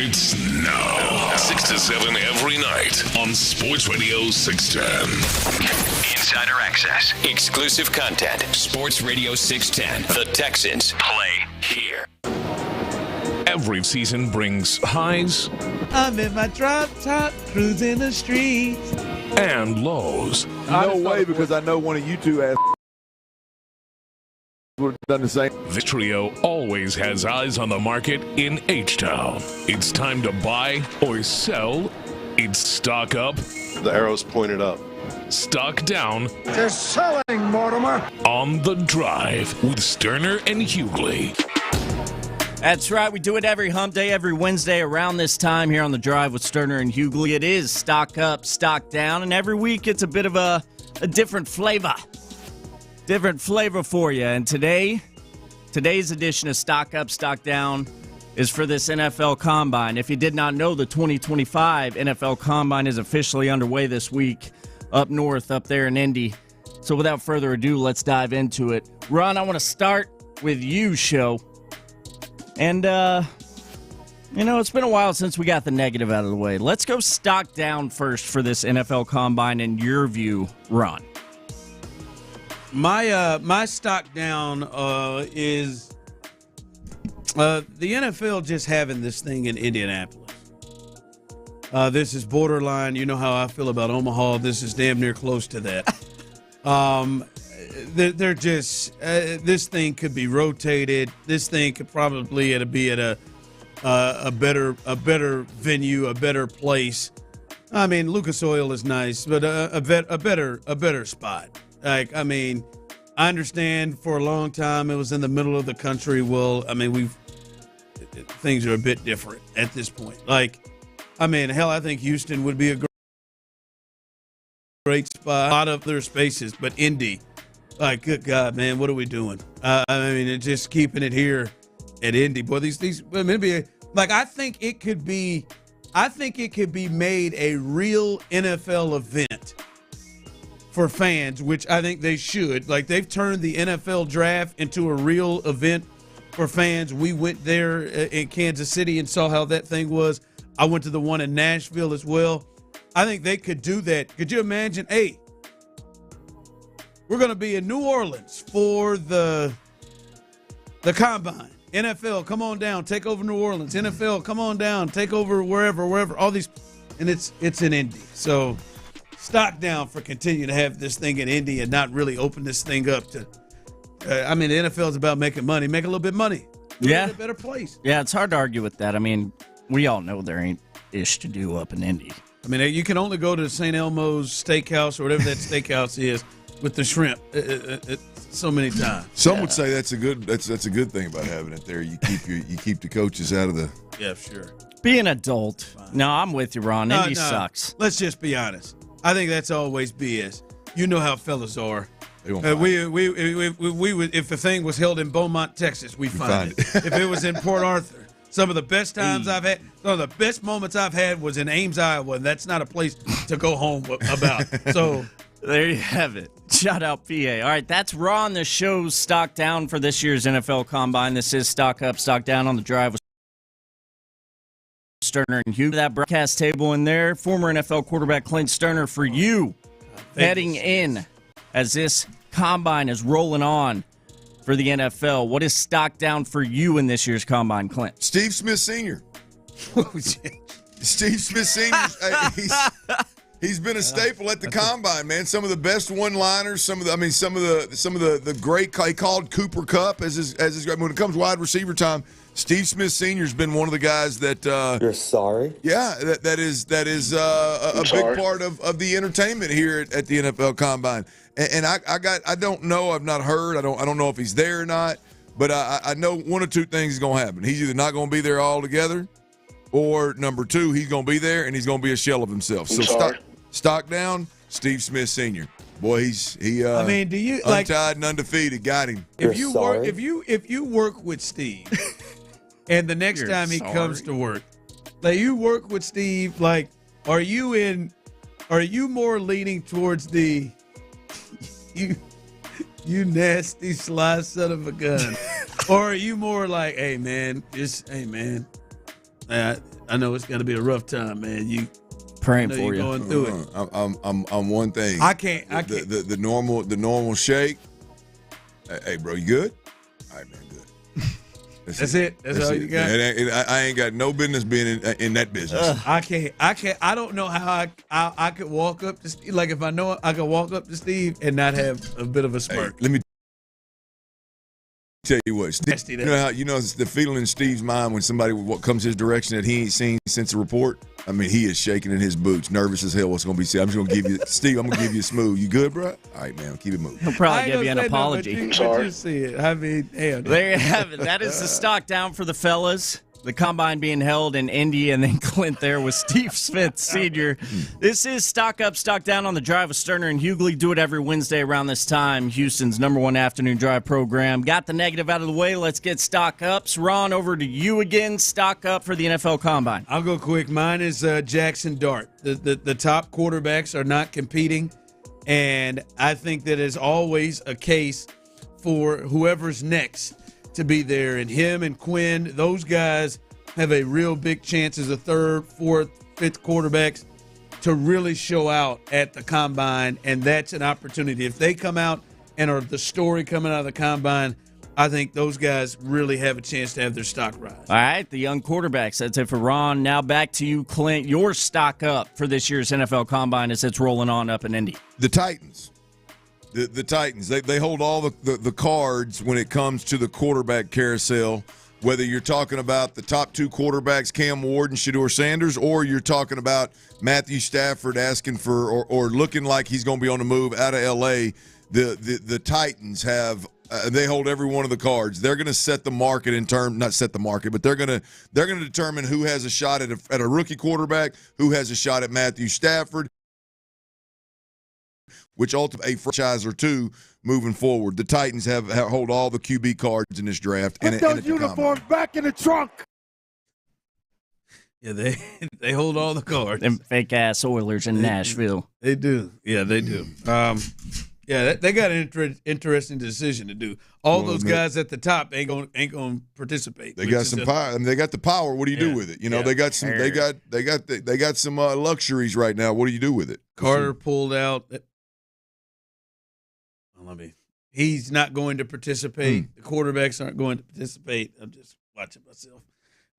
starts now. 6 to 7 every night on Sports Radio 610. Insider access, exclusive content. Sports Radio 610. The Texans play here. Every season brings highs. I'm in my drop top, cruising the streets. And lows. No way, because I know one of you two ass would have done the same. This trio always has eyes on the market in H-Town. It's time to buy or sell. It's stock up. The arrow's pointed up. Stock down. They're selling, Mortimer. On the Drive with Stoerner and Hughley. That's right. We do it every hump day, every Wednesday around this time here on the Drive with Stoerner and Hughley. It is stock up, stock down, and every week it's a bit of a different flavor. Different flavor for you. And today's edition of Stock Up, Stock Down is for this NFL Combine. If you did not know, the 2025 NFL Combine is officially underway this week up north, up there in Indy. So without further ado, let's dive into it. Ron, I want to start with you, show. And, it's been a while since we got the negative out of the way. Let's go stock down first for this NFL Combine in your view, Ron. My stock down is the NFL just having this thing in Indianapolis. This is borderline. You know how I feel about Omaha. This is damn near close to that. They're just this thing could be rotated. This thing could probably be at a better venue, a better place. I mean, Lucas Oil is nice, but a better spot. Like, I mean, I understand for a long time it was in the middle of the country. Well, I mean, things are a bit different at this point. Like, I mean, hell, I think Houston would be a great spot. A lot of other spaces, but Indy, like, good God, man, what are we doing? I mean, just keeping it here at Indy. Boy, these maybe like I think it could be made a real NFL event for fans, which I think they should. Like, they've turned the NFL draft into a real event for fans. We went there in Kansas City and saw how that thing was. I went to the one in Nashville as well. I think they could do that. Could you imagine? Hey, we're going to be in New Orleans for the Combine. NFL, come on down, take over New Orleans. NFL, come on down, take over wherever. All these, and it's in Indy. So stock down for continuing to have this thing in Indy and not really open this thing up to. I mean, the NFL is about making money, make a little bit of money. Yeah, a better place. Yeah, it's hard to argue with that. I mean, we all know there ain't ish to do up in Indy. I mean, you can only go to St. Elmo's Steakhouse or whatever that steakhouse is with the shrimp so many times. Some would say that's a good thing about having it there. You keep the coaches out of the. Yeah, sure. Be an adult. No, I'm with you, Ron. Indy sucks. Let's just be honest. I think that's always BS. You know how fellas are. We would, if the thing was held in Beaumont, Texas, we find it. If it was in Port Arthur, some of the best times I've had, some of the best moments I've had was in Ames, Iowa, and that's not a place to go home about. So there you have it. Shout out PA. All right, that's Ron. The show's stock down for this year's NFL Combine. This is Stock Up, Stock Down on the Drive with Stoerner and Hughley. That broadcast table in there. Former NFL quarterback Clint Stoerner for you heading in as this Combine is rolling on for the NFL. What is stock down for you in this year's Combine, Clint? Steve Smith Sr. Steve Smith Sr. He's been a staple at the Combine, man. Some of the best one-liners, some of the great. He called Cooper Kupp as his when it comes wide receiver time. Steve Smith Sr. has been one of the guys that. You're sorry? Yeah, that is a big part of the entertainment here at the NFL Combine. And I don't know. I've not heard. I don't know if he's there or not. But I know one or two things is going to happen. He's either not going to be there altogether, or number two, he's going to be there and he's going to be a shell of himself. So stock down, Steve Smith Sr. Boy, I mean, do you untied and undefeated? Got him. If you work with Steve, and the next time he comes to work, like you work with Steve, like are you more leaning towards the you nasty sly son of a gun, or are you more like, hey man, man, I know it's going to be a rough time, man. You praying for you. Going through it. I'm one thing. I can't. The normal shake. Hey, bro, you good? All right, man, good. That's it. That's all you got. I ain't got no business being in that business. I can't. I don't know how I could walk up to Steve. Like if I know I could walk up to Steve and not have a bit of a smirk. Let me tell you what. Steve, you know the feeling in Steve's mind when somebody comes his direction that he ain't seen since the report. I mean, he is shaking in his boots, nervous as hell. What's going to be said? I'm just going to give you, Steve. I'm going to give you a smooth. You good, bro? All right, man. Keep it moving. He'll probably give you an apology. I'm sorry. See it. I mean, damn. There you have it. That is the stock down for the fellas. The combine being held in Indy, and then Clint there with Steve Smith Sr. This is Stock Up, Stock Down on the Drive with Stoerner and Hughley. Do it every Wednesday around this time. Houston's #1 afternoon drive program. Got the negative out of the way. Let's get stock ups. Ron, over to you again. Stock up for the NFL Combine. I'll go quick. Mine is Jackson Dart. The top quarterbacks are not competing, and I think that is always a case for whoever's next to be there, and him and Quinn, those guys have a real big chance as a third, fourth, fifth quarterbacks to really show out at the combine, and that's an opportunity. If they come out and are the story coming out of the combine, I think those guys really have a chance to have their stock rise. All right, the young quarterbacks. That's it for Ron. Now back to you, Clint. Your stock up for this year's NFL Combine as it's rolling on up in Indy. The Titans. The Titans, they hold all the cards when it comes to the quarterback carousel, whether you're talking about the top two quarterbacks, Cam Ward and Shedeur Sanders, or you're talking about Matthew Stafford asking for or looking like he's going to be on the move out of L.A., the Titans have they hold every one of the cards. They're going to set the market not set the market, but they're going to determine who has a shot at a rookie quarterback, who has a shot at Matthew Stafford, which ultimately a franchise or two moving forward. The Titans hold all the QB cards in this draft. Put those uniforms back in the trunk. Yeah, they hold all the cards. Them fake-ass Oilers in Nashville. They do. Yeah, they do. They got an interesting decision to do. Those guys at the top ain't gonna participate. They got some power. I mean, they got the power. What do you do with it? You know, they got some. They got some luxuries right now. What do you do with it? Carter pulled out. He's not going to participate. The quarterbacks aren't going to participate. I'm just watching myself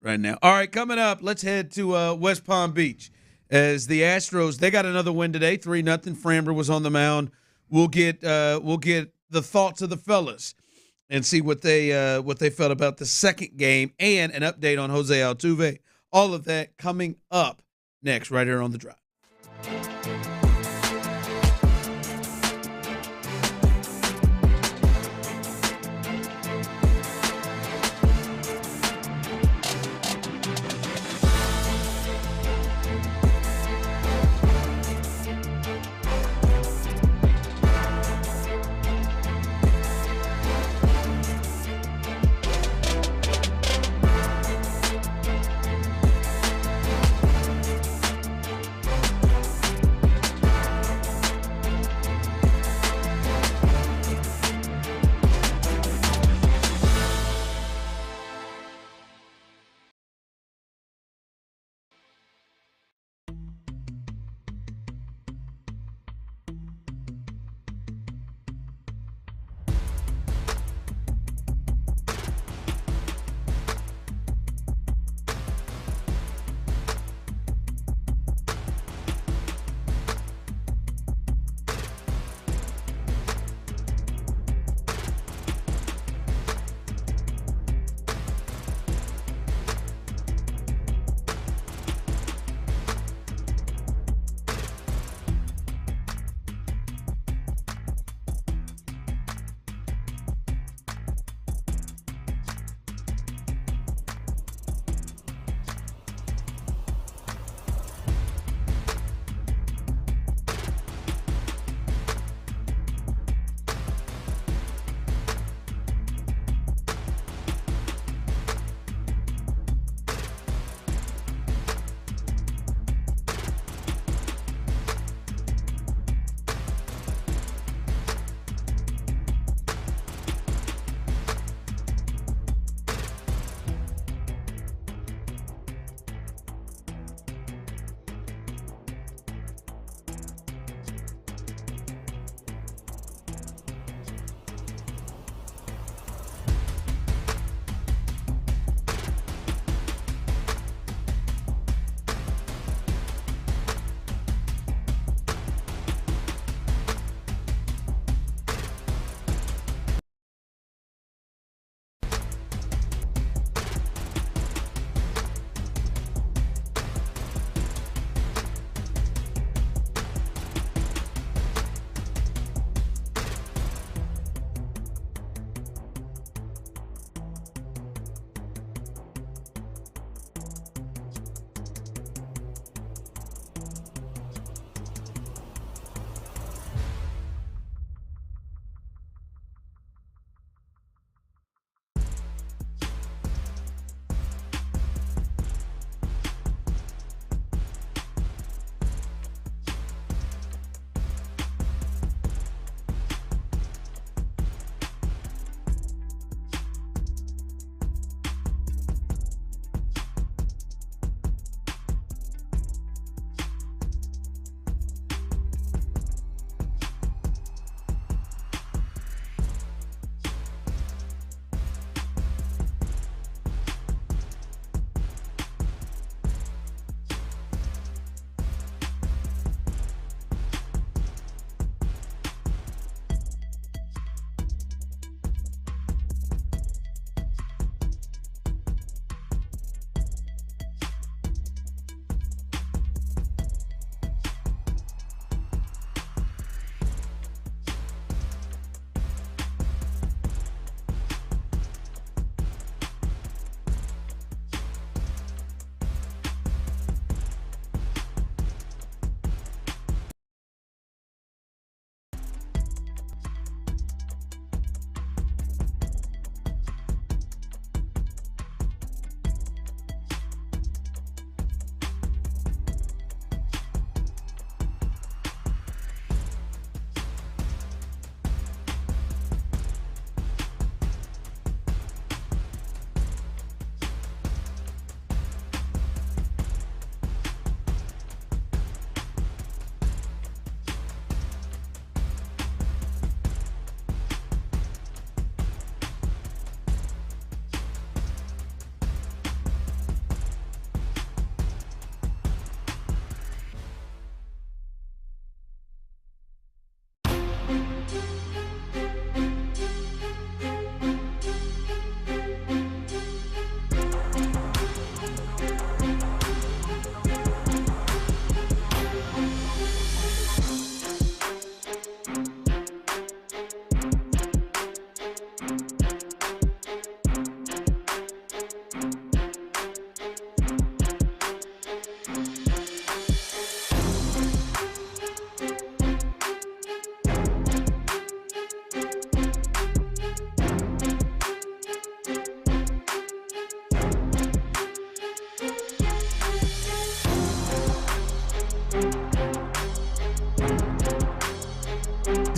right now. All right, coming up, let's head to West Palm Beach as the Astros. They got another win today, 3-0. Framber was on the mound. We'll get the thoughts of the fellas and see what they felt about the second game and an update on Jose Altuve. All of that coming up next, right here on The Drive.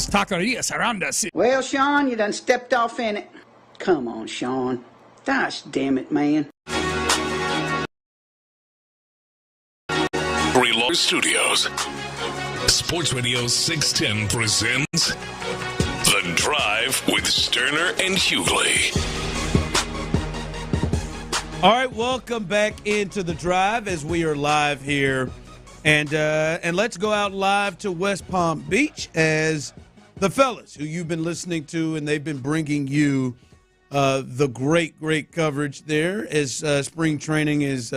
las taquerias around us. Well, Sean, you done stepped off in it. Come on, Sean. Gosh damn it, man. Reload Studios. Sports Radio 610 presents The Drive with Stoerner and Hughley. All right, welcome back into The Drive as we are live here. And let's go out live to West Palm Beach as the fellas who you've been listening to, and they've been bringing you the great coverage there as spring training is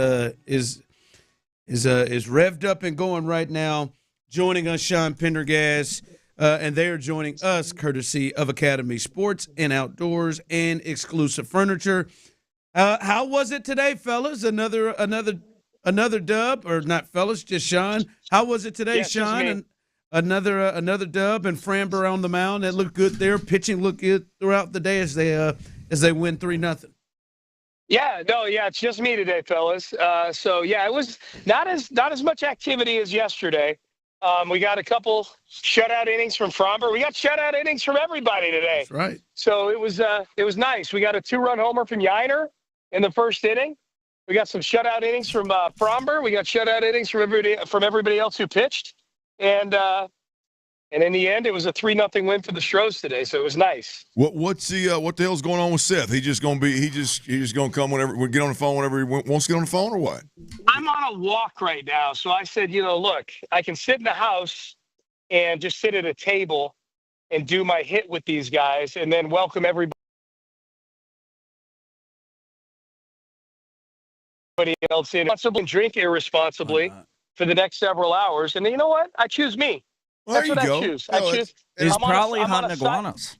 revved up and going right now. Joining us, Sean Pendergast, and they are joining us courtesy of Academy Sports and Outdoors and Exclusive Furniture. How was it today, fellas? Another dub, or not fellas, just Sean. How was it today, Sean? And another dub, and Framber on the mound. That looked good there. Pitching looked good throughout the day as they win 3-0. It's just me today, fellas. It was not as much activity as yesterday. We got a couple shutout innings from Framber. We got shutout innings from everybody today. That's right. So it was nice. We got a 2-run homer from Yiner in the first inning. We got some shutout innings from Framber. We got shutout innings from everybody else who pitched, and in the end, it was a 3-0 win for the Astros today. So it was nice. What the hell's going on with Seth? He just gonna come whenever we get on the phone whenever he wants to get on the phone, or what? I'm on a walk right now, so I said, look, I can sit in the house and just sit at a table and do my hit with these guys, and then welcome everybody else in. Responsibly drink irresponsibly for the next several hours, and you know what? I choose me. That's what I choose. He's probably hunting iguanas.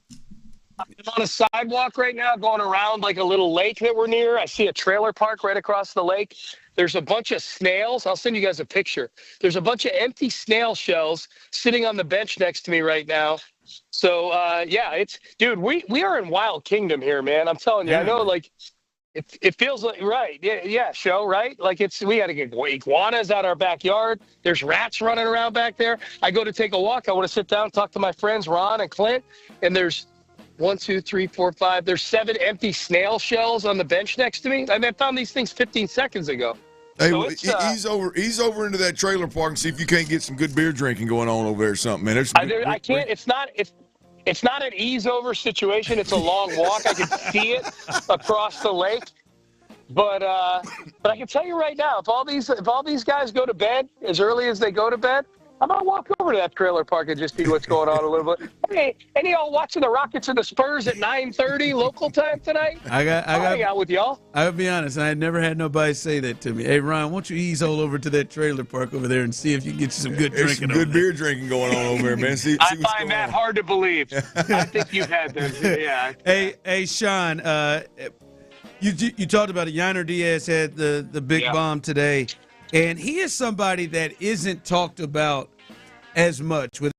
I'm on a sidewalk right now going around like a little lake that we're near. I see a trailer park right across the lake. There's a bunch of snails. I'll send you guys a picture. There's a bunch of empty snail shells sitting on the bench next to me right now. So, we are in Wild Kingdom here, man. I'm telling you, I know, like, it feels like, right. Yeah, show, right? Like we got to get iguanas out our backyard. There's rats running around back there. I go to take a walk. I want to sit down, talk to my friends, Ron and Clint, and there's 1, 2, 3, 4, 5. There's 7 empty snail shells on the bench next to me. I found these things 15 seconds ago. Hey, so ease over into that trailer park and see if you can't get some good beer drinking going on over there or something, man. I can't. It's not an ease over situation. It's a long walk. I can see it across the lake. But I can tell you right now, if all these guys go to bed as early as they go to bed, I'm gonna walk over to that trailer park and just see what's going on a little bit. Hey, any of y'all watching the Rockets and the Spurs at 9:30 local time tonight? I'll hang out with y'all. I'll be honest, I had never had nobody say that to me. Hey, Ryan, why don't you ease all over to that trailer park over there and see if you can get you some good drinking. Some good beer drinking going on over there, man. I find that hard to believe. I think you've had them. Yeah. Hey, Sean. You talked about it. Yiner Diaz had the big bomb today, and he is somebody that isn't talked about as much with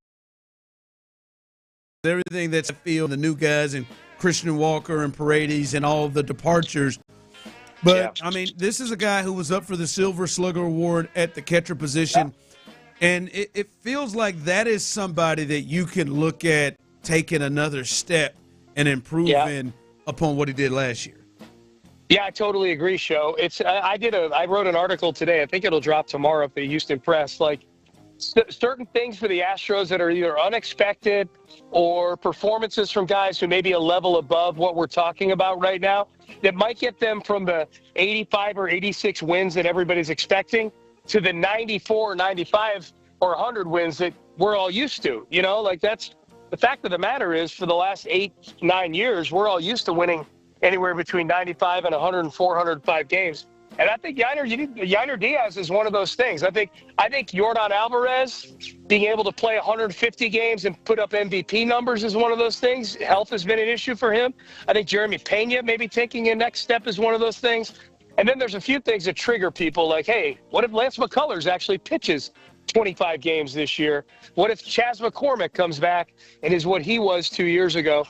everything that's a field, the new guys and Christian Walker and Paredes and all of the departures. But, this is a guy who was up for the Silver Slugger Award at the catcher position, and it feels like that is somebody that you can look at taking another step and improving upon what he did last year. Yeah, I totally agree, Sho. I wrote an article today. I think it'll drop tomorrow at the Houston Press. Like certain things for the Astros that are either unexpected or performances from guys who may be a level above what we're talking about right now that might get them from the 85 or 86 wins that everybody's expecting to the 94, 95, or 100 wins that we're all used to. That's the fact of the matter is for the last 8-9 years, we're all used to winning anywhere between 95 and 104, 105 games. And I think Yiner Diaz is one of those things. I think Yordan Alvarez being able to play 150 games and put up MVP numbers is one of those things. Health has been an issue for him. I think Jeremy Pena maybe taking a next step is one of those things. And then there's a few things that trigger people like, hey, what if Lance McCullers actually pitches 25 games this year? What if Chas McCormick comes back and is what he was 2 years ago?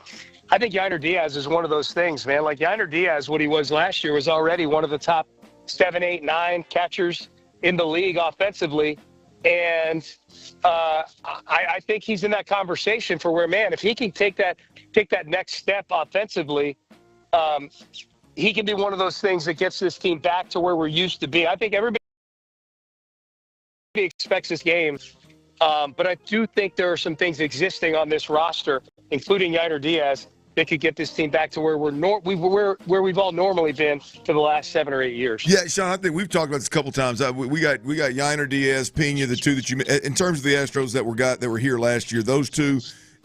I think Yiner Diaz is one of those things, man. Like Yiner Diaz, what he was last year, was already one of the top 7, 8, 9 catchers in the league offensively. And I think he's in that conversation for where, man, if he can take that next step offensively, he can be one of those things that gets this team back to where we're used to be. I think everybody expects this game, but I do think there are some things existing on this roster, including Yainer Diaz, that could get this team back to where where we've all normally been for the last 7 or 8 years. Yeah, Sean, I think we've talked about this a couple times. We got Yainer Diaz, Pena, the two that you in terms of the Astros that were here last year. Those two,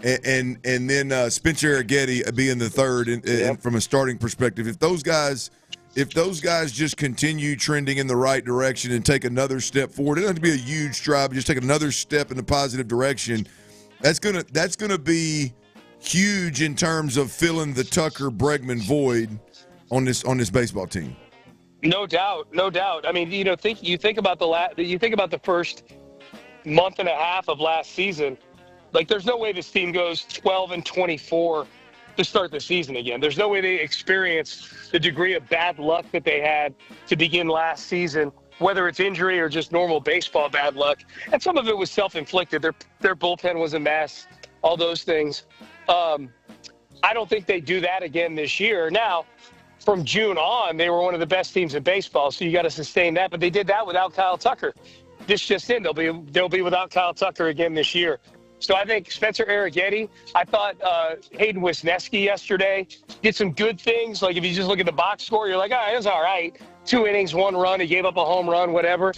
and then Spencer Arrighetti being the third, and from a starting perspective. If those guys just continue trending in the right direction and take another step forward, it doesn't have to be a huge stride, but just take another step in the positive direction. That's gonna be huge in terms of filling the Tucker Bregman void on this baseball team. No doubt. I mean, you think about the first month and a half of last season. Like, there's no way this team goes 12-24 to start the season again. There's no way they experience the degree of bad luck that they had to begin last season, whether it's injury or just normal baseball bad luck. And some of it was self-inflicted. Their bullpen was a mess, all those things. I don't think they do that again this year. Now, from June on, they were one of the best teams in baseball, so you got to sustain that. But they did that without Kyle Tucker. This just in, they'll be without Kyle Tucker again this year. So I think Spencer Arrighetti, I thought Hayden Wisniewski yesterday did some good things. Like, if you just look at the box score, you're like, all right, it was all right. 2 innings, 1 run, he gave up a home run, whatever.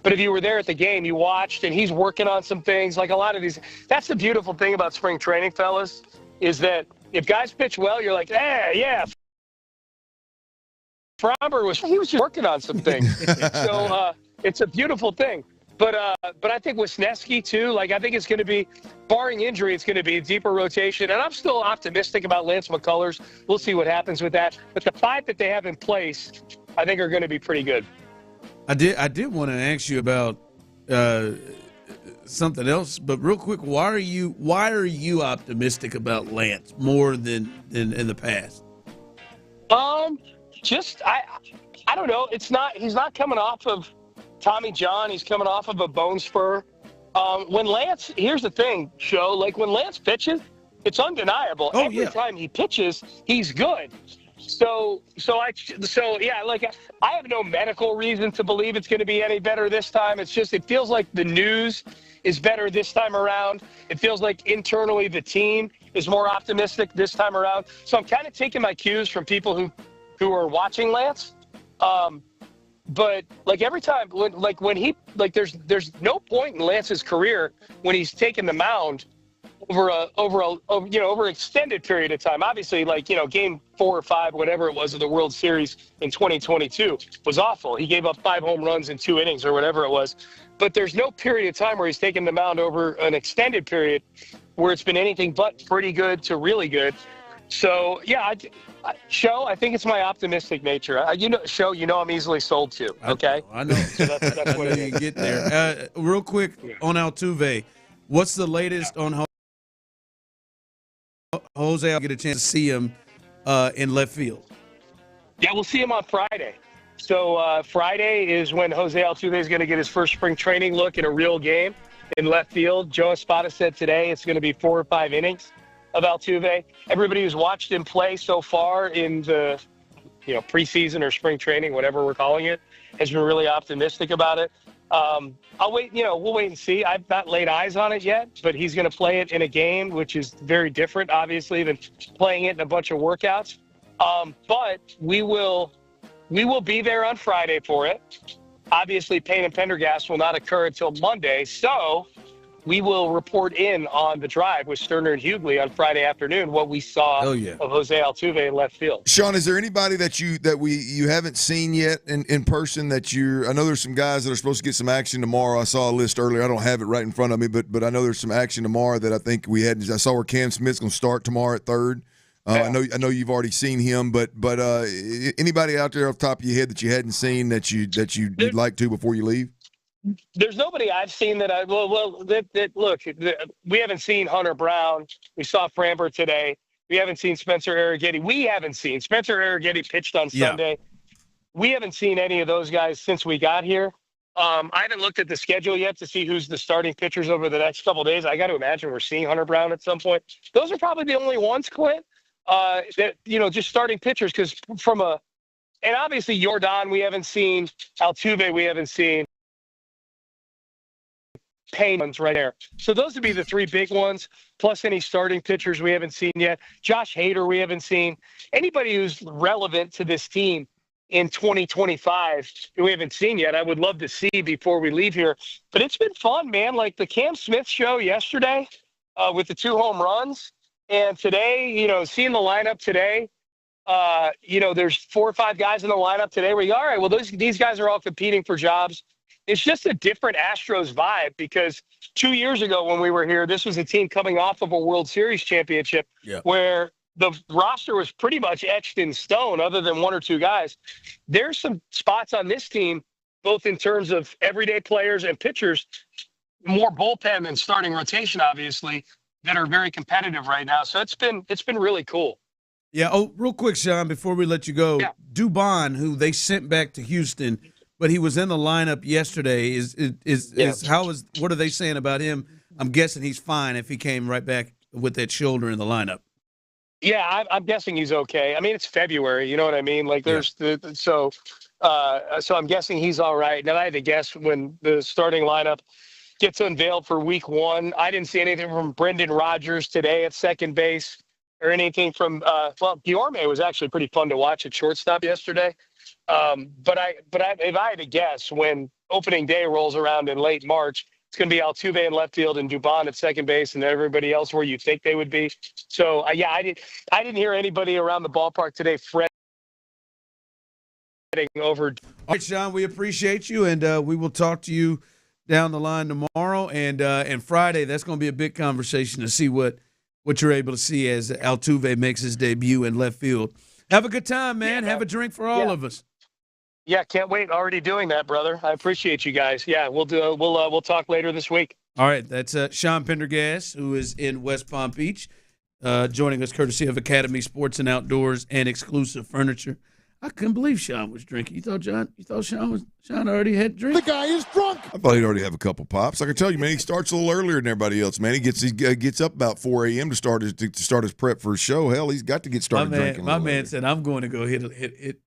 But if you were there at the game, you watched, and he's working on some things. Like, a lot of these, that's the beautiful thing about spring training, fellas, is that if guys pitch well, you're like, yeah. Fromber he was just working on some things. So it's a beautiful thing. But I think Wisniewski, too, like, I think it's going to be, barring injury, it's going to be a deeper rotation. And I'm still optimistic about Lance McCullers. We'll see what happens with that. But the 5 that they have in place, I think, are going to be pretty good. I did want to ask you about something else, but real quick, why are you optimistic about Lance more than in the past? Just I don't know. He's not coming off of Tommy John. He's coming off of a bone spur. Here's the thing, like, when Lance pitches, it's undeniable. Every time he pitches, he's good. So I have no medical reason to believe it's going to be any better this time. It's just, it feels like the news is better this time around. It feels like internally the team is more optimistic this time around. So I'm kind of taking my cues from people who are watching Lance. But like, every time when he there's no point in Lance's career when he's taken the mound over extended period of time. Obviously, game 4 or 5, whatever it was, of the World Series in 2022 was awful. He gave up 5 home runs in 2 innings or whatever it was. But there's no period of time where he's taken the mound over an extended period where it's been anything but pretty good to really good. So yeah, I think it's my optimistic nature. I'm easily sold to. Okay, I know. So that's what you get there. Real quick on Altuve, what's the latest on Jose? I'll get a chance to see him in left field. Yeah, we'll see him on Friday. So Friday is when Jose Altuve is going to get his first spring training look in a real game in left field. Joe Espada said today it's going to be 4 or 5 innings of Altuve. Everybody who's watched him play so far in the preseason or spring training, whatever we're calling it, has been really optimistic about it. I'll wait. We'll wait and see. I've not laid eyes on it yet, but he's going to play it in a game, which is very different, obviously, than playing it in a bunch of workouts. But we will be there on Friday for it. Obviously, Payne and Pendergast will not occur until Monday, so we will report in on the drive with Stoerner and Hughley on Friday afternoon what we saw of Jose Altuve in left field. Sean, is there anybody that you haven't seen yet in person that I know there's some guys that are supposed to get some action tomorrow. I saw a list earlier. I don't have it right in front of me, but I know there's some action tomorrow that I think we had. I saw where Cam Smith's going to start tomorrow at third. I know you've already seen him, but anybody out there off the top of your head that you hadn't seen that you'd like to before you leave? There's nobody I've seen that look, we haven't seen Hunter Brown. We saw Framber today. We haven't seen Spencer Arrighetti. Spencer Arrighetti pitched on Sunday. We haven't seen any of those guys since we got here. I haven't looked at the schedule yet to see who's the starting pitchers over the next couple of days. I got to imagine we're seeing Hunter Brown at some point. Those are probably the only ones, Clint, that, just starting pitchers, because and obviously Jordan we haven't seen, Altuve we haven't seen, Payne ones right there. So those would be the three big ones, plus any starting pitchers we haven't seen yet. Josh Hader we haven't seen. Anybody who's relevant to this team in 2025 we haven't seen yet, I would love to see before we leave here. But it's been fun, man. Like the Cam Smith show yesterday with the 2 home runs. And today, seeing the lineup today, there's 4 or 5 guys in the lineup today where you go, all right, well, these guys are all competing for jobs. It's just a different Astros vibe, because 2 years ago when we were here, this was a team coming off of a World Series championship where the roster was pretty much etched in stone other than 1 or 2 guys. There's some spots on this team, both in terms of everyday players and pitchers, more bullpen than starting rotation, obviously, that are very competitive right now. So it's been really cool. Yeah. Oh, real quick, Sean, before we let you go, Dubon, who they sent back to Houston, but he was in the lineup yesterday. What are they saying about him? I'm guessing he's fine if he came right back with that shoulder in the lineup. Yeah, I'm guessing he's okay. I mean, it's February, you know what I mean? Like so I'm guessing he's all right. Now I had to guess when the starting lineup gets unveiled for week 1. I didn't see anything from Brendan Rodgers today at second base or anything from Guillorme was actually pretty fun to watch at shortstop yesterday. But if I had to guess, when opening day rolls around in late March, it's going to be Altuve in left field and Dubon at second base, and everybody else where you think they would be. So I didn't hear anybody around the ballpark today fretting over. All right, Sean, we appreciate you, and we will talk to you down the line tomorrow and Friday. That's going to be a big conversation to see what you're able to see as Altuve makes his debut in left field. Have a good time, man. Have a drink for all of us. Yeah, can't wait. Already doing that, brother. I appreciate you guys. Yeah, we'll talk later this week. All right, that's Sean Pendergast, who is in West Palm Beach, joining us courtesy of Academy Sports and Outdoors and Exclusive Furniture. I couldn't believe Sean was drinking. You thought Sean already had drink? The guy is drunk. I thought he'd already have a couple pops. I can tell you, man, he starts a little earlier than everybody else, man. He gets up about 4 a.m. to start his prep for his show. Hell, he's got to get started drinking. My man said, I'm going to go hit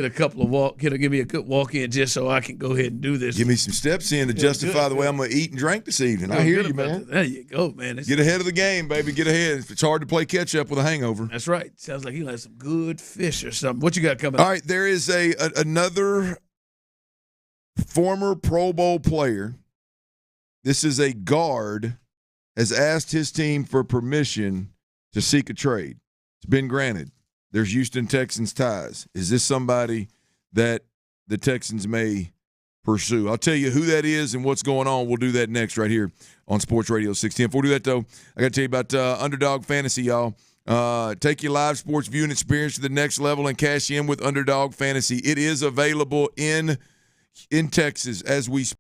a couple of give me a good walk in just so I can go ahead and do this. Give me some steps in to justify the way I'm going to eat and drink this evening. I hear you, man. There you go, man. Get ahead of the game, baby. Get ahead. It's hard to play catch up with a hangover. That's right. Sounds like he'll have some good fish or something. What you got coming up? All right, there is another former Pro Bowl player. This is a guard, has asked his team for permission to seek a trade. It's been granted. There's Houston Texans ties. Is this somebody that the Texans may pursue? I'll tell you who that is and what's going on. We'll do that next right here on Sports Radio 610. Before we do that, though, I got to tell you about Underdog Fantasy, y'all. Take your live sports viewing experience to the next level and cash in with Underdog Fantasy. It is available in Texas as we speak.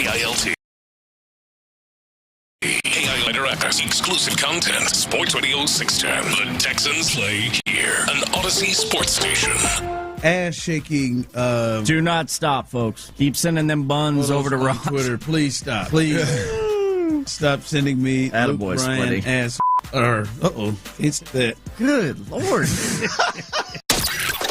KILT. KIL Interactive. Exclusive content. Sports Radio 610. The Texans play here. An Odyssey sports station. Ass shaking. Do not stop, folks. Keep sending them buns over to Ross. Twitter. Please stop. Please stop sending me Attaboy, Luke Bryan Splitty. ass. It's that. Good Lord.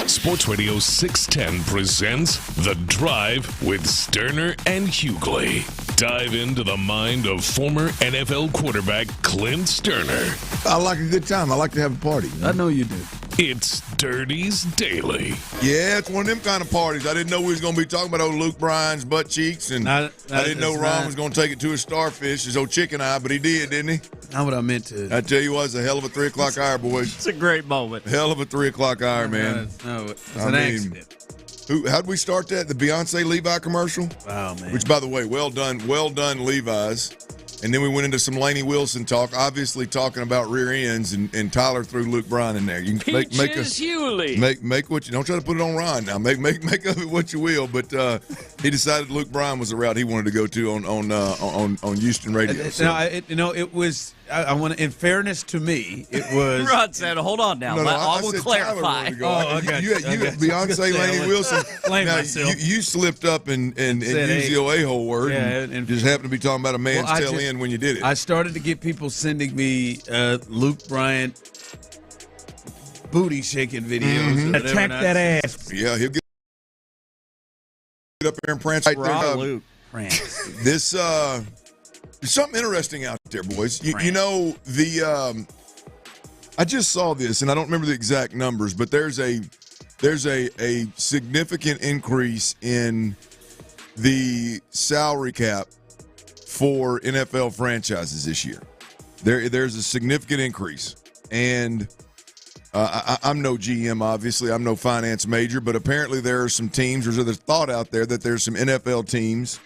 Sports Radio 610 presents The Drive with Stoerner and Hughley. Dive into the mind of former NFL quarterback Clint Stoerner. I like a good time. I like to have a party. I know you do. It's Dirty's Daily. Yeah, it's one of them kind of parties. I didn't know we was going to be talking about old Luke Bryan's butt cheeks, and I didn't know Ron was going to take it to his starfish, his old chicken eye, but he did, didn't he? Not what I meant to. I tell you what, it's a hell of a 3 o'clock hour, boys. It's a great moment. Hell of a 3 o'clock hour, man. No, it's an accident. How'd we start that? The Beyonce Levi commercial? Wow, man. Which, by the way, well done, Levi's. And then we went into some Laney Wilson talk, obviously talking about rear ends, and Tyler threw Luke Bryan in there. You can make what you don't try to put it on Ron now. Make of it what you will. But he decided Luke Bryan was the route he wanted to go to on Houston radio. So. It was. I want to, in fairness to me, it was. Rod said, "Hold on now. I will clarify." You Beyonce, Laney Wilson. Now, you slipped up and used the a-hole word, and just happened to be talking about a man's tail end when you did it. I started to get people sending me Luke Bryan booty shaking videos. Attack that ass. Yeah, he'll get up there and prance. Luke. This there's something interesting out there, boys. You know, I just saw this, and I don't remember the exact numbers, but there's a significant increase in the salary cap for NFL franchises this year. There's a significant increase, and I'm no GM, obviously. I'm no finance major, but apparently there are some teams, there's thought out there that there's some NFL teams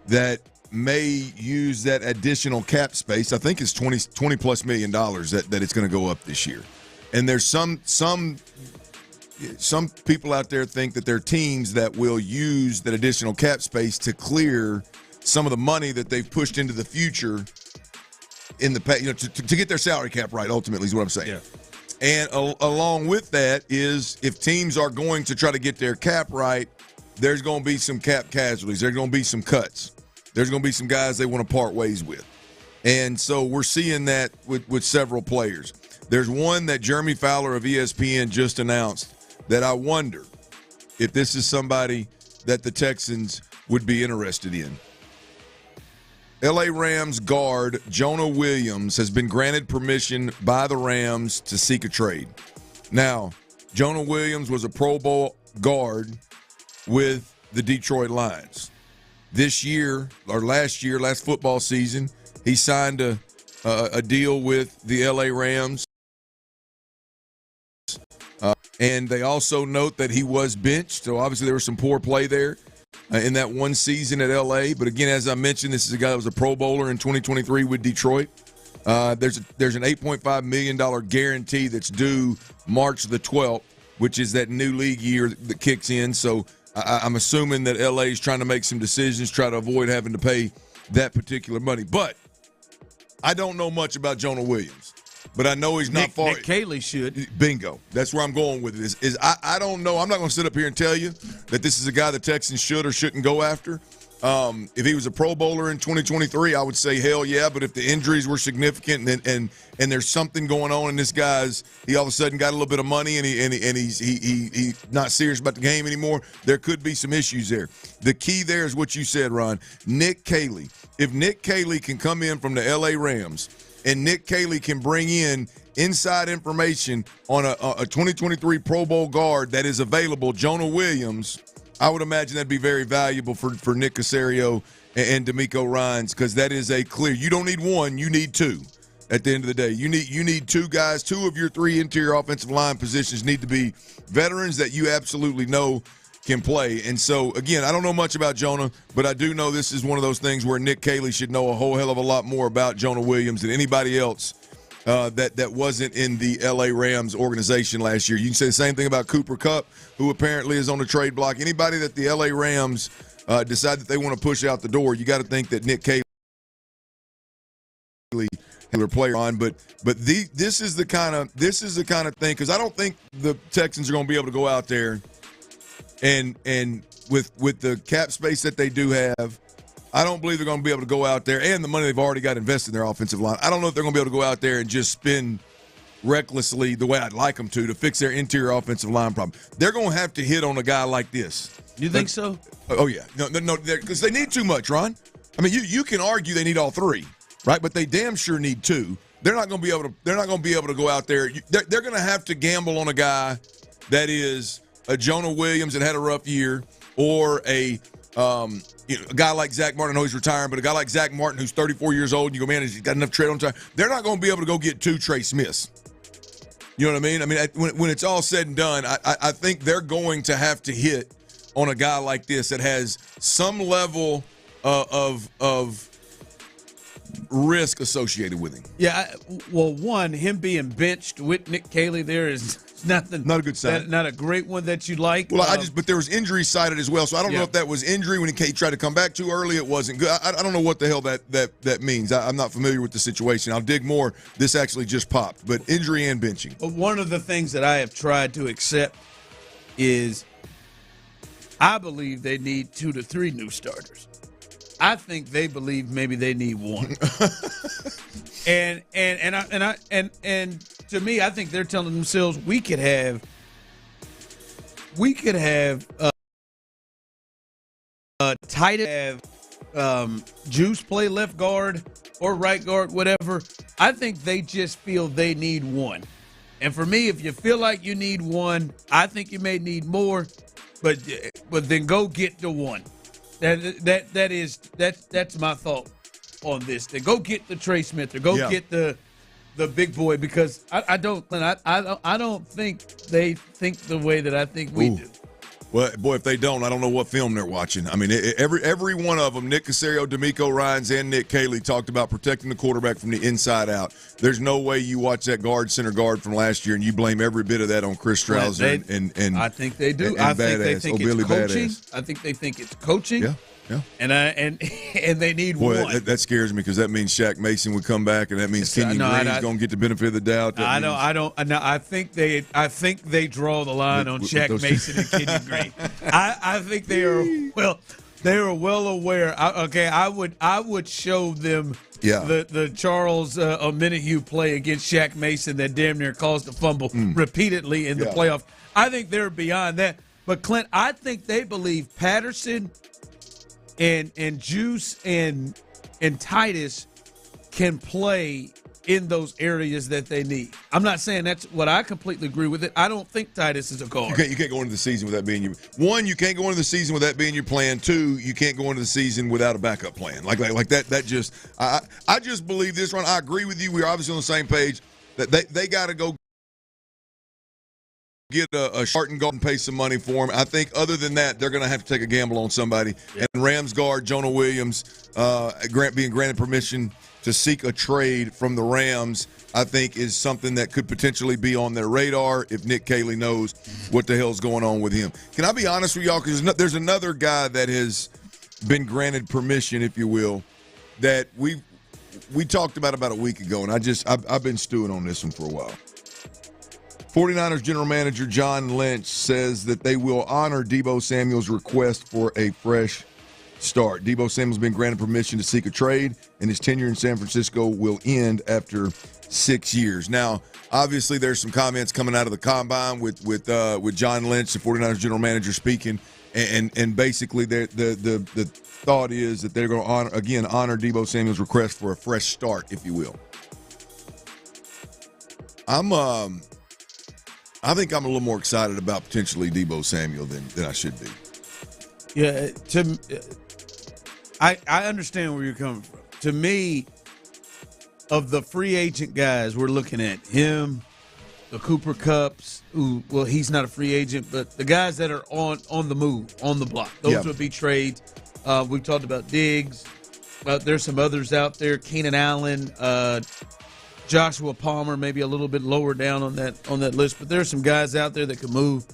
that may use that additional cap space. I think it's $20 plus million that it's going to go up this year. And there's some people out there think that there are teams that will use that additional cap space to clear some of the money that they've pushed into the future in the past, to get their salary cap right, ultimately, is what I'm saying. Yeah. And along with that is, if teams are going to try to get their cap right, there's going to be some cap casualties. There's going to be some cuts. There's going to be some guys they want to part ways with. And so we're seeing that with several players. There's one that Jeremy Fowler of ESPN just announced that I wonder if this is somebody that the Texans would be interested in. L.A. Rams guard Jonah Williams has been granted permission by the Rams to seek a trade. Now, Jonah Williams was a Pro Bowl guard with the Detroit Lions. This year, or last football season, he signed a deal with the L.A. Rams. And they also note that he was benched, so obviously there was some poor play there in that one season at L.A. But again, as I mentioned, this is a guy that was a Pro Bowler in 2023 with Detroit. There's an $8.5 million guarantee that's due March the 12th, which is that new league year that kicks in. So I'm assuming that L.A. is trying to make some decisions, try to avoid having to pay that particular money. But I don't know much about Jonah Williams. But I know he's not far. Nick Caserio should. Bingo. That's where I'm going with it. I don't know. I'm not going to sit up here and tell you that this is a guy the Texans should or shouldn't go after. If he was a Pro Bowler in 2023, I would say hell yeah. But if the injuries were significant and there's something going on and this guy's he all of a sudden got a little bit of money and he's not serious about the game anymore, there could be some issues there. The key there is what you said, Ron. Nick Caserio. If Nick Caserio can come in from the LA Rams and Nick Caserio can bring in inside information on a 2023 Pro Bowl guard that is available, Jonah Williams, I would imagine that'd be very valuable for Nick Caserio and DeMeco Ryans, because that is a clear. You don't need one, you need two. At the end of the day, you need two guys. Two of your three interior offensive line positions need to be veterans that you absolutely know can play. And so, again, I don't know much about Jonah, but I do know this is one of those things where Nick Caserio should know a whole hell of a lot more about Jonah Williams than anybody else that wasn't in the L.A. Rams organization last year. You can say the same thing about Cooper Kupp, who apparently is on the trade block. Anybody that the L.A. Rams decide that they want to push out the door, you got to think that Nick Caserio player on, but this is the kind of thing, because I don't think the Texans are going to be able to go out there and with the cap space that they do have, I don't believe they're going to be able to go out there, and the money they've already got invested in their offensive line. I don't know if they're going to be able to go out there and just spend recklessly the way I'd like them to fix their interior offensive line problem. They're going to have to hit on a guy like this. You think so? Oh yeah, no, because they need too much, Ron. I mean, you can argue they need all three, right? But they damn sure need two. They're not going to be able to go out there. They're going to have to gamble on a guy that is a Jonah Williams that had a rough year, or a guy like Zach Martin. I know he's retiring, but a guy like Zach Martin who's 34 years old, and you go, man, he's got enough tread on time. They're not going to be able to go get two Trey Smiths. You know what I mean? I mean, when it's all said and done, I think they're going to have to hit on a guy like this that has some level of risk associated with him. Yeah, one, him being benched with Nick Caserio there is not a good sign. Not a great one that you like. Well, but there was injuries cited as well, so I don't know if that was injury when he tried to come back too early. It wasn't good. I don't know what the hell that means. I'm not familiar with the situation. I'll dig more. This actually just popped, but injury and benching. But one of the things that I have tried to accept is I believe they need 2 to 3 new starters. I think they believe maybe they need 1. and to me, I think they're telling themselves we could have Titus, Juice play left guard or right guard, whatever. I think they just feel they need 1. And for me, if you feel like you need 1, I think you may need more, but then go get the 1. That's my thought on this. Then go get the Trey Smith or go get the big boy, because I don't think they think the way that I think we do. Well, boy, if they don't, I don't know what film they're watching. I mean, every one of them, Nick Caserio, DeMeco Ryans, and Nick Caserio, talked about protecting the quarterback from the inside out. There's no way you watch that center guard from last year and you blame every bit of that on Chris Strauser and I think they do. I think they think it's coaching. Badass. I think they think it's coaching. Yeah. And they need 1. That scares me, because that means Shaq Mason would come back, and that means Kenyon Green's going to get the benefit of the doubt. I think they draw the line on Shaq Mason and Kenyon Green. I think they are well aware. I would show them the Charles Omenihu play against Shaq Mason that damn near caused a fumble repeatedly in the playoff. I think they're beyond that. But Clint, I think they believe Patterson and Juice and Titus can play in those areas that they need. I'm not saying that's what I completely agree with it. I don't think Titus is a guard. You can't go into the season without being your one. You can't go into the season without being your plan. 2, you can't go into the season without a backup plan. Like that. That just I just believe this one. I agree with you. We're obviously on the same page that they got to go get a Sharton guard and pay some money for him. I think other than that, they're going to have to take a gamble on somebody. Yeah. And Rams guard Jonah Williams being granted permission to seek a trade from the Rams, I think, is something that could potentially be on their radar if Nick Caserio knows what the hell's going on with him. Can I be honest with y'all? Because there's another guy that has been granted permission, if you will, that we talked about a week ago, and I've been stewing on this one for a while. 49ers general manager John Lynch says that they will honor Deebo Samuel's request for a fresh start. Deebo Samuel's been granted permission to seek a trade, and his tenure in San Francisco will end after 6 years. Now, obviously, there's some comments coming out of the combine with John Lynch, the 49ers general manager, speaking, and basically the thought is that they're going to honor Deebo Samuel's request for a fresh start, if you will. I think I'm a little more excited about potentially Deebo Samuel than I should be. Yeah, I understand where you're coming from. To me, of the free agent guys, we're looking at him, the Cooper Kupps, he's not a free agent, but the guys that are on the move, on the block, those would be trades. We've talked about Diggs. There's some others out there, Keenan Allen, Joshua Palmer, maybe a little bit lower down on that list, but there's some guys out there that could move.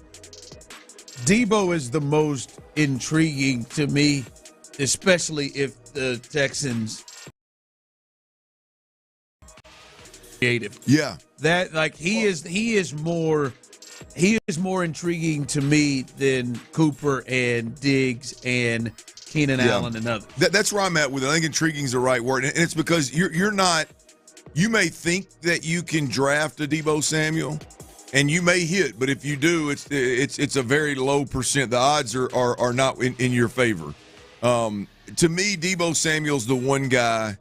Deebo is the most intriguing to me, especially if the Texans creative. Yeah. That he is more intriguing to me than Cooper and Diggs and Keenan Allen and others. That's where I'm at with it. I think intriguing is the right word, and it's because you're not. You may think that you can draft a Deebo Samuel, and you may hit, but if you do, it's a very low percent. The odds are not in your favor. To me, Deebo Samuel's the one guy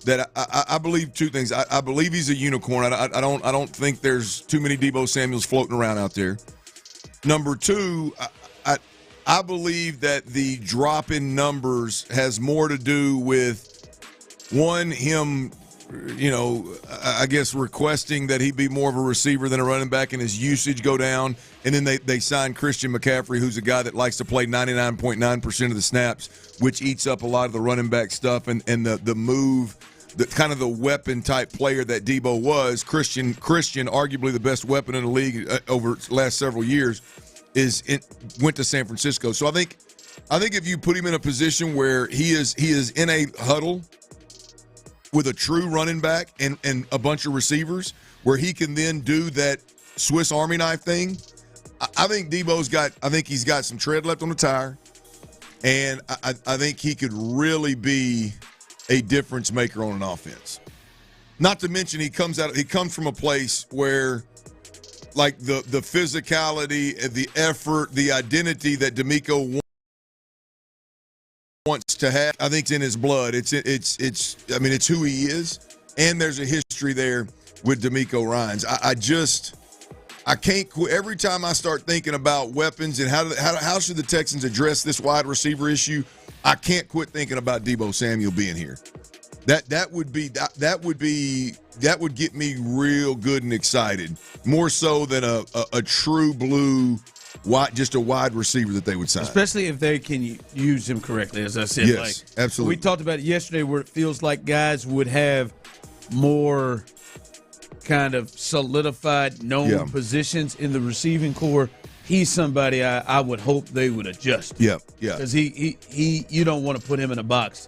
that I believe two things. I believe he's a unicorn. I don't think there's too many Deebo Samuels floating around out there. Number two, I believe that the drop in numbers has more to do with, one, him I guess requesting that he be more of a receiver than a running back and his usage go down. And then they signed Christian McCaffrey, who's a guy that likes to play 99.9% of the snaps, which eats up a lot of the running back stuff and the move, the kind of the weapon type player that Debo was. Christian, arguably the best weapon in the league over the last several years, went to San Francisco. So I think if you put him in a position where he is in a huddle with a true running back and a bunch of receivers, where he can then do that Swiss Army knife thing, I think he's got some tread left on the tire, and I think he could really be a difference maker on an offense. Not to mention he comes from a place where, like, the physicality, the effort, the identity that DeMeco wants to have, I think it's in his blood. It's who he is, and there's a history there with DeMeco Ryans. I can't quit. Every time I start thinking about weapons and how should the Texans address this wide receiver issue, I can't quit thinking about Deebo Samuel being here. That would get me real good and excited, more so than a true blue wide receiver that they would sign. Especially if they can use him correctly, as I said. Yes, absolutely. We talked about it yesterday, where it feels like guys would have more kind of solidified, known positions in the receiving core. He's somebody I would hope they would adjust. Yeah. Because you don't want to put him in a box.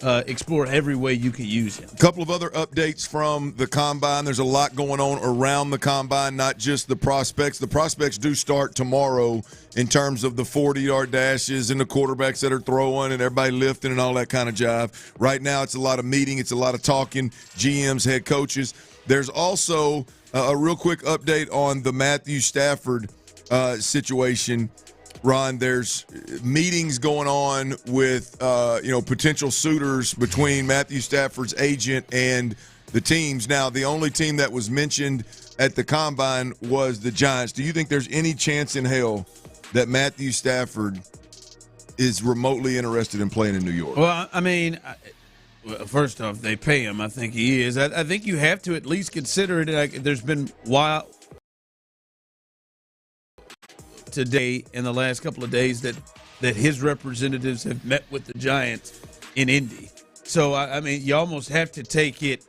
Explore every way you can use him. A couple of other updates from the Combine. There's a lot going on around the Combine, not just the prospects. The prospects do start tomorrow in terms of the 40-yard dashes and the quarterbacks that are throwing and everybody lifting and all that kind of jive. Right now it's a lot of meeting. It's a lot of talking, GMs, head coaches. There's also a real quick update on the Matthew Stafford situation. Ron, there's meetings going on with potential suitors between Matthew Stafford's agent and the teams. Now, the only team that was mentioned at the Combine was the Giants. Do you think there's any chance in hell that Matthew Stafford is remotely interested in playing in New York? Well, I mean, first off, they pay him. I think he is. I think you have to at least consider it. Like, there's been today in the last couple of days that his representatives have met with the Giants in Indy. So, I mean, you almost have to take it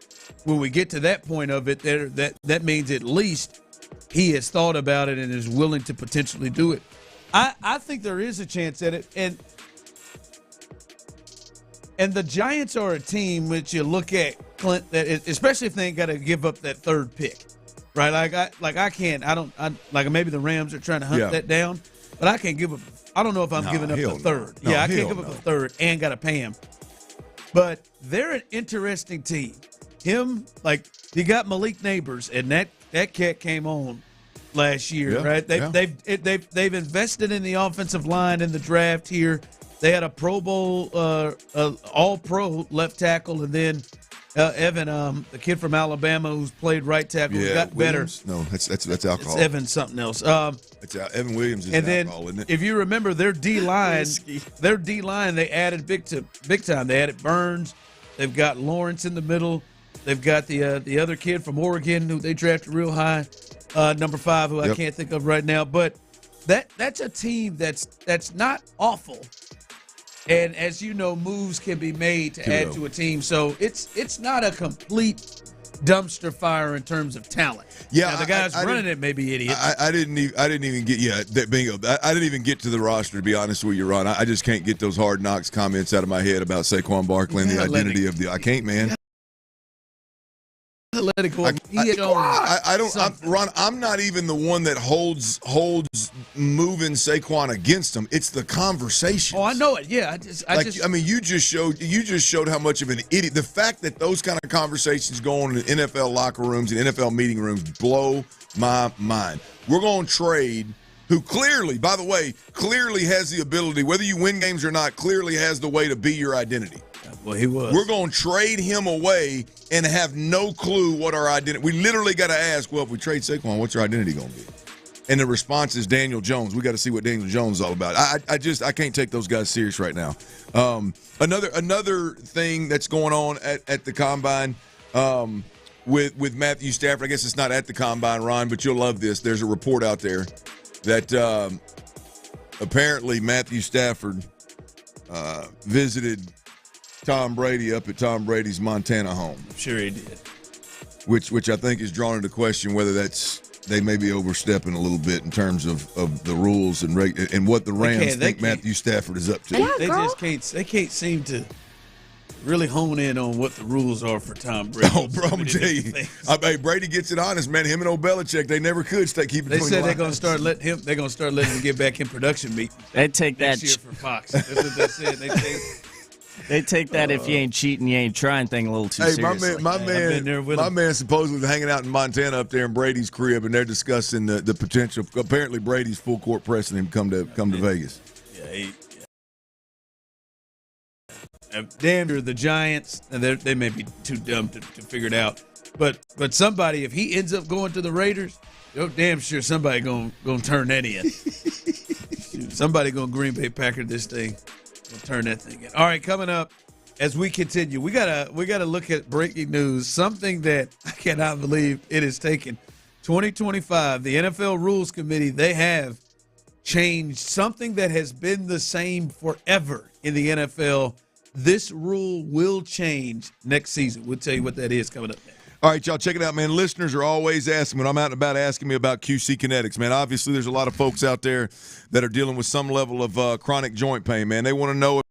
when we get to that point of it. That means at least he has thought about it and is willing to potentially do it. I think there is a chance at it. And the Giants are a team which you look at, Clint, that especially if they ain't got to give up that third pick. Right, maybe the Rams are trying to hunt that down, but I can't give up. I don't know if I'm giving up the third. I can't give up the third and got to pay him. But they're an interesting team. You got Malik Neighbors, and that cat came on last year, right? They've invested in the offensive line in the draft here. They had a Pro Bowl, All-Pro left tackle, and then Evan, the kid from Alabama who's played right tackle, who got Williams? better. No, that's alcohol. It's Evan something else. Evan Williams is alcohol, isn't it? If you remember their D-line, they added big time. They added Burns. They've got Lawrence in the middle. They've got the other kid from Oregon who they drafted real high, number 5, who I can't think of right now. But that's a team that's not awful. And as you know, moves can be made to add to a team. So it's not a complete dumpster fire in terms of talent. Yeah, now, the guys running it may be idiots. I didn't even get bingo. I didn't even get to the roster, to be honest with you, Ron. I just can't get those Hard Knocks comments out of my head about Saquon Barkley and the identity of the. I can't, man. Let it go. Ron, I'm not even the one that holds moving Saquon against him. It's the conversation. Oh, I know it. Yeah, you just showed how much of an idiot. The fact that those kind of conversations go on in NFL locker rooms and NFL meeting rooms blow my mind. We're going to trade. Who clearly, by the way, has the ability, whether you win games or not, clearly has the way to be your identity. Well, he was. We're going to trade him away and have no clue what our identity. We literally got to ask, well, if we trade Saquon, what's our identity going to be? And the response is Daniel Jones. We got to see what Daniel Jones is all about. I can't take those guys serious right now. Another thing that's going on at the Combine, with Matthew Stafford. I guess it's not at the Combine, Ron, but you'll love this. There's a report out there that apparently Matthew Stafford visited Tom Brady up at Tom Brady's Montana home. I'm sure he did. Which I think is drawn into question whether they may be overstepping a little bit in terms of the rules and what the Rams think Matthew Stafford is up to. They just can't seem to really hone in on what the rules are for Tom Brady. Oh, bro, I'm gonna tell you, hey, Brady gets it honest, man. Him and old Belichick, they never could keep it. They said they're gonna start letting him. They're gonna start letting him get back in production meetings. They take that next year for Fox. That's what they said. They take that if you ain't cheating, you ain't trying thing a little too seriously. My man supposedly hanging out in Montana up there in Brady's crib, and they're discussing the potential. Apparently, Brady's full court pressing him come to Vegas. Yeah. Damn near the Giants, and they may be too dumb to figure it out. But somebody, if he ends up going to the Raiders, you're damn sure somebody gonna turn that in. Somebody gonna Green Bay Packer this thing. We'll turn that thing in. All right, coming up as we continue, we gotta look at breaking news. Something that I cannot believe it has taken 2025. The NFL Rules Committee, they have changed something that has been the same forever in the NFL. This rule will change next season. We'll tell you what that is coming up next. All right, y'all, check it out, man. Listeners are always asking when I'm out and about asking me about QC Kinetics, man. Obviously, there's a lot of folks out there that are dealing with some level of chronic joint pain, man. They want to know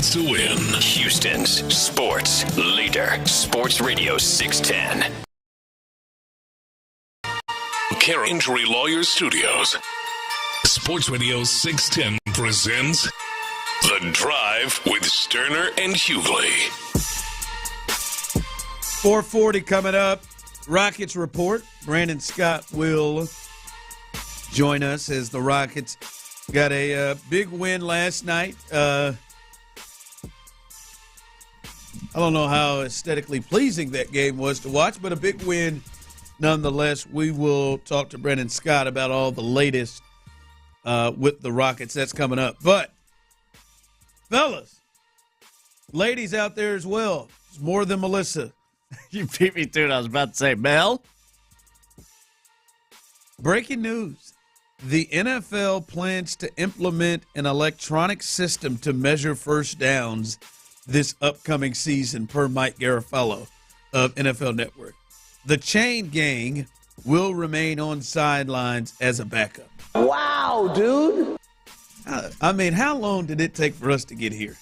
chance to win. Houston's sports leader. Sports Radio 610. Care Injury Lawyers Studios. Sports Radio 610 presents The Drive with Stoerner and Hughley. 4:40 coming up. Rockets report. Brandon Scott will join us as the Rockets got a big win last night. I don't know how aesthetically pleasing that game was to watch, but a big win nonetheless. We will talk to Brandon Scott about all the latest with the Rockets. That's coming up. But, fellas, ladies out there as well. It's more than Melissa. You beat me to it. I was about to say, Mel. Breaking news. The NFL plans to implement an electronic system to measure first downs this upcoming season, per Mike Garafolo of NFL Network. The chain gang will remain on sidelines as a backup. Wow, dude. I mean, how long did it take for us to get here?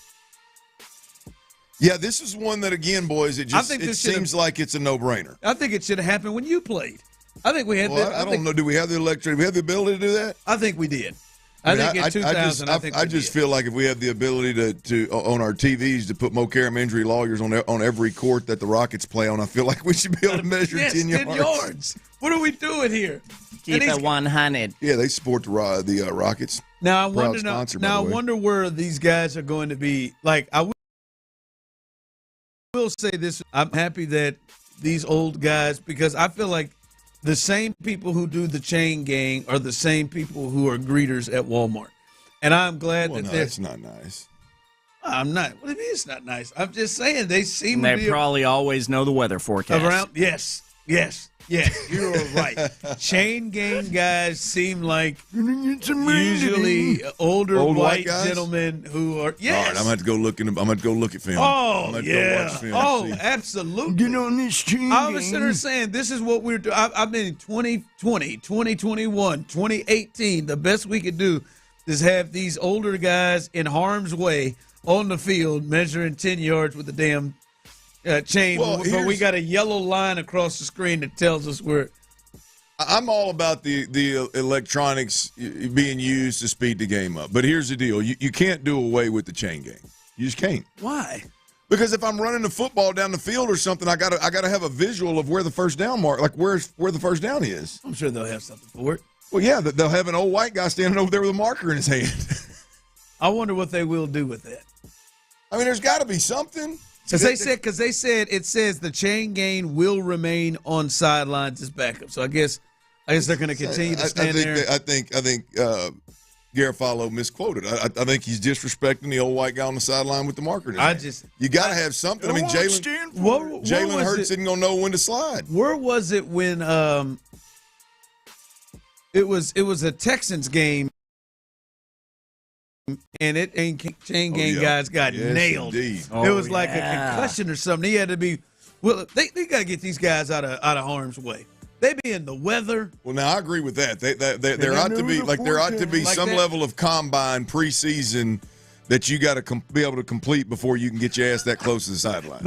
Yeah, this is one that, again, boys, it seems like it's a no-brainer. I think it should have happened when you played. I think we had I don't know. Do we have the electric? Do we have the ability to do that? I think we did. I think in 2000, I just feel like if we have the ability to on our TVs to put Mo Karam injury lawyers on every court that the Rockets play on, I feel like we should be able to measure 10 yards. 10 yards. What are we doing here? Keep it 100. Yeah, they support the Rockets. Now I wonder where these guys are going to be. Like, I will say this: I'm happy that these old guys, because I feel like the same people who do the chain gang are the same people who are greeters at Walmart. And I'm glad that's not nice. I'm not. What do you mean it's not nice? I'm just saying they seem to be. They probably always know the weather forecast. Yes. You're right. Chain gang guys seem like usually older white gentlemen who are. Yes. All right, I'm going to go look I'm going to go look at film. Oh, yeah. Absolutely. Get on this chain I was sitting there saying, this is what we're doing. I've been in 2020, 2021, 2018. The best we could do is have these older guys in harm's way on the field measuring 10 yards with the damn chain. But we got a yellow line across the screen that tells us where. I'm all about the electronics being used to speed the game up. But here's the deal. You can't do away with the chain gang. You just can't. Why? Because if I'm running the football down the field or something, I gotta have a visual of where the first down mark, like where the first down is. I'm sure they'll have something for it. Well, yeah, they'll have an old white guy standing over there with a marker in his hand. I wonder what they will do with that. I mean, there's got to be something. Because they said it says the chain gang will remain on sidelines as backup. So I guess they're going to continue to stand there. I think Garafolo misquoted. I think he's disrespecting the old white guy on the sideline with the marker in his hand. You got to have something. I mean, Jalen Hurts isn't going to know when to slide. Where was it when it was a Texans game? And chain gang guys got nailed. It was like a concussion or something. He had to be. Well, they got to get these guys out of harm's way. They be in the weather. Well, now I agree with that. There ought to be some level of combine preseason that you got to be able to complete before you can get your ass that close to the sideline.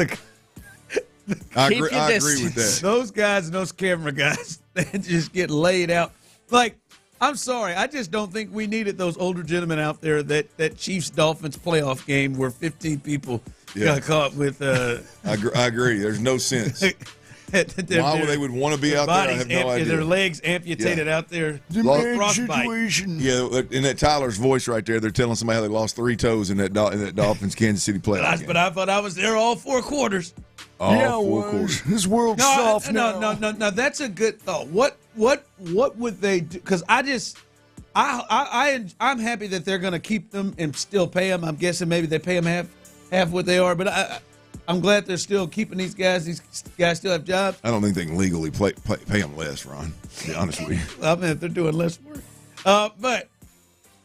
I agree with that. Those guys and those camera guys, they just get laid out. Like, I'm sorry, I just don't think we needed those older gentlemen out there. That Chiefs-Dolphins playoff game where 15 people got caught with. I agree. There's no sense. Why they would want to be out there, I have no idea. Their legs amputated out there. Frostbite. Yeah, in that Tyler's voice right there, they're telling somebody how they lost 3 toes in that Dolphins Kansas City playoff game. But I thought I was there all 4 quarters. All 4 quarters. This world's soft now. No, that's a good thought. What would they do? Because I'm happy that they're going to keep them and still pay them. I'm guessing maybe they pay them half what they are, but I'm glad they're still keeping these guys. These guys still have jobs. I don't think they can legally pay them less, Ron, to be honest with you. I mean, if they're doing less work. But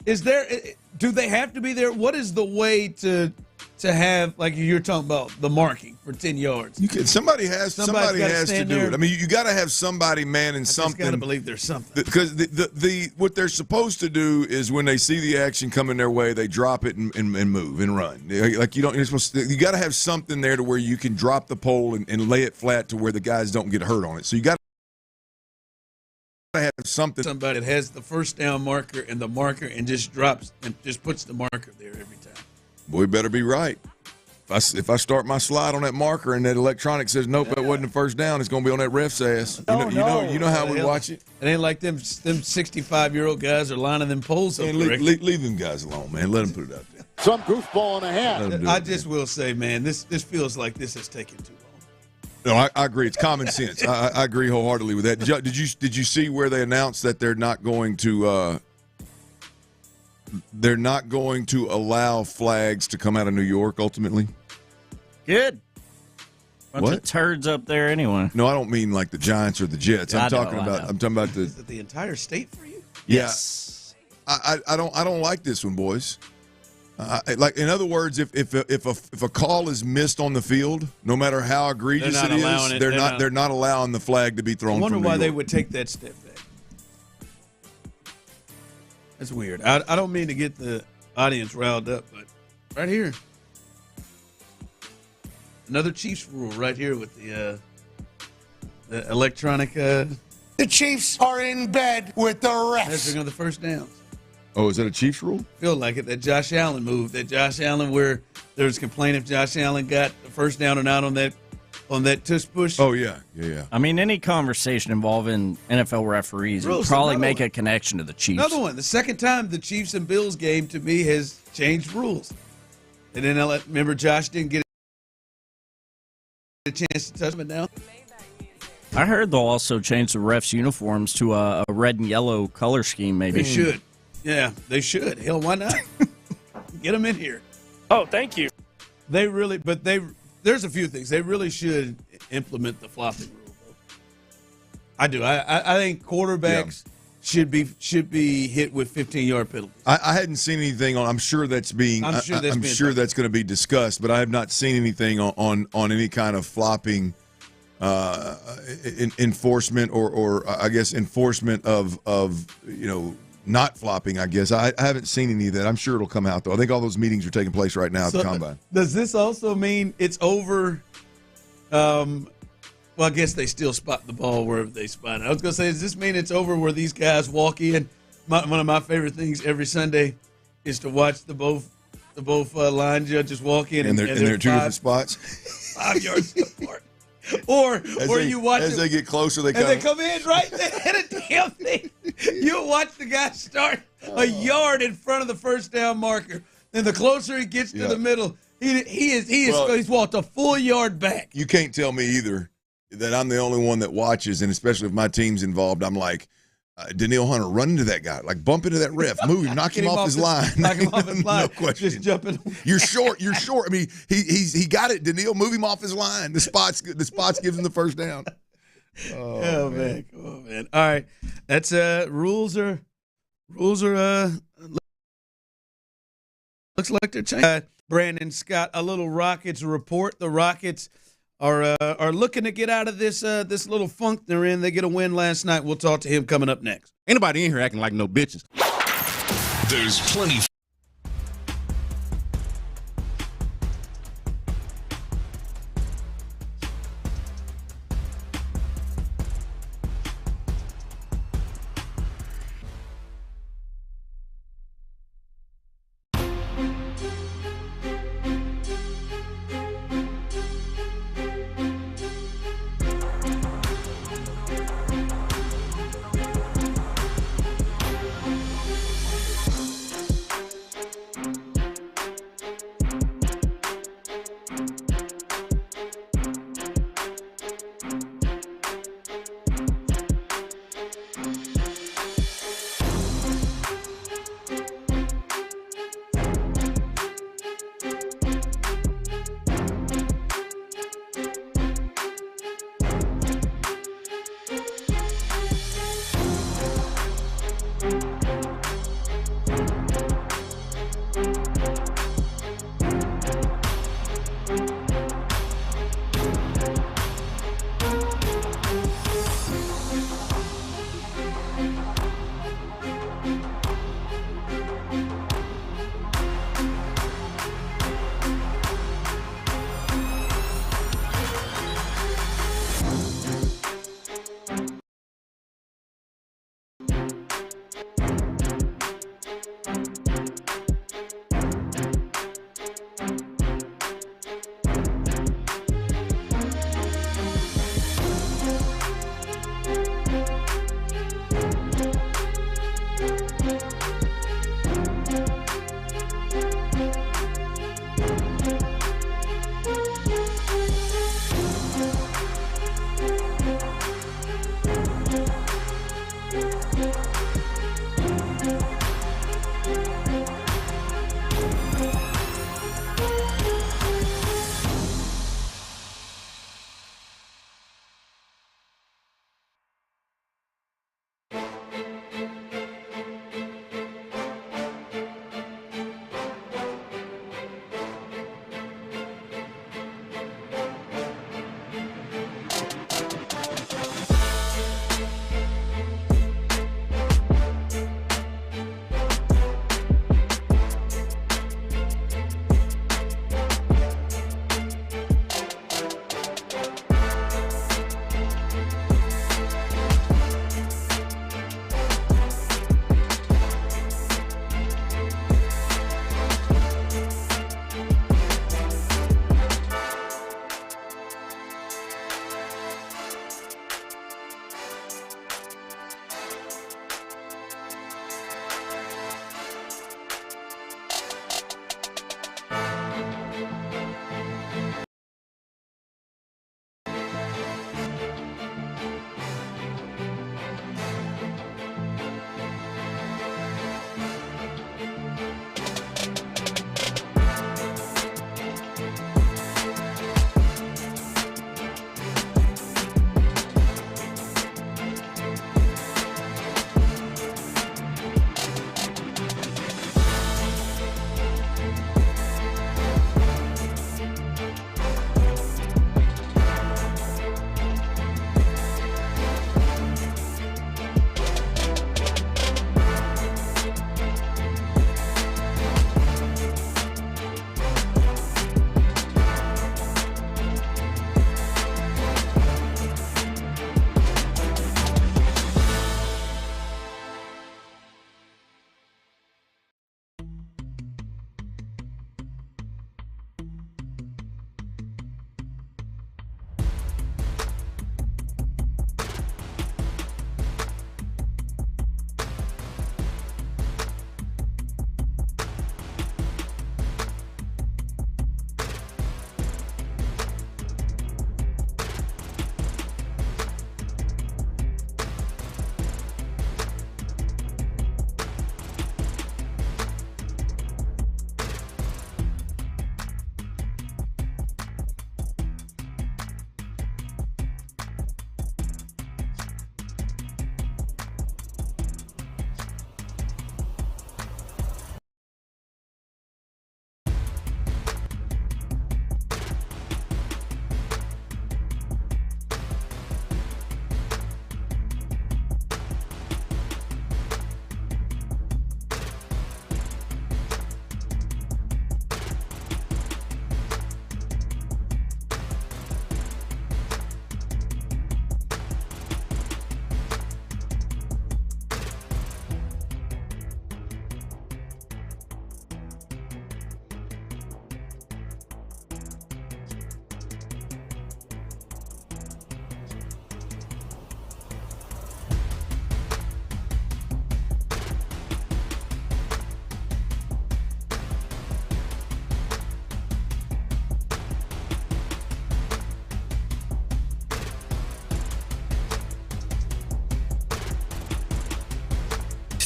do they have to be there? What is the way to to have, like you're talking about, the marking for 10 yards. Somebody has to do it. I mean, you got to have somebody manning something. I got to believe there's something. Because what they're supposed to do is when they see the action coming their way, they drop it and move and run. Like you got to have something there to where you can drop the pole and lay it flat to where the guys don't get hurt on it. So you got to have something. Somebody that has the first down marker and the marker and just drops and just puts the marker there every time. Boy, better be right. If I start my slide on that marker and that electronic says nope, that wasn't the first down, it's going to be on that ref's ass. You know how we watch it. It ain't like them 65-year-old guys are lining them poles up. Leave them guys alone, man. Let them put it out there. Some goofball in a hat. I just will say, man, this feels like this has taken too long. No, I agree. It's common sense. I agree wholeheartedly with that. Did you see where they announced that they're not going to allow flags to come out of New York ultimately? Good. What? The turds up there anyway. No, I don't mean like the Giants or the Jets. I'm talking about Is it the entire state for you? Yes. Yeah. I don't like this one, boys. Like, in other words, if a call is missed on the field, no matter how egregious it is, they're not allowing the flag to be thrown. I wonder from New why York. they would take that step back. That's weird. I don't mean to get the audience riled up, but right here, another Chiefs rule right here with the electronic. The Chiefs are in bed with the refs. That's another first downs. Oh, is that a Chiefs rule? Feel like it. That Josh Allen move. That Josh Allen, where there was complaint if Josh Allen got the first down or not on that tush push. Oh yeah. I mean, any conversation involving NFL referees would probably make a connection to the Chiefs. Another one. The second time the Chiefs and Bills game to me has changed rules. And then remember Josh didn't get a chance to touch him now. I heard they'll also change the refs' uniforms to a red and yellow color scheme. Maybe They should. Yeah, they should. Hell, why not? Get them in here. Oh, thank you. There's a few things. They really should implement the flopping rule, though. I do. I think quarterbacks should be hit with 15-yard penalties. I hadn't seen anything on. I'm sure that's being. I'm sure that's going to be discussed, but I have not seen anything on any kind of flopping enforcement or I guess enforcement of not flopping, I guess. I haven't seen any of that. I'm sure it'll come out, though. I think all those meetings are taking place right now at the Combine. Does this also mean it's over? Well, I guess they still spot the ball wherever they spot it. I was going to say, does this mean it's over where these guys walk in? One of my favorite things every Sunday is to watch the both line judges walk in. And they're two different spots? 5 yards apart. Or you watch as they get closer, they come in right there. A damn thing. You watch the guy start a yard in front of the first down marker, and the closer he gets to the middle, he's walked a full yard back. You can't tell me either that I'm the only one that watches, and especially if my team's involved, I'm like, Danielle Hunter, run into that guy, like bump into that ref, move him, knock him off his line. Knock him off his line. No question. Just jumping. You're short. I mean, he got it. Danielle, move him off his line. The spots gives him the first down. Oh man, come on, man. All right, that's rules are looks like they're changing. Brandon Scott, a little Rockets report. The Rockets are looking to get out of this little funk they're in. They get a win last night. We'll talk to him coming up next. Anybody in here acting like no bitches? There's plenty.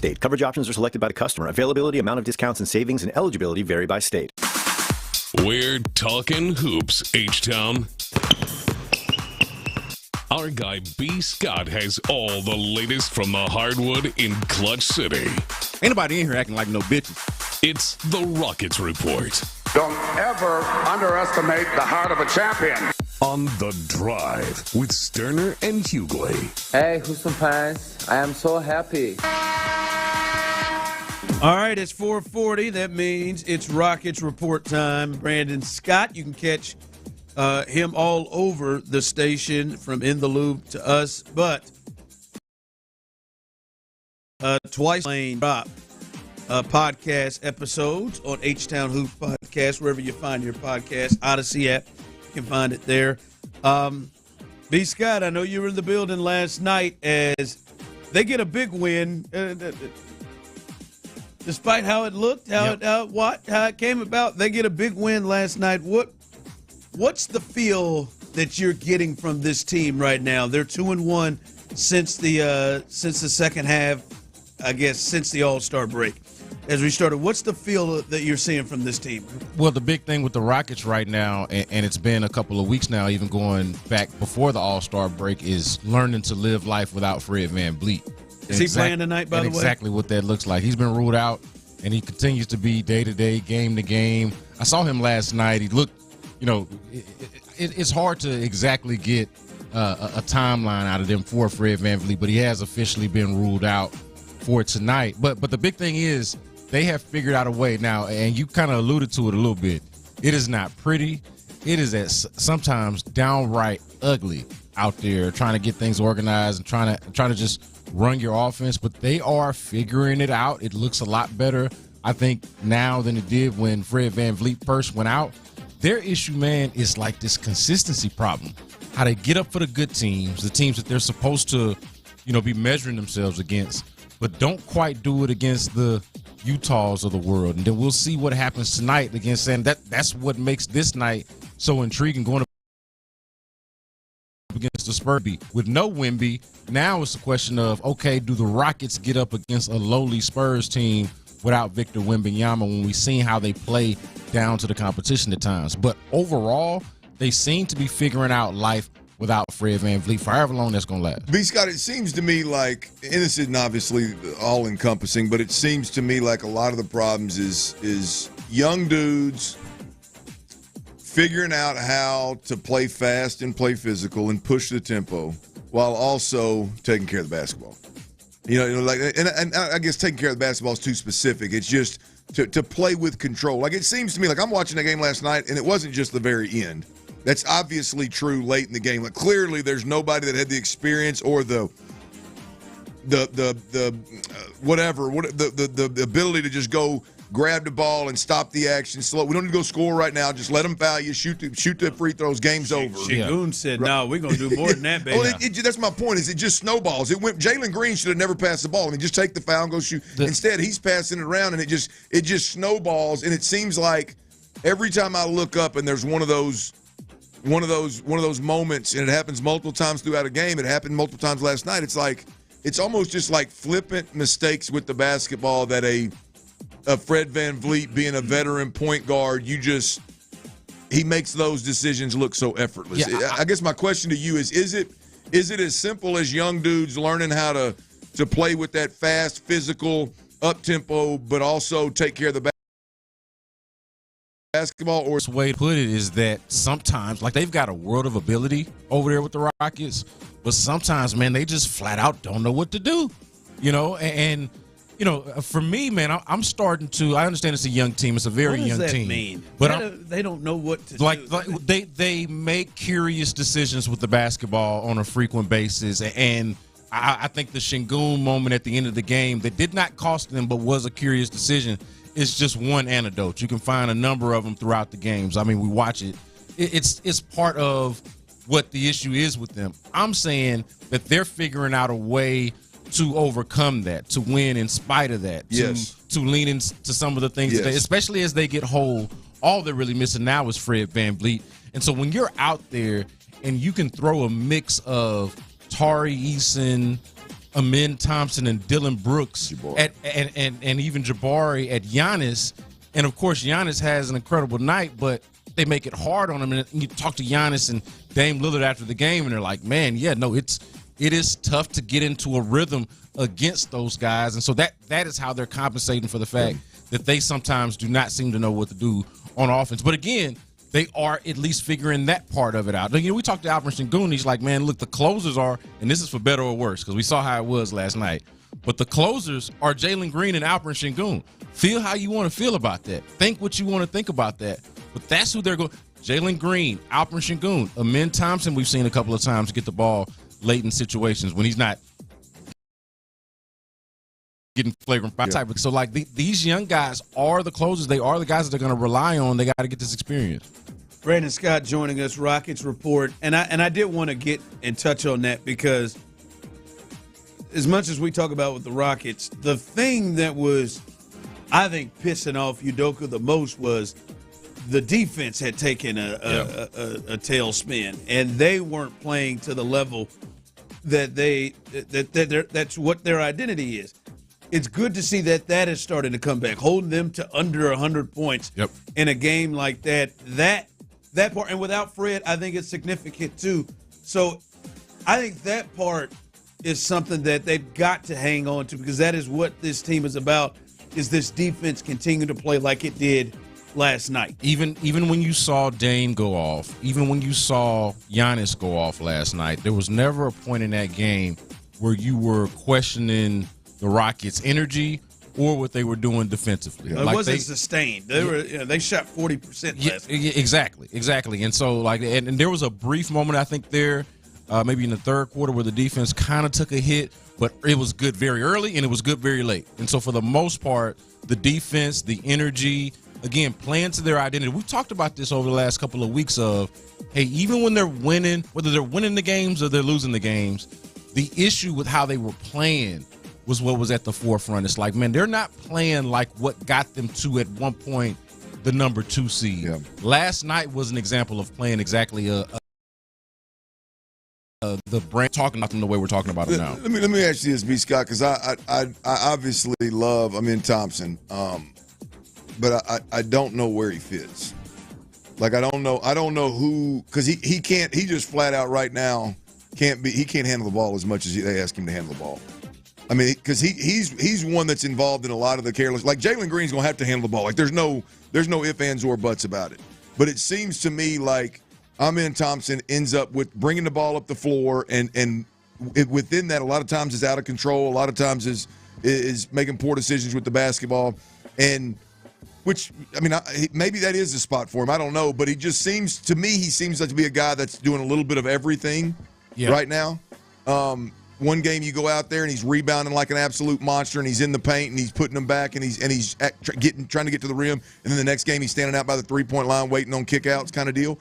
state. Coverage options are selected by the customer. Availability, amount of discounts and savings, and eligibility vary by state. We're talking hoops, H-Town. Our guy B. Scott has all the latest from the hardwood in Clutch City. Ain't nobody in here acting like no bitches. It's the Rockets Report. Don't ever underestimate the heart of a champion. On The Drive with Stoerner and Hughley. Hey, Houston fans, I am so happy. All right, it's 4:40. That means it's Rockets Report time. Brandon Scott, you can catch him all over the station from In the Loop to us, but twice lane drop podcast episodes on H-Town Hoops Podcast, wherever you find your podcast, Odyssey app, you can find it there. B. Scott, I know you were in the building last night as they get a big win, despite how it looked, how it came about. They get a big win last night. What's the feel that you're getting from this team right now? They're 2-1 since the second half, I guess, since the All-Star break. As we started, what's the feel that you're seeing from this team? Well, the big thing with the Rockets right now, and it's been a couple of weeks now, even going back before the All-Star break, is learning to live life without Fred VanVleet. Is he playing tonight, by the way? Exactly what that looks like. He's been ruled out, and he continues to be day-to-day, game-to-game. I saw him last night. He looked, it's hard to exactly get a timeline out of them for Fred VanVleet, but he has officially been ruled out for tonight. But the big thing is they have figured out a way now, and you kind of alluded to it a little bit. It is not pretty. It is sometimes downright ugly out there trying to get things organized and trying to just run your offense, but they are figuring it out. It looks a lot better, I think, now than it did when Fred VanVleet first went out. Their issue, man, is like this consistency problem. How they get up for the good teams, the teams that they're supposed to, be measuring themselves against, but don't quite do it against the Utahs of the world. And then we'll see what happens tonight against them. That's what makes this night so intriguing, going up against the Spurs. With no Wemby, now it's a question of, okay, do the Rockets get up against a lowly Spurs team without Victor Wembanyama when we've seen how they play down to the competition at times? But overall, they seem to be figuring out life without Fred VanVleet for however long that's going to last. B. Scott, it seems to me like, and this isn't obviously all-encompassing, but it seems to me like a lot of the problems is young dudes figuring out how to play fast and play physical and push the tempo while also taking care of the basketball. And I guess taking care of the basketball is too specific. It's just to play with control. Like, it seems to me like I'm watching the game last night, and it wasn't just the very end. That's obviously true late in the game. Like, clearly, there's nobody that had the experience or the ability to just go grab the ball and stop the action slow. We don't need to go score right now. Just let them foul you, shoot the free throws. Game's over. Shagun said, "No, we're gonna do more than that, baby." Well, that's my point. Is it just snowballs? It went. Jalen Green should have never passed the ball. Just take the foul and go shoot. Instead, he's passing it around, and it just snowballs. And it seems like every time I look up and there's one of those moments, and it happens multiple times throughout a game. It happened multiple times last night. It's almost just like flippant mistakes with the basketball that a Fred VanVleet, being a veteran point guard, he makes those decisions look so effortless. Yeah, I guess my question to you is it as simple as young dudes learning how to play with that fast, physical, up-tempo, but also take care of the basketball? Or the way to put it is that sometimes, like, they've got a world of ability over there with the Rockets, but sometimes, man, they just flat out don't know what to do, and for me, man, I'm starting to. I understand it's a young team. It's a very young team. What does that mean? But they don't know what to do. Like they make curious decisions with the basketball on a frequent basis, and I think the Şengün moment at the end of the game that did not cost them, but was a curious decision, is just one anecdote. You can find a number of them throughout the games. I mean, we watch it. It's part of what the issue is with them. I'm saying that they're figuring out a way to overcome that, to win in spite of that, to lean into some of the things, that especially as they get whole. All they're really missing now is Fred VanVleet. And so when you're out there and you can throw a mix of Tari Eason, Amin Thompson and Dylan Brooks and even Jabari at Giannis. And, of course, Giannis has an incredible night, but they make it hard on him. And you talk to Giannis and Dame Lillard after the game, and they're like, man, yeah, no, it is tough to get into a rhythm against those guys. And so that is how they're compensating for the fact that they sometimes do not seem to know what to do on offense. But, again, they are at least figuring that part of it out. You know, we talked to Alfred Sengun. He's like, man, look, the closers are, and this is for better or worse because we saw how it was last night, but the closers are Jalen Green and Alfred Sengun. Feel how you want to feel about that. Think what you want to think about that. But that's who they're going. Jalen Green, Alfred Sengun, Amin Thompson, we've seen a couple of times get the ball late in situations when he's not getting flagrant foul type. So, like, these young guys are the closers. They are the guys that they're going to rely on. They got to get this experience. Brandon Scott joining us, Rockets Report. And I did want to get and touch on that because as much as we talk about with the Rockets, the thing that was, I think, pissing off Udoka the most was the defense had taken a tailspin, and they weren't playing to the level that that's what their identity is. It's good to see that is starting to come back, holding them to under 100 points in a game like that. That part, and without Fred, I think it's significant too. So I think that part is something that they've got to hang on to because that is what this team is about, is this defense continue to play like it did last night. Even when you saw Dame go off, even when you saw Giannis go off last night, there was never a point in that game where you were questioning the Rockets' energy or what they were doing defensively. It wasn't sustained. They shot 40% last night. Exactly. And so, and there was a brief moment, I think, there, maybe in the third quarter, where the defense kind of took a hit, but it was good very early and it was good very late. And so, for the most part, the defense, the energy, again, playing to their identity. We've talked about this over the last couple of weeks of, hey, even when they're winning, whether they're winning the games or they're losing the games, the issue with how they were playing was what was at the forefront. It's like, man, they're not playing like what got them to, at one point, the number 2 seed. Yeah. Last night was an example of playing exactly the brand, talking about them the way we're talking about them now. Let me ask you this, B. Scott, because I obviously love Amin Thompson, but I don't know where he fits. Like, I don't know who, because he can't. He just flat out right now he can't handle the ball as much as they ask him to handle the ball. I mean, because he's one that's involved in a lot of the careless. Like, Jalen Green's gonna have to handle the ball. Like, there's no ifs, ands, or buts about it. But it seems to me like Amin Thompson ends up with bringing the ball up the floor, and within that, a lot of times is out of control. A lot of times is making poor decisions with the basketball, and which, I mean, maybe that is a spot for him. I don't know, but he seems like to be a guy that's doing a little bit of everything right now. One game you go out there and he's rebounding like an absolute monster, and he's in the paint and he's putting them back, and he's trying to get to the rim, and then the next game he's standing out by the 3-point line waiting on kickouts, kind of deal.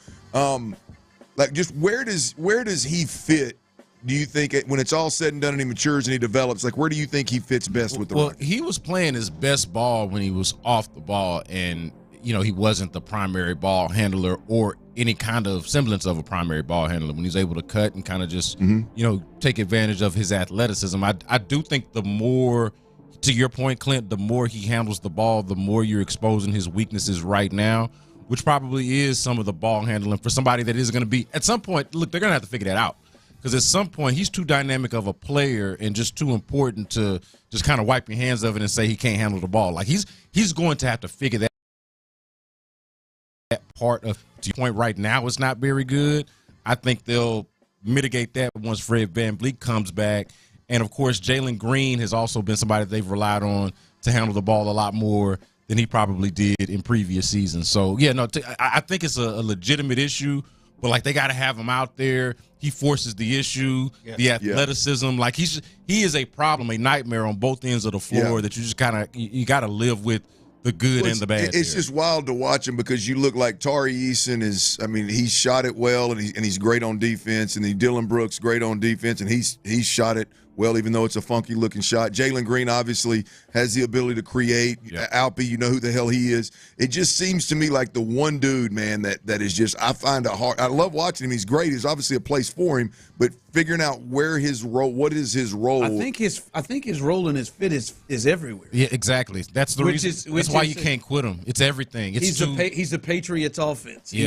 Like, just where does he fit? Do you think when it's all said and done and he matures and he develops, like, where do you think he fits best with the Rockets? He was playing his best ball when he was off the ball, and he wasn't the primary ball handler or any kind of semblance of a primary ball handler. When he's able to cut and kind of just take advantage of his athleticism, I do think the more, to your point, Clint, the more he handles the ball, the more you're exposing his weaknesses right now, which probably is some of the ball handling for somebody that is going to be, at some point, look, they're going to have to figure that out. Because at some point, he's too dynamic of a player and just too important to just kind of wipe your hands of it and say he can't handle the ball. Like, he's going to have to figure that part of, to your point, right now it's not very good. I think they'll mitigate that once Fred VanVleet comes back. And, of course, Jalen Green has also been somebody that they've relied on to handle the ball a lot more than he probably did in previous seasons. So, I think it's a legitimate issue, but, like, they got to have him out there. He forces the issue, the athleticism. Yeah. Like, he is a problem, a nightmare on both ends of the floor that you just you got to live with the good and the bad. It's just wild to watch him because you look like Tari Eason is. I mean, he shot it well, and he's great on defense, and then Dylan Brooks great on defense, and he's shot it well, even though it's a funky-looking shot. Jalen Green obviously has the ability to create. Alpy, you know who the hell he is. It just seems to me like the one dude, man, that is just – I find it hard. I love watching him. He's great. There's obviously a place for him, but figuring out where his role – what is his role? I think his role and his fit is everywhere. Yeah, exactly. That's the reason. That's why you can't quit him. It's everything. It's he's the Patriots offense. Yeah.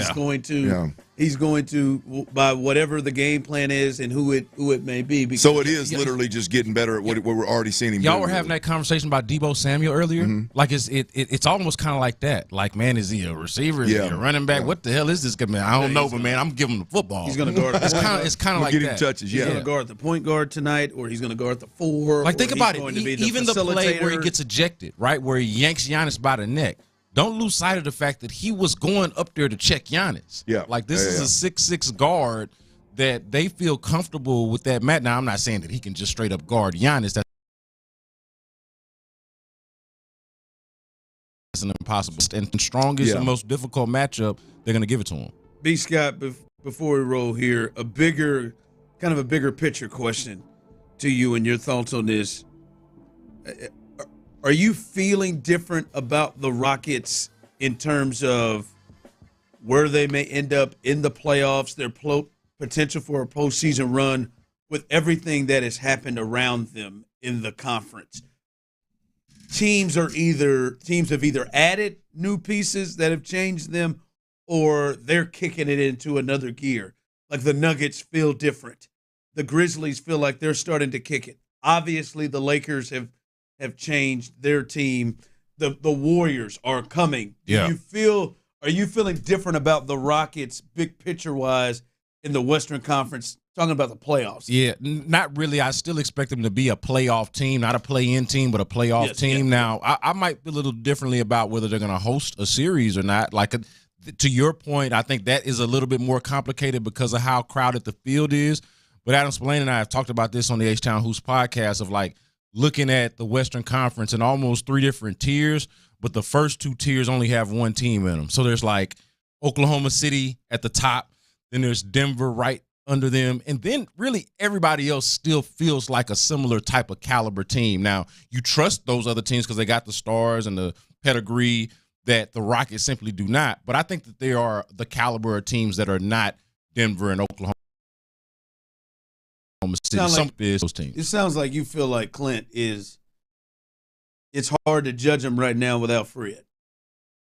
He's going to by whatever the game plan is and who it may be. So it is literally just getting better at what we're already seeing him do. Y'all were having that conversation about Deebo Samuel earlier. Like it's almost kind of like that. Like, man, is he a receiver? Is he a running back? What the hell is this guy, man? I don't know, but man, I'm giving him the football. He's going to guard. It's kind of like that. Touches. He's going to guard the point guard tonight, or he's going to guard the 4. Like, think about it. Even the play where he gets ejected, right, where he yanks Giannis by the neck. Don't lose sight of the fact that he was going up there to check Giannis. Yeah. Like, this is a 6'6" guard that they feel comfortable with that match. Now, I'm not saying that he can just straight up guard Giannis. That's an impossible and strongest and most difficult matchup. They're going to give it to him. B. Scott, before we roll here, a bigger picture question to you and your thoughts on this. Are you feeling different about the Rockets in terms of where they may end up in the playoffs, their potential for a postseason run, with everything that has happened around them in the conference? Teams have either added new pieces that have changed them, or they're kicking it into another gear. Like the Nuggets feel different. The Grizzlies feel like they're starting to kick it. Obviously, the Lakers have changed their team. The Warriors are coming. Yeah. Are you feeling different about the Rockets, big picture wise, in the Western Conference? Talking about the playoffs. Yeah, not really. I still expect them to be a playoff team, not a play-in team, but a playoff team. Yeah. Now, I might feel a little differently about whether they're going to host a series or not. Like, to your point, I think that is a little bit more complicated because of how crowded the field is. But Adam Spillane and I have talked about this on the H-Town Hoops podcast of, like, looking at the Western Conference in almost 3 different tiers, but the first 2 tiers only have one team in them. So there's, like, Oklahoma City at the top, then there's Denver right under them, and then really everybody else still feels like a similar type of caliber team. Now, you trust those other teams because they got the stars and the pedigree that the Rockets simply do not, but I think that they are the caliber of teams that are not Denver and Oklahoma City. Those teams. It sounds like you feel like Clint is – it's hard to judge them right now without Fred.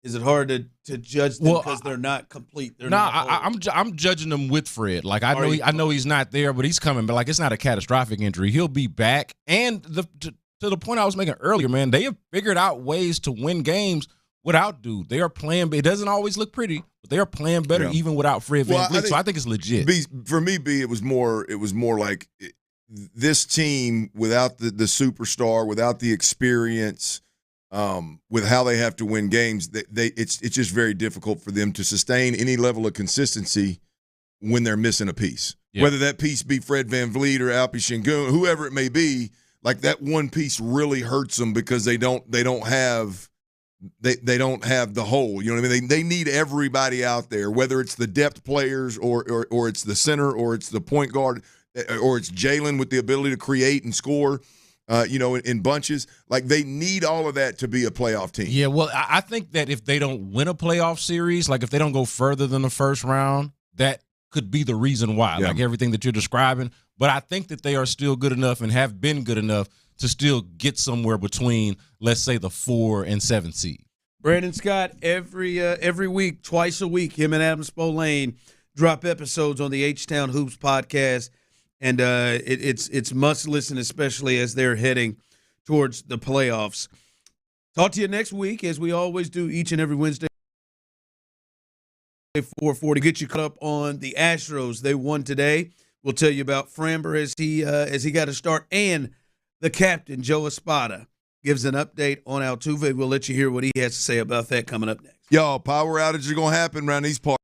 Is it hard to judge them because they're not complete? I'm judging them with Fred. Like, I know he's not there, but he's coming. But, like, it's not a catastrophic injury. He'll be back. And to the point I was making earlier, man, they have figured out ways to win games without Dude. They are playing – it doesn't always look pretty, but they are playing better even without Fred VanVleet. So I think it's legit. For me, it was more like this team without the superstar, without the experience – with how they have to win games, it's just very difficult for them to sustain any level of consistency when they're missing a piece. Yeah. Whether that piece be Fred VanVleet or Alpi Sengun, whoever it may be, like that one piece really hurts them because they don't have the whole. You know what I mean? They need everybody out there, whether it's the depth players or it's the center or it's the point guard or it's Jalen with the ability to create and score. In bunches. Like, they need all of that to be a playoff team. Yeah, well, I think that if they don't win a playoff series, like if they don't go further than the first round, that could be the reason why, like everything that you're describing. But I think that they are still good enough and have been good enough to still get somewhere between, let's say, the 4 and 7 seed. Brandon Scott, every week, twice a week, him and Adam Spillane drop episodes on the H-Town Hoops podcast. And it's must listen, especially as they're heading towards the playoffs. Talk to you next week, as we always do each and every Wednesday. 4:40. Get you caught up on the Astros. They won today. We'll tell you about Framber as he got a start, and the captain Joe Espada gives an update on Altuve. We'll let you hear what he has to say about that coming up next. Y'all, power outages are gonna happen around these parts.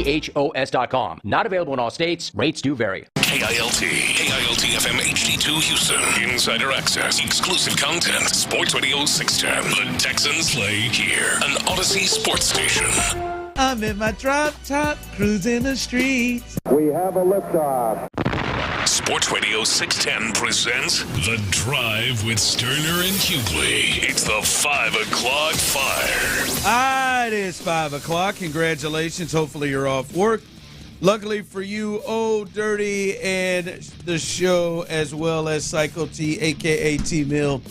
KILTHOS.com. Not available in all states. Rates do vary. KILT FM HD2 Houston. Insider access, exclusive content. Sports Radio 610. The Texans play here. An Odyssey sports station. I'm in my drop top, cruising the streets. We have a liftoff. Sports Radio 610 presents The Drive with Stoerner and Hughley. It's the 5 o'clock fire. It is 5 o'clock. Congratulations. Hopefully you're off work. Luckily for you, Old Dirty and the show, as well as Psycho T, a.k.a. T-Mill,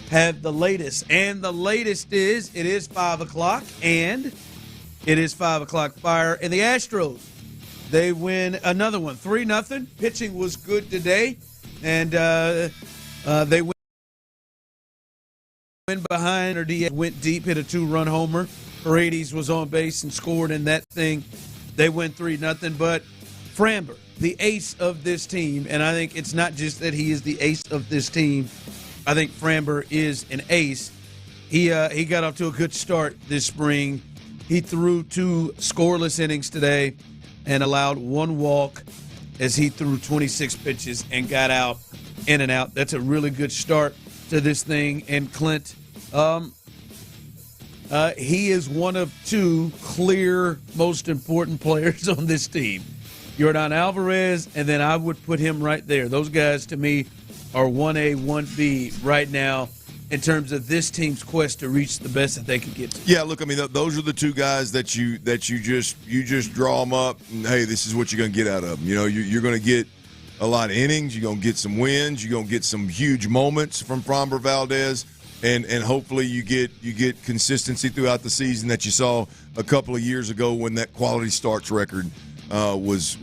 have the latest. And the latest is, it is 5 o'clock, and it is 5 o'clock fire. And the Astros, they win another one, 3-0. Pitching was good today, and they went behind, or Diaz went deep, hit a 2-run homer. Paredes was on base and scored in that thing. They win 3-0, but Framber, the ace of this team, and I think it's not just that he is the ace of this team. I think Framber is an ace. He got off to a good start this spring. He threw 2 scoreless innings today and allowed 1 walk as he threw 26 pitches and got out, in and out. That's a really good start to this thing. And Clint, he is one of 2 clear most important players on this team. Yordan Alvarez, and then I would put him right there. Those guys, to me, are 1A, 1B right now in terms of this team's quest to reach the best that they can get to. Yeah, look, I mean, those are the 2 guys that you just draw them up, and, hey, this is what you're going to get out of them. You know, you're going to get a lot of innings. You're going to get some wins. You're going to get some huge moments from Framber Valdez. And hopefully you get consistency throughout the season that you saw a couple of years ago when that quality starts record was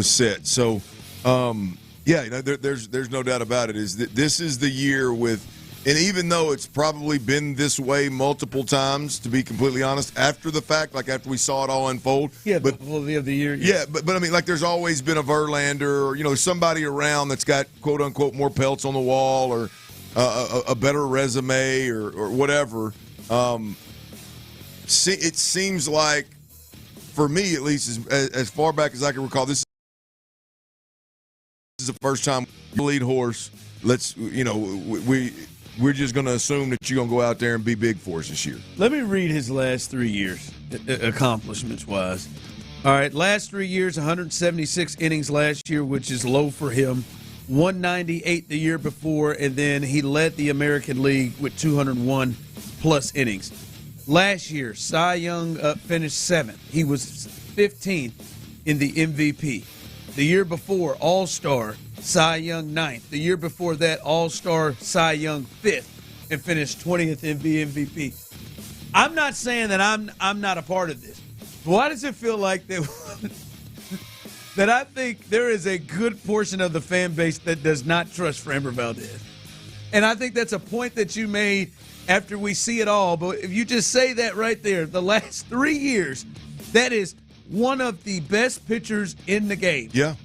set. So yeah, you know, there's no doubt about it. Is that this is the year with, and even though it's probably been this way multiple times, to be completely honest, after the fact, like after we saw it all unfold. Yeah, but before of the year. Yeah, but I mean, like there's always been a Verlander, or, you know, somebody around that's got quote unquote more pelts on the wall, or a better resume, or whatever. It seems like, for me at least, as far back as I can recall, this is the first time lead horse. Let's, you know, we're just going to assume that you're going to go out there and be big for us this year. Let me read his last 3 years, accomplishments-wise. All right, last 3 years, 176 innings last year, which is low for him. 198 the year before, and then he led the American League with 201-plus innings. Last year, Cy Young finished 7th. He was 15th in the MVP. The year before, All-Star, Cy Young 9th. The year before that, All-Star, Cy Young 5th, and finished 20th in the MVP. I'm not saying that I'm not a part of this. Why does it feel like that I think there is a good portion of the fan base that does not trust Framber Valdez? And I think that's a point that you made after we see it all. But if you just say that right there, the last 3 years, that is one of the best pitchers in the game. Yeah.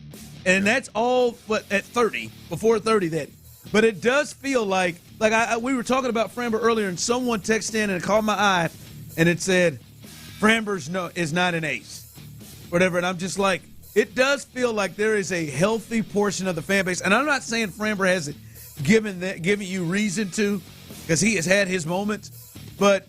And that's all but at 30, before 30 that. But it does feel like we were talking about Framber earlier, and someone texted in and caught my eye, and it said, Framber is not an ace, whatever. And I'm just like, it does feel like there is a healthy portion of the fan base, and I'm not saying Framber hasn't given you reason to, because he has had his moments, but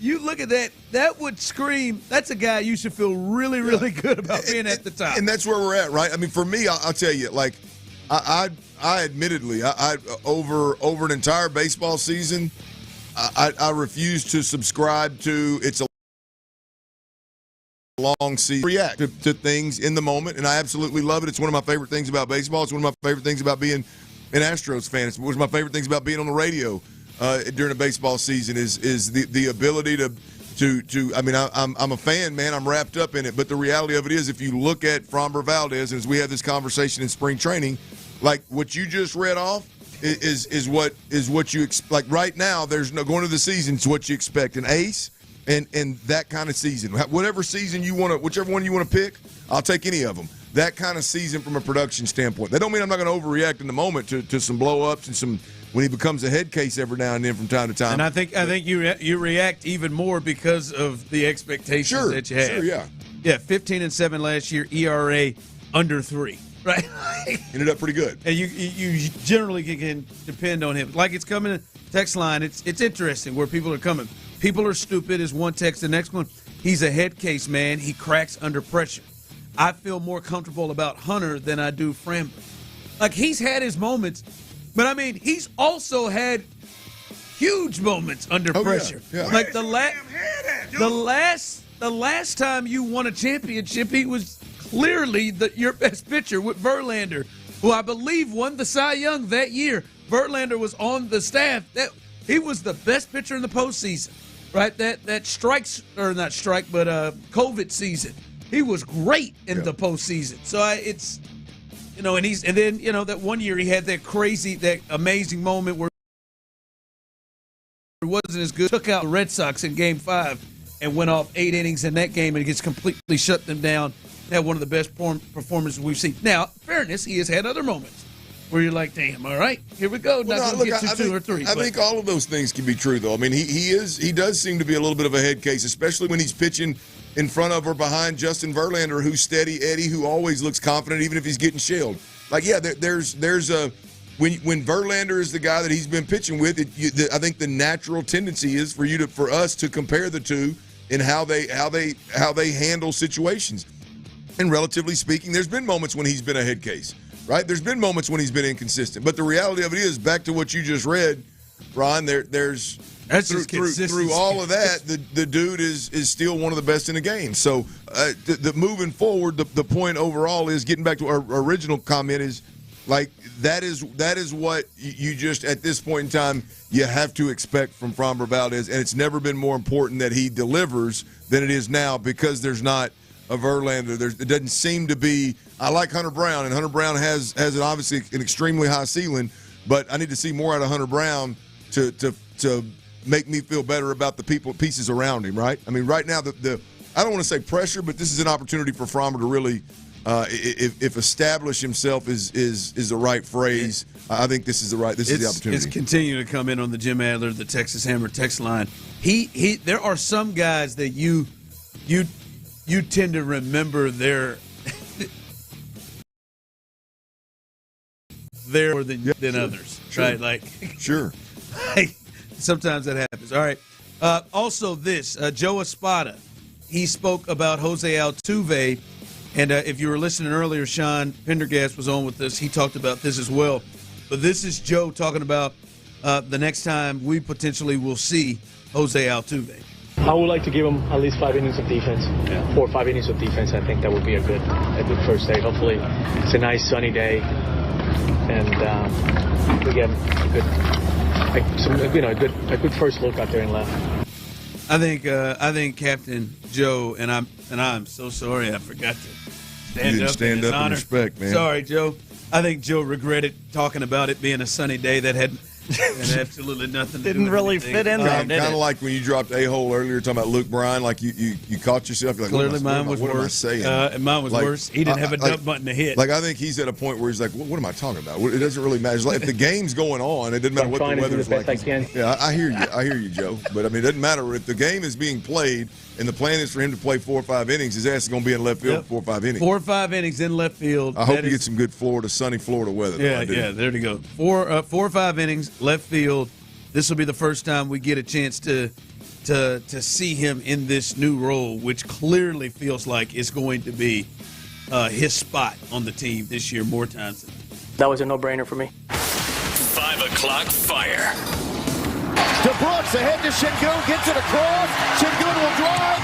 you look at that would scream, that's a guy you should feel really, really good about being at the top. And that's where we're at, right? I mean, for me, I'll tell you, like, I admittedly, over an entire baseball season, I refuse to subscribe to it's a long season, react to things in the moment, and I absolutely love it. It's one of my favorite things about baseball. It's one of my favorite things about being an Astros fan. It's one of my favorite things about being on the radio during a baseball season is the ability to I mean, I'm a fan, man. I'm wrapped up in it. But the reality of it is, if you look at Framber Valdez, and as we have this conversation in spring training, like what you just read off is what you expect. Like right now, there's no going to the season. It's what you expect, an ace. And that kind of season, whatever season you want to, whichever one you want to pick, I'll take any of them. That kind of season from a production standpoint. That don't mean I'm not going to overreact in the moment to some blow-ups and some when he becomes a head case every now and then from time to time. And I think you react even more because of the expectations that you have. Sure, yeah. Yeah, 15-7 last year, ERA under 3. Right? Ended up pretty good. And you generally can depend on him. Like it's coming text line, it's interesting where people are coming. People are stupid is one text. The next one, he's a head case man. He cracks under pressure. I feel more comfortable about Hunter than I do Framber. Like, he's had his moments, but, I mean, he's also had huge moments under pressure. Yeah. Like, the last time you won a championship, he was clearly your best pitcher with Verlander, who I believe won the Cy Young that year. Verlander was on the staff. He was the best pitcher in the postseason, right? That COVID season. He was great in the postseason. So it's, and then that one year he had that amazing moment where it wasn't as good. Took out the Red Sox in Game 5 and went off 8 innings in that game and gets completely shut them down. Had one of the best performances we've seen. Now, fairness, he has had other moments where you're like, damn, all right, here we go. Not going to get to 2 or 3. I think all of those things can be true, though. I mean, he does seem to be a little bit of a head case, especially when he's pitching in front of or behind Justin Verlander, who's steady Eddie, who always looks confident, even if he's getting shelled. Like, yeah, there's a when Verlander is the guy that he's been pitching with, I think the natural tendency is for us to compare the two in how they handle situations. And relatively speaking, there's been moments when he's been a head case, right? There's been moments when he's been inconsistent. But the reality of it is, back to what you just read, Ron, there's through all of that, the dude is still one of the best in the game. So the moving forward, the point overall is, getting back to our original comment, is like that is what you just, at this point in time, you have to expect from Framber Valdez. And it's never been more important that he delivers than it is now, because there's not a Verlander. It doesn't seem to be. I like Hunter Brown, and Hunter Brown has obviously an extremely high ceiling, but I need to see more out of Hunter Brown to make me feel better about the pieces around him, right? I mean, right now, I don't want to say pressure, but this is an opportunity for Framber to really, if establish himself is the right phrase, I think this is the opportunity. It's continuing to come in on the Jim Adler, the Texas Hammer text line. There are some guys that you tend to remember their more than others, right? Like, sure. Sometimes that happens. All right. Also, Joe Espada, he spoke about Jose Altuve, and if you were listening earlier, Sean Pendergast was on with us. He talked about this as well. But this is Joe talking about the next time we potentially will see Jose Altuve. I would like to give him at least 5 innings of defense. 4 or 5 innings of defense. I think that would be a good first day. Hopefully, it's a nice sunny day, and we get a good first look out there in left. I think Captain Joe, and I'm so sorry I forgot to stand up in respect, man. Sorry, Joe. I think Joe regretted talking about it being a sunny day that had absolutely nothing to do with really anything. fit in there, did it? Kind of like when you dropped A-hole earlier talking about Luke Bryan, like you caught yourself. You're like, clearly mine was worse. What am I saying? And mine was worse. He didn't have a dump button to hit. Like, I think he's at a point where he's like, what am I talking about? It doesn't really matter. It's like, if the game's going on, it doesn't matter what the weather's like. Yeah, I hear you, Joe. But, I mean, it doesn't matter. If the game is being played and the plan is for him to play 4 or 5 innings, his ass is going to be in left field for 4 or 5 innings. 4 or 5 innings in left field. I hope you get some good sunny Florida weather. Yeah, there you go. 4 or 5 innings, left field. This will be the first time we get a chance to see him in this new role, which clearly feels like it's going to be his spot on the team this year more times than that. Was a no-brainer for me. 5 o'clock fire. DeBrooks ahead to Şengün, gets it across. Şengün will drive.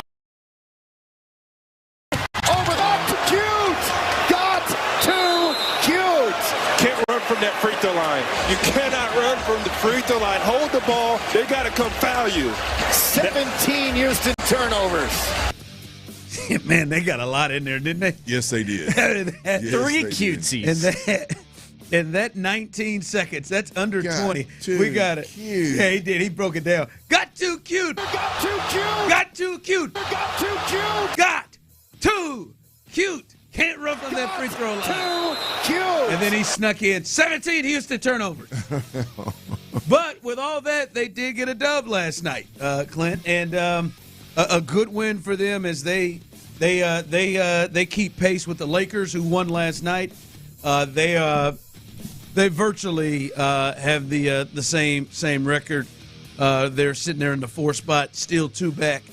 Over to Cute. Got to Cute. Can't run from that free throw line. You cannot run from the free throw line. Hold the ball. They got to come foul you. 17 Houston turnovers. Man, they got a lot in there, didn't they? Yes, they did. Three cutesies. And that 19 seconds, that's under 20. We got it. Cute. Yeah, he did. He broke it down. Got too cute. Got too cute. Got too cute. Got too cute. Got too cute. Can't run from that free throw line. Too cute. And then he snuck in 17 Houston turnovers. But with all that, they did get a dub last night, Clint, and a good win for them as they They keep pace with the Lakers, who won last night. They virtually have the same record. They're sitting there in the 4th spot, still 2 back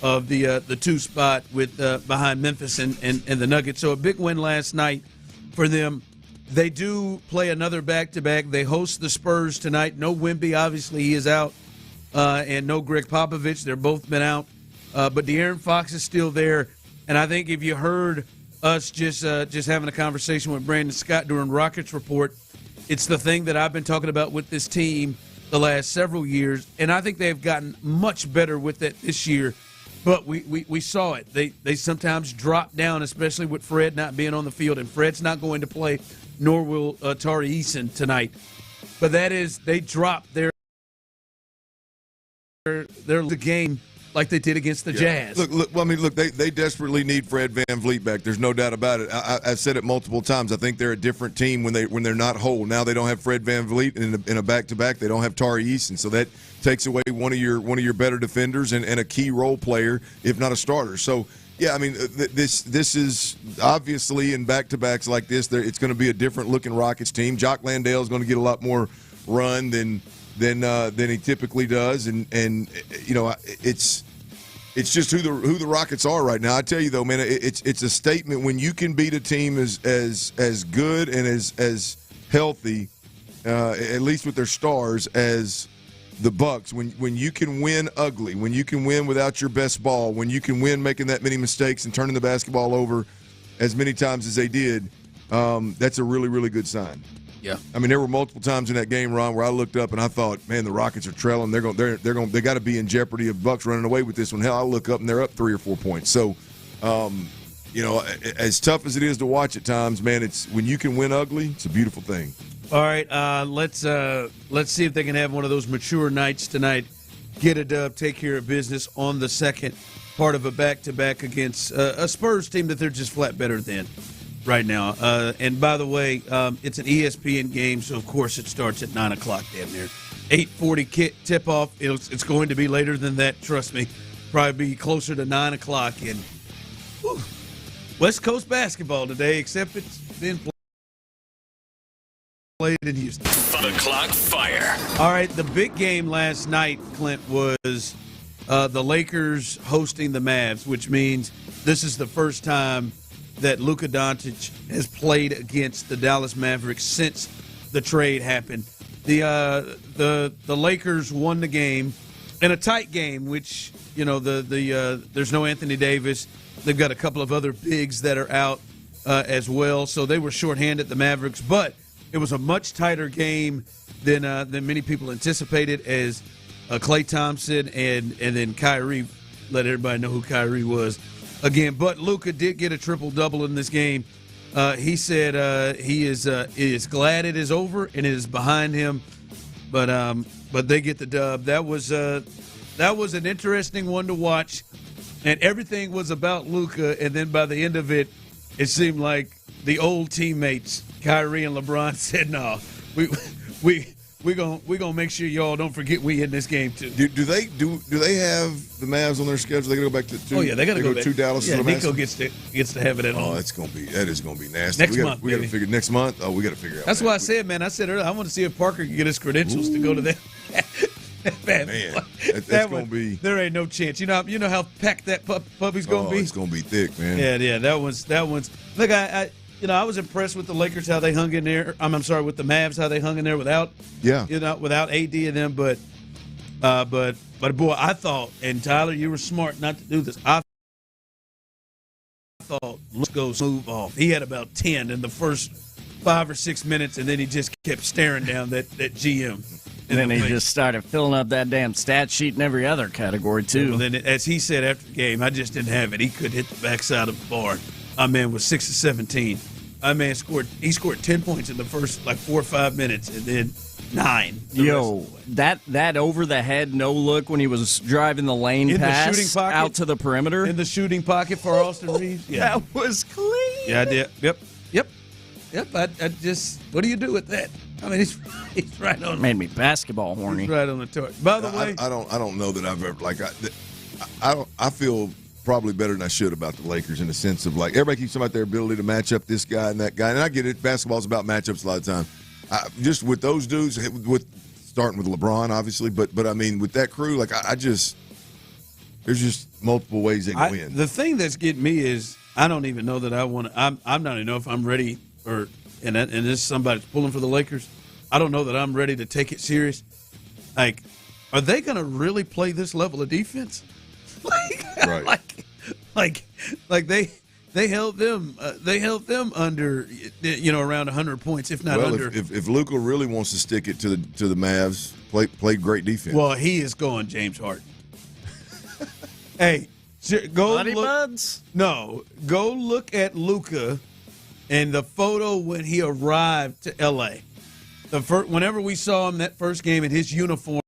of the 2 spot with behind Memphis and the Nuggets. So a big win last night for them. They do play another back-to-back. They host the Spurs tonight. No Wemby, obviously he is out, and no Greg Popovich. They're both been out, but De'Aaron Fox is still there. And I think if you heard us just having a conversation with Brandon Scott during Rockets Report, it's the thing that I've been talking about with this team the last several years, and I think they've gotten much better with it this year. But we saw it. They sometimes drop down, especially with Fred not being on the field, and Fred's not going to play, nor will Tari Eason tonight. But that is, they dropped their game like they did against the Jazz. Look. They desperately need Fred VanVleet back. There's no doubt about it. I've said it multiple times. I think they're a different team when they're not whole. Now they don't have Fred VanVleet in a back-to-back. They don't have Tari Eason, so that takes away one of your better defenders and a key role player, if not a starter. So yeah, I mean this is obviously in back-to-backs like this. It's going to be a different looking Rockets team. Jock Landale is going to get a lot more run than he typically does, and you know it's just who the Rockets are right now. I tell you though, man, it's a statement when you can beat a team as good and as healthy, at least with their stars, as the Bucks. When you can win ugly, when you can win without your best ball, when you can win making that many mistakes and turning the basketball over as many times as they did, that's a really, really good sign. Yeah, I mean, there were multiple times in that game, Ron, where I looked up and I thought, man, the Rockets are trailing. They got to be in jeopardy of Bucks running away with this one. Hell, I look up and they're up 3 or 4 points. So, you know, as tough as it is to watch at times, man, it's when you can win ugly, it's a beautiful thing. All right, let's see if they can have one of those mature nights tonight. Get a dub, take care of business on the second part of a back-to-back against a Spurs team that they're just flat better than right now. And by the way, it's an ESPN game, so of course it starts at 9 o'clock down there. 8:40 tip-off. It's going to be later than that, trust me. Probably be closer to 9 o'clock. And whew, West Coast basketball today, except it's been played in Houston. The clock fire. All right, the big game last night, Clint, was the Lakers hosting the Mavs, which means this is the first time that Luka Doncic has played against the Dallas Mavericks since the trade happened. The Lakers won the game in a tight game, which, you know, there's no Anthony Davis. They've got a couple of other bigs that are out as well, so they were shorthanded, the Mavericks. But it was a much tighter game than many people anticipated, as Klay Thompson and then Kyrie let everybody know who Kyrie was again. But Luka did get a triple-double in this game. He said he is glad it is over and it is behind him, but they get the dub. That was an interesting one to watch, and everything was about Luka. And then by the end of it, it seemed like the old teammates, Kyrie and LeBron, said, "No, we gonna make sure y'all don't forget we in this game too." Do they have the Mavs on their schedule? They gotta go back to oh yeah, they gotta go to Dallas. Yeah, Nico gets to have it at home. Oh, that is gonna be nasty. Next month, we gotta figure next month. Oh, we gotta figure out. That's why I said, man. I said earlier, I want to see if Parker can get his credentials to go to that. Man, that's gonna be. There ain't no chance. You know how packed that puppy's gonna be. It's gonna be thick, man. Yeah. That one's. Look, I was impressed with the Lakers how they hung in there. I'm sorry, with the Mavs how they hung in there without AD in them. But boy, I thought, and Tyler, you were smart not to do this. I thought, let's go smooth off. He had about 10 in the first 5 or 6 minutes, and then he just kept staring down that GM. And then he just started filling up that damn stat sheet in every other category, too. Well, then, as he said after the game, I just didn't have it. He could hit the backside of the bar. My man was 6 of 17. My man scored 10 points in the first 4 or 5 minutes, and then 9. Yo, that over the head no look when he was driving the lane in pass the shooting pocket, out to the perimeter in the shooting pocket for Austin Reeves. Yeah, that was clean. Yeah, I did. Yep. I just, what do you do with that? I mean, he's right on. Made me basketball horny. He's right on the torch. By the way, I don't know that I've ever I feel probably better than I should about the Lakers in the sense of, like, everybody keeps talking about their ability to match up this guy and that guy. And I get it. Basketball's about matchups a lot of time. Just with those dudes, starting with LeBron, obviously, but I mean, with that crew, like, there's just multiple ways they can win. The thing that's getting me is I don't even know that I want to. I'm not even know if I'm ready, and this is somebody's pulling for the Lakers. I don't know that I'm ready to take it serious. Like, are they going to really play this level of defense? Like they held them under, around 100 points, if not under. If Luka really wants to stick it to the Mavs, play great defense. Well, he is going James Harden. Hey, go Buddy look. buds? No, go look at Luka and the photo when he arrived to L.A. Whenever we saw him that first game in his uniform,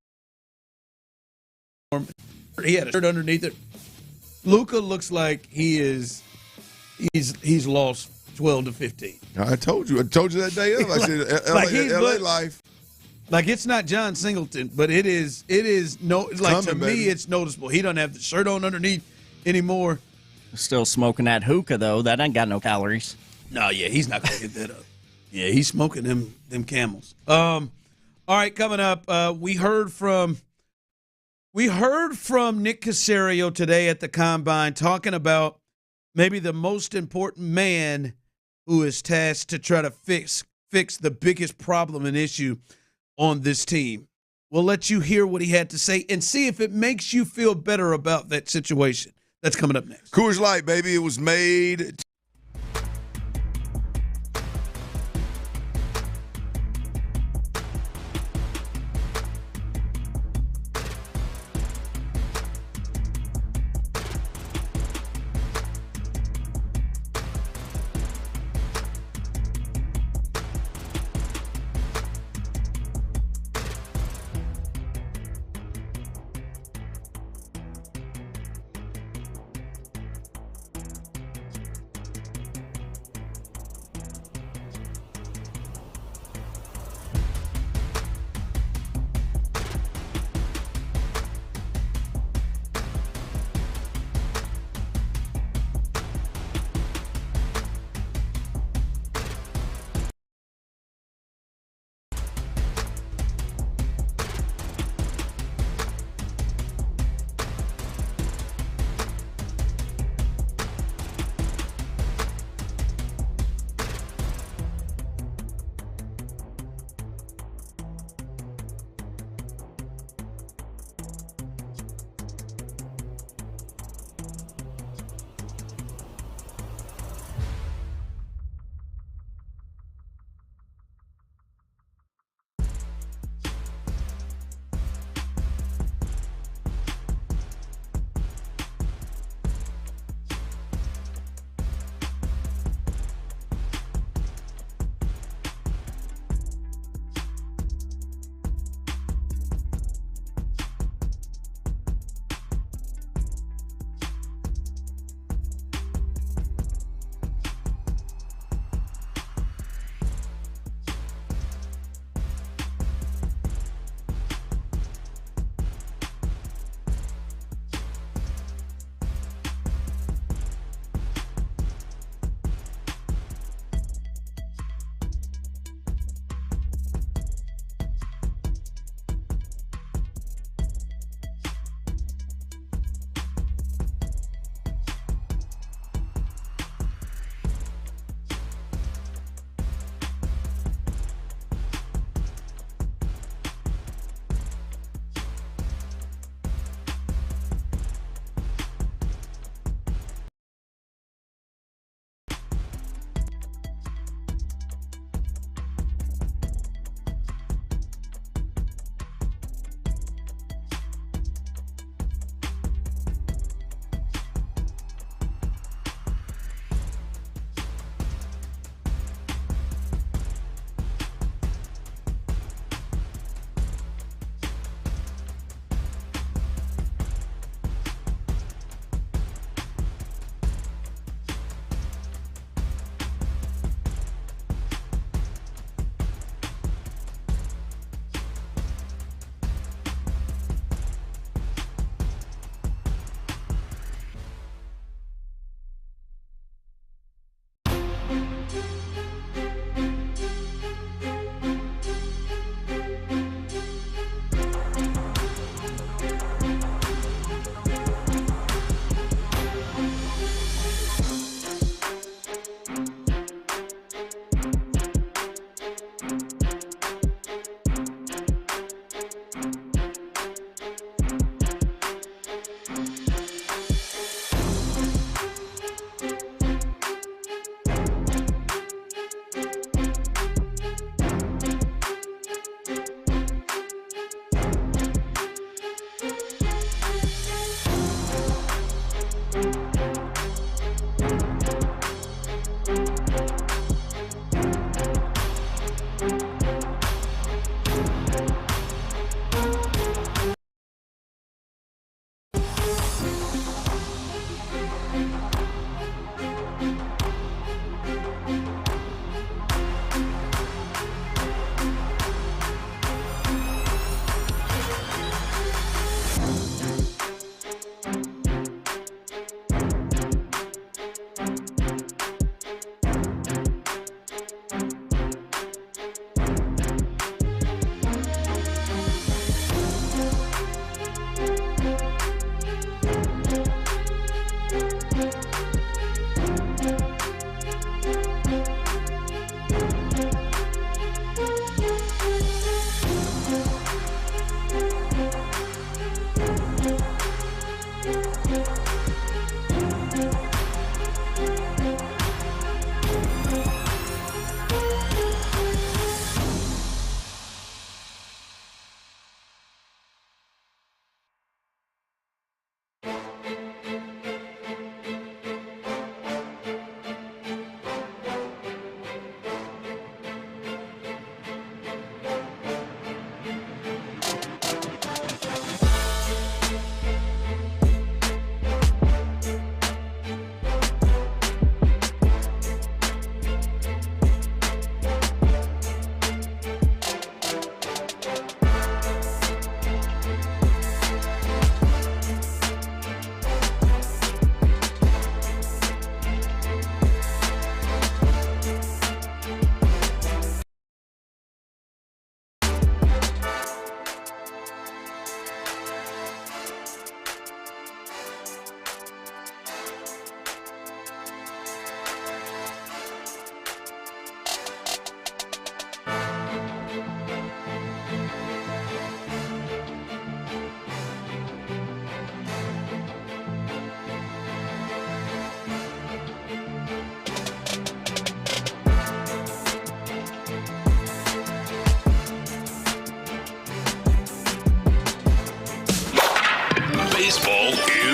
he had a shirt underneath it. Luka looks like he's lost 12 to 15. I told you that day of. I said LA life. Like, it's not John Singleton, but it is to me it's noticeable. He doesn't have the shirt on underneath anymore. Still smoking that hookah though. That ain't got no calories. No, yeah, he's not gonna get that up. Yeah, he's smoking them Camels. All right, coming up, we heard from Nick Caserio today at the Combine talking about maybe the most important man who is tasked to try to fix the biggest problem and issue on this team. We'll let you hear what he had to say and see if it makes you feel better about that situation. That's coming up next. Coors Light, baby. It was made.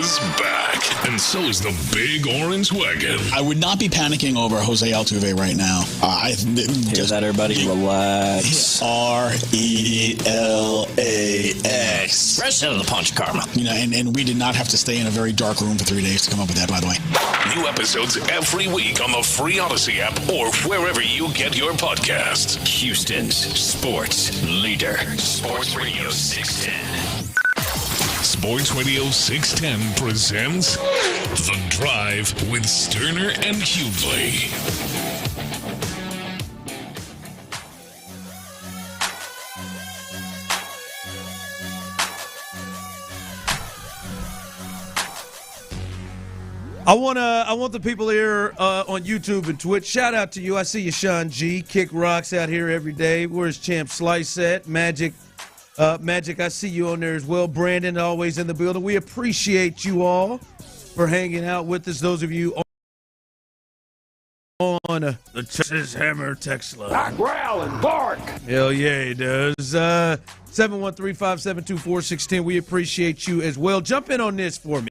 is back, and so is the big orange wagon. I would not be panicking over Jose Altuve right now. Hear that, everybody? Relax. RELAX. Fresh out of the punch, Karma. And we did not have to stay in a very dark room for 3 days to come up with that, by the way. New episodes every week on the free Odyssey app or wherever you get your podcasts. Houston's sports leader. Sports Radio 610. Sports Radio 610 presents The Drive with Stoerner and Hughley. I want the people here on YouTube and Twitch. Shout out to you. I see you, Sean G. Kick rocks out here every day. Where's Champ Slice at? Magic, I see you on there as well. Brandon, always in the building. We appreciate you all for hanging out with us. Those of you on the Texas Hammer text line. I growl and bark. Hell yeah, he does. 713-572-4610. We appreciate you as well. Jump in on this for me.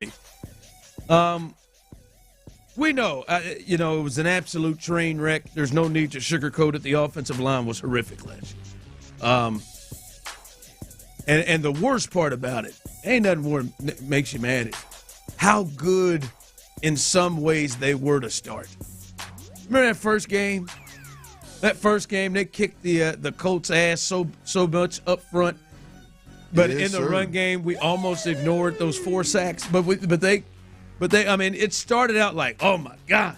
We know, it was an absolute train wreck. There's no need to sugarcoat it. The offensive line was horrific last year. And the worst part about it, ain't nothing more makes you mad, is how good in some ways they were to start. Remember that first game? They kicked the Colts' ass so much up front. But yes, in the run game, we almost ignored those 4 sacks. But it started out like, oh, my God.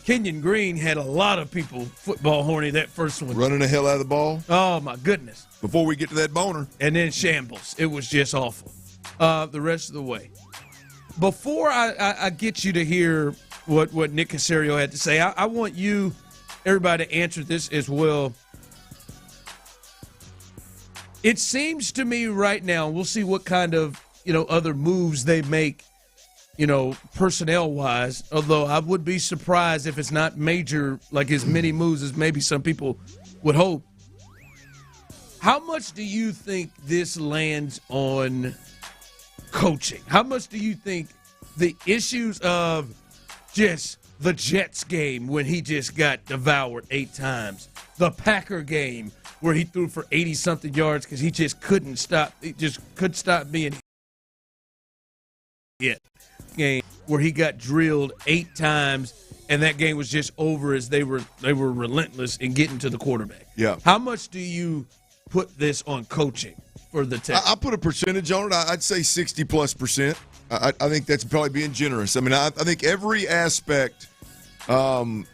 Kenyon Green had a lot of people football horny that first one. Running the hell out of the ball. Oh, my goodness. Before we get to that boner. And then shambles. It was just awful the rest of the way. Before I get you to hear what Nick Caserio had to say, I want you, everybody, to answer this as well. It seems to me right now, we'll see what kind of other moves they make, personnel-wise, although I would be surprised if it's not major, like as many moves as maybe some people would hope. How much do you think this lands on coaching? How much do you think the issues of just the Jets game when he just got devoured 8 times, the Packer game where he threw for 80-something yards because he just couldn't stop being hit, game where he got drilled 8 times and that game was just over as they were relentless in getting to the quarterback. Yeah. How much do you put this on coaching for the Texans? I put a percentage on it. I'd say 60+%. I think that's probably being generous. I think every aspect of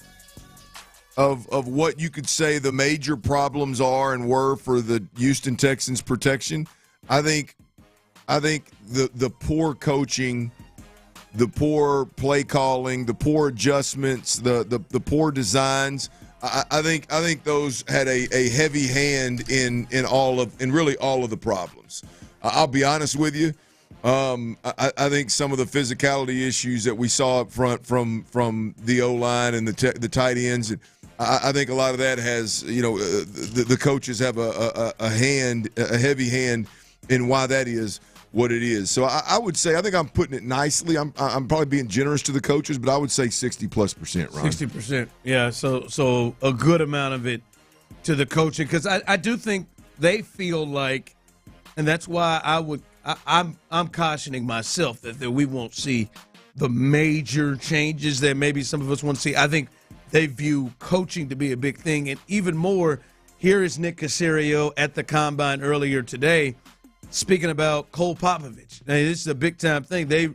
what you could say the major problems are and were for the Houston Texans protection, I think the poor coaching, the poor play calling, the poor adjustments, the poor designs, I think those had a heavy hand in really all of the problems. I'll be honest with you. I think some of the physicality issues that we saw up front from the O-line and the tight ends, I think a lot of that has, the coaches have a heavy hand in why that is what it is. So I would say, I think I'm putting it nicely. I'm probably being generous to the coaches, but I would say 60+%, Ron. 60%, yeah. So a good amount of it to the coaching, because I do think they feel like, and that's why I'm cautioning myself that we won't see the major changes that maybe some of us want to see. I think they view coaching to be a big thing, and even more. Here is Nick Caserio at the Combine earlier today, speaking about Cole Popovich. Now, this is a big-time thing. They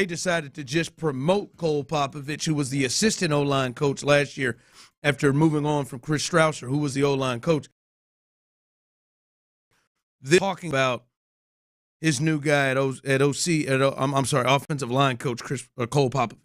decided to just promote Cole Popovich, who was the assistant O-line coach last year after moving on from Chris Strausser, who was the O-line coach. They're talking about his new guy offensive line coach Cole Popovich.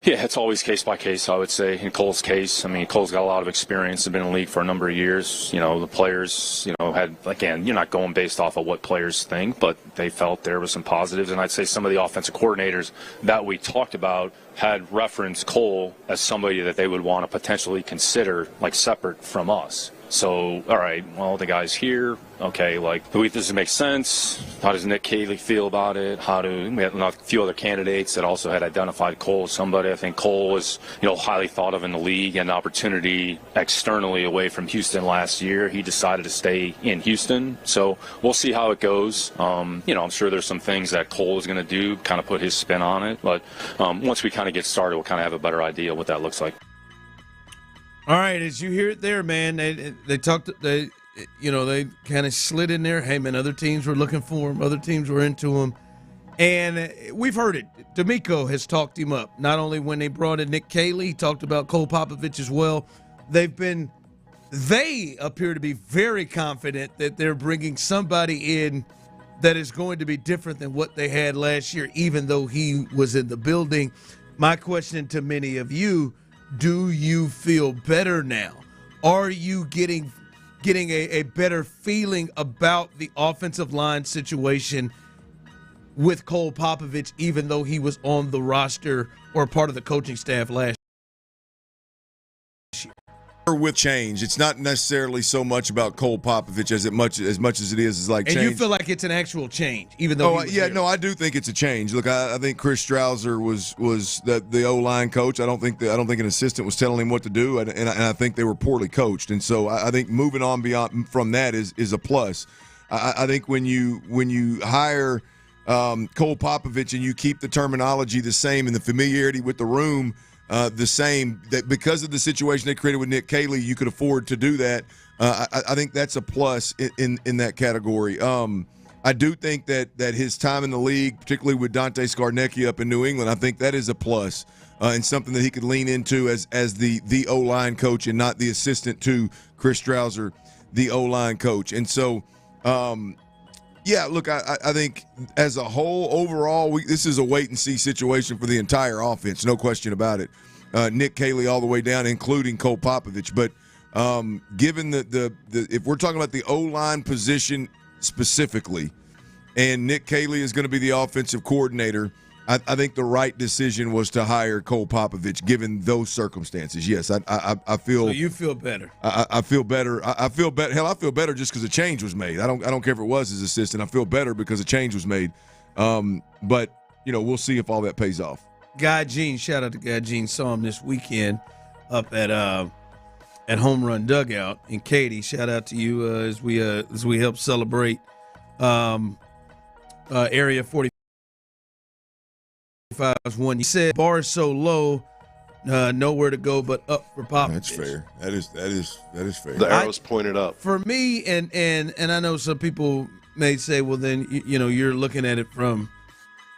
Yeah, it's always case by case, I would say. In Cole's case, Cole's got a lot of experience, has been in the league for a number of years. The players, had, again, you're not going based off of what players think, but they felt there was some positives. And I'd say some of the offensive coordinators that we talked about had referenced Cole as somebody that they would want to potentially consider, like, separate from us. So, all right, well, the guy's here. Okay, like, does this make sense? How does Nick Caserio feel about it? We had a few other candidates that also had identified Cole as somebody. I think Cole was, highly thought of in the league, and an opportunity externally away from Houston last year. He decided to stay in Houston. So we'll see how it goes. I'm sure there's some things that Cole is going to do, kind of put his spin on it. But once we kind of get started, we'll kind of have a better idea what that looks like. All right, as you hear it there, man, they talked. They kind of slid in there. Hey, man, other teams were looking for him. Other teams were into him, and we've heard it. DeMeco has talked him up. Not only when they brought in Nick Caserio, he talked about Cole Popovich as well. They appear to be very confident that they're bringing somebody in that is going to be different than what they had last year, even though he was in the building. My question to many of you. Do you feel better now? Are you getting a better feeling about the offensive line situation with Cole Popovich, even though he was on the roster or part of the coaching staff last year? With change, it's not necessarily so much about Cole Popovich as much as it is like change. And you feel like it's an actual change, even though. I do think it's a change. Look, I think Chris Strouser was the O-line coach. I don't think an assistant was telling him what to do, and I think they were poorly coached. And so I think moving on beyond from that is a plus. I think when you hire Cole Popovich and you keep the terminology the same and the familiarity with the room the same, that because of the situation they created with Nick Caserio, you could afford to do that. I think that's a plus in that category. I do think that his time in the league, particularly with Dante Scarnecchia up in New England, I think that is a plus and something that he could lean into as the O-line coach and not the assistant to Chris Strouser, the O-line coach. And so, look, I think as a whole, overall, this is a wait-and-see situation for the entire offense, no question about it. Nick Caserio all the way down, including Cole Popovich. But given the if we're talking about the O-line position specifically, and Nick Caserio is going to be the offensive coordinator, I think the right decision was to hire Cole Popovich, given those circumstances. Yes, I feel. So you feel better. I feel better. I feel better. Hell, I feel better just because a change was made. I don't care if it was his assistant. I feel better because a change was made. But we'll see if all that pays off. Guy Gene, shout out to Guy Gene. Saw him this weekend up at Home Run Dugout. And Katie, shout out to you as we help celebrate Area 45's one. You said bar is so low, nowhere to go but up for Popovich. That's fair. That is fair. The arrow's pointed up. For me, and I know some people may say, well, then you're looking at it from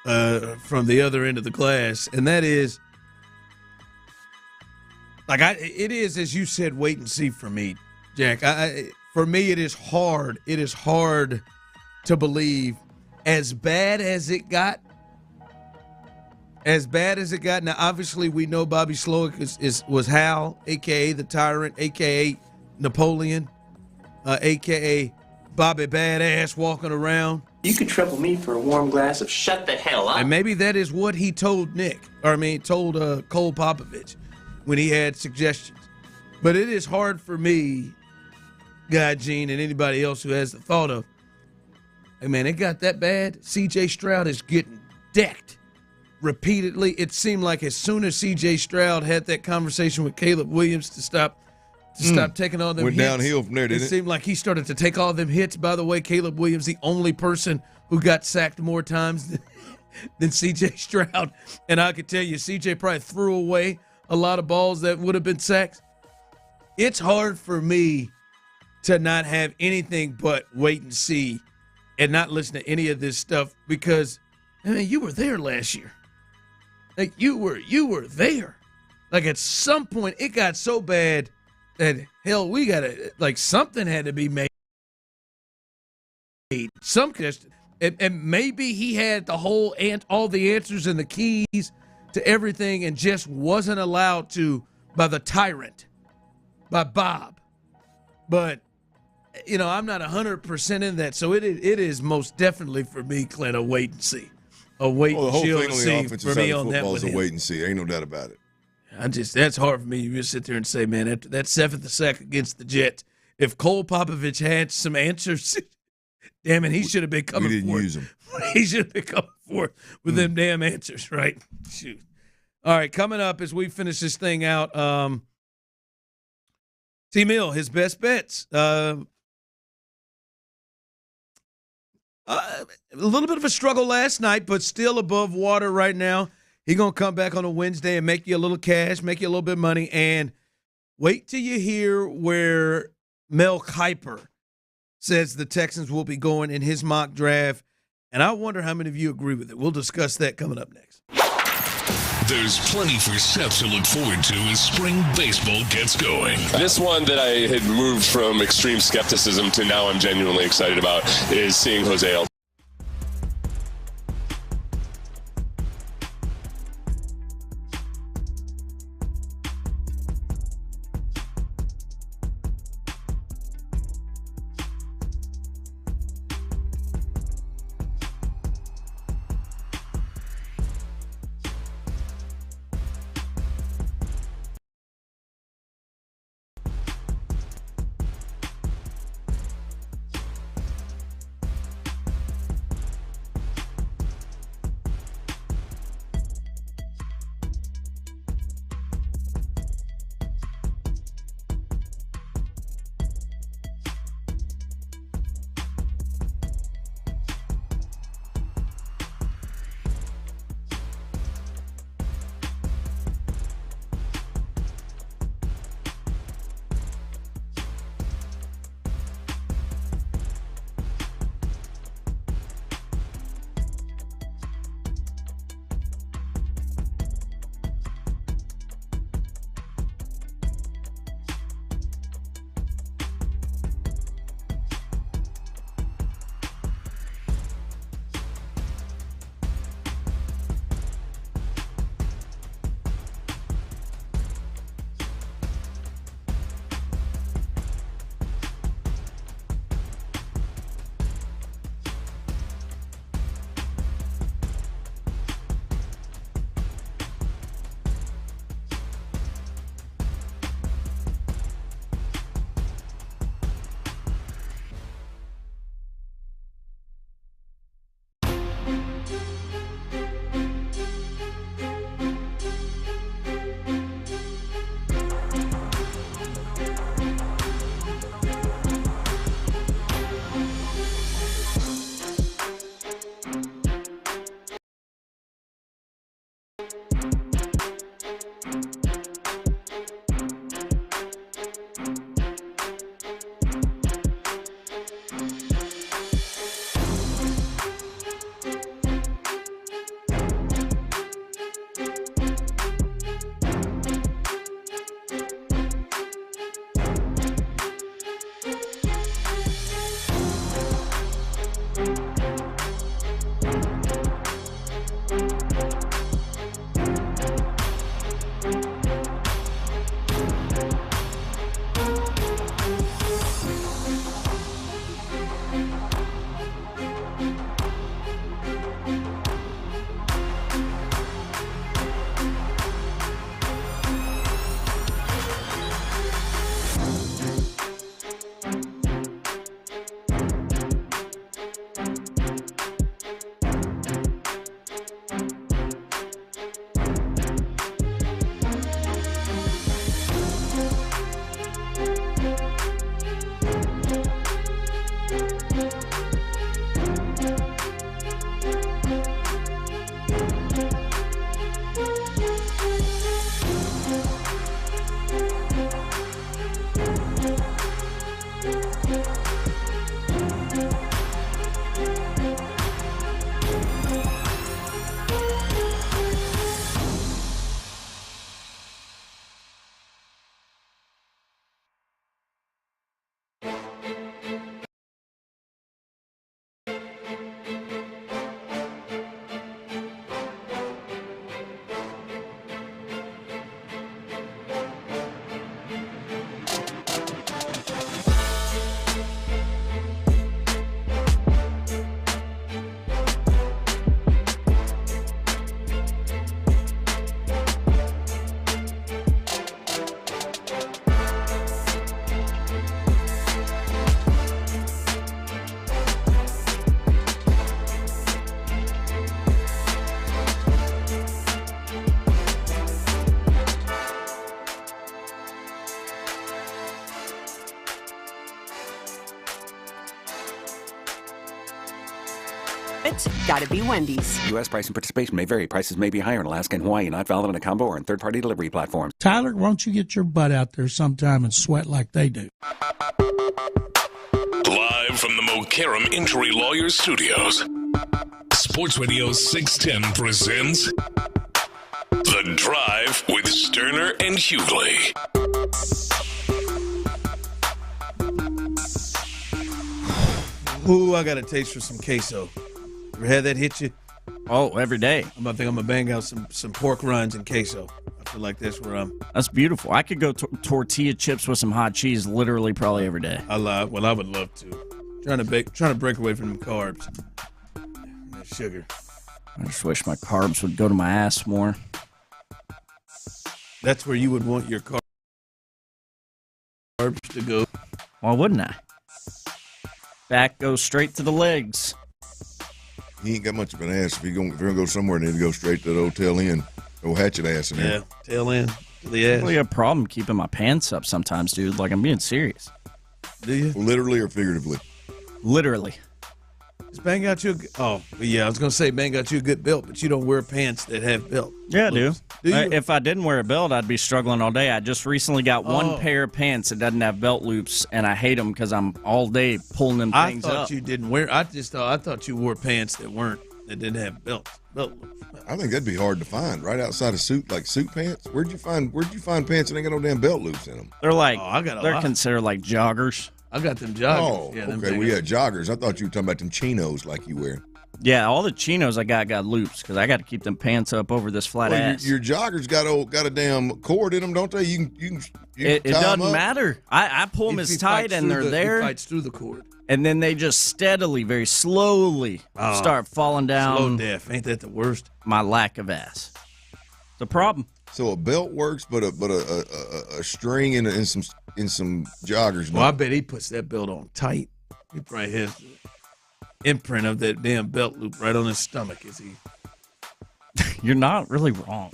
the other end of the glass, and that is like it is, as you said, wait and see for me, Jack. For me, it is hard. It is hard to believe as bad as it got. Now, obviously, we know Bobby Slowick was Hal, a.k.a. the Tyrant, a.k.a. Napoleon, a.k.a. Bobby Badass walking around. You could trouble me for a warm glass of shut the hell up. And maybe that is what he told told Cole Popovich when he had suggestions. But it is hard for me, Guy Gene, and anybody else who has the thought of, hey, man, it got that bad? C.J. Stroud is getting decked repeatedly. It seemed like as soon as C.J. Stroud had that conversation with Caleb Williams to stop taking all them went hits. Downhill from there, didn't it? It seemed like he started to take all them hits. By the way, Caleb Williams, the only person who got sacked more times than C.J. Stroud. And I could tell you, C.J. probably threw away a lot of balls that would have been sacks. It's hard for me to not have anything but wait and see and not listen to any of this stuff because, I mean, you were there last year. Like, you were there. Like, at some point, it got so bad that, hell, we got to, like, something had to be made. And maybe he had all the answers and the keys to everything and just wasn't allowed to by the tyrant, by Bob. But, I'm not 100% in that. So it is most definitely for me, Clint, a wait and see. A wait and see for me on that one. Is a wait and see. Ain't no doubt about it. That's hard for me. You just sit there and say, man, after that 7th sack against the Jets, if Cole Popovich had some answers, damn it, he should have been coming forth. We didn't use them. He should have been coming forth with them damn answers, right? Shoot. All right, coming up as we finish this thing out, T-Mill, his best bets. A little bit of a struggle last night, but still above water right now. He's going to come back on a Wednesday and make you a little cash, make you a little bit of money, and wait till you hear where Mel Kiper says the Texans will be going in his mock draft, and I wonder how many of you agree with it. We'll discuss that coming up next. There's plenty for Seth to look forward to as spring baseball gets going. This one that I had moved from extreme skepticism to now I'm genuinely excited about is seeing Jose Altuve. gotta be Wendy's. U.S. price and participation may vary. Prices may be higher in Alaska and Hawaii, not valid in a combo or in third-party delivery platforms. Tyler, why don't you get your butt out there sometime and sweat like they do? Live from the Mokaram Injury Lawyers Studios, Sports Radio 610 presents The Drive with Stoerner and Hughley. Ooh, I got a taste for some queso. Ever had that hit you? Oh, every day. I'm going to bang out some pork rinds and queso. I feel like that's where I'm. That's beautiful. I could go tortilla chips with some hot cheese literally probably every day. I would love to. Trying to break away from the carbs. That sugar. I just wish my carbs would go to my ass more. That's where you would want your carbs to go. Why wouldn't I? Back goes straight to the legs. He ain't got much of an ass. If you're going to go somewhere, need to go straight to the old tail end. Old hatchet ass in there. Yeah, tail end to the ass. I really have a problem keeping my pants up sometimes, dude. Like, I'm being serious. Do you? Literally or figuratively? Literally. Just bang out you I was going to say bang out you a good belt, but you don't wear pants that have belt. Yeah, I do. Do you? If I didn't wear a belt, I'd be struggling all day. I just recently got one pair of pants that doesn't have belt loops, and I hate them because I'm all day pulling them things up. I thought you didn't wear. I thought you wore pants that didn't have belt loops. I think that'd be hard to find right outside of suit pants. Where'd you find pants that ain't got no damn belt loops in them? They're like they're considered like joggers. I got them joggers. Oh, yeah, okay. Well, yeah, joggers. I thought you were talking about them chinos like you wear. Yeah, all the chinos I got loops because I got to keep them pants up over this flat ass. Your joggers got a damn cord in them, don't they? You can it doesn't matter. I pull them as tight and they're there. He fights through the cord. And then they just steadily, very slowly start falling down. Slow death. Ain't that the worst? My lack of ass. It's a problem. So a belt works, but a string and some joggers. Well, I bet he puts that belt on tight. He probably has the imprint of that damn belt loop right on his stomach. Is he? You're not really wrong.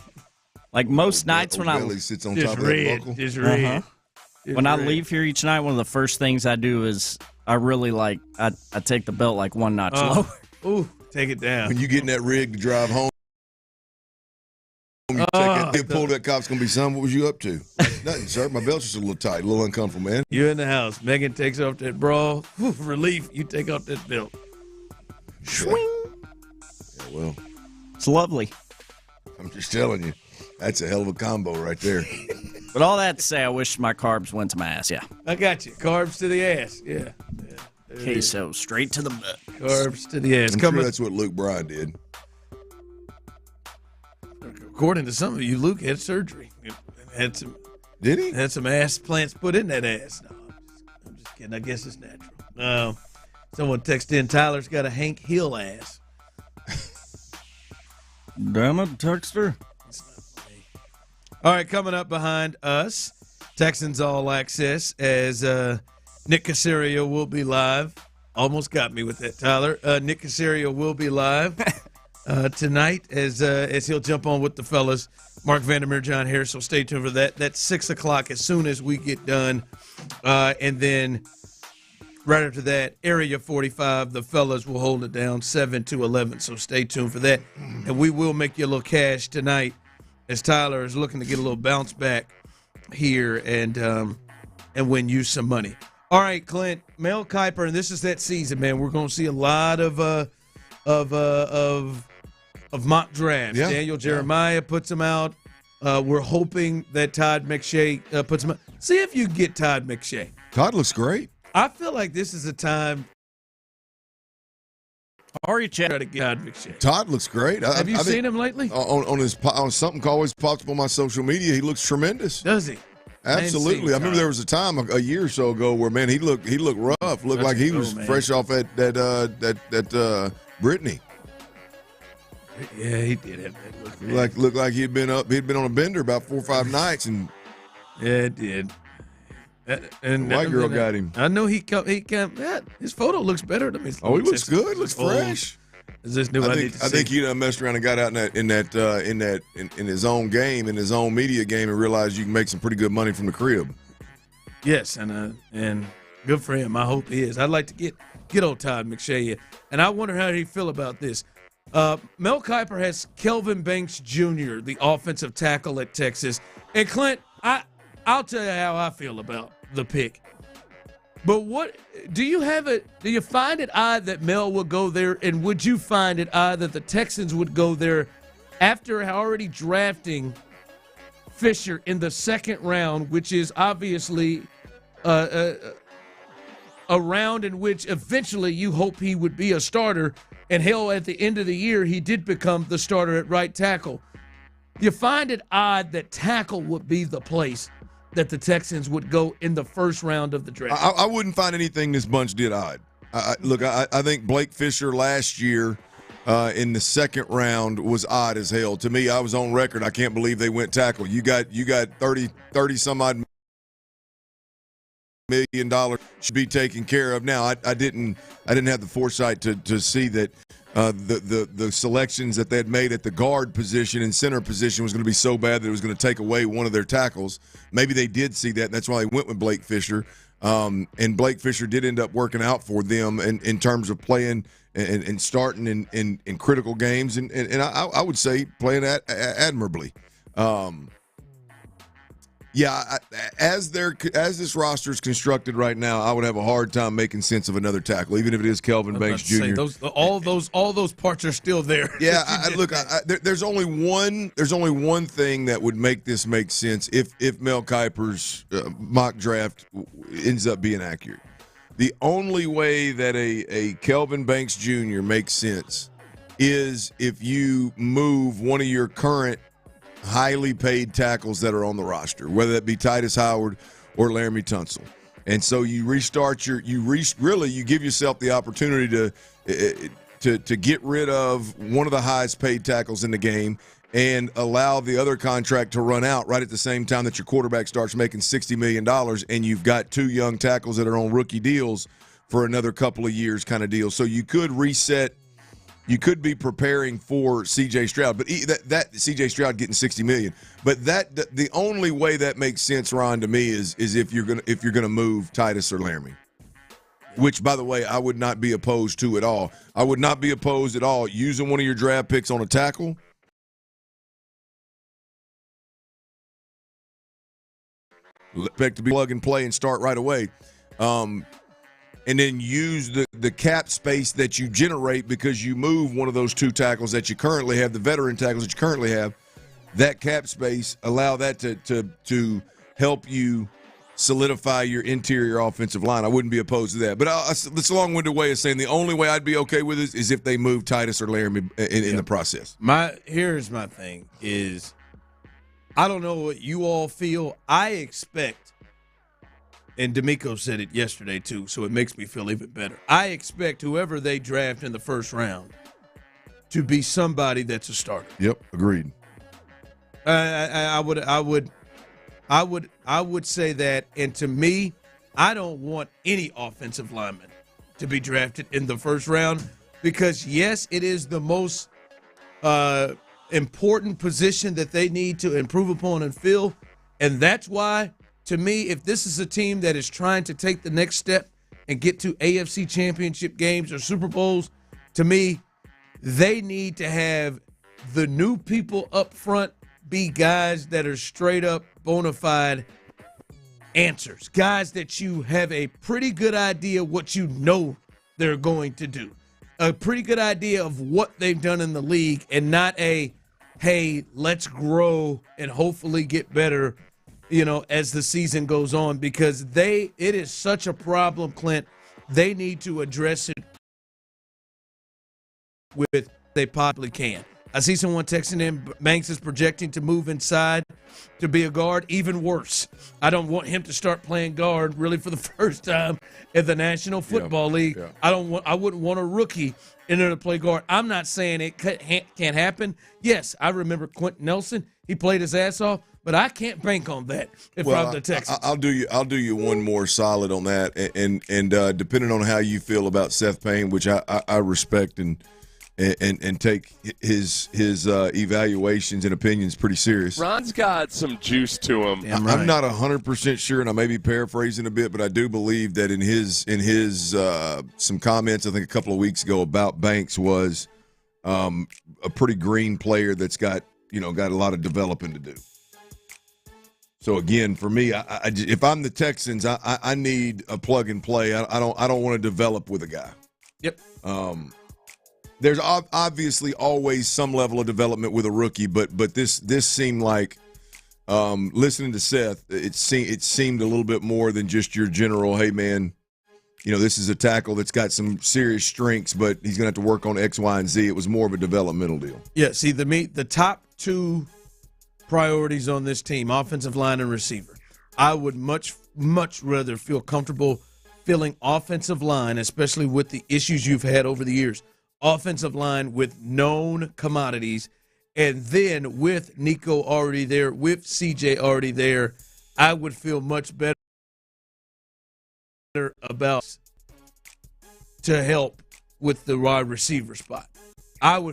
Like most nights when belly sits on top of that buckle. Just red. When I leave here each night, one of the first things I do is I really I take the belt like one notch lower. Ooh, take it down. When you get in that rig to drive home, you pull that cop's going to be son. What was you up to? Nothing, sir. My belt's just a little tight, a little uncomfortable, man. You're in the house. Megan takes off that bra. Relief. You take off that belt. Swing. Yeah, well. It's lovely. I'm just telling you. That's a hell of a combo right there. But all that to say, I wish my carbs went to my ass, yeah. I got you. Carbs to the ass. Yeah. Queso straight to the butt. Carbs to the ass. I'm sure that's what Luke Bryan did. According to some of you, Luke had surgery. Had some. Did he? Had some ass plants put in that ass. No, I'm just kidding. I guess it's natural. Someone texted in, Tyler's got a Hank Hill ass. Damn it, Texter. All right, coming up behind us, Texans All Access as Nick Caserio will be live. Almost got me with that, Tyler. Nick Caserio will be live tonight as he'll jump on with the fellas. Mark Vandermeer, John Harris, so stay tuned for that. That's 6 o'clock as soon as we get done. And then right after that, Area 45, the fellas will hold it down 7 to 11, so stay tuned for that. And we will make you a little cash tonight as Tyler is looking to get a little bounce back here and win you some money. All right, Clint, Mel Kiper, and this is that season, man. We're going to see a lot of mock drafts. Yeah. Daniel Jeremiah puts them out. We're hoping that Todd McShay puts them out. See if you get Todd McShay. Todd looks great. I feel like this is a time. Try to get Todd McShay. Todd looks great. Have you seen him lately? On something always pops up on my social media. He looks tremendous. Does he? Absolutely. I remember there was a time a year or so ago where man he looked rough. Looked like he was fresh off that Brittany. Yeah, he did have that look. Looked like he'd been on a bender about 4 or 5 nights, and yeah, it did. And the white girl got him. I know he come. His photo looks better to me. Oh, he looks good. Looks fresh. Is this new? I think he done messed around and got out in his own game, in his own media game, and realized you can make some pretty good money from the crib. Yes, and good for him. I hope he is. I'd like to get old Todd McShay, and I wonder how he'd feel about this. Mel Kiper has Kelvin Banks Jr., the offensive tackle at Texas. And Clint, I'll tell you how I feel about the pick. But what do you find it odd that Mel would go there, and would you find it odd that the Texans would go there after already drafting Fisher in the second round, which is obviously a round in which eventually you hope he would be a starter, and hell, at the end of the year, he did become the starter at right tackle. You find it odd that tackle would be the place that the Texans would go in the first round of the draft. I wouldn't find anything this bunch did odd. I think Blake Fisher last year in the second round was odd as hell. To me, I was on record. I can't believe they went tackle. You got 30 some odd $1 million should be taken care of. Now, I didn't have the foresight to see that the selections that they had made at the guard position and center position was going to be so bad that it was going to take away one of their tackles. Maybe they did see that, and that's why they went with Blake Fisher. And Blake Fisher did end up working out for them in terms of playing and starting in critical games, and I would say playing admirably. As this roster is constructed right now, I would have a hard time making sense of another tackle, even if it is Kelvin Banks Jr. All those parts are still there. Yeah, there's only one thing that would make this make sense if Mel Kiper's mock draft ends up being accurate. The only way that a Kelvin Banks Jr. makes sense is if you move one of your current highly paid tackles that are on the roster, whether that be Titus Howard or Laramie Tunsil. And so you restart you give yourself the opportunity to get rid of one of the highest paid tackles in the game and allow the other contract to run out right at the same time that your quarterback starts making $60 million, and you've got two young tackles that are on rookie deals for another couple of years kind of deal. So you could reset. You could be preparing for C.J. Stroud, but that C.J. Stroud getting $60 million. But the only way that makes sense, Ron, to me is if you're gonna move Titus or Laramie, which, by the way, I would not be opposed to at all. I would not be opposed at all using one of your draft picks on a tackle. Expect to be plug and play and start right away. And then use the cap space that you generate because you move one of those two tackles that you currently have, the veteran tackles that you currently have, that cap space, allow that to help you solidify your interior offensive line. I wouldn't be opposed to that. But it's a long-winded way of saying the only way I'd be okay with it is if they move Titus or Laramie in the process. Here's my thing is I don't know what you all feel. I expect, and DeMeco said it yesterday, too, so it makes me feel even better. I expect whoever they draft in the first round to be somebody that's a starter. Yep, agreed. I would say that, and to me, I don't want any offensive lineman to be drafted in the first round because, yes, it is the most important position that they need to improve upon and fill, and that's why, to me, if this is a team that is trying to take the next step and get to AFC championship games or Super Bowls, to me, they need to have the new people up front be guys that are straight up bona fide answers, guys that you have a pretty good idea what you know they're going to do, a pretty good idea of what they've done in the league, and not a, hey, let's grow and hopefully get better as the season goes on, because it is such a problem, Clint. They need to address it with they possibly can. I see someone texting in, Banks is projecting to move inside to be a guard. Even worse. I don't want him to start playing guard really for the first time in the National Football League. Yeah. I wouldn't want a rookie in there to play guard. I'm not saying it can't happen. Yes, I remember Quentin Nelson. He played his ass off. But I can't bank on that if I'm the Texans. I'll do you one more solid on that, and depending on how you feel about Seth Payne, which I respect and take his evaluations and opinions pretty serious. Ron's got some juice to him. I'm not 100% sure, and I may be paraphrasing a bit, but I do believe that in his some comments I think a couple of weeks ago about Banks was a pretty green player that's got a lot of developing to do. So again, for me, if I'm the Texans, I need a plug and play. I don't want to develop with a guy. Yep. There's obviously always some level of development with a rookie, but this seemed like, listening to Seth, it seemed a little bit more than just your general, hey man, this is a tackle that's got some serious strengths, but he's going to have to work on X, Y, and Z. It was more of a developmental deal. Yeah, see, the top two priorities on this team, offensive line and receiver. I would much rather feel comfortable filling offensive line, especially with the issues you've had over the years, offensive line with known commodities, and then with Nico already there, with CJ already there, I would feel much better about to help with the wide receiver spot. I would